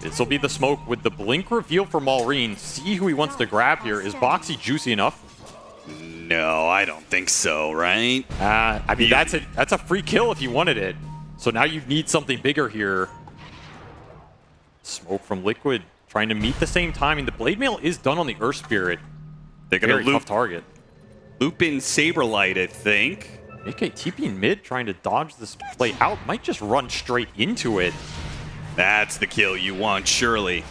This will be the smoke with the blink reveal for Maureen. See who he wants to grab here. Is Boxy juicy enough? No, I don't think so, right? I mean, that's a free kill if you wanted it. So now you need something bigger here. Smoke from Liquid, trying to meet the same timing. The Blade Mail is done on the Earth Spirit. They're going to tough target. Loop in Saberlight, I think. Mickey TPing mid, trying to dodge this play out. Might just run straight into it. That's the kill you want, surely.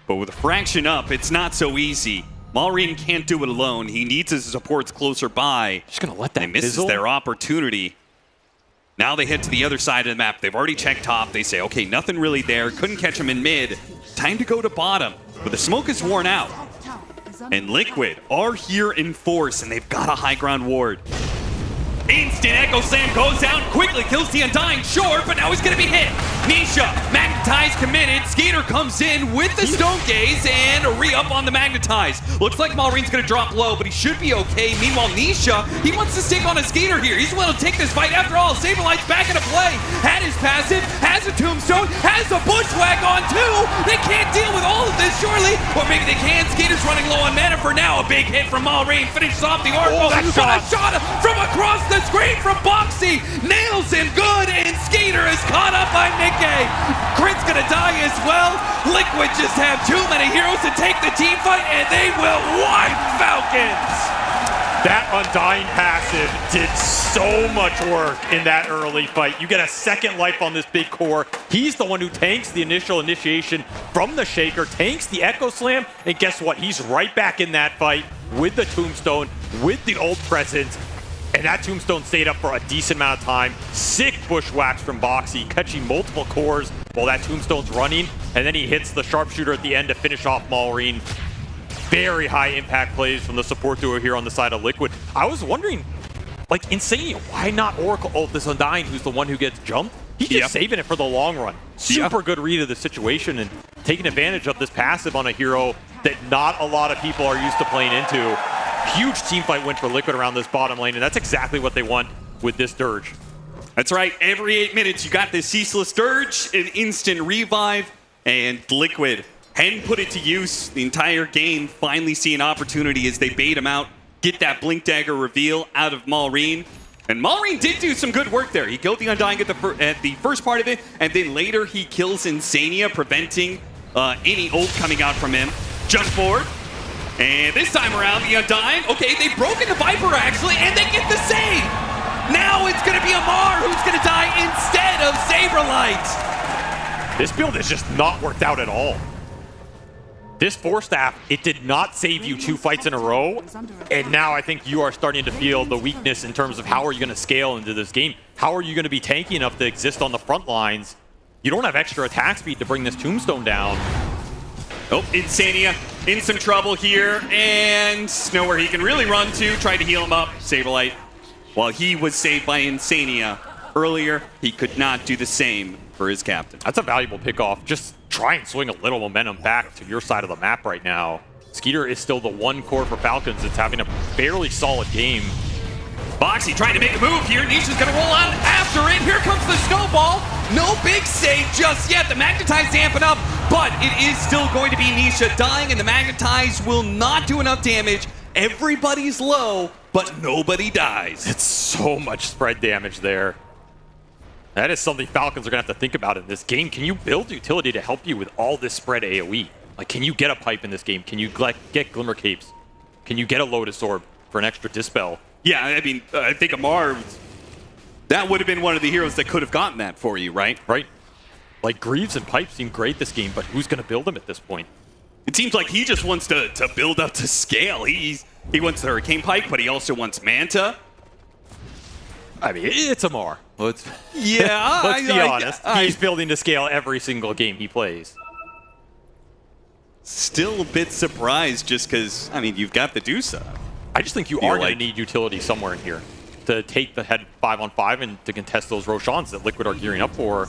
But with a fraction up, it's not so easy. Maureen can't do it alone. He needs his supports closer by. Just going to let that misses fizzle. Their opportunity. Now they head to the other side of the map. They've already checked top. They say, okay, nothing really there. Couldn't catch him in mid. Time to go to bottom. But the smoke is worn out. And Liquid are here in force, and they've got a high ground ward. Instant Echo Slam goes down quickly, kills the Undying, sure, but now he's gonna be hit. Nisha, Magnetize committed. Skater comes in with the Stone Gaze and a re-up on the Magnetize. Looks like Malreen's gonna drop low, but he should be okay. Meanwhile, Nisha, he wants to stick on a Skater here. He's willing to take this fight. After all, Saberlight's back into play. Had his passive, has a Tombstone, has a Bushwhack on too. They can't deal with all of this, surely. Or maybe they can. Skater's running low on mana for now. A big hit from Malreen finishes off the Oracle. Got a shot from across the screen from Boxy. Nails him good, and Skater is caught up by Mickey. Crit's gonna die as well. Liquid just have too many heroes to take the team fight, and they will wipe Falcons. That Undying passive did so much work in that early fight. You get a second life on this big core. He's the one who tanks the initial initiation from the Shaker, tanks the Echo Slam, and guess what? He's right back in that fight with the Tombstone, with the ult presence. And that Tombstone stayed up for a decent amount of time. Sick Bushwhacks from Boxy, catching multiple cores while that Tombstone's running. And then he hits the Sharpshooter at the end to finish off Malreen. Very high impact plays from the support duo here on the side of Liquid. I was wondering, like, Insane, why not Oracle ult this Undying, who's the one who gets jumped? He's just saving it for the long run. Super good read of the situation and taking advantage of this passive on a hero that not a lot of people are used to playing into. Huge teamfight win for Liquid around this bottom lane, and that's exactly what they want with this Dirge. That's right. Every 8 minutes, you got this Ceaseless Dirge, an instant revive, and Liquid hadn't put it to use the entire game. Finally see an opportunity as they bait him out, get that Blink Dagger reveal out of Malreen. And Malreen did do some good work there. He killed the Undying at the first part of it, and then later he kills Insania, preventing any ult coming out from him. Jump forward. And this time around, the Undying, okay, they've broken the Viper actually, and they get the save! Now it's gonna be Amar who's gonna die instead of Saberlight! This build has just not worked out at all. This Force Staff, it did not save you 2 fights in a row, and now I think you are starting to feel the weakness in terms of how are you gonna scale into this game? How are you gonna be tanky enough to exist on the front lines? You don't have extra attack speed to bring this Tombstone down. Oh, Insania in some trouble here, and nowhere he can really run to. Tried to heal him up. Saberlight, while he was saved by Insania earlier, he could not do the same for his captain. That's a valuable pickoff. Just try and swing a little momentum back to your side of the map right now. Skeeter is still the one core for Falcons that's having a fairly solid game. Boxy trying to make a move here. Nisha's gonna roll on after it. Here comes the snowball. No big save just yet. The Magnetize damping up, but it is still going to be Nisha dying, and the Magnetize will not do enough damage. Everybody's low, but nobody dies. It's so much spread damage there. That is something Falcons are gonna have to think about in this game. Can you build utility to help you with all this spread AoE? Like, can you get a pipe in this game? Can you get Glimmer Capes? Can you get a Lotus Orb for an extra Dispel? Yeah, I mean, I think Amar, that would have been one of the heroes that could have gotten that for you, right? Right. Like, Greaves and Pipe seem great this game, but who's going to build them at this point? It seems like he just wants to build up to scale. He wants the Hurricane Pike, but he also wants Manta. I mean, it's Amar. Let's be honest. He's building to scale every single game he plays. Still a bit surprised just because, I mean, you've got the Dusa. I just think you are going to need utility somewhere in here to take the head 5-on-5 and to contest those Roshans that Liquid are gearing up for.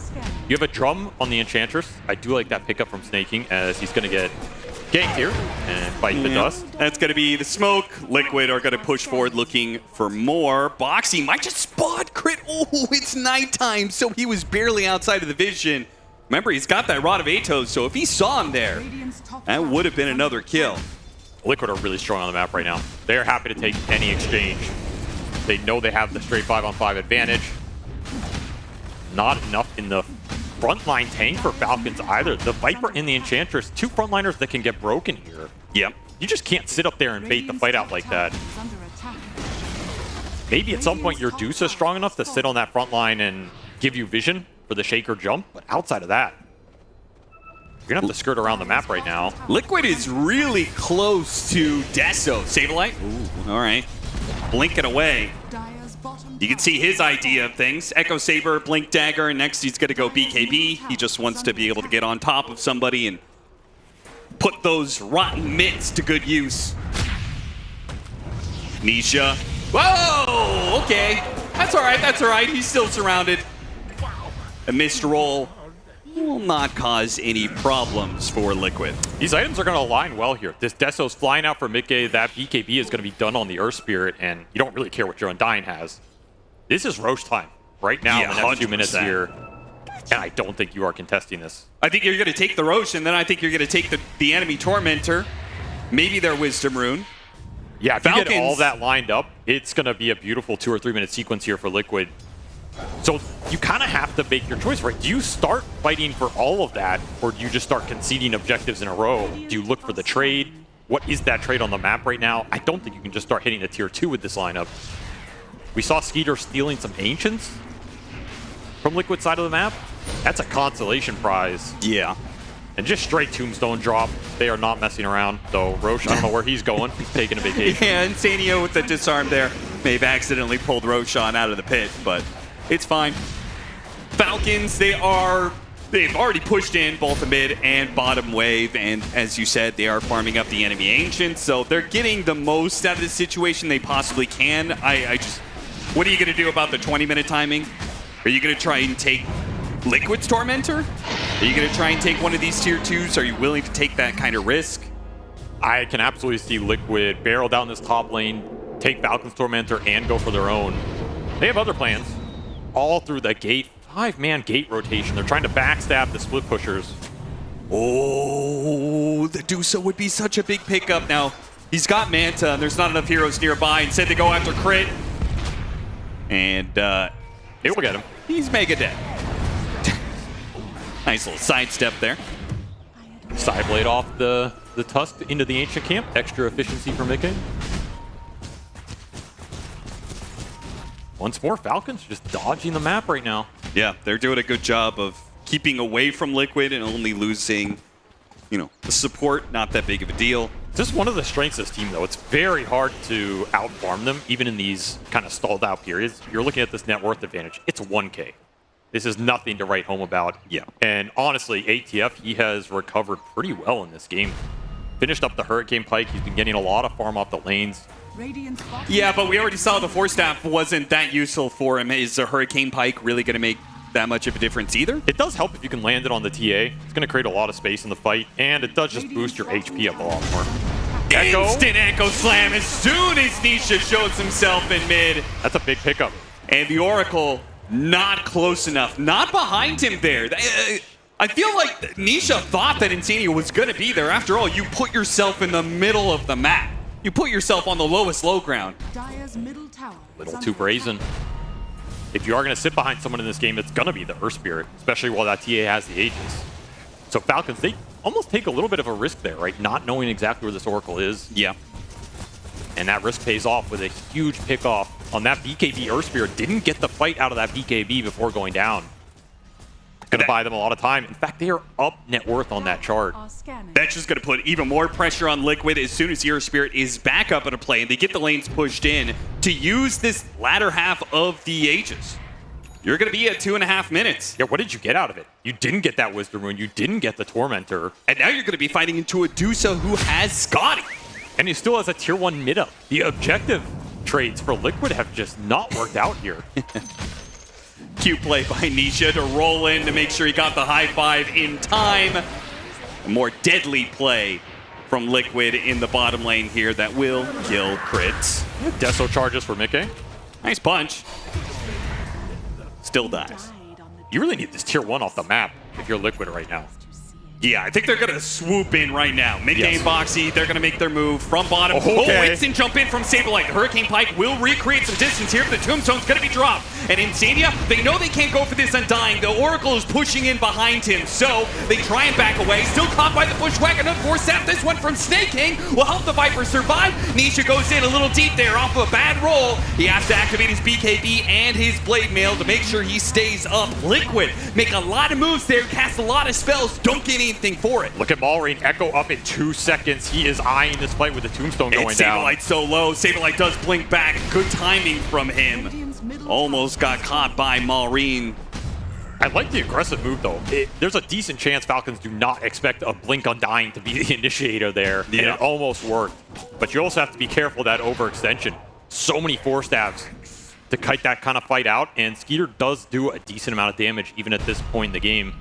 You have a drum on the Enchantress. I do like that pickup from Snaking, as he's going to get ganked here and bite the dust. That's going to be the smoke. Liquid are going to push forward looking for more. Boxy might just spot crit. Oh, it's nighttime, so he was barely outside of the vision. Remember, he's got that Rod of Atos, so if he saw him there, that would have been another kill. Liquid are really strong on the map right now. They're happy to take any exchange. They know they have the straight 5-on-5 advantage. Not enough in the frontline tank for Falcons either. The Viper and the Enchantress, 2 frontliners that can get broken here. Yep. You just can't sit up there and bait the fight out like that. Maybe at some point your Dusa is strong enough to sit on that front line and give you vision for the Shaker jump, but outside of that, you're gonna have to skirt around the map right now. Liquid is really close to Deso. Saberlight? Ooh, all right. Blinking away. You can see his idea of things. Echo Saber, Blink Dagger, and next he's gonna go BKB. He just wants to be able to get on top of somebody and put those rotten mitts to good use. Nisha. Whoa! Okay. That's all right. That's all right. He's still surrounded. A missed roll will not cause any problems for Liquid. These items are going to align well here. This Deso's flying out for mid-game. That BKB is going to be done on the Earth Spirit, and you don't really care what your Undying has. This is Roche time right now in the next 2 minutes 100%. here. And I don't think you are contesting this. I think you're going to take the Roche, and then I think you're going to take the enemy Tormentor, maybe their Wisdom Rune. Yeah, if you get all that lined up, it's going to be a beautiful 2 or 3 minute sequence here for Liquid. So you kind of have to make your choice, right? Do you start fighting for all of that, or do you just start conceding objectives in a row? Do you look for the trade? What is that trade on the map right now? I don't think you can just start hitting a tier 2 with this lineup. We saw Skeeter stealing some Ancients from Liquid side of the map. That's a consolation prize. Yeah. And just straight Tombstone drop. They are not messing around, though. Roche, I don't know where he's going. He's taking a vacation. Yeah, and Sanio with the disarm there may have accidentally pulled Roshan out of the pit, but it's fine. Falcons, they've already pushed in both the mid and bottom wave, and as you said, they are farming up the enemy Ancients, so they're getting the most out of the situation they possibly can. What are you going to do about the 20-minute timing? Are you going to try and take Liquid's Tormentor? Are you going to try and take one of these tier 2s? Are you willing to take that kind of risk? I can absolutely see Liquid barrel down this top lane, take Falcon's Tormentor, and go for their own. They have other plans. All through the gate, 5-man gate rotation. They're trying to backstab the split pushers. Oh, the Dusa would be such a big pickup now. He's got Manta, and there's not enough heroes nearby. Instead, they go after Crit. And it will get him. He's mega dead. Nice little sidestep there. Sideblade off the tusk into the Ancient camp. Extra efficiency for Mickey. Once more, Falcons just dodging the map right now. Yeah, they're doing a good job of keeping away from Liquid and only losing, the support. Not that big of a deal. Just one of the strengths of this team, though. It's very hard to outfarm them, even in these kind of stalled out periods. You're looking at this net worth advantage. It's 1K. This is nothing to write home about. Yeah. And honestly, ATF, he has recovered pretty well in this game. Finished up the Hurricane Pike. He's been getting a lot of farm off the lanes. Yeah, but we already saw the Force Staff wasn't that useful for him. Is the Hurricane Pike really going to make that much of a difference either? It does help if you can land it on the TA. It's going to create a lot of space in the fight, and it does just boost your HP up a lot more. Echo. Instant Echo Slam as soon as Nisha shows himself in mid. That's a big pickup. And the Oracle not close enough. Not behind him there. I feel like Nisha thought that Insania was going to be there. After all, you put yourself in the middle of the map. You put yourself on the lowest low ground. Little too brazen. If you are going to sit behind someone in this game, it's going to be the Earth Spirit, especially while that TA has the Aegis. So Falcons, they almost take a little bit of a risk there, right? Not knowing exactly where this Oracle is. Yeah. And that risk pays off with a huge pickoff on that BKB. Earth Spirit didn't get the fight out of that BKB before going down. Gonna buy them a lot of time. In fact, they are up net worth on that chart. That's just gonna put even more pressure on Liquid as soon as the Earth Spirit is back up into play and they get the lanes pushed in to use this latter half of the Aegis. You're gonna be at 2.5 minutes. Yeah, what did you get out of it? You didn't get that Wisdom Rune, you didn't get the Tormentor. And now you're gonna be fighting into a Dusa who has Scotty. And he still has a tier 1 mid up. The objective trades for Liquid have just not worked out here. Cute play by Nisha to roll in to make sure he got the high five in time. A more deadly play from Liquid in the bottom lane here that will kill crits. Deso charges for Mickey. Nice punch. Still dies. You really need this tier 1 off the map if you're Liquid right now. Yeah, I think they're going to swoop in right now. Mid-game Boxy, they're going to make their move from bottom. Okay. Instant jump in from Saberlight. The Hurricane Pike will recreate some distance here, but the Tombstone's going to be dropped. And Insania, they know they can't go for this Undying. The Oracle is pushing in behind him, so they try and back away. Still caught by the Bushwhack. Another force out. This one from Snake King will help the Viper survive. Nisha goes in a little deep there off of a bad roll. He has to activate his BKB and his Blade Mail to make sure he stays up. Liquid make a lot of moves there, cast a lot of spells, don't get anything for it. Look at Maureen, Echo up in 2 seconds. He is eyeing this fight with the Tombstone going down. Saberlight's so low. Saberlight does blink back. Good timing from him. Almost got caught by Maureen. I like the aggressive move, though. There's a decent chance Falcons do not expect a Blink Undying to be the initiator there, and it almost worked. But you also have to be careful of that overextension. So many Force Staffs to kite that kind of fight out, and Skeeter does do a decent amount of damage even at this point in the game.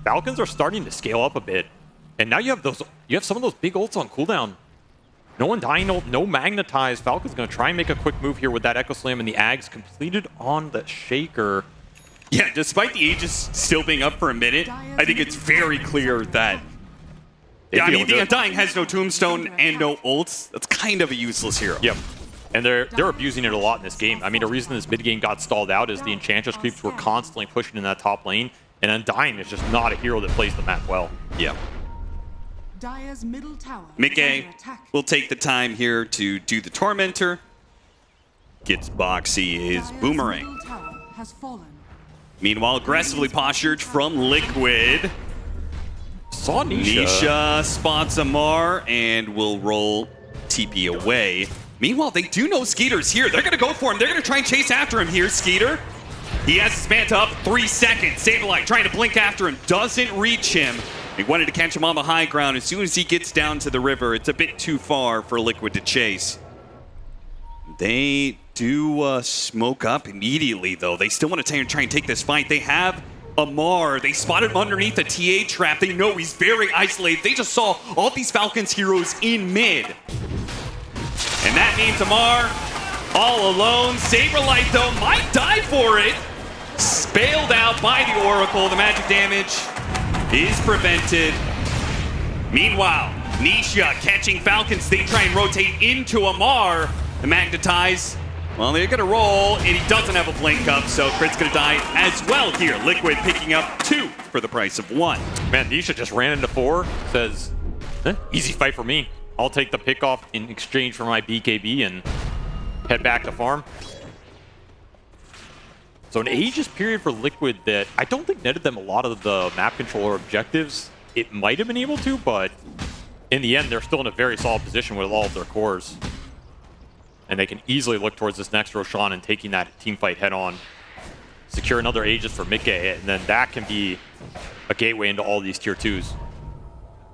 Falcons are starting to scale up a bit, and now you have some of those big ults on cooldown. No Undying ult, no Magnetize. Falcon's going to try and make a quick move here with that Echo Slam, and the Ags completed on the Shaker. Yeah, despite the Aegis still being up for a minute, I think it's very clear that I mean, the Undying has no Tombstone and no ults. That's kind of a useless hero. Yep. And they're abusing it a lot in this game. I mean, the reason this mid game got stalled out is the Enchantress creeps were constantly pushing in that top lane, and Undying is just not a hero that plays the map well. Yeah. Dire's middle tower. Mickey will take the time here to do the Tormentor. Gets Boxy his Boomerang. Has fallen. Meanwhile, aggressively postured from Liquid. Saw Nisha spots Amar and will roll TP away. Meanwhile, they do know Skeeter's here. They're going to go for him. They're going to try and chase after him here. Skeeter, he has his Manta up 3 seconds. Saberlight trying to blink after him. Doesn't reach him. He wanted to catch him on the high ground. As soon as he gets down to the river, it's a bit too far for Liquid to chase. They do smoke up immediately, though. They still want to try and take this fight. They have Amar. They spotted him underneath a TA trap. They know he's very isolated. They just saw all these Falcons heroes in mid. And that means Amar all alone. Saberlight, though, might die for it. Bailed out by the Oracle. The magic damage is prevented. Meanwhile, Nisha catching Falcons. They try and rotate into Amar. The Magnetize. Well, they're going to roll, and he doesn't have a blink up, so Crit's going to die as well here. Liquid picking up 2 for the price of 1. Man, Nisha just ran into 4. Says, easy fight for me. I'll take the pick off in exchange for my BKB and head back to farm. So an Aegis period for Liquid that I don't think netted them a lot of the map controller objectives. It might have been able to, but in the end, they're still in a very solid position with all of their cores. And they can easily look towards this next Roshan and taking that team fight head on. Secure another Aegis for Mickey, and then that can be a gateway into all these tier 2s.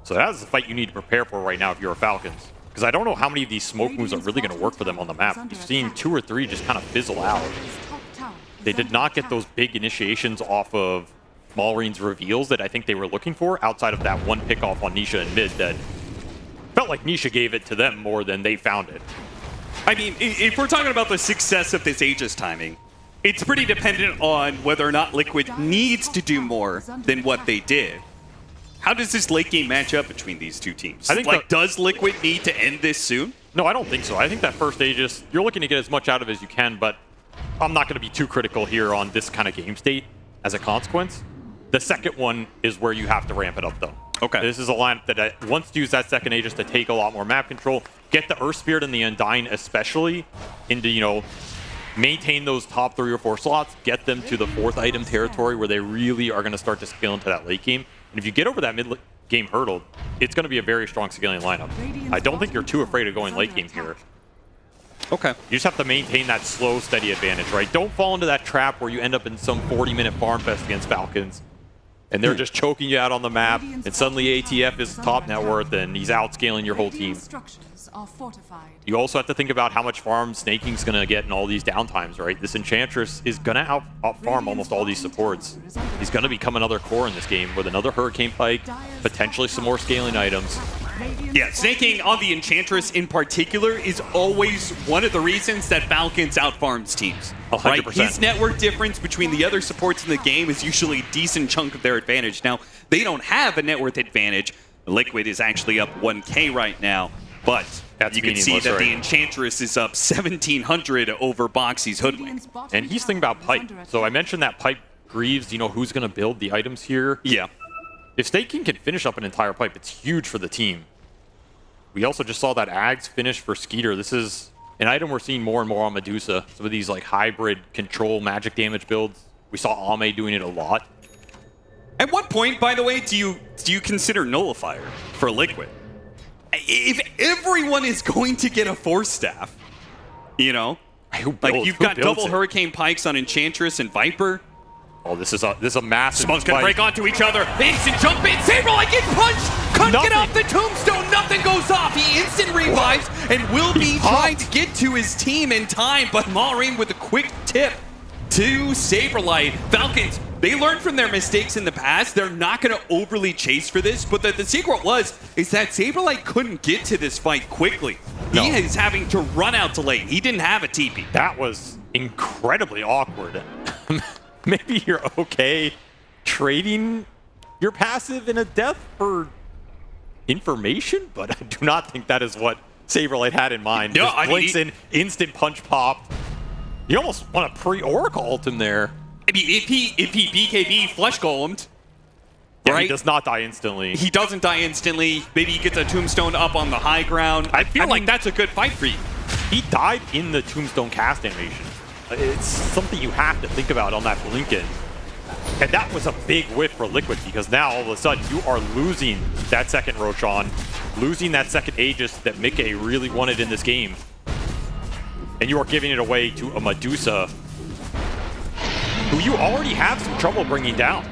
So that's the fight you need to prepare for right now if you're a Falcons. Because I don't know how many of these smoke moves are really going to work for them on the map. You've seen 2 or 3 just kind of fizzle out. They did not get those big initiations off of Maureen's reveals that I think they were looking for, outside of that one pick-off on Nisha in mid that felt like Nisha gave it to them more than they found it. I mean, if we're talking about the success of this Aegis timing, it's pretty dependent on whether or not Liquid needs to do more than what they did. How does this late game match up between these two teams? I think does Liquid need to end this soon? No, I don't think so. I think that first Aegis, you're looking to get as much out of it as you can, but I'm not going to be too critical here on this kind of game state as a consequence. The second one is where you have to ramp it up, though. Okay. This is a lineup that wants to use that second Aegis to take a lot more map control, get the Earth Spirit and the Undying especially into, you know, maintain those top 3 or 4 slots, get them to the 4th item territory where they really are going to start to scale into that late game. And if you get over that mid-game hurdle, it's going to be a very strong scaling lineup. I don't think you're too afraid of going late game here. Okay. You just have to maintain that slow, steady advantage, right? Don't fall into that trap where you end up in some 40-minute farm fest against Falcons, and they're just choking you out on the map, and suddenly ATF is top net worth, and he's outscaling your whole team. You also have to think about how much farm Snaking's going to get in all these downtimes, right? This Enchantress is going to out-farm almost all these supports. He's going to become another core in this game with another Hurricane Pike, potentially some more scaling items. Yeah, snaking on the Enchantress in particular is always one of the reasons that Falcons outfarms teams. 100%. Right? His network difference between the other supports in the game is usually a decent chunk of their advantage. Now, they don't have a net worth advantage. Liquid is actually up 1K right now, but you can see that the Enchantress is up 1,700 over Boxy's Hoodwink. And he's thinking about pipe. So I mentioned that pipe Greaves, you know, who's going to build the items here. Yeah. If Staking can finish up an entire pipe, it's huge for the team. We also just saw that Ags finish for Skeeter. This is an item we're seeing more and more on Medusa. Some of these like hybrid control magic damage builds. We saw Ame doing it a lot. At what point, by the way, do you consider Nullifier for Liquid? If everyone is going to get a Force Staff, you know, like you've got double Hurricane Pikes on Enchantress and Viper. Oh, this is a massive Smoke's gonna fight. break onto each other. Instant jump in. Saberlight gets punched. Couldn't get off the tombstone. Nothing goes off. He instant revives and will be trying to get to his team in time. But Maureen with a quick tip to Saberlight. Falcons, they learned from their mistakes in the past. They're not going to overly chase for this. But the secret is that Saberlight couldn't get to this fight quickly. No. He is having to run out to lane. He didn't have a TP. That was incredibly awkward. Maybe you're okay trading your passive in a death for information, but I do not think that is what Saberlight had in mind. No, Just blinks in, instant punch pop. You almost want to pre-Oracle ult him there. I mean, if he BKB flesh golemed, Yeah, right? he does not die instantly. He doesn't die instantly. Maybe he gets a tombstone up on the high ground. I feel like that's a good fight for you. He died in the tombstone cast animation. It's something you have to think about on that Blinken. And that was a big whiff for Liquid because now all of a sudden you are losing that second Roshan, losing that second Aegis that Mickey really wanted in this game. And you are giving it away to a Medusa who you already have some trouble bringing down.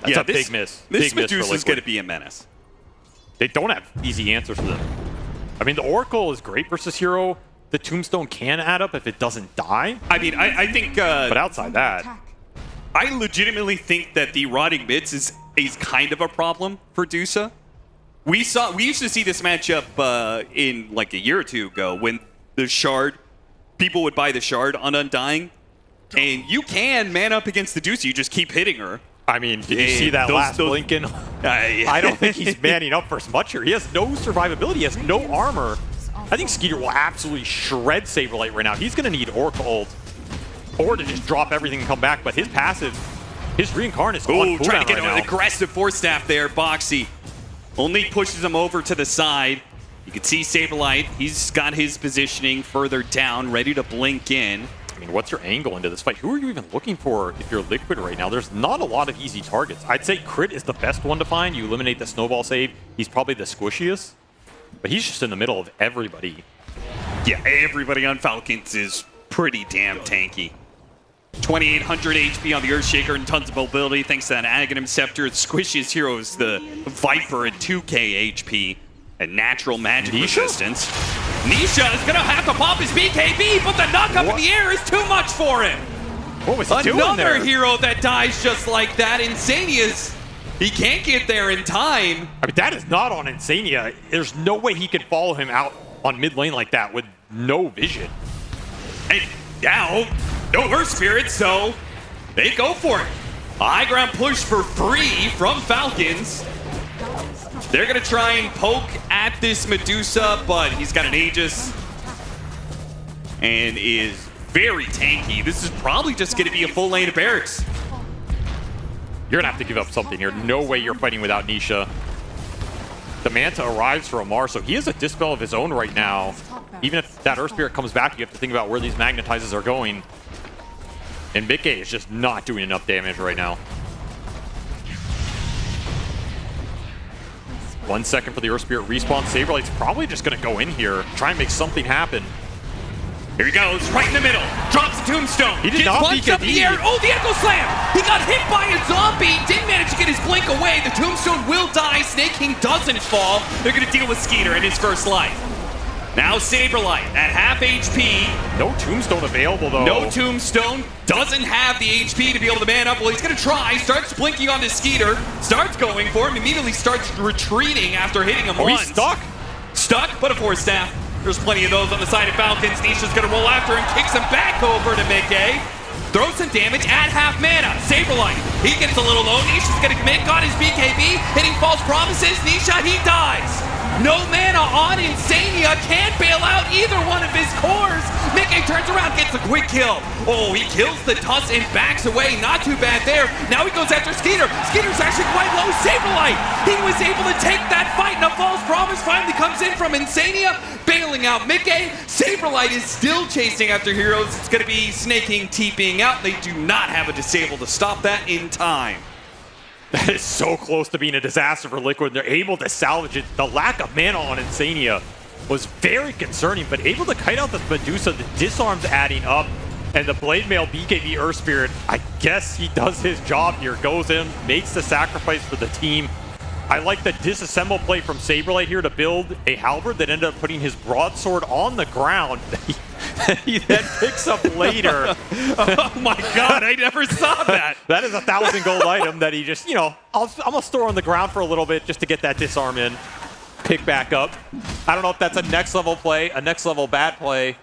That's a big miss. This Big miss for Medusa's Liquid. going to be a menace. They don't have easy answers for them. I mean, the Oracle is great versus Hero. The Tombstone can add up if it doesn't die. I mean, I think... but outside that... I legitimately think that the rotting mids is kind of a problem for Dusa. We used to see this matchup in like a year or two ago when the Shard, people would buy the Shard on Undying, and you can man up against the Dusa, you just keep hitting her. I mean, did you see that last Blinken? I don't think he's manning up for much here. He has no survivability. He has no armor. I think Skeeter will absolutely shred Saberlight right now. He's going to need Oracle ult or to just drop everything and come back. But his passive, his reincarnate is on trying to get right an now. aggressive force staff there. Boxy only pushes him over to the side. You can see Saberlight. He's got his positioning further down, ready to blink in. I mean, what's your angle into this fight? Who are you even looking for if you're Liquid right now? There's not a lot of easy targets. I'd say Crit is the best one to find. You eliminate the snowball save. He's probably the squishiest, but he's just in the middle of everybody. Yeah, everybody on Falcons is pretty damn tanky. 2,800 HP on the Earthshaker and tons of mobility thanks to that Aghanim Scepter. Squishiest hero is the Viper at 2k HP and natural magic resistance. Nisha is gonna have to pop his BKB, but the knock up in the air is too much for him. What was he doing Another there? hero that dies just like that. Insania's, he can't get there in time. I mean, that is not on Insania. There's no way he could follow him out on mid lane like that with no vision. And now, no Earth Spirit, so they go for it. High ground push for free from Falcons. They're going to try and poke at this Medusa, but he's got an Aegis and is very tanky. This is probably just going to be a full lane of barracks. You're going to have to give up something here. No way you're fighting without Nisha. The Manta arrives for Omar, so he has a Dispel of his own right now. Even if that Earth Spirit comes back, you have to think about where these Magnetizes are going. And Mickey is just not doing enough damage right now. 1 second for the Earth Spirit respawn. Saberlight's probably just going to go in here, try and make something happen. Here he goes, right in the middle. Drops the tombstone. He did Gets not punched up in the air. Oh, the Echo Slam! He got hit by a zombie. Didn't manage to get his blink away. The tombstone will die. Snake King doesn't fall. They're going to deal with Skeeter in his first life. Now Saberlight at half HP. No tombstone available though. No tombstone. Doesn't have the HP to be able to man up. Well, he's going to try. Starts blinking onto Skeeter. Starts going for him. Immediately starts retreating after hitting him once. He's stuck. Stuck, but a force staff. There's plenty of those on the side of Falcons. Nisha's going to roll after him. Kicks him back over to Mickey. Throws some damage at half mana. Saberlight, he gets a little low. Nisha's going to commit. Got his BKB. Hitting false promises. Nisha, he dies. No mana on Insania. Can't bail out either one of his cores. Mickey turns around, gets a quick kill. Oh, he kills the Tuss and backs away. Not too bad there. Now he goes after Skeeter. Skeeter's actually quite low. Saberlight, he was able to take that fight. And a false promise finally comes in from Insania, bailing out Mickey. Saberlight is still chasing after heroes. It's going to be Snake King TPing out. They do not have a disable to stop that in time. That is so close to being a disaster for Liquid. They're able to salvage it. The lack of mana on Insania was very concerning, but able to kite out the Medusa, the disarms adding up, And the Blade Mail BKB Earth Spirit, I guess he does his job here. Goes in, makes the sacrifice for the team. I like the disassemble play from Saberlight here to build a halberd that ended up putting his broadsword on the ground. He then picks up later. Oh my god, I never saw that. That is a 1,000 gold item that he just, you know, I'm gonna store on the ground for a little bit just to get that disarm in. Pick back up. I don't know if that's a next level play, a next level bad play.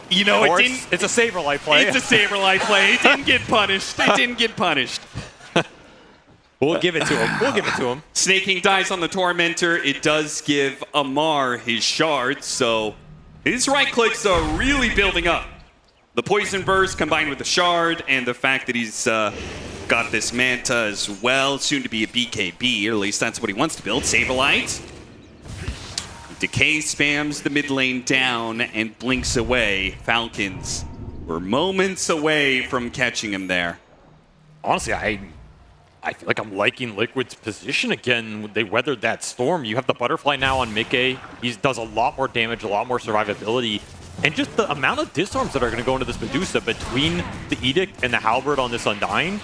You know, Or it didn't. it's a Saberlight play. It's a Saberlight play. It didn't get punished. It didn't get punished. We'll give it to him. We'll give it to him. Snaking dies on the Tormentor. It does give Amar his shard, so his right clicks are really building up. The Poison Burst combined with the shard and the fact that he's got this Manta as well, soon to be a BKB, or at least that's what he wants to build. Saberlight. Decay spams the mid lane down and blinks away. Falcons were moments away from catching him there. Honestly, I feel like I'm liking Liquid's position again. They weathered that storm. You have the Butterfly now on Mickey. He does a lot more damage, a lot more survivability. And just the amount of disarms that are going to go into this Medusa between the Edict and the Halberd on this Undying.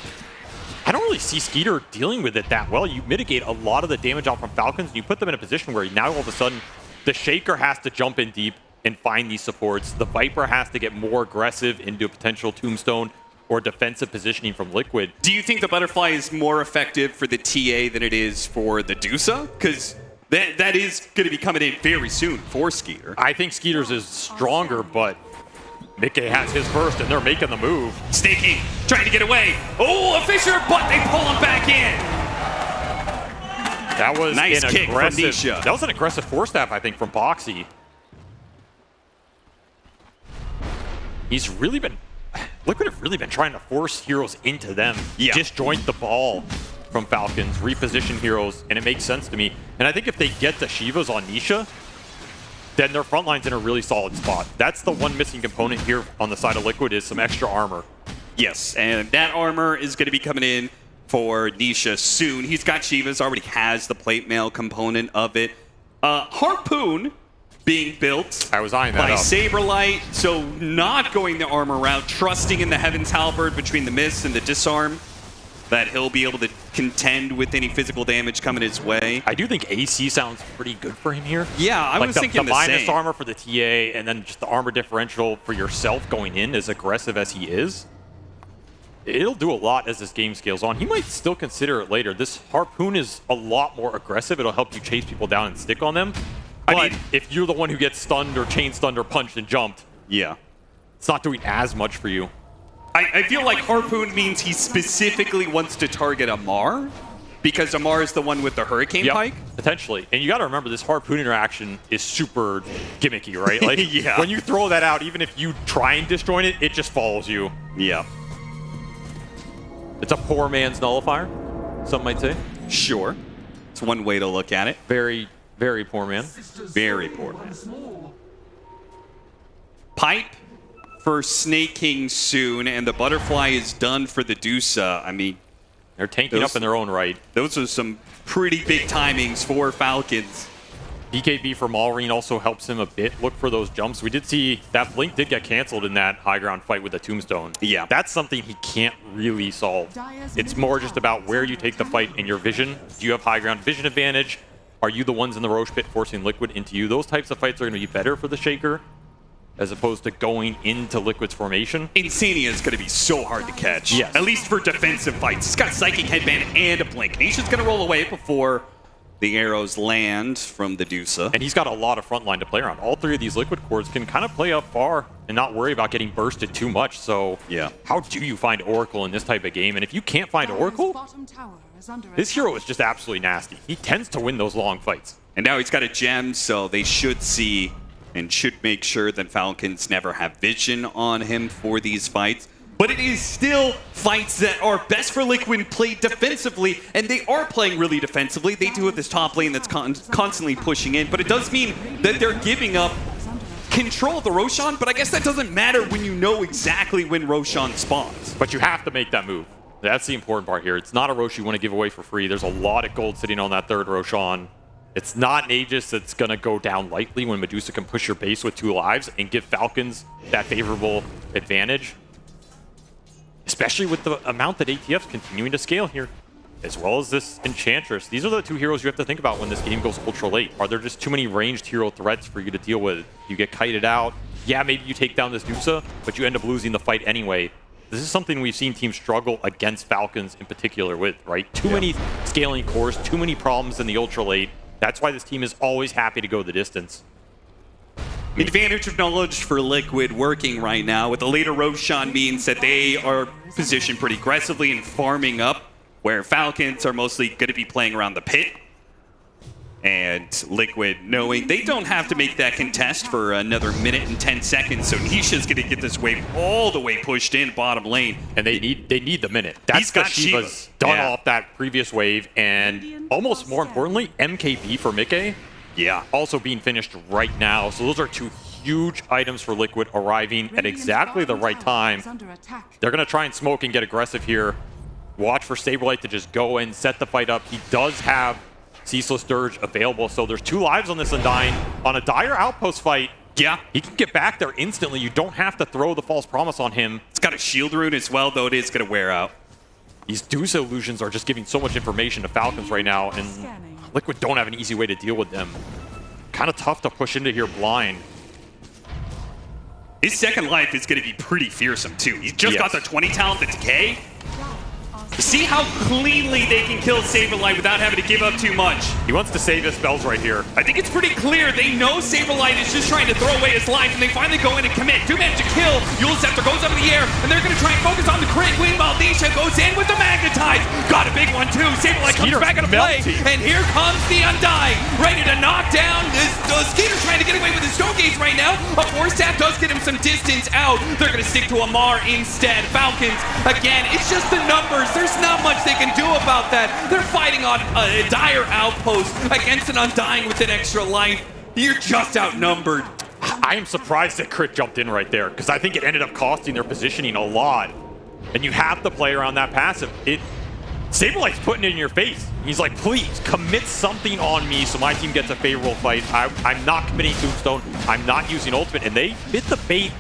I don't really see Skeeter dealing with it that well. You mitigate a lot of the damage out from Falcons, and you put them in a position where now all of a sudden the Shaker has to jump in deep and find these supports. The Viper has to get more aggressive into a potential Tombstone or defensive positioning from Liquid. Do you think the Butterfly is more effective for the TA than it is for the Dusa? Because that is going to be coming in very soon for Skeeter. I think Skeeter's is stronger, but Mickey has his burst, and they're making the move. Snaking, trying to get away. Oh, a Fisher, but they pull him back in. That was nice an kick aggressive, from Nisha. That was an aggressive force staff, I think, from Boxy. Liquid have really been trying to force heroes into them. Yeah. Disjoint the ball from Falcons, reposition heroes, and it makes sense to me. And I think if they get the Shivas on Nisha, then their front line's in a really solid spot. That's the one missing component here on the side of Liquid is some extra armor. Yes, and that armor is going to be coming in for Nisha soon. He's got Shivas, already has the plate mail component of it. Harpoon being built I was eyeing that by up. Saberlight, so not going the armor route, trusting in the Heaven's Halberd between the miss and the disarm, that he'll be able to contend with any physical damage coming his way. I do think AC sounds pretty good for him here. Yeah, I was thinking the the minus same. armor for the TA, and then just the armor differential for yourself going in, as aggressive as he is. It'll do a lot as this game scales on. He might still consider it later. This Harpoon is a lot more aggressive. It'll help you chase people down and stick on them. But if you're the one who gets stunned or chain stunned or punched and jumped, yeah, it's not doing as much for you. I feel like Harpoon means he specifically wants to target Amar, because Amar is the one with the Hurricane Pike. Potentially. And you got to remember, this Harpoon interaction is super gimmicky, right? Like, yeah. When you throw that out, even if you try and disjoint it, it just follows you. Yeah. It's a poor man's nullifier, some might say. Sure. It's one way to look at it. Very, very poor man. Very poor man. Pipe for snaking soon, and the Butterfly is done for the Dusa. I mean, they're tanking up in their own right. Those are some pretty big timings for Falcons. BKB for Maureen also helps him a bit. Look for those jumps. We did see that Blink did get canceled in that high ground fight with the Tombstone. Yeah. That's something he can't really solve. It's more just about where you take the fight and your vision. Do you have high ground vision advantage? Are you the ones in the Roche pit forcing Liquid into you? Those types of fights are going to be better for the Shaker as opposed to going into Liquid's formation. Insania is going to be so hard to catch. Yes. At least for defensive fights. He's got Psychic Headband and a Blink. Nisha's going to roll away before the arrows land from the Dusa. And he's got a lot of front line to play around. All three of these Liquid cores can kind of play up far and not worry about getting bursted too much. So yeah, how do you find Oracle in this type of game? And if you can't find Oracle, this hero is just absolutely nasty. He tends to win those long fights. And now he's got a gem, so they should see and should make sure that Falcons never have vision on him for these fights. But it is still fights that are best for Liquid played defensively, and they are playing really defensively. They do have this top lane that's constantly pushing in, but it does mean that they're giving up control of the Roshan, but I guess that doesn't matter when you know exactly when Roshan spawns. But you have to make that move. That's the important part here. It's not a Rosh you want to give away for free. There's a lot of gold sitting on that third Roshan. It's not an Aegis that's going to go down lightly when Medusa can push your base with 2 lives and give Falcons that favorable advantage. Especially with the amount that ATF's continuing to scale here, as well as this Enchantress. These are the 2 heroes you have to think about when this game goes ultra late. Are there just too many ranged hero threats for you to deal with? You get kited out. Yeah, maybe you take down this Medusa, but you end up losing the fight anyway. This is something we've seen teams struggle against Falcons in particular with, right? Too many scaling cores, too many problems in the ultra late. That's why this team is always happy to go the distance. Advantage of knowledge for Liquid working right now. With the later Roshan means that they are positioned pretty aggressively and farming up, where Falcons are mostly going to be playing around the pit. And Liquid knowing they don't have to make that contest for another minute and 10 seconds, so Nisha's going to get this wave all the way pushed in bottom lane. And they need the minute. That's the Shiva's done off that previous wave, and almost more importantly, MKB for Mickey. Yeah. Also being finished right now. So those are 2 huge items for Liquid arriving at exactly the right time. They're going to try and smoke and get aggressive here. Watch for Saberlight to just go in, set the fight up. He does have Ceaseless Dirge available, so there's 2 lives on this Undying. On a Dire Outpost fight, yeah, he can get back there instantly. You don't have to throw the False Promise on him. It's got a shield rune as well, though it is going to wear out. These Deuce illusions are just giving so much information to Falcons right now, and Liquid don't have an easy way to deal with them. Kind of tough to push into here blind. His second life is going to be pretty fearsome, too. He's just got the 20 talent, the decay. See how cleanly they can kill Saberlight without having to give up too much. He wants to save his spells right here. I think it's pretty clear they know Saberlight is just trying to throw away his life, and they finally go in and commit. Do manage to kill. Yule Scepter goes up in the air, and they're going to try and focus on the crit. Meanwhile, Nisha goes in with the Magnetize. Got a big one, too. Saberlight comes back into play, and here comes the Undying. Ready to knock down. Skeeter's trying to get away with his Stone Gaze right now. A Force Staff does get him some distance out. They're going to stick to Amar instead. Falcons, again, it's just the numbers. There's not much they can do about that. They're fighting on a Dire Outpost against an Undying with an extra life. You're just outnumbered. I am surprised that Crit jumped in right there, because I think it ended up costing their positioning a lot. And you have to play around that passive. Saberlight's putting it in your face. He's like, please, commit something on me so my team gets a favorable fight. I'm not committing Tombstone. I'm not using Ultimate. And they bit the bait.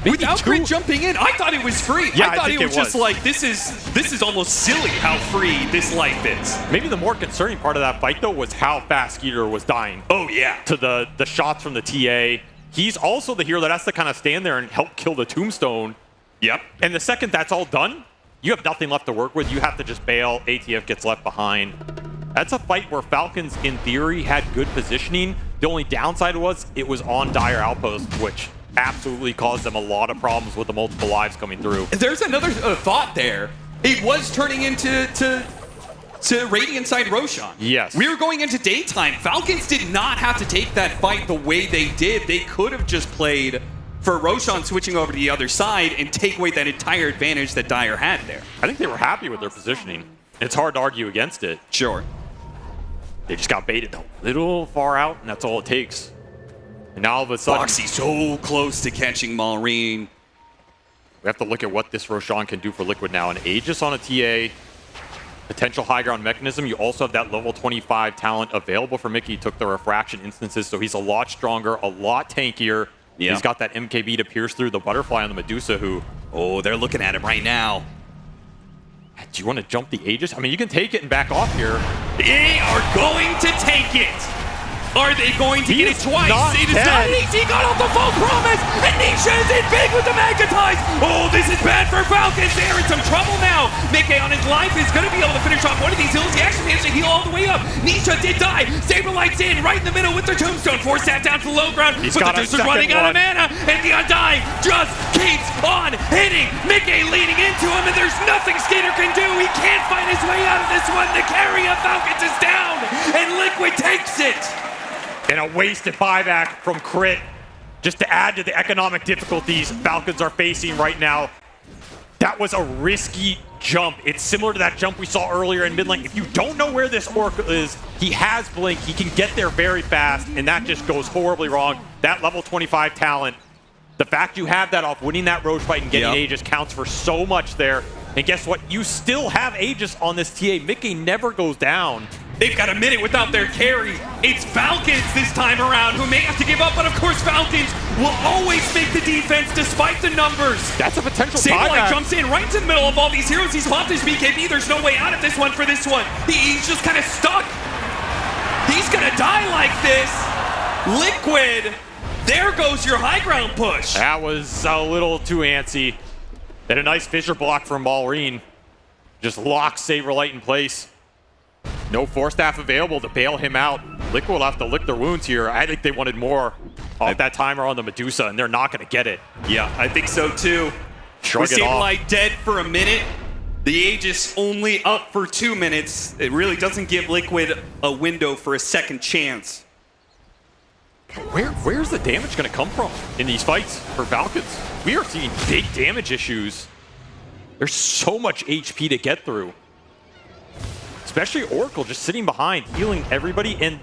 Without Crit jumping in, I thought it was free. Yeah, I thought it was just like, this is almost silly how free this life is. Maybe the more concerning part of that fight, though, was how fast Skeeter was dying. Oh, yeah. To the shots from the TA. He's also the hero that has to kind of stand there and help kill the Tombstone. Yep. And the second that's all done, you have nothing left to work with. You have to just bail. ATF gets left behind. That's a fight where Falcons, in theory, had good positioning. The only downside was it was on Dire Outpost, which absolutely caused them a lot of problems with the multiple lives coming through. There's another thought there. It was turning into Radiant side Roshan. Yes. We were going into daytime. Falcons did not have to take that fight the way they did. They could have just played for Roshan switching over to the other side and take away that entire advantage that Dire had there. I think they were happy with their positioning. It's hard to argue against it. Sure. They just got baited a little far out, and that's all it takes. And now all of a sudden, Foxy so close to catching Maureen. We have to look at what this Roshan can do for Liquid now. An Aegis on a TA, potential high ground mechanism. You also have that level 25 talent available for Mickey. He took the refraction instances, so he's a lot stronger, a lot tankier. Yeah. He's got that MKB to pierce through the butterfly on the Medusa, who... Oh, they're looking at him right now. Do you want to jump the Aegis? I mean, you can take it and back off here. They are going to take it. Are they going to get it twice? It is not easy. He got off the False Promise, and Nisha is in big with the Magnetize. Oh, this is bad for Falcons. They're in some trouble now. Mickey on his life is going to be able to finish off one of these hills. He actually managed to heal all the way up. Nisha did die. Saberlight's in right in the middle with their Tombstone. Force that down to the low ground, but the Deuce is running out of mana, and the Undying just keeps on hitting. Mickey leaning into him, and there's nothing Skater can do. He can't find his way out of this one. The carry of Falcons is down, and Liquid takes it. And a wasted buyback from Crit, just to add to the economic difficulties Falcons are facing right now. That was a risky jump. It's similar to that jump we saw earlier in mid lane. If you don't know where this Oracle is, he has Blink. He can get there very fast, and that just goes horribly wrong. That level 25 talent, the fact you have that off winning that Roche fight and getting Aegis counts for so much there. And guess what? You still have Aegis on this TA. Mickey never goes down. They've got a minute without their carry. It's Falcons this time around who may have to give up, but of course Falcons will always make the defense despite the numbers. That's a potential Sableye buyback. jumps in right into the middle of all these heroes. He's swapped his BKB. There's no way out of this one for this one. He's just kind of stuck. He's gonna die like this. Liquid, there goes your high ground push. That was a little too antsy. And a nice fissure block from Maureen. Just locks Saberlight in place. No Force Staff available to bail him out. Liquid will have to lick their wounds here. I think they wanted more off that timer on the Medusa, and they're not going to get it. Yeah, I think so too. Shrug it off. Saberlight dead for a minute. The Aegis only up for 2 minutes. It really doesn't give Liquid a window for a second chance. Where's the damage going to come from in these fights for Falcons? We are seeing big damage issues. There's so much HP to get through. Especially Oracle just sitting behind, healing everybody. And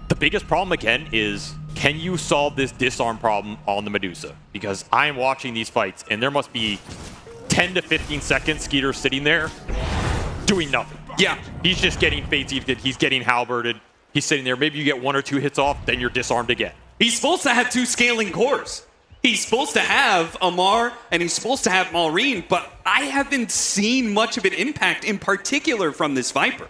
the biggest problem again is, can you solve this disarm problem on the Medusa? Because I am watching these fights and there must be 10 to 15 seconds Skeeter sitting there doing nothing. Yeah. He's just getting Fates, he's getting halberded. He's sitting there, maybe you get 1 or 2 hits off, then you're disarmed again. He's supposed to have 2 scaling cores. He's supposed to have Amar and he's supposed to have Maureen, but I haven't seen much of an impact in particular from this Viper.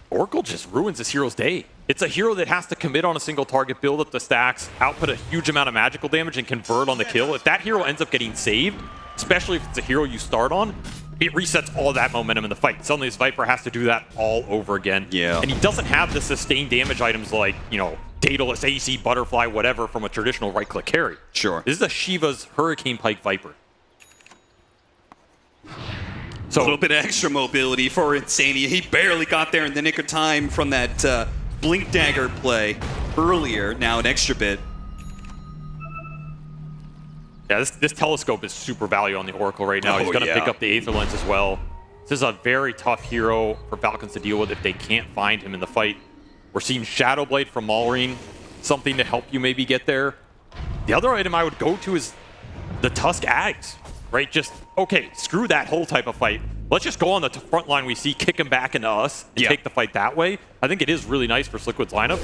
Oracle just ruins this hero's day. It's a hero that has to commit on a single target, build up the stacks, output a huge amount of magical damage, and convert on the kill. If that hero ends up getting saved, especially if it's a hero you start on, it resets all that momentum in the fight. Suddenly this Viper has to do that all over again. Yeah. And he doesn't have the sustained damage items like, you know, Daedalus, AC, Butterfly, whatever from a traditional right-click carry. Sure. This is a Shiva's Hurricane Pike Viper. So a little bit of extra mobility for Insania. He barely got there in the nick of time from that Blink Dagger play earlier. Now an extra bit. Yeah, this telescope is super value on the Oracle right now. He's going to pick up the Aether Lens as well. This is a very tough hero for Falcons to deal with if they can't find him in the fight. We're seeing Shadowblade from Maureen, something to help you maybe get there. The other item I would go to is the Tusk Ags, right? Just, okay, screw that whole type of fight. Let's just go on the front line we see, kick him back into us, and take the fight that way. I think it is really nice for Liquid's lineup.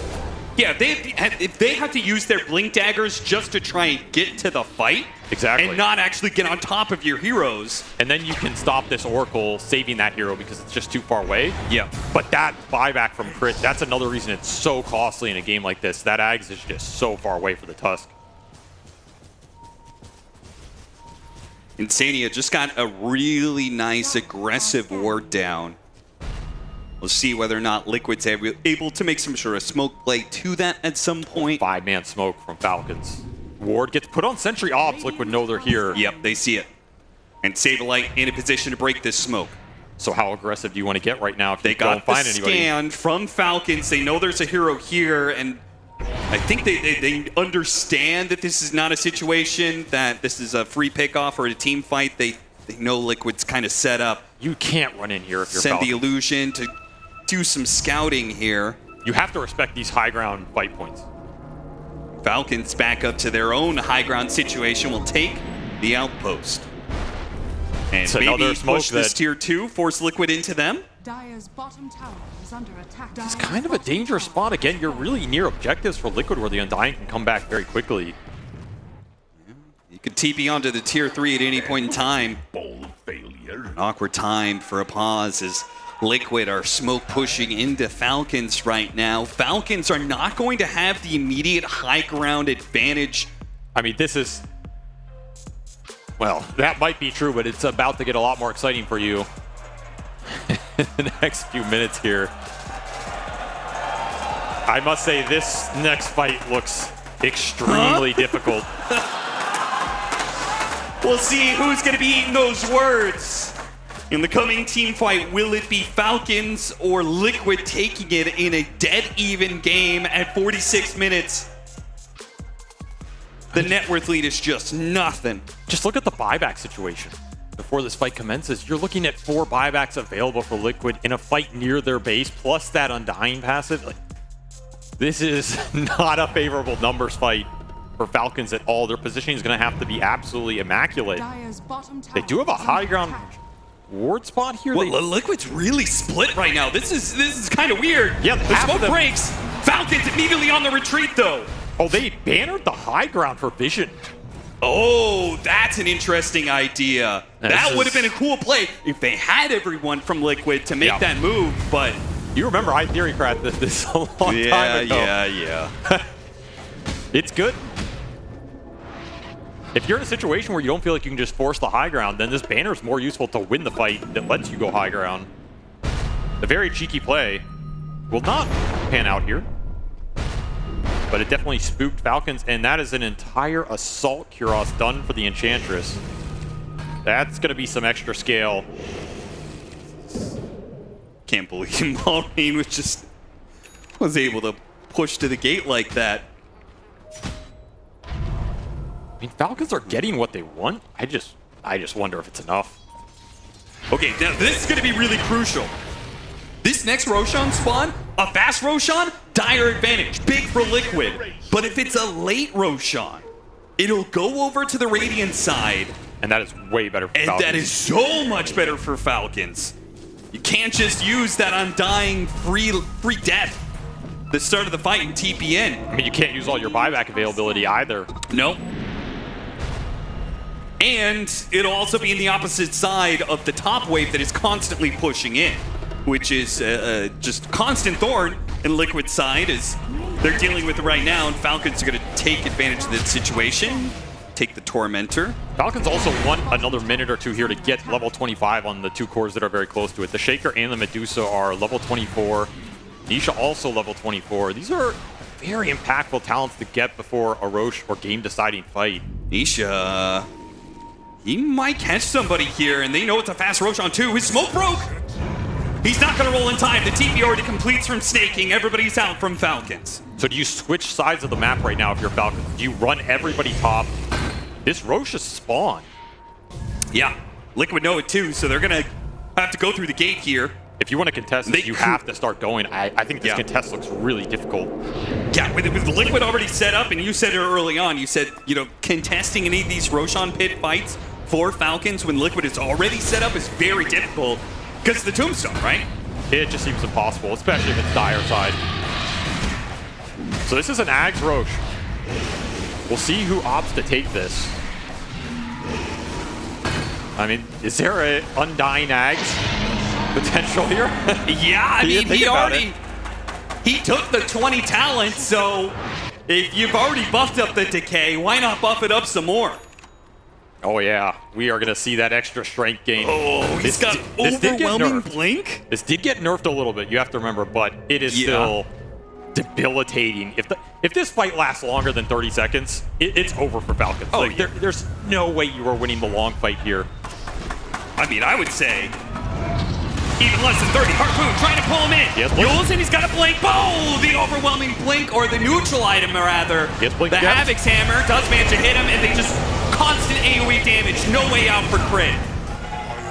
Yeah, if they have to use their Blink Daggers just to try and get to the fight. Exactly. And not actually get on top of your heroes. And then you can stop this Oracle saving that hero because it's just too far away. Yeah. But that buyback from crit, that's another reason it's so costly in a game like this. That Ags is just so far away for the Tusk. Insania just got a really nice aggressive ward down. We'll see whether or not Liquid's able to make some sort of smoke play to that at some point. 5-man smoke from Falcons. Ward gets put on sentry ops. Liquid know they're here. Yep, they see it. And Saberlight in a position to break this smoke. So how aggressive do you want to get right now if they you don't find anybody? They got the scan from Falcons. They know there's a hero here, and I think they understand that this is not a situation that this is a free pickoff or a team fight. They know Liquid's kind of set up. You can't run in here if you're Send Falcons. the illusion to do some scouting here. You have to respect these high ground fight points. Falcons back up to their own high ground situation will take the outpost. And So maybe another smoke push this that- tier 2, force Liquid into them. Dire's bottom tower is under attack. It's kind of a dangerous spot. Again, you're really near objectives for Liquid where the Undying can come back very quickly. You could TP onto the tier 3 at any point in time. Bold failure. An awkward time for a pause as Liquid are smoke pushing into Falcons right now. Falcons are not going to have the immediate high ground advantage. I mean, this is... Well, that might be true, but it's about to get a lot more exciting for you in the next few minutes here. I must say, this next fight looks extremely difficult. We'll see who's going to be eating those words. In the coming team fight, will it be Falcons or Liquid taking it in a dead even game at 46 minutes? The net worth lead is just nothing. Just look at the buyback situation. Before this fight commences, you're looking at 4 buybacks available for Liquid in a fight near their base, plus that Undying passive. Like, this is not a favorable numbers fight for Falcons at all. Their positioning is going to have to be absolutely immaculate. Dire's bottom tower They do have a is under high ground attack. ward spot here. Well, Liquid's really split right now. This is kind of weird. Yeah, the smoke breaks. Falcons immediately on the retreat, though. Oh, they bannered the high ground for vision. Oh, that's an interesting idea. That would have been a cool play if they had everyone from Liquid to make that move, but... You remember I theory cracked this a long time ago. Yeah. It's good. If you're in a situation where you don't feel like you can just force the high ground, then this banner is more useful to win the fight that lets you go high ground. A very cheeky play will not pan out here, but it definitely spooked Falcons, and that is an entire Assault Kuros done for the Enchantress. That's going to be some extra scale. Can't believe Maureen was able to push to the gate like that. I mean, Falcons are getting what they want. I just wonder if it's enough. Okay, now this is going to be really crucial. This next Roshan spawn, a fast Roshan, dire advantage, big for Liquid. But if it's a late Roshan, it'll go over to the Radiant side. And that is way better for Falcons. And that is so much better for Falcons. You can't just use that undying free death the start of the fight in TPN. I mean, you can't use all your buyback availability either. Nope. And it'll also be in the opposite side of the top wave that is constantly pushing in, which is just constant thorn in Liquid's side as they're dealing with it right now, and Falcons are going to take advantage of that situation, take the Tormentor. Falcons also want another minute or two here to get level 25 on the two cores that are very close to it. The Shaker and the Medusa are level 24. Nisha also level 24. These are very impactful talents to get before a Roche or game-deciding fight. Nisha, he might catch somebody here, and they know it's a fast Roshan too. His smoke broke! He's not going to roll in time. The TP already completes from snaking. Everybody's out from Falcons. So do you switch sides of the map right now if you're Falcons? Do you run everybody top? This Roche is spawn. Yeah, Liquid know it too, so they're going to have to go through the gate here. If you want to contest this, you have to start going. I think this contest looks really difficult. Yeah, with Liquid already set up, and you said it early on, you said, you know, contesting any of these Roshan pit fights for Falcons when Liquid is already set up is very difficult because of the Tombstone, right? It just seems impossible, especially if it's dire side. So this is an Ags Roche. We'll see who opts to take this. I mean, is there an Undying Ags potential here? Yeah, I mean, he took the 20 talent, so if you've already buffed up the decay, why not buff it up some more? Oh yeah, we are gonna see that extra strength gain. Oh, he's got overwhelming blink? This did get nerfed a little bit, you have to remember, but it is still debilitating. If this fight lasts longer than 30 seconds, it's over for Falcons. Oh, like, there's no way you are winning the long fight here. I mean, I would say even less than 30. Harpoon trying to pull him in. Yules, and he's got a blink. Oh, the overwhelming blink, or the neutral item, rather. The Havoc's Hammer does manage to hit him, and they just constant AoE damage. No way out for crit.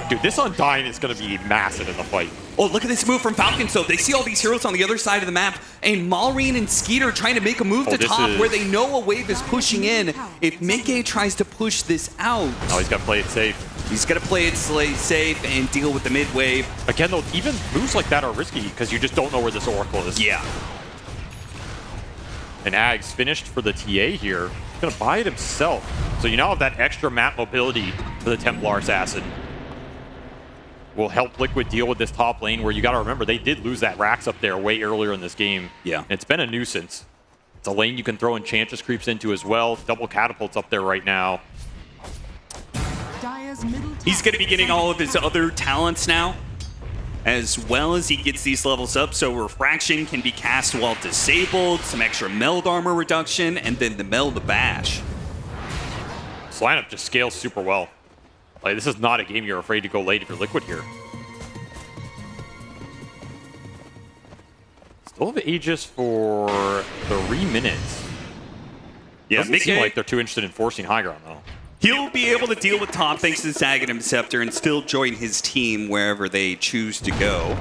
Dude, this Undying is going to be massive in the fight. Oh, look at this move from Falcons, though. They see all these heroes on the other side of the map, and Malrine and Skeeter trying to make a move to top where they know a wave is pushing in. If Minkay tries to push this out... Oh, he's got to play it safe. He's going to play it safe and deal with the mid wave. Again, though, even moves like that are risky because you just don't know where this Oracle is. Yeah. And Ags finished for the TA here. He's going to buy it himself. So you now have that extra map mobility for the Templar Assassin. Will help Liquid deal with this top lane where you got to remember they did lose that Rax up there way earlier in this game. Yeah. And it's been a nuisance. It's a lane you can throw Enchantress creeps into as well. Double catapults up there right now. He's going to be getting all of his other talents now, as well as he gets these levels up. So Refraction can be cast while disabled, some extra meld armor reduction, and then the meld the bash. This lineup just scales super well. Like, this is not a game you're afraid to go late if you're Liquid here. Still have Aegis for 3 minutes. Yeah, doesn't seem like they're too interested in forcing high ground, though. He'll be able to deal with top thanks to the Sagatum Scepter and still join his team wherever they choose to go.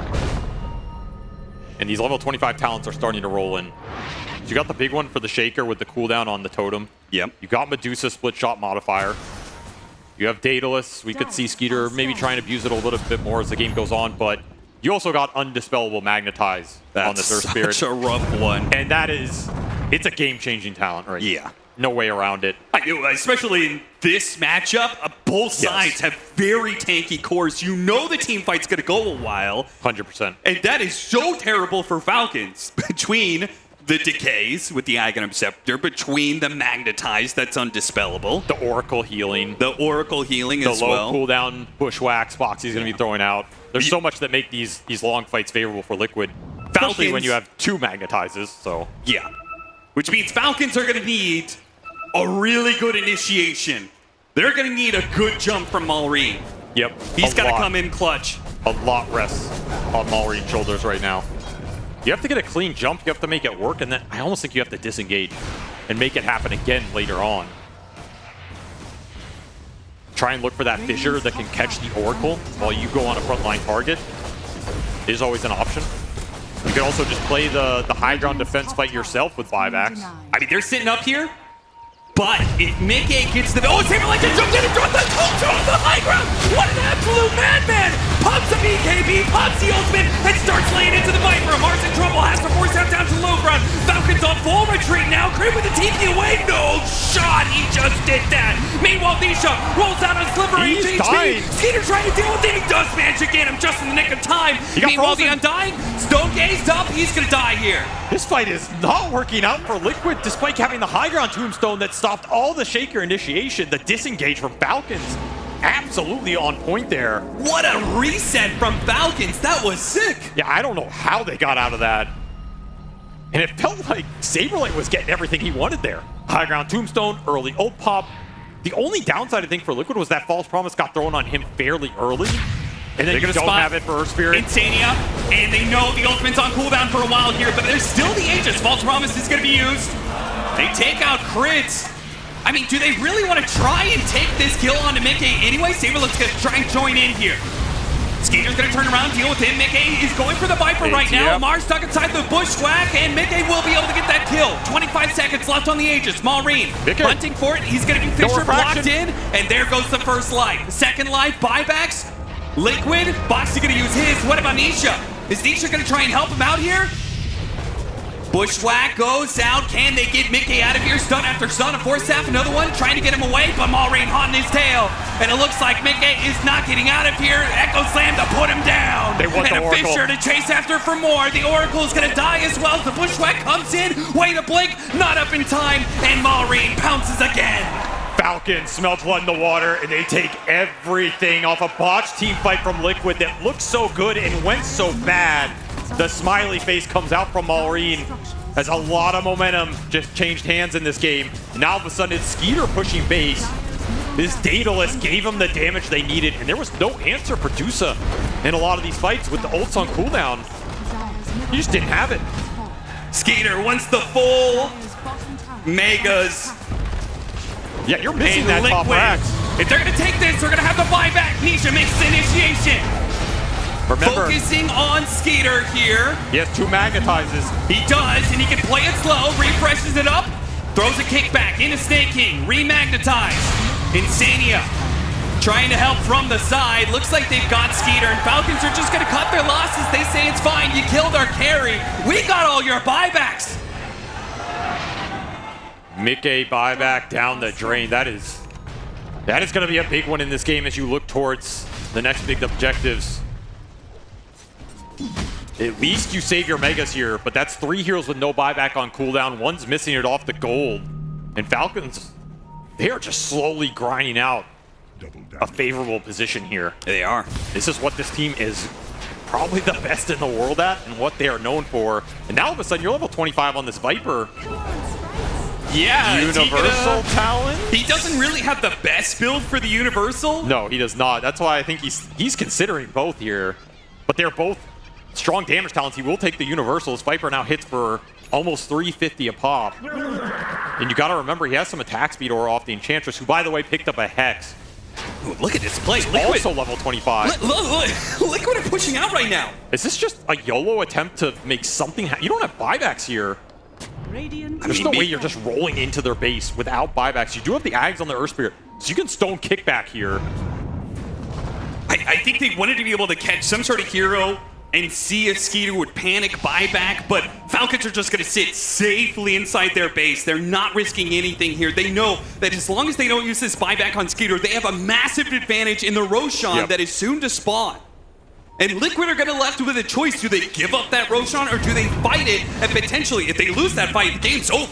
And these level 25 talents are starting to roll in. So you got the big one for the Shaker with the cooldown on the totem. Yep. You got Medusa split shot modifier. You have Daedalus. We could see Skeeter maybe try and abuse it a little bit more as the game goes on, but you also got Undispellable Magnetize on this Earth Spirit. That's such a rough one. And that is, it's a game-changing talent, right? Yeah. No way around it. I do, especially in this matchup, both sides have very tanky cores. You know the team fight's going to go a while. 100%. And that is so terrible for Falcons. Between the Decays with the Aghanim Scepter, between the Magnetize that's undispellable. The Oracle healing. The Oracle healing as well. The low cooldown Bushwhacks Foxy's going to be throwing out. There's so much that make these long fights favorable for Liquid. Especially when you have 2 Magnetizes, so. Yeah. Which means Falcons are going to need a really good initiation. They're going to need a good jump from Malrine. Yep. He's got to come in clutch. A lot rests on Malrine's shoulders right now. You have to get a clean jump, you have to make it work, and then I almost think you have to disengage and make it happen again later on. Try and look for that fissure that can catch the Oracle while you go on a frontline target. Is always an option. You can also just play the high ground defense fight yourself with buybacks. I mean, they're sitting up here, but if Mickey gets the... Oh, Saberlight just jumped in and dropped the culture on the high ground! What an absolute madman! Pops the BKB, pops the ultimate, and starts laying into the Viper. Mars in trouble, has to force out down to the low ground. Falcons on full retreat now. Crib with the TP away. No shot, he just did that. Meanwhile, Nisha rolls out on Sliver. He's dying. Skeeter trying to deal with him. He does manage to get him just in the nick of time. Meanwhile, the Undying, Stone gazed up. He's going to die here. This fight is not working out for Liquid, despite having the high ground tombstone that stopped all the Shaker initiation. The disengage from Falcons, absolutely on point there. What a reset from Falcons. That was sick. Yeah, I don't know how they got out of that. And it felt like Saberlight was getting everything he wanted there. High ground tombstone, early ult pop. The only downside, I think, for Liquid was that false promise got thrown on him fairly early. And then you don't have it for Earth Spirit. Insania, and they know the ultimate's on cooldown for a while here, but there's still the Aegis. False Promise is going to be used. They take out crits. I mean, do they really want to try and take this kill onto Mickey anyway? Saberlicht's going to try and join in here. Skeeter's going to turn around, deal with him. Mickey is going for the Viper right now. Mars stuck inside the Bushwhack, and Mickey will be able to get that kill. 25 seconds left on the Aegis. Malrine hunting for it. He's going to be Fisher blocked in, and there goes the first life. Second life, buybacks. Liquid, Boxy gonna use his. What about Nisha? Is Nisha gonna try and help him out here? Bushwhack goes out. Can they get Mickey out of here? Stun after stun. A force staff, another one. Trying to get him away, but Malrine hot in his tail. And it looks like Mickey is not getting out of here. Echo Slam to put him down. They want and the a Oracle. Fisher to chase after for more. The Oracle is gonna die as well. The Bushwhack comes in. Way to blink. Not up in time. And Malrine pounces again. Falcons smell blood in the water, and they take everything off a botched team fight from Liquid that looked so good and went so bad. The smiley face comes out from Malrine as a lot of momentum just changed hands in this game. Now all of a sudden it's Skeeter pushing base. This Daedalus gave him the damage they needed, and there was no answer for Dusa in a lot of these fights with the ults on cooldown. He just didn't have it. Skeeter wants the full megas. Yeah, you're missing that top racks. If they're going to take this, they're going to have to buy back. Nisha makes the initiation. Remember, focusing on Skeeter here. He has 2 magnetizes. He does, and he can play it slow. Refreshes it up. Throws a kickback into Snake King. Remagnetize. Insania trying to help from the side. Looks like they've got Skeeter, and Falcons are just going to cut their losses. They say it's fine. You killed our carry. We got all your buybacks. Mickey buyback down the drain. That is going to be a big one in this game as you look towards the next big objectives. At least you save your megas here, but that's 3 heroes with no buyback on cooldown. One's missing it off the gold. And Falcons, they are just slowly grinding out a favorable position here. They are. This is what this team is probably the best in the world at and what they are known for. And now all of a sudden you're level 25 on this Viper. Yeah, Universal talent? He doesn't really have the best build for the Universal. No, he does not. That's why I think he's considering both here. But they're both strong damage talents. He will take the Universals. Viper now hits for almost 350 a pop. And you got to remember, he has some attack speed or off the Enchantress, who, by the way, picked up a Hex. Ooh, look at this play. Liquid. Also level 25. Liquid are pushing out right now. Is this just a YOLO attempt to make something happen? You don't have buybacks here. There's no way you're just rolling into their base without buybacks. You do have the Ags on the Earth Spirit, so you can stone kickback here. I think they wanted to be able to catch some sort of hero and see if Skeeter would panic buyback, but Falcons are just going to sit safely inside their base. They're not risking anything here. They know that as long as they don't use this buyback on Skeeter, they have a massive advantage in the Roshan that is soon to spawn. And Liquid are going to be left with a choice. Do they give up that Roshan or do they fight it? And potentially, if they lose that fight, the game's over.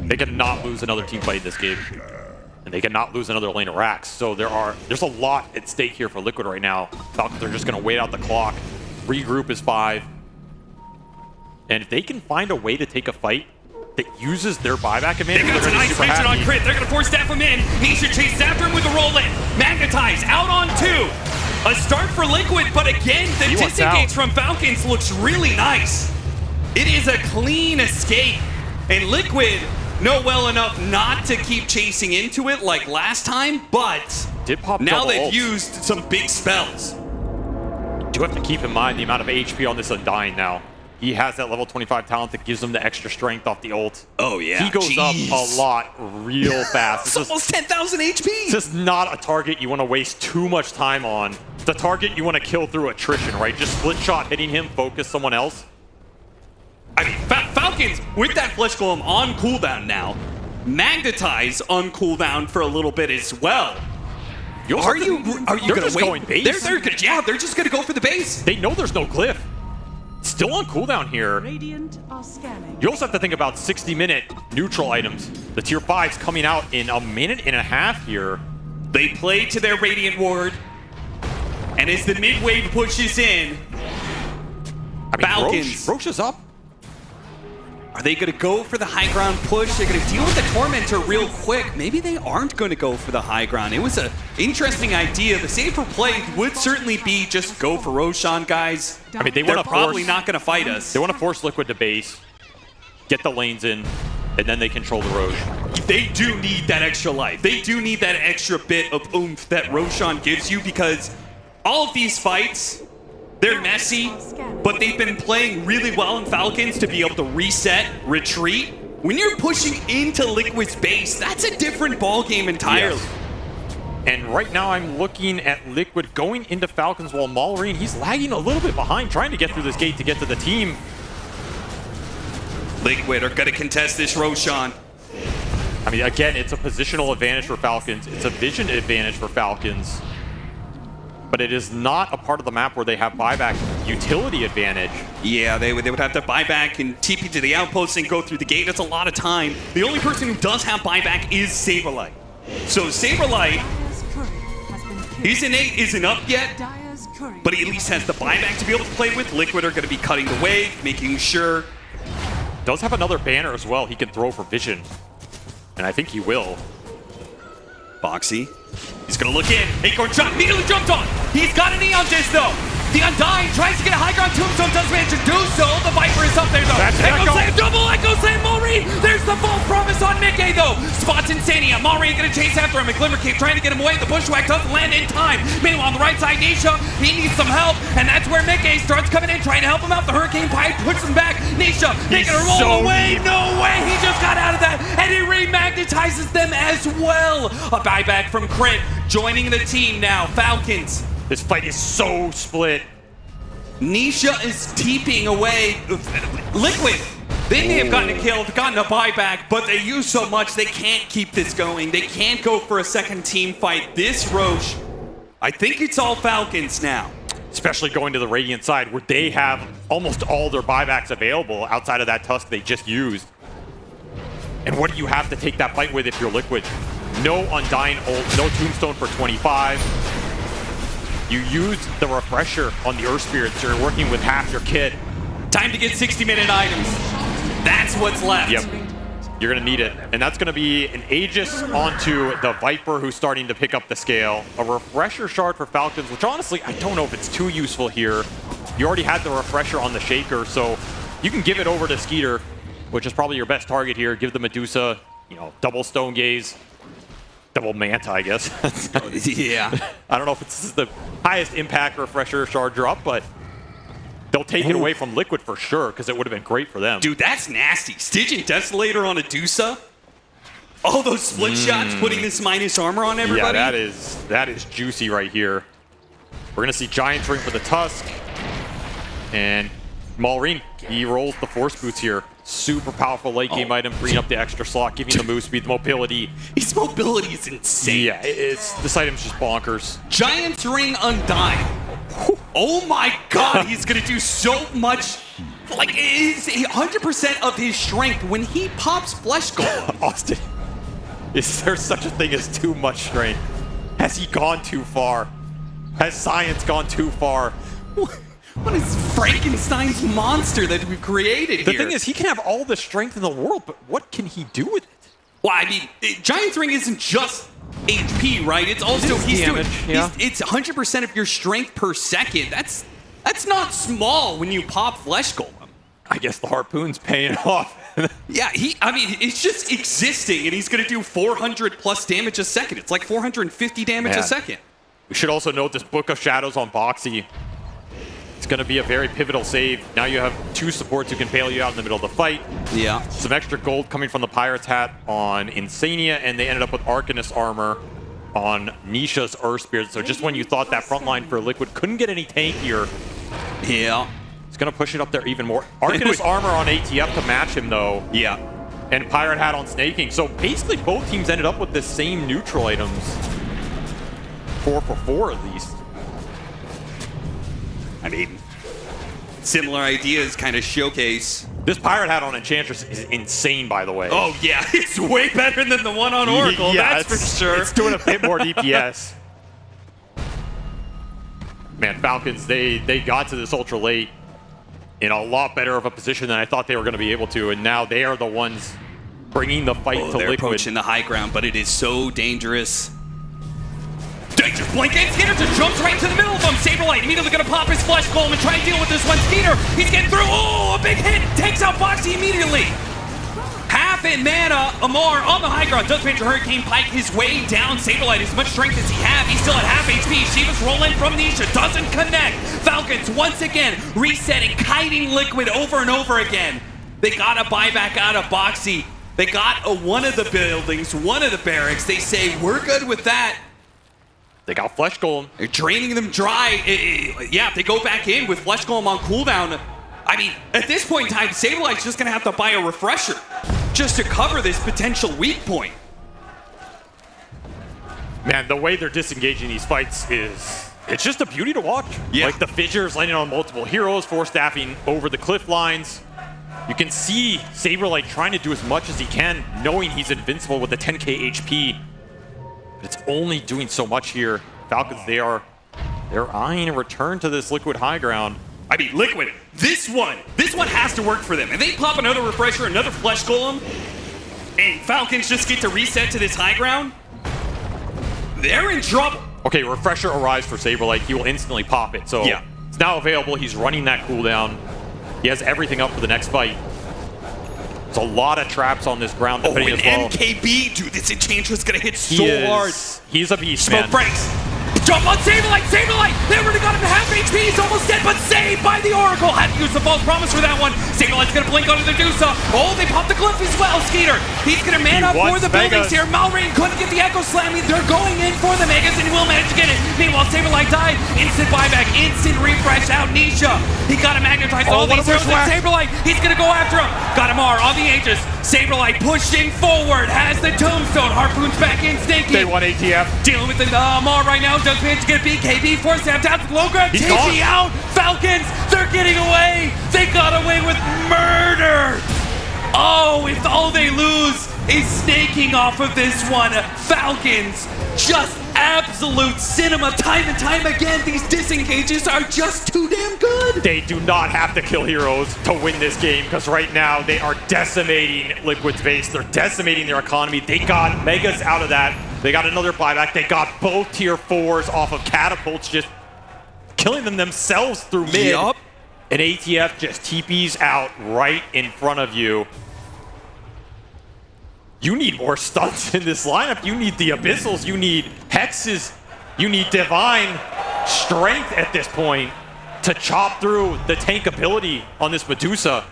They cannot lose another team fight in this game. And they cannot lose another lane of racks. So there's a lot at stake here for Liquid right now. Falcons are just going to wait out the clock. Regroup is 5. And if they can find a way to take a fight that uses their buyback advantage, They got an ice vision on crit. They're going to force Staff him in. Nisha chases after him with the roll in. Magnetize out on 2. A start for Liquid, but again, the disengage from Falcons looks really nice. It is a clean escape. And Liquid know well enough not to keep chasing into it like last time, but now they've used some big spells. You do have to keep in mind the amount of HP on this Undying now. He has that level 25 talent that gives him the extra strength off the ult. Oh, yeah. He goes up a lot real fast. It's almost 10,000 HP. This is not a target you want to waste too much time on. The target you want to kill through attrition, right? Just split shot hitting him, focus someone else. I mean, Falcons, with that Flesh Golem on cooldown now, Magnetize on cooldown for a little bit as well. Are you going to wait? Going base? They're just going to go for the base. They know there's no glyph. Still on cooldown here. Radiant are scanning. You also have to think about 60-minute neutral items. The tier 5's coming out in a minute and a half here. They play to their Radiant Ward. And as the mid-wave pushes in, Falcons. Roche is up. Are they going to go for the high ground push? They're going to deal with the Tormentor real quick. Maybe they aren't going to go for the high ground. It was an interesting idea. The safer play would certainly be just go for Roshan, guys. I mean, They're probably not going to fight us. They want to force Liquid to base, get the lanes in, and then they control the Roche. They do need that extra life. They do need that extra bit of oomph that Roshan gives you, because all of these fights, they're messy, but they've been playing really well in Falcons to be able to reset, retreat. When you're pushing into Liquid's base, that's a different ballgame entirely. Yes. And right now I'm looking at Liquid going into Falcons while Maureen, he's lagging a little bit behind, trying to get through this gate to get to the team. Liquid are going to contest this Roshan. I mean, again, it's a positional advantage for Falcons. It's a vision advantage for Falcons. But it is not a part of the map where they have buyback utility advantage. Yeah, they would have to buy back and TP to the outpost and go through the gate. That's a lot of time. The only person who does have buyback is Saberlight. So Saberlight, his innate isn't up yet, but he at least has the buyback to be able to play with. Liquid are going to be cutting the wave, making sure. Does have another banner as well he can throw for vision. And I think he will. Boxy. He's going to look in. Acorn shot immediately jumped on. He's got an E on this, though. The Undying tries to get a high ground tombstone, doesn't manage to do so. The Viper is up there, though. Echo Slam, double Echo Slam, Maureen. There's the false promise on Mickey, though. Spots Insania. Maureen going to chase after him. And Glimmer Cape trying to get him away. The Bushwhack doesn't land in time. Meanwhile, on the right side, Nisha, he needs some help. And that's where Mickey starts coming in, trying to help him out. The Hurricane Pipe pushes him back. Nisha making a roll away. No way. He just got out of that. And he remagnetizes them as well. A buyback from Crit. Joining the team now. Falcons. This fight is so split. Nisha is TPing away. Liquid, they may have gotten a kill, gotten a buyback, but they use so much they can't keep this going. They can't go for a second team fight. This Roche, I think it's all Falcons now. Especially going to the Radiant side where they have almost all their buybacks available outside of that Tusk they just used. And what do you have to take that fight with if you're Liquid? No Undying ult, no Tombstone for 25. You used the refresher on the Earth Spirits. You're working with half your kit. Time to get 60-minute items. That's what's left. Yep. You're going to need it. And that's going to be an Aegis onto the Viper, who's starting to pick up the scale. A refresher shard for Falcons, which honestly, I don't know if it's too useful here. You already had the refresher on the Shaker, so you can give it over to Skeeter, which is probably your best target here. Give the Medusa, double Stone Gaze. Double Manta, I guess. Yeah. I don't know if this is the highest impact refresher shard drop, but They'll take it away from Liquid for sure, because it would have been great for them. Dude, that's nasty. Stygian Desolator on a Dusa. All those split shots putting this minus armor on everybody. Yeah, that is juicy right here. We're going to see Giants ring for the Tusk. And Maureen, he rolls the Force Boots here. Super powerful late game item, freeing up the extra slot, giving the move speed, the mobility. His mobility is insane. Yeah, this item's just bonkers. Giant's Ring Undying. Oh my god, he's going to do so much. Like, it's 100% of his strength when he pops Flesh Golem. Austin, is there such a thing as too much strength? Has he gone too far? Has science gone too far? What is Frankenstein's monster that we've created here? The thing is, he can have all the strength in the world, but what can he do with it? Well, I mean, Giant's Ring isn't just HP, right? It's also it's 100% of your strength per second. That's not small when you pop Flesh Golem. I guess the harpoon's paying off. Yeah, I mean, it's just existing, and he's going to do 400 plus damage a second. It's like 450 damage a second. We should also note this Book of Shadows on Boxy. It's going to be a very pivotal save. Now you have two supports who can bail you out in the middle of the fight. Yeah. Some extra gold coming from the Pirate's Hat on Insania, and they ended up with Arcanist armor on Nisha's Earth Spirit. So just when you thought that front line for Liquid couldn't get any tankier, yeah, it's going to push it up there even more. Arcanist armor on ATF to match him, though. Yeah. And Pirate Hat on Snaking. So basically both teams ended up with the same neutral items. 4 for 4 at least. I mean, similar ideas kind of showcase. This Pirate Hat on Enchantress is insane, by the way. Oh, yeah. It's way better than the one on Oracle, yeah, that's for sure. It's doing a bit more DPS. Man, Falcons, they got to this ultra late in a lot better of a position than I thought they were going to be able to, and now they are the ones bringing the fight to they're Liquid. approaching the high ground, but it is so dangerous. Danger blanket. Skeeter just jumps right into the middle of them. Saberlight immediately going to pop his Flesh Golem and try and deal with this one. Skeeter, he's getting through. Oh, a big hit. Takes out Boxy immediately. Half in mana. Amar on the high ground. Does manage to Hurricane Pike his way down. Saberlight, as much strength as he has, he's still at half HP. Shiva's rolling from Nisha. Doesn't connect. Falcons once again resetting, kiting Liquid over and over again. They got to buy back out of Boxy. They got one of the buildings, one of the barracks. They say, we're good with that. They got Flesh Golem. They're draining them dry. Yeah, if they go back in with Flesh Golem on cooldown, I mean, at this point in time, Saberlight's just going to have to buy a refresher just to cover this potential weak point. Man, the way they're disengaging these fights it's just a beauty to watch. Yeah. Like the fissures landing on multiple heroes, force staffing over the cliff lines. You can see Saberlight trying to do as much as he can, knowing he's invincible with the 10k HP. But it's only doing so much here. Falcons, they're eyeing a return to this Liquid high ground. I mean, Liquid, this one has to work for them. If they pop another refresher, another Flesh Golem, and Falcons just get to reset to this high ground, they're in trouble. Okay, refresher arrives for Saberlight. He will instantly pop it. So yeah, it's now available. He's running that cooldown. He has everything up for the next fight. There's a lot of traps on this ground defending as well. MKB, dude, this Enchantress is gonna hit so hard. He's a beast, Smoke man. breaks. Jump on Saberlight! Saberlight! They already got him to half HP. He's almost dead, but saved by the Oracle. Had to use the false promise for that one. Saberlight's gonna blink onto the Dusa. Oh, they popped the Glyph as well. Skeeter, he's gonna man up for the buildings here. Malrain couldn't get the Echo Slam. They're going in for the Megas, and he will manage to get it. Meanwhile, Saberlight died. Instant buyback, instant refresh out. Nisha, he got a magnetize. All these heroes at Saberlight. He's gonna go after him. Got Amar on the Aegis. Saberlight pushing forward. Has the Tombstone. Harpoon's back in. Snaky. They want ATF. Dealing with the Amar right now. Does manage to get BKB. Force down to the low ground. TG out. Falcons, they're getting away. They got away with murder. Oh, if all they lose is snaking off of this one. Falcons, just absolute cinema. Time and time again, these disengages are just too damn good. They do not have to kill heroes to win this game, because right now they are decimating Liquid's base. They're decimating their economy. They got Megas out of that. They got another buyback. They got both tier 4s off of catapults, just killing them themselves through mid. Yup. And ATF just TPs out right in front of you. You need more stunts in this lineup. You need the Abyssals. You need Hexes. You need Divine Strength at this point to chop through the tank ability on this Medusa.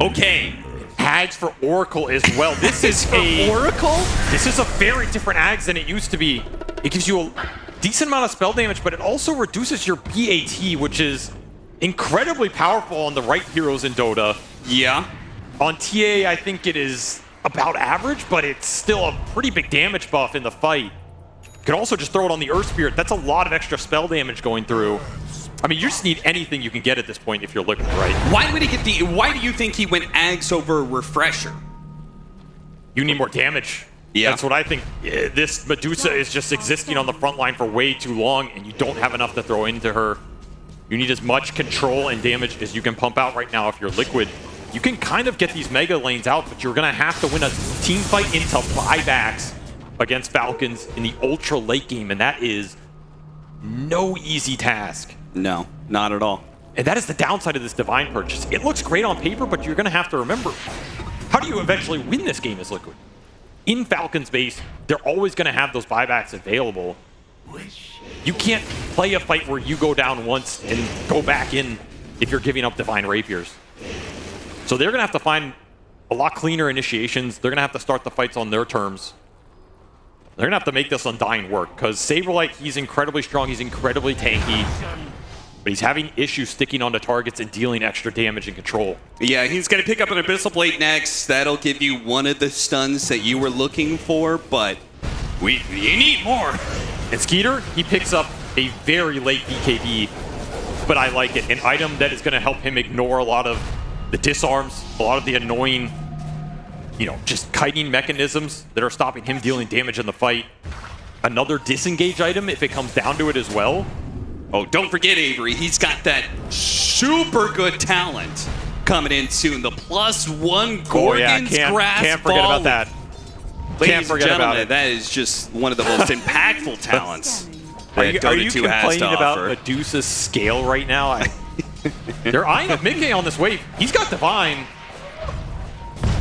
Okay, Ags for Oracle as well. This is a Oracle? This is a very different Ags than it used to be. It gives you a decent amount of spell damage, but it also reduces your BAT, which is incredibly powerful on the right heroes in Dota. Yeah. On TA, I think it is about average, but it's still a pretty big damage buff in the fight. You could also just throw it on the Earth Spirit. That's a lot of extra spell damage going through. I mean, you just need anything you can get at this point if you're Liquid, right? Why would he get the? Why do you think he went Ags over Refresher? You need more damage. Yeah. That's what I think. This Medusa is just existing on the front line for way too long, and you don't have enough to throw into her. You need as much control and damage as you can pump out right now if you're Liquid. You can kind of get these mega lanes out, but you're going to have to win a team fight into buybacks against Falcons in the ultra late game, and that is no easy task. No, not at all. And that is the downside of this Divine purchase. It looks great on paper, but you're going to have to remember, how do you eventually win this game as Liquid? In Falcon's base, they're always going to have those buybacks available. You can't play a fight where you go down once and go back in if you're giving up Divine Rapiers. So they're going to have to find a lot cleaner initiations. They're going to have to start the fights on their terms. They're going to have to make this Undying work, because Saberlight, he's incredibly strong, he's incredibly tanky, but he's having issues sticking onto targets and dealing extra damage and control. Yeah, he's going to pick up an Abyssal Blade next. That'll give you one of the stuns that you were looking for, but you need more. And Skeeter, he picks up a very late BKB, but I like it. An item that is going to help him ignore a lot of the disarms, a lot of the annoying, you know, just kiting mechanisms that are stopping him dealing damage in the fight. Another disengage item if it comes down to it as well. Oh, don't forget, Avery, he's got that super good talent coming in soon. The +1 Gorgon's Grasp can't forget about that. Ladies and gentlemen, that is just one of the most impactful talents that Dota 2 has to complaining about offer. Medusa's scale right now? They're eyeing up Mickey on this wave. He's got Divine.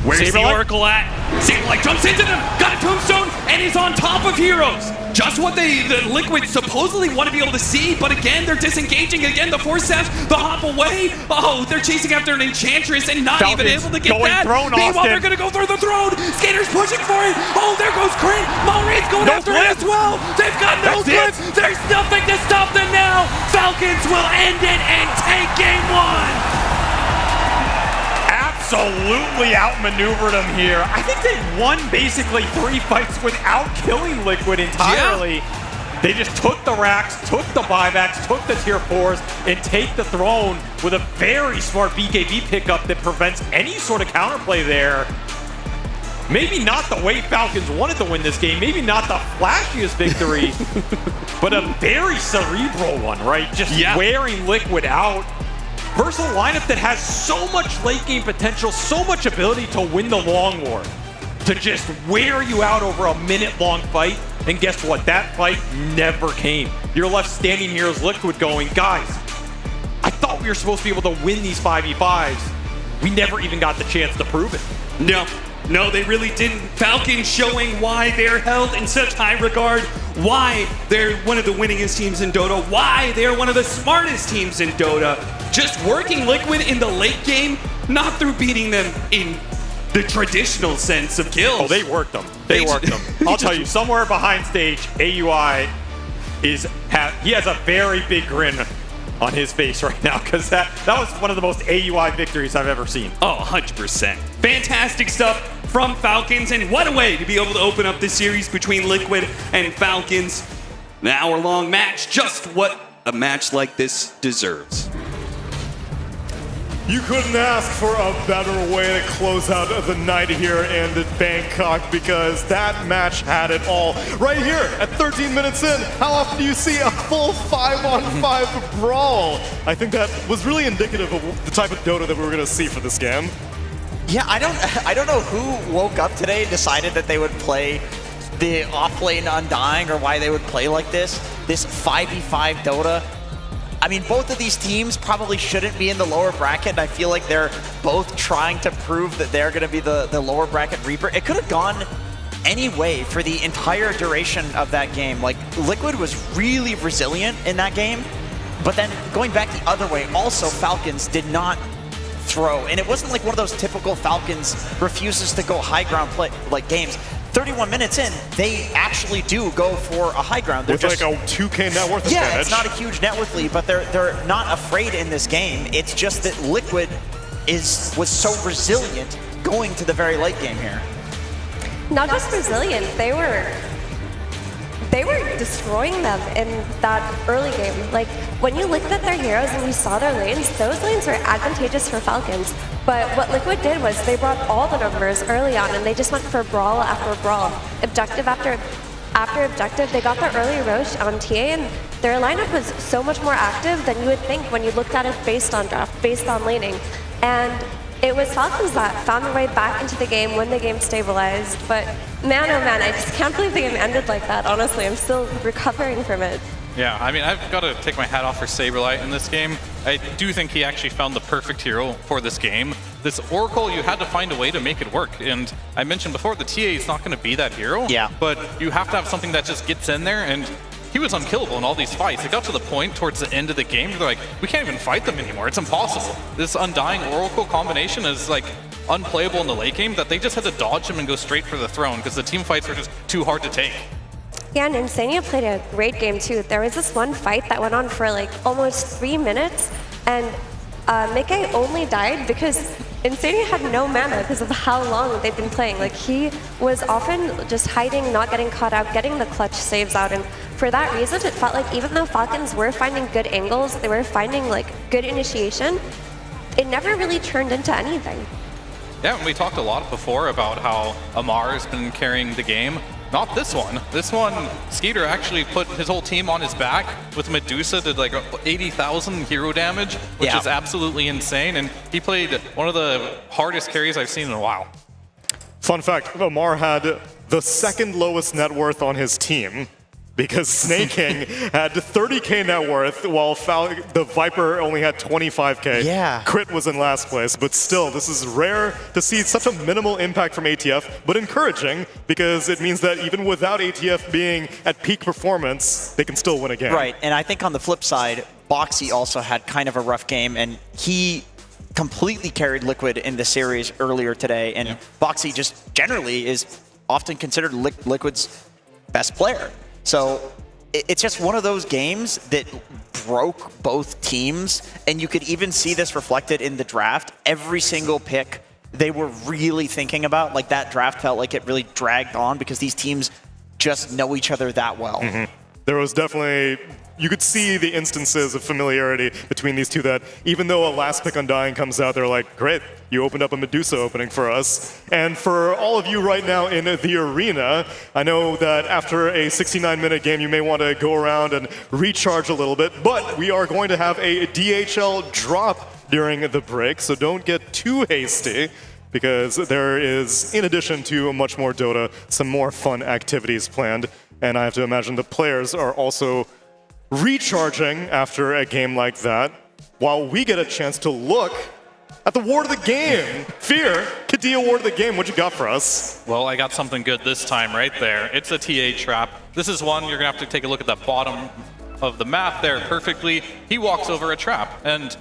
Where's the Oracle at? Saberlight jumps into them, got a tombstone, and is on top of heroes. Just what the Liquid supposedly want to be able to see, but again, they're disengaging. Again, the Force Staff, the hop away. Oh, they're chasing after an Enchantress and not even able to get that. Meanwhile, they're going to go through the throne. Skater's pushing for it. Oh, there goes Crit. Malraine's going after it as well. They've got no clips. There's nothing to stop them now. Falcons will end it and take game 1. Absolutely outmaneuvered him here. I think they won basically 3 fights without killing Liquid entirely. Yeah. They just took the racks, took the buybacks, took the tier 4s, and take the throne with a very smart BKB pickup that prevents any sort of counterplay there. Maybe not the way Falcons wanted to win this game, maybe not the flashiest victory, but a very cerebral one, right? Just wearing Liquid out. Versus a lineup that has so much late game potential, so much ability to win the long war, to just wear you out over a minute-long fight. And guess what? That fight never came. You're left standing here as Liquid going, guys, I thought we were supposed to be able to win these 5v5s. We never even got the chance to prove it. No, they really didn't. Falcons showing why they're held in such high regard, why they're one of the winningest teams in Dota, why they're one of the smartest teams in Dota. Just working Liquid in the late game, not through beating them in the traditional sense of kills. Oh, they worked them. They worked them. I'll tell you, somewhere behind stage, AUI he has a very big grin on his face right now, because that was one of the most AUI victories I've ever seen. Oh, 100%. Fantastic stuff from Falcons, and what a way to be able to open up the series between Liquid and Falcons. An hour-long match, just what a match like this deserves. You couldn't ask for a better way to close out the night here in Bangkok, because that match had it all. Right here at 13 minutes in, how often do you see a full 5-on-5 brawl? I think that was really indicative of the type of Dota that we were going to see for this game. Yeah, I don't know who woke up today and decided that they would play the off-lane Undying, or why they would play like this 5v5 Dota. I mean, both of these teams probably shouldn't be in the lower bracket. I feel like they're both trying to prove that they're going to be the lower bracket Reaper. It could have gone any way for the entire duration of that game. Like, Liquid was really resilient in that game, But then going back the other way, also Falcons did not throw. And it wasn't like one of those typical Falcons refuses to go high ground play like games. 31 minutes in, they actually do go for a high ground. With like a 2K net worth advantage. Yeah, it's not a huge net worth lead, but they're not afraid in this game. It's just that Liquid was so resilient going to the very late game here. Not just resilient, they were destroying them in that early game. Like, when you looked at their heroes and you saw their lanes, those lanes were advantageous for Falcons. But what Liquid did was they brought all the numbers early on, and they just went for brawl after brawl. Objective after objective, they got the early Roche on TA, and their lineup was so much more active than you would think when you looked at it based on draft, based on laning. And it was Falcons that found their way back into the game when the game stabilized. But man, oh man, I just can't believe the game ended like that. Honestly, I'm still recovering from it. Yeah, I mean, I've got to take my hat off for Saberlight in this game. I do think he actually found the perfect hero for this game. This Oracle, you had to find a way to make it work. And I mentioned before, the TA is not going to be that hero. Yeah. But you have to have something that just gets in there, and he was unkillable in all these fights. It got to the point towards the end of the game, they're like, we can't even fight them anymore. It's impossible. This Undying Oracle combination is like unplayable in the late game that they just had to dodge him and go straight for the throne because the team fights were just too hard to take. Yeah, and Insania played a great game too. There was this one fight that went on for like almost 3 minutes, and Mickey only died because Insania had no mana because of how long they've been playing. Like, he was often just hiding, not getting caught out, getting the clutch saves out, and for that reason, it felt like even though Falcons were finding good angles, they were finding like good initiation, it never really turned into anything. Yeah, and we talked a lot before about how Amar has been carrying the game. Not this one. This one, Skeeter actually put his whole team on his back with Medusa, did like 80,000 hero damage, which is absolutely insane, and he played one of the hardest carries I've seen in a while. Fun fact, Amar had the second lowest net worth on his team because Snake King had 30k net worth while the Viper only had 25k. Yeah. Crit was in last place, but still, this is rare to see such a minimal impact from ATF, but encouraging because it means that even without ATF being at peak performance, they can still win a game. Right, and I think on the flip side, Boxy also had kind of a rough game, and he completely carried Liquid in the series earlier today, and Boxy just generally is often considered Liquid's best player. So it's just one of those games that broke both teams, and you could even see this reflected in the draft. Every single pick they were really thinking about, like that draft felt like it really dragged on because these teams just know each other that well. Mm-hmm. There was definitely, you could see the instances of familiarity between these two that even though a last pick Undying comes out, they're like, great, you opened up a Medusa opening for us. And for all of you right now in the arena, I know that after a 69-minute game, you may want to go around and recharge a little bit, but we are going to have a DHL drop during the break, so don't get too hasty, because there is, in addition to much more Dota, some more fun activities planned. And I have to imagine the players are also recharging after a game like that, while we get a chance to look at the award of the game. Fear, Kadee award of the game, what you got for us? Well, I got something good this time right there. It's a TA trap. This is one you're gonna have to take a look at the bottom of the map there perfectly. He walks over a trap, and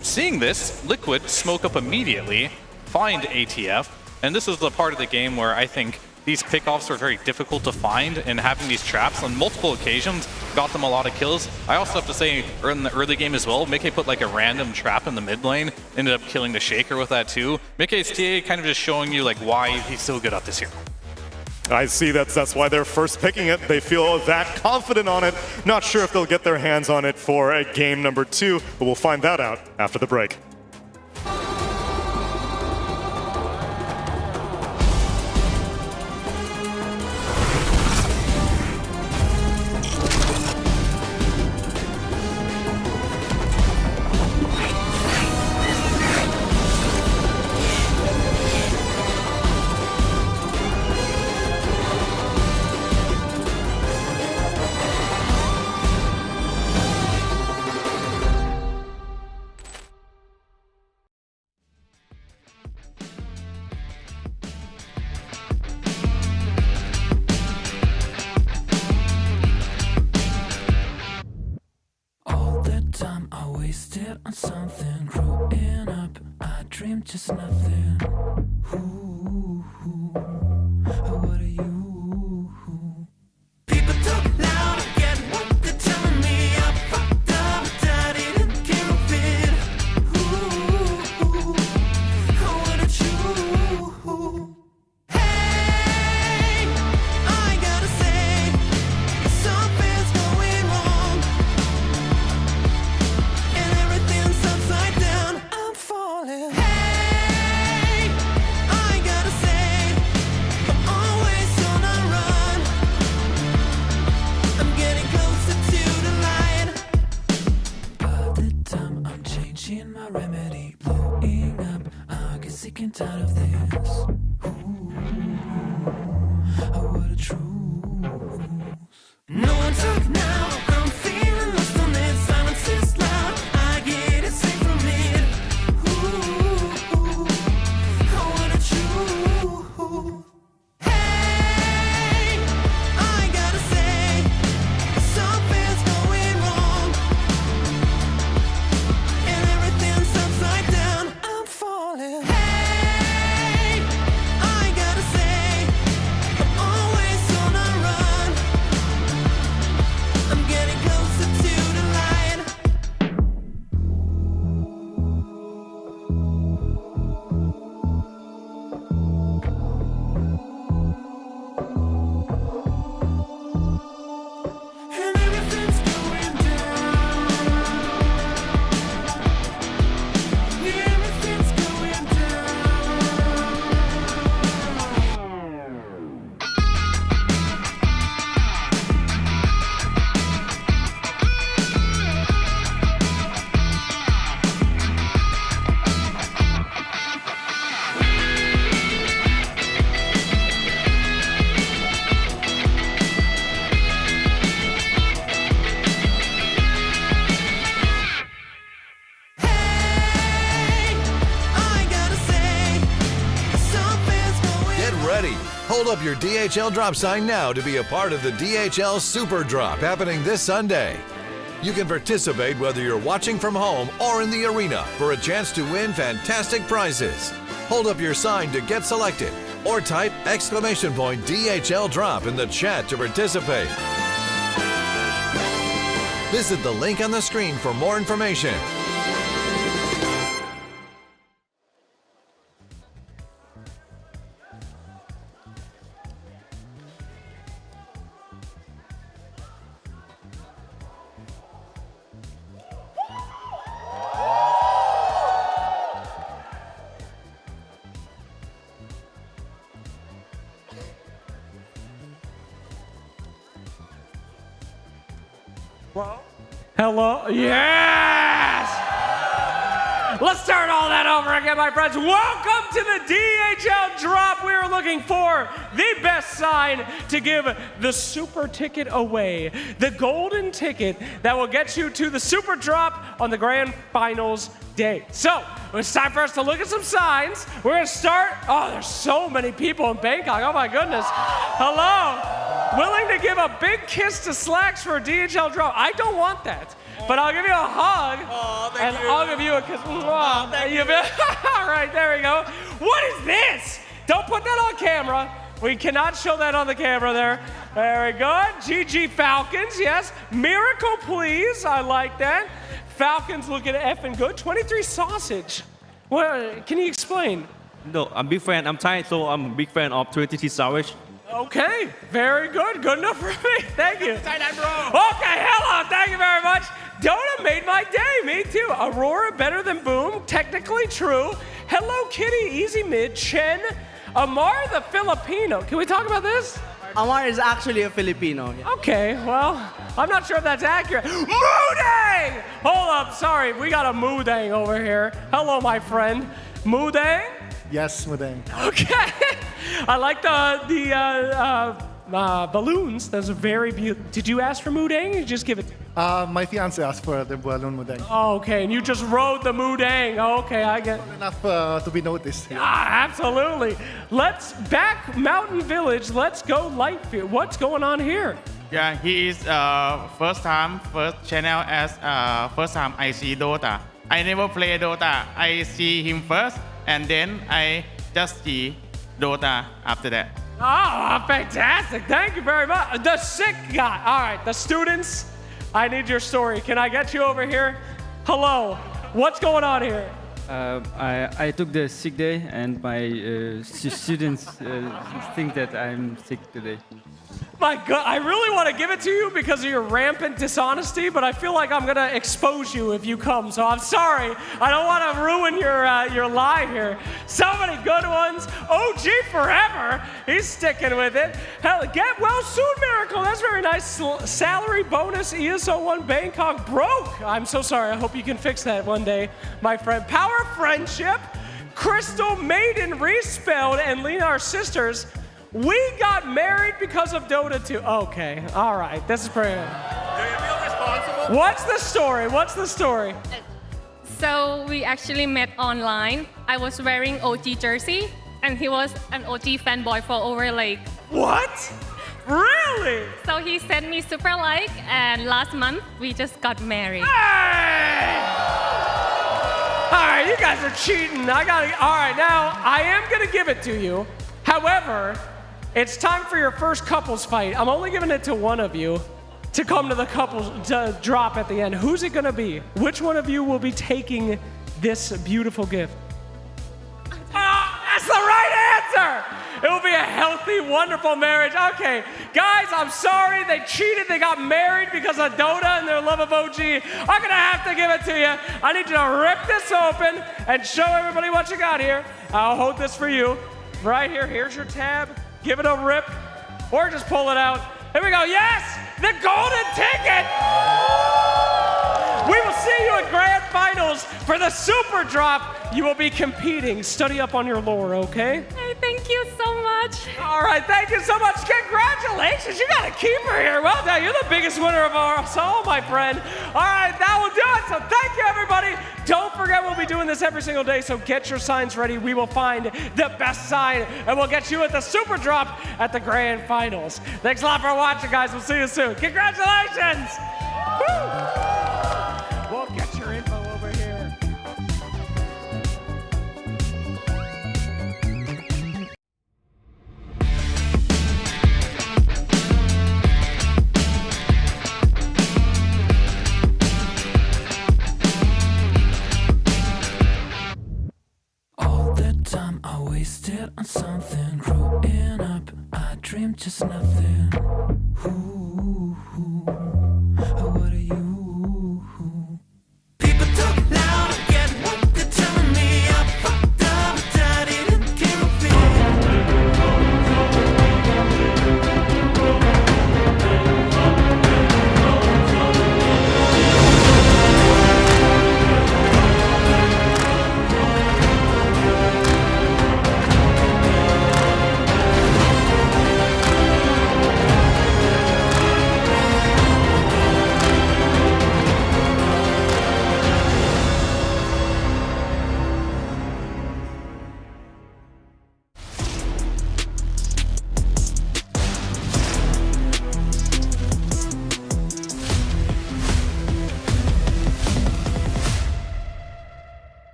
seeing this, Liquid smoke up immediately, find ATF, and this is the part of the game where I think these pickoffs are very difficult to find, and having these traps on multiple occasions got them a lot of kills. I also have to say, in the early game as well, Mickey put like a random trap in the mid lane, ended up killing the Shaker with that too. Mickey's TA kind of just showing you like why he's so good at this hero. I see that's why they're first picking it. They feel that confident on it. Not sure if they'll get their hands on it for a game number 2, but we'll find that out after the break. wasted on something. Growing up, I dreamed just nothing. Ooh, what are you? People talk loud, I get what they're telling me. I fucked up, but I didn't give it. Ooh, what a true. Hey, I gotta say, something's going wrong, and everything's upside down. I'm falling. Hey, I gotta say, I'm always on a run. I'm getting closer to the light. By the time I'm changing my remedy, blowing up, I get sick and tired of this. What a truth. No one talk now, I'm feeling lost on it. Silence is loud, I get it safe from it. What a truth. Hey, I gotta say, something's going wrong, and everything's upside down. I'm falling. Hey, I gotta say, I'm always on a run. I'm getting closer to the light. And everything's going down. Yeah, everything's going down. I gotta say, something's going. Get ready. Hold up your DHL drop sign now to be a part of the DHL Super Drop happening this Sunday. You can participate whether you're watching from home or in the arena for a chance to win fantastic prizes. Hold up your sign to get selected or type !DHL drop in the chat to participate. Visit the link on the screen for more information. Hello? Yes! Let's start all that over again, my friends. Welcome to the DHL Drop. We are looking for the best sign to give the super ticket away. The golden ticket that will get you to the Super Drop on the grand finals day. So, it's time for us to look at some signs. We're going to start. Oh, there's so many people in Bangkok. Oh, my goodness. Hello. Willing to give a big kiss to Slacks for a DHL drop. I don't want that. But I'll give you a hug. And I'll give you a kiss. Thank you. All right, there we go. What is this? Don't put that on camera. We cannot show that on the camera there. Very good. GG Falcons, yes. Miracle, please. I like that. Falcons looking effing good. 23 sausage. What? Can you explain? No, I'm big fan. I'm Thai, so I'm a big fan of 23 sausage. Okay, very good. Good enough for me. Thank you. Okay, hello. Thank you very much. Dota made my day. Me too. Aurora better than Boom. Technically true. Hello Kitty, easy mid. Chen. Amar the Filipino. Can we talk about this? Amar is actually a Filipino. Yeah. Okay, well, I'm not sure if that's accurate. Moodang! Hold up, sorry. We got a Moodang over here. Hello, my friend. Moodang? Yes, Mudeng. Okay. I like the balloons. Those are very beautiful. Did you ask for Moodang? Or you just give it? My fiance asked for the balloon Mudeng. Oh, okay, and you just rode the Moodang. Okay, I get. Enough to be noticed. Absolutely. Let's back Mountain Village. Let's go Lightfield. What's going on here? Yeah, he is first channel as first time I see Dota. I never play Dota. I see him first, and then I just see Dota after that. Oh, fantastic. Thank you very much. The sick guy. All right, the students, I need your story. Can I get you over here? Hello. What's going on here? I took the sick day, and my students think that I'm sick today. My God, I really want to give it to you because of your rampant dishonesty, but I feel like I'm gonna expose you if you come. So I'm sorry. I don't want to ruin your lie here. So many good ones. OG forever. He's sticking with it. Hell, get well soon, Miracle. That's very nice. Salary bonus. ESL One Bangkok broke. I'm so sorry. I hope you can fix that one day, my friend. Power friendship. Crystal Maiden respelled and Lena, our sisters. We got married because of Dota 2. Okay, all right, this is pretty good. Do you feel responsible? What's the story? What's the story? So we actually met online. I was wearing OG jersey, and he was an OG fanboy for over like... What? Really? So he sent me super like, and last month we just got married. Hey! All right, you guys are cheating. All right, now I am gonna give it to you. However, it's time for your first couples fight. I'm only giving it to one of you to come to the couples drop at the end. Who's it gonna be? Which one of you will be taking this beautiful gift? That's the right answer! It will be a healthy, wonderful marriage. Okay, guys, I'm sorry they cheated. They got married because of Dota and their love of OG. I'm gonna have to give it to you. I need you to rip this open and show everybody what you got here. I'll hold this for you. Right here, here's your tab. Give it a rip, or just pull it out. Here we go, yes! The golden ticket! We will see you at Grand Finals for the Super Drop. You will be competing. Study up on your lore, okay? Hey, thank you so much. All right, thank you so much. Congratulations, you got a keeper here. Well done, you're the biggest winner of us all, my friend. All right, that will do it. So thank you, everybody. Don't forget, we'll be doing this every single day, so get your signs ready. We will find the best sign, and we'll get you at the Super Drop at the Grand Finals. Thanks a lot for watching, guys. We'll see you soon. Congratulations! Woo! We'll get your info over here. All the time I wasted on something. Growing up, I dreamed just nothing. Ooh, what are you? People talk loud and get what they're telling me. I fucked up, but I didn't give a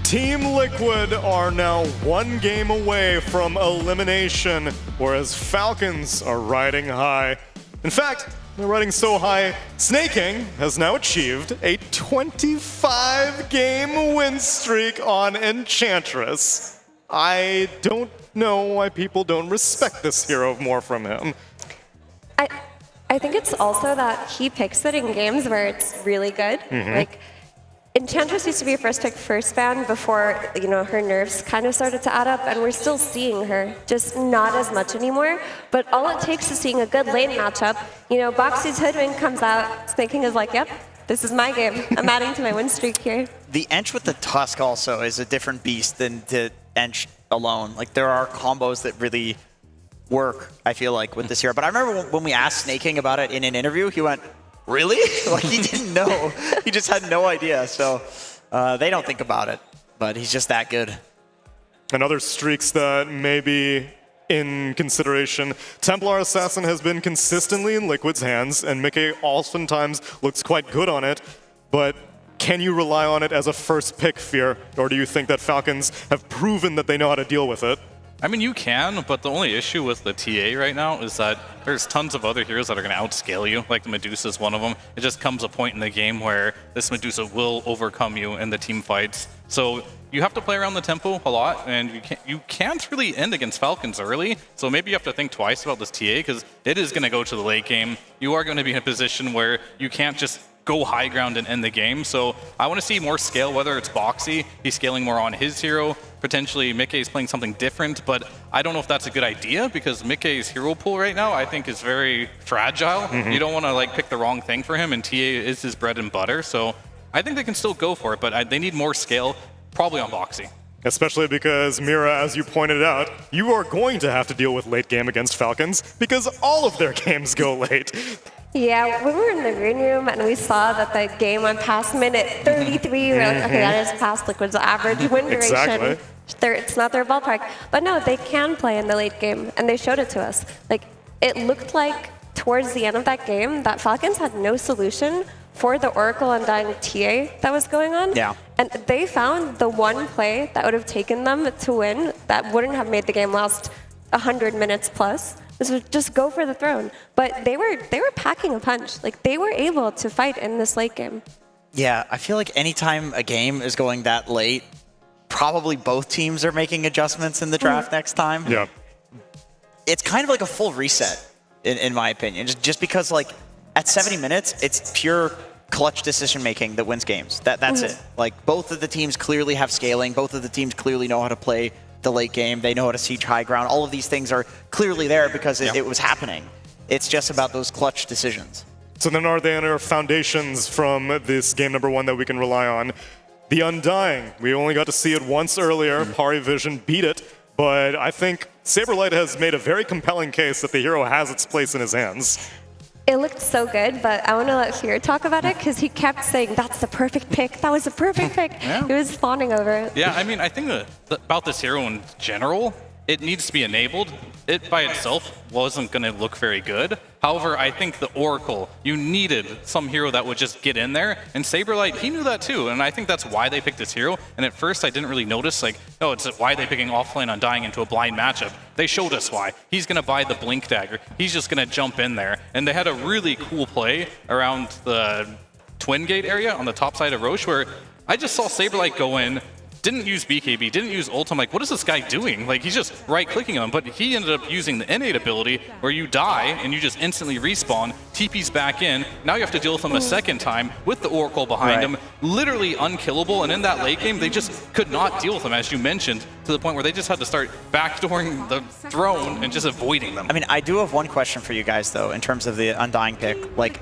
Team Liquid are now one game away from elimination, whereas Falcons are riding high. In fact, they're riding so high, Snaking has now achieved a 25-game win streak on Enchantress. I don't know why people don't respect this hero more from him. I think it's also that he picks it in games where it's really good. Mhm. Like, Enchantress used to be a first pick, first ban before, you know, her nerfs kind of started to add up, and we're still seeing her, just not as much anymore. But all it takes is seeing a good lane matchup. You know, Boxy's Hoodwink comes out, Snaking is like, yep, this is my game. I'm adding to my win streak here. The Ench with the Tusk also is a different beast than the Ench alone. Like, there are combos that really work, I feel like, with this hero. But I remember when we asked Snaking about it in an interview, he went, really? Like, he didn't know. He just had no idea. So they don't think about it, but he's just that good. And other streaks that maybe in consideration. Templar Assassin has been consistently in Liquid's hands, and Mickey oftentimes looks quite good on it, but can you rely on it as a first pick, Fear? Or do you think that Falcons have proven that they know how to deal with it? I mean, you can, but the only issue with the TA right now is that there's tons of other heroes that are going to outscale you, like the Medusa is one of them. It just comes a point in the game where this Medusa will overcome you in the team fights. So you have to play around the tempo a lot, and you can't really end against Falcons early, so maybe you have to think twice about this TA, because it is going to go to the late game. You are going to be in a position where you can't just go high ground and end the game. So I want to see more scale, whether it's Boxy, he's scaling more on his hero, potentially Mickey's playing something different, but I don't know if that's a good idea because Mickey's hero pool right now I think is very fragile. You don't want to like pick the wrong thing for him, and TA is his bread and butter, so I think they can still go for it, but they need more scale, probably on Boxy. Especially because, Mira, as you pointed out, you are going to have to deal with late game against Falcons because all of their games go late. Yeah, when we were in the green room and we saw that the game went past minute 33, we were like, okay, that is past Liquid's average win duration. Exactly. It's not their ballpark. But no, they can play in the late game, and they showed it to us. Like, it looked like towards the end of that game that Falcons had no solution for the Oracle Undying TA that was going on. Yeah. And they found the one play that would have taken them to win that wouldn't have made the game last 100 minutes plus. This was just go for the throne. But they were packing a punch. Like, they were able to fight in this late game. Yeah, I feel like anytime a game is going that late, probably both teams are making adjustments in the draft next time. Yeah. It's kind of like a full reset, in my opinion. Just because, like, at 70 minutes, it's pure clutch decision making that wins games. That's it. Like, both of the teams clearly have scaling. Both of the teams clearly know how to play the late game. They know how to siege high ground. All of these things are clearly there because it was happening. It's just about those clutch decisions. So then are there any foundations from this game number one that we can rely on? The Undying. We only got to see it once earlier. Pari Vision beat it. But I think Saberlight has made a very compelling case that the hero has its place in his hands. It looked so good, but I want to let Fear talk about it because he kept saying, that's the perfect pick. That was the perfect pick. Yeah. He was fawning over it. Yeah, I mean, I think about this hero in general, it needs to be enabled. It by itself wasn't going to look very good. However, I think the Oracle, you needed some hero that would just get in there. And Saberlight, he knew that too. And I think that's why they picked this hero. And at first, I didn't really notice, like, oh, it's why they picking offlane Undying into a blind matchup. They showed us why. He's going to buy the Blink Dagger. He's just going to jump in there. And they had a really cool play around the Twin Gate area on the top side of Roche where I just saw Saberlight go in, didn't use BKB, didn't use ult. I'm like, what is this guy doing? Like, he's just right-clicking him, but he ended up using the innate ability where you die and you just instantly respawn, TP's back in, now you have to deal with him a second time with the Oracle behind him, literally unkillable, and in that late game, they just could not deal with him, as you mentioned, to the point where they just had to start backdooring the throne and just avoiding them. I mean, I do have one question for you guys, though, in terms of the Undying pick. Like,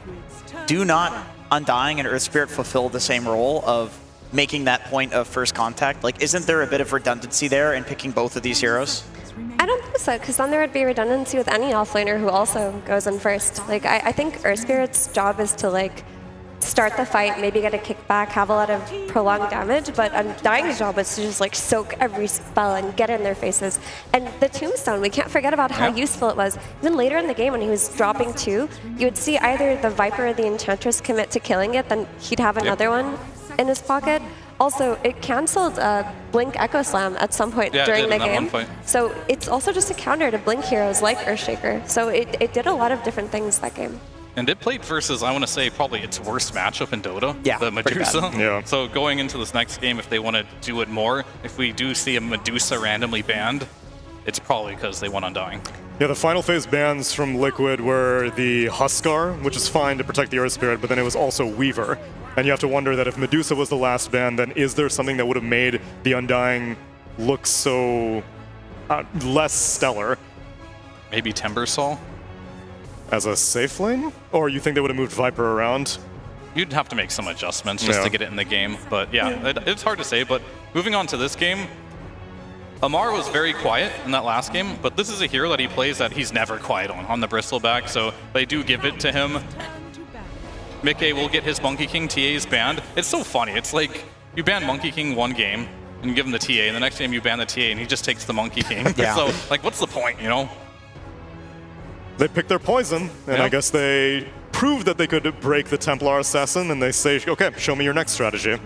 do not Undying and Earth Spirit fulfill the same role of making that point of first contact? Like, isn't there a bit of redundancy there in picking both of these heroes? I don't think so, because then there would be redundancy with any offlaner who also goes in first. Like, I think Earth Spirit's job is to, like, start the fight, maybe get a kickback, have a lot of prolonged damage, but Undying's job is to just, like, soak every spell and get in their faces. And the Tombstone, we can't forget about how useful it was. Even later in the game when he was dropping 2, you would see either the Viper or the Enchantress commit to killing it, then he'd have another one in his pocket. Also, it cancelled Blink Echo Slam at some point during the game. So it's also just a counter to Blink heroes like Earthshaker. So it did a lot of different things that game. And it played versus, I want to say, probably its worst matchup in Dota, the pretty Medusa. bad. Yeah. So going into this next game, if they want to do it more, if we do see a Medusa randomly banned, it's probably because they won Undying. Yeah, the final phase bans from Liquid were the Huskar, which is fine to protect the Earth Spirit, but then it was also Weaver. And you have to wonder that if Medusa was the last ban, then is there something that would have made the Undying look so less stellar? Maybe Timbersaw? As a safe lane? Or you think they would have moved Viper around? You'd have to make some adjustments just to get it in the game. But yeah, it's hard to say. But moving on to this game, Amar was very quiet in that last game, but this is a hero that he plays that he's never quiet on the Bristleback, so they do give it to him. Mickey will get his Monkey King TAs banned. It's so funny. It's like you ban Monkey King one game, and you give him the TA, and the next game you ban the TA, and he just takes the Monkey King. Yeah. So, like, what's the point, you know? They picked their poison, and I guess they proved that they could break the Templar Assassin, and they say, okay, show me your next strategy.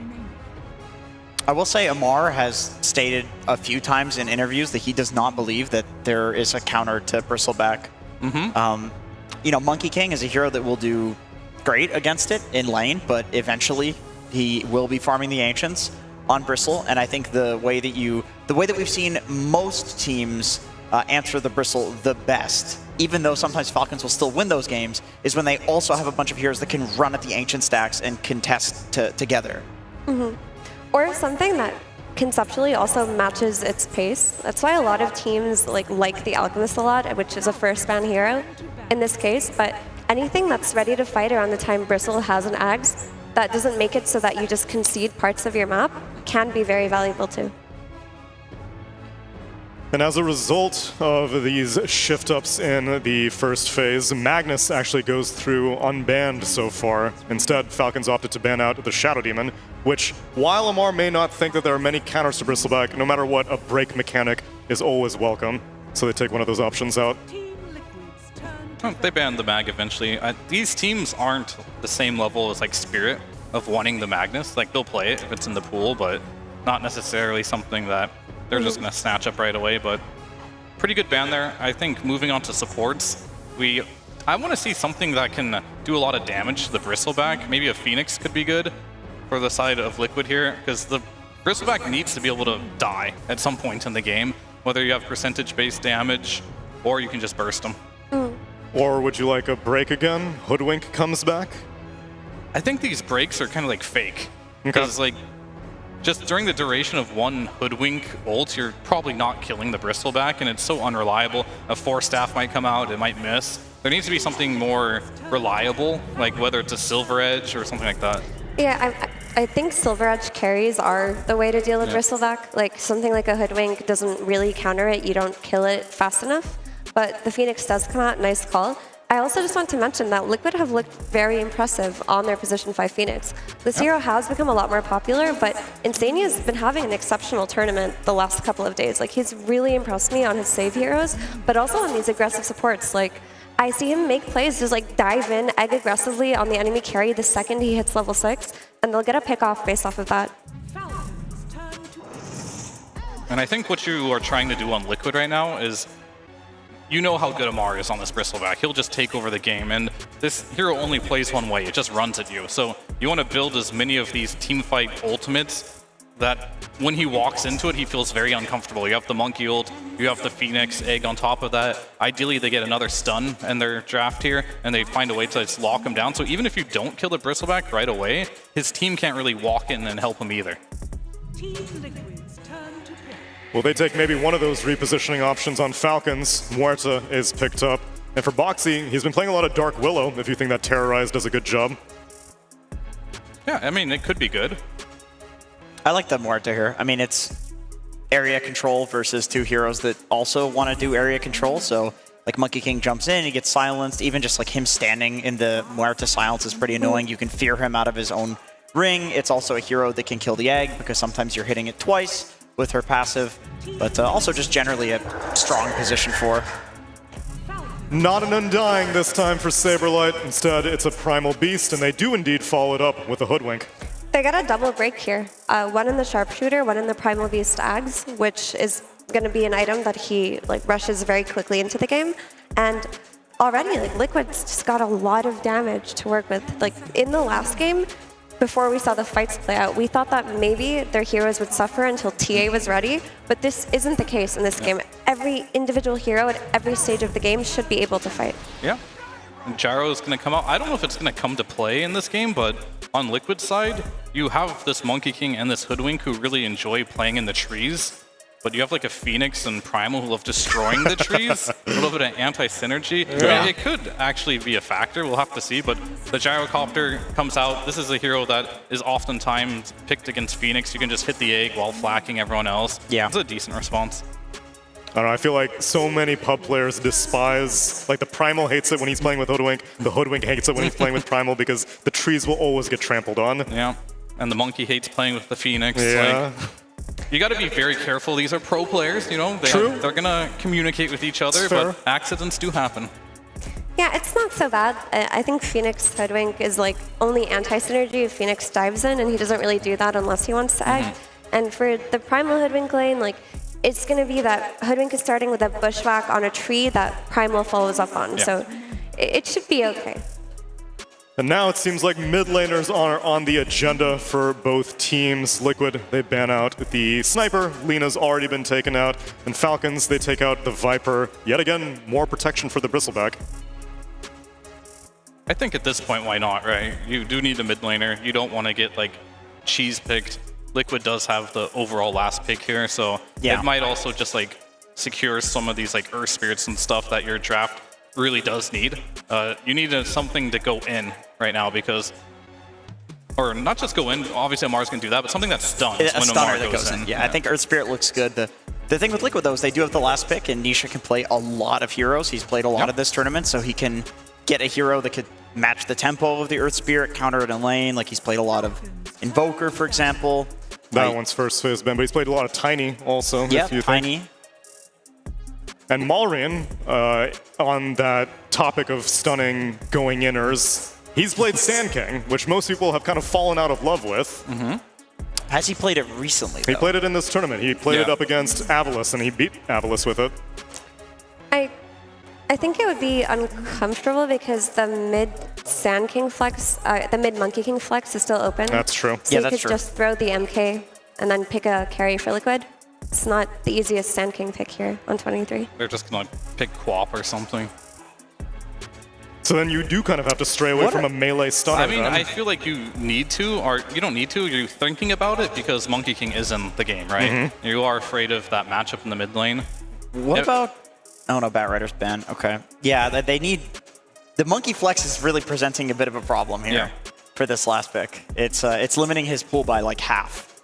I will say Amar has stated a few times in interviews that he does not believe that there is a counter to Bristleback. You know, Monkey King is a hero that will do great against it in lane, but eventually he will be farming the Ancients on Bristle, and I think the way that we've seen most teams answer the Bristle the best, even though sometimes Falcons will still win those games, is when they also have a bunch of heroes that can run at the Ancient stacks and contest together. Or something that conceptually also matches its pace. That's why a lot of teams like the Alchemist a lot, which is a first ban hero in this case, but anything that's ready to fight around the time Bristle has an Ags that doesn't make it so that you just concede parts of your map can be very valuable too. And as a result of these shift-ups in the first phase, Magnus actually goes through unbanned so far. Instead, Falcons opted to ban out the Shadow Demon, which, while Amar may not think that there are many counters to Bristleback, no matter what, a break mechanic is always welcome. So they take one of those options out. They banned the Mag eventually. These teams aren't the same level as like Spirit of wanting the Magnus. Like, they'll play it if it's in the pool, but not necessarily something that they're just going to snatch up right away. But pretty good ban there. I think moving on to supports, I want to see something that can do a lot of damage to the Bristleback. Maybe a Phoenix could be good for the side of Liquid here, because the Bristleback needs to be able to die at some point in the game, whether you have percentage-based damage or you can just burst them. Or would you like a break again? Hoodwink comes back? I think these breaks are kind of like fake, because like just during the duration of one Hoodwink ult, you're probably not killing the Bristleback, and it's so unreliable. A 4-staff might come out, it might miss. There needs to be something more reliable, like whether it's a Silver Edge or something like that. Yeah, I think Silver Edge carries are the way to deal with Bristleback. Like, something like a Hoodwink doesn't really counter it, you don't kill it fast enough. But the Phoenix does come out, nice call. I also just want to mention that Liquid have looked very impressive on their Position 5 Phoenix. This hero has become a lot more popular, but Insania has been having an exceptional tournament the last couple of days. Like, he's really impressed me on his save heroes, but also on these aggressive supports. Like, I see him make plays, just like dive in, egg aggressively on the enemy carry the second he hits level 6, and they'll get a pick off based off of that. And I think what you are trying to do on Liquid right now is, you know how good Amar is on this Bristleback. He'll just take over the game, and this hero only plays one way. It just runs at you. So you want to build as many of these teamfight ultimates that when he walks into it, he feels very uncomfortable. You have the Monkey ult, you have the Phoenix egg on top of that. Ideally, they get another stun in their draft here, and they find a way to just lock him down. So even if you don't kill the Bristleback right away, his team can't really walk in and help him either. Will they take maybe one of those repositioning options on Falcons? Muerta is picked up. And for Boxy, he's been playing a lot of Dark Willow, if you think that Terrorize does a good job. Yeah, I mean, it could be good. I like the Muerta here. I mean, it's area control versus two heroes that also want to do area control. So, like, Monkey King jumps in, he gets silenced. Even just, like, him standing in the Muerta silence is pretty annoying. You can fear him out of his own ring. It's also a hero that can kill the egg, because sometimes you're hitting it twice with her passive, but also just generally a strong position for her. Not an Undying this time for Saberlight. Instead, it's a Primal Beast, and they do indeed follow it up with a Hoodwink. They got a double break here. One in the Sharpshooter, one in the Primal Beast Ags, which is going to be an item that he rushes very quickly into the game. And already, Liquid's just got a lot of damage to work with. Like, in the last game, before we saw the fights play out, we thought that maybe their heroes would suffer until TA was ready, but this isn't the case in this game. Every individual hero at every stage of the game should be able to fight. Yeah. And Gyro is going to come out. I don't know if it's going to come to play in this game, but on Liquid side, you have this Monkey King and this Hoodwink who really enjoy playing in the trees. But you have like a Phoenix and Primal who love destroying the trees, a little bit of anti-synergy. Yeah. It could actually be a factor, we'll have to see, but the Gyrocopter comes out. This is a hero that is oftentimes picked against Phoenix. You can just hit the egg while flacking everyone else. Yeah. It's a decent response. I don't know, I feel like so many pub players despise, like the Primal hates it when he's playing with Hoodwink, the Hoodwink hates it when he's playing with Primal because the trees will always get trampled on. Yeah, and the Monkey hates playing with the Phoenix. Yeah. You got to be very careful. These are pro players, you know. They're going to communicate with each other, but accidents do happen. Yeah, it's not so bad. I think Phoenix Hoodwink is like only anti-synergy if Phoenix dives in, and he doesn't really do that unless he wants to egg. And for the Primal Hoodwink lane, like, it's going to be that Hoodwink is starting with a bushwhack on a tree that Primal follows up on. So it should be okay. And now it seems like mid laners are on the agenda for both teams. Liquid, they ban out the Sniper. Lena's already been taken out. And Falcons, they take out the Viper. Yet again, more protection for the Bristleback. I think at this point, why not, right? You do need a mid laner. You don't want to get, like, cheese picked. Liquid does have the overall last pick here, so it might also just, like, secure some of these, like, Earth Spirits and stuff that your draft really does need. You need something to go in right now because, or not just go in, obviously Amar's going to do that, but something that stuns when Amar goes in. Yeah, I think Earth Spirit looks good. The thing with Liquid, though, is they do have the last pick, and Nisha can play a lot of heroes. He's played a lot of this tournament, so he can get a hero that could match the tempo of the Earth Spirit, counter it in lane. Like, he's played a lot of Invoker, for example. That one's first phase Ben, but he's played a lot of Tiny also. Yeah, Tiny. And Malrian, on that topic of stunning going inners, he's played Sand King, which most people have kind of fallen out of love with. Has he played it recently, though? He played it in this tournament. He played it up against Avalis, and he beat Avalis with it. I think it would be uncomfortable because the mid Sand King flex, the mid Monkey King flex is still open. That's true. So you could just throw the MK and then pick a carry for Liquid. It's not the easiest Sand King pick here on 23. They're just going to pick Quap or something. So then you do kind of have to stray away from a melee stunner. I mean, I feel like you need to, or you don't need to, you're thinking about it because Monkey King is in the game, right? You are afraid of that matchup in the mid lane. What about... Oh no, Batrider's ban. Okay. Yeah, they need... The Monkey Flex is really presenting a bit of a problem here for this last pick. It's limiting his pool by like half.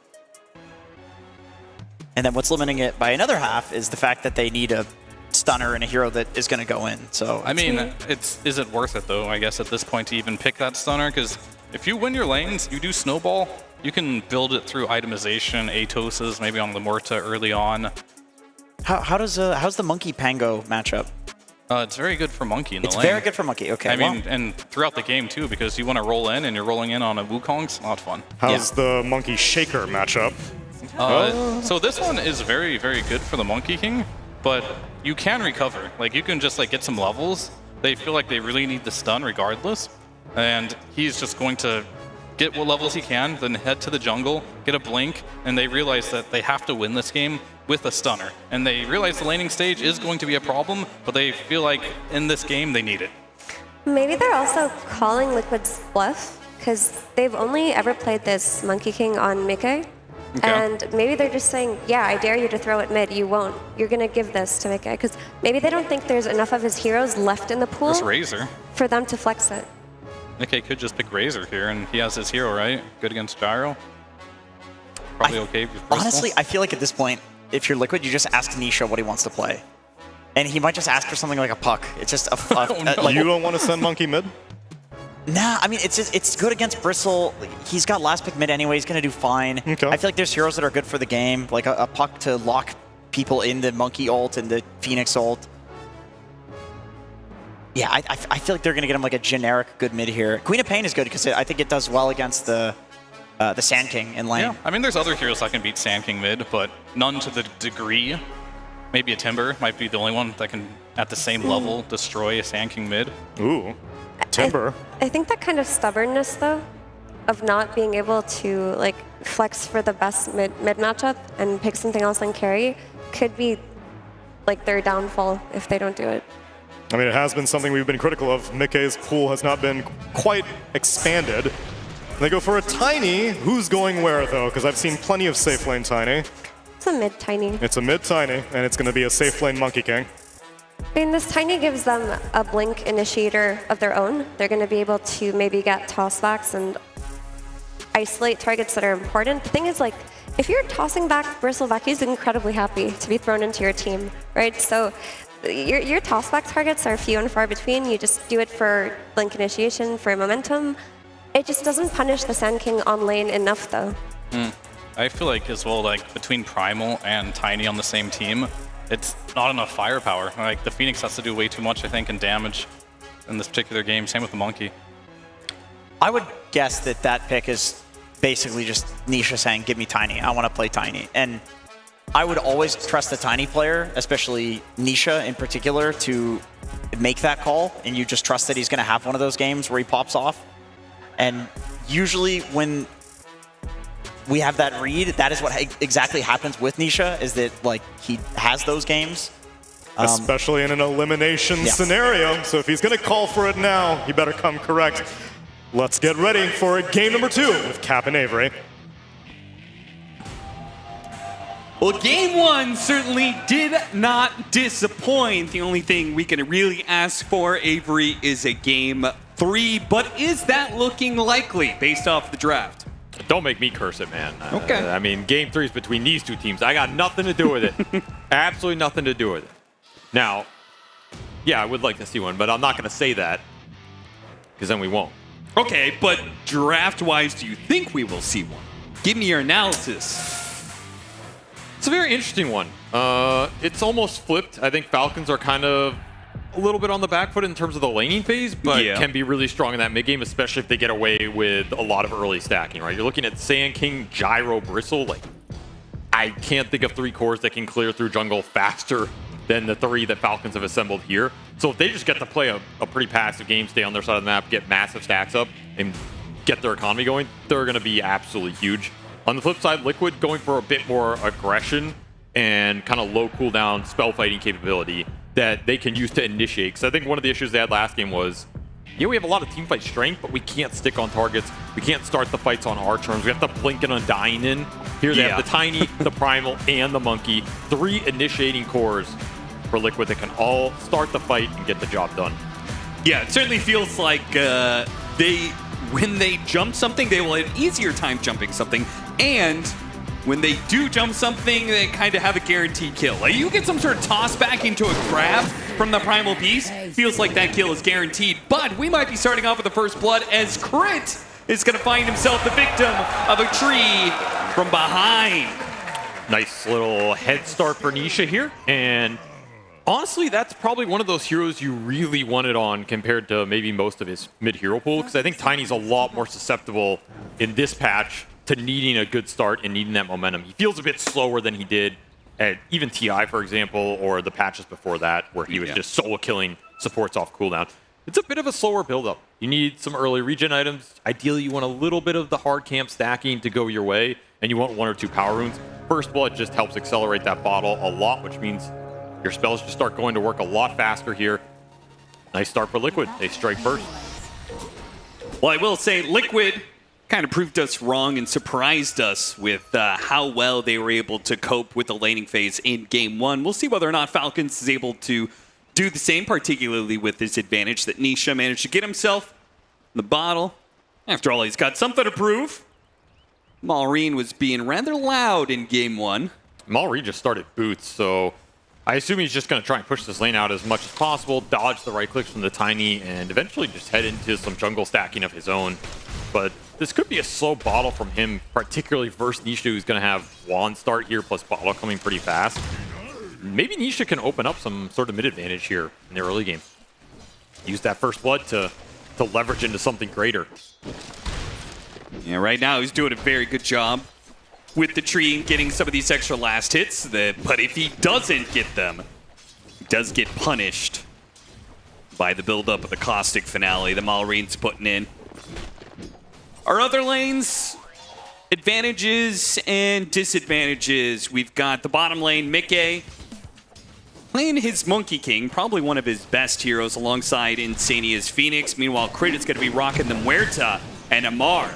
And then what's limiting it by another half is the fact that they need a stunner and a hero that is going to go in. So I mean, is it worth it though, I guess, at this point to even pick that stunner? Because if you win your lanes, you do snowball, you can build it through itemization, Atoses, maybe on the Morta early on. How's the Monkey Pango matchup? It's very good for Monkey in the lane. It's very good for Monkey, okay. I mean, and throughout the game too, because you want to roll in and you're rolling in on a Wukong, it's a lot of fun. How's the Monkey Shaker matchup? So this one is very, very good for the Monkey King, but you can recover. Like, you can just like get some levels. They feel like they really need the stun regardless, and he's just going to get what levels he can, then head to the jungle, get a blink, and they realize that they have to win this game with a stunner. And they realize the laning stage is going to be a problem, but they feel like in this game they need it. Maybe they're also calling Liquid's bluff, because they've only ever played this Monkey King on Mickey. And maybe they're just saying, yeah, I dare you to throw it mid, you won't. You're going to give this to Mickey, because maybe they don't think there's enough of his heroes left in the pool for them to flex it. Nikkei could just pick Razor here, and he has his hero, right? Good against Gyro. Probably okay with Bristol. Honestly, I feel like at this point, if you're Liquid, you just ask Nisha what he wants to play. And he might just ask for something like a puck. It's just a... like, you don't want to send Monkey mid? Nah, I mean, it's good against Bristle. He's got last pick mid anyway. He's going to do fine. I feel like there's heroes that are good for the game, like a puck to lock people in the Monkey ult and the Phoenix ult. Yeah, I feel like they're going to get him like a generic good mid here. Queen of Pain is good because I think it does well against the Sand King in lane. Yeah, I mean, there's other heroes that can beat Sand King mid, but none to the degree. Maybe a Timber might be the only one that can, at the same level, destroy a Sand King mid. Ooh, Timber. I think that kind of stubbornness, though, of not being able to like flex for the best mid matchup and pick something else than carry could be like their downfall if they don't do it. I mean, it has been something we've been critical of. Mickey's pool has not been quite expanded. They go for a Tiny. Who's going where, though? Because I've seen plenty of safe lane Tiny. It's a mid Tiny. It's a mid Tiny, and it's going to be a safe lane Monkey King. I mean, this Tiny gives them a blink initiator of their own. They're going to be able to maybe get tossbacks and isolate targets that are important. The thing is, like, if you're tossing back Bristleback, he's incredibly happy to be thrown into your team, right? So your tossback targets are few and far between. You just do it for blink initiation, for momentum. It just doesn't punish the Sand King on lane enough, though. I feel like as well, like between Primal and Tiny on the same team, it's not enough firepower. Like the Phoenix has to do way too much, I think, in damage in this particular game. Same with the Monkey. I would guess that that pick is basically just Nisha saying, give me Tiny. I want to play Tiny. And I would always trust the Tiny player, especially Nisha in particular, to make that call. And you just trust that he's going to have one of those games where he pops off. And usually when we have that read, that is what exactly happens with Nisha, is that like he has those games. Especially in an elimination scenario. So if he's going to call for it now, he better come correct. Let's get ready for game number 2 with Cap and Avery. Well, game 1 certainly did not disappoint. The only thing we can really ask for, Avery, is a game 3. But is that looking likely based off the draft? Don't make me curse it, man. Okay. I mean, game 3 is between these two teams. I got nothing to do with it. Absolutely nothing to do with it. Now, yeah, I would like to see one, but I'm not going to say that because then we won't. Okay, but draft-wise, do you think we will see one? Give me your analysis. It's a very interesting one. It's almost flipped. I think Falcons are kind of a little bit on the back foot in terms of the laning phase, but can be really strong in that mid game, especially if they get away with a lot of early stacking, right? You're looking at Sand King, Gyro, Bristle. Like, I can't think of 3 cores that can clear through jungle faster than the 3 that Falcons have assembled here. So if they just get to play a pretty passive game, stay on their side of the map, get massive stacks up, and get their economy going, they're going to be absolutely huge. On the flip side, Liquid going for a bit more aggression and kind of low cooldown spell fighting capability that they can use to initiate. Because I think one of the issues they had last game was, yeah, we have a lot of teamfight strength, but we can't stick on targets. We can't start the fights on our terms. We have to blink and Undying in. Here they have the Tiny, the Primal, and the Monkey. 3 initiating cores for Liquid that can all start the fight and get the job done. Yeah, it certainly feels like when they jump something, they will have an easier time jumping something. And when they do jump something, they kind of have a guaranteed kill. Like you get some sort of toss back into a grab from the Primal Beast, feels like that kill is guaranteed. But we might be starting off with the first blood as Crit is going to find himself the victim of a tree from behind. Nice little head start for Nisha here. And honestly, that's probably one of those heroes you really wanted on compared to maybe most of his mid-hero pool, because I think Tiny's a lot more susceptible in this patch to needing a good start and needing that momentum. He feels a bit slower than he did at even TI, for example, or the patches before that, where he was just solo killing supports off cooldown. It's a bit of a slower build-up. You need some early regen items. Ideally, you want a little bit of the hard camp stacking to go your way, and you want 1 or 2 power runes. First Blood just helps accelerate that bottle a lot, which means your spells just start going to work a lot faster here. Nice start for Liquid. They strike first. Well, I will say Liquid kind of proved us wrong and surprised us with how well they were able to cope with the laning phase in game 1. We'll see whether or not Falcons is able to do the same, particularly with this advantage that Nisha managed to get himself in the bottle. After all, he's got something to prove. Maureen was being rather loud in game 1. Maureen just started boots, so I assume he's just going to try and push this lane out as much as possible, dodge the right clicks from the Tiny, and eventually just head into some jungle stacking of his own. But this could be a slow bottle from him, particularly versus Nisha, who's going to have Wand start here, plus bottle coming pretty fast. Maybe Nisha can open up some sort of mid-advantage here in the early game. Use that first blood to leverage into something greater. Yeah, right now he's doing a very good job with the tree and getting some of these extra last hits. But if he doesn't get them, he does get punished by the build-up of the Caustic finale that Maureen's putting in. Our other lanes, advantages and disadvantages. We've got the bottom lane, Mickey, playing his Monkey King, probably one of his best heroes alongside Insania's Phoenix. Meanwhile, Crit is going to be rocking the Muerta and Amar.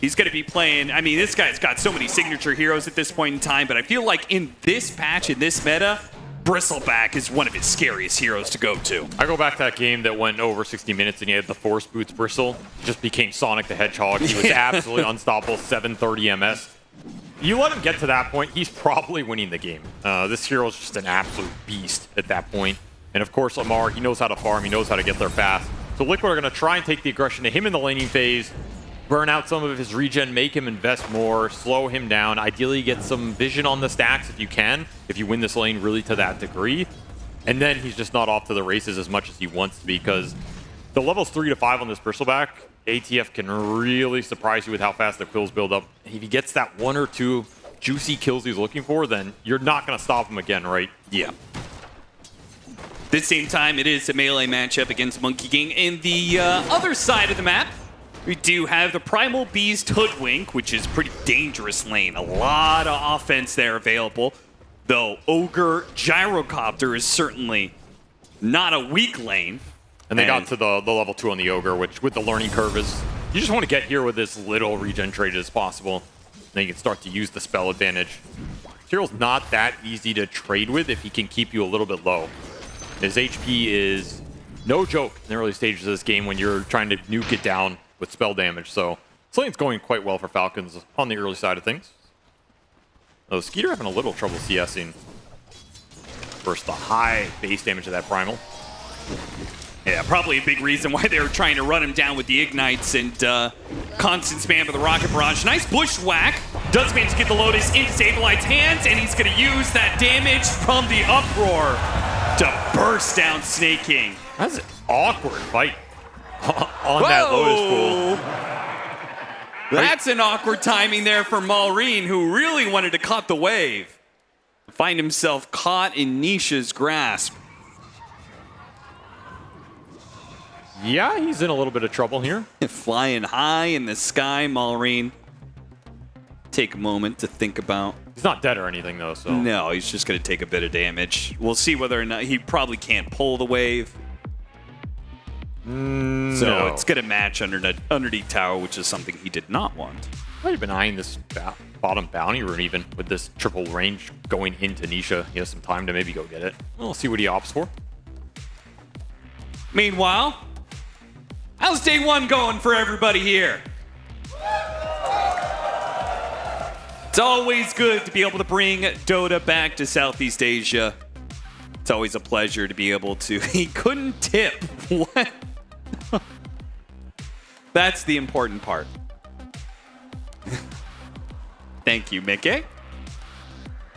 He's going to be playing, I mean, this guy's got so many signature heroes at this point in time, but I feel like in this patch, in this meta, Bristleback is one of his scariest heroes to go to. I go back to that game that went over 60 minutes and he had the Force Boots Bristle. Just became Sonic the Hedgehog. He was absolutely unstoppable, 730 MS. You let him get to that point, he's probably winning the game. This hero is just an absolute beast at that point. And of course, Amar, he knows how to farm, he knows how to get there fast. So Liquid are going to try and take the aggression to him in the laning phase. burn out some of his regen, make him invest more, slow him down. Ideally, get some vision on the stacks if you can, if you win this lane really to that degree. And then he's just not off to the races as much as he wants to be, because the levels 3 to 5 on this bristleback, ATF can really surprise you with how fast the quills build up. If he gets that 1 or 2 juicy kills he's looking for, then you're not going to stop him again, right? Yeah. At the same time, it is a melee matchup against Monkey King. In the other side of the map, we do have the Primal Beast Hoodwink, which is a pretty dangerous lane. A lot of offense there available, though Ogre Gyrocopter is certainly not a weak lane. And they got to the level 2 on the Ogre, which with the learning curve is, you just want to get here with this little regen trade as possible. Then you can start to use the spell advantage. Tyrael's not that easy to trade with if he can keep you a little bit low. His HP is no joke in the early stages of this game when you're trying to nuke it down with spell damage. So this lane's going quite well for Falcons on the early side of things. Though Skeeter having a little trouble CSing versus the high base damage of that Primal. Yeah, probably a big reason why they were trying to run him down with the Ignites and constant spam of the Rocket Barrage. Nice bushwhack. Does manage to get the Lotus into Sablite's hands, and he's going to use that damage from the Uproar to burst down Snake King. That's an awkward fight on that Lotus pool. That's an awkward timing there for Maureen, who really wanted to cut the wave. Find himself caught in Nisha's grasp. Yeah, he's in a little bit of trouble here. Flying high in the sky, Maureen. Take a moment to think about. He's not dead or anything, though, so. No, he's just going to take a bit of damage. We'll see whether or not he probably can't pull the wave. So it's going to match underneath tower, which is something he did not want. Might have been eyeing this bottom bounty rune even with this triple range going into Nisha. He has some time to maybe go get it. We'll see what he opts for. Meanwhile, how's day one going for everybody here? It's always good to be able to bring Dota back to Southeast Asia. It's always a pleasure to be able to. He couldn't tip. What? That's the important part. Thank you, Mickey.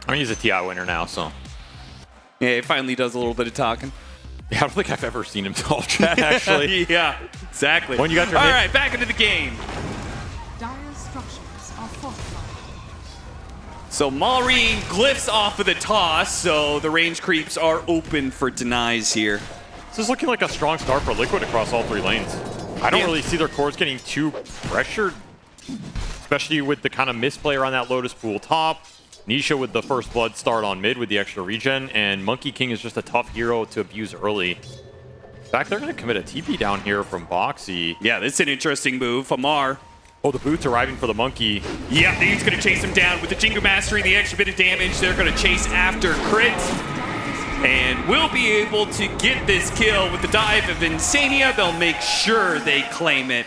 I mean, he's a TI winner now, so. Yeah, he finally does a little bit of talking. Yeah, I don't think I've ever seen him talk chat, actually. Yeah, exactly. When you got your All right, back into the game. Dire's structures are fortified. So Maureen glyphs off of the toss, so the range creeps are open for denies here. This is looking like a strong start for Liquid across all 3 lanes. I don't really see their cores getting too pressured, especially with the kind of misplay around that Lotus pool top. Nisha with the first blood start on mid with the extra regen, and Monkey King is just a tough hero to abuse early. In fact, they're going to commit a TP down here from Boxy. Yeah, this is an interesting move. Amar. Oh, the boots arriving for the Monkey. Yeah, he's going to chase him down with the Jingu Mastery, the extra bit of damage. They're going to chase after Crit. And we'll be able to get this kill with the dive of Insania. They'll make sure they claim it.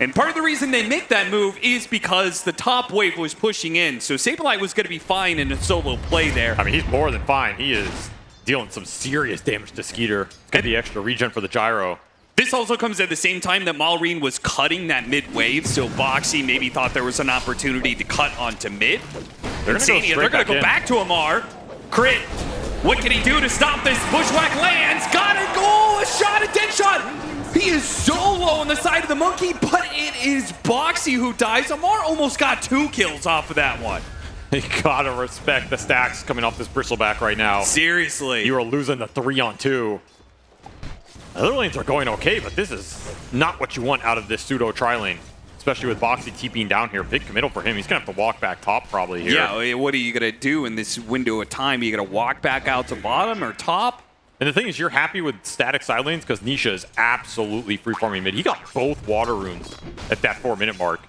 And part of the reason they make that move is because the top wave was pushing in. So Sableye was going to be fine in a solo play there. I mean, he's more than fine. He is dealing some serious damage to Skeeter. It's going to be extra regen for the gyro. This also comes at the same time that Maureen was cutting that mid wave, so Boxy maybe thought there was an opportunity to cut onto mid. They're going to go back to Amar. Crit. What can he do to stop this? Bushwhack lands. Got it. Goal. A shot. A dead shot. He is so low on the side of the Monkey, but it is Boxy who dies. Amar almost got 2 kills off of that one. You gotta respect the stacks coming off this bristleback right now. Seriously. You are losing the 3-on-2. The other lanes are going okay, but this is not what you want out of this pseudo tri-lane. Especially with Boxy TPing down here. Big committal for him. He's going to have to walk back top probably here. Yeah, what are you going to do in this window of time? Are you going to walk back out to bottom or top? And the thing is, you're happy with static side lanes because Nisha is absolutely free farming mid. He got both water runes at that 4-minute mark,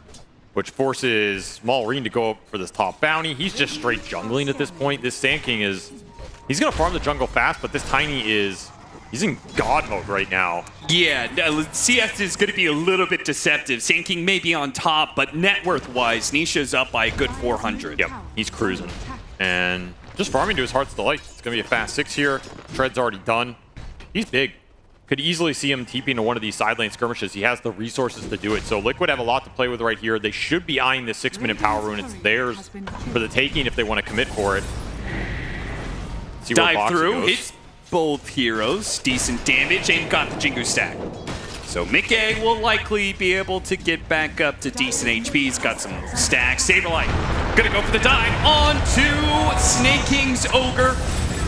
which forces Maureen to go up for this top bounty. He's just straight jungling at this point. This Sand King is... He's going to farm the jungle fast, but this Tiny is... He's in God mode right now. Yeah, CS is going to be a little bit deceptive. Sand King may be on top, but net worth-wise, Nisha's up by a good 400. Yep, he's cruising. And just farming to his heart's delight. It's going to be a fast 6 here. Tread's already done. He's big. Could easily see him TPing to one of these side lane skirmishes. He has the resources to do it. So Liquid have a lot to play with right here. They should be eyeing the 6-minute power rune. It's theirs for the taking if they want to commit for it. See where Dive Boxy through, goes. hits both heroes. Decent damage, and got the Jingu stack. So Mickey will likely be able to get back up to decent HP. He's got some stacks. Saberlight gonna go for the dive onto Snake King's Ogre.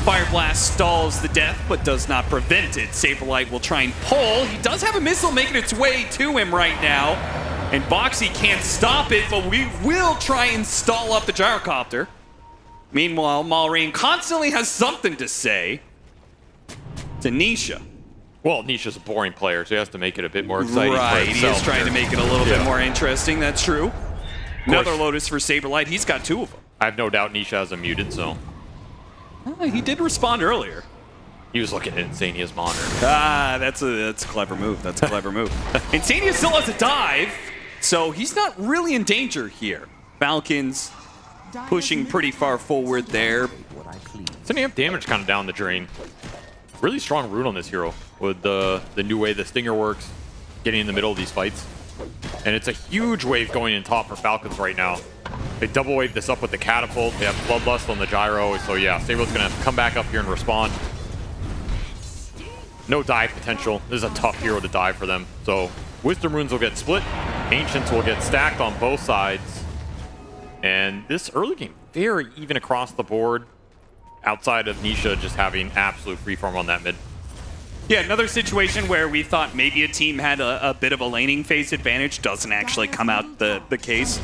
Fire Blast stalls the death, but does not prevent it. Saberlight will try and pull. He does have a missile making its way to him right now. And Boxy can't stop it, but we will try and stall up the gyrocopter. Meanwhile, Malrine constantly has something to say to Nisha. Well, Nisha's a boring player, so he has to make it a bit more exciting. Right, for he himself is trying to here. make it a little bit more interesting. That's true. Another Lotus for Saberlight. He's got 2 of them. I have no doubt Nisha has him muted, so. He did respond earlier. He was looking at Insania's monitor. Ah, that's a clever move. That's a clever move. Insania still has a dive, so he's not really in danger here. Falcons pushing pretty far forward there. Sending up damage kind of down the drain. Really strong rune on this hero with the new way the Stinger works, getting in the middle of these fights. And it's a huge wave going in top for Falcons right now. They double wave this up with the catapult. They have Bloodlust on the gyro. So yeah, Sable's going to have to come back up here and respond. No dive potential. This is a tough hero to dive for them. So Wisdom runes will get split. Ancients will get stacked on both sides. And this early game, very even across the board. Outside of Nisha just having absolute freeform on that mid. Yeah, another situation where we thought maybe a team had a bit of a laning phase advantage doesn't actually come out the case.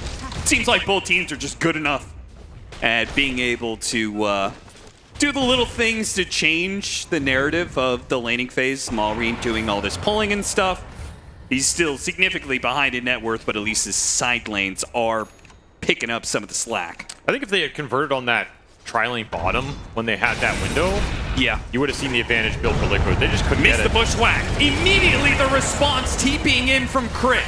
Seems like both teams are just good enough at being able to do the little things to change the narrative of the laning phase. Malrine doing all this pulling and stuff. He's still significantly behind in net worth, but at least his side lanes are picking up some of the slack. I think if they had converted on that tri-lane bottom when they had that window, yeah, you would have seen the advantage built for Liquid. They just couldn't Missed get the it. bushwhack. Immediately the response TPing in from Crit.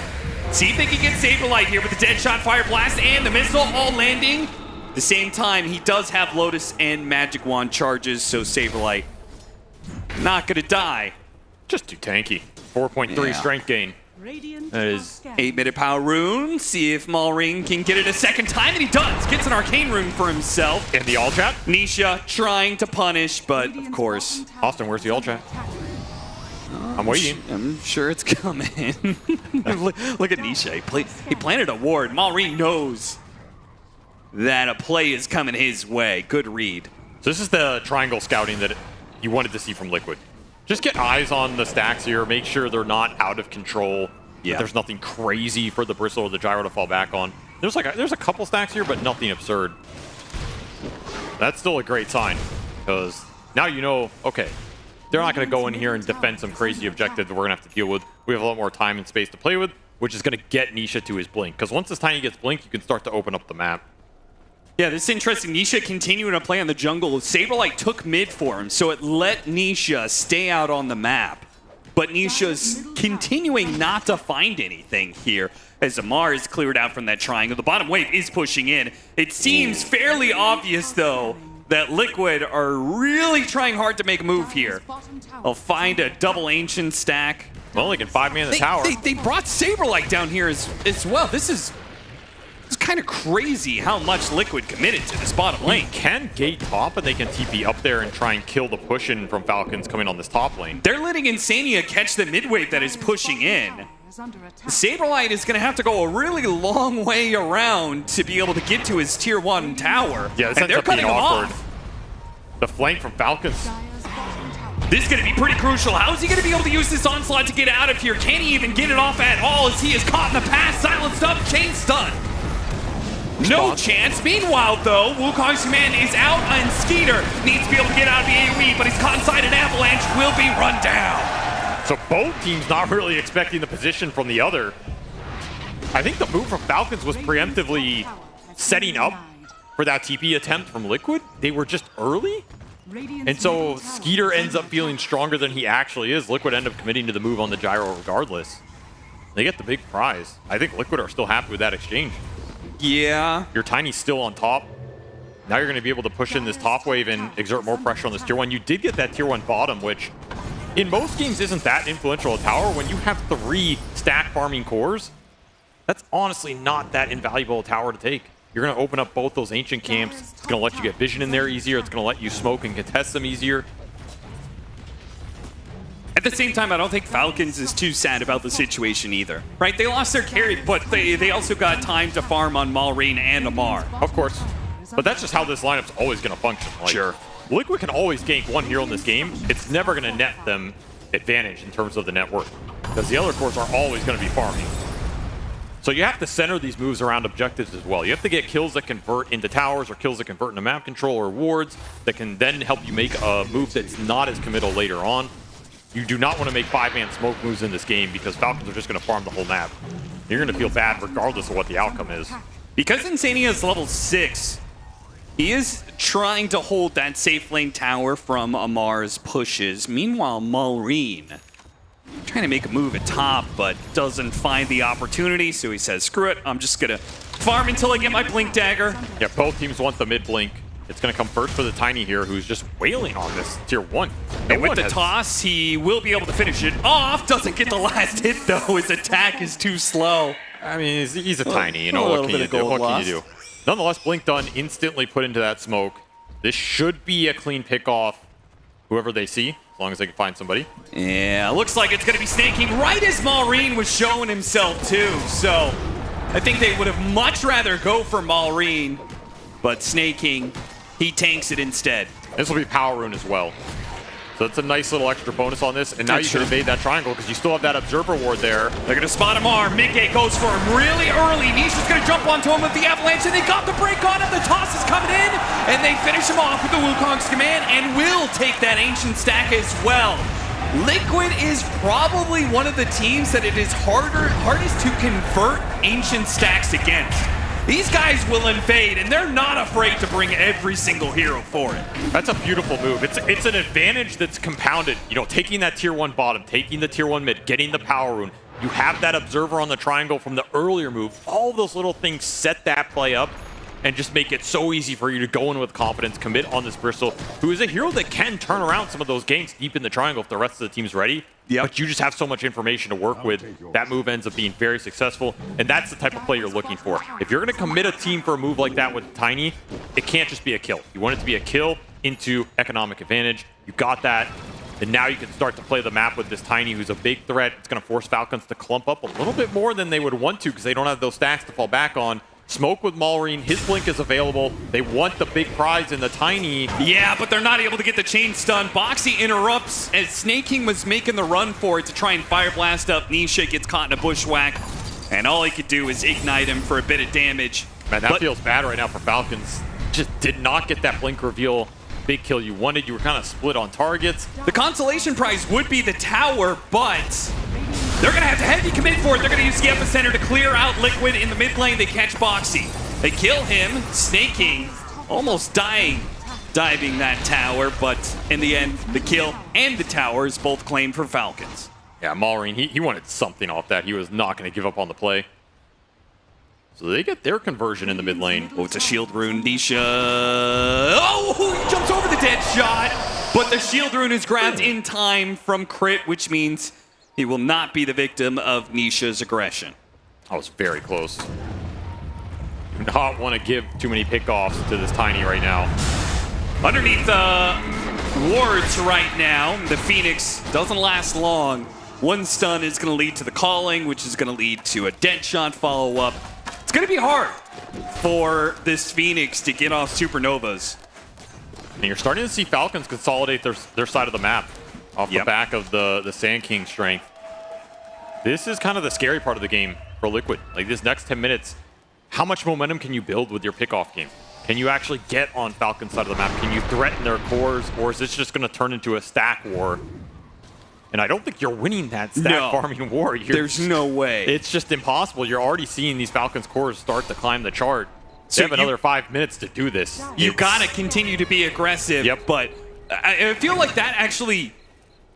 See if they can get Saberlight here with the Deadshot Fire Blast and the missile all landing. At the same time, he does have Lotus and Magic Wand charges, so Saberlight not gonna die. Just too tanky. 4.3 strength gain. That is 8-minute power rune. See if Malrine can get it a second time, and he does. Gets an arcane rune for himself. And the all chat? Nisha trying to punish, but of course. Austin, where's the all chat? I'm waiting. I'm sure it's coming. Look at Nisha. He planted a ward. Malrine knows that a play is coming his way. Good read. So this is the triangle scouting that you wanted to see from Liquid. Just get eyes on the stacks here. Make sure they're not out of control. Yeah. There's nothing crazy for the Bristle or the Gyro to fall back on. There's a couple stacks here, but nothing absurd. That's still a great sign, because now you know, okay, they're not going to go in here and defend some crazy objective that we're going to have to deal with. We have a lot more time and space to play with, which is going to get Nisha to his blink. Because once this Tiny gets blink, you can start to open up the map. Yeah, this is interesting. Nisha continuing to play on the jungle. Saberlight took mid for him, so it let Nisha stay out on the map. But Nisha's continuing not to find anything here as Amar is cleared out from that triangle. The bottom wave is pushing in. It seems fairly obvious, though, that Liquid are really trying hard to make a move here. They'll find a double Ancient stack. Well, they can 5-man the tower. They brought Saberlight down here as well. This is kind of crazy how much Liquid committed to this bottom lane. We can gate top, and they can TP up there and try and kill the push-in from Falcons coming on this top lane. They're letting Insania catch the mid wave that is pushing in. Saberlight is going to have to go a really long way around to be able to get to his tier 1 tower. Yeah, this and ends they're up being cutting him awkward. off. The flank from Falcons. This is going to be pretty crucial. How is he going to be able to use this onslaught to get out of here? Can he even get it off at all as he is caught in the pass? Silenced up, chain stun. No chance. Meanwhile, though, Wukong's command is out, and Skeeter needs to be able to get out of the AoE, but he's caught inside an avalanche, will be run down. So both teams not really expecting the position from the other. I think the move from Falcons was preemptively setting up for that TP attempt from Liquid. They were just early. And so Skeeter ends up feeling stronger than he actually is. Liquid end up committing to the move on the gyro regardless. They get the big prize. I think Liquid are still happy with that exchange. Yeah. Your Tiny's still on top. Now you're going to be able to push in this top wave and exert more pressure on this tier 1. You did get that tier 1 bottom, which in most games isn't that influential a tower. When you have 3 stack farming cores, that's honestly not that invaluable a tower to take. You're going to open up both those ancient camps. It's going to let you get vision in there easier. It's going to let you smoke and contest them easier. At the same time, I don't think Falcons is too sad about the situation either, right? They lost their carry, but they also got time to farm on Malrine and Amar. Of course. But that's just how this lineup's always going to function. Like, sure. Liquid can always gank one hero in this game. It's never going to net them advantage in terms of the net worth, because the other cores are always going to be farming. So you have to center these moves around objectives as well. You have to get kills that convert into towers or kills that convert into map control or wards that can then help you make a move that's not as committal later on. You do not want to make 5-man smoke moves in this game because Falcons are just going to farm the whole map. You're going to feel bad regardless of what the outcome is. Because Insania is level 6, he is trying to hold that safe lane tower from Amar's pushes. Meanwhile, Malrine trying to make a move at top, but doesn't find the opportunity, so he says, screw it, I'm just going to farm until I get my Blink Dagger. Yeah, both teams want the mid-blink. It's going to come first for the Tiny here, who's just wailing on this tier 1. And with the toss, he will be able to finish it off. Doesn't get the last hit, though. His attack is too slow. I mean, he's a Tiny, you know, what can you do? What can you do? Nonetheless, blink done, instantly put into that smoke. This should be a clean pick off whoever they see, as long as they can find somebody. Yeah, looks like it's going to be snaking right as Malrine was showing himself, too. So I think they would have much rather go for Malrine, but snaking, he tanks it instead. This will be Power Rune as well. So it's a nice little extra bonus on this. And now you can evade that triangle because you still have that Observer Ward there. They're going to spot Amar. Migay goes for him really early. Nisha's going to jump onto him with the Avalanche, and they got the break on him. The toss is coming in, and they finish him off with the Wukong's command and will take that Ancient Stack as well. Liquid is probably one of the teams that it is hardest to convert Ancient Stacks against. These guys will invade, and they're not afraid to bring every single hero for it. That's a beautiful move. It's an advantage that's compounded. You know, taking that tier 1 bottom, taking the tier 1 mid, getting the Power Rune. You have that Observer on the triangle from the earlier move. All of those little things set that play up and just make it so easy for you to go in with confidence, commit on this Bristol, who is a hero that can turn around some of those games deep in the triangle if the rest of the team's ready. Yep. But you just have so much information to work with. That move ends up being very successful, and that's the type of play you're looking for. If you're going to commit a team for a move like that with Tiny, it can't just be a kill. You want it to be a kill into economic advantage. You got that, and now you can start to play the map with this Tiny, who's a big threat. It's going to force Falcons to clump up a little bit more than they would want to because they don't have those stacks to fall back on. Smoke with Malrine, his blink is available. They want the big prize in the Tiny. Yeah, but they're not able to get the chain stun. Boxy interrupts as Snaking was making the run for it to try and Fire Blast up. Nisha gets caught in a bushwhack, and all he could do is ignite him for a bit of damage. Man, that feels bad right now for Falcons. Just did not get that blink reveal. Big kill you wanted. You were kind of split on targets. The consolation prize would be the tower, but they're going to have to heavy commit for it. They're going to use the epicenter to clear out Liquid in the mid lane. They catch Boxy. They kill him. Snaking, almost dying, diving that tower, but in the end, the kill and the tower is both claimed for Falcons. Yeah, Malrine, he wanted something off that. He was not going to give up on the play. So they get their conversion in the mid lane. Oh, it's a shield rune. Nisha. Oh, he jumps over the dead shot. But the shield rune is grabbed in time from Crit, which means he will not be the victim of Nisha's aggression. I was very close. Do not want to give too many pickoffs to this Tiny right now. Underneath the wards right now, the Phoenix doesn't last long. One stun is going to lead to the calling, which is going to lead to a dead shot follow-up. It's going to be hard for this Phoenix to get off Supernovas. And you're starting to see Falcons consolidate their side of the map off the back of the Sand King strength. This is kind of the scary part of the game for Liquid. Like this next 10 minutes, how much momentum can you build with your pickoff game? Can you actually get on Falcon's side of the map? Can you threaten their cores, or is this just going to turn into a stack war? And I don't think you're winning that stack farming war. There's no way. It's just impossible. You're already seeing these Falcons cores start to climb the chart. They have another 5 minutes to do this. You got to continue to be aggressive, but I feel like that actually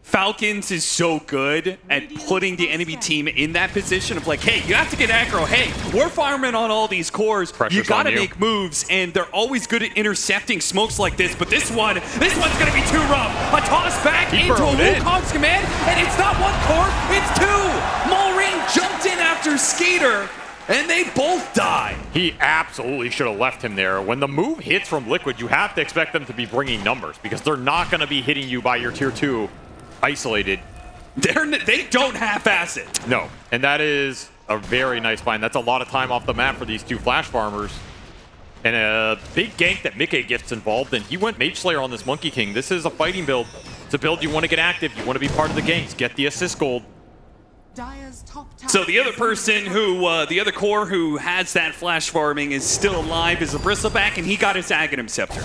Falcons is so good at putting the enemy team in that position of like, hey, you have to get aggro. Hey, we're farming on all these cores. You gotta make moves, and they're always good at intercepting smokes like this. But this one's gonna be too rough. A toss back into a Wukong's command, and it's not one core, it's two. Mulring jumped in after Skeeter, and they both die. He absolutely should have left him there. When the move hits from Liquid, you have to expect them to be bringing numbers because they're not going to be hitting you by your tier 2 isolated. They don't half-ass it. No, and that is a very nice find. That's a lot of time off the map for these two Flash Farmers. And a big gank that Mickey gets involved in. He went Mage Slayer on this Monkey King. This is a fighting build. It's a build you want to get active. You want to be part of the ganks. Get the assist gold. So the other person who, the other core who has that flash farming is still alive is a Bristleback, and he got his Aghanim Scepter.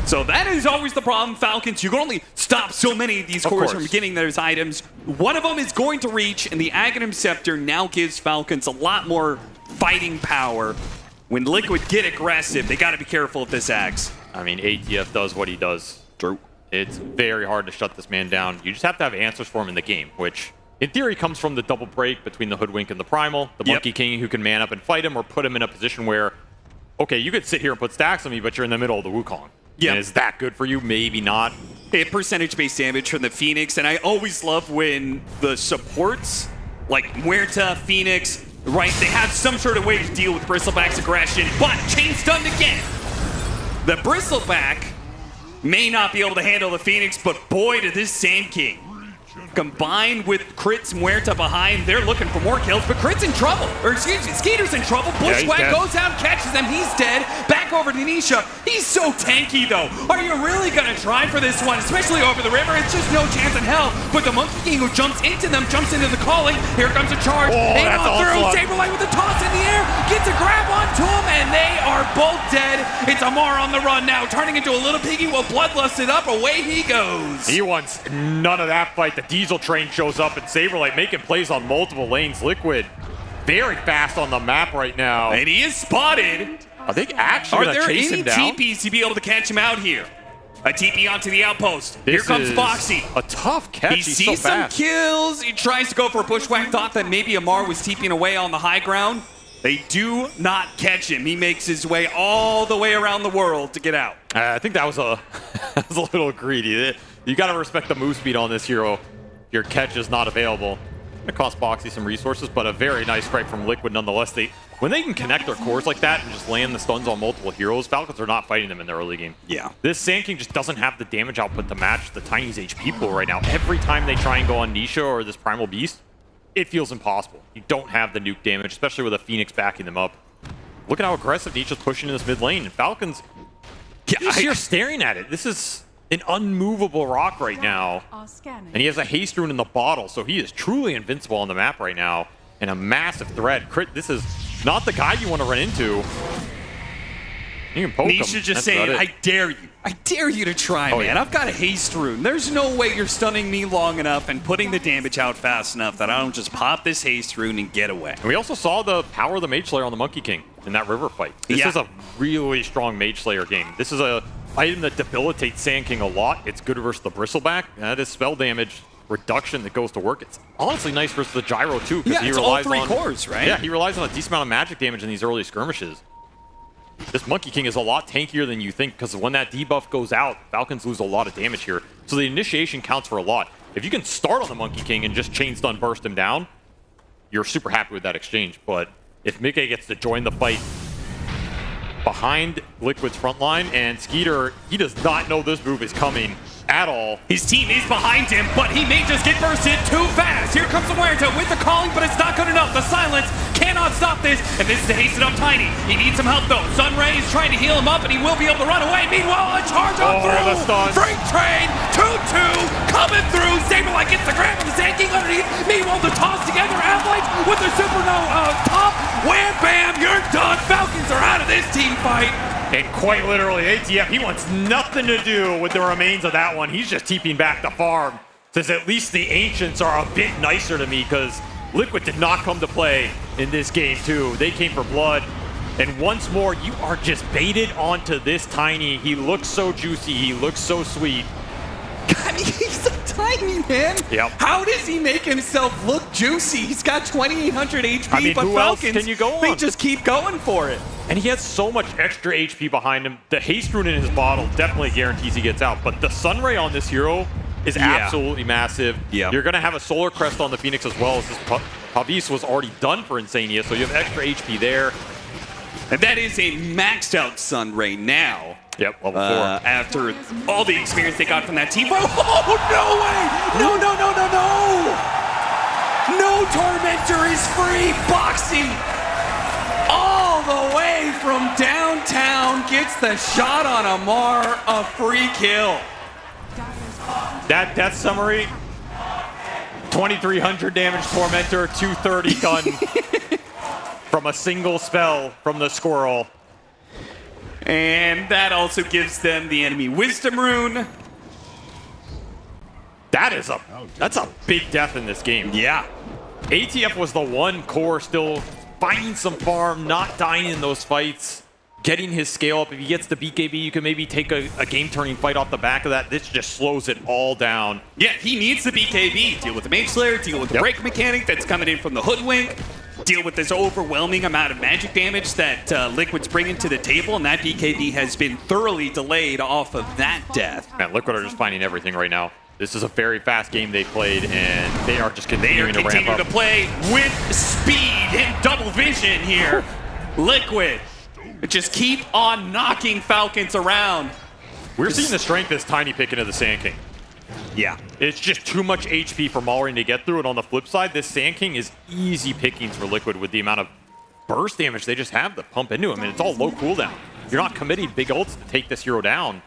So that is always the problem, Falcons. You can only stop so many of these cores from getting those items. One of them is going to reach, and the Aghanim Scepter now gives Falcons a lot more fighting power. When Liquid get aggressive, they got to be careful of this Axe. I mean, ATF does what he does. True. It's very hard to shut this man down. You just have to have answers for him in the game, which in theory comes from the double break between the Hoodwink and the Primal, the Monkey King who can man up and fight him or put him in a position where, okay, you could sit here and put stacks on me, but you're in the middle of the Wukong. Yeah. And is that good for you? Maybe not. Percentage-based damage from the Phoenix, and I always love when the supports, like Muerta, Phoenix, right, they have some sort of way to deal with Bristleback's aggression, but chain stunned again. The Bristleback may not be able to handle the Phoenix, but boy, did this Sand King. Combined with Crit's Muerta behind, they're looking for more kills, but Crit's in trouble. Or excuse me, Skeeter's in trouble. Bushwhack goes out, catches them, he's dead. Back over to Nisha. He's so tanky though. Are you really gonna try for this one, especially over the river? It's just no chance in hell. But the Monkey King who jumps into them, jumps into the calling. Here comes a charge. Aim on through. Saberlight with a toss in the air. Gets a grab onto him, and they are both dead. It's Amar on the run now, turning into a little piggy while Bloodlusted up. Away he goes. He wants none of that fight. The Diesel Train shows up, and Saberlight making plays on multiple lanes. Liquid very fast on the map right now. And he is spotted. Are they actually going to chase him down? Are there any TPs to be able to catch him out here? A TP onto the outpost. Here comes Boxy. A tough catch. He sees so some kills. He tries to go for a Bushwhack. Thought that maybe Amar was TPing away on the high ground. They do not catch him. He makes his way all the way around the world to get out. I think that was a, that was a little greedy. You got to respect the move speed on this hero. Your catch is not available. It costs Boxy some resources, but a very nice strike from Liquid nonetheless. When they can connect their cores like that and just land the stuns on multiple heroes, Falcons are not fighting them in the early game. Yeah. This Sand King just doesn't have the damage output to match the Tiny's HP pool right now. Every time they try and go on Nisha or this Primal Beast, it feels impossible. You don't have the nuke damage, especially with a Phoenix backing them up. Look at how aggressive Nisha's pushing in this mid lane. And Falcons, you're staring at it. This is an unmovable rock right now. And he has a haste rune in the bottle, so he is truly invincible on the map right now. And a massive threat. Crit, this is not the guy you want to run into. You can poke him. Nisha just saying, I dare you. I dare you to try, man. I've got a haste rune. There's no way you're stunning me long enough and putting the damage out fast enough that I don't just pop this haste rune and get away. And we also saw the power of the Mage Slayer on the Monkey King in that river fight. This is a really strong Mage Slayer game. This is a item that debilitates Sand King a lot. It's good versus the Bristleback. That is spell damage reduction that goes to work. It's honestly nice versus the Gyro too, because he relies all 3 cores, right? Yeah, he relies on a decent amount of magic damage in these early skirmishes. This Monkey King is a lot tankier than you think, because when that debuff goes out, Falcons lose a lot of damage here. So the initiation counts for a lot. If you can start on the Monkey King and just chain stun burst him down, you're super happy with that exchange. But if Mickey gets to join the fight behind Liquid's front line, and Skeeter, he does not know this move is coming at all. His team is behind him, but he may just get bursted too fast. Here comes the Muerta with the calling, but it's not good enough. The silence cannot stop this, and this is the hasted up Tiny. He needs some help though. Sunray is trying to heal him up, and he will be able to run away. Meanwhile, a charge on through. Freight train, 2-2, coming through. Saberlight gets the grab of the Sand King underneath. Meanwhile, the toss together. Avalanche with the supernova top. Wham bam, you're done. Falcons are out of this team fight. And quite literally, ATF, he wants nothing to do with the remains of that one. He's just TPing back to farm. Says at least the Ancients are a bit nicer to me, because Liquid did not come to play in this game too. They came for blood. And once more, you are just baited onto this Tiny. He looks so juicy. He looks so sweet. I mean, he's a Tiny, man. Yep. How does he make himself look juicy? He's got 2,800 HP, I mean, but who else Falcons, can you go on? they just keep going for it. And he has so much extra HP behind him. The haste rune in his bottle definitely guarantees he gets out. But the Sunray on this hero is absolutely massive. Yeah. You're going to have a Solar Crest on the Phoenix as well, as this Pavis was already done for Insania, so you have extra HP there. And that is a maxed out Sunray now. Yep, level 4. After all the experience they got from that team. Oh, no way! No, no, no, no, no! No Tormentor is free! Boxing all the way from downtown. Gets the shot on Amar. A free kill. That death summary, 2,300 damage Tormentor, 230 done from a single spell from the squirrel. And that also gives them the enemy Wisdom Rune. That's a big death in this game. Yeah. ATF was the one core still finding some farm, not dying in those fights, getting his scale up. If he gets the BKB, you can maybe take a game-turning fight off the back of that. This just slows it all down. Yeah, he needs the BKB. Deal with the Mage Slayer, deal with the break mechanic that's coming in from the Hoodwink, deal with this overwhelming amount of magic damage that Liquid's bringing to the table, and that BKB has been thoroughly delayed off of that death. Man, Liquid are just finding everything right now. This is a very fast game they played, and they are just continuing to ramp up. to play with speed and double vision here. Liquid just keep on knocking Falcons around. We're seeing the strength as Tiny pick into the Sand King. Yeah. It's just too much HP for Maureen to get through, and on the flip side, this Sand King is easy pickings for Liquid with the amount of burst damage they just have to pump into him, and it's all low cooldown. You're not committing big ults to take this hero down.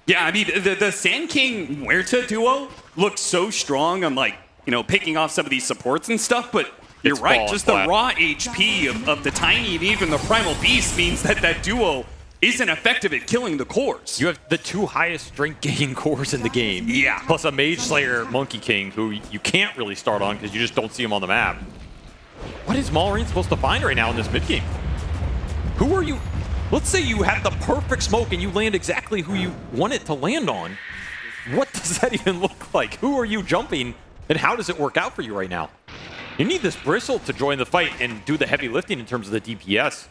Yeah, I mean, the Sand King Huerta duo looks so strong on, like, you know, picking off some of these supports and stuff, but you're right, just the raw HP of the Tiny and even the Primal Beast means that that duo isn't effective at killing the cores. You have the 2 highest strength gain cores in the game. Yeah. Plus a Mage Slayer Monkey King, who you can't really start on because you just don't see him on the map. What is Maureen supposed to find right now in this mid game? Who are you? Let's say you have the perfect smoke and you land exactly who you want it to land on. What does that even look like? Who are you jumping, and how does it work out for you right now? You need this Bristle to join the fight and do the heavy lifting in terms of the DPS.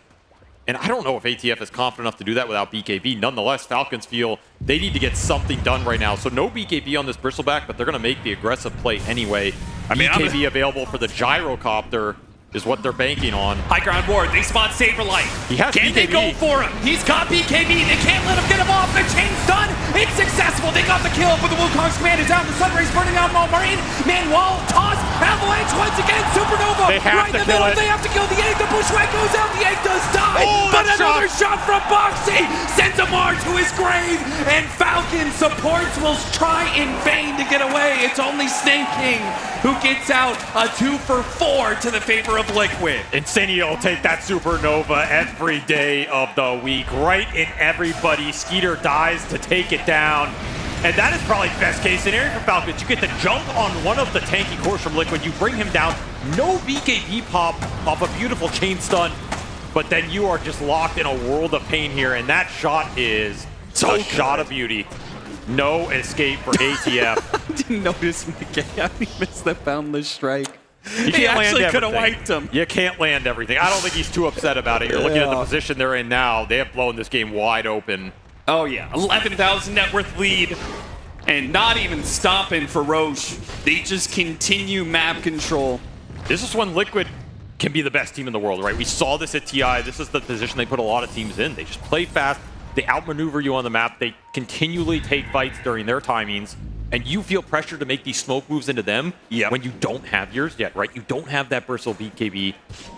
And I don't know if ATF is confident enough to do that without BKB. Nonetheless, Falcons feel they need to get something done right now. So no BKB on this Bristleback, but they're going to make the aggressive play anyway. I mean, BKB available for the Gyrocopter is what they're banking on. High ground ward, they spot Saberlight. He has Can BKB. they go for him? He's got BKB, they can't let him get him off. The chain's done, it's successful. They got the kill, but the Wukong's command is out. The Sunray's burning out Marine. Manuel, toss, avalanche once again, Supernova. They have right to in the kill middle, it. they have to kill the egg. The Bushwhack goes out, the egg does die. But another shot from Boxy sends Amar to his grave. And Falcon supports will try in vain to get away. It's only Snake King who gets out a 2 for 4 to the favor of Liquid. Insania will take that Supernova every day of the week, right in everybody. Skeeter dies to take it down. And that is probably best case scenario for Falcons. You get the jump on one of the tanky cores from Liquid. You bring him down. No BKB pop off a beautiful chain stun. But then you are just locked in a world of pain here. And that shot is a shot of beauty. No escape for ATF. Didn't notice McKay. He missed the Boundless Strike. You He can't actually land could have everything. wiped him. You can't land everything. I don't think he's too upset about it. You're looking at the position they're in now. They have blown this game wide open. Oh yeah, 11,000 net worth lead. And not even stopping for Roche. They just continue map control. This is when Liquid can be the best team in the world, right? We saw this at TI. This is the position they put a lot of teams in. They just play fast. They outmaneuver you on the map. They continually take fights during their timings. And you feel pressure to make these smoke moves into them when you don't have yours yet, right? You don't have that Bristle BKB,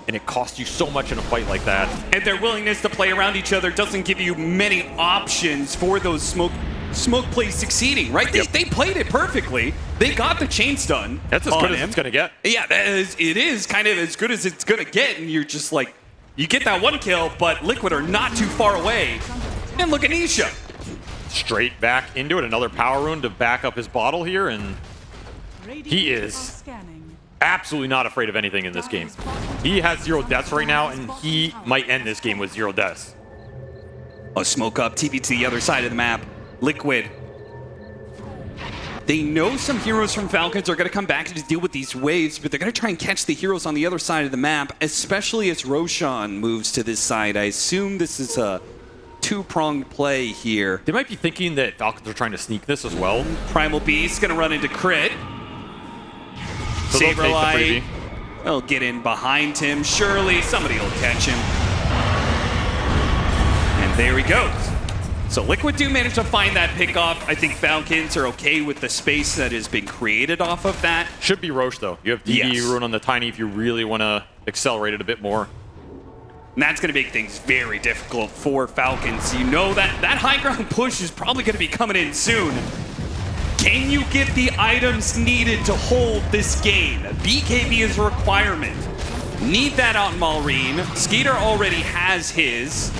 and it costs you so much in a fight like that. And their willingness to play around each other doesn't give you many options for those smoke plays succeeding, right? They played it perfectly. They got the chain stun. That's as good as it's going to get. Yeah, it is kind of as good as it's going to get, and you're just like, you get that one kill, but Liquid are not too far away. And look at Nisha. Straight back into it. Another power rune to back up his bottle here, and he is absolutely not afraid of anything in this game. He has 0 deaths right now, and he might end this game with 0 deaths. A smoke up, TP to the other side of the map. Liquid They know some heroes from Falcons are going to come back to deal with these waves, but they're going to try and catch the heroes on the other side of the map, especially as Roshan moves to this side. I assume this is a two-pronged play here. They might be thinking that Falcons are trying to sneak this as well. Primal Beast going to run into Crit. So Saberlight will get in behind him. Surely somebody will catch him. And there he goes. So Liquid do manage to find that pickoff. I think Falcons are okay with the space that has been created off of that. Should be Roche, though. You have DB Ruin on the Tiny if you really want to accelerate it a bit more. And that's going to make things very difficult for Falcons. You know that high ground push is probably going to be coming in soon. Can you get the items needed to hold this game? BKB is a requirement. Need that on Malrine. Skeeter already has his.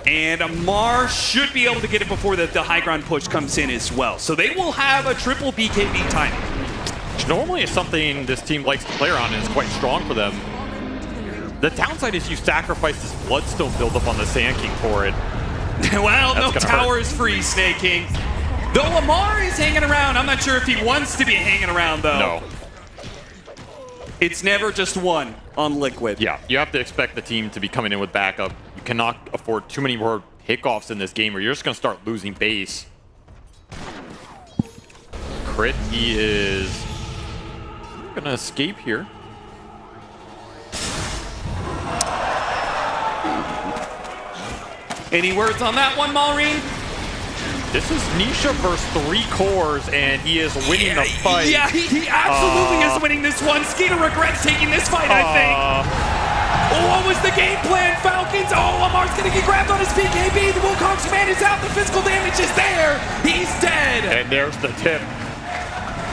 And Amar should be able to get it before the high ground push comes in as well. So they will have a triple BKB timing. Which normally is something this team likes to play around and is quite strong for them. The downside is you sacrifice this Bloodstone buildup on the Sand King for it. Well, That's no tower hurt. is free, Snake King. Though Amar is hanging around. I'm not sure if he wants to be hanging around, though. No. It's never just one on Liquid. Yeah, you have to expect the team to be coming in with backup. You cannot afford too many more pickoffs in this game or you're just going to start losing base. Crit, he is going to escape here. Any words on that one, Malrine? This is Nisha versus 3 cores, and he is winning the fight. Yeah, he absolutely is winning this one. Skeeter regrets taking this fight, I think. What was the game plan, Falcons? Oh, Amar's going to get grabbed on his BKB. The Wukong's man is out. The physical damage is there. He's dead. And there's the tip.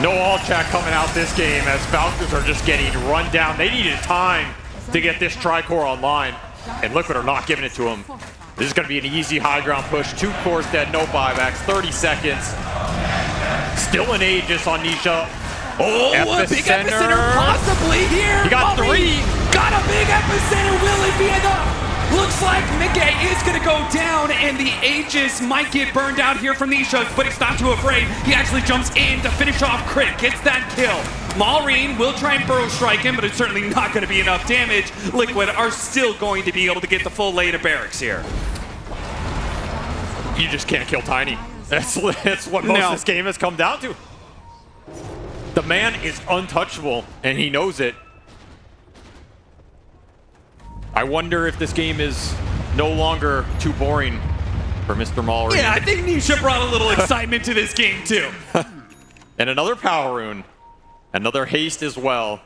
No all chat coming out this game as Falcons are just getting run down. They needed time to get this tri-core online, and Liquid are not giving it to him. This is going to be an easy high ground push. 2 cores dead, no buybacks, 30 seconds. Still an Aegis on Nisha. Oh, a big epicenter possibly here. He got 3. Got a big epicenter. Will it be enough? Looks like Mickey is going to go down, and the Aegis might get burned out here from Nisha, but he's not too afraid. He actually jumps in to finish off Crit, gets that kill. Malrine will try and burrow strike him, but it's certainly not going to be enough damage. Liquid are still going to be able to get the full lane of barracks here. You just can't kill Tiny. That's what most of this game has come down to. The man is untouchable, and he knows it. I wonder if this game is no longer too boring for Mr. Malrine. Yeah, I think Nisha brought a little excitement to this game, too. And another power rune. Another haste as well.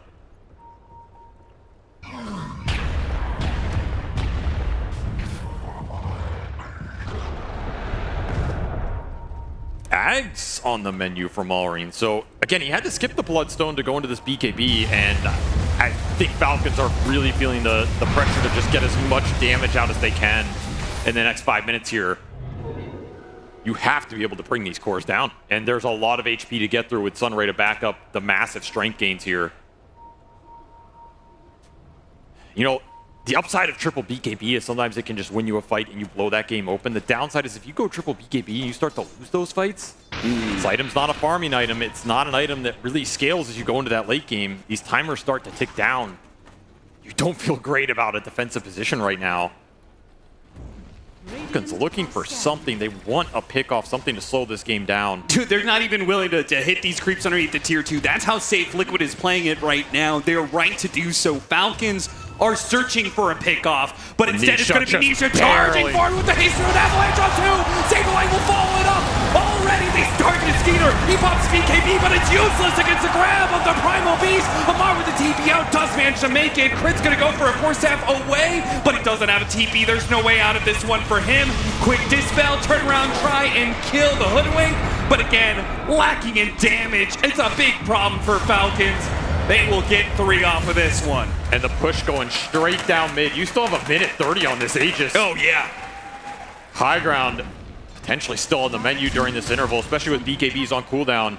Ags on the menu for Malrine. So again, he had to skip the Bloodstone to go into this BKB, and I think Falcons are really feeling the pressure to just get as much damage out as they can in the next 5 minutes here. You have to be able to bring these cores down, and there's a lot of HP to get through with Sunray to back up the massive strength gains here. You know, the upside of triple BKB is sometimes it can just win you a fight and you blow that game open. The downside is if you go triple BKB and you start to lose those fights, this item's not a farming item. It's not an item that really scales as you go into that late game. These timers start to tick down. You don't feel great about a defensive position right now. Falcons looking for something. They want a pick off, something to slow this game down. Dude, they're not even willing to hit these creeps underneath the tier 2. That's how safe Liquid is playing it right now. They're right to do so. Falcons are searching for a pick-off, but instead it's going to be Nisha charging forward with the haste through an avalanche on 2. Saberlight will follow it up. Already they start to Skeeter. He pops BKB, but it's useless against the grab of the Primal Beast. Amar with the TP out does manage to make it. Crit's going to go for a force staff away, but he doesn't have a TP. There's no way out of this one for him. Quick dispel, turn around, try and kill the Hoodwink, but again, lacking in damage. It's a big problem for Falcons. They will get 3 off of this one. And the push going straight down mid. You still have a minute 30 on this Aegis. Oh, yeah. High ground potentially still on the menu during this interval, especially with BKBs on cooldown.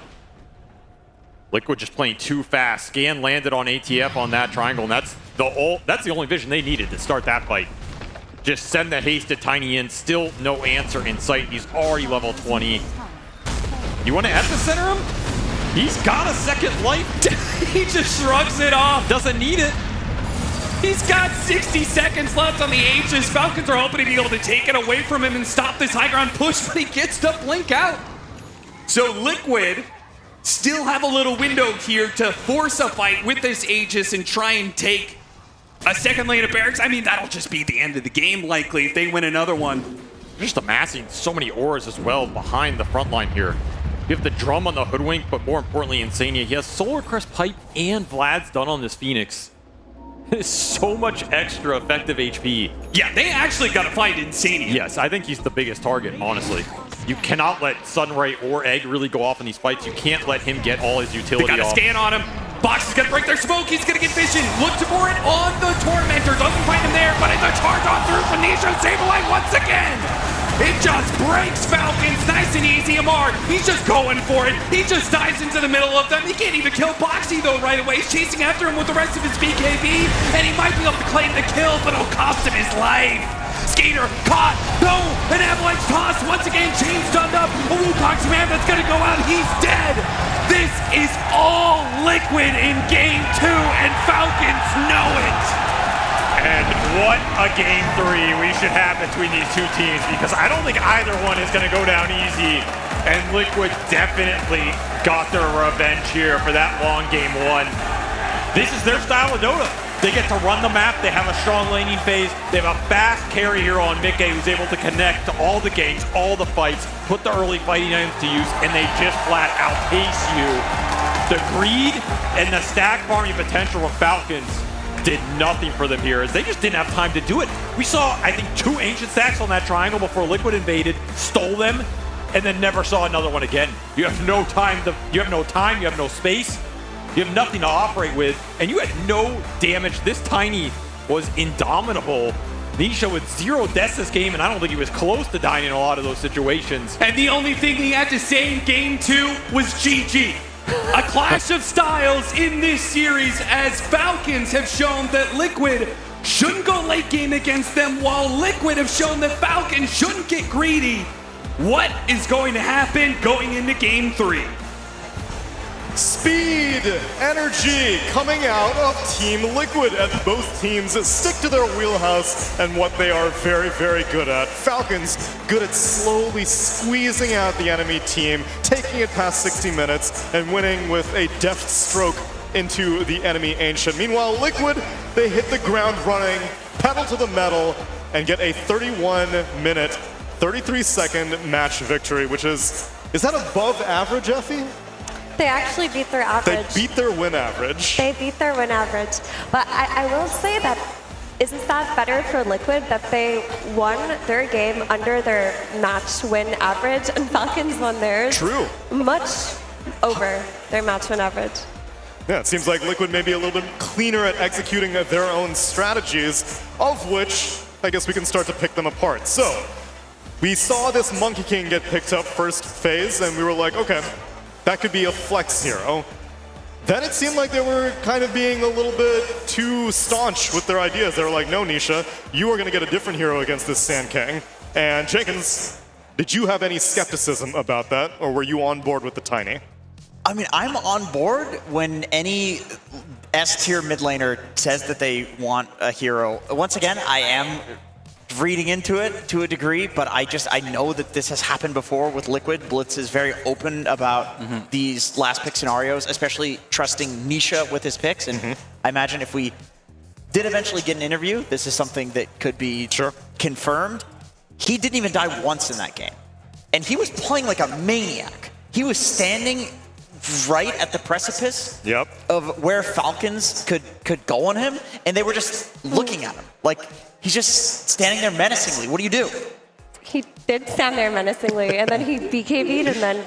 Liquid just playing too fast. Scan landed on ATF on that triangle, and that's the only vision they needed to start that fight. Just send the hasted Tiny in. Still no answer in sight. He's already level 20. You want to epicenter him? He's got a second life. He just shrugs it off. Doesn't need it. He's got 60 seconds left on the Aegis. Falcons are hoping to be able to take it away from him and stop this high ground push, but he gets to blink out. So Liquid still have a little window here to force a fight with this Aegis and try and take a second lane of barracks. I mean, that'll just be the end of the game, likely, if they win another one. Just amassing so many auras as well behind the front line here. You have the drum on the Hoodwink, but more importantly, Insania. He has Solar Crest Pipe and Vlad's done on this Phoenix. It's so much extra effective HP. Yeah, they actually got to fight Insania. Yes, I think he's the biggest target, honestly. You cannot let Sunray or Egg really go off in these fights. You can't let him get all his utility They got a off. scan on him. Box is going to break their smoke. He's going to get vision. Looks for it on the Tormentor. Doesn't find him there, but it's a charge on through from Nisha. Sableye once again. It just breaks Falcons nice and easy. Amar, he's just going for it. He just dives into the middle of them. He can't even kill Boxy, though, right away. He's chasing after him with the rest of his BKB, and he might be able to claim the kill, but it'll cost him his life. Skater caught. No, an avalanche toss. Once again, chains done up. A Wukong's man that's going to go out. He's dead. This is all Liquid in game 2, and Falcons know it. And what a game 3 we should have between these two teams, because I don't think either one is going to go down easy. And Liquid definitely got their revenge here for that long game 1. This is their style of Dota. They get to run the map, they have a strong laning phase, they have a fast carry here on Mickey who's able to connect to all the games, all the fights, put the early fighting items to use, and they just flat outpace you. The greed and the stack farming potential of Falcons did nothing for them here, as they just didn't have time to do it. We saw, I think, 2 ancient stacks on that triangle before Liquid invaded, stole them, and then never saw another one again. You have no time, you have no space. You have nothing to operate with, and you had no damage. This Tiny was indomitable. Nisha with 0 deaths this game, and I don't think he was close to dying in a lot of those situations. And the only thing he had to say in game 2 was GG. A clash of styles in this series, as Falcons have shown that Liquid shouldn't go late game against them, while Liquid have shown that Falcons shouldn't get greedy. What is going to happen going into game 3? Speed, energy coming out of Team Liquid, and both teams stick to their wheelhouse and what they are very, very good at. Falcons good at slowly squeezing out the enemy team, taking it past 60 minutes, and winning with a deft stroke into the enemy Ancient. Meanwhile, Liquid, they hit the ground running, pedal to the metal, and get a 31-minute, 33-second match victory, which is that above average, Effie? They actually beat their average. They beat their win average. They beat their win average. But I will say that, isn't that better for Liquid that they won their game under their match win average and Falcons won theirs? True. Much over their match win average. Yeah, it seems like Liquid may be a little bit cleaner at executing their own strategies, of which I guess we can start to pick them apart. So, we saw this Monkey King get picked up first phase, and we were like, okay, that could be a flex hero. Then it seemed like they were kind of being a little bit too staunch with their ideas. They were like, no, Nisha, you are going to get a different hero against this Sand King. And Jenkins, did you have any skepticism about that, or were you on board with the Tiny? I mean, I'm on board when any S-tier mid laner says that they want a hero. Once again, I am reading into it to a degree, but I know that this has happened before with Liquid. Blitz is very open about these last pick scenarios, especially trusting Nisha with his picks. And I imagine if we did eventually get an interview, this is something that could be confirmed. He didn't even die once in that game. And he was playing like a maniac. He was standing right at the precipice of where Falcons could go on him, and they were just looking at him. Like, he's just standing there menacingly. What do you do? He did stand there menacingly, and then he BKB'd, and then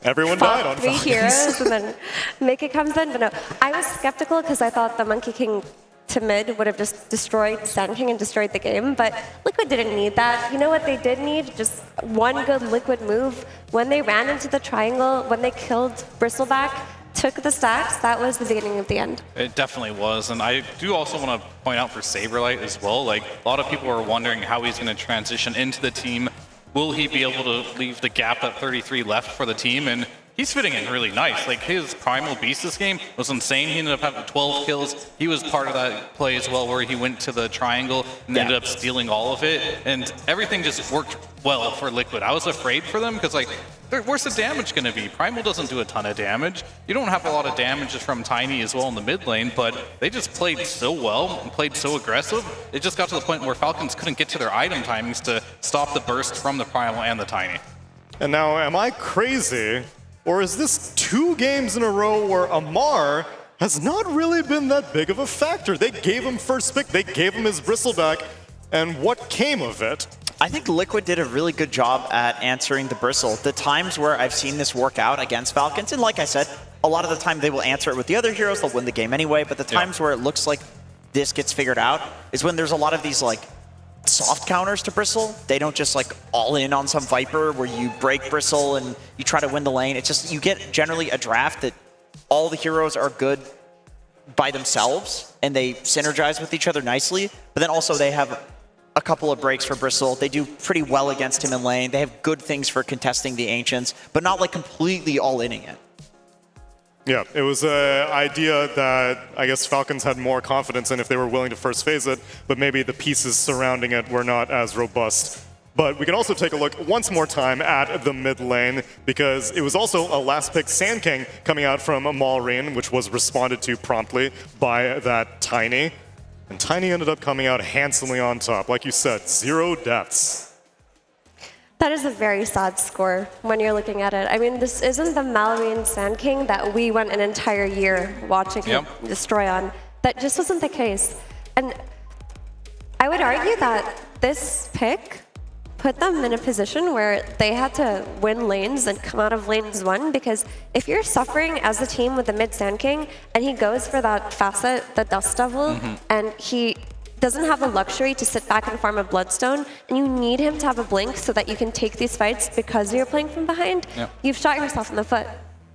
everyone died on 3 Falcons. heroes, and then Mickey comes in. But no, I was skeptical because I thought the Monkey King to mid would have just destroyed Sand King and destroyed the game, but Liquid didn't need that. You know what they did need? Just one good Liquid move. When they ran into the triangle, when they killed Bristleback, took the stacks, that was the beginning of the end. It definitely was, and I do also want to point out for Saberlight as well, like a lot of people are wondering how he's going to transition into the team. Will he be able to leave the gap at 33 left for the team? And he's fitting in really nice. Like, his Primal Beast this game was insane. He ended up having 12 kills. He was part of that play as well, where he went to the triangle and ended up stealing all of it. And everything just worked well for Liquid. I was afraid for them because, like, where's the damage going to be? Primal doesn't do a ton of damage. You don't have a lot of damage from Tiny as well in the mid lane, but they just played so well and played so aggressive. It just got to the point where Falcons couldn't get to their item timings to stop the burst from the Primal and the Tiny. And now, am I crazy? Or is this 2 games in a row where Amar has not really been that big of a factor? They gave him first pick, they gave him his bristleback, and what came of it? I think Liquid did a really good job at answering the bristle. The times where I've seen this work out against Falcons, and like I said, a lot of the time they will answer it with the other heroes, they'll win the game anyway, but the times where it looks like this gets figured out is when there's a lot of these like soft counters to Bristle. They don't just like all in on some Viper where you break Bristle and you try to win the lane. It's just, you get generally a draft that all the heroes are good by themselves and they synergize with each other nicely, but then also they have a couple of breaks for Bristle. They do pretty well against him in lane. They have good things for contesting the Ancients, but not like completely all-inning it. Yeah, it was an idea that I guess Falcons had more confidence in if they were willing to first phase it, but maybe the pieces surrounding it were not as robust. But we can also take a look once more time at the mid lane, because it was also a last pick Sand King coming out from Malrine, which was responded to promptly by that Tiny. And Tiny ended up coming out handsomely on top. Like you said, 0 deaths. That is a very sad score when you're looking at it. I mean, this isn't the Malrine Sand King that we went an entire year watching him destroy on. That just wasn't the case. And I would argue that this pick put them in a position where they had to win lanes and come out of lanes 1, because if you're suffering as a team with the mid Sand King and he goes for that facet, the Dust Devil, and he doesn't have the luxury to sit back and farm a Bloodstone, and you need him to have a blink so that you can take these fights because you're playing from behind, you've shot yourself in the foot.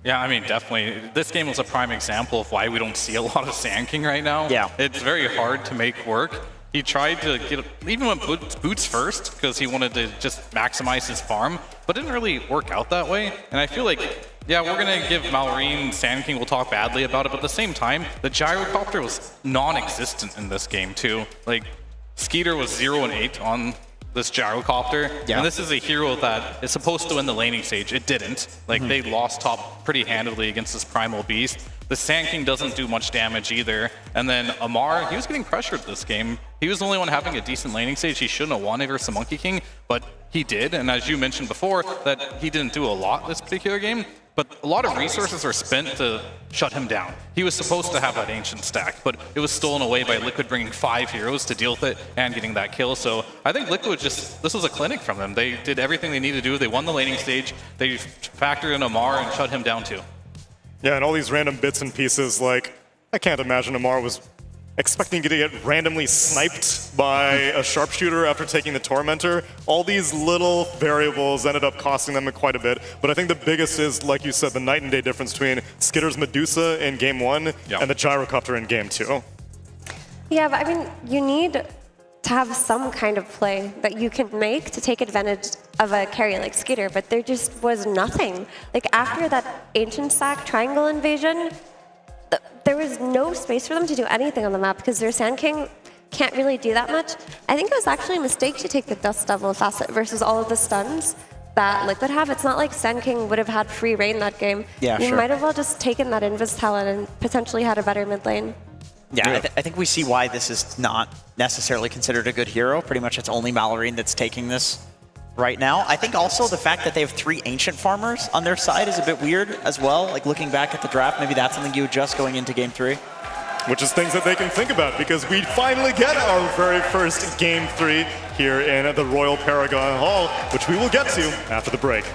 Yeah, I mean, definitely. This game was a prime example of why we don't see a lot of Sand King right now. Yeah. It's very hard to make work. He tried to get, even went boots first because he wanted to just maximize his farm, but didn't really work out that way. And I feel like, yeah, we're going to give Malrine Sand King, we'll talk badly about it, but at the same time, the gyrocopter was non-existent in this game too. Like, Skeeter was 0 and 8 on this gyrocopter, and this is a hero that is supposed to win the laning stage. It didn't. Like, they lost top pretty handily against this Primal Beast. The Sand King doesn't do much damage either. And then Amar, he was getting pressured this game. He was the only one having a decent laning stage. He shouldn't have won it versus the Monkey King, but he did. And as you mentioned before, that he didn't do a lot this particular game, but a lot of resources were spent to shut him down. He was supposed to have that Ancient stack, but it was stolen away by Liquid bringing 5 heroes to deal with it and getting that kill. So I think Liquid just, this was a clinic from them. They did everything they needed to do. They won the laning stage. They factored in Amar and shut him down too. Yeah, and all these random bits and pieces, like, I can't imagine Amar was expecting to get randomly sniped by a sharpshooter after taking the Tormentor. All these little variables ended up costing them quite a bit, but I think the biggest is, like you said, the night and day difference between Skitter's Medusa in Game 1 and the Gyrocopter in Game 2. Yeah, but I mean, you need to have some kind of play that you can make to take advantage of a carry like Skeeter, but there just was nothing. Like, after that Ancient Stack Triangle invasion, there was no space for them to do anything on the map because their Sand King can't really do that much. I think it was actually a mistake to take the Dust Devil facet versus all of the stuns that Liquid have. It's not like Sand King would have had free reign that game. Yeah, you might have well just taken that Invis talent and potentially had a better mid lane. Yeah, I think we see why this is not necessarily considered a good hero. Pretty much it's only Malrine that's taking this right now. I think also the fact that they have 3 Ancient farmers on their side is a bit weird as well. Like, looking back at the draft, maybe that's something you adjust going into Game 3. Which is things that they can think about, because we finally get our very first Game 3 here in the Royal Paragon Hall, which we will get to after the break.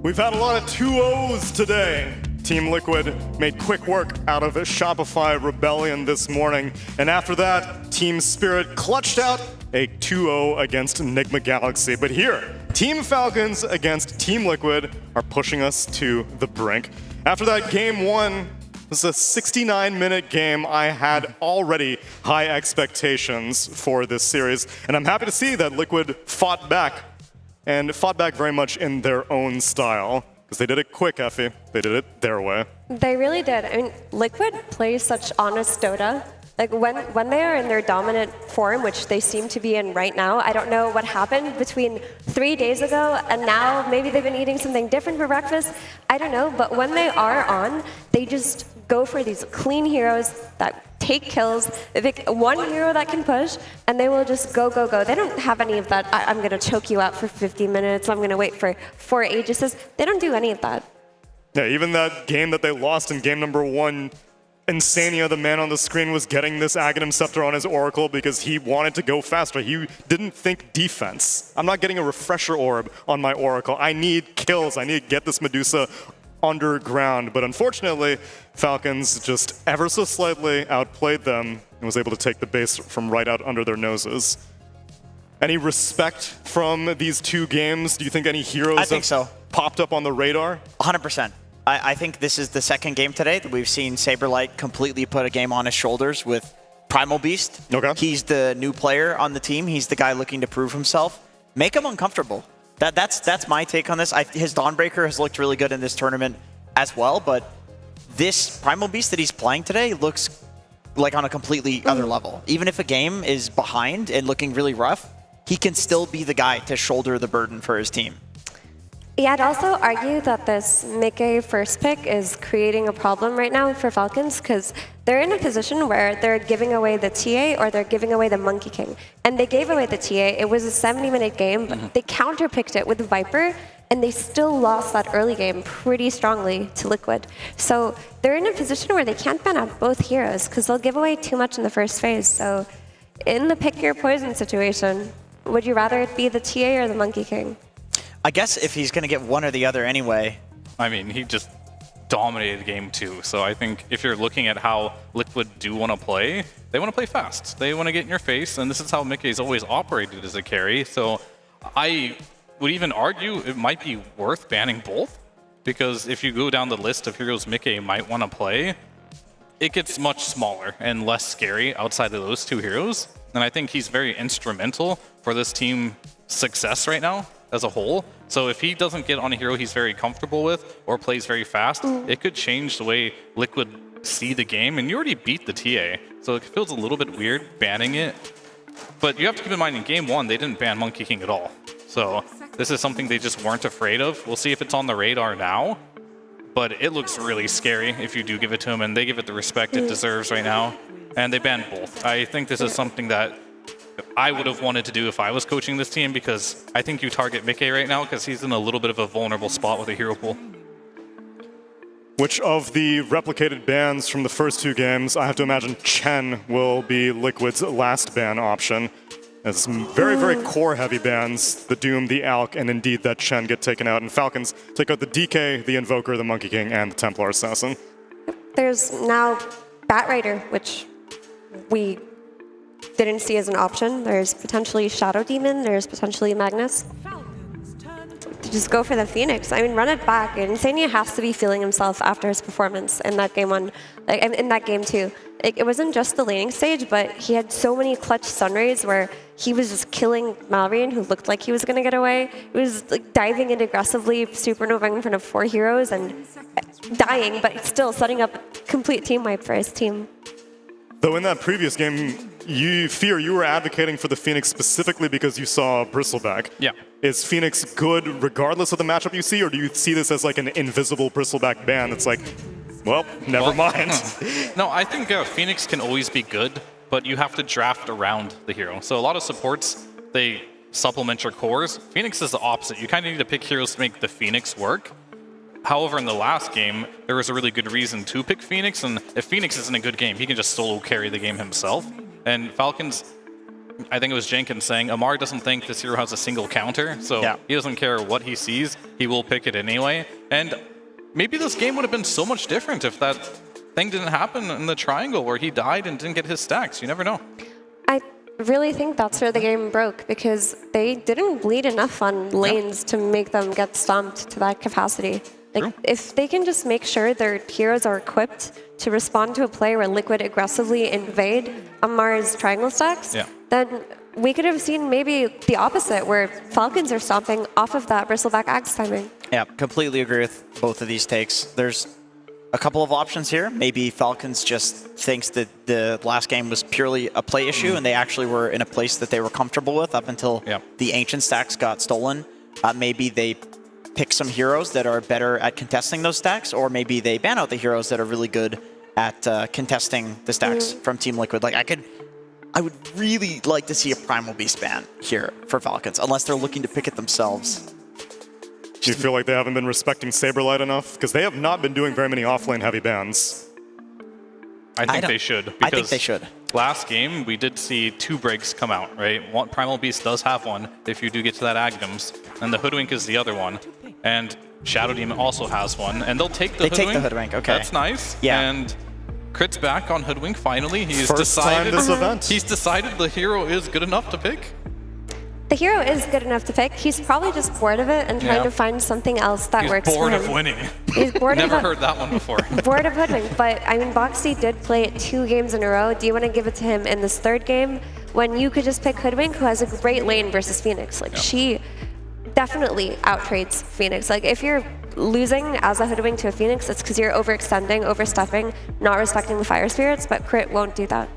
We've had a lot of 2-0s today. Team Liquid made quick work out of Shopify Rebellion this morning. And after that, Team Spirit clutched out a 2-0 against Nigma Galaxy. But here, Team Falcons against Team Liquid are pushing us to the brink. After that game one, this is a 69-minute game. I had already high expectations for this series. And I'm happy to see that Liquid fought back, and fought back very much in their own style. Because they did it quick, Effie. They did it their way. They really did. I mean, Liquid plays such honest Dota. Like, when they are in their dominant form, which they seem to be in right now, I don't know what happened between 3 days ago and now. Maybe they've been eating something different for breakfast. I don't know. But when they are on, they just go for these clean heroes that take kills, they pick one hero that can push, and they will just go, go, go. They don't have any of that, I'm going to choke you out for 50 minutes, I'm going to wait for 4 Aegises. They don't do any of that. Yeah, even that game that they lost in game number 1, Insania, the man on the screen, was getting this Aghanim Scepter on his Oracle because he wanted to go faster. He didn't think defense. I'm not getting a refresher orb on my Oracle. I need kills. I need to get this Medusa underground. But unfortunately, Falcons just ever so slightly outplayed them and was able to take the base from right out under their noses. Any respect from these 2 games? Do you think any heroes I think so. Popped up on the radar? 100%. I think this is the second game today that we've seen Saberlight completely put a game on his shoulders with Primal Beast. Okay. He's the new player on the team. He's the guy looking to prove himself. Make him uncomfortable. That's my take on this. His Dawnbreaker has looked really good in this tournament as well, but this Primal Beast that he's playing today looks like on a completely other level. Even if a game is behind and looking really rough, he can still be the guy to shoulder the burden for his team. Yeah, I'd also argue that this Mickey first pick is creating a problem right now for Falcons because they're in a position where they're giving away the TA or they're giving away the Monkey King. And they gave away the TA. It was a 70-minute game, but they counterpicked it with Viper, and they still lost that early game pretty strongly to Liquid. So they're in a position where they can't ban out both heroes because they'll give away too much in the first phase. So in the pick your poison situation, would you rather it be the TA or the Monkey King? I guess if he's going to get one or the other anyway. I mean, he just dominated game 2. So I think if you're looking at how Liquid do want to play, they want to play fast. They want to get in your face, and this is how Mickey's always operated as a carry. So I would even argue it might be worth banning both, because if you go down the list of heroes Mickey might want to play, it gets much smaller and less scary outside of those 2 heroes. And I think he's very instrumental for this team's success right now as a whole. So if he doesn't get on a hero he's very comfortable with or plays very fast, it could change the way Liquid see the game. And you already beat the TA, so it feels a little bit weird banning it. But you have to keep in mind, in game 1, they didn't ban Monkey King at all. So this is something they just weren't afraid of. We'll see if it's on the radar now. But it looks really scary if you do give it to him, and they give it the respect it deserves right now. And they banned both. I think this is something that I would have wanted to do if I was coaching this team, because I think you target Mickey right now because he's in a little bit of a vulnerable spot with a hero pool. Which of the replicated bans from the first 2 games, I have to imagine Chen will be Liquid's last ban option. It's very, very core-heavy bans, the Doom, the Alk, and indeed that Chen get taken out. And Falcons take out the DK, the Invoker, the Monkey King, and the Templar Assassin. There's now Batrider, which we didn't see as an option. There's potentially Shadow Demon, there's potentially Magnus. To just go for the Phoenix. I mean, run it back. Insania has to be feeling himself after his performance in that game 1, like in that game 2. It wasn't just the laning stage, but he had so many clutch Sunrays where he was just killing Malrine, who looked like he was going to get away. He was like diving in aggressively, supernovaing in front of 4 heroes and dying, but still setting up a complete team wipe for his team. Though in that previous game, you were advocating for the Phoenix specifically because you saw Bristleback. Yeah. Is Phoenix good regardless of the matchup you see, or do you see this as like an invisible Bristleback ban that's like, well, never mind? No, I think Phoenix can always be good, but you have to draft around the hero. So a lot of supports, they supplement your cores. Phoenix is the opposite. You kind of need to pick heroes to make the Phoenix work. However, in the last game, there was a really good reason to pick Phoenix, and if Phoenix is in a good game, he can just solo carry the game himself. And Falcons, I think it was Jenkins saying, Amar doesn't think this hero has a single counter, so he doesn't care what he sees, he will pick it anyway. And maybe this game would have been so much different if that thing didn't happen in the triangle where he died and didn't get his stacks. You never know. I really think that's where the game broke, because they didn't bleed enough on lanes to make them get stomped to that capacity. Like, if they can just make sure their heroes are equipped to respond to a play where Liquid aggressively invade Amar's triangle stacks, then we could have seen maybe the opposite, where Falcons are stomping off of that Bristleback Axe timing. Yeah, completely agree with both of these takes. There's a couple of options here. Maybe Falcons just thinks that the last game was purely a play issue, and they actually were in a place that they were comfortable with up until the Ancient stacks got stolen. Maybe they pick some heroes that are better at contesting those stacks, or maybe they ban out the heroes that are really good at contesting the stacks from Team Liquid. Like I would really like to see a Primal Beast ban here for Falcons, unless they're looking to pick it themselves. Do you feel like they haven't been respecting Saberlight enough? Because they have not been doing very many offlane heavy bans. I think they should. I think they should. Last game, we did see 2 breaks come out, right? One, Primal Beast does have one if you do get to that Agnes, and the Hoodwink is the other one. And Shadow Demon also has one, and they'll take the Hoodwink. They take the Hoodwink, okay. That's nice. Yeah. And Crit's back on Hoodwink finally. He's First time decided this event. He's decided the hero is good enough to pick. The hero is good enough to pick. He's probably just bored of it and trying to find something else that works for him. He's bored of winning. He's bored Never of heard that one before. bored of Hoodwink, but I mean, Boxy did play it 2 games in a row. Do you want to give it to him in this 3rd game when you could just pick Hoodwink, who has a great lane versus Phoenix? Like, she definitely outtrades Phoenix. Like, if you're losing as a Hoodwink to a Phoenix, it's because you're overextending, overstepping, not respecting the fire spirits, but Crit won't do that.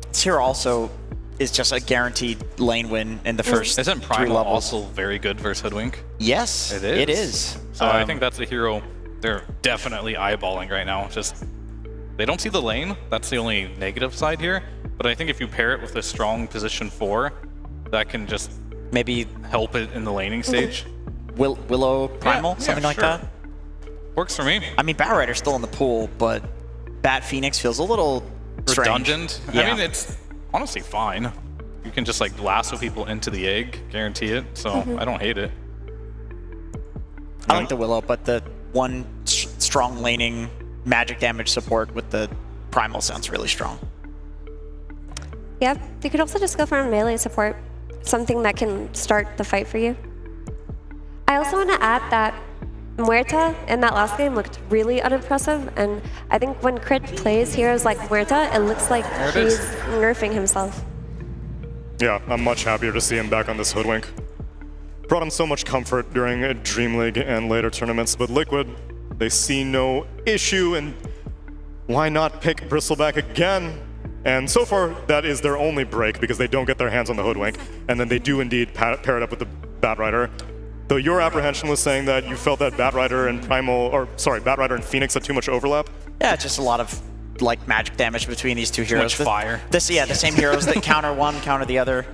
This hero also is just a guaranteed lane win in the first Isn't 3 Primal levels. also very good versus Hoodwink? Yes, It is. it is. So I think that's a hero they're definitely eyeballing right now. Just they don't see the lane. That's the only negative side here. But I think if you pair it with a strong position 4, that can just maybe help it in the laning stage. Willow Primal, something like that. Works for me. I mean, Bat Rider's still in the pool, but Bat Phoenix feels a little strange. Redundant. Yeah. I mean, it's honestly fine. You can just like lasso people into the egg, guarantee it. So I don't hate it. I like the Willow, but the one strong laning magic damage support with the Primal sounds really strong. Yep, you could also just go for a melee support, something that can start the fight for you. I also want to add that Muerta in that last game looked really unimpressive, and I think when Crit plays heroes like Muerta, it looks like he's nerfing himself. Yeah, I'm much happier to see him back on this Hoodwink. Brought him so much comfort during Dream League and later tournaments, but Liquid, they see no issue, and why not pick Bristleback again? And so far, that is their only break because they don't get their hands on the Hoodwink, and then they do indeed pair it up with the Bat Rider. Though your apprehension was saying that you felt that Bat Rider and Bat Rider and Phoenix had too much overlap? Yeah, just a lot of like magic damage between these 2 heroes. Much fire. The same heroes that counter one, counter the other.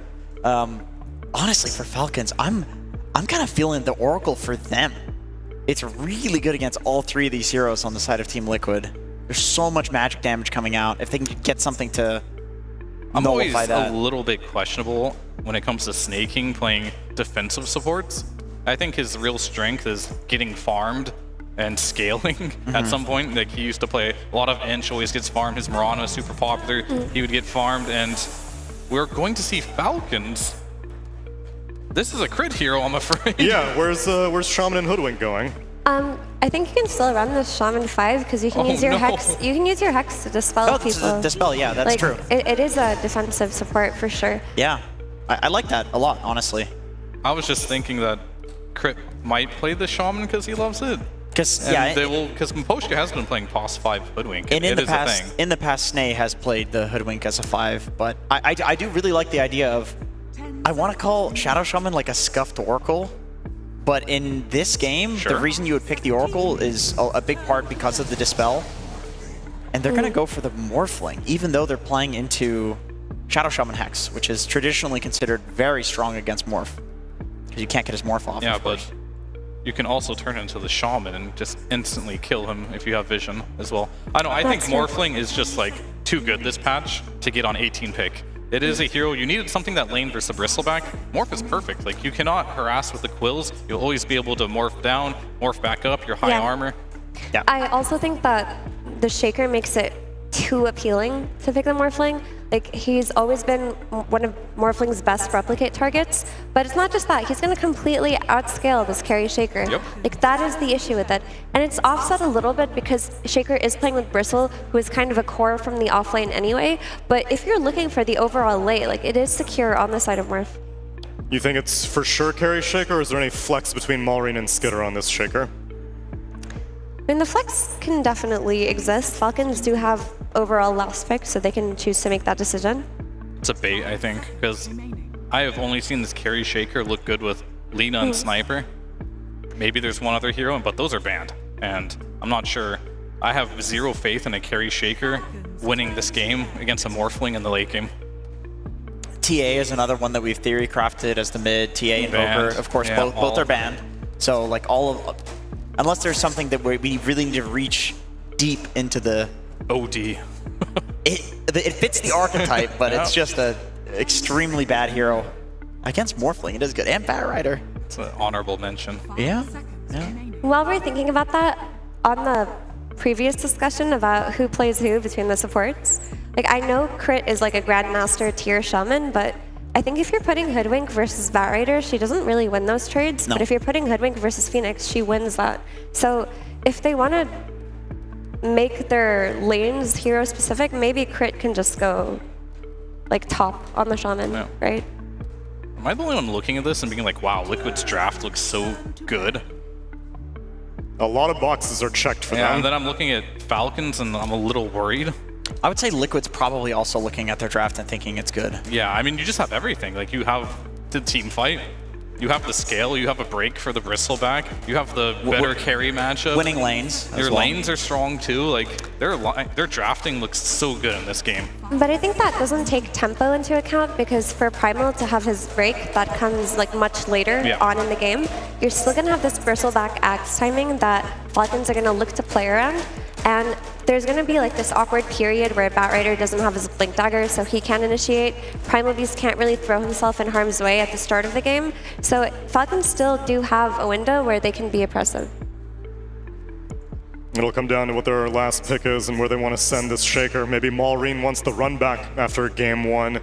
Honestly, for Falcons, I'm kind of feeling the Oracle for them. It's really good against all 3 of these heroes on the side of Team Liquid. There's so much magic damage coming out. If they can get something to I'm always nullify that. a little bit questionable when it comes to Snaking playing defensive supports. I think his real strength is getting farmed and scaling at some point. Like, he used to play a lot of Inch, always gets farmed. His Mirana is super popular. He would get farmed, and we're going to see Falcons. This is a Crit hero, I'm afraid. Yeah, where's Shaman and Hoodwink going? I think you can still run the Shaman 5 because you can use your Hex. You can use your Hex to dispel people. Dispel, yeah, that's like, true. It is a defensive support for sure. Yeah, I like that a lot, honestly. I was just thinking that Crit might play the Shaman because he loves it. Because Mposhka has been playing POS 5 Hoodwink. And it is a thing. In the past, Snay has played the Hoodwink as a 5, but I do really like the idea of, I want to call Shadow Shaman like a scuffed Oracle, but in this game, the reason you would pick the Oracle is a big part because of the Dispel, and they're going to go for the Morphling, even though they're playing into Shadow Shaman Hex, which is traditionally considered very strong against Morph, because you can't get his Morph off, Yeah, of course. but you can also turn into the Shaman and just instantly kill him if you have vision as well. I think Morphling is just like too good this patch to get on 18 pick. It is a hero. You needed something that lane versus a Bristleback. Morph is perfect. Like, you cannot harass with the Quills. You'll always be able to morph down, morph back up, your high armor. Yeah. I also think that the Shaker makes it too appealing to pick the Morphling. Like, he's always been one of Morphling's best replicate targets, but it's not just that. He's going to completely outscale this carry Shaker. Yep. Like, that is the issue with it. And it's offset a little bit because Shaker is playing with Bristle, who is kind of a core from the offlane anyway, but if you're looking for the overall late, like, it is secure on the side of Morph. You think it's for sure carry Shaker, or is there any flex between Malrine and Skitter on this Shaker? I mean, the flex can definitely exist. Falcons do have overall last pick, so they can choose to make that decision. It's a bait, I think, because I have only seen this carry Shaker look good with Lina and Sniper. Maybe there's one other hero, but those are banned. And I'm not sure. I have zero faith in a carry Shaker winning this game against a Morphling in the late game. TA is another one that we've theory crafted as the mid. TA and Banned. Poker, of course, Yeah, both are banned. So like unless there's something that we really need to reach deep into the OD. it fits the archetype, but it's just a extremely bad hero against Morphling. It is good, and Batrider. It's an honorable mention. Yeah. While we're thinking about that, on the previous discussion about who plays who between the supports, like I know Crit is like a Grandmaster tier Shaman, but I think if you're putting Hoodwink versus Batrider, she doesn't really win those trades. No. But if you're putting Hoodwink versus Phoenix, she wins that. So if they want to make their lanes hero specific, maybe Crit can just go like top on the Shaman, right? Am I the only one looking at this and being like, wow, Liquid's draft looks so good? A lot of boxes are checked for them. And then I'm looking at Falcons and I'm a little worried. I would say Liquid's probably also looking at their draft and thinking it's good. Yeah, I mean, you just have everything. Like, you have the team fight, you have the scale, you have a break for the Bristleback, you have the better carry matchup. Winning lanes. Your lanes are strong too. Like, their drafting looks so good in this game. But I think that doesn't take tempo into account, because for Primal to have his break, that comes like much later on in the game. You're still gonna have this Bristleback Axe timing that Falcons are gonna look to play around, and there's gonna be like this awkward period where Batrider doesn't have his Blink Dagger, so he can't initiate. Primal Beast can't really throw himself in harm's way at the start of the game. So Falcons still do have a window where they can be oppressive. It'll come down to what their last pick is and where they want to send this Shaker. Maybe Maureen wants the run back after game 1.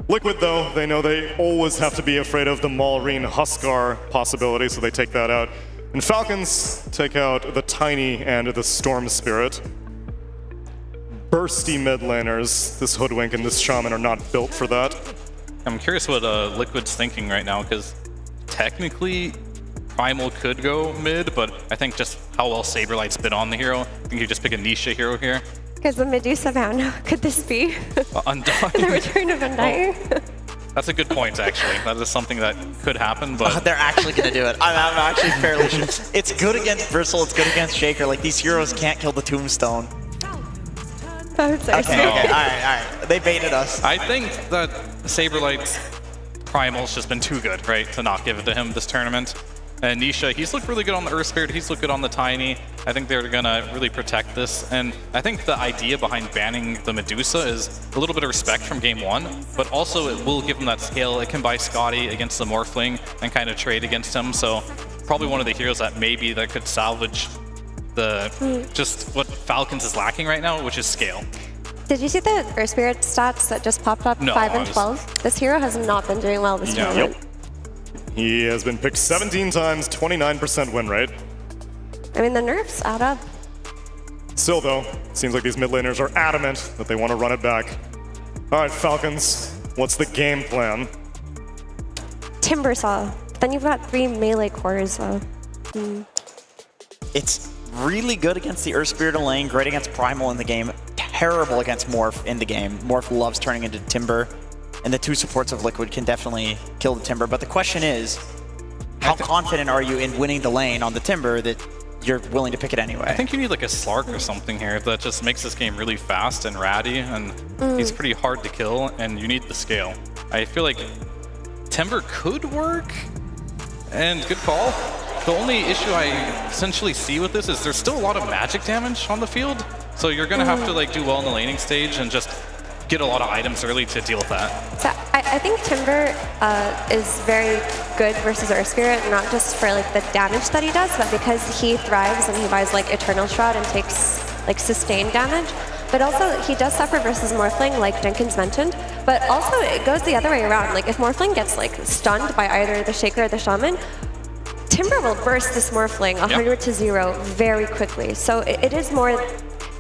Liquid, though, they know they always have to be afraid of the Maureen Huskar possibility, so they take that out. And Falcons take out the Tiny and the Storm Spirit. Bursty mid laners, this Hoodwink and this Shaman are not built for that. I'm curious what Liquid's thinking right now, because technically Primal could go mid, but I think just how well Saberlight's been on the hero, I think you just pick a Nisha hero here. Because the Medusa bound, could this be Undying. the return of Undying? That's a good point, actually. That is something that could happen, but... They're actually going to do it. I'm actually fairly sure. It's good against Bristle, it's good against Shaker. Like, these heroes can't kill the Tombstone. Okay, all right. They baited us. I think that Saberlight's Primal's just been too good, right, to not give it to him this tournament. And Nisha, he's looked really good on the Earth Spirit, he's looked good on the Tiny. I think they're gonna really protect this. And I think the idea behind banning the Medusa is a little bit of respect from game 1, but also it will give them that scale. It can buy Scotty against the Morphling and kind of trade against him. So probably one of the heroes that maybe that could salvage the just what Falcons is lacking right now, which is scale. Did you see the Earth Spirit stats that just popped up? No, 5 and 12? This hero has not been doing well this tournament. He has been picked 17 times, 29% win rate. I mean, the nerfs add up. Still, though, it seems like these mid laners are adamant that they want to run it back. All right, Falcons, what's the game plan? Timbersaw. Then you've got 3 melee cores, though. It's really good against the Earth Spirit in lane, great against Primal in the game, terrible against Morph in the game. Morph loves turning into Timber, and the 2 supports of Liquid can definitely kill the Timber. But the question is, how confident are you in winning the lane on the Timber that you're willing to pick it anyway? I think you need like a Slark or something here that just makes this game really fast and ratty, and he's pretty hard to kill, and you need the scale. I feel like Timber could work, and good call. The only issue I essentially see with this is there's still a lot of magic damage on the field, so you're gonna have to like do well in the laning stage and just get a lot of items early to deal with that. So I think Timber is very good versus Earth Spirit, not just for like the damage that he does, but because he thrives and he buys like Eternal Shroud and takes like sustained damage. But also he does suffer versus Morphling, like Jenkins mentioned. But also it goes the other way around. Like if Morphling gets like stunned by either the Shaker or the Shaman, Timber will burst this Morphling 100 to 0 very quickly. So it is more.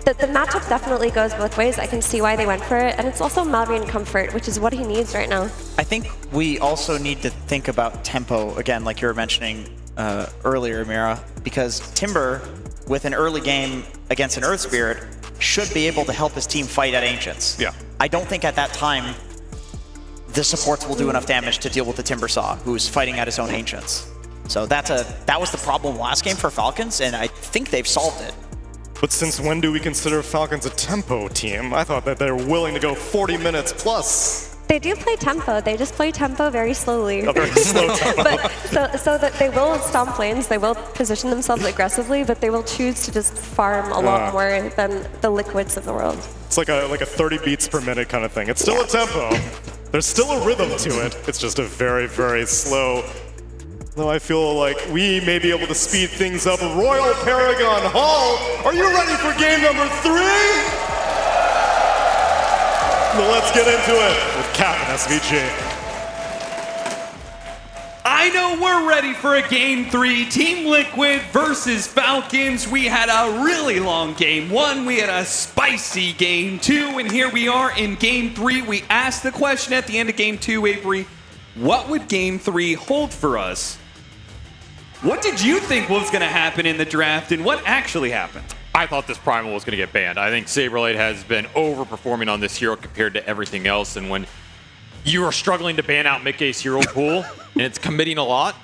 The matchup definitely goes both ways. I can see why they went for it, and it's also Malrine comfort, which is what he needs right now. I think we also need to think about tempo, again, like you were mentioning earlier, Mira, because Timber, with an early game against an Earth Spirit, should be able to help his team fight at Ancients. Yeah. I don't think at that time the supports will do enough damage to deal with the Timbersaw, who's fighting at his own Ancients. So that was the problem last game for Falcons, and I think they've solved it. But since when do we consider Falcons a tempo team? I thought that they're willing to go 40 minutes plus. They do play tempo. They just play tempo very slowly. A very slow tempo. But so that they will stomp lanes, they will position themselves aggressively, but they will choose to just farm a lot more than the Liquids of the world. It's like a 30 beats per minute kind of thing. It's still a tempo. There's still a rhythm to it. It's just a very, very slow. Though I feel like we may be able to speed things up. Royal Paragon Hall, are you ready for game number 3? Well, let's get into it with Cap and SVG. I know we're ready for a Game 3. Team Liquid versus Falcons. We had a really long Game 1. We had a spicy Game 2. And here we are in Game 3. We asked the question at the end of Game 2, Avery, what would Game 3 hold for us? What did you think was going to happen in the draft, and what actually happened? I thought this Primal was going to get banned. I think Saberlight has been overperforming on this hero compared to everything else, and when you are struggling to ban out Mickey's hero pool, and it's committing a lot,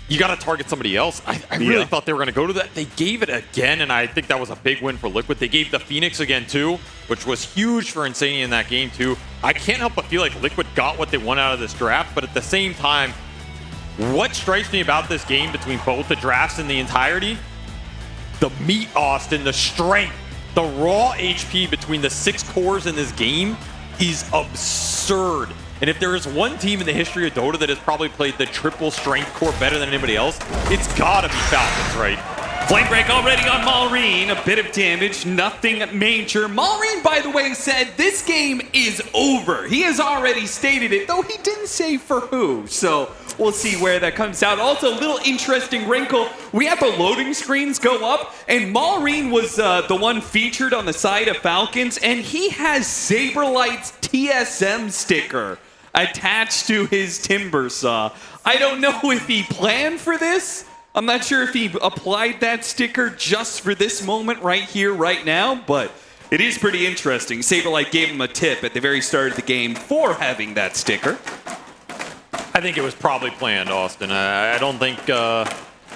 you got to target somebody else. I really thought they were going to go to that. They gave it again, and I think that was a big win for Liquid. They gave the Phoenix again, too, which was huge for Insania in that game, too. I can't help but feel like Liquid got what they want out of this draft, but at the same time, what strikes me about this game between both the drafts and the entirety, the meat, Austin, the strength, the raw HP between the 6 cores in this game is absurd. And if there is one team in the history of Dota that has probably played the triple strength core better than anybody else, it's gotta be Falcons, right? Flame break already on Malrine, a bit of damage, nothing major. Malrine, by the way, said this game is over. He has already stated it, though he didn't say for who. So we'll see where that comes out. Also, a little interesting wrinkle. We had the loading screens go up, and Malrine was the one featured on the side of Falcons, and he has Saberlight's TSM sticker attached to his Timber Saw. I don't know if he planned for this. I'm not sure if he applied that sticker just for this moment right here, right now, but it is pretty interesting. Saberlight gave him a tip at the very start of the game for having that sticker. I think it was probably planned, Austin. I don't think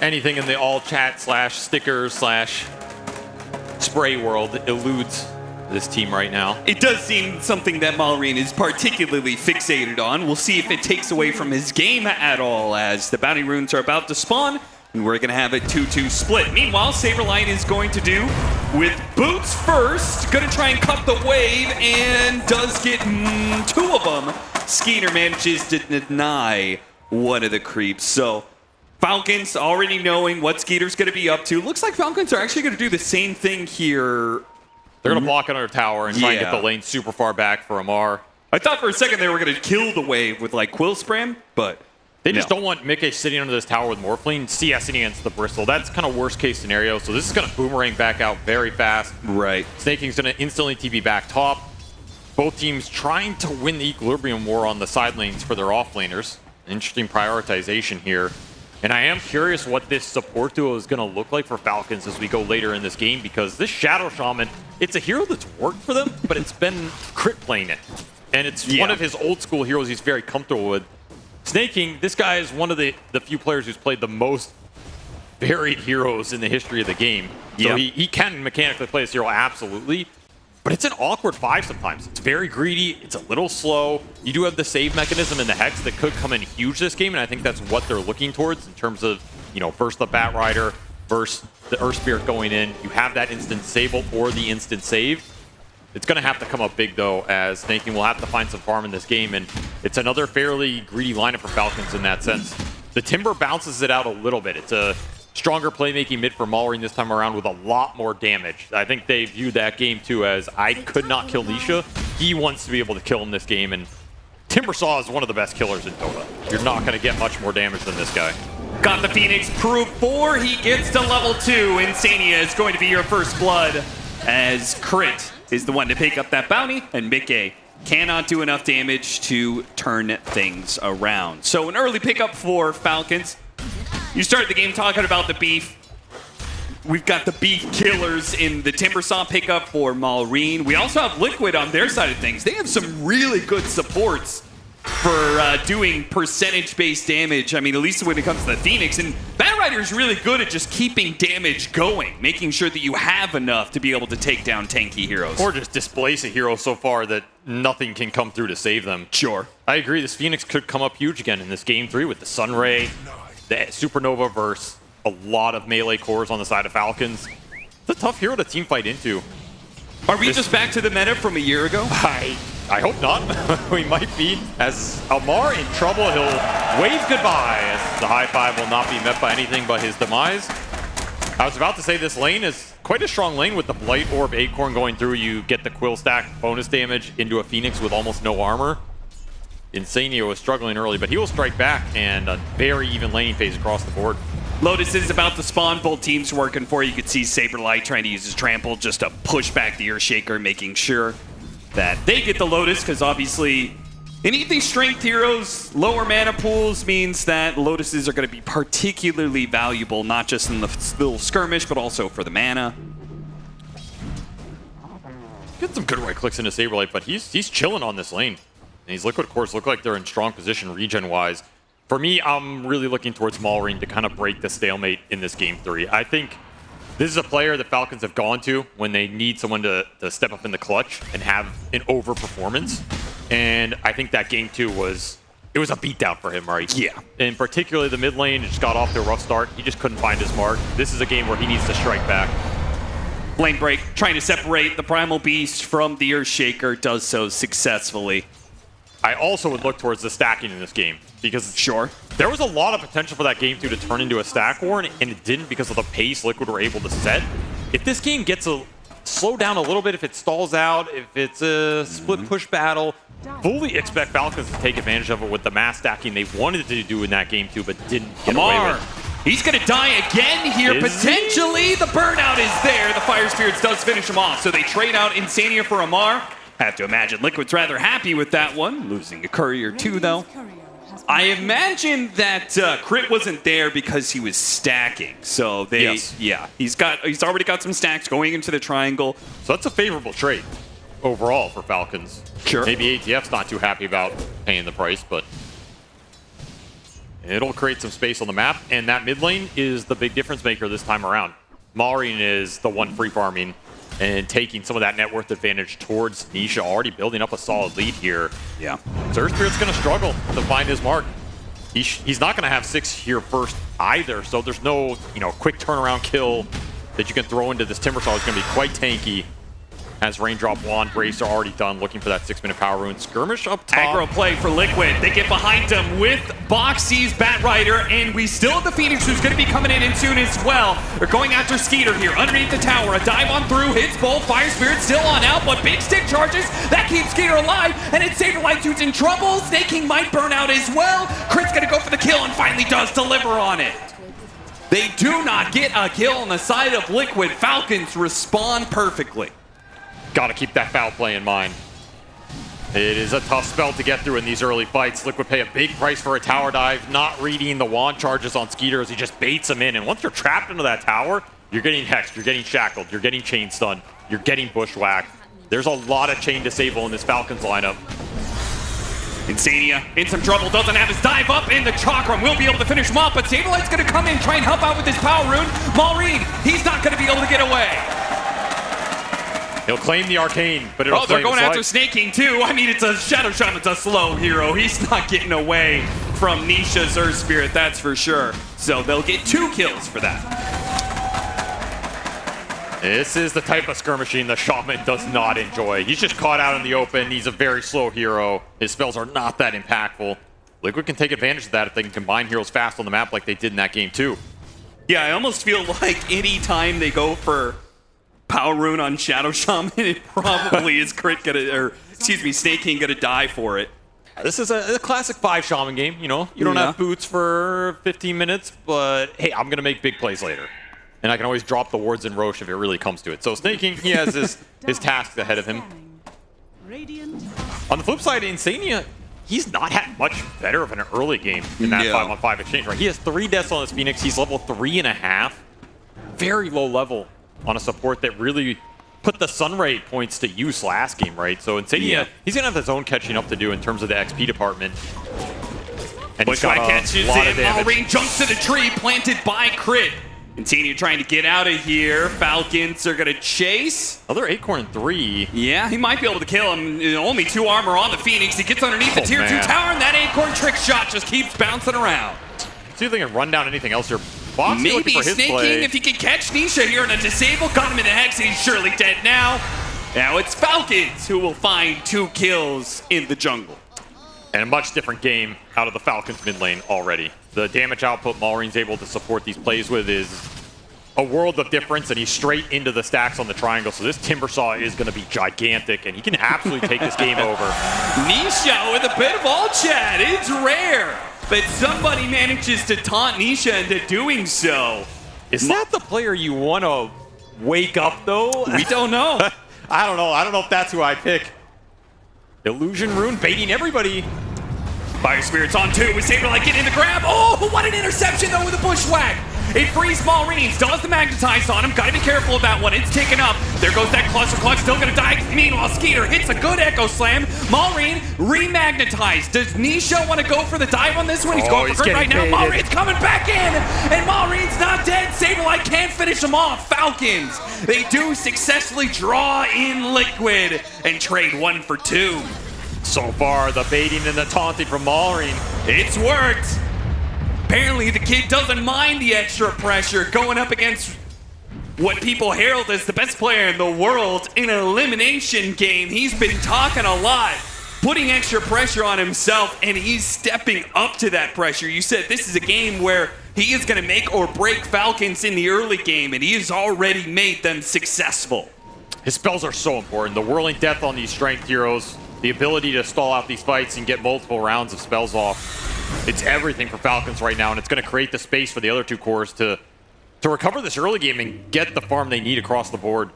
anything in the all chat / stickers / spray world eludes this team right now. It does seem something that Malrine is particularly fixated on. We'll see if it takes away from his game at all, as the bounty runes are about to spawn, and we're going to have a 2-2 split. Meanwhile, Saberlight is going to do with boots first. Going to try and cut the wave, and does get 2 of them. Skeeter manages to deny one of the creeps. So Falcons already knowing what Skeeter's going to be up to. Looks like Falcons are actually going to do the same thing here. They're going to block under tower and try and get the lane super far back for Amar. I thought for a second they were going to kill the wave with like Quill Spram, but they just don't want Mickey sitting under this tower with Morphling, CSing against the Bristle. That's kind of worst case scenario. So this is going to boomerang back out very fast. Right. Snaking's going to instantly TP back top. Both teams trying to win the Equilibrium War on the side lanes for their offlaners. Interesting prioritization here. And I am curious what this support duo is going to look like for Falcons as we go later in this game, because this Shadow Shaman, it's a hero that's worked for them, but it's been crit playing it. And it's one of his old school heroes he's very comfortable with. Snaking, this guy is one of the few players who's played the most varied heroes in the history of the game. So he can mechanically play this hero, absolutely. But it's an awkward 5 sometimes. It's very greedy. It's a little slow. You do have the save mechanism in the Hex that could come in huge this game, and I think that's what they're looking towards in terms of, you know, first the Bat Rider versus the Earth Spirit going in. You have that instant disable or the instant save. It's going to have to come up big, though, as Snaking will have to find some farm in this game, and it's another fairly greedy lineup for Falcons in that sense. The Timber bounces it out a little bit. It's a stronger playmaking mid for Malrine this time around with a lot more damage. I think they viewed that game, too, as I could not kill Nisha. He wants to be able to kill him this game, and Timbersaw is one of the best killers in Dota. You're not going to get much more damage than this guy. Got the Phoenix proof 4. He gets to level 2. Insania is going to be your first blood, as Crit is the one to pick up that bounty, and Mickey cannot do enough damage to turn things around. So an early pickup for Falcons. You started the game talking about the beef. We've got the beef killers in the Timbersaw pickup for Malrine. We also have Liquid on their side of things. They have some really good supports for doing percentage-based damage. I mean, at least when it comes to the Phoenix. And Batrider is really good at just keeping damage going, making sure that you have enough to be able to take down tanky heroes. Or just displace a hero so far that nothing can come through to save them. Sure. I agree, this Phoenix could come up huge again in this game 3 with the Sunray, the Supernova verse, a lot of melee cores on the side of Falcons. It's a tough hero to teamfight into. Are we just back to the meta from a year ago? I hope not. We might be. As Almar in trouble, he'll wave goodbye as the high five will not be met by anything but his demise. I was about to say this lane is quite a strong lane with the Blight Orb Acorn going through. You get the Quill Stack bonus damage into a Phoenix with almost no armor. Insania was struggling early, but he will strike back, and a very even laning phase across the board. Lotus is about to spawn. Both teams working for it. You could see Saberlight trying to use his trample just to push back the Earthshaker, making sure that they get the Lotus, because obviously any of these strength heroes, lower mana pools means that Lotuses are going to be particularly valuable, not just in the little skirmish, but also for the mana. Get some good right clicks into Saberlight, but he's chilling on this lane. And these Liquid cores look like they're in strong position regen-wise. For me, I'm really looking towards Maureen to kind of break the stalemate in this game 3. I think this is a player that Falcons have gone to when they need someone to step up in the clutch and have an over-performance. And I think that game 2 was a beatdown for him, right? Yeah. And particularly the mid lane, just got off to a rough start. He just couldn't find his mark. This is a game where he needs to strike back. Lane break, trying to separate the Primal Beast from the Earthshaker, does so successfully. I also would look towards the stacking in this game, because there was a lot of potential for that game 2 to turn into a stack war, and it didn't because of the pace Liquid were able to set. If this game gets slow down a little bit, if it stalls out, if it's a split push battle, fully expect Falcons to take advantage of it with the mass stacking they wanted to do in that game 2, but didn't get away with. He's going to die again here, potentially. The burnout is there. The Fire Spirits does finish him off, so they trade out Insania for Amar. I have to imagine Liquid's rather happy with that one. Losing a courier too, though. I imagine that Crit wasn't there because he was stacking. So he's already got some stacks going into the triangle. So that's a favorable trade overall for Falcons. Sure. Maybe ATF's not too happy about paying the price, but it'll create some space on the map. And that mid lane is the big difference maker this time around. Maureen is the one free farming and taking some of that net worth advantage towards Nisha, already building up a solid lead here. Yeah. So Earthspirit's going to struggle to find his mark. He's not going to have 6 here first either, so there's no quick turnaround kill that you can throw into this Timbersaw. It's going to be quite tanky. As Raindrop, Wand, Brace are already done, looking for that 6-minute power rune. Skirmish up top. Aggro play for Liquid. They get behind him with Boxy's Batrider, and we still have the Phoenix, who's going to be coming in soon as well. They're going after Skeeter here underneath the tower. A dive on through, hits both. Fire Spirit still on out, but big stick charges. That keeps Skeeter alive, and it's Saberlight who's in trouble. Snaking might burn out as well. Crit's going to go for the kill and finally does deliver on it. They do not get a kill on the side of Liquid. Falcons respond perfectly. Got to keep that foul play in mind. It is a tough spell to get through in these early fights. Liquid pay a big price for a tower dive, not reading the wand charges on Skeeter as he just baits him in. And once you're trapped into that tower, you're getting hexed, you're getting shackled, you're getting chain stunned, you're getting bushwhacked. There's a lot of chain disable in this Falcons lineup. Insania in some trouble, doesn't have his dive up, and the Chakram will be able to finish him off, but Saberlight's going to come in, try and help out with his power rune. Maureen, he's not going to be able to get away. He'll claim the Arcane, but it'll they're going after life. Snaking too. I mean, it's a Shadow Shaman's a slow hero. He's not getting away from Nisha's Earth Spirit, that's for sure. So they'll get 2 kills for that. This is the type of skirmishing the Shaman does not enjoy. He's just caught out in the open. He's a very slow hero. His spells are not that impactful. Liquid can take advantage of that if they can combine heroes fast on the map like they did in that game too. Yeah, I almost feel like any time they go for Power Rune on Shadow Shaman, it probably is Snake King gonna die for it. This is a classic 5 Shaman game, you don't have boots for 15 minutes, but hey, I'm gonna make big plays later. And I can always drop the wards in Roche if it really comes to it. So Snake King, he has his tasks ahead of him. On the flip side, Insania, he's not had much better of an early game in that 5-on-5 exchange, right? He has 3 deaths on his Phoenix, he's level 3.5. Very low level on a support that really put the Sunray points to use last game, right? So Insania, he's going to have his own catching up to do in terms of the XP department. And he's got catches a lot it. of damage. Malrain jumps to the tree, planted by Crit. Insania trying to get out of here. Falcons are going to chase. Another Acorn 3. Yeah, he might be able to kill him. Only 2 armor on the Phoenix. He gets underneath the tier 2 man. tower, and that Acorn trick shot just keeps bouncing around. See if they can run down anything else here. Boxy Maybe looking for his snaking play. if he can catch Nisha here in a disable. Got him in the Hex, and he's surely dead now. Now it's Falcons who will find 2 kills in the jungle. And a much different game out of the Falcons mid lane already. The damage output Malrain's able to support these plays with is a world of difference, and he's straight into the stacks on the triangle. So this Timbersaw is going to be gigantic, and he can absolutely take this game over. Nisha with a bit of all chat. It's rare, but somebody manages to taunt Nisha into doing so. Is that the player you want to wake up, though? We don't know. I don't know. I don't know if that's who I pick. Illusion Rune baiting everybody. Fire Spirit's on 2 with Saberlight getting the grab. Oh, what an interception, though, with a bushwhack. It frees Malrain, still has the magnetize on him. Gotta be careful of that one. It's taken up. There goes that cluster clutch, still gonna die. Meanwhile, Skeeter hits a good Echo Slam. Malrain remagnetized. Does Nisha want to go for the dive on this one? He's going for it right now. Malrain's coming back in, and Malrain's not dead. Saberlight can't finish him off. Falcons, they do successfully draw in Liquid and trade 1 for 2. So far, the baiting and the taunting from Malrain. It's worked. Apparently, the kid doesn't mind the extra pressure going up against what people herald as the best player in the world in an elimination game. He's been talking a lot, putting extra pressure on himself, and he's stepping up to that pressure. You said this is a game where he is going to make or break Falcons in the early game, and he has already made them successful. His spells are so important. The Whirling Death on these strength heroes, the ability to stall out these fights and get multiple rounds of spells off. It's everything for Falcons right now, and it's going to create the space for the other 2 cores to recover this early game and get the farm they need across the board.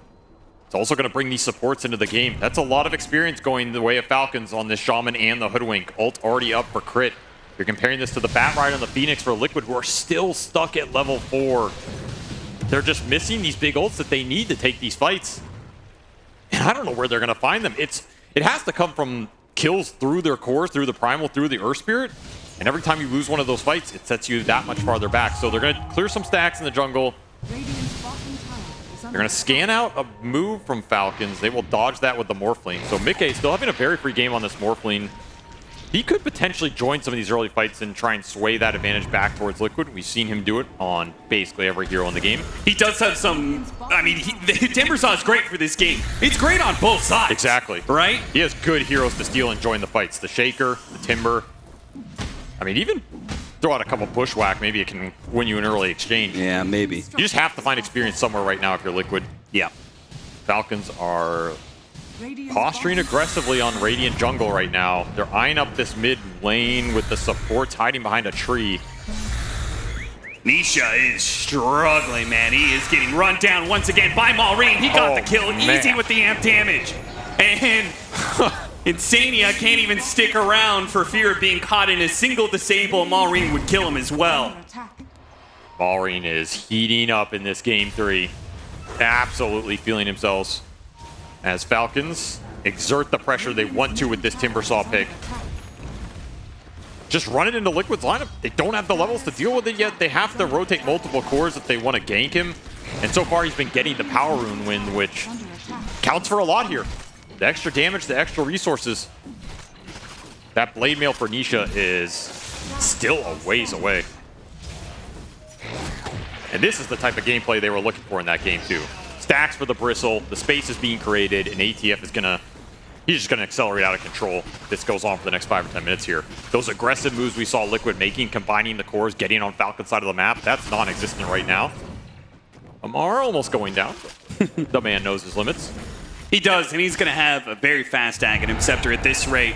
It's also going to bring these supports into the game. That's a lot of experience going the way of Falcons on this Shaman and the Hoodwink. Ult already up for Crit. You're comparing this to the Batrider and the Phoenix for Liquid, who are still stuck at level 4. They're just missing these big ults that they need to take these fights. And I don't know where they're going to find them. It has to come from kills through their cores, through the Primal, through the Earth Spirit. And every time you lose one of those fights, it sets you that much farther back. So they're going to clear some stacks in the jungle. They're going to scan out a move from Falcons. They will dodge that with the Morphling. So Mickey still having a very free game on this Morphling. He could potentially join some of these early fights and try and sway that advantage back towards Liquid. We've seen him do it on basically every hero in the game. He does have some... I mean, the Timbersaw is great for this game. It's great on both sides. Exactly. Right? He has good heroes to steal and join the fights. The Shaker, the Timber. I mean, even throw out a couple Bushwhack, maybe it can win you an early exchange. Yeah, maybe. You just have to find experience somewhere right now if you're Liquid. Yeah. Falcons are posturing aggressively on Radiant jungle right now. They're eyeing up this mid lane with the supports hiding behind a tree. Nisha is struggling, man. He is getting run down once again by Malrain. He got the kill easy with the amp damage. And Insania can't even stick around for fear of being caught in a single disable. Malrain would kill him as well. Malrain is heating up in this game 3. Absolutely feeling themselves as Falcons exert the pressure they want to with this Timbersaw pick. Just run it into Liquid's lineup. They don't have the levels to deal with it yet. They have to rotate multiple cores if they want to gank him. And so far, he's been getting the Power Rune win, which counts for a lot here. The extra damage, the extra resources. That Blade Mail for Nisha is still a ways away. And this is the type of gameplay they were looking for in that game, too. Stacks for the Bristle, the space is being created, and ATF is gonna... He's just going to accelerate out of control. This goes on for the next 5 or 10 minutes here. Those aggressive moves we saw Liquid making, combining the cores, getting on Falcon's side of the map, that's non-existent right now. Amar almost going down. The man knows his limits. He does, and he's going to have a very fast Aghanim Scepter at this rate.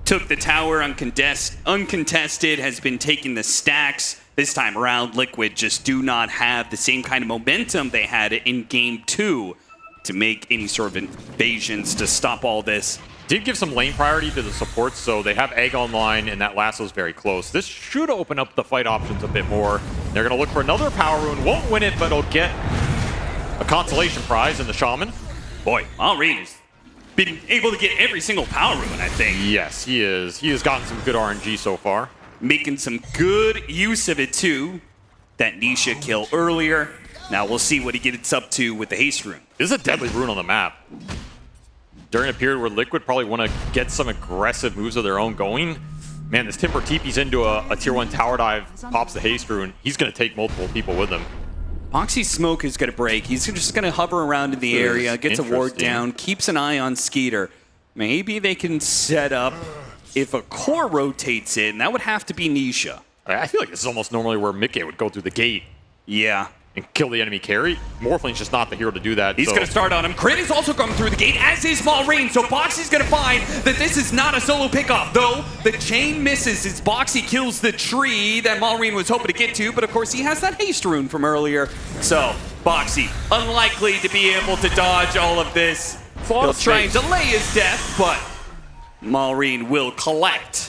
Took the tower uncontested, has been taking the stacks. This time around, Liquid just do not have the same kind of momentum they had in Game 2 to make any sort of invasions to stop all this. Did give some lane priority to the supports, so they have Egg online, and that lasso's very close. This should open up the fight options a bit more. They're going to look for another Power Rune. Won't win it, but it'll get a consolation prize in the Shaman. Boy, Malreen's been able to get every single power ruin, I think. Yes, he is. He has gotten some good RNG so far. Making some good use of it, too. That Nisha kill earlier. Now we'll see what he gets up to with the haste rune. This is a deadly rune on the map. During a period where Liquid probably want to get some aggressive moves of their own going, man, this Timber TP's into a tier 1 tower dive, pops the haste rune. He's going to take multiple people with him. Boxy's smoke is going to break. He's just going to hover around in the area, gets a ward down, keeps an eye on Skeeter. Maybe they can set up if a core rotates in. That would have to be Nisha. I feel like this is almost normally where Mickey would go through the gate. Yeah. And kill the enemy carry. Morphline's just not the hero to do that. He's going to start on him. Crit is also coming through the gate, as is Malreen. So Boxy's going to find that this is not a solo pickoff. Though the chain misses as Boxy kills the tree that Malreen was hoping to get to. But of course, he has that haste rune from earlier. So Boxy, unlikely to be able to dodge all of this. He'll try and delay his death, but Malreen will collect.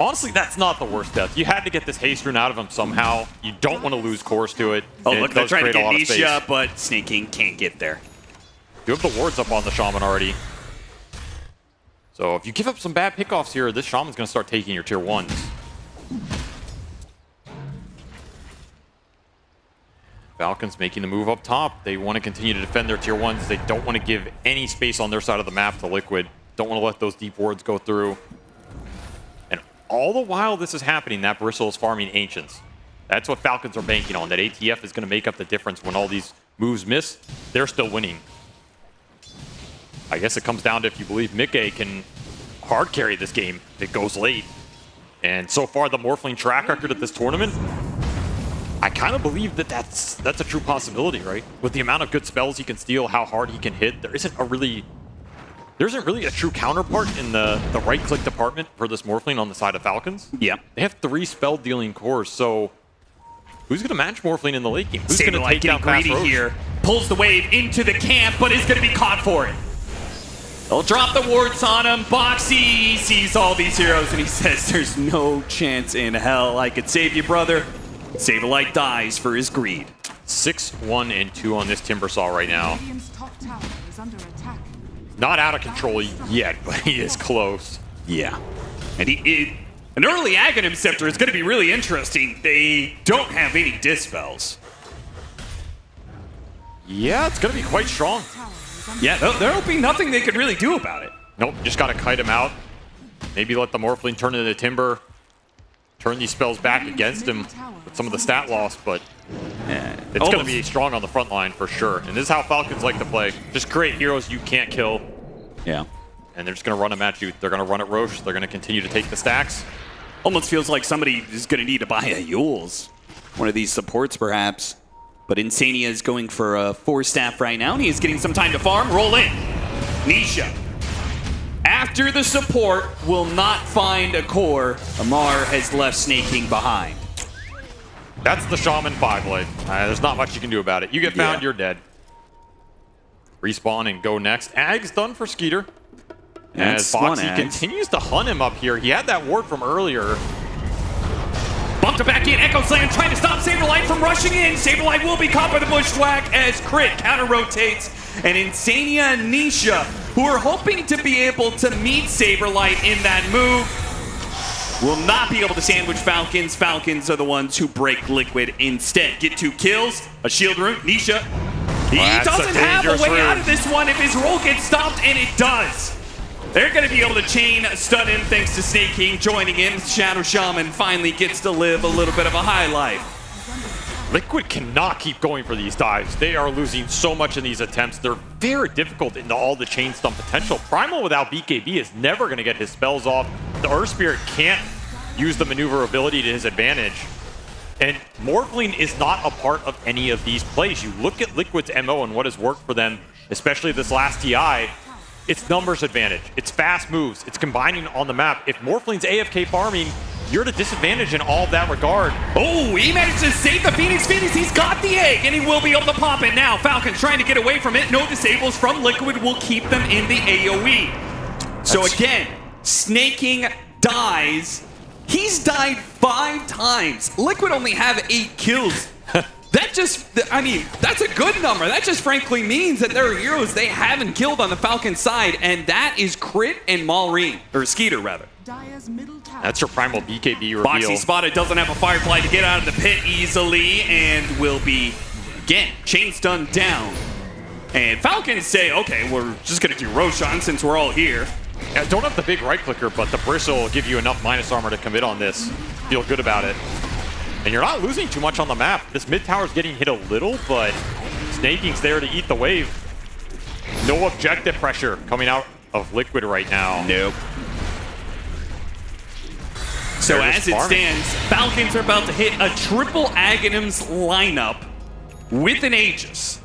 Honestly, that's not the worst death. You had to get this haste rune out of him somehow. You don't want to lose cores to it. Oh, look, they're trying to get Nisha, but Snake King can't get there. You have the wards up on the Shaman already. So if you give up some bad pickoffs here, this Shaman's going to start taking your tier 1s. Falcons making the move up top. They want to continue to defend their tier 1s. They don't want to give any space on their side of the map to Liquid. Don't want to let those deep wards go through. All the while this is happening, that Bristle is farming Ancients. That's what Falcons are banking on. That ATF is going to make up the difference when all these moves miss. They're still winning. I guess it comes down to if you believe Mickey can hard carry this game if it goes late. And so far, the Morphling track record at this tournament, I kind of believe that that's a true possibility, right? With the amount of good spells he can steal, how hard he can hit, there isn't really a true counterpart in the right-click department for this Morphling on the side of Falcons. Yeah. They have 3 spell-dealing cores, so who's going to match Morphling in the late game? Who's going to take down greedy here? Pulls the wave into the camp, but is going to be caught for it. They'll drop the wards on him. Boxy sees all these heroes, and he says, there's no chance in hell I could save you, brother. Saberlight dies for his greed. 6-1-2 on this Timbersaw right now. Radiant's top tower is under attack. Not out of control yet, but he is close. Yeah. And an early Aghanim Scepter is going to be really interesting. They don't have any dispels. Yeah, it's going to be quite strong. Yeah, there'll be nothing they could really do about it. Nope, just got to kite him out. Maybe let the Morphling turn into the Timber. Turn these spells back against him with some of the stat loss, but it's going to be strong on the front line for sure. And this is how Falcons like to play. Just create heroes you can't kill. Yeah. And they're just going to run them at you. They're going to run at Roche. They're going to continue to take the stacks. Almost feels like somebody is going to need to buy a Yules. One of these supports, perhaps. But Insania is going for a 4-staff right now, and he is getting some time to farm. Roll in. Nisha. After the support will not find a core, Amar has left Snake King behind. That's the Shaman 5-life. There's not much you can do about it. You get found, you're dead. Respawn and go next. Ag's done for Skeeter. As Boxy continues to hunt him up here. He had that ward from earlier. Bumped it back in. Echo Slam trying to stop Saberlight from rushing in. Saberlight will be caught by the Bushwhack as Crit counter-rotates. And Insania and Nisha, who are hoping to be able to meet Saberlight in that move, will not be able to sandwich Falcons. Falcons are the ones who break Liquid instead. Get 2 kills, a shield rune. Nisha, he doesn't have a way out of this one if his roll gets stopped, and it does. They're going to be able to chain stun him thanks to Snake King joining in. Shadow Shaman finally gets to live a little bit of a high life. Liquid cannot keep going for these dives. They are losing so much in these attempts. They're very difficult into all the chain stun potential. Primal without BKB is never going to get his spells off. The Earth Spirit can't use the maneuverability to his advantage. And Morphling is not a part of any of these plays. You look at Liquid's MO and what has worked for them, especially this last TI. It's numbers advantage. It's fast moves. It's combining on the map. If Morphling's AFK farming, you're at a disadvantage in all of that regard. Oh, he managed to save the Phoenix. He's got the egg, and he will be able to pop it now. Falcon's trying to get away from it. No disables from Liquid will keep them in the AoE. So again, Snake King dies. He's died 5 times. Liquid only have 8 kills. That just, I mean, that's a good number. That just frankly means that there are heroes they haven't killed on the Falcon side, and that is Crit and Maureen, or Skeeter rather. That's your primal BKB reveal. Boxy spotted, doesn't have a Firefly to get out of the pit easily, and will be, again, chain stunned down. And Falcons say, okay, we're just going to do Roshan since we're all here. Yeah, don't have the big right clicker, but the bristle will give you enough minus armor to commit on this. Feel good about it. And you're not losing too much on the map. This mid tower's getting hit a little, but Snaking's there to eat the wave. No objective pressure coming out of Liquid right now. Nope. So as it stands, Falcons are about to hit a triple Aghanims lineup with an Aegis.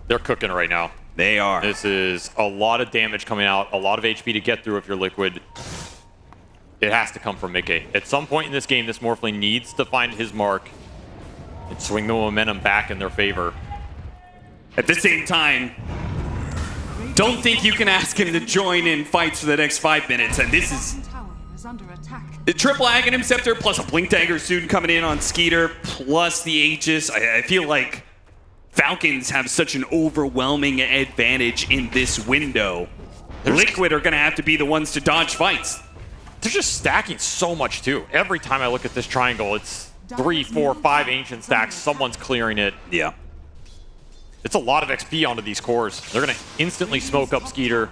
They're cooking right now. They are. This is a lot of damage coming out, a lot of HP to get through if you're Liquid. It has to come from Mickey. At some point in this game, this Morphling needs to find his mark and swing the momentum back in their favor. At the same time, don't think you can ask him to join in fights for the next 5 minutes, and this is the triple Aghanim Scepter plus a Blink Dagger soon coming in on Skeeter, plus the Aegis. I feel like Falcons have such an overwhelming advantage in this window. Liquid are going to have to be the ones to dodge fights. They're just stacking so much too. Every time I look at this triangle, it's 3, 4, 5 ancient stacks. Someone's clearing it. Yeah. It's a lot of XP onto these cores. They're going to instantly smoke up Skeeter.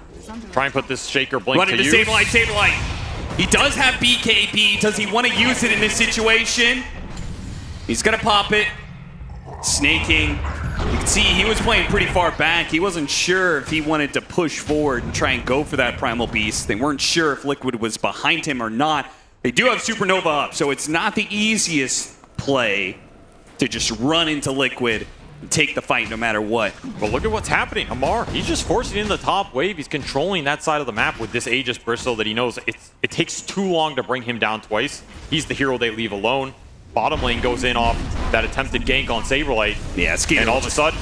Try and put this Shaker Blink Running to use. Sableye, Sableye. He does have BKB. Does he want to use it in this situation? He's going to pop it. Snaking. You can see he was playing pretty far back. He wasn't sure if he wanted to push forward and try and go for that Primal Beast. They weren't sure if Liquid was behind him or not. They do have Supernova up, so it's not the easiest play to just run into Liquid and take the fight no matter what. But look at what's happening. Amar, he's just forcing in the top wave. He's controlling that side of the map with this Aegis Bristle that he knows it takes too long to bring him down twice. He's the hero they leave alone. Bottom lane goes in off that attempted gank on Saberlight. Yeah, Skeeter. And all of a sudden,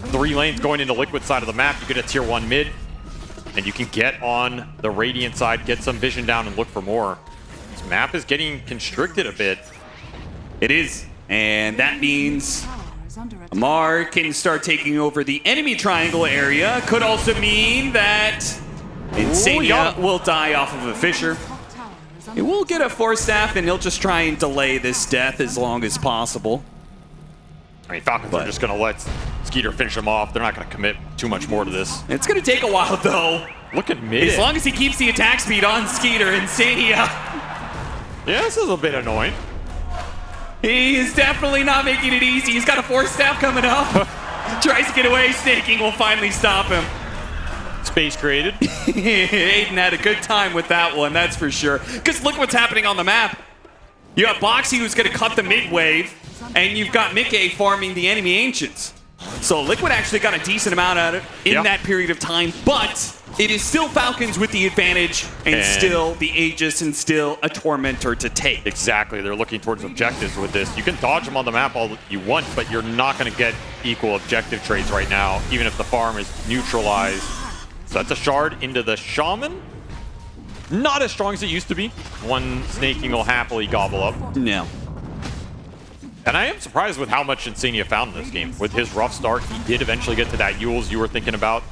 3 lanes going into Liquid side of the map. You get a tier 1 mid, and you can get on the Radiant side, get some vision down, and look for more. This map is getting constricted a bit. It is, and that means Amar can start taking over the enemy triangle area. Could also mean that Insania will die off of a Fissure. It will get a Force Staff, and he'll just try and delay this death as long as possible. I mean, Falcons are just going to let Skeeter finish him off. They're not going to commit too much more to this. It's going to take a while, though. Look at mid. As long as he keeps the attack speed on Skeeter, Insania. Yeah, this is a bit annoying. He is definitely not making it easy. He's got a Force Staff coming up. Tries to get away. Snaking will finally stop him. Space created. Aiden had a good time with that one, that's for sure. Because look what's happening on the map. You got Boxy who's going to cut the mid wave, and you've got Mickey farming the enemy Ancients. So Liquid actually got a decent amount out of it in that period of time, but it is still Falcons with the advantage, and still the Aegis, and still a Tormentor to take. Exactly, they're looking towards objectives with this. You can dodge them on the map all you want, but you're not going to get equal objective trades right now, even if the farm is neutralized. So that's a shard into the Shaman. Not as strong as it used to be. One Snaking will happily gobble up. No. And I am surprised with how much Insania found in this game. With his rough start, he did eventually get to that Yules you were thinking about.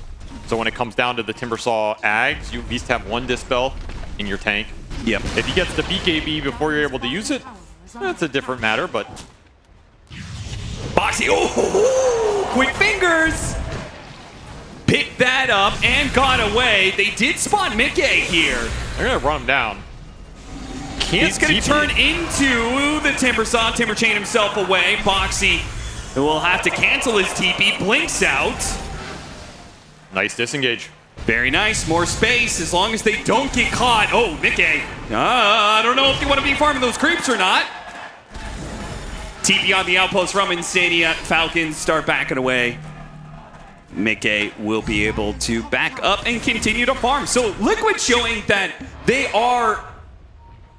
So when it comes down to the Timbersaw Ags, you at least have one Dispel in your tank. Yep. If he gets the BKB before you're able to use it, that's a different matter, but... Boxy, oh, quick fingers! Picked that up and got away. They did spawn Mickey here. They're going to run him down. He's going to turn into the Timbersaw. Timber chain himself away. Boxy will have to cancel his TP. Blinks out. Nice disengage. Very nice. More space as long as they don't get caught. Oh, Mickey. I don't know if you want to be farming those creeps or not. TP on the outpost from Insania. Falcons start backing away. Mickey will be able to back up and continue to farm. So Liquid showing that they are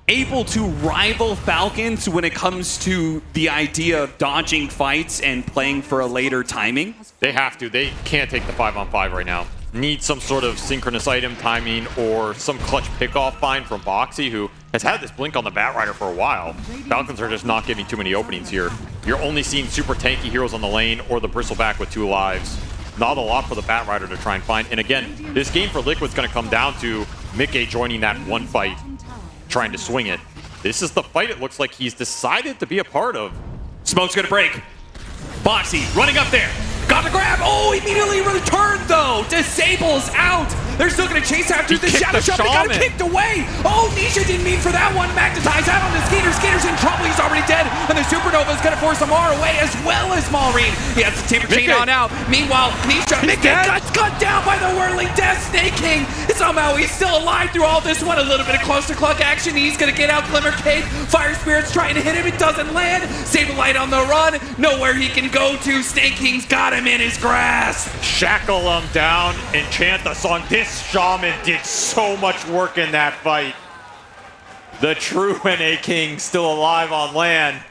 able to rival Falcons when it comes to the idea of dodging fights and playing for a later timing. They have to. They can't take the 5-on-5 right now. needs some sort of synchronous item timing or some clutch pickoff find from Boxy, who has had this blink on the Batrider for a while. Falcons are just not giving too many openings here. You're only seeing super tanky heroes on the lane or the Bristleback with 2 lives. Not a lot for the Batrider to try and find. And again, this game for Liquid's going to come down to Mickey joining that one fight, trying to swing it. This is the fight it looks like he's decided to be a part of. Smoke's gonna break. Boxy running up there. Got the grab. Oh, immediately returned though. Disables out. They're still gonna chase after the Shadow Shot. They got it kicked away. Oh, Nisha didn't mean for that one. Magnetized out on the Skeeter. Skeeter's in trouble. He's already dead. And the Supernova's gonna force Amar away as well as Maureen. He has the Timber Chain on out. Meanwhile, Nisha gets cut down by the Whirling Death. Snake King. Somehow he's still alive through all this one. A little bit of close to cluck action. He's gonna get out Glimmer Cave. Fire Spirit's trying to hit him. It doesn't land. Saberlight on the run. Nowhere he can go to. Snake King's got him in his grasp. Shackle him down and chant the song. This Shaman did so much work in that fight. The true NA King still alive on land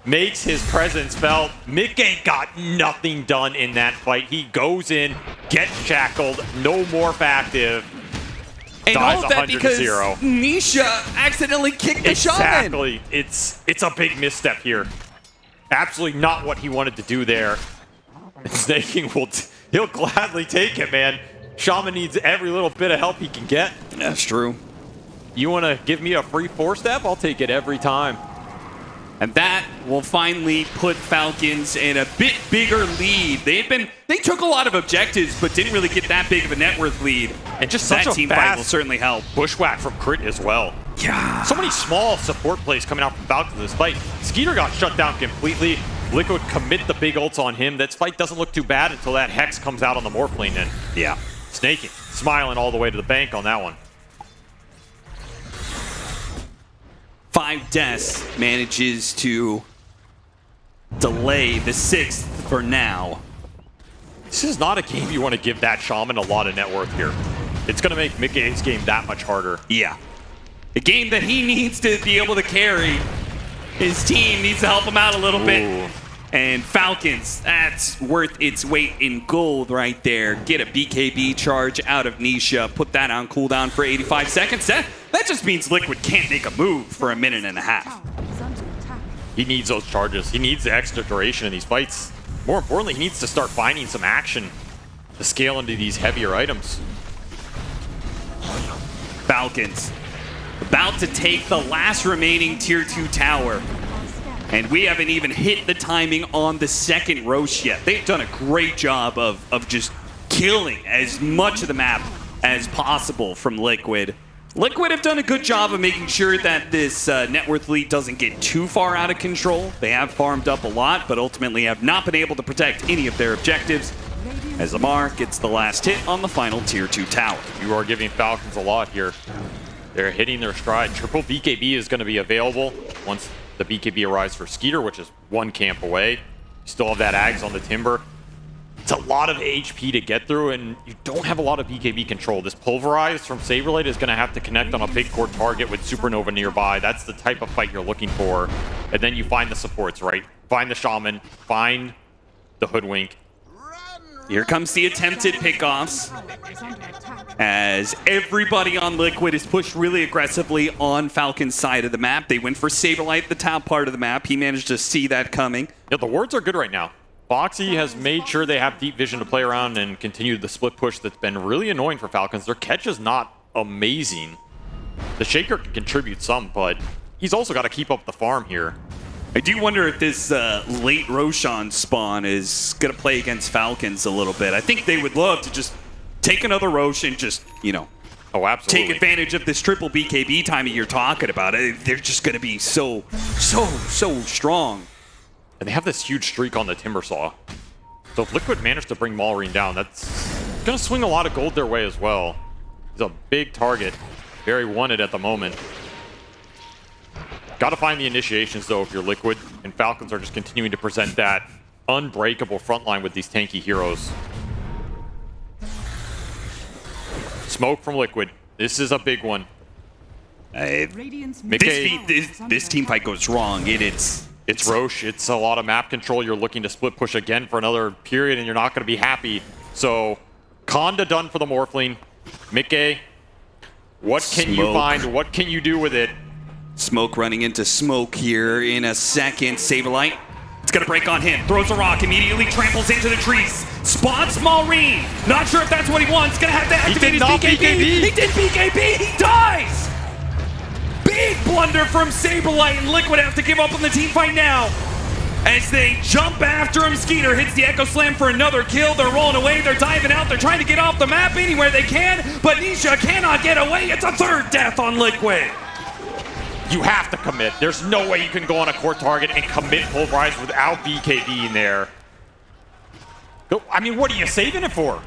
makes his presence felt. Mickey got nothing done in that fight. He goes in, gets shackled, no morph active. And all of that because Nisha accidentally kicked the Shaman. Exactly. It's a big misstep here. Absolutely not what he wanted to do there. Snake King he'll gladly take it, man. Shaman needs every little bit of help he can get. That's true. You want to give me a free 4-step? I'll take it every time. And that will finally put Falcons in a bit bigger lead. They took a lot of objectives, but didn't really get that big of a net worth lead. And just that such a team fast fight will certainly help. Bushwhack from Crit as well. Yeah. So many small support plays coming out from Falcons in this fight. Skeeter got shut down completely. Liquid commit the big ults on him. That fight doesn't look too bad until that Hex comes out on the Morph lane. And yeah, Snaking, smiling all the way to the bank on that one. 5 deaths manages to delay the 6th for now. This is not a game you want to give that Shaman a lot of net worth here. It's going to make Mickey's game that much harder. Yeah. A game that he needs to be able to carry. His team needs to help him out a little bit. And Falcons, that's worth its weight in gold right there. Get a BKB charge out of Nisha. Put that on cooldown for 85 seconds. That just means Liquid can't make a move for a minute and a half. He needs those charges. He needs the extra duration in these fights. More importantly, he needs to start finding some action to scale into these heavier items. Falcons about to take the last remaining tier 2 tower. And we haven't even hit the timing on the second Roche yet. They've done a great job of just killing as much of the map as possible from Liquid. Liquid have done a good job of making sure that this net worth lead doesn't get too far out of control. They have farmed up a lot, but ultimately have not been able to protect any of their objectives. As Amar gets the last hit on the final tier 2 tower. You are giving Falcons a lot here. They're hitting their stride. Triple BKB is going to be available once the BKB arrives for Skeeter, which is 1 camp away. You still have that Ags on the Timber. It's a lot of HP to get through, and you don't have a lot of BKB control. This Pulverize from Saberlight is going to have to connect on a big core target with Supernova nearby. That's the type of fight you're looking for. And then you find the supports, right? Find the Shaman, find the Hoodwink. Here comes the attempted pickoffs. As everybody on Liquid is pushed really aggressively on Falcon's side of the map. They went for Saberlight, the top part of the map. He managed to see that coming. Yeah, the wards are good right now. Boxy has made sure they have deep vision to play around and continue the split push that's been really annoying for Falcons. Their catch is not amazing. The Shaker can contribute some, but he's also got to keep up the farm here. I do wonder if this late Roshan spawn is going to play against Falcons a little bit. I think they would love to just take another Rosh and just, you know, absolutely. Take advantage of this triple BKB timing you're talking about. They're just going to be so strong. And they have this huge streak on the Timbersaw. So if Liquid managed to bring Maureen down, that's going to swing a lot of gold their way as well. He's a big target. Very wanted at the moment. Got to find the initiations, though, if you're Liquid. And Falcons are just continuing to present that unbreakable frontline with these tanky heroes. Smoke from Liquid. This is a big one. This team fight goes wrong. It's Roche. It's a lot of map control. You're looking to split push again for another period, and you're not going to be happy. So Conda done for the Morphling. Mickey, what can you find? What can you do with it? Smoke running into smoke here in a second. Saberlight, it's gonna break on him. Throws a rock, immediately tramples into the trees. Spots Maureen. Not sure if that's what he wants. Gonna have to activate his BKB. He did BKB. He dies. Big blunder from Saberlight, and Liquid have to give up on the team fight now. As they jump after him, Skeeter hits the Echo Slam for another kill. They're rolling away, they're diving out, they're trying to get off the map anywhere they can, but Nisha cannot get away. It's a third death on Liquid. You have to commit. There's no way you can go on a core target and commit Pulverize without BKB in there. I mean, what are you saving it for?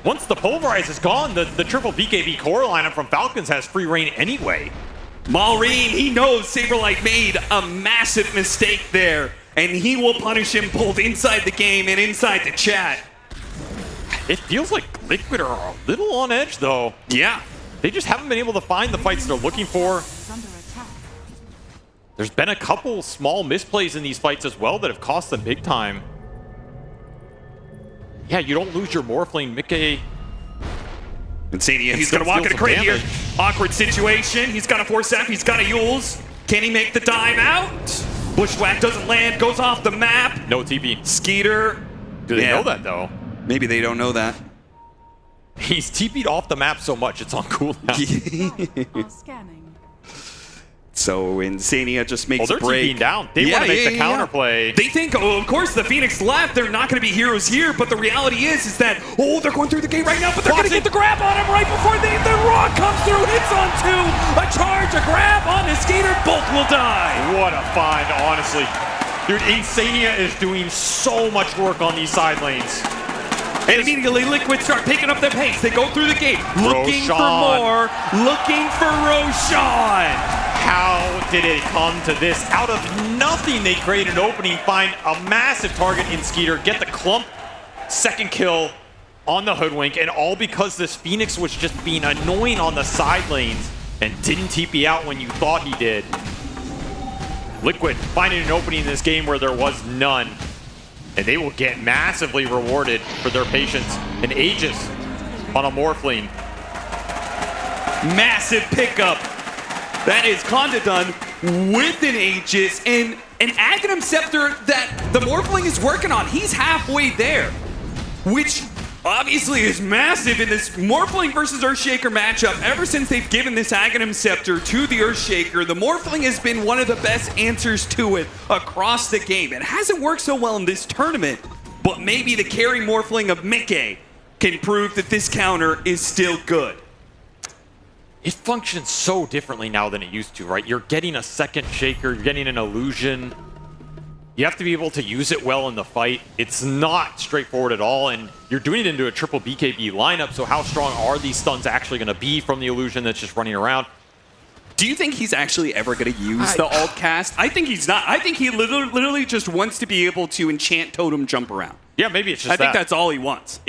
Once the Pulverize is gone, the triple BKB core lineup from Falcons has free reign anyway. Maureen, he knows Saberlight made a massive mistake there, and he will punish him both inside the game and inside the chat. It feels like Liquid are a little on edge, though. Yeah. They just haven't been able to find the fights they're looking for. There's been a couple small misplays in these fights as well that have cost them big time. Yeah, you don't lose your Morphling, Mickey. Insania, he's gonna walk in a crate here. Awkward situation. He's got a 4-7, he's got a Yules. Can he make the dive out? Bushwhack doesn't land, goes off the map. No TP. Skeeter. Do they know that, though? Maybe they don't know that. He's TP'd off the map so much, it's on cooldown. So Insania just makes a break. They're TPing down. They want to make the counterplay. They think, oh, of course, the Phoenix left. They're not going to be heroes here. But the reality is that, oh, they're going through the gate right now, but they're going to get the grab on him right before the rock comes through. Hits on two. A charge, a grab on the Skater. Both will die. What a find, honestly. Dude, Insania is doing so much work on these side lanes. And immediately Liquid start picking up the pace. They go through the gate, looking for more, looking for Roshan. How did it come to this? Out of nothing, they create an opening, find a massive target in Skeeter, get the clump, second kill on the Hoodwink, and all because this Phoenix was just being annoying on the side lanes and didn't TP out when you thought he did. Liquid finding an opening in this game where there was none. And they will get massively rewarded for their patience and Aegis on a Morphling. Massive pickup. That is Conda done with an Aegis and an Aghanim Scepter that the Morphling is working on. He's halfway there, which obviously is massive in this Morphling versus Earthshaker matchup. Ever since they've given this Aghanim Scepter to the Earthshaker, the Morphling has been one of the best answers to it across the game. It hasn't worked so well in this tournament, but maybe the carry Morphling of Mickey can prove that this counter is still good. It functions so differently now than it used to, right? You're getting a second Shaker, you're getting an illusion. You have to be able to use it well in the fight. It's not straightforward at all, and you're doing it into a triple BKB lineup, so how strong are these stuns actually going to be from the illusion that's just running around? Do you think he's actually ever going to use the alt cast? I think he's not. I think he literally just wants to be able to enchant totem jump around. Yeah, maybe it's just I think that's all he wants.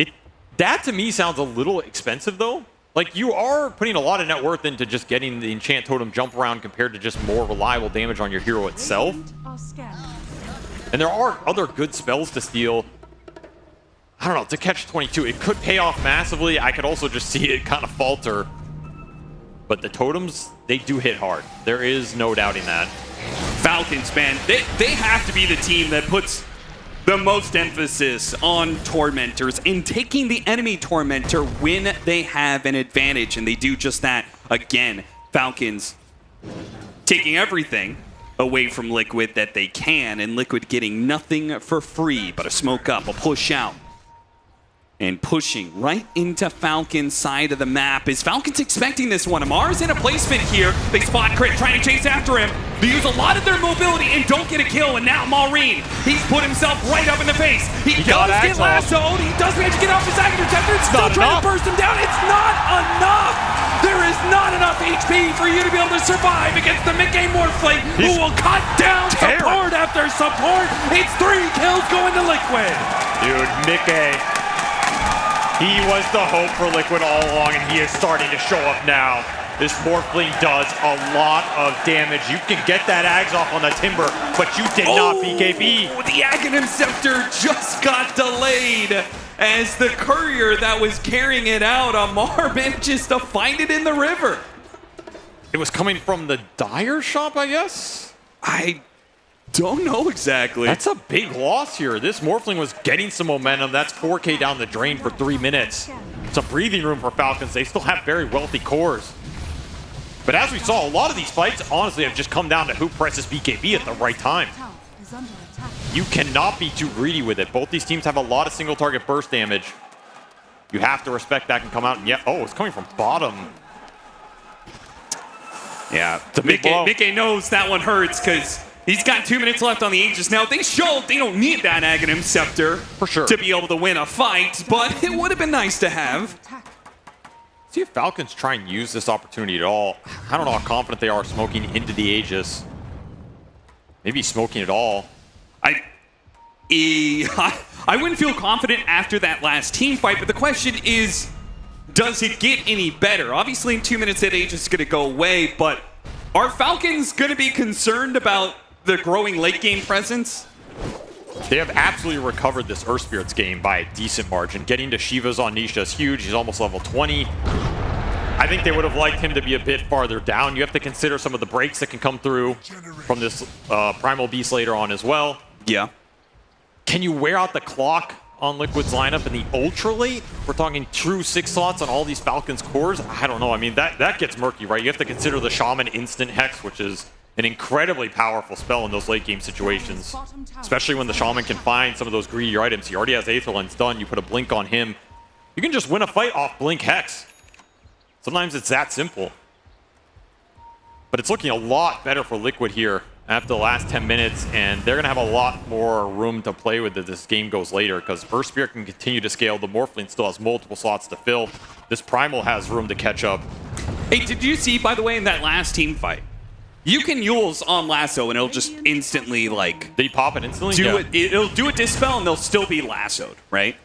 That to me sounds a little expensive, though. Like, you are putting a lot of net worth into just getting the enchant totem jump around compared to just more reliable damage on your hero itself. And there are other good spells to steal. I don't know, to catch 22, it could pay off massively. I could also just see it kind of falter. But the totems, they do hit hard. There is no doubting that. Falcons, man, they have to be the team that puts the most emphasis on Tormentors and taking the enemy Tormentor when they have an advantage. And they do just that again. Falcons taking everything away from Liquid that they can, and Liquid getting nothing for free but a smoke up, a push out. And pushing right into Falcon's side of the map. Is Falcon's expecting this one? Amar's in a placement here. They spot Crit, trying to chase after him. They use a lot of their mobility and don't get a kill. And now Maureen, he's put himself right up in the face. He does get lassoed. He does manage to get off his Aghanim Scepter. It's still trying to burst him down. It's not enough. There is not enough HP for you to be able to survive against the mid-game Morphling, who will cut down support after support. It's 3 kills going to Liquid. Dude, Mickey. He was the hope for Liquid all along, and he is starting to show up now. This Morphling does a lot of damage. You can get that Ags off on the Timber, but you did not BKB. The Aghanim Scepter just got delayed. as the courier that was carrying it out, Amar manages to find it in the river. It was coming from the dyer shop, I guess? I don't know exactly. That's a big loss here. This Morphling was getting some momentum. That's 4K down the drain for 3 minutes. Some breathing room for Falcons. They still have very wealthy cores. But as we saw, a lot of these fights, honestly, have just come down to who presses BKB at the right time. You cannot be too greedy with it. Both these teams have a lot of single target burst damage. You have to respect that can come out. And yeah, oh, it's coming from bottom. Yeah, it's a big blow. Mickey knows that one hurts because he's got 2 minutes left on the Aegis. Now, they showed they don't need that Aghanim Scepter for sure to be able to win a fight, but it would have been nice to have. See if Falcons try and use this opportunity at all. I don't know how confident they are smoking into the Aegis. Maybe smoking it all. I wouldn't feel confident after that last team fight, but the question is, does it get any better? Obviously, in 2 minutes, that Aegis is going to go away, but are Falcons going to be concerned about the growing late game presence? They have absolutely recovered this Earth Spirits game by a decent margin. Getting to Shiva's on Nisha is huge. He's almost level 20. I think they would have liked him to be a bit farther down. You have to consider some of the breaks that can come through from this Primal Beast later on as well. Yeah. Can you wear out the clock on Liquid's lineup in the ultra late? We're talking true 6 slots on all these Falcons cores. I don't know. I mean, that gets murky, right? You have to consider the Shaman Instant Hex, which is an incredibly powerful spell in those late game situations, especially when the Shaman can find some of those greedy items. He already has Aether Lens done. You put a Blink on him. You can just win a fight off Blink Hex. Sometimes it's that simple. But it's looking a lot better for Liquid here after the last 10 minutes, and they're going to have a lot more room to play with as this game goes later, because Earth Spirit can continue to scale. The Morphling still has multiple slots to fill. This Primal has room to catch up. Hey, did you see, by the way, in that last team fight, you can Yules on Lasso, and it'll just instantly, like... Did he pop it instantly? It'll do a Dispel, and they'll still be lassoed, right?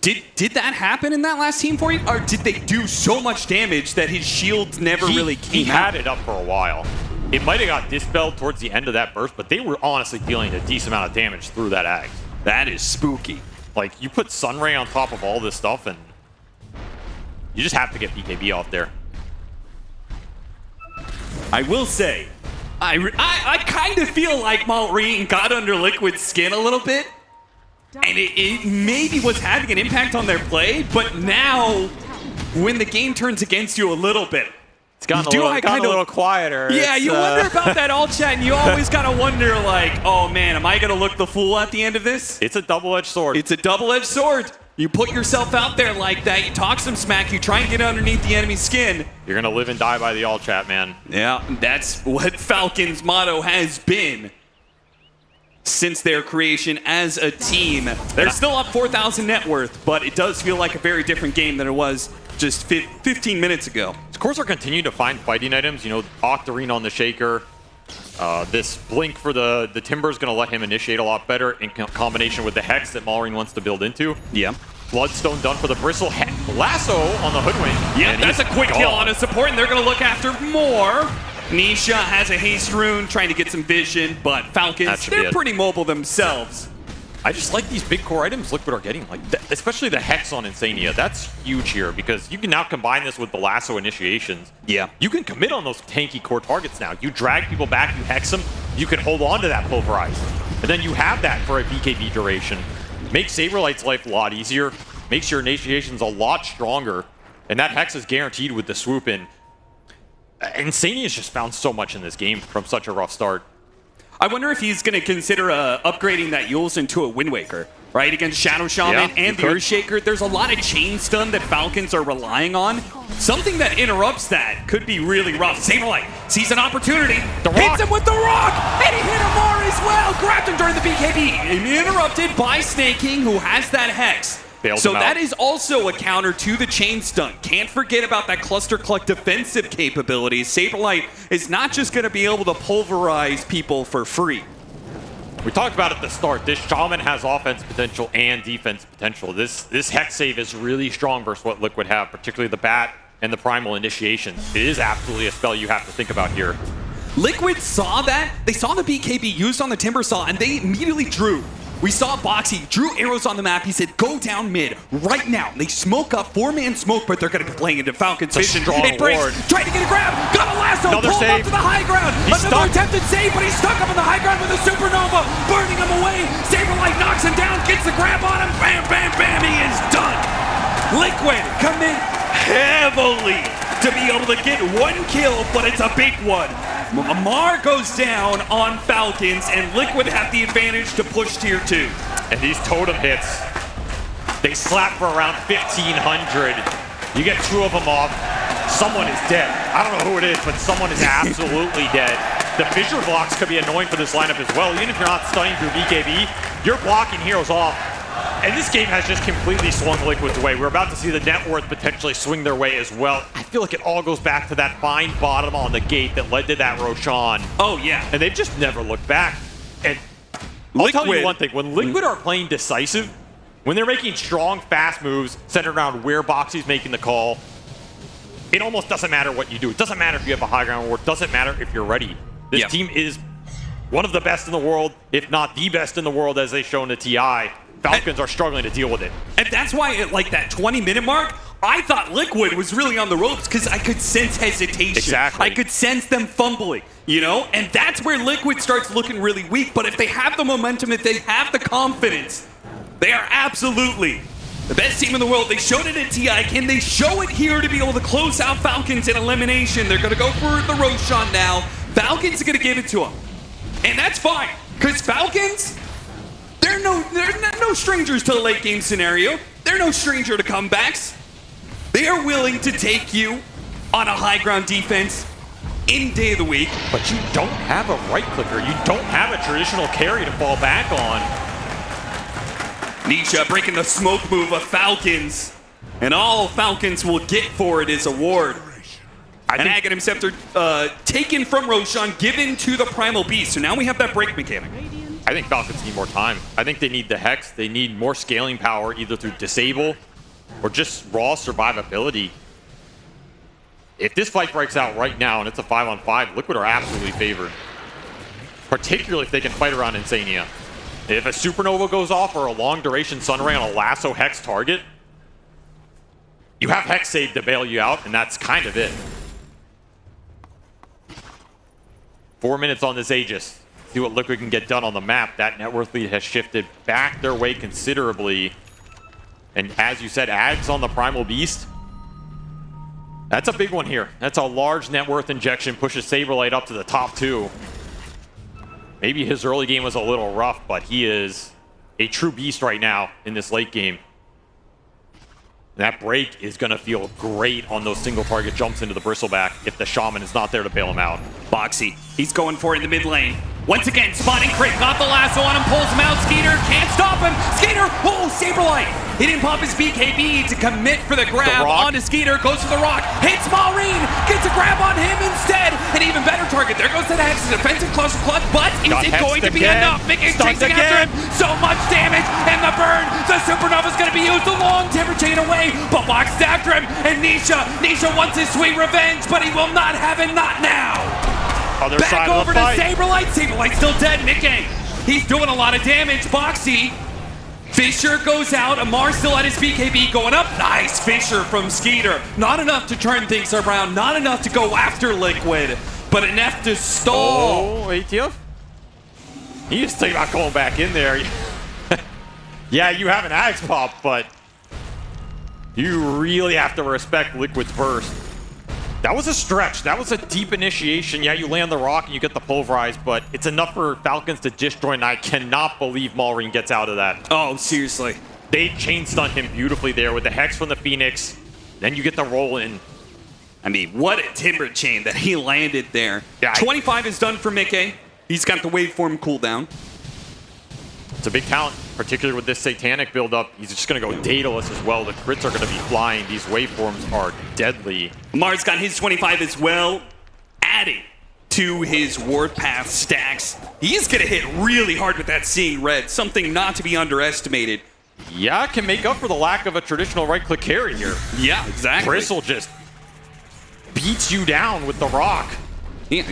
Did that happen in that last team for you? Or did they do so much damage that his shield never really came He had it up for a while. It might have got dispelled towards the end of that burst, but they were honestly dealing a decent amount of damage through that Ag. That is spooky. Like, you put Sunray on top of all this stuff, and you just have to get BKB off there. I will say, I kind of feel like Malrine got under Liquid's skin a little bit, and it maybe was having an impact on their play, but now, when the game turns against you a little bit, it's gotten a little quieter. Yeah, you wonder about that all chat, and you always kind of wonder, like, oh man, am I going to look the fool at the end of this? It's a double-edged sword. It's a double-edged sword. You put yourself out there like that, you talk some smack, you try and get underneath the enemy's skin. You're going to live and die by the all chat, man. Yeah, that's what Falcon's motto has been since their creation as a team. They're still up 4,000 net worth, but it does feel like a very different game than it was just 15 minutes ago. Of course, they're continuing to find fighting items. You know, Octarine on the Shaker. This Blink for the Timber is going to let him initiate a lot better in combination with the Hex that Malrine wants to build into. Yeah. Bloodstone done for the Bristle. Lasso on the Hoodwink. Yeah, that's a quick kill on a support, and they're going to look after more. Nisha has a haste rune, trying to get some vision, but Falcons, they're pretty mobile themselves. I just like these big core items Liquid are getting, like especially the Hex on Insania. That's huge here because you can now combine this with the Lasso initiations. Yeah. You can commit on those tanky core targets now. You drag people back, you Hex them, you can hold on to that Pulverize. And then you have that for a BKB duration. Makes Saberlight's life a lot easier, makes your initiations a lot stronger, and that Hex is guaranteed with the swoop in. Insania's just found so much in this game from such a rough start. I wonder if he's going to consider upgrading that Yules into a Wind Waker, right? Against Shadow Shaman and the Earthshaker. There's a lot of chain stun that Falcons are relying on. Something that interrupts that could be really rough. Saberlight sees an opportunity, hits him with the rock, and he hit Amar as well. Grabbed him during the BKB. Interrupted by Snaking, who has that Hex. So that is also a counter to the chain stun. Can't forget about that Cluster Cluck defensive capabilities. Saberlight is not just going to be able to pulverize people for free. We talked about at the start, this Shaman has offense potential and defense potential. This Hex save is really strong versus what Liquid have, particularly the Bat and the Primal Initiation. It is absolutely a spell you have to think about here. Liquid saw that. They saw the BKB used on the Timber Saw, and they immediately drew We saw Boxy, drew arrows on the map. He said, go down mid right now. They smoke up, 4-man smoke, but they're going to be playing into Falcon's vision. It breaks, tried to get a grab, got a lasso, pulled up to the high ground. Another attempted save, but he's stuck up on the high ground with a supernova, burning him away. Saberlight knocks him down, gets the grab on him. Bam, bam, bam, he is done. Liquid come in heavily to be able to get 1 kill, but it's a big one. Amar goes down on Falcons, and Liquid have the advantage to push tier 2. And these totem hits, they slap for around 1,500. You get 2 of them off, someone is dead. I don't know who it is, but someone is absolutely dead. The fissure blocks could be annoying for this lineup as well. Even if you're not stunning through BKB, you're blocking heroes off. And this game has just completely swung Liquid's way. We're about to see the net worth potentially swing their way as well. I feel like it all goes back to that fine bottom on the gate that led to that Roshan. Oh, yeah. And they've just never looked back. And I'll tell you one thing. When Liquid are playing decisive, when they're making strong, fast moves centered around where Boxy's making the call, it almost doesn't matter what you do. It doesn't matter if you have a high ground war. It doesn't matter if you're ready. This team is one of the best in the world, if not the best in the world, as they've shown to TI. Falcons are struggling to deal with it. And that's why at like that 20-minute mark, I thought Liquid was really on the ropes because I could sense hesitation. Exactly. I could sense them fumbling, you know? And that's where Liquid starts looking really weak. But if they have the momentum, if they have the confidence, they are absolutely the best team in the world. They showed it at TI. Can they show it here to be able to close out Falcons in elimination? They're going to go for the Roshan now. Falcons are going to give it to them. And that's fine, because Falcons, they're no strangers to the late game scenario. They're no stranger to comebacks. They are willing to take you on a high ground defense any day of the week. But you don't have a right clicker. You don't have a traditional carry to fall back on. Nisha breaking the smoke move of Falcons. And all Falcons will get for it is a ward. An Aghanim Scepter taken from Roshan, given to the Primal Beast. So now we have that break mechanic. I think Falcons need more time. I think they need the Hex. They need more scaling power, either through Disable or just raw survivability. If this fight breaks out right now and it's a 5-on-5, Liquid are absolutely favored. Particularly if they can fight around Insania. If a Supernova goes off or a long duration Sunray on a Lasso Hex target, you have Hex save to bail you out, and that's kind of it. 4 minutes on this Aegis. See what Liquid can get done on the map. That net worth lead has shifted back their way considerably. And as you said, Ags on the Primal Beast. That's a big one here. That's a large net worth injection. Pushes Saberlight up to the top 2. Maybe his early game was a little rough, but he is a true beast right now in this late game. That break is going to feel great on those single target jumps into the Bristleback if the Shaman is not there to bail him out. Boxy, he's going for it in the mid lane. Once again, spotting Crit, got the lasso on him, pulls him out. Skeeter can't stop him. Skeeter, oh, Saberlight. He didn't pop his BKB to commit for the grab onto Skeeter. Goes for the rock, hits Maureen, gets a grab on him instead. An even better target. There goes that Hex, defensive cluster clutch, but is it going to be enough? Mickey chasing after him. So much damage, and the burn. The Supernova's going to be used. The long timber chain away, but boxes after him. And Nisha wants his sweet revenge, but he will not have it, not now. Other Back side over of the to fight. Saberlight. Saberlight's still dead. Mickey, he's doing a lot of damage. Boxy, Fisher goes out. Amar still at his BKB going up. Nice Fisher from Skeeter. Not enough to turn things around. Not enough to go after Liquid, but enough to stall. Oh, ATF? You just think about going back in there. Yeah, you have an Axe pop, but you really have to respect Liquid's burst. That was a stretch. That was a deep initiation. Yeah, you land the rock and you get the pulverize, but it's enough for Falcons to disjoint. I cannot believe Maureen gets out of that. Oh, seriously. They chain stunned him beautifully there with the Hex from the Phoenix. Then you get the roll in. I mean, what a timber chain that he landed there. Yeah, 25 is done for Mickey. He's got the waveform cooldown. It's a big talent, particularly with this Satanic build-up. He's just going to go dataless as well. The crits are going to be flying. These waveforms are deadly. Amar's got his 25 as well, adding to his Warpath stacks. He's going to hit really hard with that Seeing Red, something not to be underestimated. Yeah, can make up for the lack of a traditional right-click carry here. Yeah, exactly. Bristle just beats you down with the rock. Yeah,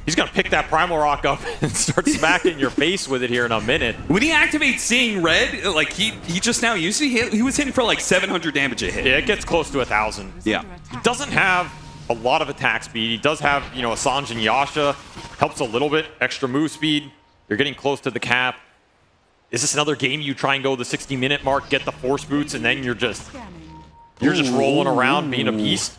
He's going to pick that Primal Rock up and start smacking your face with it here in a minute. When he activates Seeing Red, like he just now used to, he was hitting for like 700 damage a hit. Yeah, it gets close to 1,000. Yeah. He doesn't have a lot of attack speed. He does have, you know, Assange and Yasha. Helps a little bit. Extra move speed. You're getting close to the cap. Is this another game you try and go the 60-minute mark, get the force boots, and then you're just rolling around being a beast?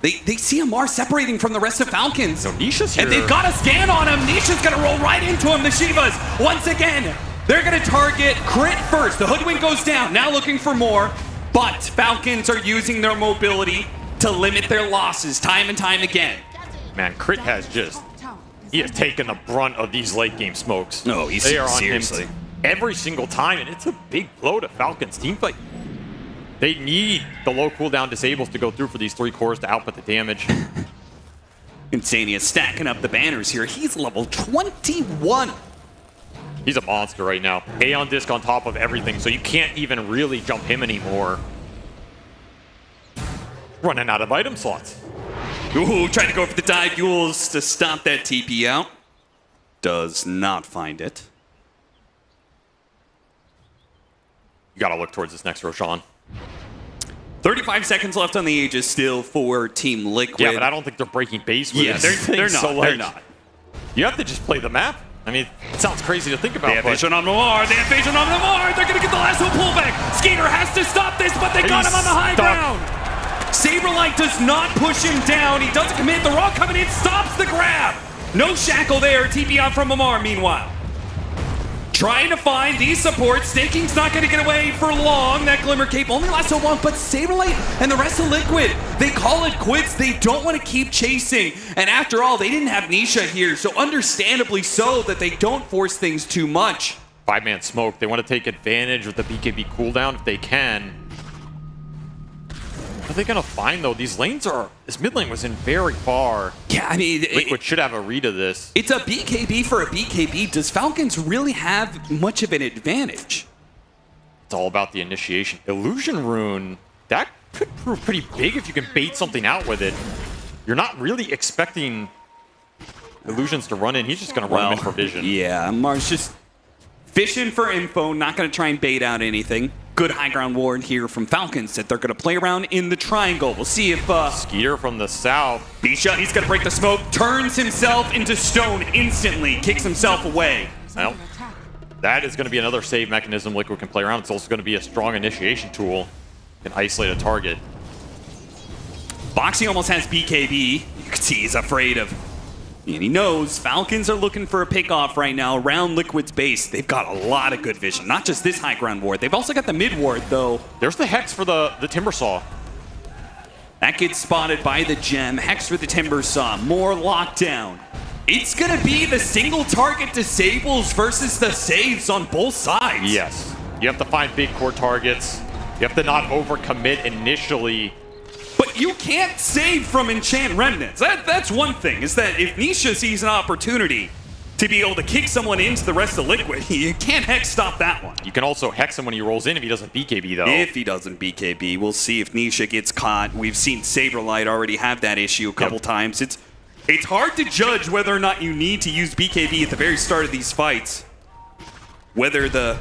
They see Amar separating from the rest of Falcons. So Nisha's here. And they've got a scan on him. Nisha's going to roll right into him. The Shivas, once again, they're going to target Crit first. The Hoodwink goes down. Now looking for more. But Falcons are using their mobility to limit their losses time and time again. Man, Crit has he has taken the brunt of these late game smokes. No, he's they are seriously on him every single time, and it's a big blow to Falcons team fight. They need the low cooldown disables to go through for these 3 cores to output the damage. Insania stacking up the banners here. He's level 21. He's a monster right now. Aeon Disc on top of everything, so you can't even really jump him anymore. Running out of item slots. Ooh, trying to go for the dive Yules to stop that TP out. Does not find it. You gotta look towards this next Roshan. 35 seconds left on the Aegis still for Team Liquid. Yeah, but I don't think they're breaking base with yes, it. they're not. So, They're not. You have to just play the map. I mean, it sounds crazy to think about. They have vision on Lamar. They have vision on Lamar. They're going to get the lasso pullback. Skeeter has to stop this, but they got him on the high ground. Saberlight does not push him down. He doesn't commit. The Raw coming in stops the grab. No shackle there. TP out from Lamar, meanwhile. Trying to find these supports. Snaking's not going to get away for long. That Glimmer Cape only lasts so long, but Saberlight and the rest of Liquid, they call it quits. They don't want to keep chasing. And after all, they didn't have Nisha here, so understandably so that they don't force things too much. 5-man smoke. They want to take advantage of the BKB cooldown if they can. What are they going to find, though? These lanes are... This mid lane was in very far. Yeah, I mean... Liquid should have a read of this. It's a BKB for a BKB. Does Falcons really have much of an advantage? It's all about the initiation. Illusion Rune, that could prove pretty big if you can bait something out with it. You're not really expecting Illusions to run in. He's just going to run in for vision. Yeah, Mars just fishing for info, not going to try and bait out anything. Good high ground ward here from Falcons that they're going to play around in the triangle. We'll see if... Skeeter from the south. Bisha, he's going to break the smoke, turns himself into stone instantly, kicks himself away. Well, that is going to be another save mechanism Liquid can play around. It's also going to be a strong initiation tool. Can isolate a target. Boxy almost has BKB. You can see he's afraid of... And he knows Falcons are looking for a pick-off right now around Liquid's base. They've got a lot of good vision. Not just this high ground ward. They've also got the mid ward, though. There's the Hex for the Timber Saw. That gets spotted by the gem. Hex for the Timber Saw. More lockdown. It's going to be the single target disables versus the saves on both sides. Yes. You have to find big core targets. You have to not overcommit initially. But you can't save from Enchant Remnants. That's one thing, is that if Nisha sees an opportunity to be able to kick someone into the rest of Liquid, you can't Hex stop that one. You can also Hex him when he rolls in if he doesn't BKB, though. If he doesn't BKB, we'll see if Nisha gets caught. We've seen Saberlight already have that issue a couple times. It's hard to judge whether or not you need to use BKB at the very start of these fights. Whether the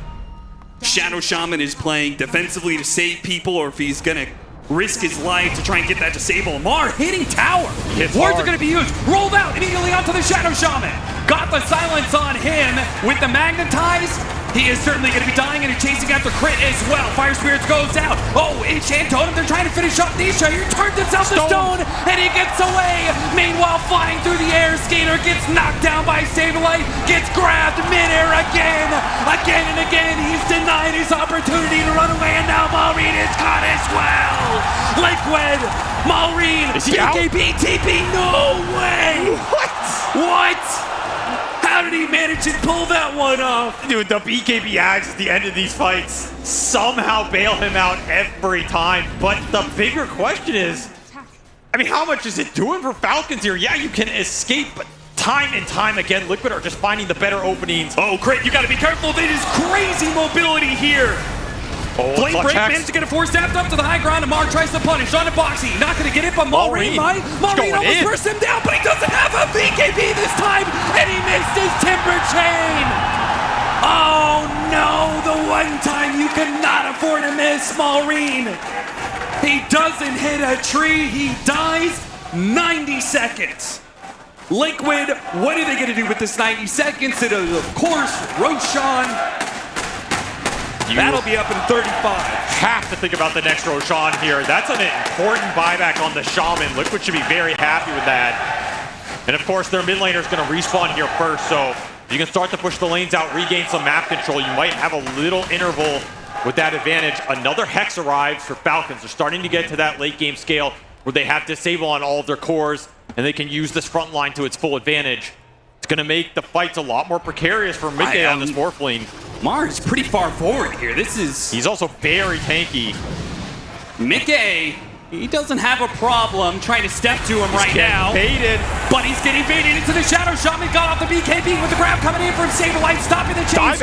Shadow Shaman is playing defensively to save people or if he's going to risk his life to try and get that disable. Mar hitting tower. Wards are going to be used. Rolled out immediately onto the Shadow Shaman. Got the silence on him with the Magnetize. He is certainly going to be dying and he's chasing after Crit as well. Fire Spirits goes out. Oh, Enchant Totem. They're trying to finish up Nisha. He turns himself to stone and he gets away. Meanwhile, flying through the air, Skater gets knocked down by Saberlight. Gets grabbed midair again. Again and again. He's denied his opportunity to run away and now Maureen is caught as well. Liquid. Maureen. BKB TP. No way. What? How did he manage to pull that one off? Dude, the BKB ads at the end of these fights somehow bail him out every time. But the bigger question is, I mean, how much is it doing for Falcons here? Yeah, you can escape, but time and time again, Liquid are just finding the better openings. Oh, Crit, you gotta be careful. It is crazy mobility here. Flame break, managed to get a 4-staffed up to the high ground, and Mark tries to punish on a Boxy. Not going to get it, but Maureen might. Maureen almost burst him down, but he doesn't have a BKB this time, and he missed his timber chain. Oh no, the one time you cannot afford to miss, Maureen. He doesn't hit a tree, he dies. 90 seconds. Liquid, what are they going to do with this 90 seconds? It is, of course, Roshan. That'll be up in 35. Have to think about the next Roshan here. That's an important buyback on the Shaman. Liquid should be very happy with that. And of course, their mid laner is going to respawn here first, so if you can start to push the lanes out, regain some map control, you might have a little interval with that advantage. Another Hex arrives for Falcons. They're starting to get to that late game scale where they have disable on all of their cores, and they can use this front line to its full advantage. It's going to make the fights a lot more precarious for Mickey on this Morphling. Mars pretty far forward here. He's also very tanky. Mickey, he doesn't have a problem trying to step to him right now. Baited. But he's getting baited into the Shadow Shaman. Got off the BKB with the grab coming in from Saberlight, stopping the chain.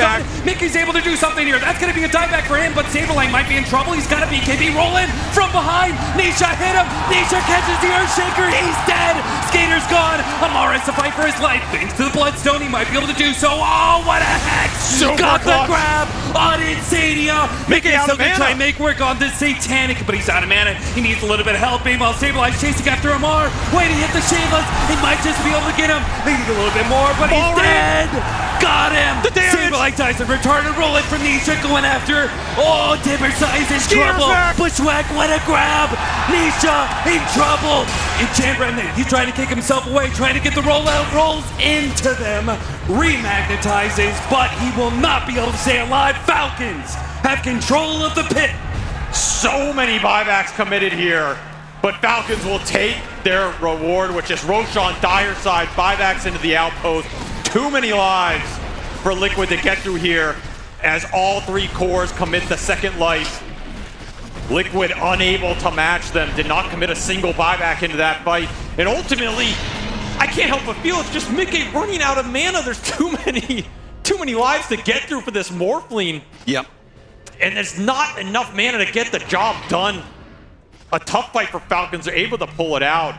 Mickey's able to do something here. That's going to be a dieback for him, but Saberlight might be in trouble. He's got a BKB rolling from behind. Nisha hit him. Nisha catches the Earthshaker. He's dead. Skater's gone. Amara has to fight for his life. Thanks to the Bloodstone, he might be able to do so. Oh, what a hex! Got the grab on Insania. Mickey's still going to try and make work on this Satanic, but he's out of mana. He needs a little bit of help. Meanwhile, Saberlight's chasing after Amar. Waiting to hit the Shameless. He might just be able to get him. They need a little bit more, but he's dead. Got him. The Saberlight dies and retarded rolling from Nisha going after. Oh, Timber Size in trouble. Bushwhack, what a grab. Nisha in trouble. Enchant Remnant, he's trying to kick himself away, trying to get the rollout rolls into them. Remagnetizes, but he will not be able to stay alive. Falcons have control of the pit. So many buybacks committed here, but Falcons will take their reward, which is Roshan Dire side buybacks into the outpost. Too many lives for Liquid to get through here as all three cores commit the second life. Liquid unable to match them, did not commit a single buyback into that fight, and ultimately, I can't help but feel it's just Mickey running out of mana. There's too many lives to get through for this Morphling. Yep. And there's not enough mana to get the job done. A tough fight for Falcons. Are able to pull it out.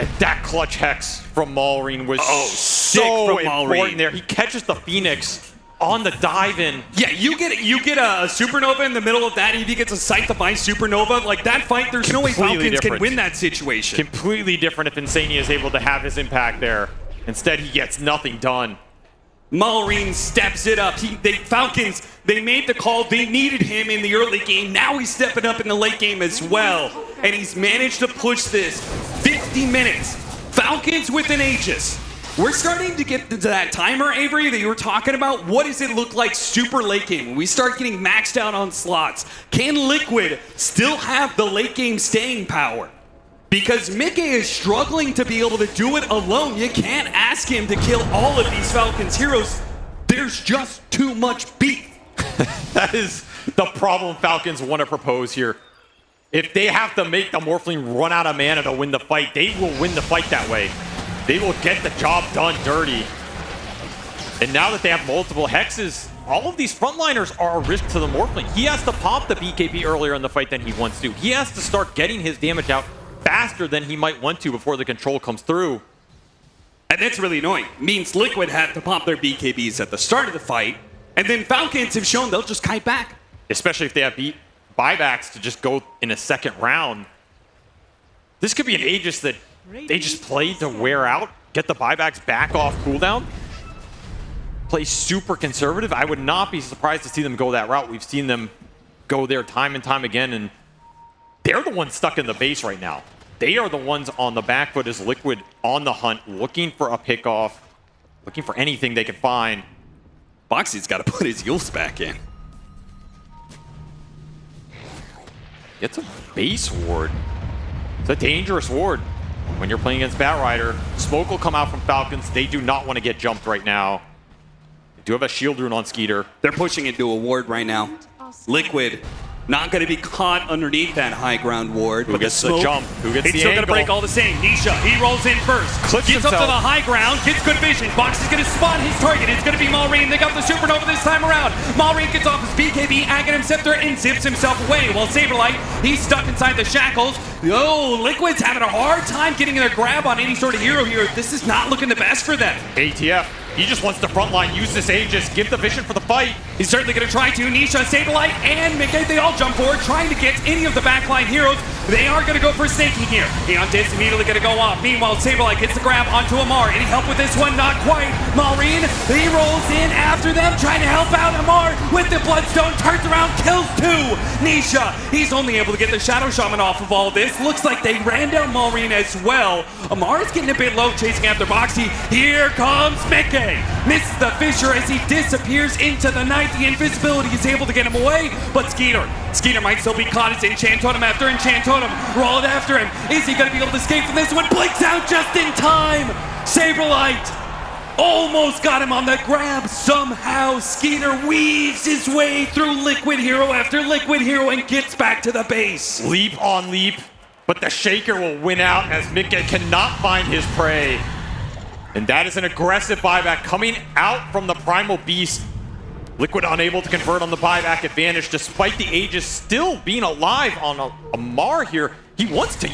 And that clutch Hex from Maureen was so important there. He catches the Phoenix on the dive-in. Yeah, you get a Supernova in the middle of that, and he gets a sight-to-find Supernova. Like, that fight, there's no way Falcons can win that situation. Completely different if Insania is able to have his impact there. Instead, he gets nothing done. Maureen steps it up. Falcons, they made the call. They needed him in the early game. Now he's stepping up in the late game as well. And he's managed to push this 50 minutes. Falcons with an Aegis. We're starting to get to that timer, Avery, that you were talking about. What does it look like super late game? When we start getting maxed out on slots, can Liquid still have the late game staying power? Because Mickey is struggling to be able to do it alone. You can't ask him to kill all of these Falcons heroes. There's just too much beef. That is the problem Falcons want to propose here. If they have to make the Morphling run out of mana to win the fight, they will win the fight that way. They will get the job done dirty. And now that they have multiple hexes, all of these frontliners are a risk to the Morphling. He has to pop the BKB earlier in the fight than he wants to. He has to start getting his damage out faster than he might want to before the control comes through. And that's really annoying. Means Liquid had to pop their BKBs at the start of the fight, and then Falcons have shown they'll just kite back. Especially if they have buybacks to just go in a second round. This could be an Aegis that they just play to wear out, get the buybacks back off cooldown, play super conservative. I would not be surprised to see them go that route. We've seen them go there time and time again, and they're the ones stuck in the base right now. They are the ones on the back foot as Liquid on the hunt, looking for a pickoff, looking for anything they can find. Boxy's got to put his Yules back in. It's a base ward. It's a dangerous ward when you're playing against Batrider. Smoke will come out from Falcons. They do not want to get jumped right now. They do have a shield rune on Skeeter. They're pushing into a ward right now. Liquid Not going to be caught underneath that high ground ward. Who gets the jump? Who gets He's the still going to angle? break all the same. Nisha, he rolls in first. Clips gets up to himself. the high ground, gets good vision. Box is going to spot his target. It's going to be Malrine. They got the supernova this time around. Malrine gets off his BKB, Aghanim Scepter, and zips himself away. While Saberlight, he's stuck inside the shackles. Oh, Liquid's having a hard time getting their grab on any sort of hero here. This is not looking the best for them. ATF, he just wants the front line, use this Aegis, give the vision for the fight. He's certainly going to try to. Nisha, Saberlight, and Mickey, they all jump forward, trying to get any of the backline heroes. They are going to go for snaking here. Eontis immediately going to go off. Meanwhile, Saberlight gets the grab onto Amar. Any help with this one? Not quite. Malrine, he rolls in after them, trying to help out Amar with the Bloodstone. Turns around, kills two. Nisha, he's only able to get the Shadow Shaman off of all this. Looks like they ran down Malrine as well. Amar is getting a bit low, chasing after Boxy. Here comes Mickey. Misses the Fissure as he disappears into the night. The invisibility is able to get him away, but Skeeter might still be caught as Enchant Totem after Enchant Totem. Roll it after him. Is he going to be able to escape from this one? Blinks out just in time. Saberlight almost got him on the grab. Somehow Skeeter weaves his way through Liquid Hero after Liquid Hero and gets back to the base. Leap on leap, but the Shaker will win out as Mickey cannot find his prey. And that is an aggressive buyback coming out from the Primal Beast. Liquid unable to convert on the buyback advantage despite the Aegis still being alive on Amar here. He wants to